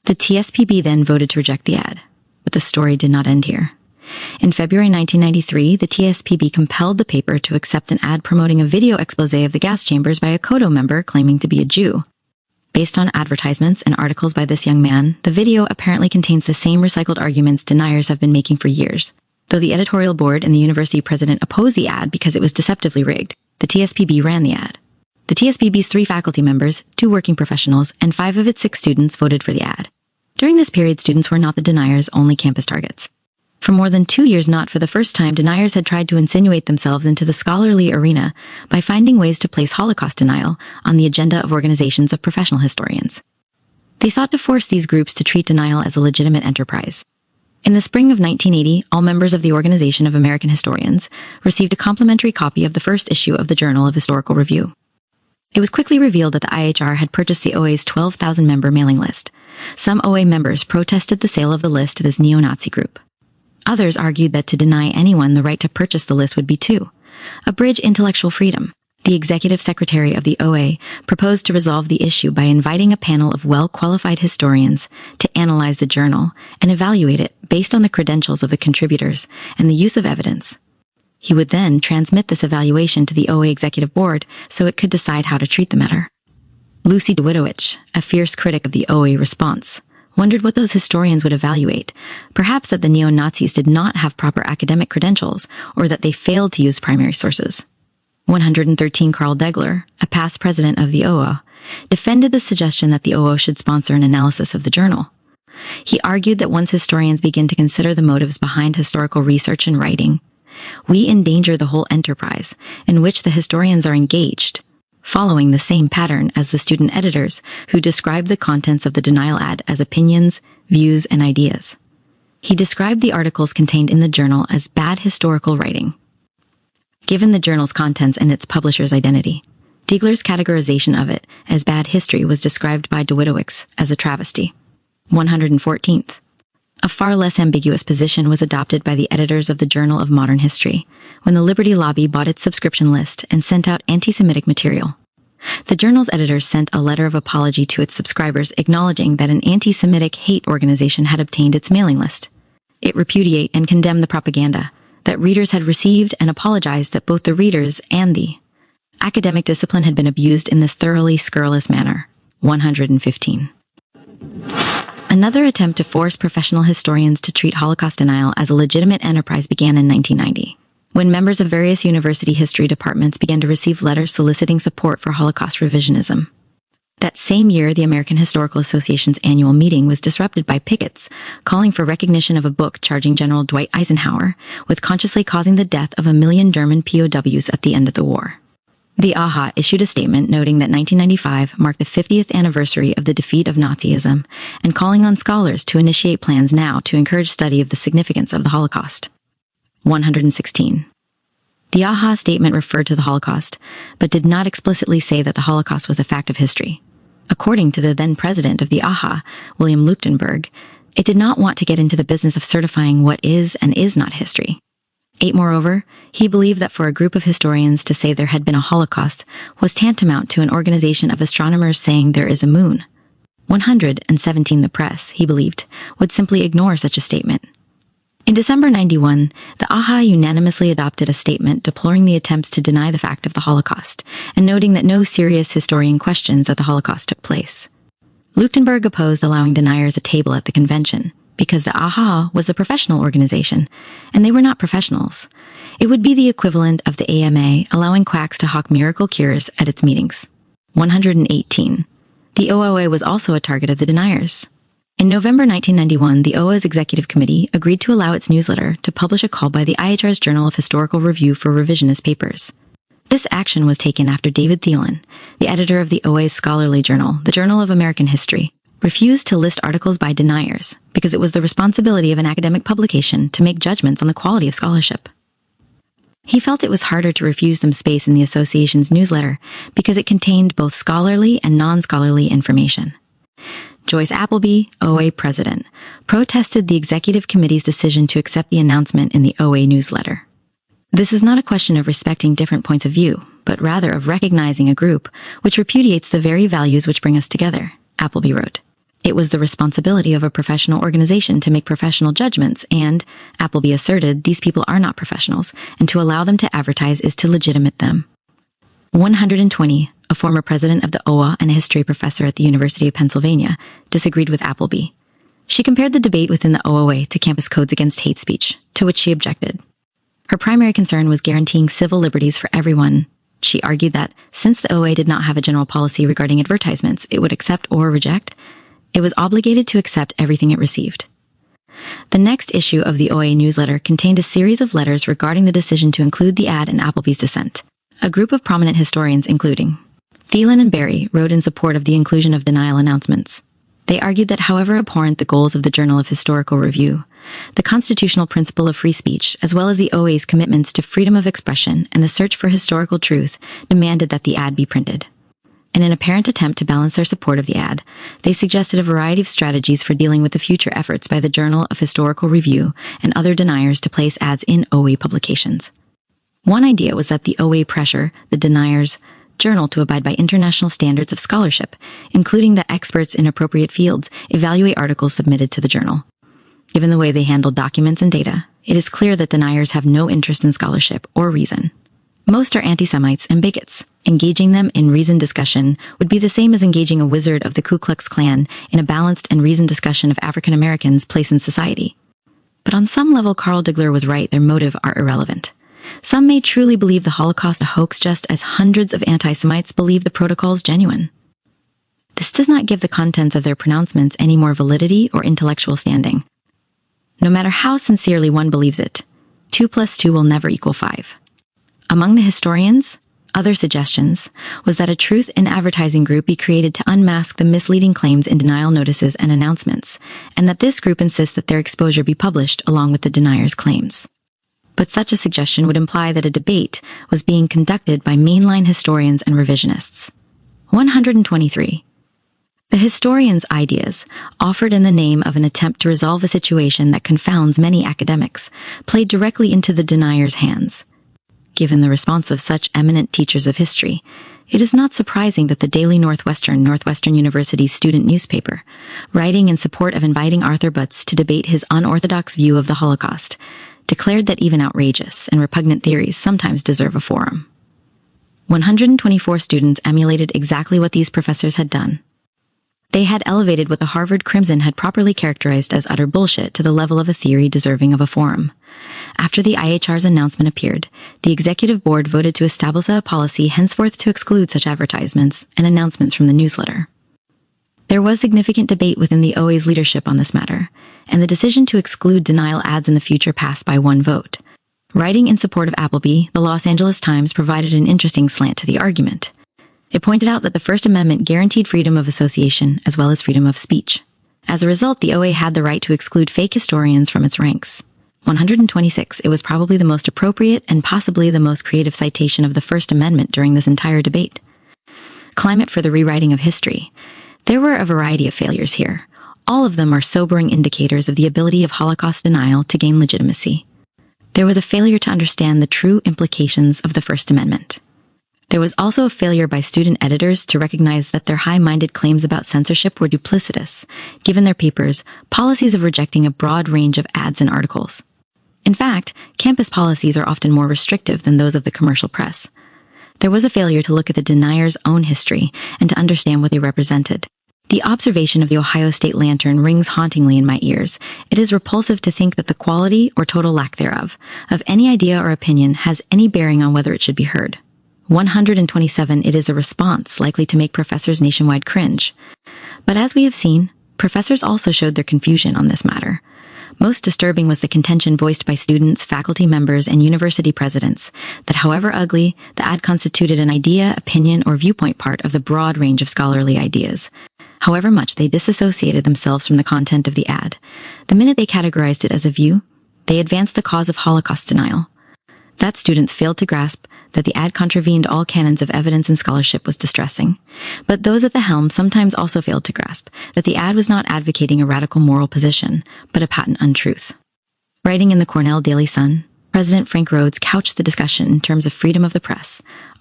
The TSPB then voted to reject the ad, but the story did not end here. In February 1993, the TSPB compelled the paper to accept an ad promoting a video expose of the gas chambers by a Kodo member claiming to be a Jew. Based on advertisements and articles by this young man, the video apparently contains the same recycled arguments deniers have been making for years. Though the editorial board and the university president opposed the ad because it was deceptively rigged, the TSPB ran the ad. The TSPB's 3 faculty members, 2 working professionals, and 5 of its 6 students voted for the ad. During this period, students were not the deniers' only campus targets. For more than 2 years, not for the first time, deniers had tried to insinuate themselves into the scholarly arena by finding ways to place Holocaust denial on the agenda of organizations of professional historians. They sought to force these groups to treat denial as a legitimate enterprise. In the spring of 1980, all members of the Organization of American Historians received a complimentary copy of the first issue of the Journal of Historical Review. It was quickly revealed that the IHR had purchased the OA's 12,000-member mailing list. Some OA members protested the sale of the list to this neo-Nazi group. Others argued that to deny anyone the right to purchase the list would be to abridge intellectual freedom. The executive secretary of the OA proposed to resolve the issue by inviting a panel of well-qualified historians to analyze the journal and evaluate it based on the credentials of the contributors and the use of evidence. He would then transmit this evaluation to the OA executive board so it could decide how to treat the matter. Lucy Dawidowicz, a fierce critic of the OA response, wondered what those historians would evaluate, perhaps that the neo-Nazis did not have proper academic credentials or that they failed to use primary sources. 113 Carl Degler, a past president of the OA, defended the suggestion that the OO should sponsor an analysis of the journal. He argued that once historians begin to consider the motives behind historical research and writing, we endanger the whole enterprise in which the historians are engaged, following the same pattern as the student editors who described the contents of the denial ad as opinions, views, and ideas. He described the articles contained in the journal as bad historical writing. Given the journal's contents and its publisher's identity, Diegler's categorization of it as bad history was described by Dewitowicz as a travesty. 114th. A far less ambiguous position was adopted by the editors of the Journal of Modern History when the Liberty Lobby bought its subscription list and sent out anti-Semitic material. The journal's editors sent a letter of apology to its subscribers acknowledging that an anti-Semitic hate organization had obtained its mailing list. It repudiated and condemned the propaganda that readers had received and apologized that both the readers and the academic discipline had been abused in this thoroughly scurrilous manner. 115. Another attempt to force professional historians to treat Holocaust denial as a legitimate enterprise began in 1990, when members of various university history departments began to receive letters soliciting support for Holocaust revisionism. That same year, the American Historical Association's annual meeting was disrupted by pickets calling for recognition of a book charging General Dwight Eisenhower with consciously causing the death of 1 million German POWs at the end of the war. The AHA issued a statement noting that 1995 marked the 50th anniversary of the defeat of Nazism and calling on scholars to initiate plans now to encourage study of the significance of the Holocaust. 116. The AHA statement referred to the Holocaust, but did not explicitly say that the Holocaust was a fact of history. According to the then president of the AHA, William Leuchtenberg, it did not want to get into the business of certifying what is and is not history. Moreover, he believed that for a group of historians to say there had been a Holocaust was tantamount to an organization of astronomers saying there is a moon. 117. The press, he believed, would simply ignore such a statement. In December 91, the AHA unanimously adopted a statement deploring the attempts to deny the fact of the Holocaust and noting that no serious historian questions that the Holocaust took place. Leuchtenberg opposed allowing deniers a table at the convention because the AHA was a professional organization, and they were not professionals. It would be the equivalent of the AMA allowing quacks to hawk miracle cures at its meetings. 118. The OOA was also a target of the deniers. In November 1991, the OA's executive committee agreed to allow its newsletter to publish a call by the IHR's Journal of Historical Review for revisionist papers. This action was taken after David Thielen, the editor of the OA's scholarly journal, the Journal of American History, refused to list articles by deniers because it was the responsibility of an academic publication to make judgments on the quality of scholarship. He felt it was harder to refuse them space in the association's newsletter because it contained both scholarly and non-scholarly information. Joyce Appleby, OA president, protested the executive committee's decision to accept the announcement in the OA newsletter. This is not a question of respecting different points of view, but rather of recognizing a group which repudiates the very values which bring us together, Appleby wrote. It was the responsibility of a professional organization to make professional judgments, and, Appleby asserted, these people are not professionals, and to allow them to advertise is to legitimate them. 120, a former president of the OA and a history professor at the University of Pennsylvania, disagreed with Appleby. She compared the debate within the OOA to campus codes against hate speech, to which she objected. Her primary concern was guaranteeing civil liberties for everyone. She argued that, since the OA did not have a general policy regarding advertisements it would accept or reject, it was obligated to accept everything it received. The next issue of the OA newsletter contained a series of letters regarding the decision to include the ad in Appleby's dissent. A group of prominent historians, including Thielen and Berry, wrote in support of the inclusion of denial announcements. They argued that however abhorrent the goals of the Journal of Historical Review, the constitutional principle of free speech, as well as the OA's commitments to freedom of expression and the search for historical truth, demanded that the ad be printed. In an apparent attempt to balance their support of the ad, they suggested a variety of strategies for dealing with the future efforts by the Journal of Historical Review and other deniers to place ads in OA publications. One idea was that the OA pressure the deniers' journal to abide by international standards of scholarship, including that experts in appropriate fields evaluate articles submitted to the journal. Given the way they handle documents and data, it is clear that deniers have no interest in scholarship or reason. Most are anti-Semites and bigots. Engaging them in reasoned discussion would be the same as engaging a wizard of the Ku Klux Klan in a balanced and reasoned discussion of African Americans' place in society. But on some level, Carl Diegler was right, their motive are irrelevant. Some may truly believe the Holocaust a hoax just as hundreds of anti-Semites believe the protocols genuine. does not give the contents of their pronouncements any more validity or intellectual standing. No matter how sincerely one believes it, 2 plus 2 will never equal 5. Among the historians, other suggestions was that a truth in advertising group be created to unmask the misleading claims in denial notices and announcements, and that this group insists that their exposure be published along with the denier's claims. But such a suggestion would imply that a debate was being conducted by mainline historians and revisionists. 123. The historian's ideas, offered in the name of an attempt to resolve a situation that confounds many academics, played directly into the denier's hands. Given the response of such eminent teachers of history, it is not surprising that the Daily Northwestern University's student newspaper, writing in support of inviting Arthur Butts to debate his unorthodox view of the Holocaust, declared that even outrageous and repugnant theories sometimes deserve a forum. 124 students emulated exactly what these professors had done. They had elevated what the Harvard Crimson had properly characterized as utter bullshit to the level of a theory deserving of a forum. After the IHR's announcement appeared, the executive board voted to establish a policy henceforth to exclude such advertisements and announcements from the newsletter. There was significant debate within the OA's leadership on this matter, and the decision to exclude denial ads in the future passed by 1 vote. Writing in support of Appleby, the Los Angeles Times provided an interesting slant to the argument. It pointed out that the First Amendment guaranteed freedom of association as well as freedom of speech. As a result, the OA had the right to exclude fake historians from its ranks. 126. It was probably the most appropriate and possibly the most creative citation of the First Amendment during this entire debate. Climate for the rewriting of history. There were a variety of failures here. All of them are sobering indicators of the ability of Holocaust denial to gain legitimacy. There was a failure to understand the true implications of the First Amendment. There was also a failure by student editors to recognize that their high-minded claims about censorship were duplicitous, given their papers' policies of rejecting a broad range of ads and articles. In fact, campus policies are often more restrictive than those of the commercial press. There was a failure to look at the denier's own history and to understand what they represented. The observation of the Ohio State Lantern rings hauntingly in my ears. It is repulsive to think that the quality, or total lack thereof, of any idea or opinion has any bearing on whether it should be heard. 127. It is a response likely to make professors nationwide cringe. But as we have seen, professors also showed their confusion on this matter. Most disturbing was the contention voiced by students, faculty members, and university presidents that however ugly, the ad constituted an idea, opinion, or viewpoint part of the broad range of scholarly ideas. However much they disassociated themselves from the content of the ad, the minute they categorized it as a view, they advanced the cause of Holocaust denial. That students failed to grasp that the ad contravened all canons of evidence and scholarship was distressing. But those at the helm sometimes also failed to grasp that the ad was not advocating a radical moral position, but a patent untruth. Writing in the Cornell Daily Sun, President Frank Rhodes couched the discussion in terms of freedom of the press,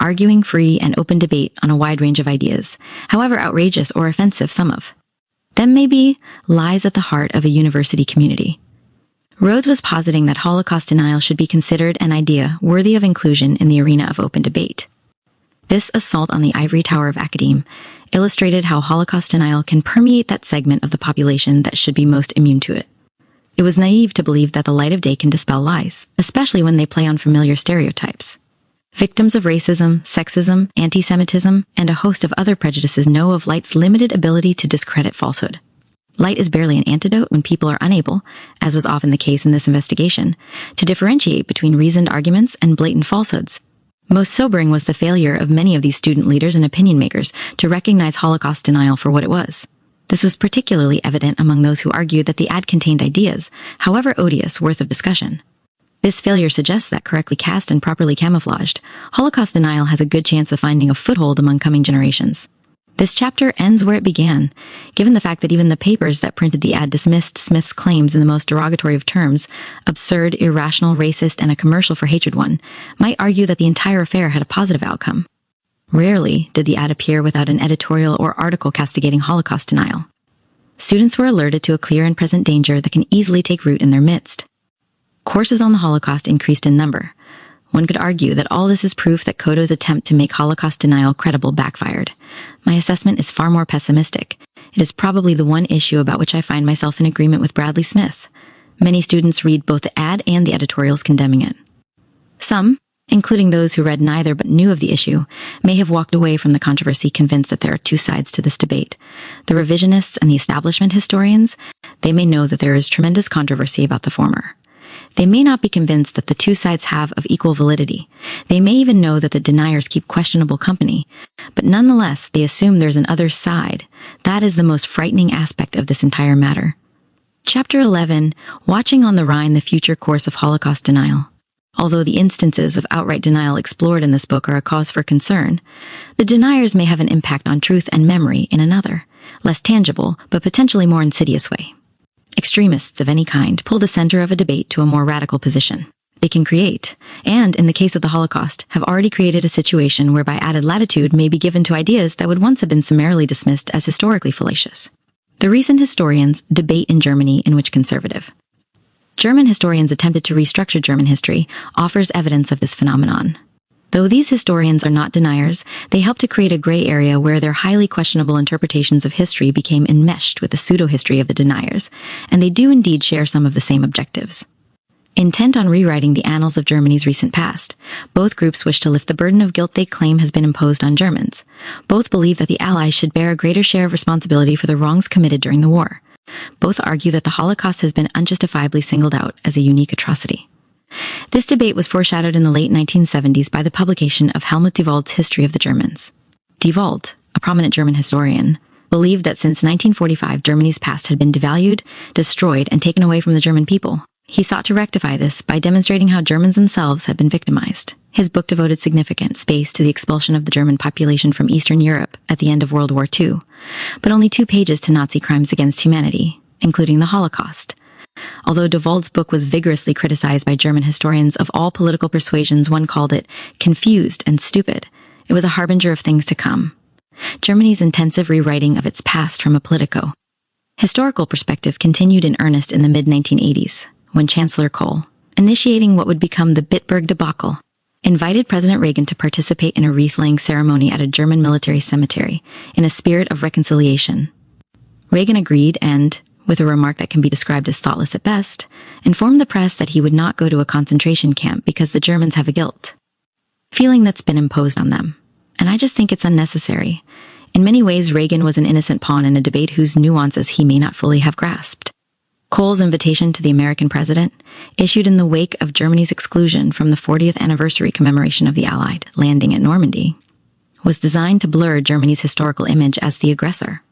arguing free and open debate on a wide range of ideas, however outrageous or offensive some of them may be, lies at the heart of a university community. Rhodes was positing that Holocaust denial should be considered an idea worthy of inclusion in the arena of open debate. This assault on the ivory tower of academe illustrated how Holocaust denial can permeate that segment of the population that should be most immune to it. It was naive to believe that the light of day can dispel lies, especially when they play on familiar stereotypes. Victims of racism, sexism, anti-Semitism, and a host of other prejudices know of light's limited ability to discredit falsehood. Light is barely an antidote when people are unable, as was often the case in this investigation, to differentiate between reasoned arguments and blatant falsehoods. Most sobering was the failure of many of these student leaders and opinion makers to recognize Holocaust denial for what it was. This was particularly evident among those who argued that the ad contained ideas, however odious, worth of discussion. This failure suggests that, correctly cast and properly camouflaged, Holocaust denial has a good chance of finding a foothold among coming generations. This chapter ends where it began, given the fact that even the papers that printed the ad dismissed Smith's claims in the most derogatory of terms, absurd, irrational, racist, and a commercial for hatred one, might argue that the entire affair had a positive outcome. Rarely did the ad appear without an editorial or article castigating Holocaust denial. Students were alerted to a clear and present danger that can easily take root in their midst. Courses on the Holocaust increased in number. One could argue that all this is proof that Koto's attempt to make Holocaust denial credible backfired. My assessment is far more pessimistic. It is probably the one issue about which I find myself in agreement with Bradley Smith. Many students read both the ad and the editorials condemning it. Some, including those who read neither but knew of the issue, may have walked away from the controversy convinced that there are two sides to this debate. The revisionists and the establishment historians, they may know that there is tremendous controversy about the former. They may not be convinced that the two sides have of equal validity. They may even know that the deniers keep questionable company, but nonetheless, they assume there's an other side. That is the most frightening aspect of this entire matter. Chapter 11, Watching on the Rhine, the Future Course of Holocaust Denial. Although the instances of outright denial explored in this book are a cause for concern, the deniers may have an impact on truth and memory in another, less tangible, but potentially more insidious way. Extremists of any kind pull the center of a debate to a more radical position. They can create, and in the case of the Holocaust, have already created a situation whereby added latitude may be given to ideas that would once have been summarily dismissed as historically fallacious. The recent historians debate in Germany in which conservative German historians attempted to restructure German history offers evidence of this phenomenon. Though these historians are not deniers, they help to create a gray area where their highly questionable interpretations of history became enmeshed with the pseudo-history of the deniers, and they do indeed share some of the same objectives. Intent on rewriting the annals of Germany's recent past, both groups wish to lift the burden of guilt they claim has been imposed on Germans. Both believe that the Allies should bear a greater share of responsibility for the wrongs committed during the war. Both argue that the Holocaust has been unjustifiably singled out as a unique atrocity. This debate was foreshadowed in the late 1970s by the publication of Helmut Diewald's History of the Germans. Diewald, a prominent German historian, believed that since 1945 Germany's past had been devalued, destroyed, and taken away from the German people. He sought to rectify this by demonstrating how Germans themselves had been victimized. His book devoted significant space to the expulsion of the German population from Eastern Europe at the end of World War II, but only 2 pages to Nazi crimes against humanity, including the Holocaust. Although Diewald's book was vigorously criticized by German historians of all political persuasions, one called it confused and stupid. It was a harbinger of things to come. Germany's intensive rewriting of its past from a political, historical perspective continued in earnest in the mid-1980s, when Chancellor Kohl, initiating what would become the Bitburg debacle, invited President Reagan to participate in a wreath-laying ceremony at a German military cemetery in a spirit of reconciliation. Reagan agreed and, with a remark that can be described as thoughtless at best, informed the press that he would not go to a concentration camp because the Germans have a guilt feeling that's been imposed on them. And I just think it's unnecessary. In many ways, Reagan was an innocent pawn in a debate whose nuances he may not fully have grasped. Kohl's invitation to the American president, issued in the wake of Germany's exclusion from the 40th anniversary commemoration of the Allied landing at Normandy, was designed to blur Germany's historical image as the aggressor.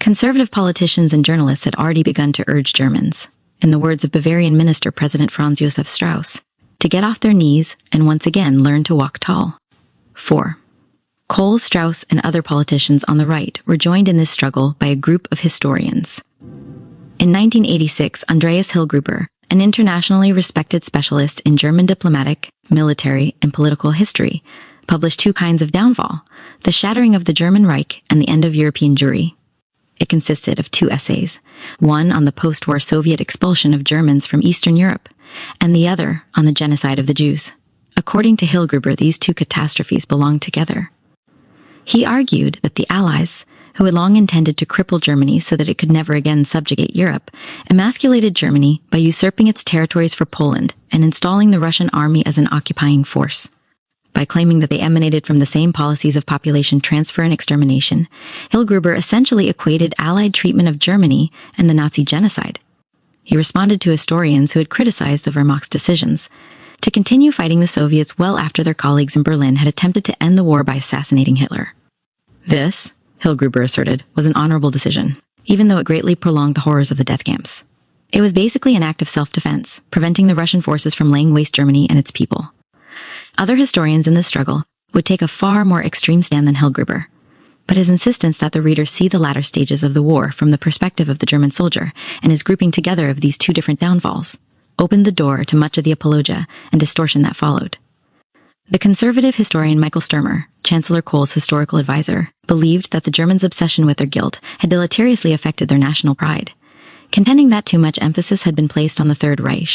Conservative politicians and journalists had already begun to urge Germans, in the words of Bavarian Minister President Franz Josef Strauss, to get off their knees and once again learn to walk tall. 4. Kohl, Strauss, and other politicians on the right were joined in this struggle by a group of historians. In 1986, Andreas Hillgruber, an internationally respected specialist in German diplomatic, military, and political history, published 2 kinds of downfall, the shattering of the German Reich and the end of European Jewry. It consisted of 2 essays, one on the post-war Soviet expulsion of Germans from Eastern Europe, and the other on the genocide of the Jews. According to Hillgruber, these 2 catastrophes belonged together. He argued that the Allies, who had long intended to cripple Germany so that it could never again subjugate Europe, emasculated Germany by usurping its territories for Poland and installing the Russian army as an occupying force. By claiming that they emanated from the same policies of population transfer and extermination, Hillgruber essentially equated Allied treatment of Germany and the Nazi genocide. He responded to historians who had criticized the Wehrmacht's decisions to continue fighting the Soviets well after their colleagues in Berlin had attempted to end the war by assassinating Hitler. This, Hillgruber asserted, was an honorable decision, even though it greatly prolonged the horrors of the death camps. It was basically an act of self-defense, preventing the Russian forces from laying waste Germany and its people. Other historians in this struggle would take a far more extreme stand than Hillgruber, but his insistence that the reader see the latter stages of the war from the perspective of the German soldier and his grouping together of these 2 different downfalls opened the door to much of the apologia and distortion that followed. The conservative historian Michael Sturmer, Chancellor Kohl's historical advisor, believed that the Germans' obsession with their guilt had deleteriously affected their national pride, contending that too much emphasis had been placed on the Third Reich.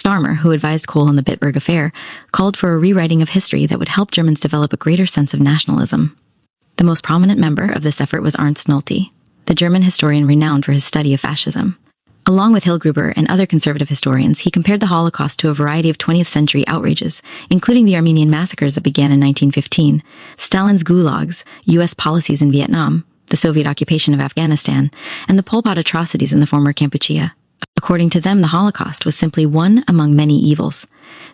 Starmer, who advised Kohl on the Bitburg affair, called for a rewriting of history that would help Germans develop a greater sense of nationalism. The most prominent member of this effort was Ernst Nolte, the German historian renowned for his study of fascism. Along with Hillgruber and other conservative historians, he compared the Holocaust to a variety of 20th century outrages, including the Armenian massacres that began in 1915, Stalin's gulags, U.S. policies in Vietnam, the Soviet occupation of Afghanistan, and the Pol Pot atrocities in the former Kampuchea. According to them, the Holocaust was simply one among many evils.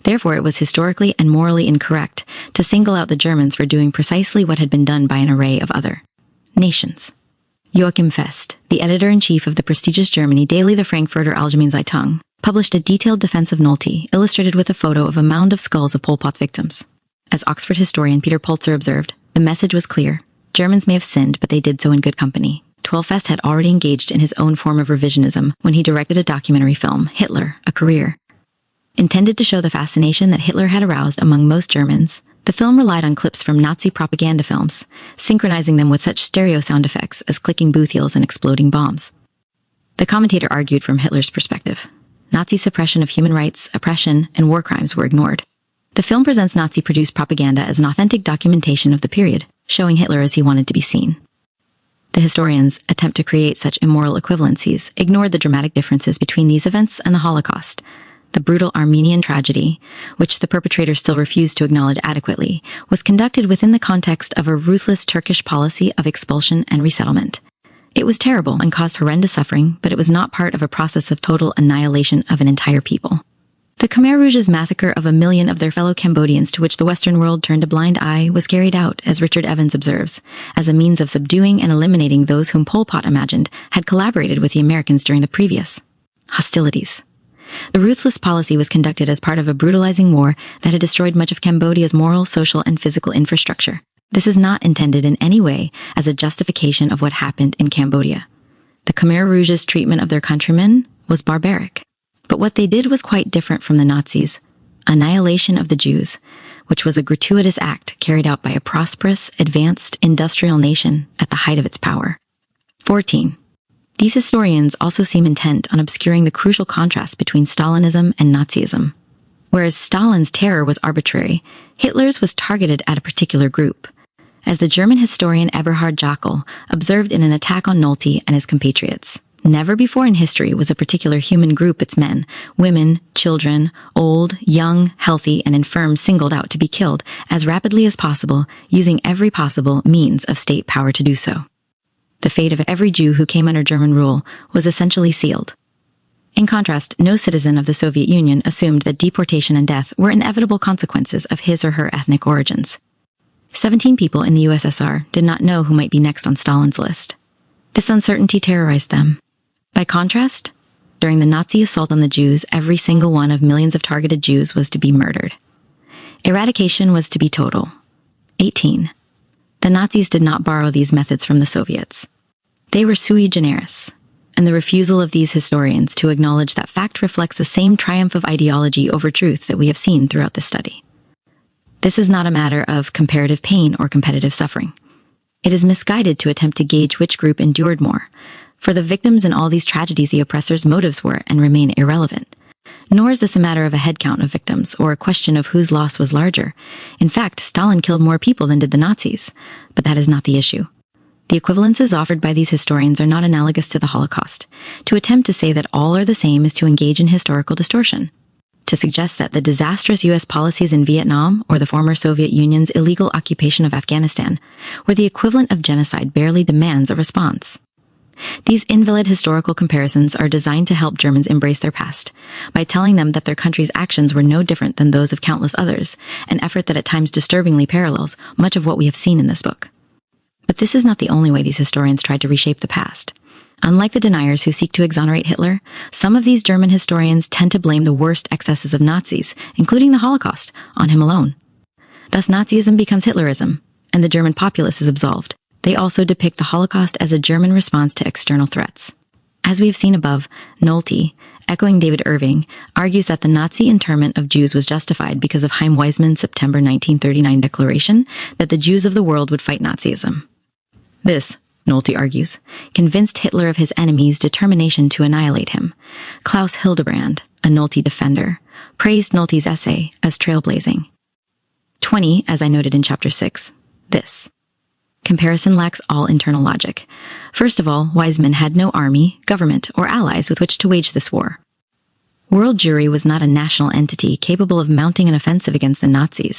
Therefore, it was historically and morally incorrect to single out the Germans for doing precisely what had been done by an array of other nations. Joachim Fest, the editor-in-chief of the prestigious Germany daily the Frankfurter Allgemeine Zeitung, published a detailed defense of Nolte, illustrated with a photo of a mound of skulls of Pol Pot's victims. As Oxford historian Peter Polzer observed, the message was clear. Germans may have sinned, but they did so in good company. Fest had already engaged in his own form of revisionism when he directed a documentary film, Hitler, A Career. Intended to show the fascination that Hitler had aroused among most Germans, the film relied on clips from Nazi propaganda films, synchronizing them with such stereo sound effects as clicking boot heels and exploding bombs. The commentator argued from Hitler's perspective. Nazi suppression of human rights, oppression, and war crimes were ignored. The film presents Nazi-produced propaganda as an authentic documentation of the period, showing Hitler as he wanted to be seen. The historians' attempt to create such immoral equivalencies ignored the dramatic differences between these events and the Holocaust. The brutal Armenian tragedy, which the perpetrators still refused to acknowledge adequately, was conducted within the context of a ruthless Turkish policy of expulsion and resettlement. It was terrible and caused horrendous suffering, but it was not part of a process of total annihilation of an entire people. The Khmer Rouge's massacre of 1 million of their fellow Cambodians, to which the Western world turned a blind eye, was carried out, as Richard Evans observes, as a means of subduing and eliminating those whom Pol Pot imagined had collaborated with the Americans during the previous hostilities. The ruthless policy was conducted as part of a brutalizing war that had destroyed much of Cambodia's moral, social, and physical infrastructure. This is not intended in any way as a justification of what happened in Cambodia. The Khmer Rouge's treatment of their countrymen was barbaric. But what they did was quite different from the Nazis' annihilation of the Jews, which was a gratuitous act carried out by a prosperous, advanced, industrial nation at the height of its power. 14. These historians also seem intent on obscuring the crucial contrast between Stalinism and Nazism. Whereas Stalin's terror was arbitrary, Hitler's was targeted at a particular group. As the German historian Eberhard Jackel observed in an attack on Nolte and his compatriots, never before in history was a particular human group, its men, women, children, old, young, healthy, and infirm singled out to be killed as rapidly as possible, using every possible means of state power to do so. The fate of every Jew who came under German rule was essentially sealed. In contrast, no citizen of the Soviet Union assumed that deportation and death were inevitable consequences of his or her ethnic origins. 17 people in the USSR did not know who might be next on Stalin's list. This uncertainty terrorized them. By contrast, during the Nazi assault on the Jews, every single one of millions of targeted Jews was to be murdered. Eradication was to be total. 18. The Nazis did not borrow these methods from the Soviets. They were sui generis, and the refusal of these historians to acknowledge that fact reflects the same triumph of ideology over truth that we have seen throughout this study. This is not a matter of comparative pain or competitive suffering. It is misguided to attempt to gauge which group endured more. For the victims in all these tragedies, the oppressors' motives were and remain irrelevant. Nor is this a matter of a headcount of victims or a question of whose loss was larger. In fact, Stalin killed more people than did the Nazis, but that is not the issue. The equivalences offered by these historians are not analogous to the Holocaust. To attempt to say that all are the same is to engage in historical distortion. To suggest that the disastrous U.S. policies in Vietnam or the former Soviet Union's illegal occupation of Afghanistan were the equivalent of genocide barely demands a response. These invalid historical comparisons are designed to help Germans embrace their past by telling them that their country's actions were no different than those of countless others, an effort that at times disturbingly parallels much of what we have seen in this book. But this is not the only way these historians tried to reshape the past. Unlike the deniers who seek to exonerate Hitler, some of these German historians tend to blame the worst excesses of Nazis, including the Holocaust, on him alone. Thus Nazism becomes Hitlerism, and the German populace is absolved. They also depict the Holocaust as a German response to external threats. As we have seen above, Nolte, echoing David Irving, argues that the Nazi internment of Jews was justified because of Chaim Weizmann's September 1939 declaration that the Jews of the world would fight Nazism. This, Nolte argues, convinced Hitler of his enemy's determination to annihilate him. Klaus Hildebrand, a Nolte defender, praised Nolte's essay as trailblazing. 20, as I noted in Chapter 6, this. comparison lacks all internal logic. First of all, Weizmann had no army, government, or allies with which to wage this war. World Jewry was not a national entity capable of mounting an offensive against the Nazis.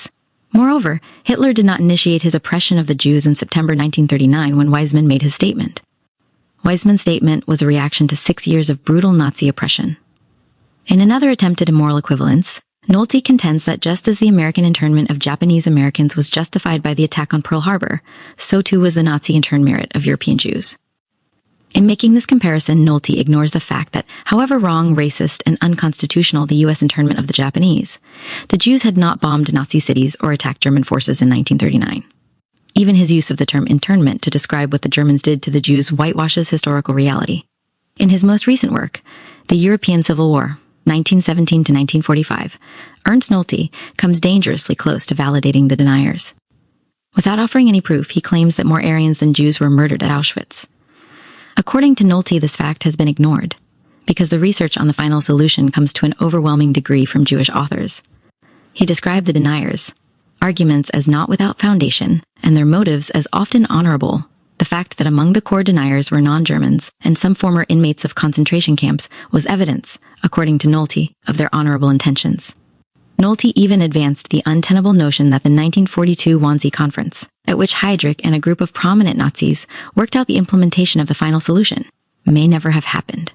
Moreover, Hitler did not initiate his oppression of the Jews in September 1939 when Weizmann made his statement. Weizmann's statement was a reaction to 6 years of brutal Nazi oppression. In another attempt at immoral equivalence, Nolte contends that just as the American internment of Japanese Americans was justified by the attack on Pearl Harbor, so too was the Nazi interned merit of European Jews. In making this comparison, Nolte ignores the fact that, however wrong, racist, and unconstitutional the U.S. internment of the Japanese, the Jews had not bombed Nazi cities or attacked German forces in 1939. Even his use of the term internment to describe what the Germans did to the Jews whitewashes historical reality. In his most recent work, The European Civil War, 1917 to 1945, Ernst Nolte comes dangerously close to validating the deniers. Without offering any proof, he claims that more Aryans than Jews were murdered at Auschwitz. According to Nolte, this fact has been ignored, because the research on the final solution comes to an overwhelming degree from Jewish authors. He described the deniers' arguments as not without foundation, and their motives as often honorable. The fact that among the core deniers were non-Germans and some former inmates of concentration camps was evidence, according to Nolte, of their honorable intentions. Nolte even advanced the untenable notion that the 1942 Wannsee Conference, at which Heydrich and a group of prominent Nazis worked out the implementation of the final solution, may never have happened.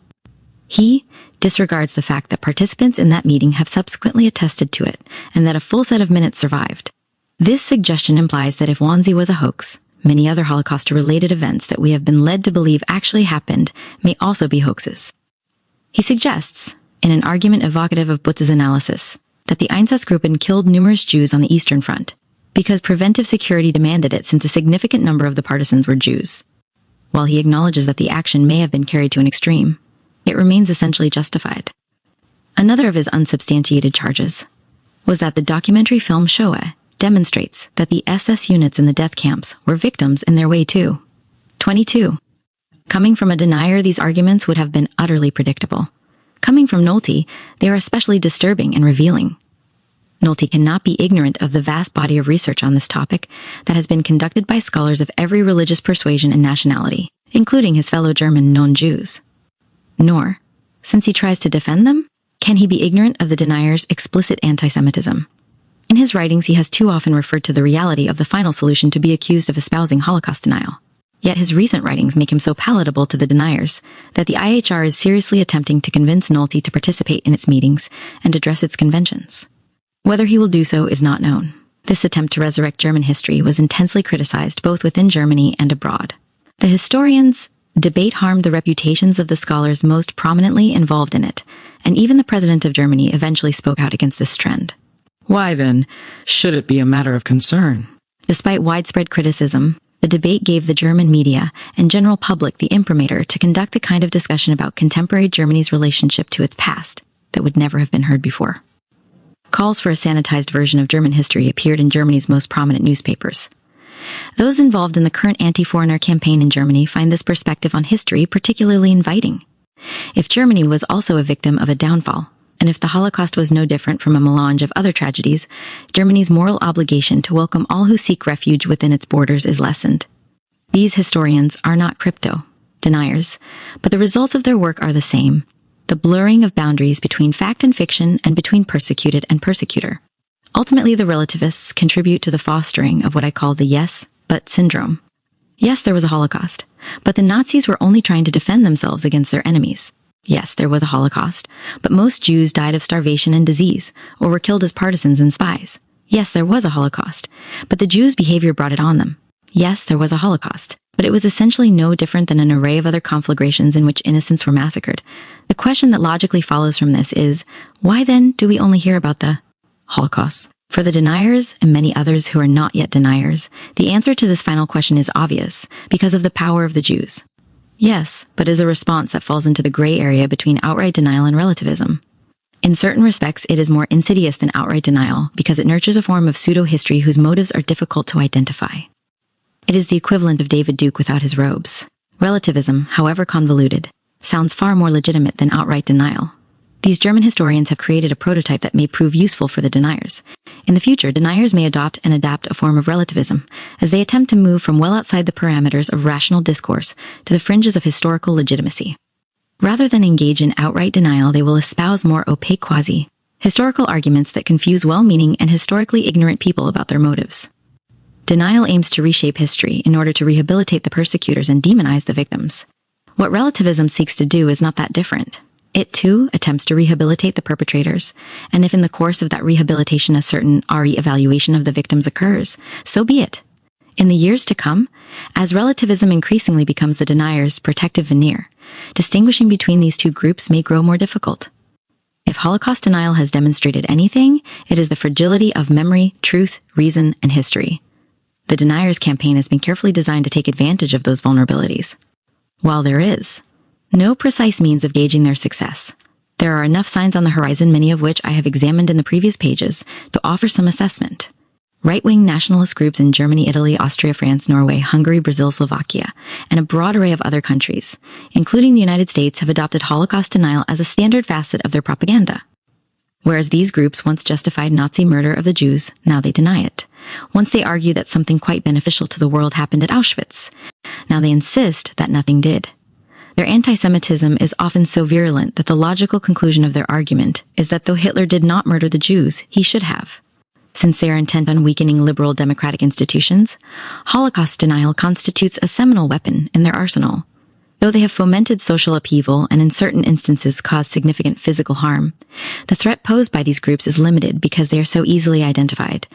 He disregards the fact that participants in that meeting have subsequently attested to it, and that a full set of minutes survived. This suggestion implies that if Wannsee was a hoax, many other Holocaust-related events that we have been led to believe actually happened may also be hoaxes. He suggests, in an argument evocative of Butz's analysis, that the Einsatzgruppen killed numerous Jews on the Eastern Front, because preventive security demanded it since a significant number of the partisans were Jews. While he acknowledges that the action may have been carried to an extreme, it remains essentially justified. Another of his unsubstantiated charges was that the documentary film Shoah demonstrates that the SS units in the death camps were victims in their way too. 22. Coming from a denier, these arguments would have been utterly predictable. Coming from Nolte, they are especially disturbing and revealing. Nolte cannot be ignorant of the vast body of research on this topic that has been conducted by scholars of every religious persuasion and nationality, including his fellow German non-Jews. Nor, since he tries to defend them, can he be ignorant of the denier's explicit anti-Semitism. In his writings, he has too often referred to the reality of the final solution to be accused of espousing Holocaust denial. Yet his recent writings make him so palatable to the deniers that the IHR is seriously attempting to convince Nolte to participate in its meetings and address its conventions. Whether he will do so is not known. This attempt to resurrect German history was intensely criticized both within Germany and abroad. The historians' debate harmed the reputations of the scholars most prominently involved in it, and even the president of Germany eventually spoke out against this trend. Why, then, should it be a matter of concern? Despite widespread criticism, the debate gave the German media and general public the imprimatur to conduct the kind of discussion about contemporary Germany's relationship to its past that would never have been heard before. Calls for a sanitized version of German history appeared in Germany's most prominent newspapers. Those involved in the current anti-foreigner campaign in Germany find this perspective on history particularly inviting. If Germany was also a victim of a downfall, and if the Holocaust was no different from a melange of other tragedies, Germany's moral obligation to welcome all who seek refuge within its borders is lessened. These historians are not crypto-deniers, but the results of their work are the same: the blurring of boundaries between fact and fiction and between persecuted and persecutor. Ultimately, the relativists contribute to the fostering of what I call the yes, but syndrome. Yes, there was a Holocaust, but the Nazis were only trying to defend themselves against their enemies. Yes, there was a Holocaust, but most Jews died of starvation and disease, or were killed as partisans and spies. Yes, there was a Holocaust, but the Jews' behavior brought it on them. Yes, there was a Holocaust, but it was essentially no different than an array of other conflagrations in which innocents were massacred. The question that logically follows from this is, why then do we only hear about the Holocaust? For the deniers and many others who are not yet deniers, the answer to this final question is obvious because of the power of the Jews. Yes, but is a response that falls into the gray area between outright denial and relativism. In certain respects, it is more insidious than outright denial because it nurtures a form of pseudo-history whose motives are difficult to identify. It is the equivalent of David Duke without his robes. Relativism, however convoluted, sounds far more legitimate than outright denial. These German historians have created a prototype that may prove useful for the deniers. In the future, deniers may adopt and adapt a form of relativism as they attempt to move from well outside the parameters of rational discourse to the fringes of historical legitimacy. Rather than engage in outright denial, they will espouse more opaque quasi-historical arguments that confuse well-meaning and historically ignorant people about their motives. Denial aims to reshape history in order to rehabilitate the persecutors and demonize the victims. What relativism seeks to do is not that different. It, too, attempts to rehabilitate the perpetrators, and if in the course of that rehabilitation a certain re-evaluation of the victims occurs, so be it. In the years to come, as relativism increasingly becomes the denier's protective veneer, distinguishing between these two groups may grow more difficult. If Holocaust denial has demonstrated anything, it is the fragility of memory, truth, reason, and history. The deniers' campaign has been carefully designed to take advantage of those vulnerabilities. While there is no precise means of gauging their success, there are enough signs on the horizon, many of which I have examined in the previous pages, to offer some assessment. Right-wing nationalist groups in Germany, Italy, Austria, France, Norway, Hungary, Brazil, Slovakia, and a broad array of other countries, including the United States, have adopted Holocaust denial as a standard facet of their propaganda. Whereas these groups once justified Nazi murder of the Jews, now they deny it. Once they argue that something quite beneficial to the world happened at Auschwitz, now they insist that nothing did. Their anti-Semitism is often so virulent that the logical conclusion of their argument is that though Hitler did not murder the Jews, he should have. Since they are intent on weakening liberal democratic institutions, Holocaust denial constitutes a seminal weapon in their arsenal. Though they have fomented social upheaval and in certain instances caused significant physical harm, the threat posed by these groups is limited because they are so easily identified.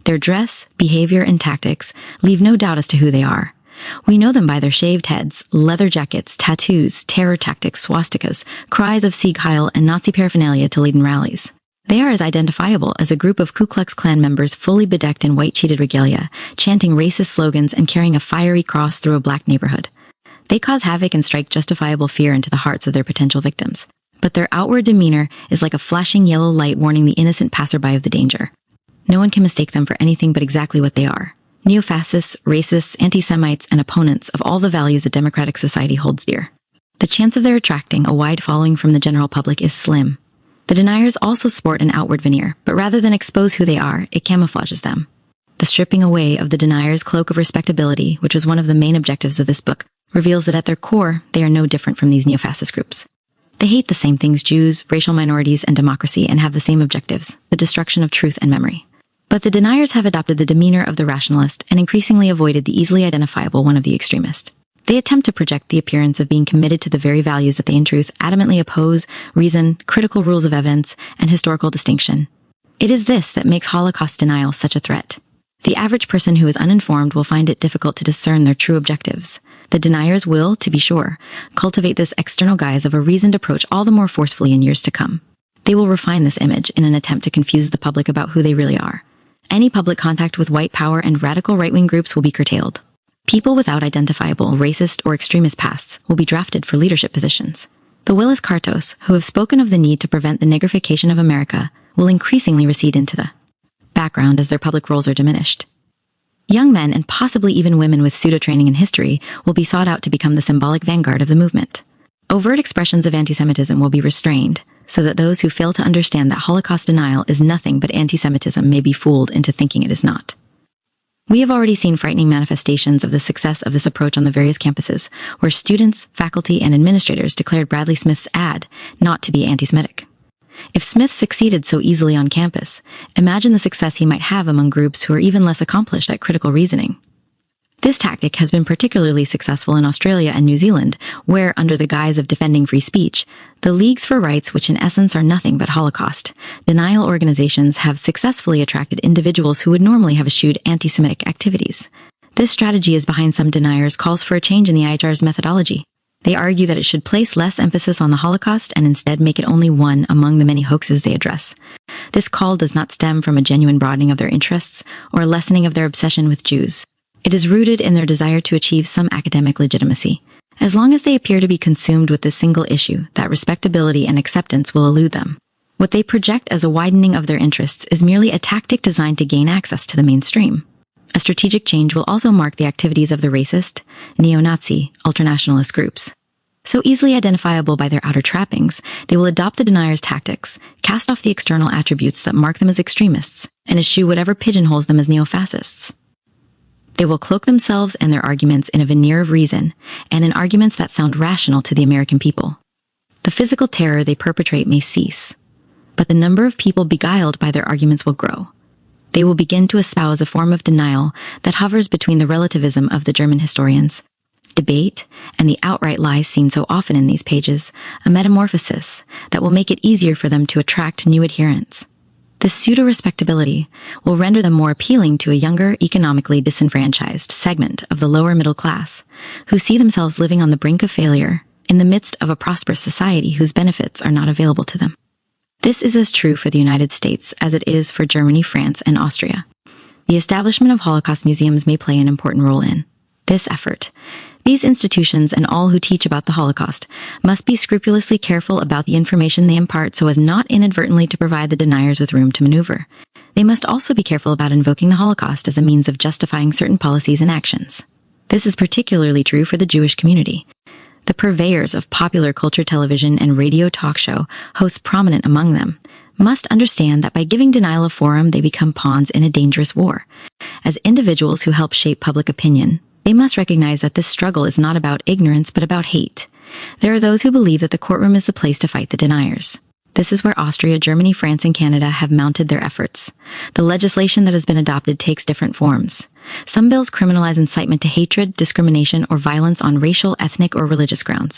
Their dress, behavior, and tactics leave no doubt as to who they are. We know them by their shaved heads, leather jackets, tattoos, terror tactics, swastikas, cries of Sieg Heil, and Nazi paraphernalia to lead in rallies. They are as identifiable as a group of Ku Klux Klan members fully bedecked in white-cheated regalia, chanting racist slogans and carrying a fiery cross through a black neighborhood. They cause havoc and strike justifiable fear into the hearts of their potential victims. But their outward demeanor is like a flashing yellow light warning the innocent passerby of the danger. No one can mistake them for anything but exactly what they are: neo-fascists, racists, anti-Semites, and opponents of all the values a democratic society holds dear. The chance of their attracting a wide following from the general public is slim. The deniers also sport an outward veneer, but rather than expose who they are, it camouflages them. The stripping away of the denier's cloak of respectability, which was one of the main objectives of this book, reveals that at their core, they are no different from these neo-fascist groups. They hate the same things: Jews, racial minorities, and democracy, and have the same objectives: the destruction of truth and memory. But the deniers have adopted the demeanor of the rationalist and increasingly avoided the easily identifiable one of the extremist. They attempt to project the appearance of being committed to the very values that they in truth adamantly oppose: reason, critical rules of evidence, and historical distinction. It is this that makes Holocaust denial such a threat. The average person who is uninformed will find it difficult to discern their true objectives. The deniers will, to be sure, cultivate this external guise of a reasoned approach all the more forcefully in years to come. They will refine this image in an attempt to confuse the public about who they really are. Any public contact with white power and radical right-wing groups will be curtailed. People without identifiable racist or extremist pasts will be drafted for leadership positions. The Willis Cartos, who have spoken of the need to prevent the nigrification of America, will increasingly recede into the background as their public roles are diminished. Young men and possibly even women with pseudo-training in history will be sought out to become the symbolic vanguard of the movement. Overt expressions of anti-Semitism will be restrained, so that those who fail to understand that Holocaust denial is nothing but anti-Semitism may be fooled into thinking it is not. We have already seen frightening manifestations of the success of this approach on the various campuses, where students, faculty, and administrators declared Bradley Smith's ad not to be anti-Semitic. If Smith succeeded so easily on campus, imagine the success he might have among groups who are even less accomplished at critical reasoning. This tactic has been particularly successful in Australia and New Zealand, where, under the guise of defending free speech, the Leagues for Rights, which in essence are nothing but Holocaust denial organizations, have successfully attracted individuals who would normally have eschewed anti-Semitic activities. This strategy is behind some deniers' calls for a change in the IHR's methodology. They argue that it should place less emphasis on the Holocaust and instead make it only one among the many hoaxes they address. This call does not stem from a genuine broadening of their interests or a lessening of their obsession with Jews. It is rooted in their desire to achieve some academic legitimacy. As long as they appear to be consumed with this single issue, that respectability and acceptance will elude them. What they project as a widening of their interests is merely a tactic designed to gain access to the mainstream. A strategic change will also mark the activities of the racist, neo-Nazi, ultranationalist groups. So easily identifiable by their outer trappings, they will adopt the denier's tactics, cast off the external attributes that mark them as extremists, and eschew whatever pigeonholes them as neo-fascists. They will cloak themselves and their arguments in a veneer of reason and in arguments that sound rational to the American people. The physical terror they perpetrate may cease, but the number of people beguiled by their arguments will grow. They will begin to espouse a form of denial that hovers between the relativism of the German historians, debate, and the outright lies seen so often in these pages, a metamorphosis that will make it easier for them to attract new adherents. This pseudo-respectability will render them more appealing to a younger, economically disenfranchised segment of the lower middle class, who see themselves living on the brink of failure in the midst of a prosperous society whose benefits are not available to them. This is as true for the United States as it is for Germany, France, and Austria. The establishment of Holocaust museums may play an important role in this effort. These institutions and all who teach about the Holocaust must be scrupulously careful about the information they impart so as not inadvertently to provide the deniers with room to maneuver. They must also be careful about invoking the Holocaust as a means of justifying certain policies and actions. This is particularly true for the Jewish community. The purveyors of popular culture television and radio talk show, hosts prominent among them, must understand that by giving denial a forum, they become pawns in a dangerous war. As individuals who help shape public opinion, they must recognize that this struggle is not about ignorance, but about hate. There are those who believe that the courtroom is the place to fight the deniers. This is where Austria, Germany, France, and Canada have mounted their efforts. The legislation that has been adopted takes different forms. Some bills criminalize incitement to hatred, discrimination, or violence on racial, ethnic, or religious grounds.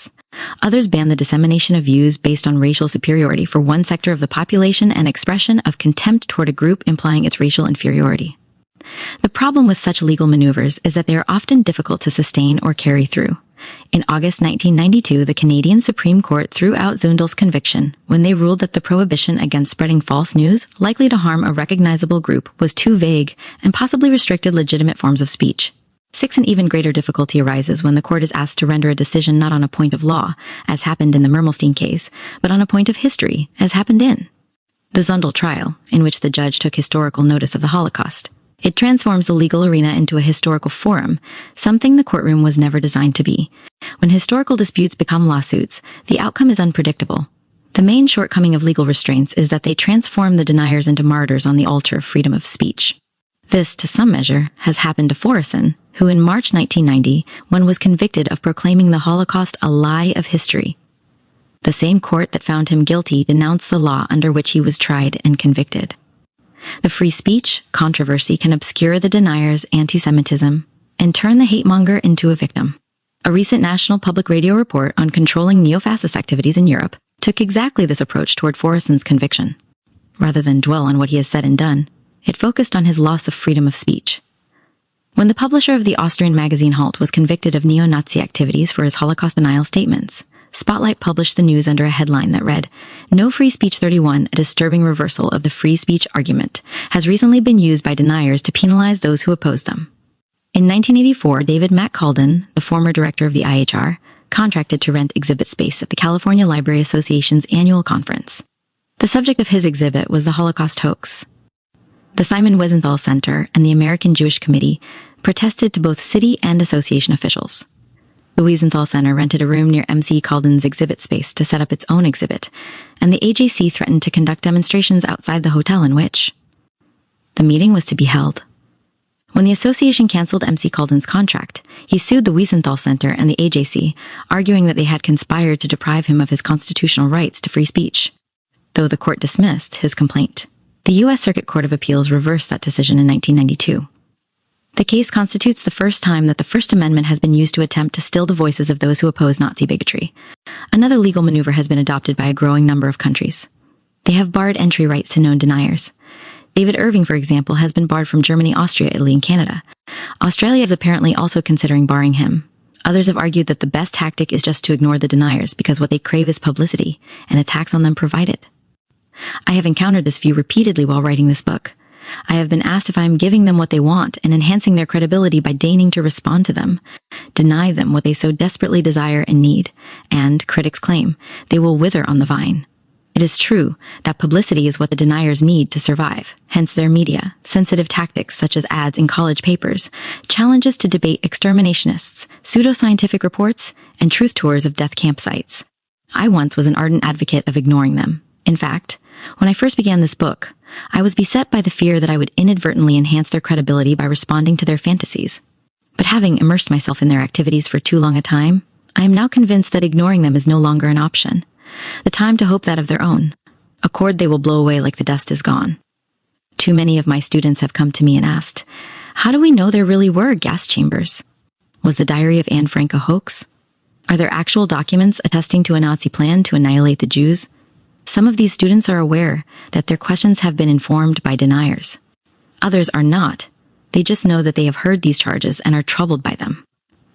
Others ban the dissemination of views based on racial superiority for one sector of the population and expression of contempt toward a group implying its racial inferiority. The problem with such legal maneuvers is that they are often difficult to sustain or carry through. In August 1992, the Canadian Supreme Court threw out Zundel's conviction when they ruled that the prohibition against spreading false news likely to harm a recognizable group was too vague and possibly restricted legitimate forms of speech. An even greater difficulty arises when the court is asked to render a decision not on a point of law, as happened in the Mermelstein case, but on a point of history, as happened in the Zundel trial, in which the judge took historical notice of the Holocaust. It transforms the legal arena into a historical forum, something the courtroom was never designed to be. When historical disputes become lawsuits, the outcome is unpredictable. The main shortcoming of legal restraints is that they transform the deniers into martyrs on the altar of freedom of speech. This, to some measure, has happened to Forresson, who in March 1990, was convicted of proclaiming the Holocaust a lie of history. The same court that found him guilty denounced the law under which he was tried and convicted. The free speech controversy can obscure the denier's anti-Semitism and turn the hate-monger into a victim. A recent National Public Radio report on controlling neo-fascist activities in Europe took exactly this approach toward Forresson's conviction. Rather than dwell on what he has said and done, it focused on his loss of freedom of speech. When the publisher of the Austrian magazine Halt was convicted of neo-Nazi activities for his Holocaust denial statements, Spotlight published the news under a headline that read, "No Free Speech 31, a disturbing reversal of the free speech argument, has recently been used by deniers to penalize those who oppose them." In 1984, David Mack Calden, the former director of the IHR, contracted to rent exhibit space at the California Library Association's annual conference. The subject of his exhibit was the Holocaust hoax. The Simon Wiesenthal Center and the American Jewish Committee protested to both city and association officials. The Wiesenthal Center rented a room near MC Calden's exhibit space to set up its own exhibit, and the AJC threatened to conduct demonstrations outside the hotel in which the meeting was to be held. When the association canceled MC Calden's contract, he sued the Wiesenthal Center and the AJC, arguing that they had conspired to deprive him of his constitutional rights to free speech. Though the court dismissed his complaint, the U.S. Circuit Court of Appeals reversed that decision in 1992. The case constitutes the first time that the First Amendment has been used to attempt to still the voices of those who oppose Nazi bigotry. Another legal maneuver has been adopted by a growing number of countries. They have barred entry rights to known deniers. David Irving, for example, has been barred from Germany, Austria, Italy, and Canada. Australia is apparently also considering barring him. Others have argued that the best tactic is just to ignore the deniers because what they crave is publicity, and attacks on them provide it. I have encountered this view repeatedly while writing this book. I have been asked if I am giving them what they want and enhancing their credibility by deigning to respond to them, deny them what they so desperately desire and need, and, critics claim, they will wither on the vine. It is true that publicity is what the deniers need to survive, hence their media, sensitive tactics such as ads in college papers, challenges to debate exterminationists, pseudoscientific reports, and truth tours of death campsites. I once was an ardent advocate of ignoring them. In fact, When I first began this book, I was beset by the fear that I would inadvertently enhance their credibility by responding to their fantasies. But having immersed myself in their activities for too long a time, I am now convinced that ignoring them is no longer an option. The time to hope that of their own, a chord they will blow away like the dust is gone. Too many of my students have come to me and asked, how do we know there really were gas chambers? Was the diary of Anne Frank a hoax? Are there actual documents attesting to a Nazi plan to annihilate the Jews? Some of these students are aware that their questions have been informed by deniers. Others are not. They just know that they have heard these charges and are troubled by them.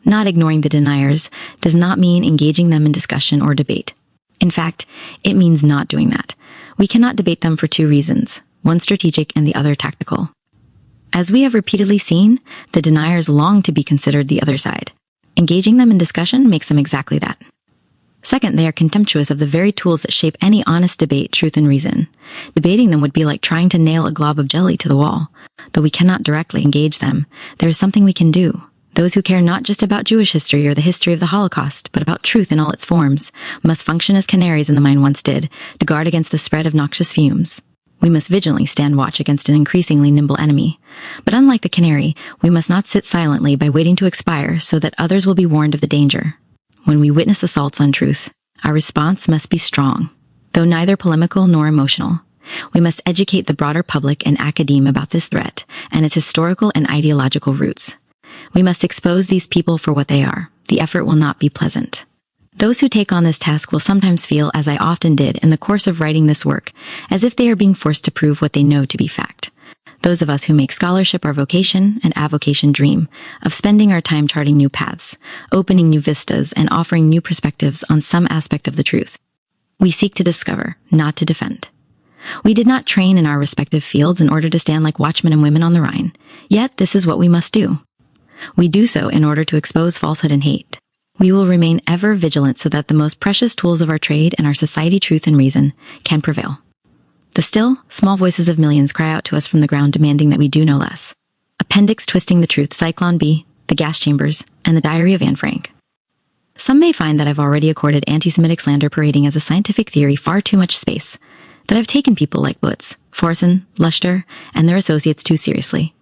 Not ignoring the deniers does not mean engaging them in discussion or debate. In fact, it means not doing that. We cannot debate them for two reasons, one strategic and the other tactical. As we have repeatedly seen, the deniers long to be considered the other side. Engaging them in discussion makes them exactly that. Second, they are contemptuous of the very tools that shape any honest debate, truth, and reason. Debating them would be like trying to nail a glob of jelly to the wall. Though we cannot directly engage them, there is something we can do. Those who care not just about Jewish history or the history of the Holocaust, but about truth in all its forms, must function as canaries in the mine once did, to guard against the spread of noxious fumes. We must vigilantly stand watch against an increasingly nimble enemy. But unlike the canary, we must not sit silently by waiting to expire so that others will be warned of the danger. When we witness assaults on truth, our response must be strong, though neither polemical nor emotional. We must educate the broader public and academe about this threat and its historical and ideological roots. We must expose these people for what they are. The effort will not be pleasant. Those who take on this task will sometimes feel, as I often did in the course of writing this work, as if they are being forced to prove what they know to be fact. Those of us who make scholarship our vocation and avocation dream of spending our time charting new paths, opening new vistas, and offering new perspectives on some aspect of the truth. We seek to discover, not to defend. We did not train in our respective fields in order to stand like watchmen and women on the Rhine, yet this is what we must do. We do so in order to expose falsehood and hate. We will remain ever vigilant so that the most precious tools of our trade and our society, truth and reason, can prevail. The still, small voices of millions cry out to us from the ground demanding that we do no less. Appendix Twisting the Truth, Zyklon B, The Gas Chambers, and The Diary of Anne Frank. Some may find that I've already accorded anti-Semitic slander parading as a scientific theory far too much space, that I've taken people like Butz, Forsen, Luster, and their associates too seriously.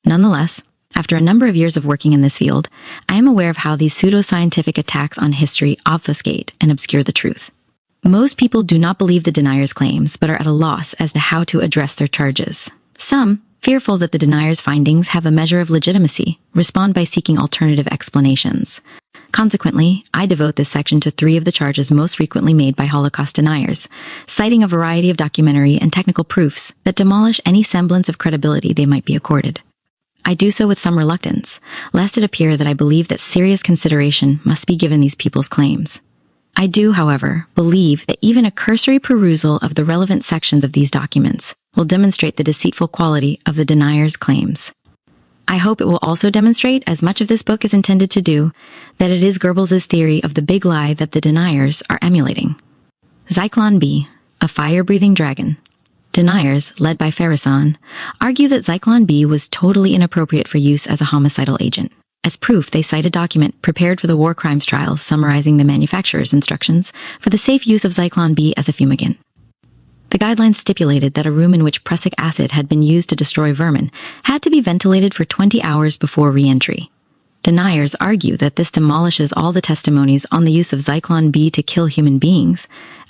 Nonetheless, after a number of years of working in this field, I am aware of how these pseudo-scientific attacks on history obfuscate and obscure the truth. Most people do not believe the deniers' claims, but are at a loss as to how to address their charges. Some, fearful that the deniers' findings have a measure of legitimacy, respond by seeking alternative explanations. Consequently, I devote this section to 3 of the charges most frequently made by Holocaust deniers, citing a variety of documentary and technical proofs that demolish any semblance of credibility they might be accorded. I do so with some reluctance, lest it appear that I believe that serious consideration must be given these people's claims. I do, however, believe that even a cursory perusal of the relevant sections of these documents will demonstrate the deceitful quality of the deniers' claims. I hope it will also demonstrate, as much of this book is intended to do, that it is Goebbels' theory of the big lie that the deniers are emulating. Zyklon B, a fire-breathing dragon. Deniers, led by Farrason, argue that Zyklon B was totally inappropriate for use as a homicidal agent. As proof, they cite a document prepared for the war crimes trials summarizing the manufacturer's instructions for the safe use of Zyklon B as a fumigant. The guidelines stipulated that a room in which prussic acid had been used to destroy vermin had to be ventilated for 20 hours before re-entry. Deniers argue that this demolishes all the testimonies on the use of Zyklon B to kill human beings,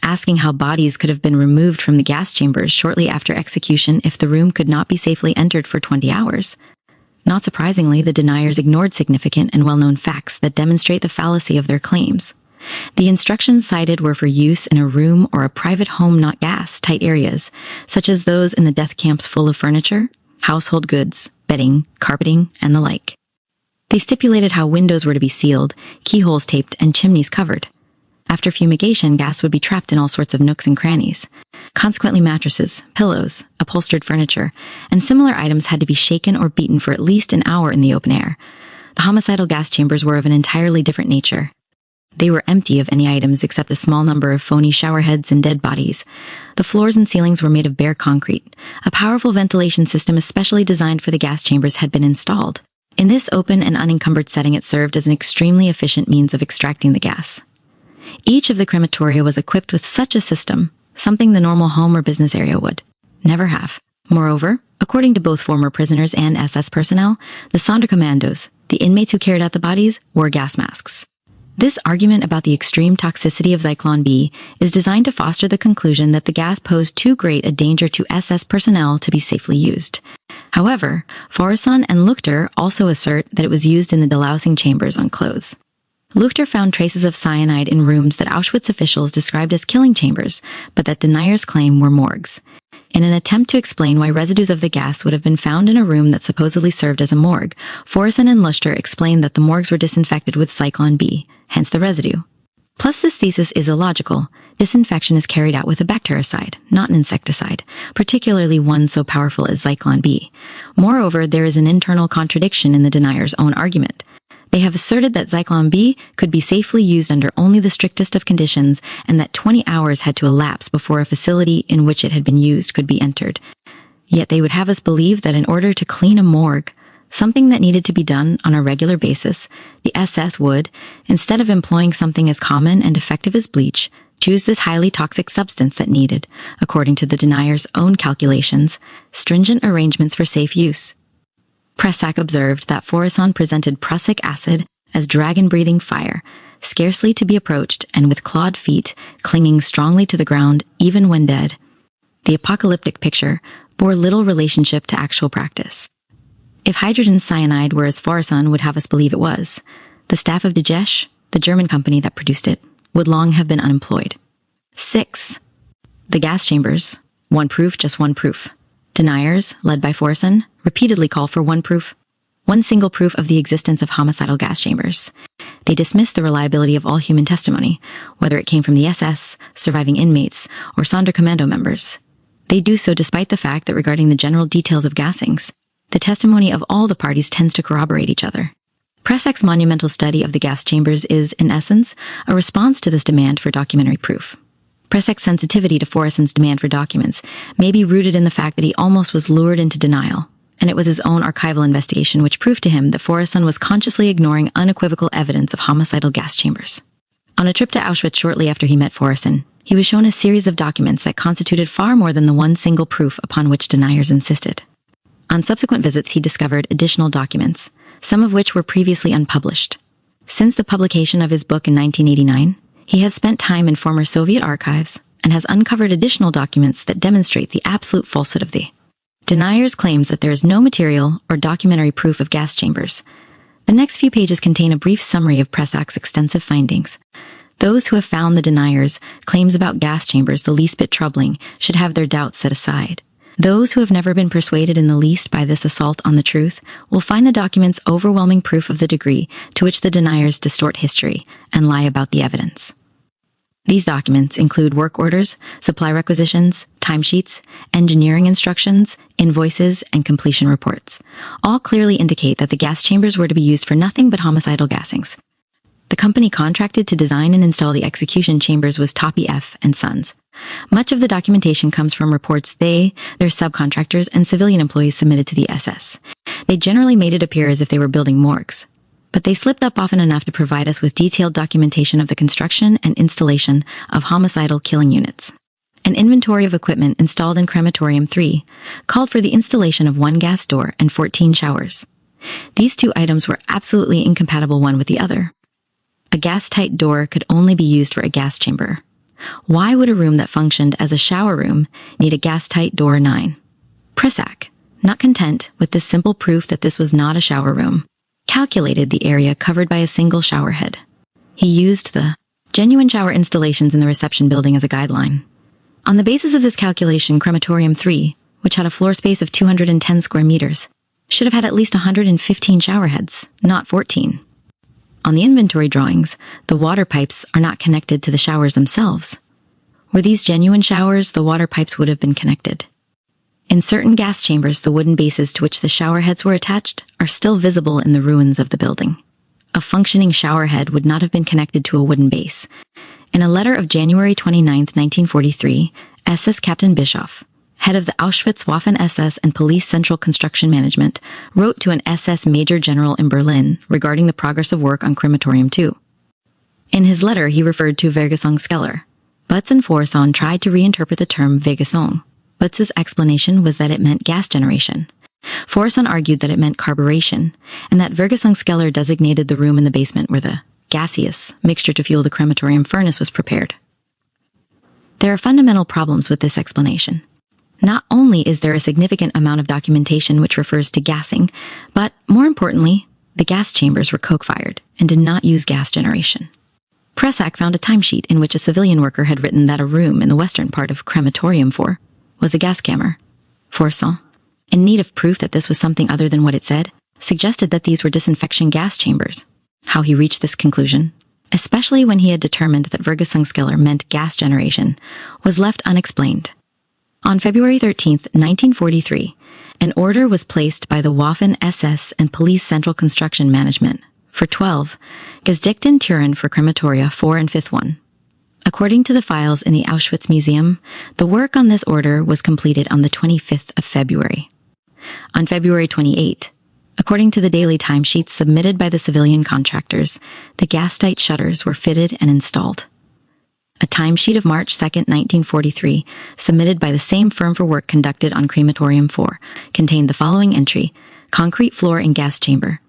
asking how bodies could have been removed from the gas chambers shortly after execution if the room could not be safely entered for 20 hours. Not surprisingly, the deniers ignored significant and well-known facts that demonstrate the fallacy of their claims. The instructions cited were for use in a room or a private home, not gas, tight areas, such as those in the death camps full of furniture, household goods, bedding, carpeting, and the like. They stipulated how windows were to be sealed, keyholes taped, and chimneys covered. After fumigation, gas would be trapped in all sorts of nooks and crannies. Consequently, mattresses, pillows, upholstered furniture, and similar items had to be shaken or beaten for at least an hour in the open air. The homicidal gas chambers were of an entirely different nature. They were empty of any items except a small number of phony shower heads and dead bodies. The floors and ceilings were made of bare concrete. A powerful ventilation system especially designed for the gas chambers had been installed. In this open and unencumbered setting, it served as an extremely efficient means of extracting the gas. Each of the crematoria was equipped with such a system, something the normal home or business area would never have. Moreover, according to both former prisoners and SS personnel, the Sonderkommandos, the inmates who carried out the bodies, wore gas masks. This argument about the extreme toxicity of Zyklon B is designed to foster the conclusion that the gas posed too great a danger to SS personnel to be safely used. However, Forison and Luchter also assert that it was used in the delousing chambers on clothes. Luchter found traces of cyanide in rooms that Auschwitz officials described as killing chambers, but that deniers claim were morgues. In an attempt to explain why residues of the gas would have been found in a room that supposedly served as a morgue, Forison and Luchter explained that the morgues were disinfected with Zyklon B, hence the residue. Plus, this thesis is illogical. Disinfection is carried out with a bactericide, not an insecticide, particularly one so powerful as Zyklon B. Moreover, there is an internal contradiction in the denier's own argument. They have asserted that Zyklon B could be safely used under only the strictest of conditions and that 20 hours had to elapse before a facility in which it had been used could be entered. Yet they would have us believe that in order to clean a morgue, something that needed to be done on a regular basis, the SS would, instead of employing something as common and effective as bleach, choose this highly toxic substance that needed, according to the denier's own calculations, stringent arrangements for safe use. Pressack observed that Forison presented prussic acid as dragon-breathing fire, scarcely to be approached and with clawed feet clinging strongly to the ground even when dead. The apocalyptic picture bore little relationship to actual practice. If hydrogen cyanide were as Forison would have us believe it was, the staff of Dijesh, the German company that produced it, would long have been unemployed. 6. The gas chambers. One proof, just one proof. Deniers, led by Forison, repeatedly call for one single proof of the existence of homicidal gas chambers. They dismiss the reliability of all human testimony, whether it came from the SS, surviving inmates, or Sonderkommando members. They do so despite the fact that regarding the general details of gassings, the testimony of all the parties tends to corroborate each other. Pressack's monumental study of the gas chambers is, in essence, a response to this demand for documentary proof. Pressack's sensitivity to Forison's demand for documents may be rooted in the fact that he almost was lured into denial, and it was his own archival investigation which proved to him that Forison was consciously ignoring unequivocal evidence of homicidal gas chambers. On a trip to Auschwitz shortly after he met Forison, he was shown a series of documents that constituted far more than the one single proof upon which deniers insisted. On subsequent visits, he discovered additional documents, some of which were previously unpublished. Since the publication of his book in 1989, he has spent time in former Soviet archives and has uncovered additional documents that demonstrate the absolute falsehood of the denier's claims that there is no material or documentary proof of gas chambers. The next few pages contain a brief summary of Pressack's extensive findings. Those who have found the denier's claims about gas chambers the least bit troubling should have their doubts set aside. Those who have never been persuaded in the least by this assault on the truth will find the documents overwhelming proof of the degree to which the deniers distort history and lie about the evidence. These documents include work orders, supply requisitions, timesheets, engineering instructions, invoices, and completion reports. All clearly indicate that the gas chambers were to be used for nothing but homicidal gassings. The company contracted to design and install the execution chambers was Toppy F. and Sons. Much of the documentation comes from reports they, their subcontractors, and civilian employees submitted to the SS. They generally made it appear as if they were building morgues, but they slipped up often enough to provide us with detailed documentation of the construction and installation of homicidal killing units. An inventory of equipment installed in Crematorium 3 called for the installation of 1 gas door and 14 showers. These two items were absolutely incompatible one with the other. A gas-tight door could only be used for a gas chamber. Why would a room that functioned as a shower room need a gas-tight door 9? Pressack, not content with this simple proof that this was not a shower room, calculated the area covered by a single shower head. He used the genuine shower installations in the reception building as a guideline. On the basis of this calculation, Crematorium 3, which had a floor space of 210 square meters, should have had at least 115 shower heads, not 14. On the inventory drawings, the water pipes are not connected to the showers themselves. Were these genuine showers, the water pipes would have been connected. In certain gas chambers, the wooden bases to which the shower heads were attached are still visible in the ruins of the building. A functioning shower head would not have been connected to a wooden base. In a letter of January 29, 1943, SS Captain Bischoff, head of the Auschwitz-Waffen-SS and Police Central Construction Management, wrote to an SS Major General in Berlin regarding the progress of work on Crematorium 2. In his letter, he referred to Vergesungskeller, Butz and Forson tried to reinterpret the term Vegasong. Butz's explanation was that it meant gas generation. Forson argued that it meant carburation, and that Vergasungskeller designated the room in the basement where the gaseous mixture to fuel the crematorium furnace was prepared. There are fundamental problems with this explanation. Not only is there a significant amount of documentation which refers to gassing, but more importantly, the gas chambers were coke-fired and did not use gas generation. Pressack found a timesheet in which a civilian worker had written that a room in the western part of Crematorium 4 was a gas camera. Forson, in need of proof that this was something other than what it said, suggested that these were disinfection gas chambers. How he reached this conclusion, especially when he had determined that Vergasungskeller meant gas generation, was left unexplained. On February 13, 1943, an order was placed by the Waffen SS and Police Central Construction Management for 12 Gesdichten Türen for crematoria 4 and 5th one. According to the files in the Auschwitz Museum, the work on this order was completed on the 25th of February. On February 28, according to the daily timesheets submitted by the civilian contractors, the gas tight shutters were fitted and installed. A timesheet of March 2, 1943, submitted by the same firm for work conducted on Crematorium 4, contained the following entry: concrete floor and gas chamber.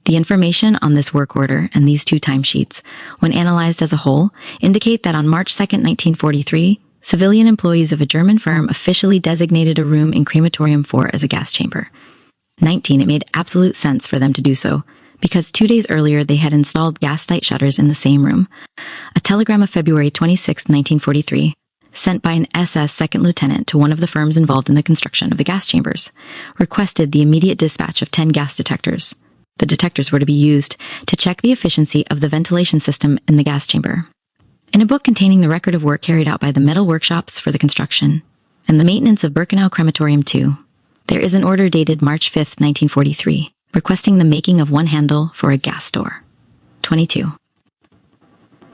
The information on this work order and these two timesheets, when analyzed as a whole, indicate that on March 2, 1943, civilian employees of a German firm officially designated a room in Crematorium 4 as a gas chamber. 19. It made absolute sense for them to do so, because 2 days earlier they had installed gas tight shutters in the same room. A telegram of February 26, 1943, sent by an SS second lieutenant to one of the firms involved in the construction of the gas chambers, requested the immediate dispatch of 10 gas detectors. The detectors were to be used to check the efficiency of the ventilation system in the gas chamber. In a book containing the record of work carried out by the metal workshops for the construction and the maintenance of Birkenau Crematorium 2, there is an order dated March 5, 1943, requesting the making of one handle for a gas door. 22.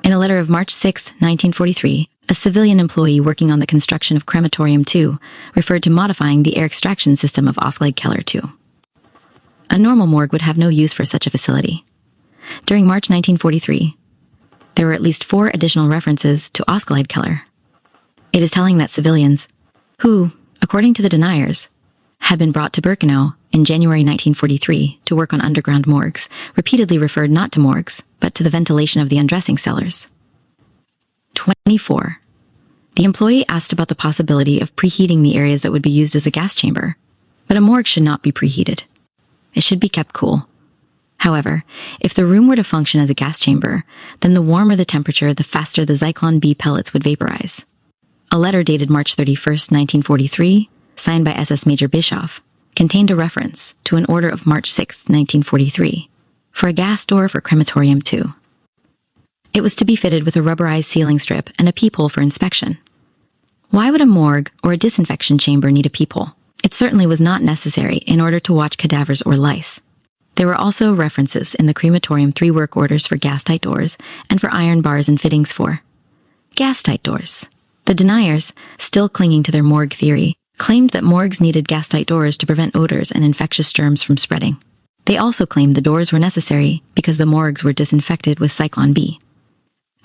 In a letter of March 6, 1943, a civilian employee working on the construction of Crematorium 2 referred to modifying the air extraction system of Keller 2. A normal morgue would have no use for such a facility. During March 1943, there were at least 4 additional references to Keller. It is telling that civilians, who, according to the deniers, had been brought to Birkenau in January 1943 to work on underground morgues, repeatedly referred not to morgues, but to the ventilation of the undressing cellars. 24. The employee asked about the possibility of preheating the areas that would be used as a gas chamber, but a morgue should not be preheated. It should be kept cool. However, if the room were to function as a gas chamber, then the warmer the temperature, the faster the Zyklon B pellets would vaporize. A letter dated March 31, 1943, signed by SS Major Bischoff, contained a reference to an order of March 6, 1943, for a gas door for Crematorium 2. It was to be fitted with a rubberized ceiling strip and a peephole for inspection. Why would a morgue or a disinfection chamber need a peephole? It certainly was not necessary in order to watch cadavers or lice. There were also references in the Crematorium 3 work orders for gas-tight doors and for iron bars and fittings for gas-tight doors. The deniers, still clinging to their morgue theory, claimed that morgues needed gas-tight doors to prevent odors and infectious germs from spreading. They also claimed the doors were necessary because the morgues were disinfected with Zyklon B.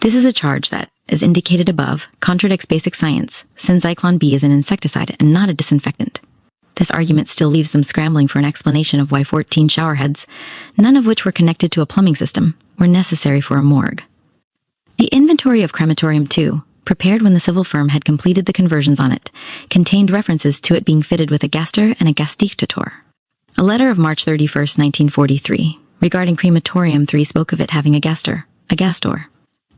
This is a charge that, as indicated above, contradicts basic science, since Zyklon B is an insecticide and not a disinfectant. This argument still leaves them scrambling for an explanation of why 14 showerheads, none of which were connected to a plumbing system, were necessary for a morgue. The inventory of Crematorium 2, prepared when the civil firm had completed the conversions on it, contained references to it being fitted with a gaster and a gasdictator. A letter of March 31, 1943, regarding Crematorium 3 spoke of it having a gaster, a gas door.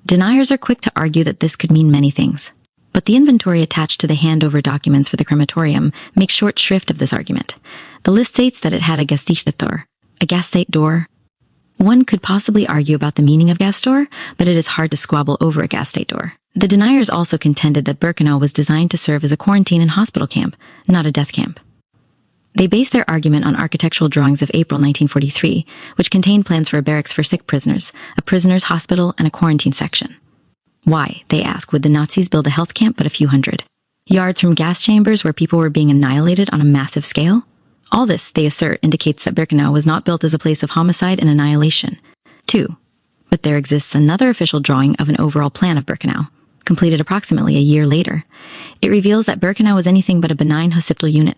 Deniers are quick to argue that this could mean many things, but the inventory attached to the handover documents for the crematorium makes short shrift of this argument. The list states that it had a gasdictator, a gas-tight door. One could possibly argue about the meaning of gas door, but it is hard to squabble over a gas-tight door. The deniers also contended that Birkenau was designed to serve as a quarantine and hospital camp, not a death camp. They based their argument on architectural drawings of April 1943, which contained plans for a barracks for sick prisoners, a prisoners' hospital, and a quarantine section. Why, they ask, would the Nazis build a health camp but a few hundred yards from gas chambers where people were being annihilated on a massive scale? All this, they assert, indicates that Birkenau was not built as a place of homicide and annihilation. 2. But there exists another official drawing of an overall plan of Birkenau, completed approximately a year later, it reveals that Birkenau was anything but a benign hospital unit.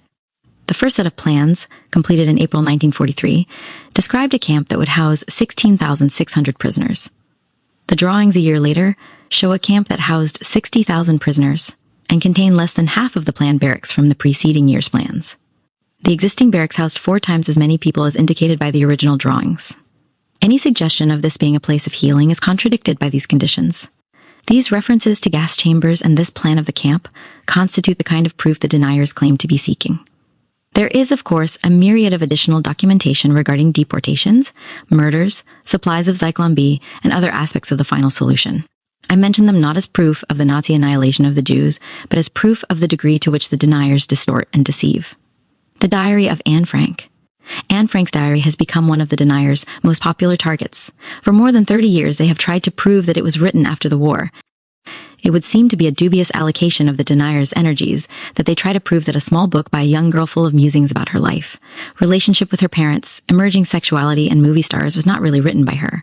The first set of plans, completed in April 1943, described a camp that would house 16,600 prisoners. The drawings a year later show a camp that housed 60,000 prisoners and contained less than half of the planned barracks from the preceding year's plans. The existing barracks housed 4 times as many people as indicated by the original drawings. Any suggestion of this being a place of healing is contradicted by these conditions. These references to gas chambers and this plan of the camp constitute the kind of proof the deniers claim to be seeking. There is, of course, a myriad of additional documentation regarding deportations, murders, supplies of Zyklon B, and other aspects of the final solution. I mention them not as proof of the Nazi annihilation of the Jews, but as proof of the degree to which the deniers distort and deceive. The Diary of Anne Frank. Anne Frank's diary has become one of the deniers' most popular targets. For more than 30 years, they have tried to prove that it was written after the war. It would seem to be a dubious allocation of the deniers' energies that they try to prove that a small book by a young girl full of musings about her life, relationship with her parents, emerging sexuality, and movie stars was not really written by her.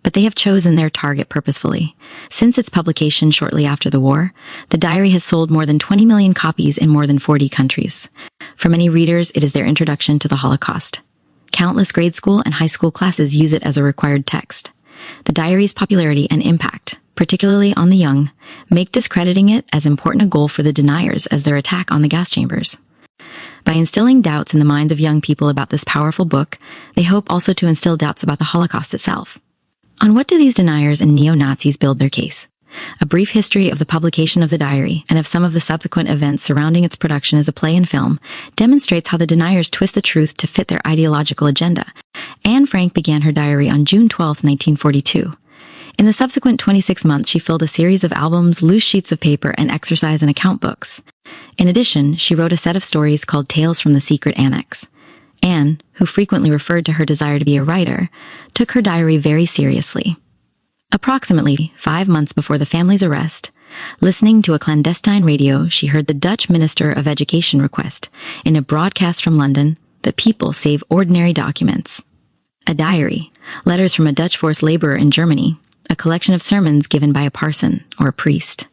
But they have chosen their target purposefully. Since its publication shortly after the war, the diary has sold more than 20 million copies in more than 40 countries. For many readers, it is their introduction to the Holocaust. Countless grade school and high school classes use it as a required text. The diary's popularity and impact, particularly on the young, make discrediting it as important a goal for the deniers as their attack on the gas chambers. By instilling doubts in the minds of young people about this powerful book, they hope also to instill doubts about the Holocaust itself. On what do these deniers and neo-Nazis build their case? A brief history of the publication of the diary and of some of the subsequent events surrounding its production as a play and film demonstrates how the deniers twist the truth to fit their ideological agenda. Anne Frank began her diary on June 12, 1942. In the subsequent 26 months, she filled a series of albums, loose sheets of paper, and exercise and account books. In addition, she wrote a set of stories called Tales from the Secret Annex. Anne, who frequently referred to her desire to be a writer, took her diary very seriously. Approximately 5 months before the family's arrest, listening to a clandestine radio, she heard the Dutch Minister of Education request, in a broadcast from London, that people save ordinary documents. A diary, letters from a Dutch forced laborer in Germany, a collection of sermons given by a parson or a priest.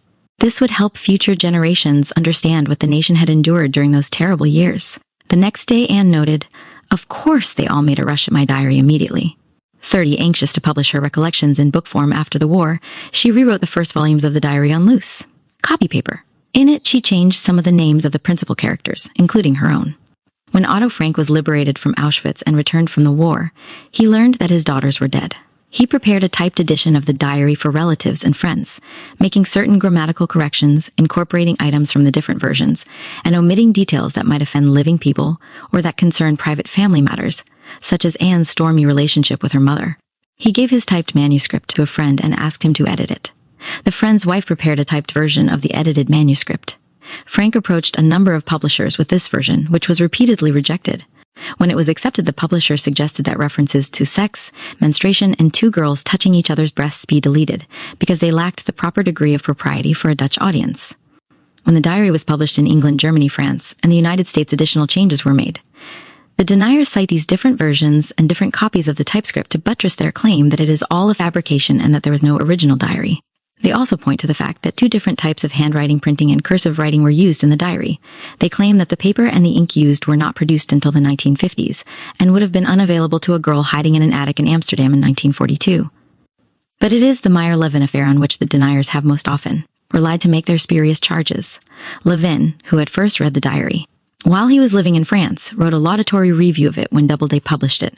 This would help future generations understand what the nation had endured during those terrible years. The next day, Anne noted, "Of course they all made a rush at my diary immediately." 30, anxious to publish her recollections in book form after the war, she rewrote the first volumes of the diary on loose copy paper. In it, she changed some of the names of the principal characters, including her own. When Otto Frank was liberated from Auschwitz and returned from the war, he learned that his daughters were dead. He prepared a typed edition of the diary for relatives and friends, making certain grammatical corrections, incorporating items from the different versions, and omitting details that might offend living people or that concern private family matters, such as Anne's stormy relationship with her mother. He gave his typed manuscript to a friend and asked him to edit it. The friend's wife prepared a typed version of the edited manuscript. Frank approached a number of publishers with this version, which was repeatedly rejected. When it was accepted, the publisher suggested that references to sex, menstruation, and 2 girls touching each other's breasts be deleted, because they lacked the proper degree of propriety for a Dutch audience. When the diary was published in England, Germany, France, and the United States, additional changes were made. The deniers cite these different versions and different copies of the typescript to buttress their claim that it is all a fabrication and that there was no original diary. They also point to the fact that 2 different types of handwriting, printing, and cursive writing were used in the diary. They claim that the paper and the ink used were not produced until the 1950s and would have been unavailable to a girl hiding in an attic in Amsterdam in 1942. But it is the Meyer-Levin affair on which the deniers have most often relied to make their spurious charges. Levin, who had first read the diary, while he was living in France, wrote a laudatory review of it when Doubleday published it.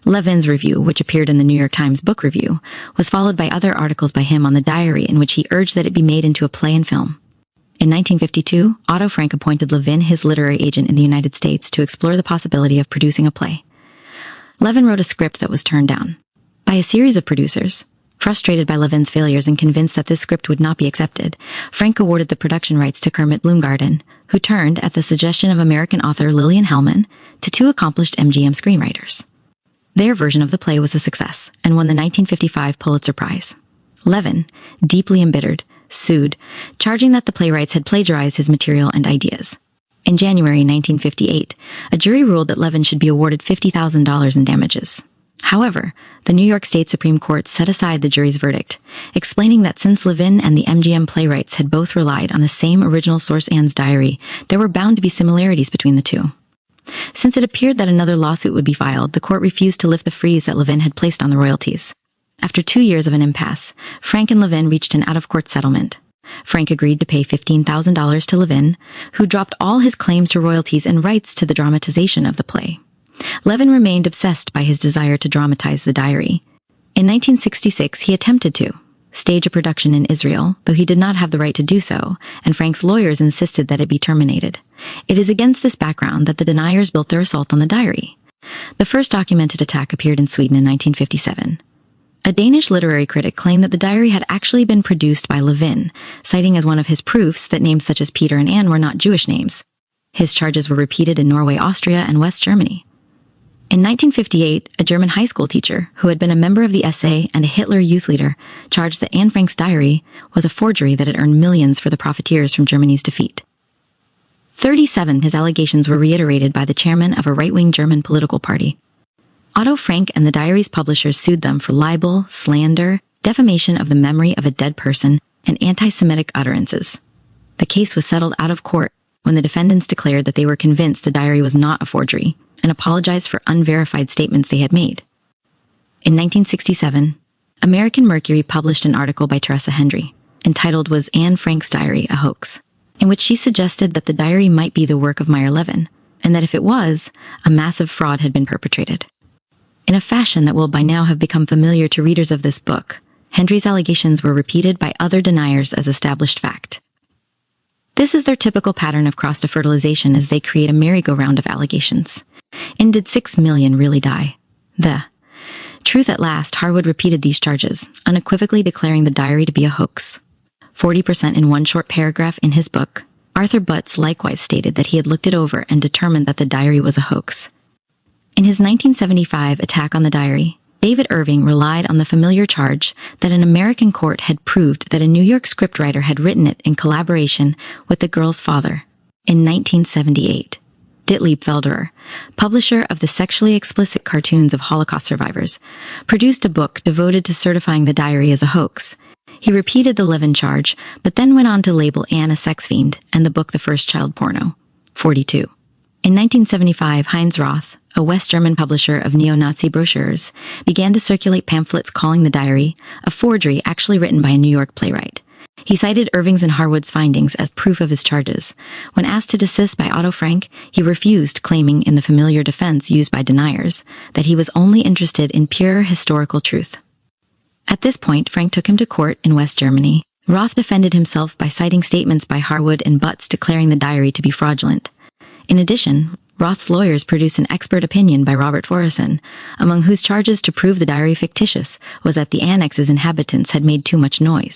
Levin's review, which appeared in the New York Times Book Review, was followed by other articles by him on the diary in which he urged that it be made into a play and film. In 1952, Otto Frank appointed Levin his literary agent in the United States to explore the possibility of producing a play. Levin wrote a script that was turned down by a series of producers. Frustrated by Levin's failures and convinced that this script would not be accepted, Frank awarded the production rights to Kermit Bloomgarden, who turned, at the suggestion of American author Lillian Hellman, to 2 accomplished MGM screenwriters. Their version of the play was a success and won the 1955 Pulitzer Prize. Levin, deeply embittered, sued, charging that the playwrights had plagiarized his material and ideas. In January 1958, a jury ruled that Levin should be awarded $50,000 in damages. However, the New York State Supreme Court set aside the jury's verdict, explaining that since Levin and the MGM playwrights had both relied on the same original source, Anne's diary, there were bound to be similarities between the two. Since it appeared that another lawsuit would be filed, the court refused to lift the freeze that Levin had placed on the royalties. After 2 years of an impasse, Frank and Levin reached an out-of-court settlement. Frank agreed to pay $15,000 to Levin, who dropped all his claims to royalties and rights to the dramatization of the play. Levin remained obsessed by his desire to dramatize the diary. In 1966, he attempted to stage a production in Israel, though he did not have the right to do so, and Frank's lawyers insisted that it be terminated. It is against this background that the deniers built their assault on the diary. The first documented attack appeared in Sweden in 1957. A Danish literary critic claimed that the diary had actually been produced by Levin, citing as one of his proofs that names such as Peter and Anne were not Jewish names. His charges were repeated in Norway, Austria, and West Germany. In 1958, a German high school teacher, who had been a member of the SA and a Hitler youth leader, charged that Anne Frank's diary was a forgery that had earned millions for the profiteers from Germany's defeat. 37, his allegations were reiterated by the chairman of a right-wing German political party. Otto Frank and the diary's publishers sued them for libel, slander, defamation of the memory of a dead person, and anti-Semitic utterances. The case was settled out of court when the defendants declared that they were convinced the diary was not a forgery and apologized for unverified statements they had made. In 1967, American Mercury published an article by Teresa Hendry, entitled Was Anne Frank's Diary a Hoax?, in which she suggested that the diary might be the work of Meyer Levin, and that if it was, a massive fraud had been perpetrated. In a fashion that will by now have become familiar to readers of this book, Hendry's allegations were repeated by other deniers as established fact. This is their typical pattern of cross-fertilization as they create a merry-go-round of allegations. And did 6 million really die? The truth at last, Harwood repeated these charges, unequivocally declaring the diary to be a hoax. 40% in one short paragraph in his book, Arthur Butts likewise stated that he had looked it over and determined that the diary was a hoax. In his 1975 attack on the diary, David Irving relied on the familiar charge that an American court had proved that a New York scriptwriter had written it in collaboration with the girl's father. In 1978, Ditley Felderer, publisher of the sexually explicit cartoons of Holocaust survivors, produced a book devoted to certifying the diary as a hoax. He repeated the Levin charge, but then went on to label Anne a sex fiend and the book the first child porno. 42. In 1975, Heinz Roth, a West German publisher of neo-Nazi brochures, began to circulate pamphlets calling the diary a forgery actually written by a New York playwright. He cited Irving's and Harwood's findings as proof of his charges. When asked to desist by Otto Frank, he refused, claiming in the familiar defense used by deniers that he was only interested in pure historical truth. At this point, Frank took him to court in West Germany. Roth defended himself by citing statements by Harwood and Butts declaring the diary to be fraudulent. In addition, Roth's lawyers produced an expert opinion by Robert Forison, among whose charges to prove the diary fictitious was that the annex's inhabitants had made too much noise.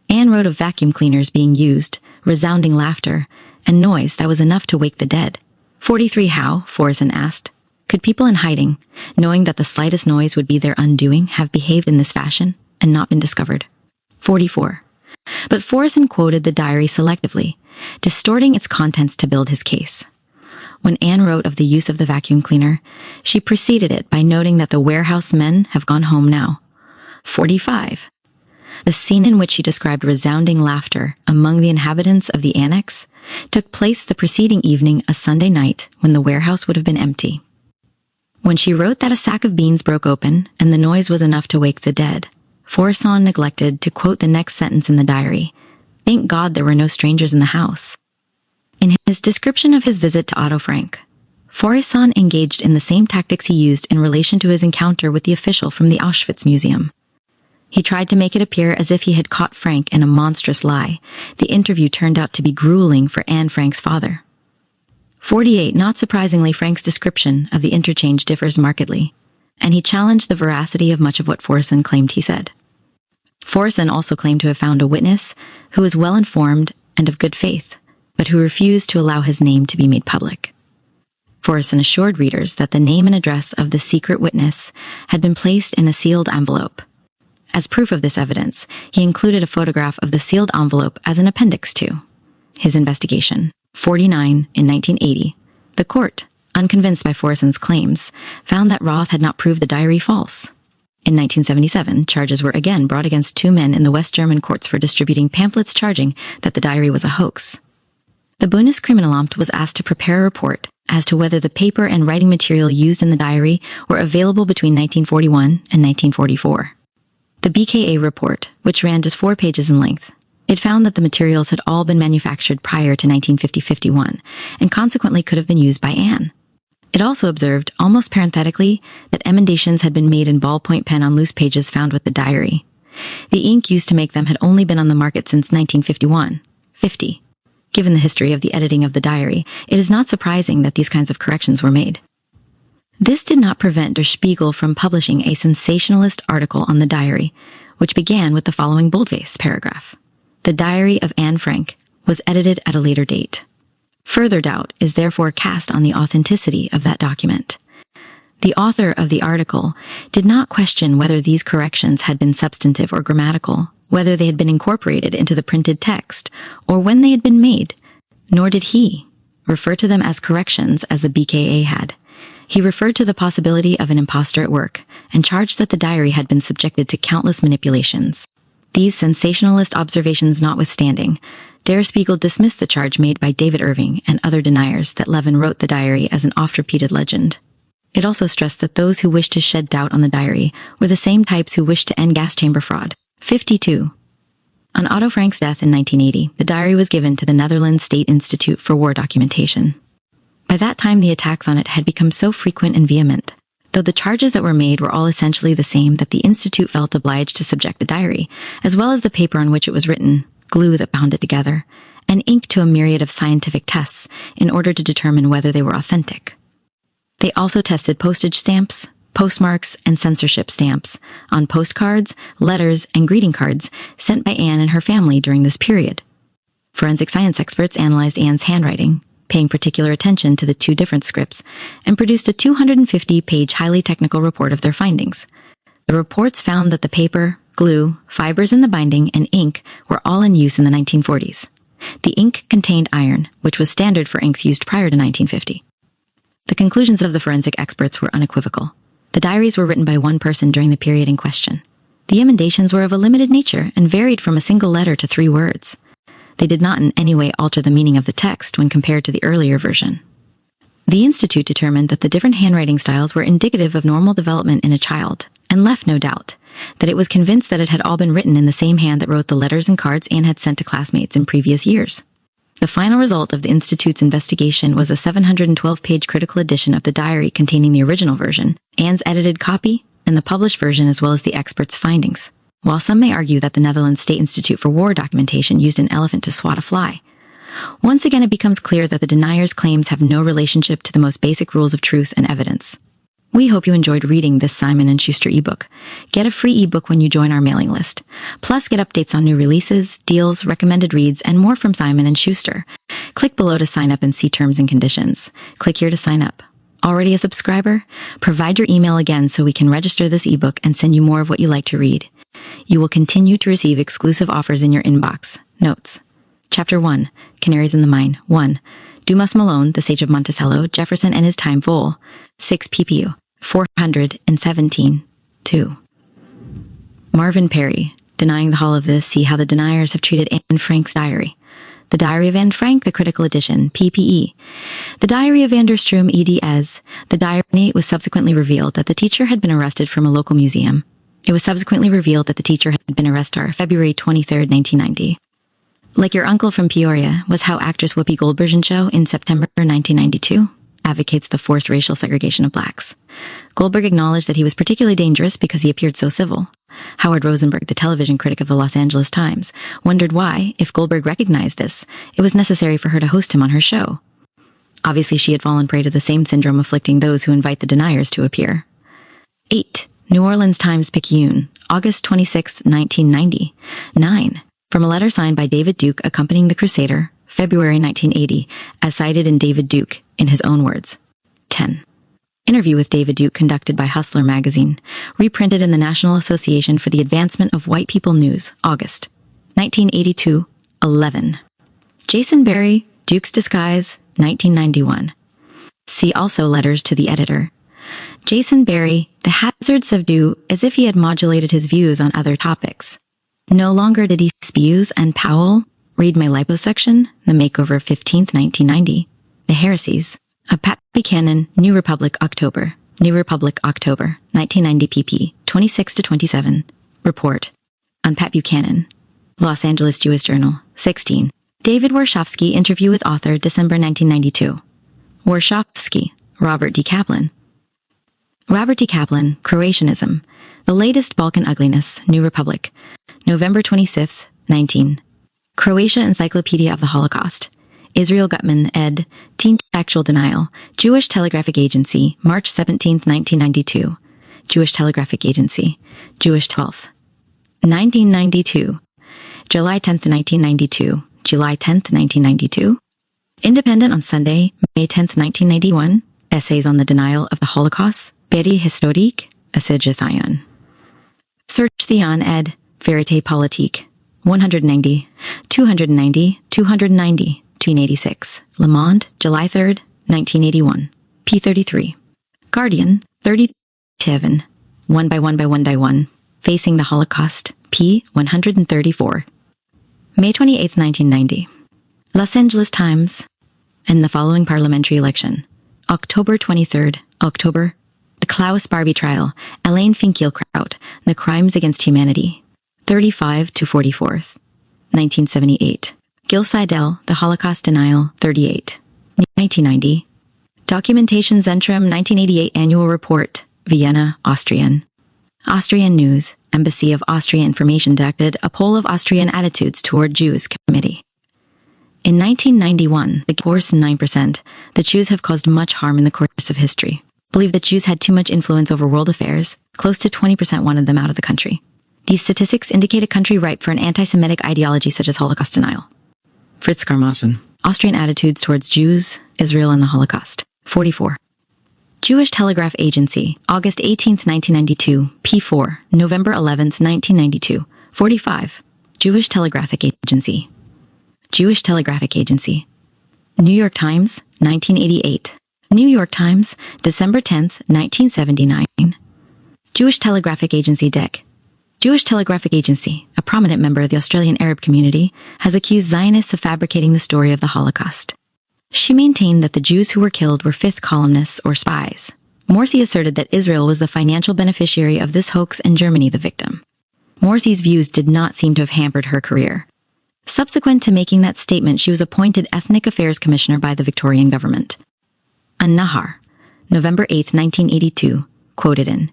Anne wrote of vacuum cleaners being used, resounding laughter, and noise that was enough to wake the dead. 43. How, Forison asked, could people in hiding, knowing that the slightest noise would be their undoing, have behaved in this fashion and not been discovered? 44. But Forison quoted the diary selectively, distorting its contents to build his case. When Anne wrote of the use of the vacuum cleaner, she preceded it by noting that the warehouse men have gone home now. 45. The scene in which she described resounding laughter among the inhabitants of the annex took place the preceding evening, a Sunday night, when the warehouse would have been empty. When she wrote that a sack of beans broke open and the noise was enough to wake the dead, Forison neglected to quote the next sentence in the diary, "Thank God there were no strangers in the house." In his description of his visit to Otto Frank, Forison engaged in the same tactics he used in relation to his encounter with the official from the Auschwitz Museum. He tried to make it appear as if he had caught Frank in a monstrous lie. The interview turned out to be grueling for Anne Frank's father. 48. Not surprisingly, Frank's description of the interchange differs markedly, and he challenged the veracity of much of what Forison claimed he said. Forison also claimed to have found a witness who was well-informed and of good faith, but who refused to allow his name to be made public. Forison assured readers that the name and address of the secret witness had been placed in a sealed envelope. As proof of this evidence, he included a photograph of the sealed envelope as an appendix to his investigation. 49. In 1980, the court, unconvinced by Foreson's claims, found that Roth had not proved the diary false. In 1977, charges were again brought against two men in the West German courts for distributing pamphlets charging that the diary was a hoax. The Bundeskriminalamt was asked to prepare a report as to whether the paper and writing material used in the diary were available between 1941 and 1944. The BKA report, which ran just 4 pages in length, it found that the materials had all been manufactured prior to 1950-51 and consequently could have been used by Anne. It also observed, almost parenthetically, that emendations had been made in ballpoint pen on loose pages found with the diary. The ink used to make them had only been on the market since 1951-50. Given the history of the editing of the diary, it is not surprising that these kinds of corrections were made. This did not prevent Der Spiegel from publishing a sensationalist article on the diary, which began with the following boldface paragraph. The diary of Anne Frank was edited at a later date. Further doubt is therefore cast on the authenticity of that document. The author of the article did not question whether these corrections had been substantive or grammatical, whether they had been incorporated into the printed text, or when they had been made, nor did he refer to them as corrections as the BKA had. He referred to the possibility of an impostor at work and charged that the diary had been subjected to countless manipulations. These sensationalist observations notwithstanding, Der Spiegel dismissed the charge made by David Irving and other deniers that Levin wrote the diary as an oft-repeated legend. It also stressed that those who wished to shed doubt on the diary were the same types who wished to end gas chamber fraud. 52. On Otto Frank's death in 1980, the diary was given to the Netherlands State Institute for War Documentation. By that time, the attacks on it had become so frequent and vehement, though the charges that were made were all essentially the same, that the Institute felt obliged to subject the diary, as well as the paper on which it was written, glue that bound it together, and ink to a myriad of scientific tests in order to determine whether they were authentic. They also tested postage stamps, postmarks, and censorship stamps on postcards, letters, and greeting cards sent by Anne and her family during this period. Forensic science experts analyzed Anne's handwriting, paying particular attention to the 2 different scripts, and produced a 250-page highly technical report of their findings. The reports found that the paper, glue, fibers in the binding, and ink were all in use in the 1940s. The ink contained iron, which was standard for inks used prior to 1950. The conclusions of the forensic experts were unequivocal. The diaries were written by one person during the period in question. The emendations were of a limited nature and varied from a single letter to 3 words. They did not in any way alter the meaning of the text when compared to the earlier version. The Institute determined that the different handwriting styles were indicative of normal development in a child, and left no doubt that it was convinced that it had all been written in the same hand that wrote the letters and cards Anne had sent to classmates in previous years. The final result of the Institute's investigation was a 712-page critical edition of the diary containing the original version, Anne's edited copy, and the published version, as well as the experts' findings. While some may argue that the Netherlands State Institute for War Documentation used an elephant to swat a fly, once again it becomes clear that the deniers' claims have no relationship to the most basic rules of truth and evidence. We hope you enjoyed reading this Simon & Schuster ebook. Get a free ebook when you join our mailing list. Plus, get updates on new releases, deals, recommended reads, and more from Simon & Schuster. Click below to sign up and see terms and conditions. Click here to sign up. Already a subscriber? Provide your email again so we can register this ebook and send you more of what you like to read. You will continue to receive exclusive offers in your inbox. Notes. Chapter 1, Canaries in the Mine. 1. Dumas Malone, the Sage of Monticello, Jefferson and His Time, Vol. 6 ppU. 417. 2. Marvin Perry, Denying the Hall of the See How the Deniers Have Treated Anne Frank's Diary. The Diary of Anne Frank, the Critical Edition, PPE. The Diary of Vanderstrom, eds. The diary was subsequently revealed that the teacher had been arrested from a local museum. It was subsequently revealed that the teacher had been arrested February 23, 1990. Like Your Uncle from Peoria was how actress Whoopi Goldberg's show in September 1992 advocates the forced racial segregation of blacks. Goldberg acknowledged that he was particularly dangerous because he appeared so civil. Howard Rosenberg, the television critic of the Los Angeles Times, wondered why, if Goldberg recognized this, it was necessary for her to host him on her show. Obviously, she had fallen prey to the same syndrome afflicting those who invite the deniers to appear. 8. New Orleans Times-Picayune, August 26, 1990. 9. From a letter signed by David Duke accompanying the Crusader, February 1980, as cited in David Duke, in his own words. 10. Interview with David Duke conducted by Hustler magazine, reprinted in the National Association for the Advancement of White People News, August 1982, 11. Jason Berry, Duke's Disguise, 1991. See also letters to the editor. Jason Barry, The Hazards of Do, as if he had modulated his views on other topics. No longer did he spews and Powell. Read my liposuction, The Makeover 15th, 1990. The Heresies of Pat Buchanan, New Republic, October. New Republic, October, 1990 pp. 26-27. Report on Pat Buchanan. Los Angeles Jewish Journal, 16. David Warshawski, interview with author, December 1992. Warshawski, Robert D. Kaplan. Robert D. Kaplan, Croatianism, The Latest Balkan Ugliness, New Republic, November 25th, 19. Croatia Encyclopedia of the Holocaust. Israel Gutman, ed. Teen Actual Denial. Jewish Telegraphic Agency, March 17, 1992. Jewish Telegraphic Agency. Jewish 12th. 1992. July 10th, 1992. July 10th, 1992. Independent on Sunday, May 10th, 1991. Essays on the Denial of the Holocaust. Peri Historique, Assigezion. Search Theon, ed. Verite Politique. 190, 290, 290. 1986. Le Monde, July 3rd, 1981. P33. Guardian, 37. 1 by 1 by 1 by 1. Facing the Holocaust, P 134. May 28th, 1990. Los Angeles Times. And the following parliamentary election. October 23rd, October. The Klaus Barbie trial. Elaine Finkielkraut. The Crimes Against Humanity. 35 to 44th. 1978. Gil Seidel, The Holocaust Denial, 38. 1990. Documentation Zentrum, 1988 Annual Report, Vienna, Austrian. Austrian News, Embassy of Austria Information conducted a poll of Austrian attitudes toward Jews committee. In 1991, the course 9%, the Jews have caused much harm in the course of history. Believe that Jews had too much influence over world affairs. Close to 20% wanted them out of the country. These statistics indicate a country ripe for an anti-Semitic ideology such as Holocaust denial. Fritz Karmassen. Austrian attitudes towards Jews, Israel, and the Holocaust. 44. Jewish Telegraph Agency, August 18, 1992, P4, November 11, 1992. 45. Jewish Telegraphic Agency. Jewish Telegraphic Agency. New York Times, 1988. New York Times, December 10, 1979. Jewish Telegraphic Agency Dec. Jewish Telegraphic Agency, a prominent member of the Australian Arab community, has accused Zionists of fabricating the story of the Holocaust. She maintained that the Jews who were killed were fifth columnists or spies. Morsi asserted that Israel was the financial beneficiary of this hoax and Germany the victim. Morsi's views did not seem to have hampered her career. Subsequent to making that statement, she was appointed Ethnic Affairs Commissioner by the Victorian government. An-Nahar, November 8, 1982, quoted in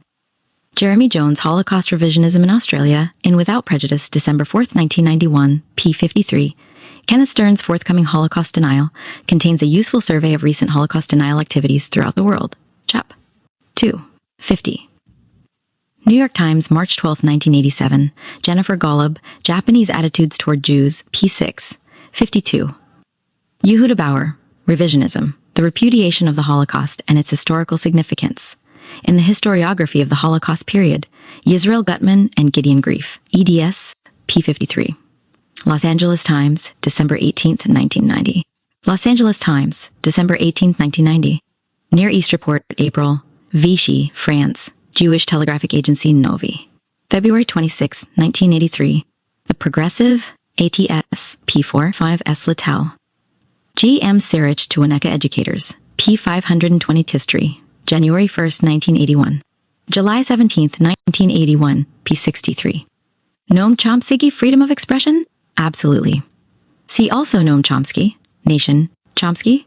Jeremy Jones' Holocaust Revisionism in Australia, in Without Prejudice, December 4, 1991, p. 53, Kenneth Stern's forthcoming Holocaust Denial contains a useful survey of recent Holocaust denial activities throughout the world. Chap. 2. 50. New York Times, March 12, 1987, Jennifer Golub, Japanese Attitudes Toward Jews, p. 6. 52. Yehuda Bauer, Revisionism, the Repudiation of the Holocaust and its Historical Significance. In the Historiography of the Holocaust Period, Yisrael Gutman and Gideon Grief, eds. p. 53. Los Angeles Times, December 18, 1990. Los Angeles Times, December 18, 1990. Near East Report, April. Vichy, France. Jewish Telegraphic Agency, Novi. February 26, 1983. The Progressive, ATS, P4, 5S Littell. G. M. Sirich to Winnetka Educators, P. 520 History. January 1, 1981. July 17, 1981, p. 63. Noam Chomsky, Freedom of Expression? Absolutely. See also Noam Chomsky, Nation, Chomsky.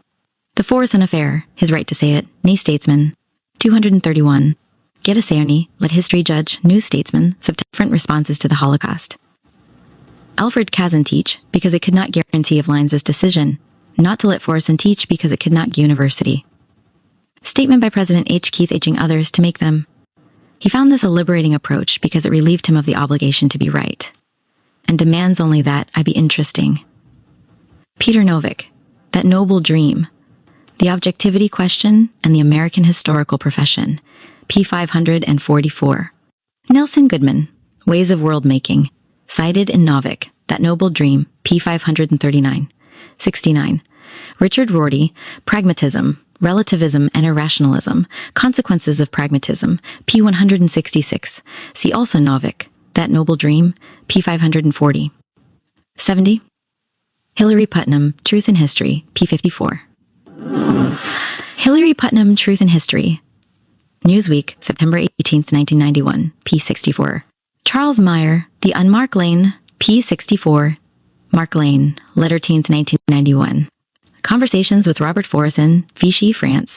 The Forson Affair, His Right to Say It, New Statesman. 231. Get a Cerny, Let History Judge, New Statesman, Different Responses to the Holocaust. Alfred Kazan teach, because it could not guarantee of Lines' decision, not to let Forson teach because it could not university. Statement by President H. Keith H. and others to make them. He found this a liberating approach because it relieved him of the obligation to be right, and demands only that I be interesting. Peter Novick, That Noble Dream, The Objectivity Question and the American Historical Profession, p. 544. Nelson Goodman, Ways of World Making, cited in Novick, That Noble Dream, p. 539. 69. Richard Rorty, Pragmatism, Relativism and Irrationalism, Consequences of Pragmatism, p. 166. See also Novick, That Noble Dream, p. 540. 70. Hilary Putnam, Truth in History, p. 54. Hilary Putnam, Truth in History. Newsweek, September 18, 1991, p. 64. Charles Meyer, The Unmarked Lane, p. 64. Mark Lane, Letter 10th, 1991. Conversations with Robert Forison, Vichy, France,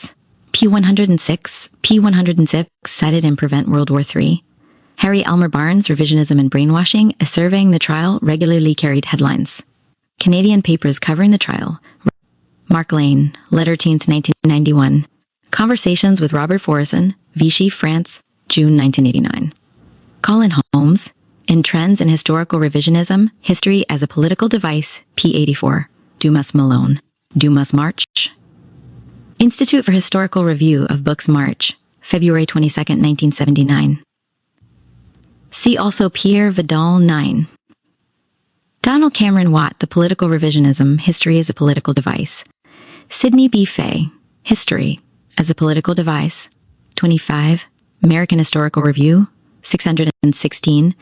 p. 106, p. 106, Cited in Prevent World War III. Harry Elmer Barnes, Revisionism and Brainwashing, a Surveying the Trial, regularly carried headlines. Canadian papers covering the trial. Mark Lane, Letter 10th, 1991. Conversations with Robert Forison, Vichy, France, June 1989. Colin Holmes, In Trends in Historical Revisionism, History as a Political Device, p. 84. Dumas Malone, Dumas March. Institute for Historical Review of Books, March, February 22, 1979. See also Pierre Vidal 9. Donald Cameron Watt, The Political Revisionism, History as a Political Device. Sidney B. Fay, History as a Political Device, 25, American Historical Review, 616,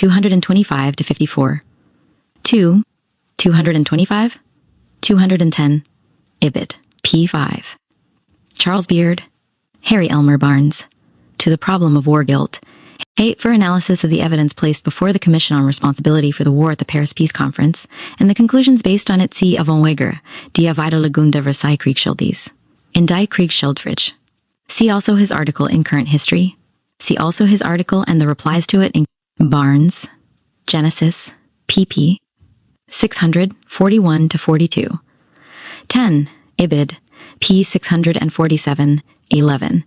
225 to 54. 2, 225, 210, Ibid, p. 5. Charles Beard, Harry Elmer Barnes, To the Problem of War Guilt, Hate for Analysis of the Evidence Placed Before the Commission on Responsibility for the War at the Paris Peace Conference, and the Conclusions Based on it see Avonweger, Die Widerlegung Versailles Kriegsschuldiges, in Die Kriegsschuldsfrich. See also his article in Current History. See also his article and the replies to it in Barnes, Genesis, pp. 641 to 42. 10. Ibid, p. 647, 11.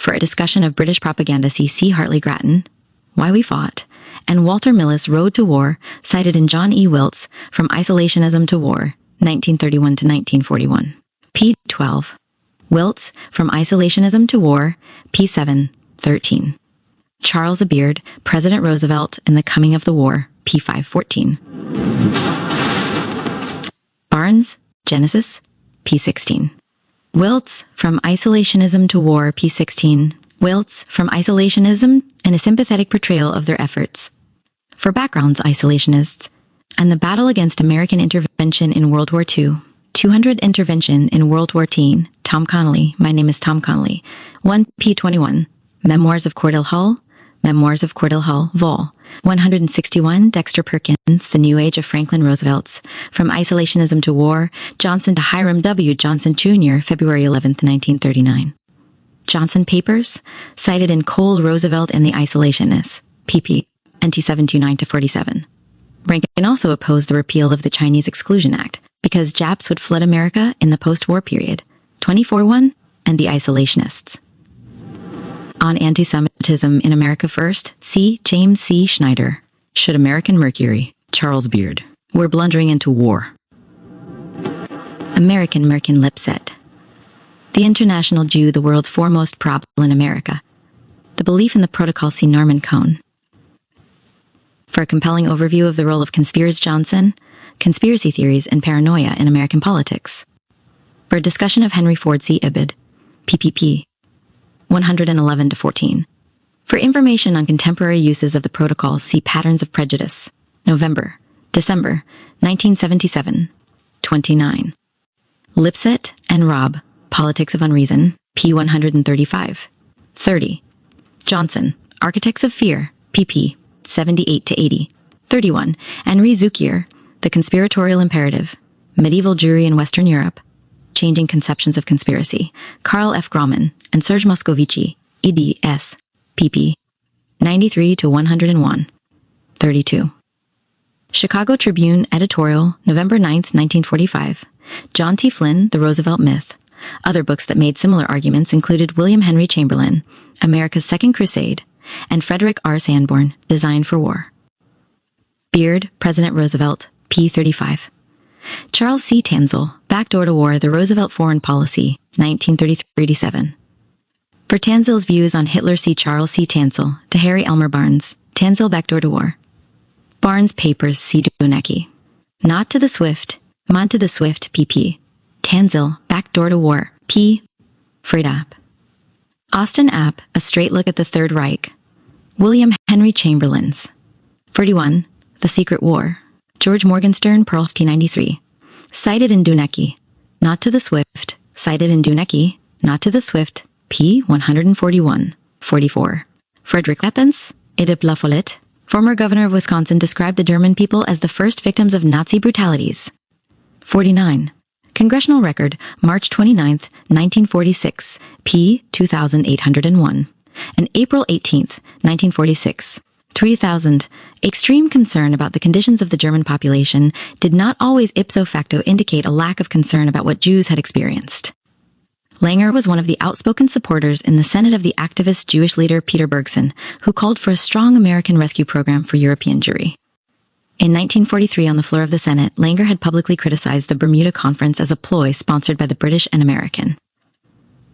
For a discussion of British propaganda, see C. Hartley Grattan, Why We Fought, and Walter Millis' Road to War, cited in John E. Wilt's From Isolationism to War, 1931 to 1941. p. 12. Wilt's From Isolationism to War, p. 7, 13. Charles A. Beard, President Roosevelt and the Coming of the War, p. 514. Barnes, Genesis, p. 16. Wilt's From Isolationism to War, p. 16. Wilt's From Isolationism and a Sympathetic Portrayal of Their Efforts. For backgrounds, isolationists, and the Battle Against American Intervention in World War II. 200 Intervention in World War II. Tom Connolly, My Name is Tom Connolly. 1 p. 21. Memoirs of Cordell Hull. Memoirs of Cordell Hull, Vol. 161, Dexter Perkins, The New Age of Franklin Roosevelt's, From Isolationism to War, Johnson to Hiram W. Johnson, Jr., February 11, 1939. Johnson Papers, cited in Cole, Roosevelt and the Isolationists, pp. NT 729 to 47. Rankin also opposed the repeal of the Chinese Exclusion Act because Japs would flood America in the post-war period, 24-1, and the Isolationists. On Anti-Semitism in America First, see James C. Schneider. Should American Mercury, Charles Beard. We're blundering into war. American Merkin Lipset. The International Jew, the world's foremost problem in America. The Belief in the Protocol, see Norman Cohn. For a compelling overview of the role of Conspiracy Johnson, Conspiracy Theories and Paranoia in American Politics. For a discussion of Henry Ford, see Ibid, PPP. 111 to 14. For information on contemporary uses of the protocol, see Patterns of Prejudice, November, December, 1977, 29. Lipset and Robb, Politics of Unreason, p. 135, 30. Johnson, Architects of Fear, pp. 78 to 80, 31. Henri Zucchier, The Conspiratorial Imperative, Medieval Jewry in Western Europe, Changing Conceptions of Conspiracy, Karl F. Grauman, and Serge Moscovici, eds, pp. 93 to 101, 32. Chicago Tribune editorial, November 9, 1945. John T. Flynn, The Roosevelt Myth. Other books that made similar arguments included William Henry Chamberlain, America's Second Crusade, and Frederick R. Sanborn, Design for War. Beard, President Roosevelt, p. 35. Charles C. Tanzel, Backdoor to War, The Roosevelt Foreign Policy, 1933-7. For Tanzel's views on Hitler, see Charles C. Tanzel, to Harry Elmer Barnes, Tanzel, Backdoor to War. Barnes Papers, see Dunecki. Not to the Swift, Mon to the Swift, pp. Tanzel, Backdoor to War, p. App. Austin App, A Straight Look at the Third Reich. William Henry Chamberlain's. 41. The Secret War. George Morgenstern, Pearl 1993. Cited in Duneki. Not to the Swift. Cited in Duneki. Not to the Swift. P. 141. 44. Frederick Leppens, Edith La Follette, former governor of Wisconsin, described the German people as the first victims of Nazi brutalities. 49. Congressional Record, March 29, 1946, p. 2801. And April 18, 1946, 3000. Extreme concern about the conditions of the German population did not always ipso facto indicate a lack of concern about what Jews had experienced. Langer was one of the outspoken supporters in the Senate of the activist Jewish leader Peter Bergson, who called for a strong American rescue program for European Jewry. In 1943, on the floor of the Senate, Langer had publicly criticized the Bermuda Conference as a ploy sponsored by the British and American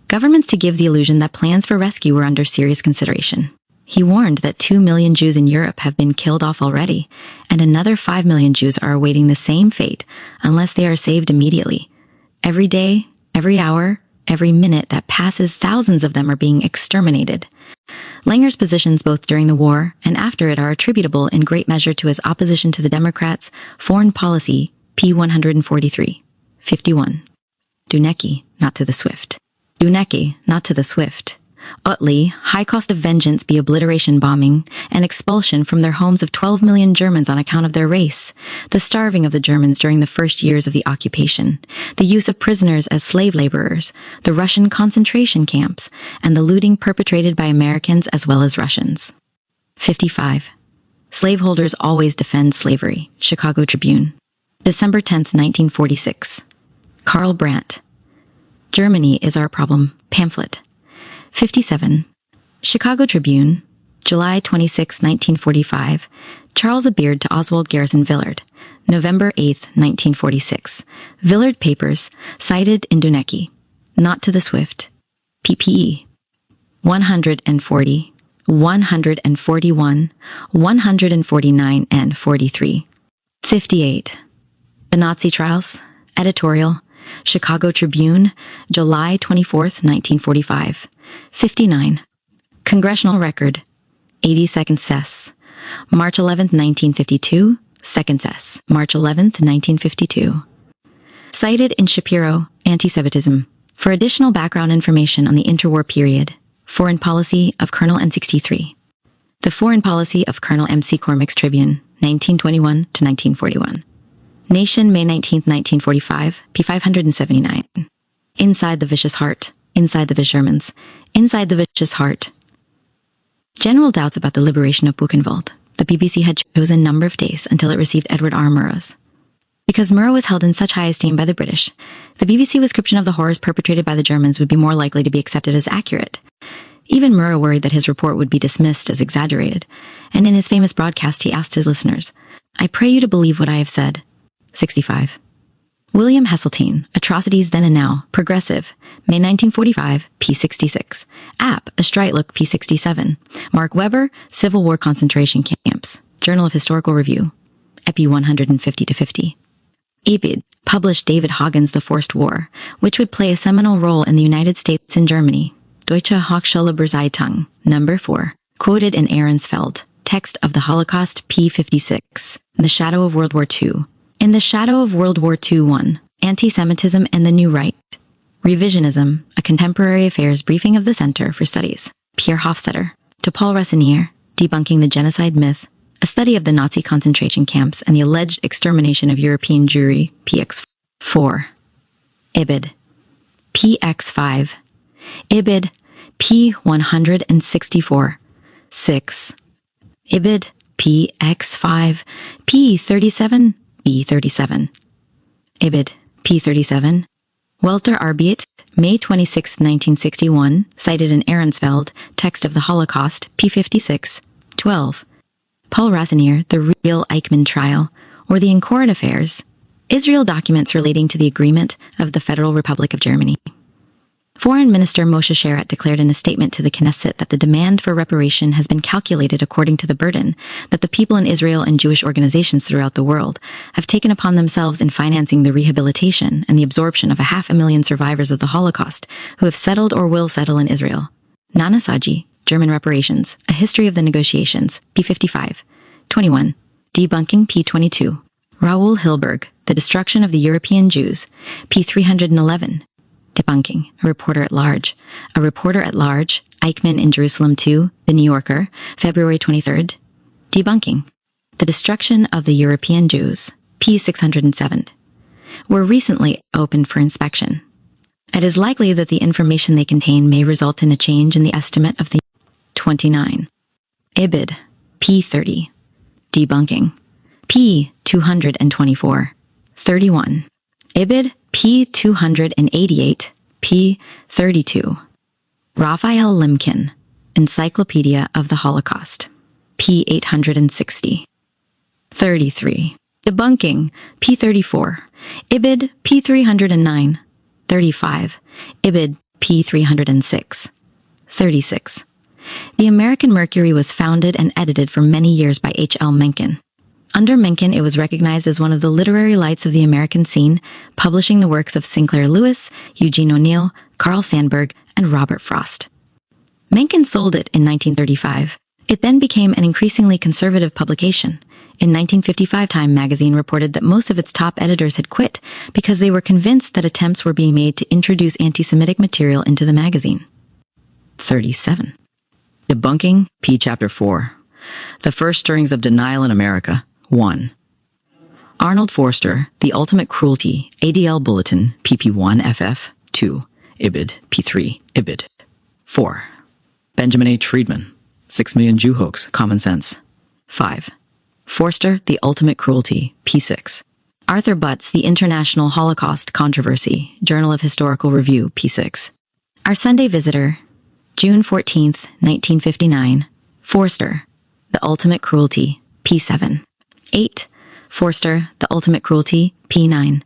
governments to give the illusion that plans for rescue were under serious consideration. He warned that 2 million Jews in Europe have been killed off already, and another 5 million Jews are awaiting the same fate unless they are saved immediately. Every day, every hour, every minute that passes, thousands of them are being exterminated. Langer's positions both during the war and after it are attributable in great measure to his opposition to the Democrats' foreign policy, p. 143. 51. Duneki, not to the Swift. Duneki, not to the Swift. Utley, high cost of vengeance be obliteration bombing and expulsion from their homes of 12 million Germans on account of their race, the starving of the Germans during the first years of the occupation, the use of prisoners as slave laborers, the Russian concentration camps, and the looting perpetrated by Americans as well as Russians. 55. Slaveholders always defend slavery. Chicago Tribune. December 10, 1946. Karl Brandt. Germany is our problem. Pamphlet. 57. Chicago Tribune, July 26, 1945. Charles A. Beard to Oswald Garrison Villard, November 8, 1946. Villard Papers, cited in Duneki. Not to the Swift. PPE. 140, 141, 149, and 43. 58. The Nazi Trials. Editorial. Chicago Tribune, July 24, 1945. 59. Congressional Record, 82nd Sess, March 11, 1952, 2nd Sess, March 11, 1952. Cited in Shapiro, Anti-Semitism. For additional background information on the interwar period, Foreign Policy of Colonel N63. The Foreign Policy of Colonel M.C. Cormack's Tribune, 1921 to 1941. Nation, May 19, 1945, p. 579. Inside the Vicious Heart. Inside the Germans. Inside the Vicious Heart. General doubts about the liberation of Buchenwald. The BBC had chosen a number of days until it received Edward R. Murrow's. Because Murrow was held in such high esteem by the British, the BBC description of the horrors perpetrated by the Germans would be more likely to be accepted as accurate. Even Murrow worried that his report would be dismissed as exaggerated, and in his famous broadcast he asked his listeners, "I pray you to believe what I have said." 65. William Heseltine, Atrocities Then and Now, Progressive, May 1945, p. 66. App, A Straight Look, p. 67. Mark Weber, Civil War Concentration Camps, Journal of Historical Review, Epi 150-50. Ebid, published David Hagen's The Forced War, which would play a seminal role in the United States and Germany, Deutsche Hochschule number 4, quoted in Ahrensfeld, Text of the Holocaust, p. 56. The Shadow of World War II. In the Shadow of World War II 1, Anti-Semitism and the New Right. Revisionism, A Contemporary Affairs Briefing of the Center for Studies, Pierre Hofstetter. To Paul Rassinier, Debunking the Genocide Myth, A Study of the Nazi Concentration Camps and the Alleged Extermination of European Jewry, PX4. Ibid, PX5. Ibid, P164. 6. Ibid, PX5, P37, B37. Ibid, P37. Welter Arbiet, May 26, 1961, cited in Ahrensfeld, Text of the Holocaust, P56. 12. Paul Rassinier, The Real Eichmann Trial, or the In-Court Affairs, Israel Documents Relating to the Agreement of the Federal Republic of Germany. Foreign Minister Moshe Sharett declared in a statement to the Knesset that the demand for reparation has been calculated according to the burden that the people in Israel and Jewish organizations throughout the world have taken upon themselves in financing the rehabilitation and the absorption of 500,000 survivors of the Holocaust who have settled or will settle in Israel. Nana Saji, German Reparations, A History of the Negotiations, p. 21. Debunking, p. 22. Raoul Hilberg, The Destruction of the European Jews, p. 311. Debunking, A Reporter at Large. A Reporter at Large, Eichmann in Jerusalem 2, The New Yorker, February 23rd. Debunking, The Destruction of the European Jews, p. 607. Were recently opened for inspection. It is likely that the information they contain may result in a change in the estimate of the 29. Ibid, p. 30. Debunking, p. 224. 31. Ibid, p. 288, p. 32. Raphael Limkin, Encyclopedia of the Holocaust, p. 860. 33. Debunking, p. 34. Ibid, p. 309. 35. Ibid, p. 306. 36. The American Mercury was founded and edited for many years by H. L. Mencken. Under Mencken, it was recognized as one of the literary lights of the American scene, publishing the works of Sinclair Lewis, Eugene O'Neill, Carl Sandburg, and Robert Frost. Mencken sold it in 1935. It then became an increasingly conservative publication. In 1955, Time magazine reported that most of its top editors had quit because they were convinced that attempts were being made to introduce anti-Semitic material into the magazine. 37. Debunking, p. Chapter 4. The First Stirrings of Denial in America, 1. Arnold Forster, The Ultimate Cruelty, ADL Bulletin, pp. 1ff, 2. Ibid, p3. Ibid. 4. Benjamin H. Friedman, 6 Million Jew Hoax, Common Sense. 5. Forster, The Ultimate Cruelty, p6. Arthur Butts, The International Holocaust Controversy, Journal of Historical Review, p6. Our Sunday Visitor, June 14, 1959. Forster, The Ultimate Cruelty, p7. 8. Forster, The Ultimate Cruelty, p9.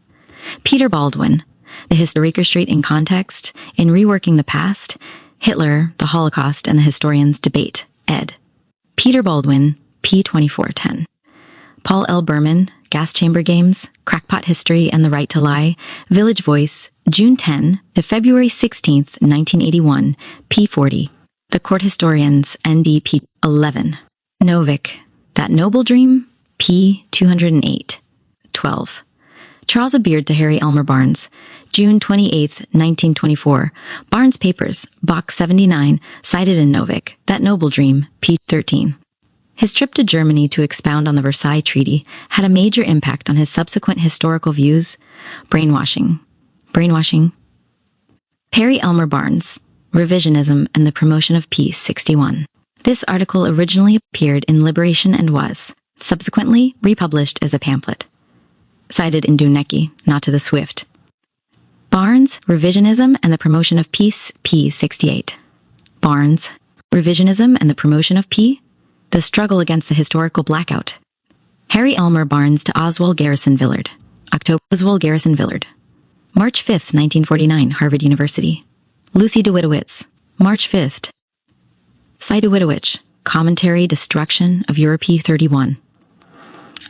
Peter Baldwin, The Historiker Street in Context, in Reworking the Past, Hitler, the Holocaust, and the Historians Debate, ed. Peter Baldwin, p2410. Paul L. Berman, Gas Chamber Games, Crackpot History and the Right to Lie, Village Voice, June 10 to February 16, 1981, p40. The Court Historians, NDP 11. Novick, That Noble Dream, p208. 12. Charles A. Beard to Harry Elmer Barnes, June 28, 1924. Barnes Papers, Box 79, cited in Novick, That Noble Dream, p13. His trip to Germany to expound on the Versailles Treaty had a major impact on his subsequent historical views. Brainwashing. Harry Elmer Barnes, Revisionism and the Promotion of Peace, 61. This article originally appeared in Liberation and was, subsequently, republished as a pamphlet. Cited in Dunecki, not to the Swift. Barnes, Revisionism and the Promotion of Peace, p. 68. Barnes, Revisionism and the Promotion of Peace, The Struggle Against the Historical Blackout. Harry Elmer Barnes to Oswald Garrison Villard. October. Oswald Garrison Villard. March 5, 1949, Harvard University. Lucy DeWittowicz, March 5th. Cy DeWittowicz, Commentary Destruction of Europe 31.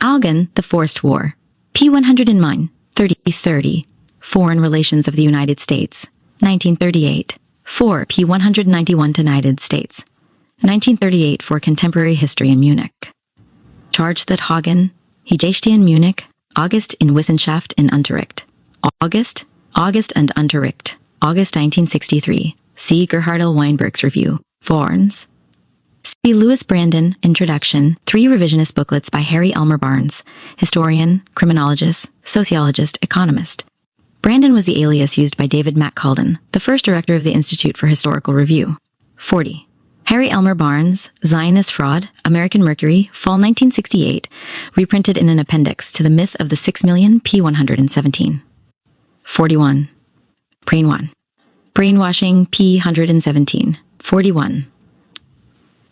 Algan, The Forced War, p109, 3030, Foreign Relations of the United States, 1938, 4 p191 to United States, 1938 for Contemporary History in Munich. Charge that Hagen, Geschichte in Munich, August in Wissenschaft in Unterricht. August and Unterricht, August 1963. See Gerhard L. Weinberg's review. Forns. See Louis Brandon, Introduction, 3 revisionist booklets by Harry Elmer Barnes, historian, criminologist, sociologist, economist. Brandon was the alias used by David McCulden, the first director of the Institute for Historical Review. 40. Harry Elmer Barnes, Zionist Fraud, American Mercury, Fall 1968, reprinted in an appendix to the Myth of the 6 Million, p117. 41. Brainwashing, p117. 41.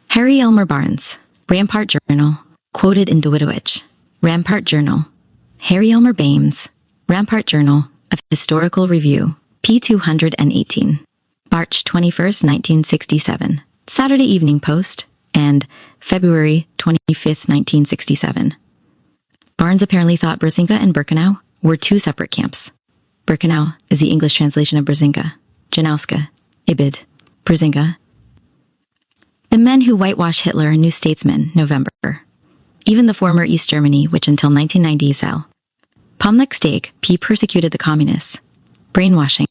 Harry Elmer Barnes, Rampart Journal, quoted in DeWittowicz. Rampart Journal. Harry Elmer Baines, Rampart Journal of Historical Review, p218. March 21st, 1967, Saturday Evening Post, and February 25th, 1967. Barnes apparently thought Brzezinka and Birkenau were two separate camps. Birkenau is the English translation of Brzezinka. Janowska, Ibid, Brzezinka. The Men Who Whitewash Hitler, New Statesman, November. Even the former East Germany, which until 1990 fell. Pomnik Steg, P. Persecuted the Communists. Brainwashing.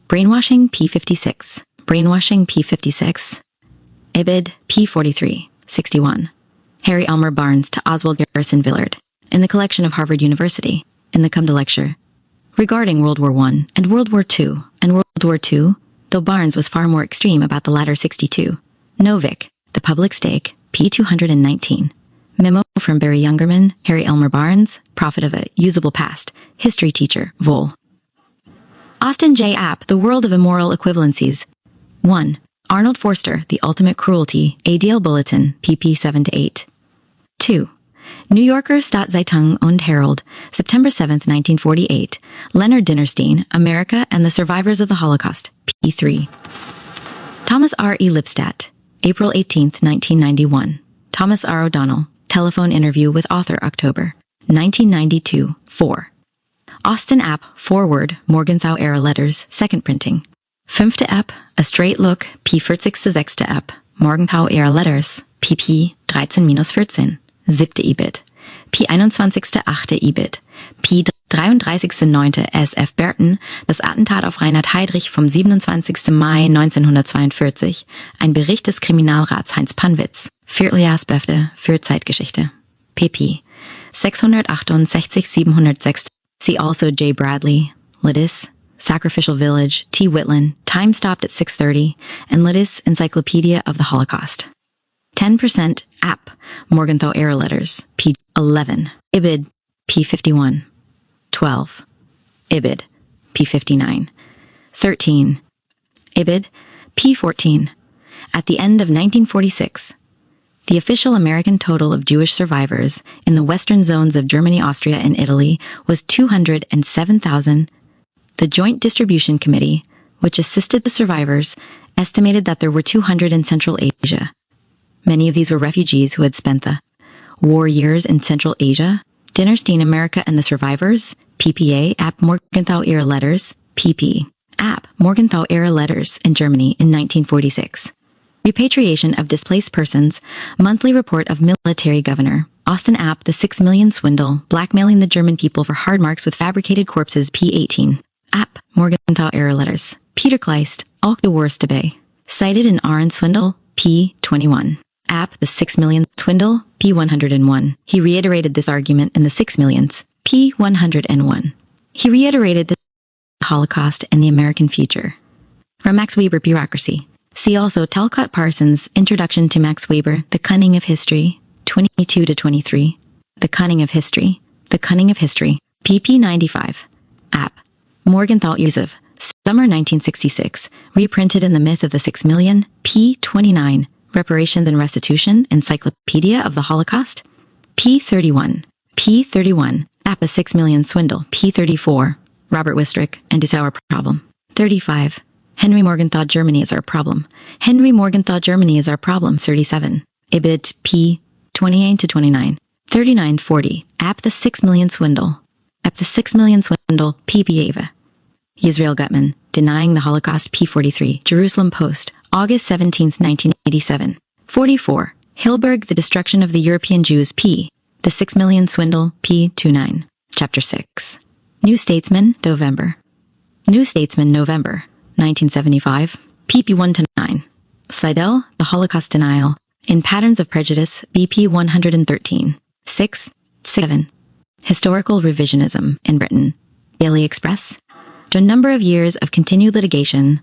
Brainwashing, P56. Brainwashing, P56. Ibid, P43, 61. Harry Elmer Barnes to Oswald Garrison Villard, in the collection of Harvard University, in the Come to Lecture, regarding World War I and World War II, though Barnes was far more extreme about the latter 62. Novik, The Public Stake, P219. Memo from Barry Youngerman, Harry Elmer Barnes, prophet of a usable past, history teacher, Vol. Austin J. App, The World of Immoral Equivalencies. 1. Arnold Forster, The Ultimate Cruelty, ADL Bulletin, pp. 7-8. 2. New Yorker Stadtzeitung und Herald, September 7, 1948. Leonard Dinerstein, America and the Survivors of the Holocaust, p. 3. Thomas R. E. Lipstadt, April 18, 1991. Thomas R. O'Donnell, telephone interview with author, October 1992, 4. Austin App, Forward, Morgenthau-Era Letters, second printing. 5. App, A Straight Look, P40. App, Morgenthau-Era Letters, pp. 13-14. 7. Ibid. P21. Ibid. P 33.9. S.F. Burton, das Attentat auf Reinhard Heydrich vom 27. Mai 1942, ein Bericht des Kriminalrats Heinz Panwitz, Vierteljahrsbefte für Zeitgeschichte. pp. 668-706. See also J. Bradley, Lidis, Sacrificial Village, T. Whitland, Time Stopped at 6:30, and Lidis, Encyclopedia of the Holocaust. 10% App, Morgenthau-Era Letters, p. 11. Ibid, p. 51. 12. Ibid, p. 59. 13. Ibid, p. 14. At the end of 1946, the official American total of Jewish survivors in the western zones of Germany, Austria, and Italy was 207,000. The Joint Distribution Committee, which assisted the survivors, estimated that there were 200 in Central Asia. Many of these were refugees who had spent the war years in Central Asia. Dinerstein, America and the Survivors, PPA, App Morgenthau-Era Letters, PP. App Morgenthau-Era Letters in Germany in 1946. Repatriation of Displaced Persons, Monthly Report of Military Governor. Austin App, The 6 Million Swindle, Blackmailing the German People for Hard Marks with Fabricated Corpses, P18. App Morgenthau-Era Letters. Peter Kleist, Auch the Worst Bay. Cited in Ahren Swindle, P21. App, The 6 Million Swindle, P101. He reiterated this argument in The 6 Millions, P101. He reiterated the Holocaust and the American Future. From Max Weber, Bureaucracy. See also Talcott Parsons' Introduction to Max Weber, The Cunning of History, 22-23. The Cunning of History. The Cunning of History, pp. 95. App. Morgenthau Yusuf, Summer 1966. Reprinted in The Myth of the 6 Million, P29. Reparations and Restitution, Encyclopedia of the Holocaust, P31. P31. App, A 6 Million Swindle, P34. Robert Wistrick and It's Our Problem. 35. Henry Morgenthau Germany is our problem. Henry Morgenthau Germany is our problem. 37. Ibid, P 28-29. 39-40. App, The 6 Million Swindle. App, The 6 Million Swindle, P.B. Ava. Yisrael Gutman, Denying the Holocaust, P43. Jerusalem Post, August 17, 1987. 44. Hilberg, The Destruction of the European Jews, P. The 6 Million Swindle, P29. Chapter 6. New Statesman, November. New Statesman, November, 1975. pp. 1-9. Slidell, The Holocaust Denial. In Patterns of Prejudice, BP 113. 6. 7. Historical Revisionism in Britain. Daily Express. To a number of years of continued litigation.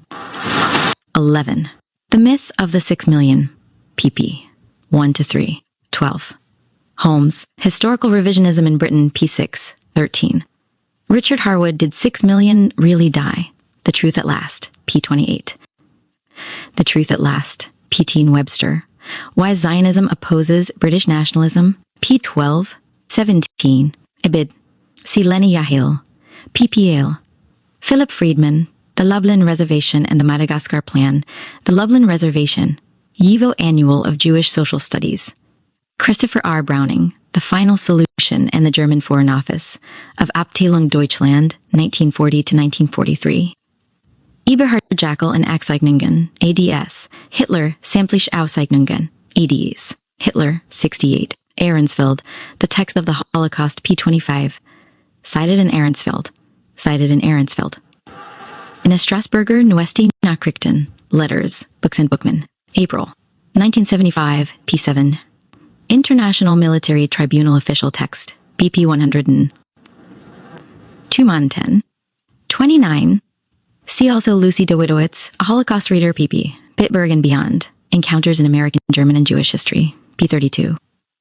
11. The Myth of the 6 Million. pp. 1-3. 12. Holmes, Historical Revisionism in Britain, p6. 13. Richard Harwood, Did 6 Million Really Die? The Truth at Last, p28. The Truth at Last, p. Webster. Why Zionism Opposes British Nationalism, p12. 17. Ibid. See Lenny Yahil, pp. Philip Friedman, the Lublin Reservation and the Madagascar Plan, the Lublin Reservation, YIVO Annual of Jewish Social Studies, Christopher R. Browning, The Final Solution and the German Foreign Office of Abteilung Deutschland, 1940 to 1943. Eberhard Jackel and Auszeichnungen, ADS, Hitler, Sämtliche Auszeichnungen, EDs, Hitler, 68, Ahrensfeld, The Text of the Holocaust, p25, cited in Ahrensfeld, cited in Ahrensfeld. In a Strasburger Neueste Nachrichten, Letters, Books and Bookman, April, 1975, p7, International Military Tribunal Official Text, BP 102 10, 29. See also Lucy Dawidowitz, A Holocaust Reader, pp. Bitburg and Beyond, Encounters in American, German, and Jewish History, p32.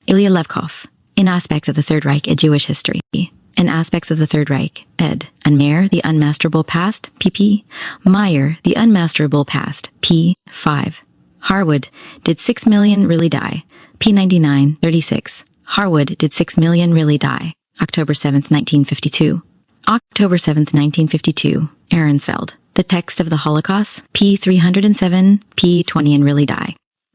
Ilya Levkov, In Aspects of the Third Reich, A Jewish History, In Aspects of the Third Reich, ed. And Mayer, The Unmasterable Past, pp. Meyer, The Unmasterable Past, p5. Harwood, Did 6 Million Really Die? p99, 36. Harwood, Did 6 Million Really Die? October 7, 1952. October 7, 1952. Ahrensfeld, The Text of the Holocaust, p307, p20 and Really Die.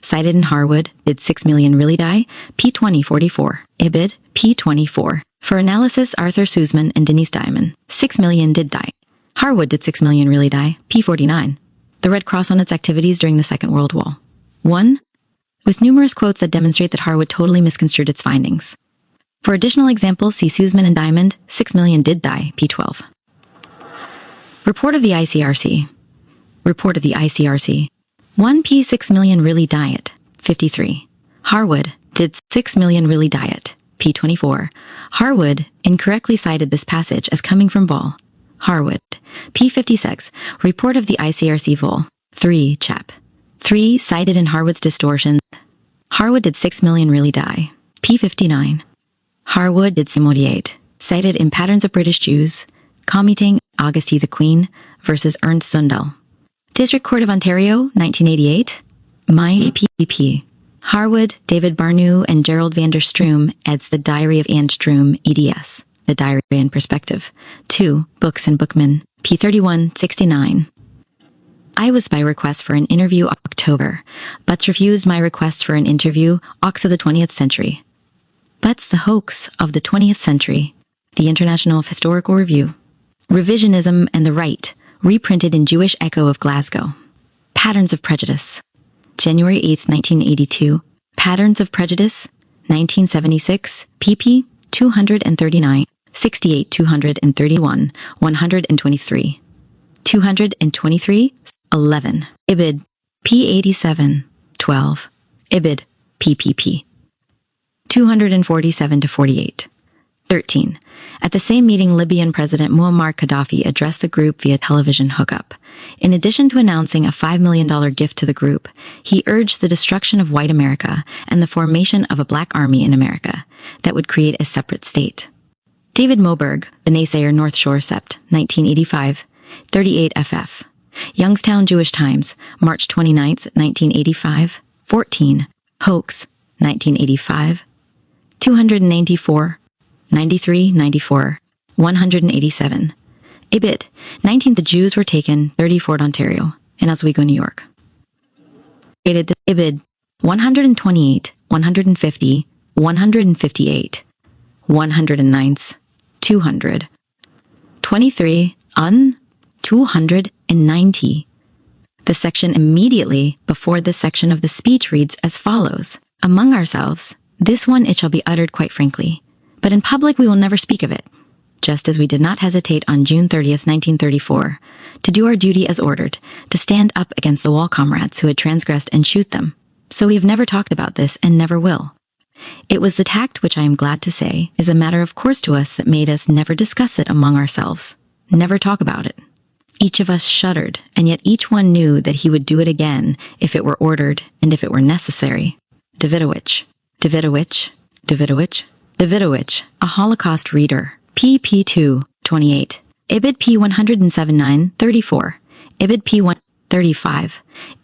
Cited in Harwood, Did 6 Million Really Die? p2044. Ibid, p24. For analysis, Arthur Sussman and Denise Diamond. 6 million did die. Harwood, Did 6 Million Really Die? p49. The Red Cross on its activities during the Second World War. 1. With numerous quotes that demonstrate that Harwood totally misconstrued its findings. For additional examples, see Sussman and Diamond, 6 million did die, p12. Report of the ICRC. Report of the ICRC. 1p 6 million really diet, 53. Harwood, Did 6 million really diet, p24. Harwood incorrectly cited this passage as coming from Ball. Harwood, p56. Report of the ICRC Vol. 3, Chap. 3, cited in Harwood's distortions. Harwood, Did 6 million really die, p59. Harwood, Did 48. Cited in Patterns of British Jews, Commuting Auguste the Queen versus Ernst Zundel. District Court of Ontario, 1988. My PPP. Harwood, David Barnew, and Gerald van der Stroom eds The Diary of Anne Stroom, EDS, The Diary in Perspective. 2. Books and Bookman, p3169. I was by request for an interview October, Butts refused my request for an interview Ox of the 20th Century. Butts the Hoax of the 20th Century, The International Historical Review. Revisionism and the Right, reprinted in Jewish Echo of Glasgow. Patterns of Prejudice. January 8, 1982. Patterns of Prejudice, 1976, pp. 239, 68, 231, 123. 223, 11. Ibid, p87, 12. Ibid, ppp. 247 to 48. 13. At the same meeting, Libyan President Muammar Gaddafi addressed the group via television hookup. In addition to announcing a $5 million gift to the group, he urged the destruction of white America and the formation of a black army in America that would create a separate state. David Moberg, The Naysayer North Shore Sept, 1985, 38 FF. Youngstown Jewish Times, March 29, 1985, 14. Hoax, 1985, 294, 93, 94, 187. Ibid, 19. The Jews were taken, 30 Fort Ontario, in Oswego, New York. Ibid, 128, 150, 158, 109, 200. 23, 290. The section immediately before this section of the speech reads as follows. Among ourselves, this one it shall be uttered quite frankly, but in public we will never speak of it, just as we did not hesitate on June 30th, 1934, to do our duty as ordered, to stand up against the wall comrades who had transgressed and shoot them. So we have never talked about this and never will. It was the tact which I am glad to say is a matter of course to us that made us never discuss it among ourselves, never talk about it. Each of us shuddered, and yet each one knew that he would do it again if it were ordered and if it were necessary. Davidowitch, Davidowitch, Davidowitch, Davidowitch, A Holocaust Reader, pp2, 28, Ibid p 107-9, 34, Ibid p 135,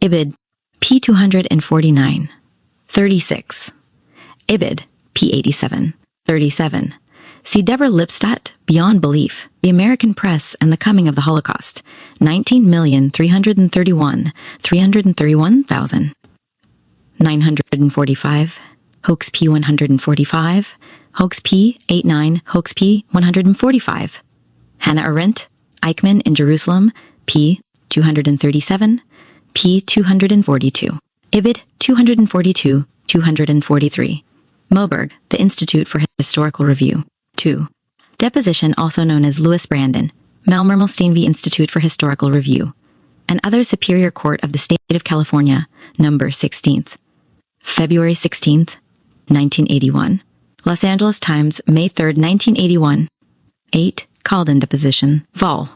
Ibid p 249, 36, Ibid p 87, 37, See Deborah Lipstadt, Beyond Belief, The American Press and the Coming of the Holocaust, 19,331,945, Hoax P145, Hoax P89, Hoax P145, Hannah Arendt, Eichmann in Jerusalem, P237, P242, Ibid 242, 243, Moberg, The Institute for Historical Review, 2. Deposition also known as Louis Brandon, Mel Mermelstein v. Institute for Historical Review, and other Superior Court of the State of California, number 16th, February 16th, 1981. Los Angeles Times, May 3rd, 1981. 8. Called-in deposition, Vol.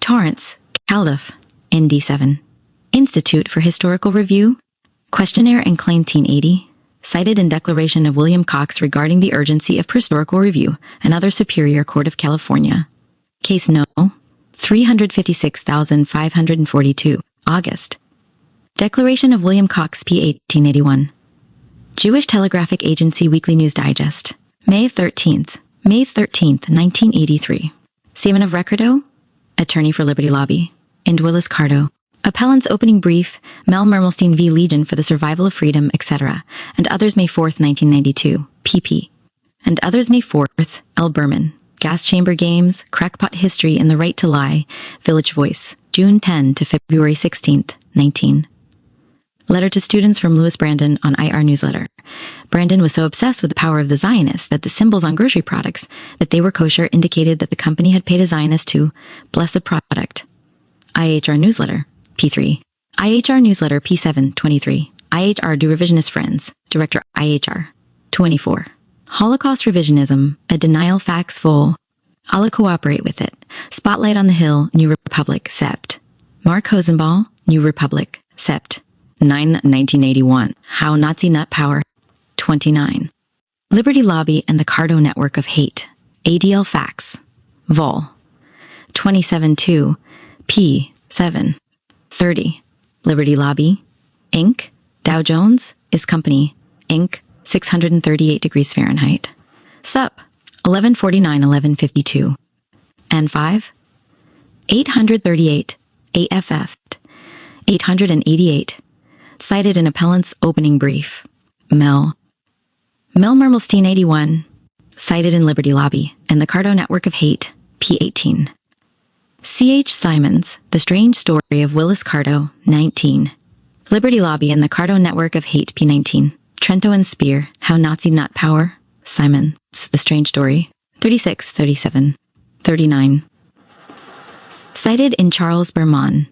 Torrance, Caldiff, ND7. Institute for Historical Review, Questionnaire and Claim 1980, cited in Declaration of William Cox regarding the urgency of historical review, Another Superior Court of California. Case No. 356,542, August. Declaration of William Cox, P. 1881. Jewish Telegraphic Agency Weekly News Digest, May 13th, 1983. Stephen of Recordo, Attorney for Liberty Lobby, and Willis Cardo. Appellant's opening brief, Mel Mermelstein v. Legion for the Survival of Freedom, etc., and others May 4th, 1992, pp. And others May 4th, L. Berman, Gas Chamber Games, Crackpot History and the Right to Lie, Village Voice, June 10 to February 16th, 19. Letter to students from Louis Brandon on IR Newsletter. Brandon was so obsessed with the power of the Zionists that the symbols on grocery products that they were kosher indicated that the company had paid a Zionist to bless the product. IHR Newsletter, P3. IHR Newsletter, P7, 23. IHR Do Revisionist Friends, Director IHR, 24. Holocaust Revisionism, A Denial Facts Full. I'll cooperate with it. Spotlight on the Hill, New Republic, Sept. Mark Hosenball, New Republic, Sept. 1981. How Nazi Nut Power, 29. Liberty Lobby and the Cardo Network of Hate, ADL Facts, Vol. 27-2, P7. 30. Liberty Lobby, Inc., Dow Jones, is Company, Inc., 638 degrees Fahrenheit. Sup, 1149-1152. N5, 838, AFF, 888. Cited in appellant's opening brief. Mel Mermelstein 81. Cited in Liberty Lobby and the Cardo Network of Hate, P18. C.H. Simons, The Strange Story of Willis Cardo, 19. Liberty Lobby and the Cardo Network of Hate, P19. Trento and Spear, How Nazi Nut Power, Simons, The Strange Story, 36, 37, 39. Cited in Charles Berman.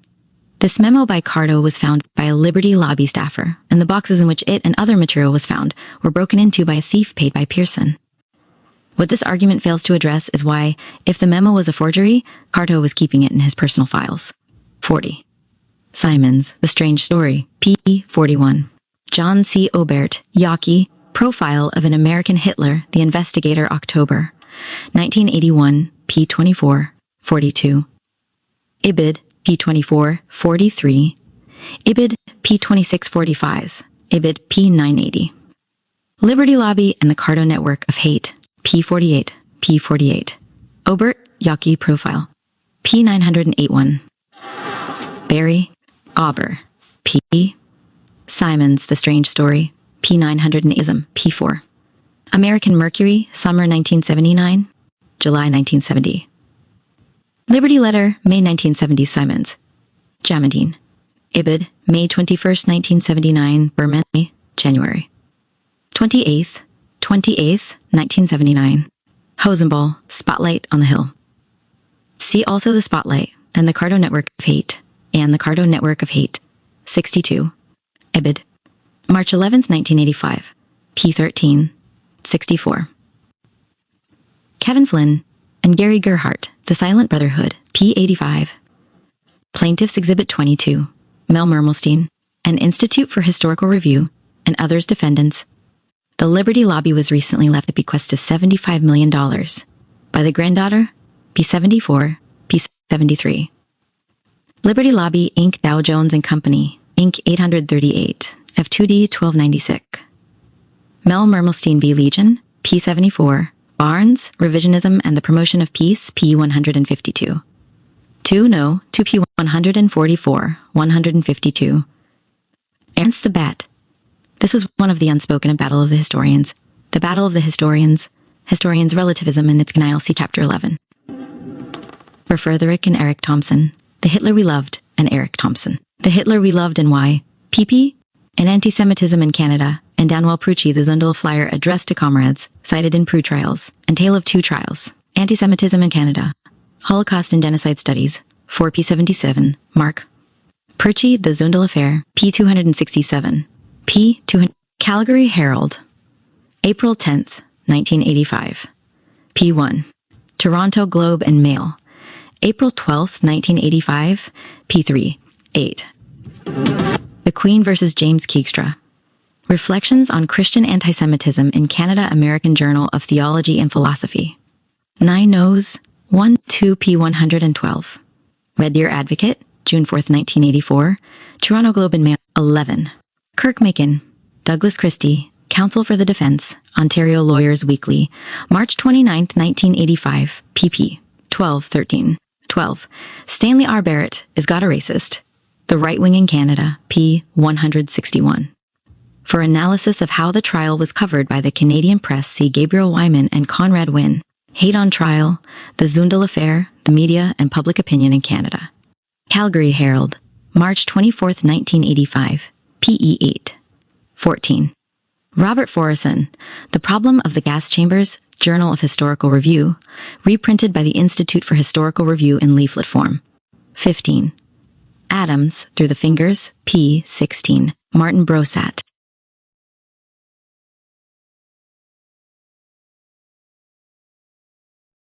This memo by Cardo was found by a Liberty Lobby staffer, and the boxes in which it and other material was found were broken into by a thief paid by Pearson. What this argument fails to address is why, if the memo was a forgery, Cardo was keeping it in his personal files. 40. Simons, The Strange Story, P. 41. John C. Obert, Yaki, Profile of an American Hitler, The Investigator, October, 1981, P. 24, 42. Ibid, P. 24, 43. Ibid, P. 26, 45. Ibid, P. 980. Liberty Lobby and the Cardo Network of Hate, P. 48, P. 48. Obert, Yaki, Profile, P. 981. Barry, Auber, P. Simons, The Strange Story, P. 900ism, P. 4. American Mercury, Summer 1979, July 1970. Liberty Letter, May 1970, Simons. Jamadine. Ibid, May 21st, 1979, Berman, January. 28th, 1979. Hosenball, Spotlight on the Hill. See also the Spotlight and the Cardo Network of Hate and the Cardo Network of Hate, 62. Ibid, March 11th, 1985, P13, 64. Kevin Flynn and Gary Gerhardt, The Silent Brotherhood, P85. Plaintiffs Exhibit 22, Mel Mermelstein, an Institute for Historical Review, and others defendants. The Liberty Lobby was recently left at bequest of $75 million by the granddaughter, P74, P73. Liberty Lobby, Inc., Dow Jones and Company, Inc., 838, F2D 1296. Mel Mermelstein v. Legion, P74. Barnes, Revisionism and the Promotion of Peace, P152. 2 No, 2P144, 152. Ernst the Bat. This was one of the unspoken Battle of the Historians. The Battle of the Historians, Relativism and its Denial, see Chapter 11. For Frederick and Eric Thompson, The Hitler We Loved and Eric Thompson. The Hitler We Loved and Why, PP, and Anti-Semitism in Canada, and Danwell Prucci, the Zundel Flyer addressed to comrades, cited in Prue Trials, and Tale of Two Trials, Anti-Semitism in Canada, Holocaust and Genocide Studies, 4P77, Mark. Prucci, the Zundel Affair, P267, P200, Calgary Herald, April 10th, 1985, P1, Toronto Globe and Mail, April 12th, 1985, P3, 8. The Queen versus James Keegstra. Reflections on Christian Antisemitism in Canada American Journal of Theology and Philosophy. 9 No's, 1 2 P112. Red Deer Advocate, June 4th, 1984. Toronto Globe and Mail, 11. Kirkmakin, Douglas Christie, Counsel for the Defense, Ontario Lawyers Weekly, March 29, 1985, pp. 12-13. 12. Stanley R. Barrett, Is God a Racist? The Right Wing in Canada, p. 161. For analysis of how the trial was covered by the Canadian press, see Gabriel Wyman and Conrad Wynne, Hate on Trial, The Zundel Affair, the Media and Public Opinion in Canada. Calgary Herald, March 24, 1985, PE 8. 14. Robert Forrison, The Problem of the Gas Chambers, Journal of Historical Review, reprinted by the Institute for Historical Review in leaflet form. 15. Adams, Through the Fingers, p. 16. Martin Brosat.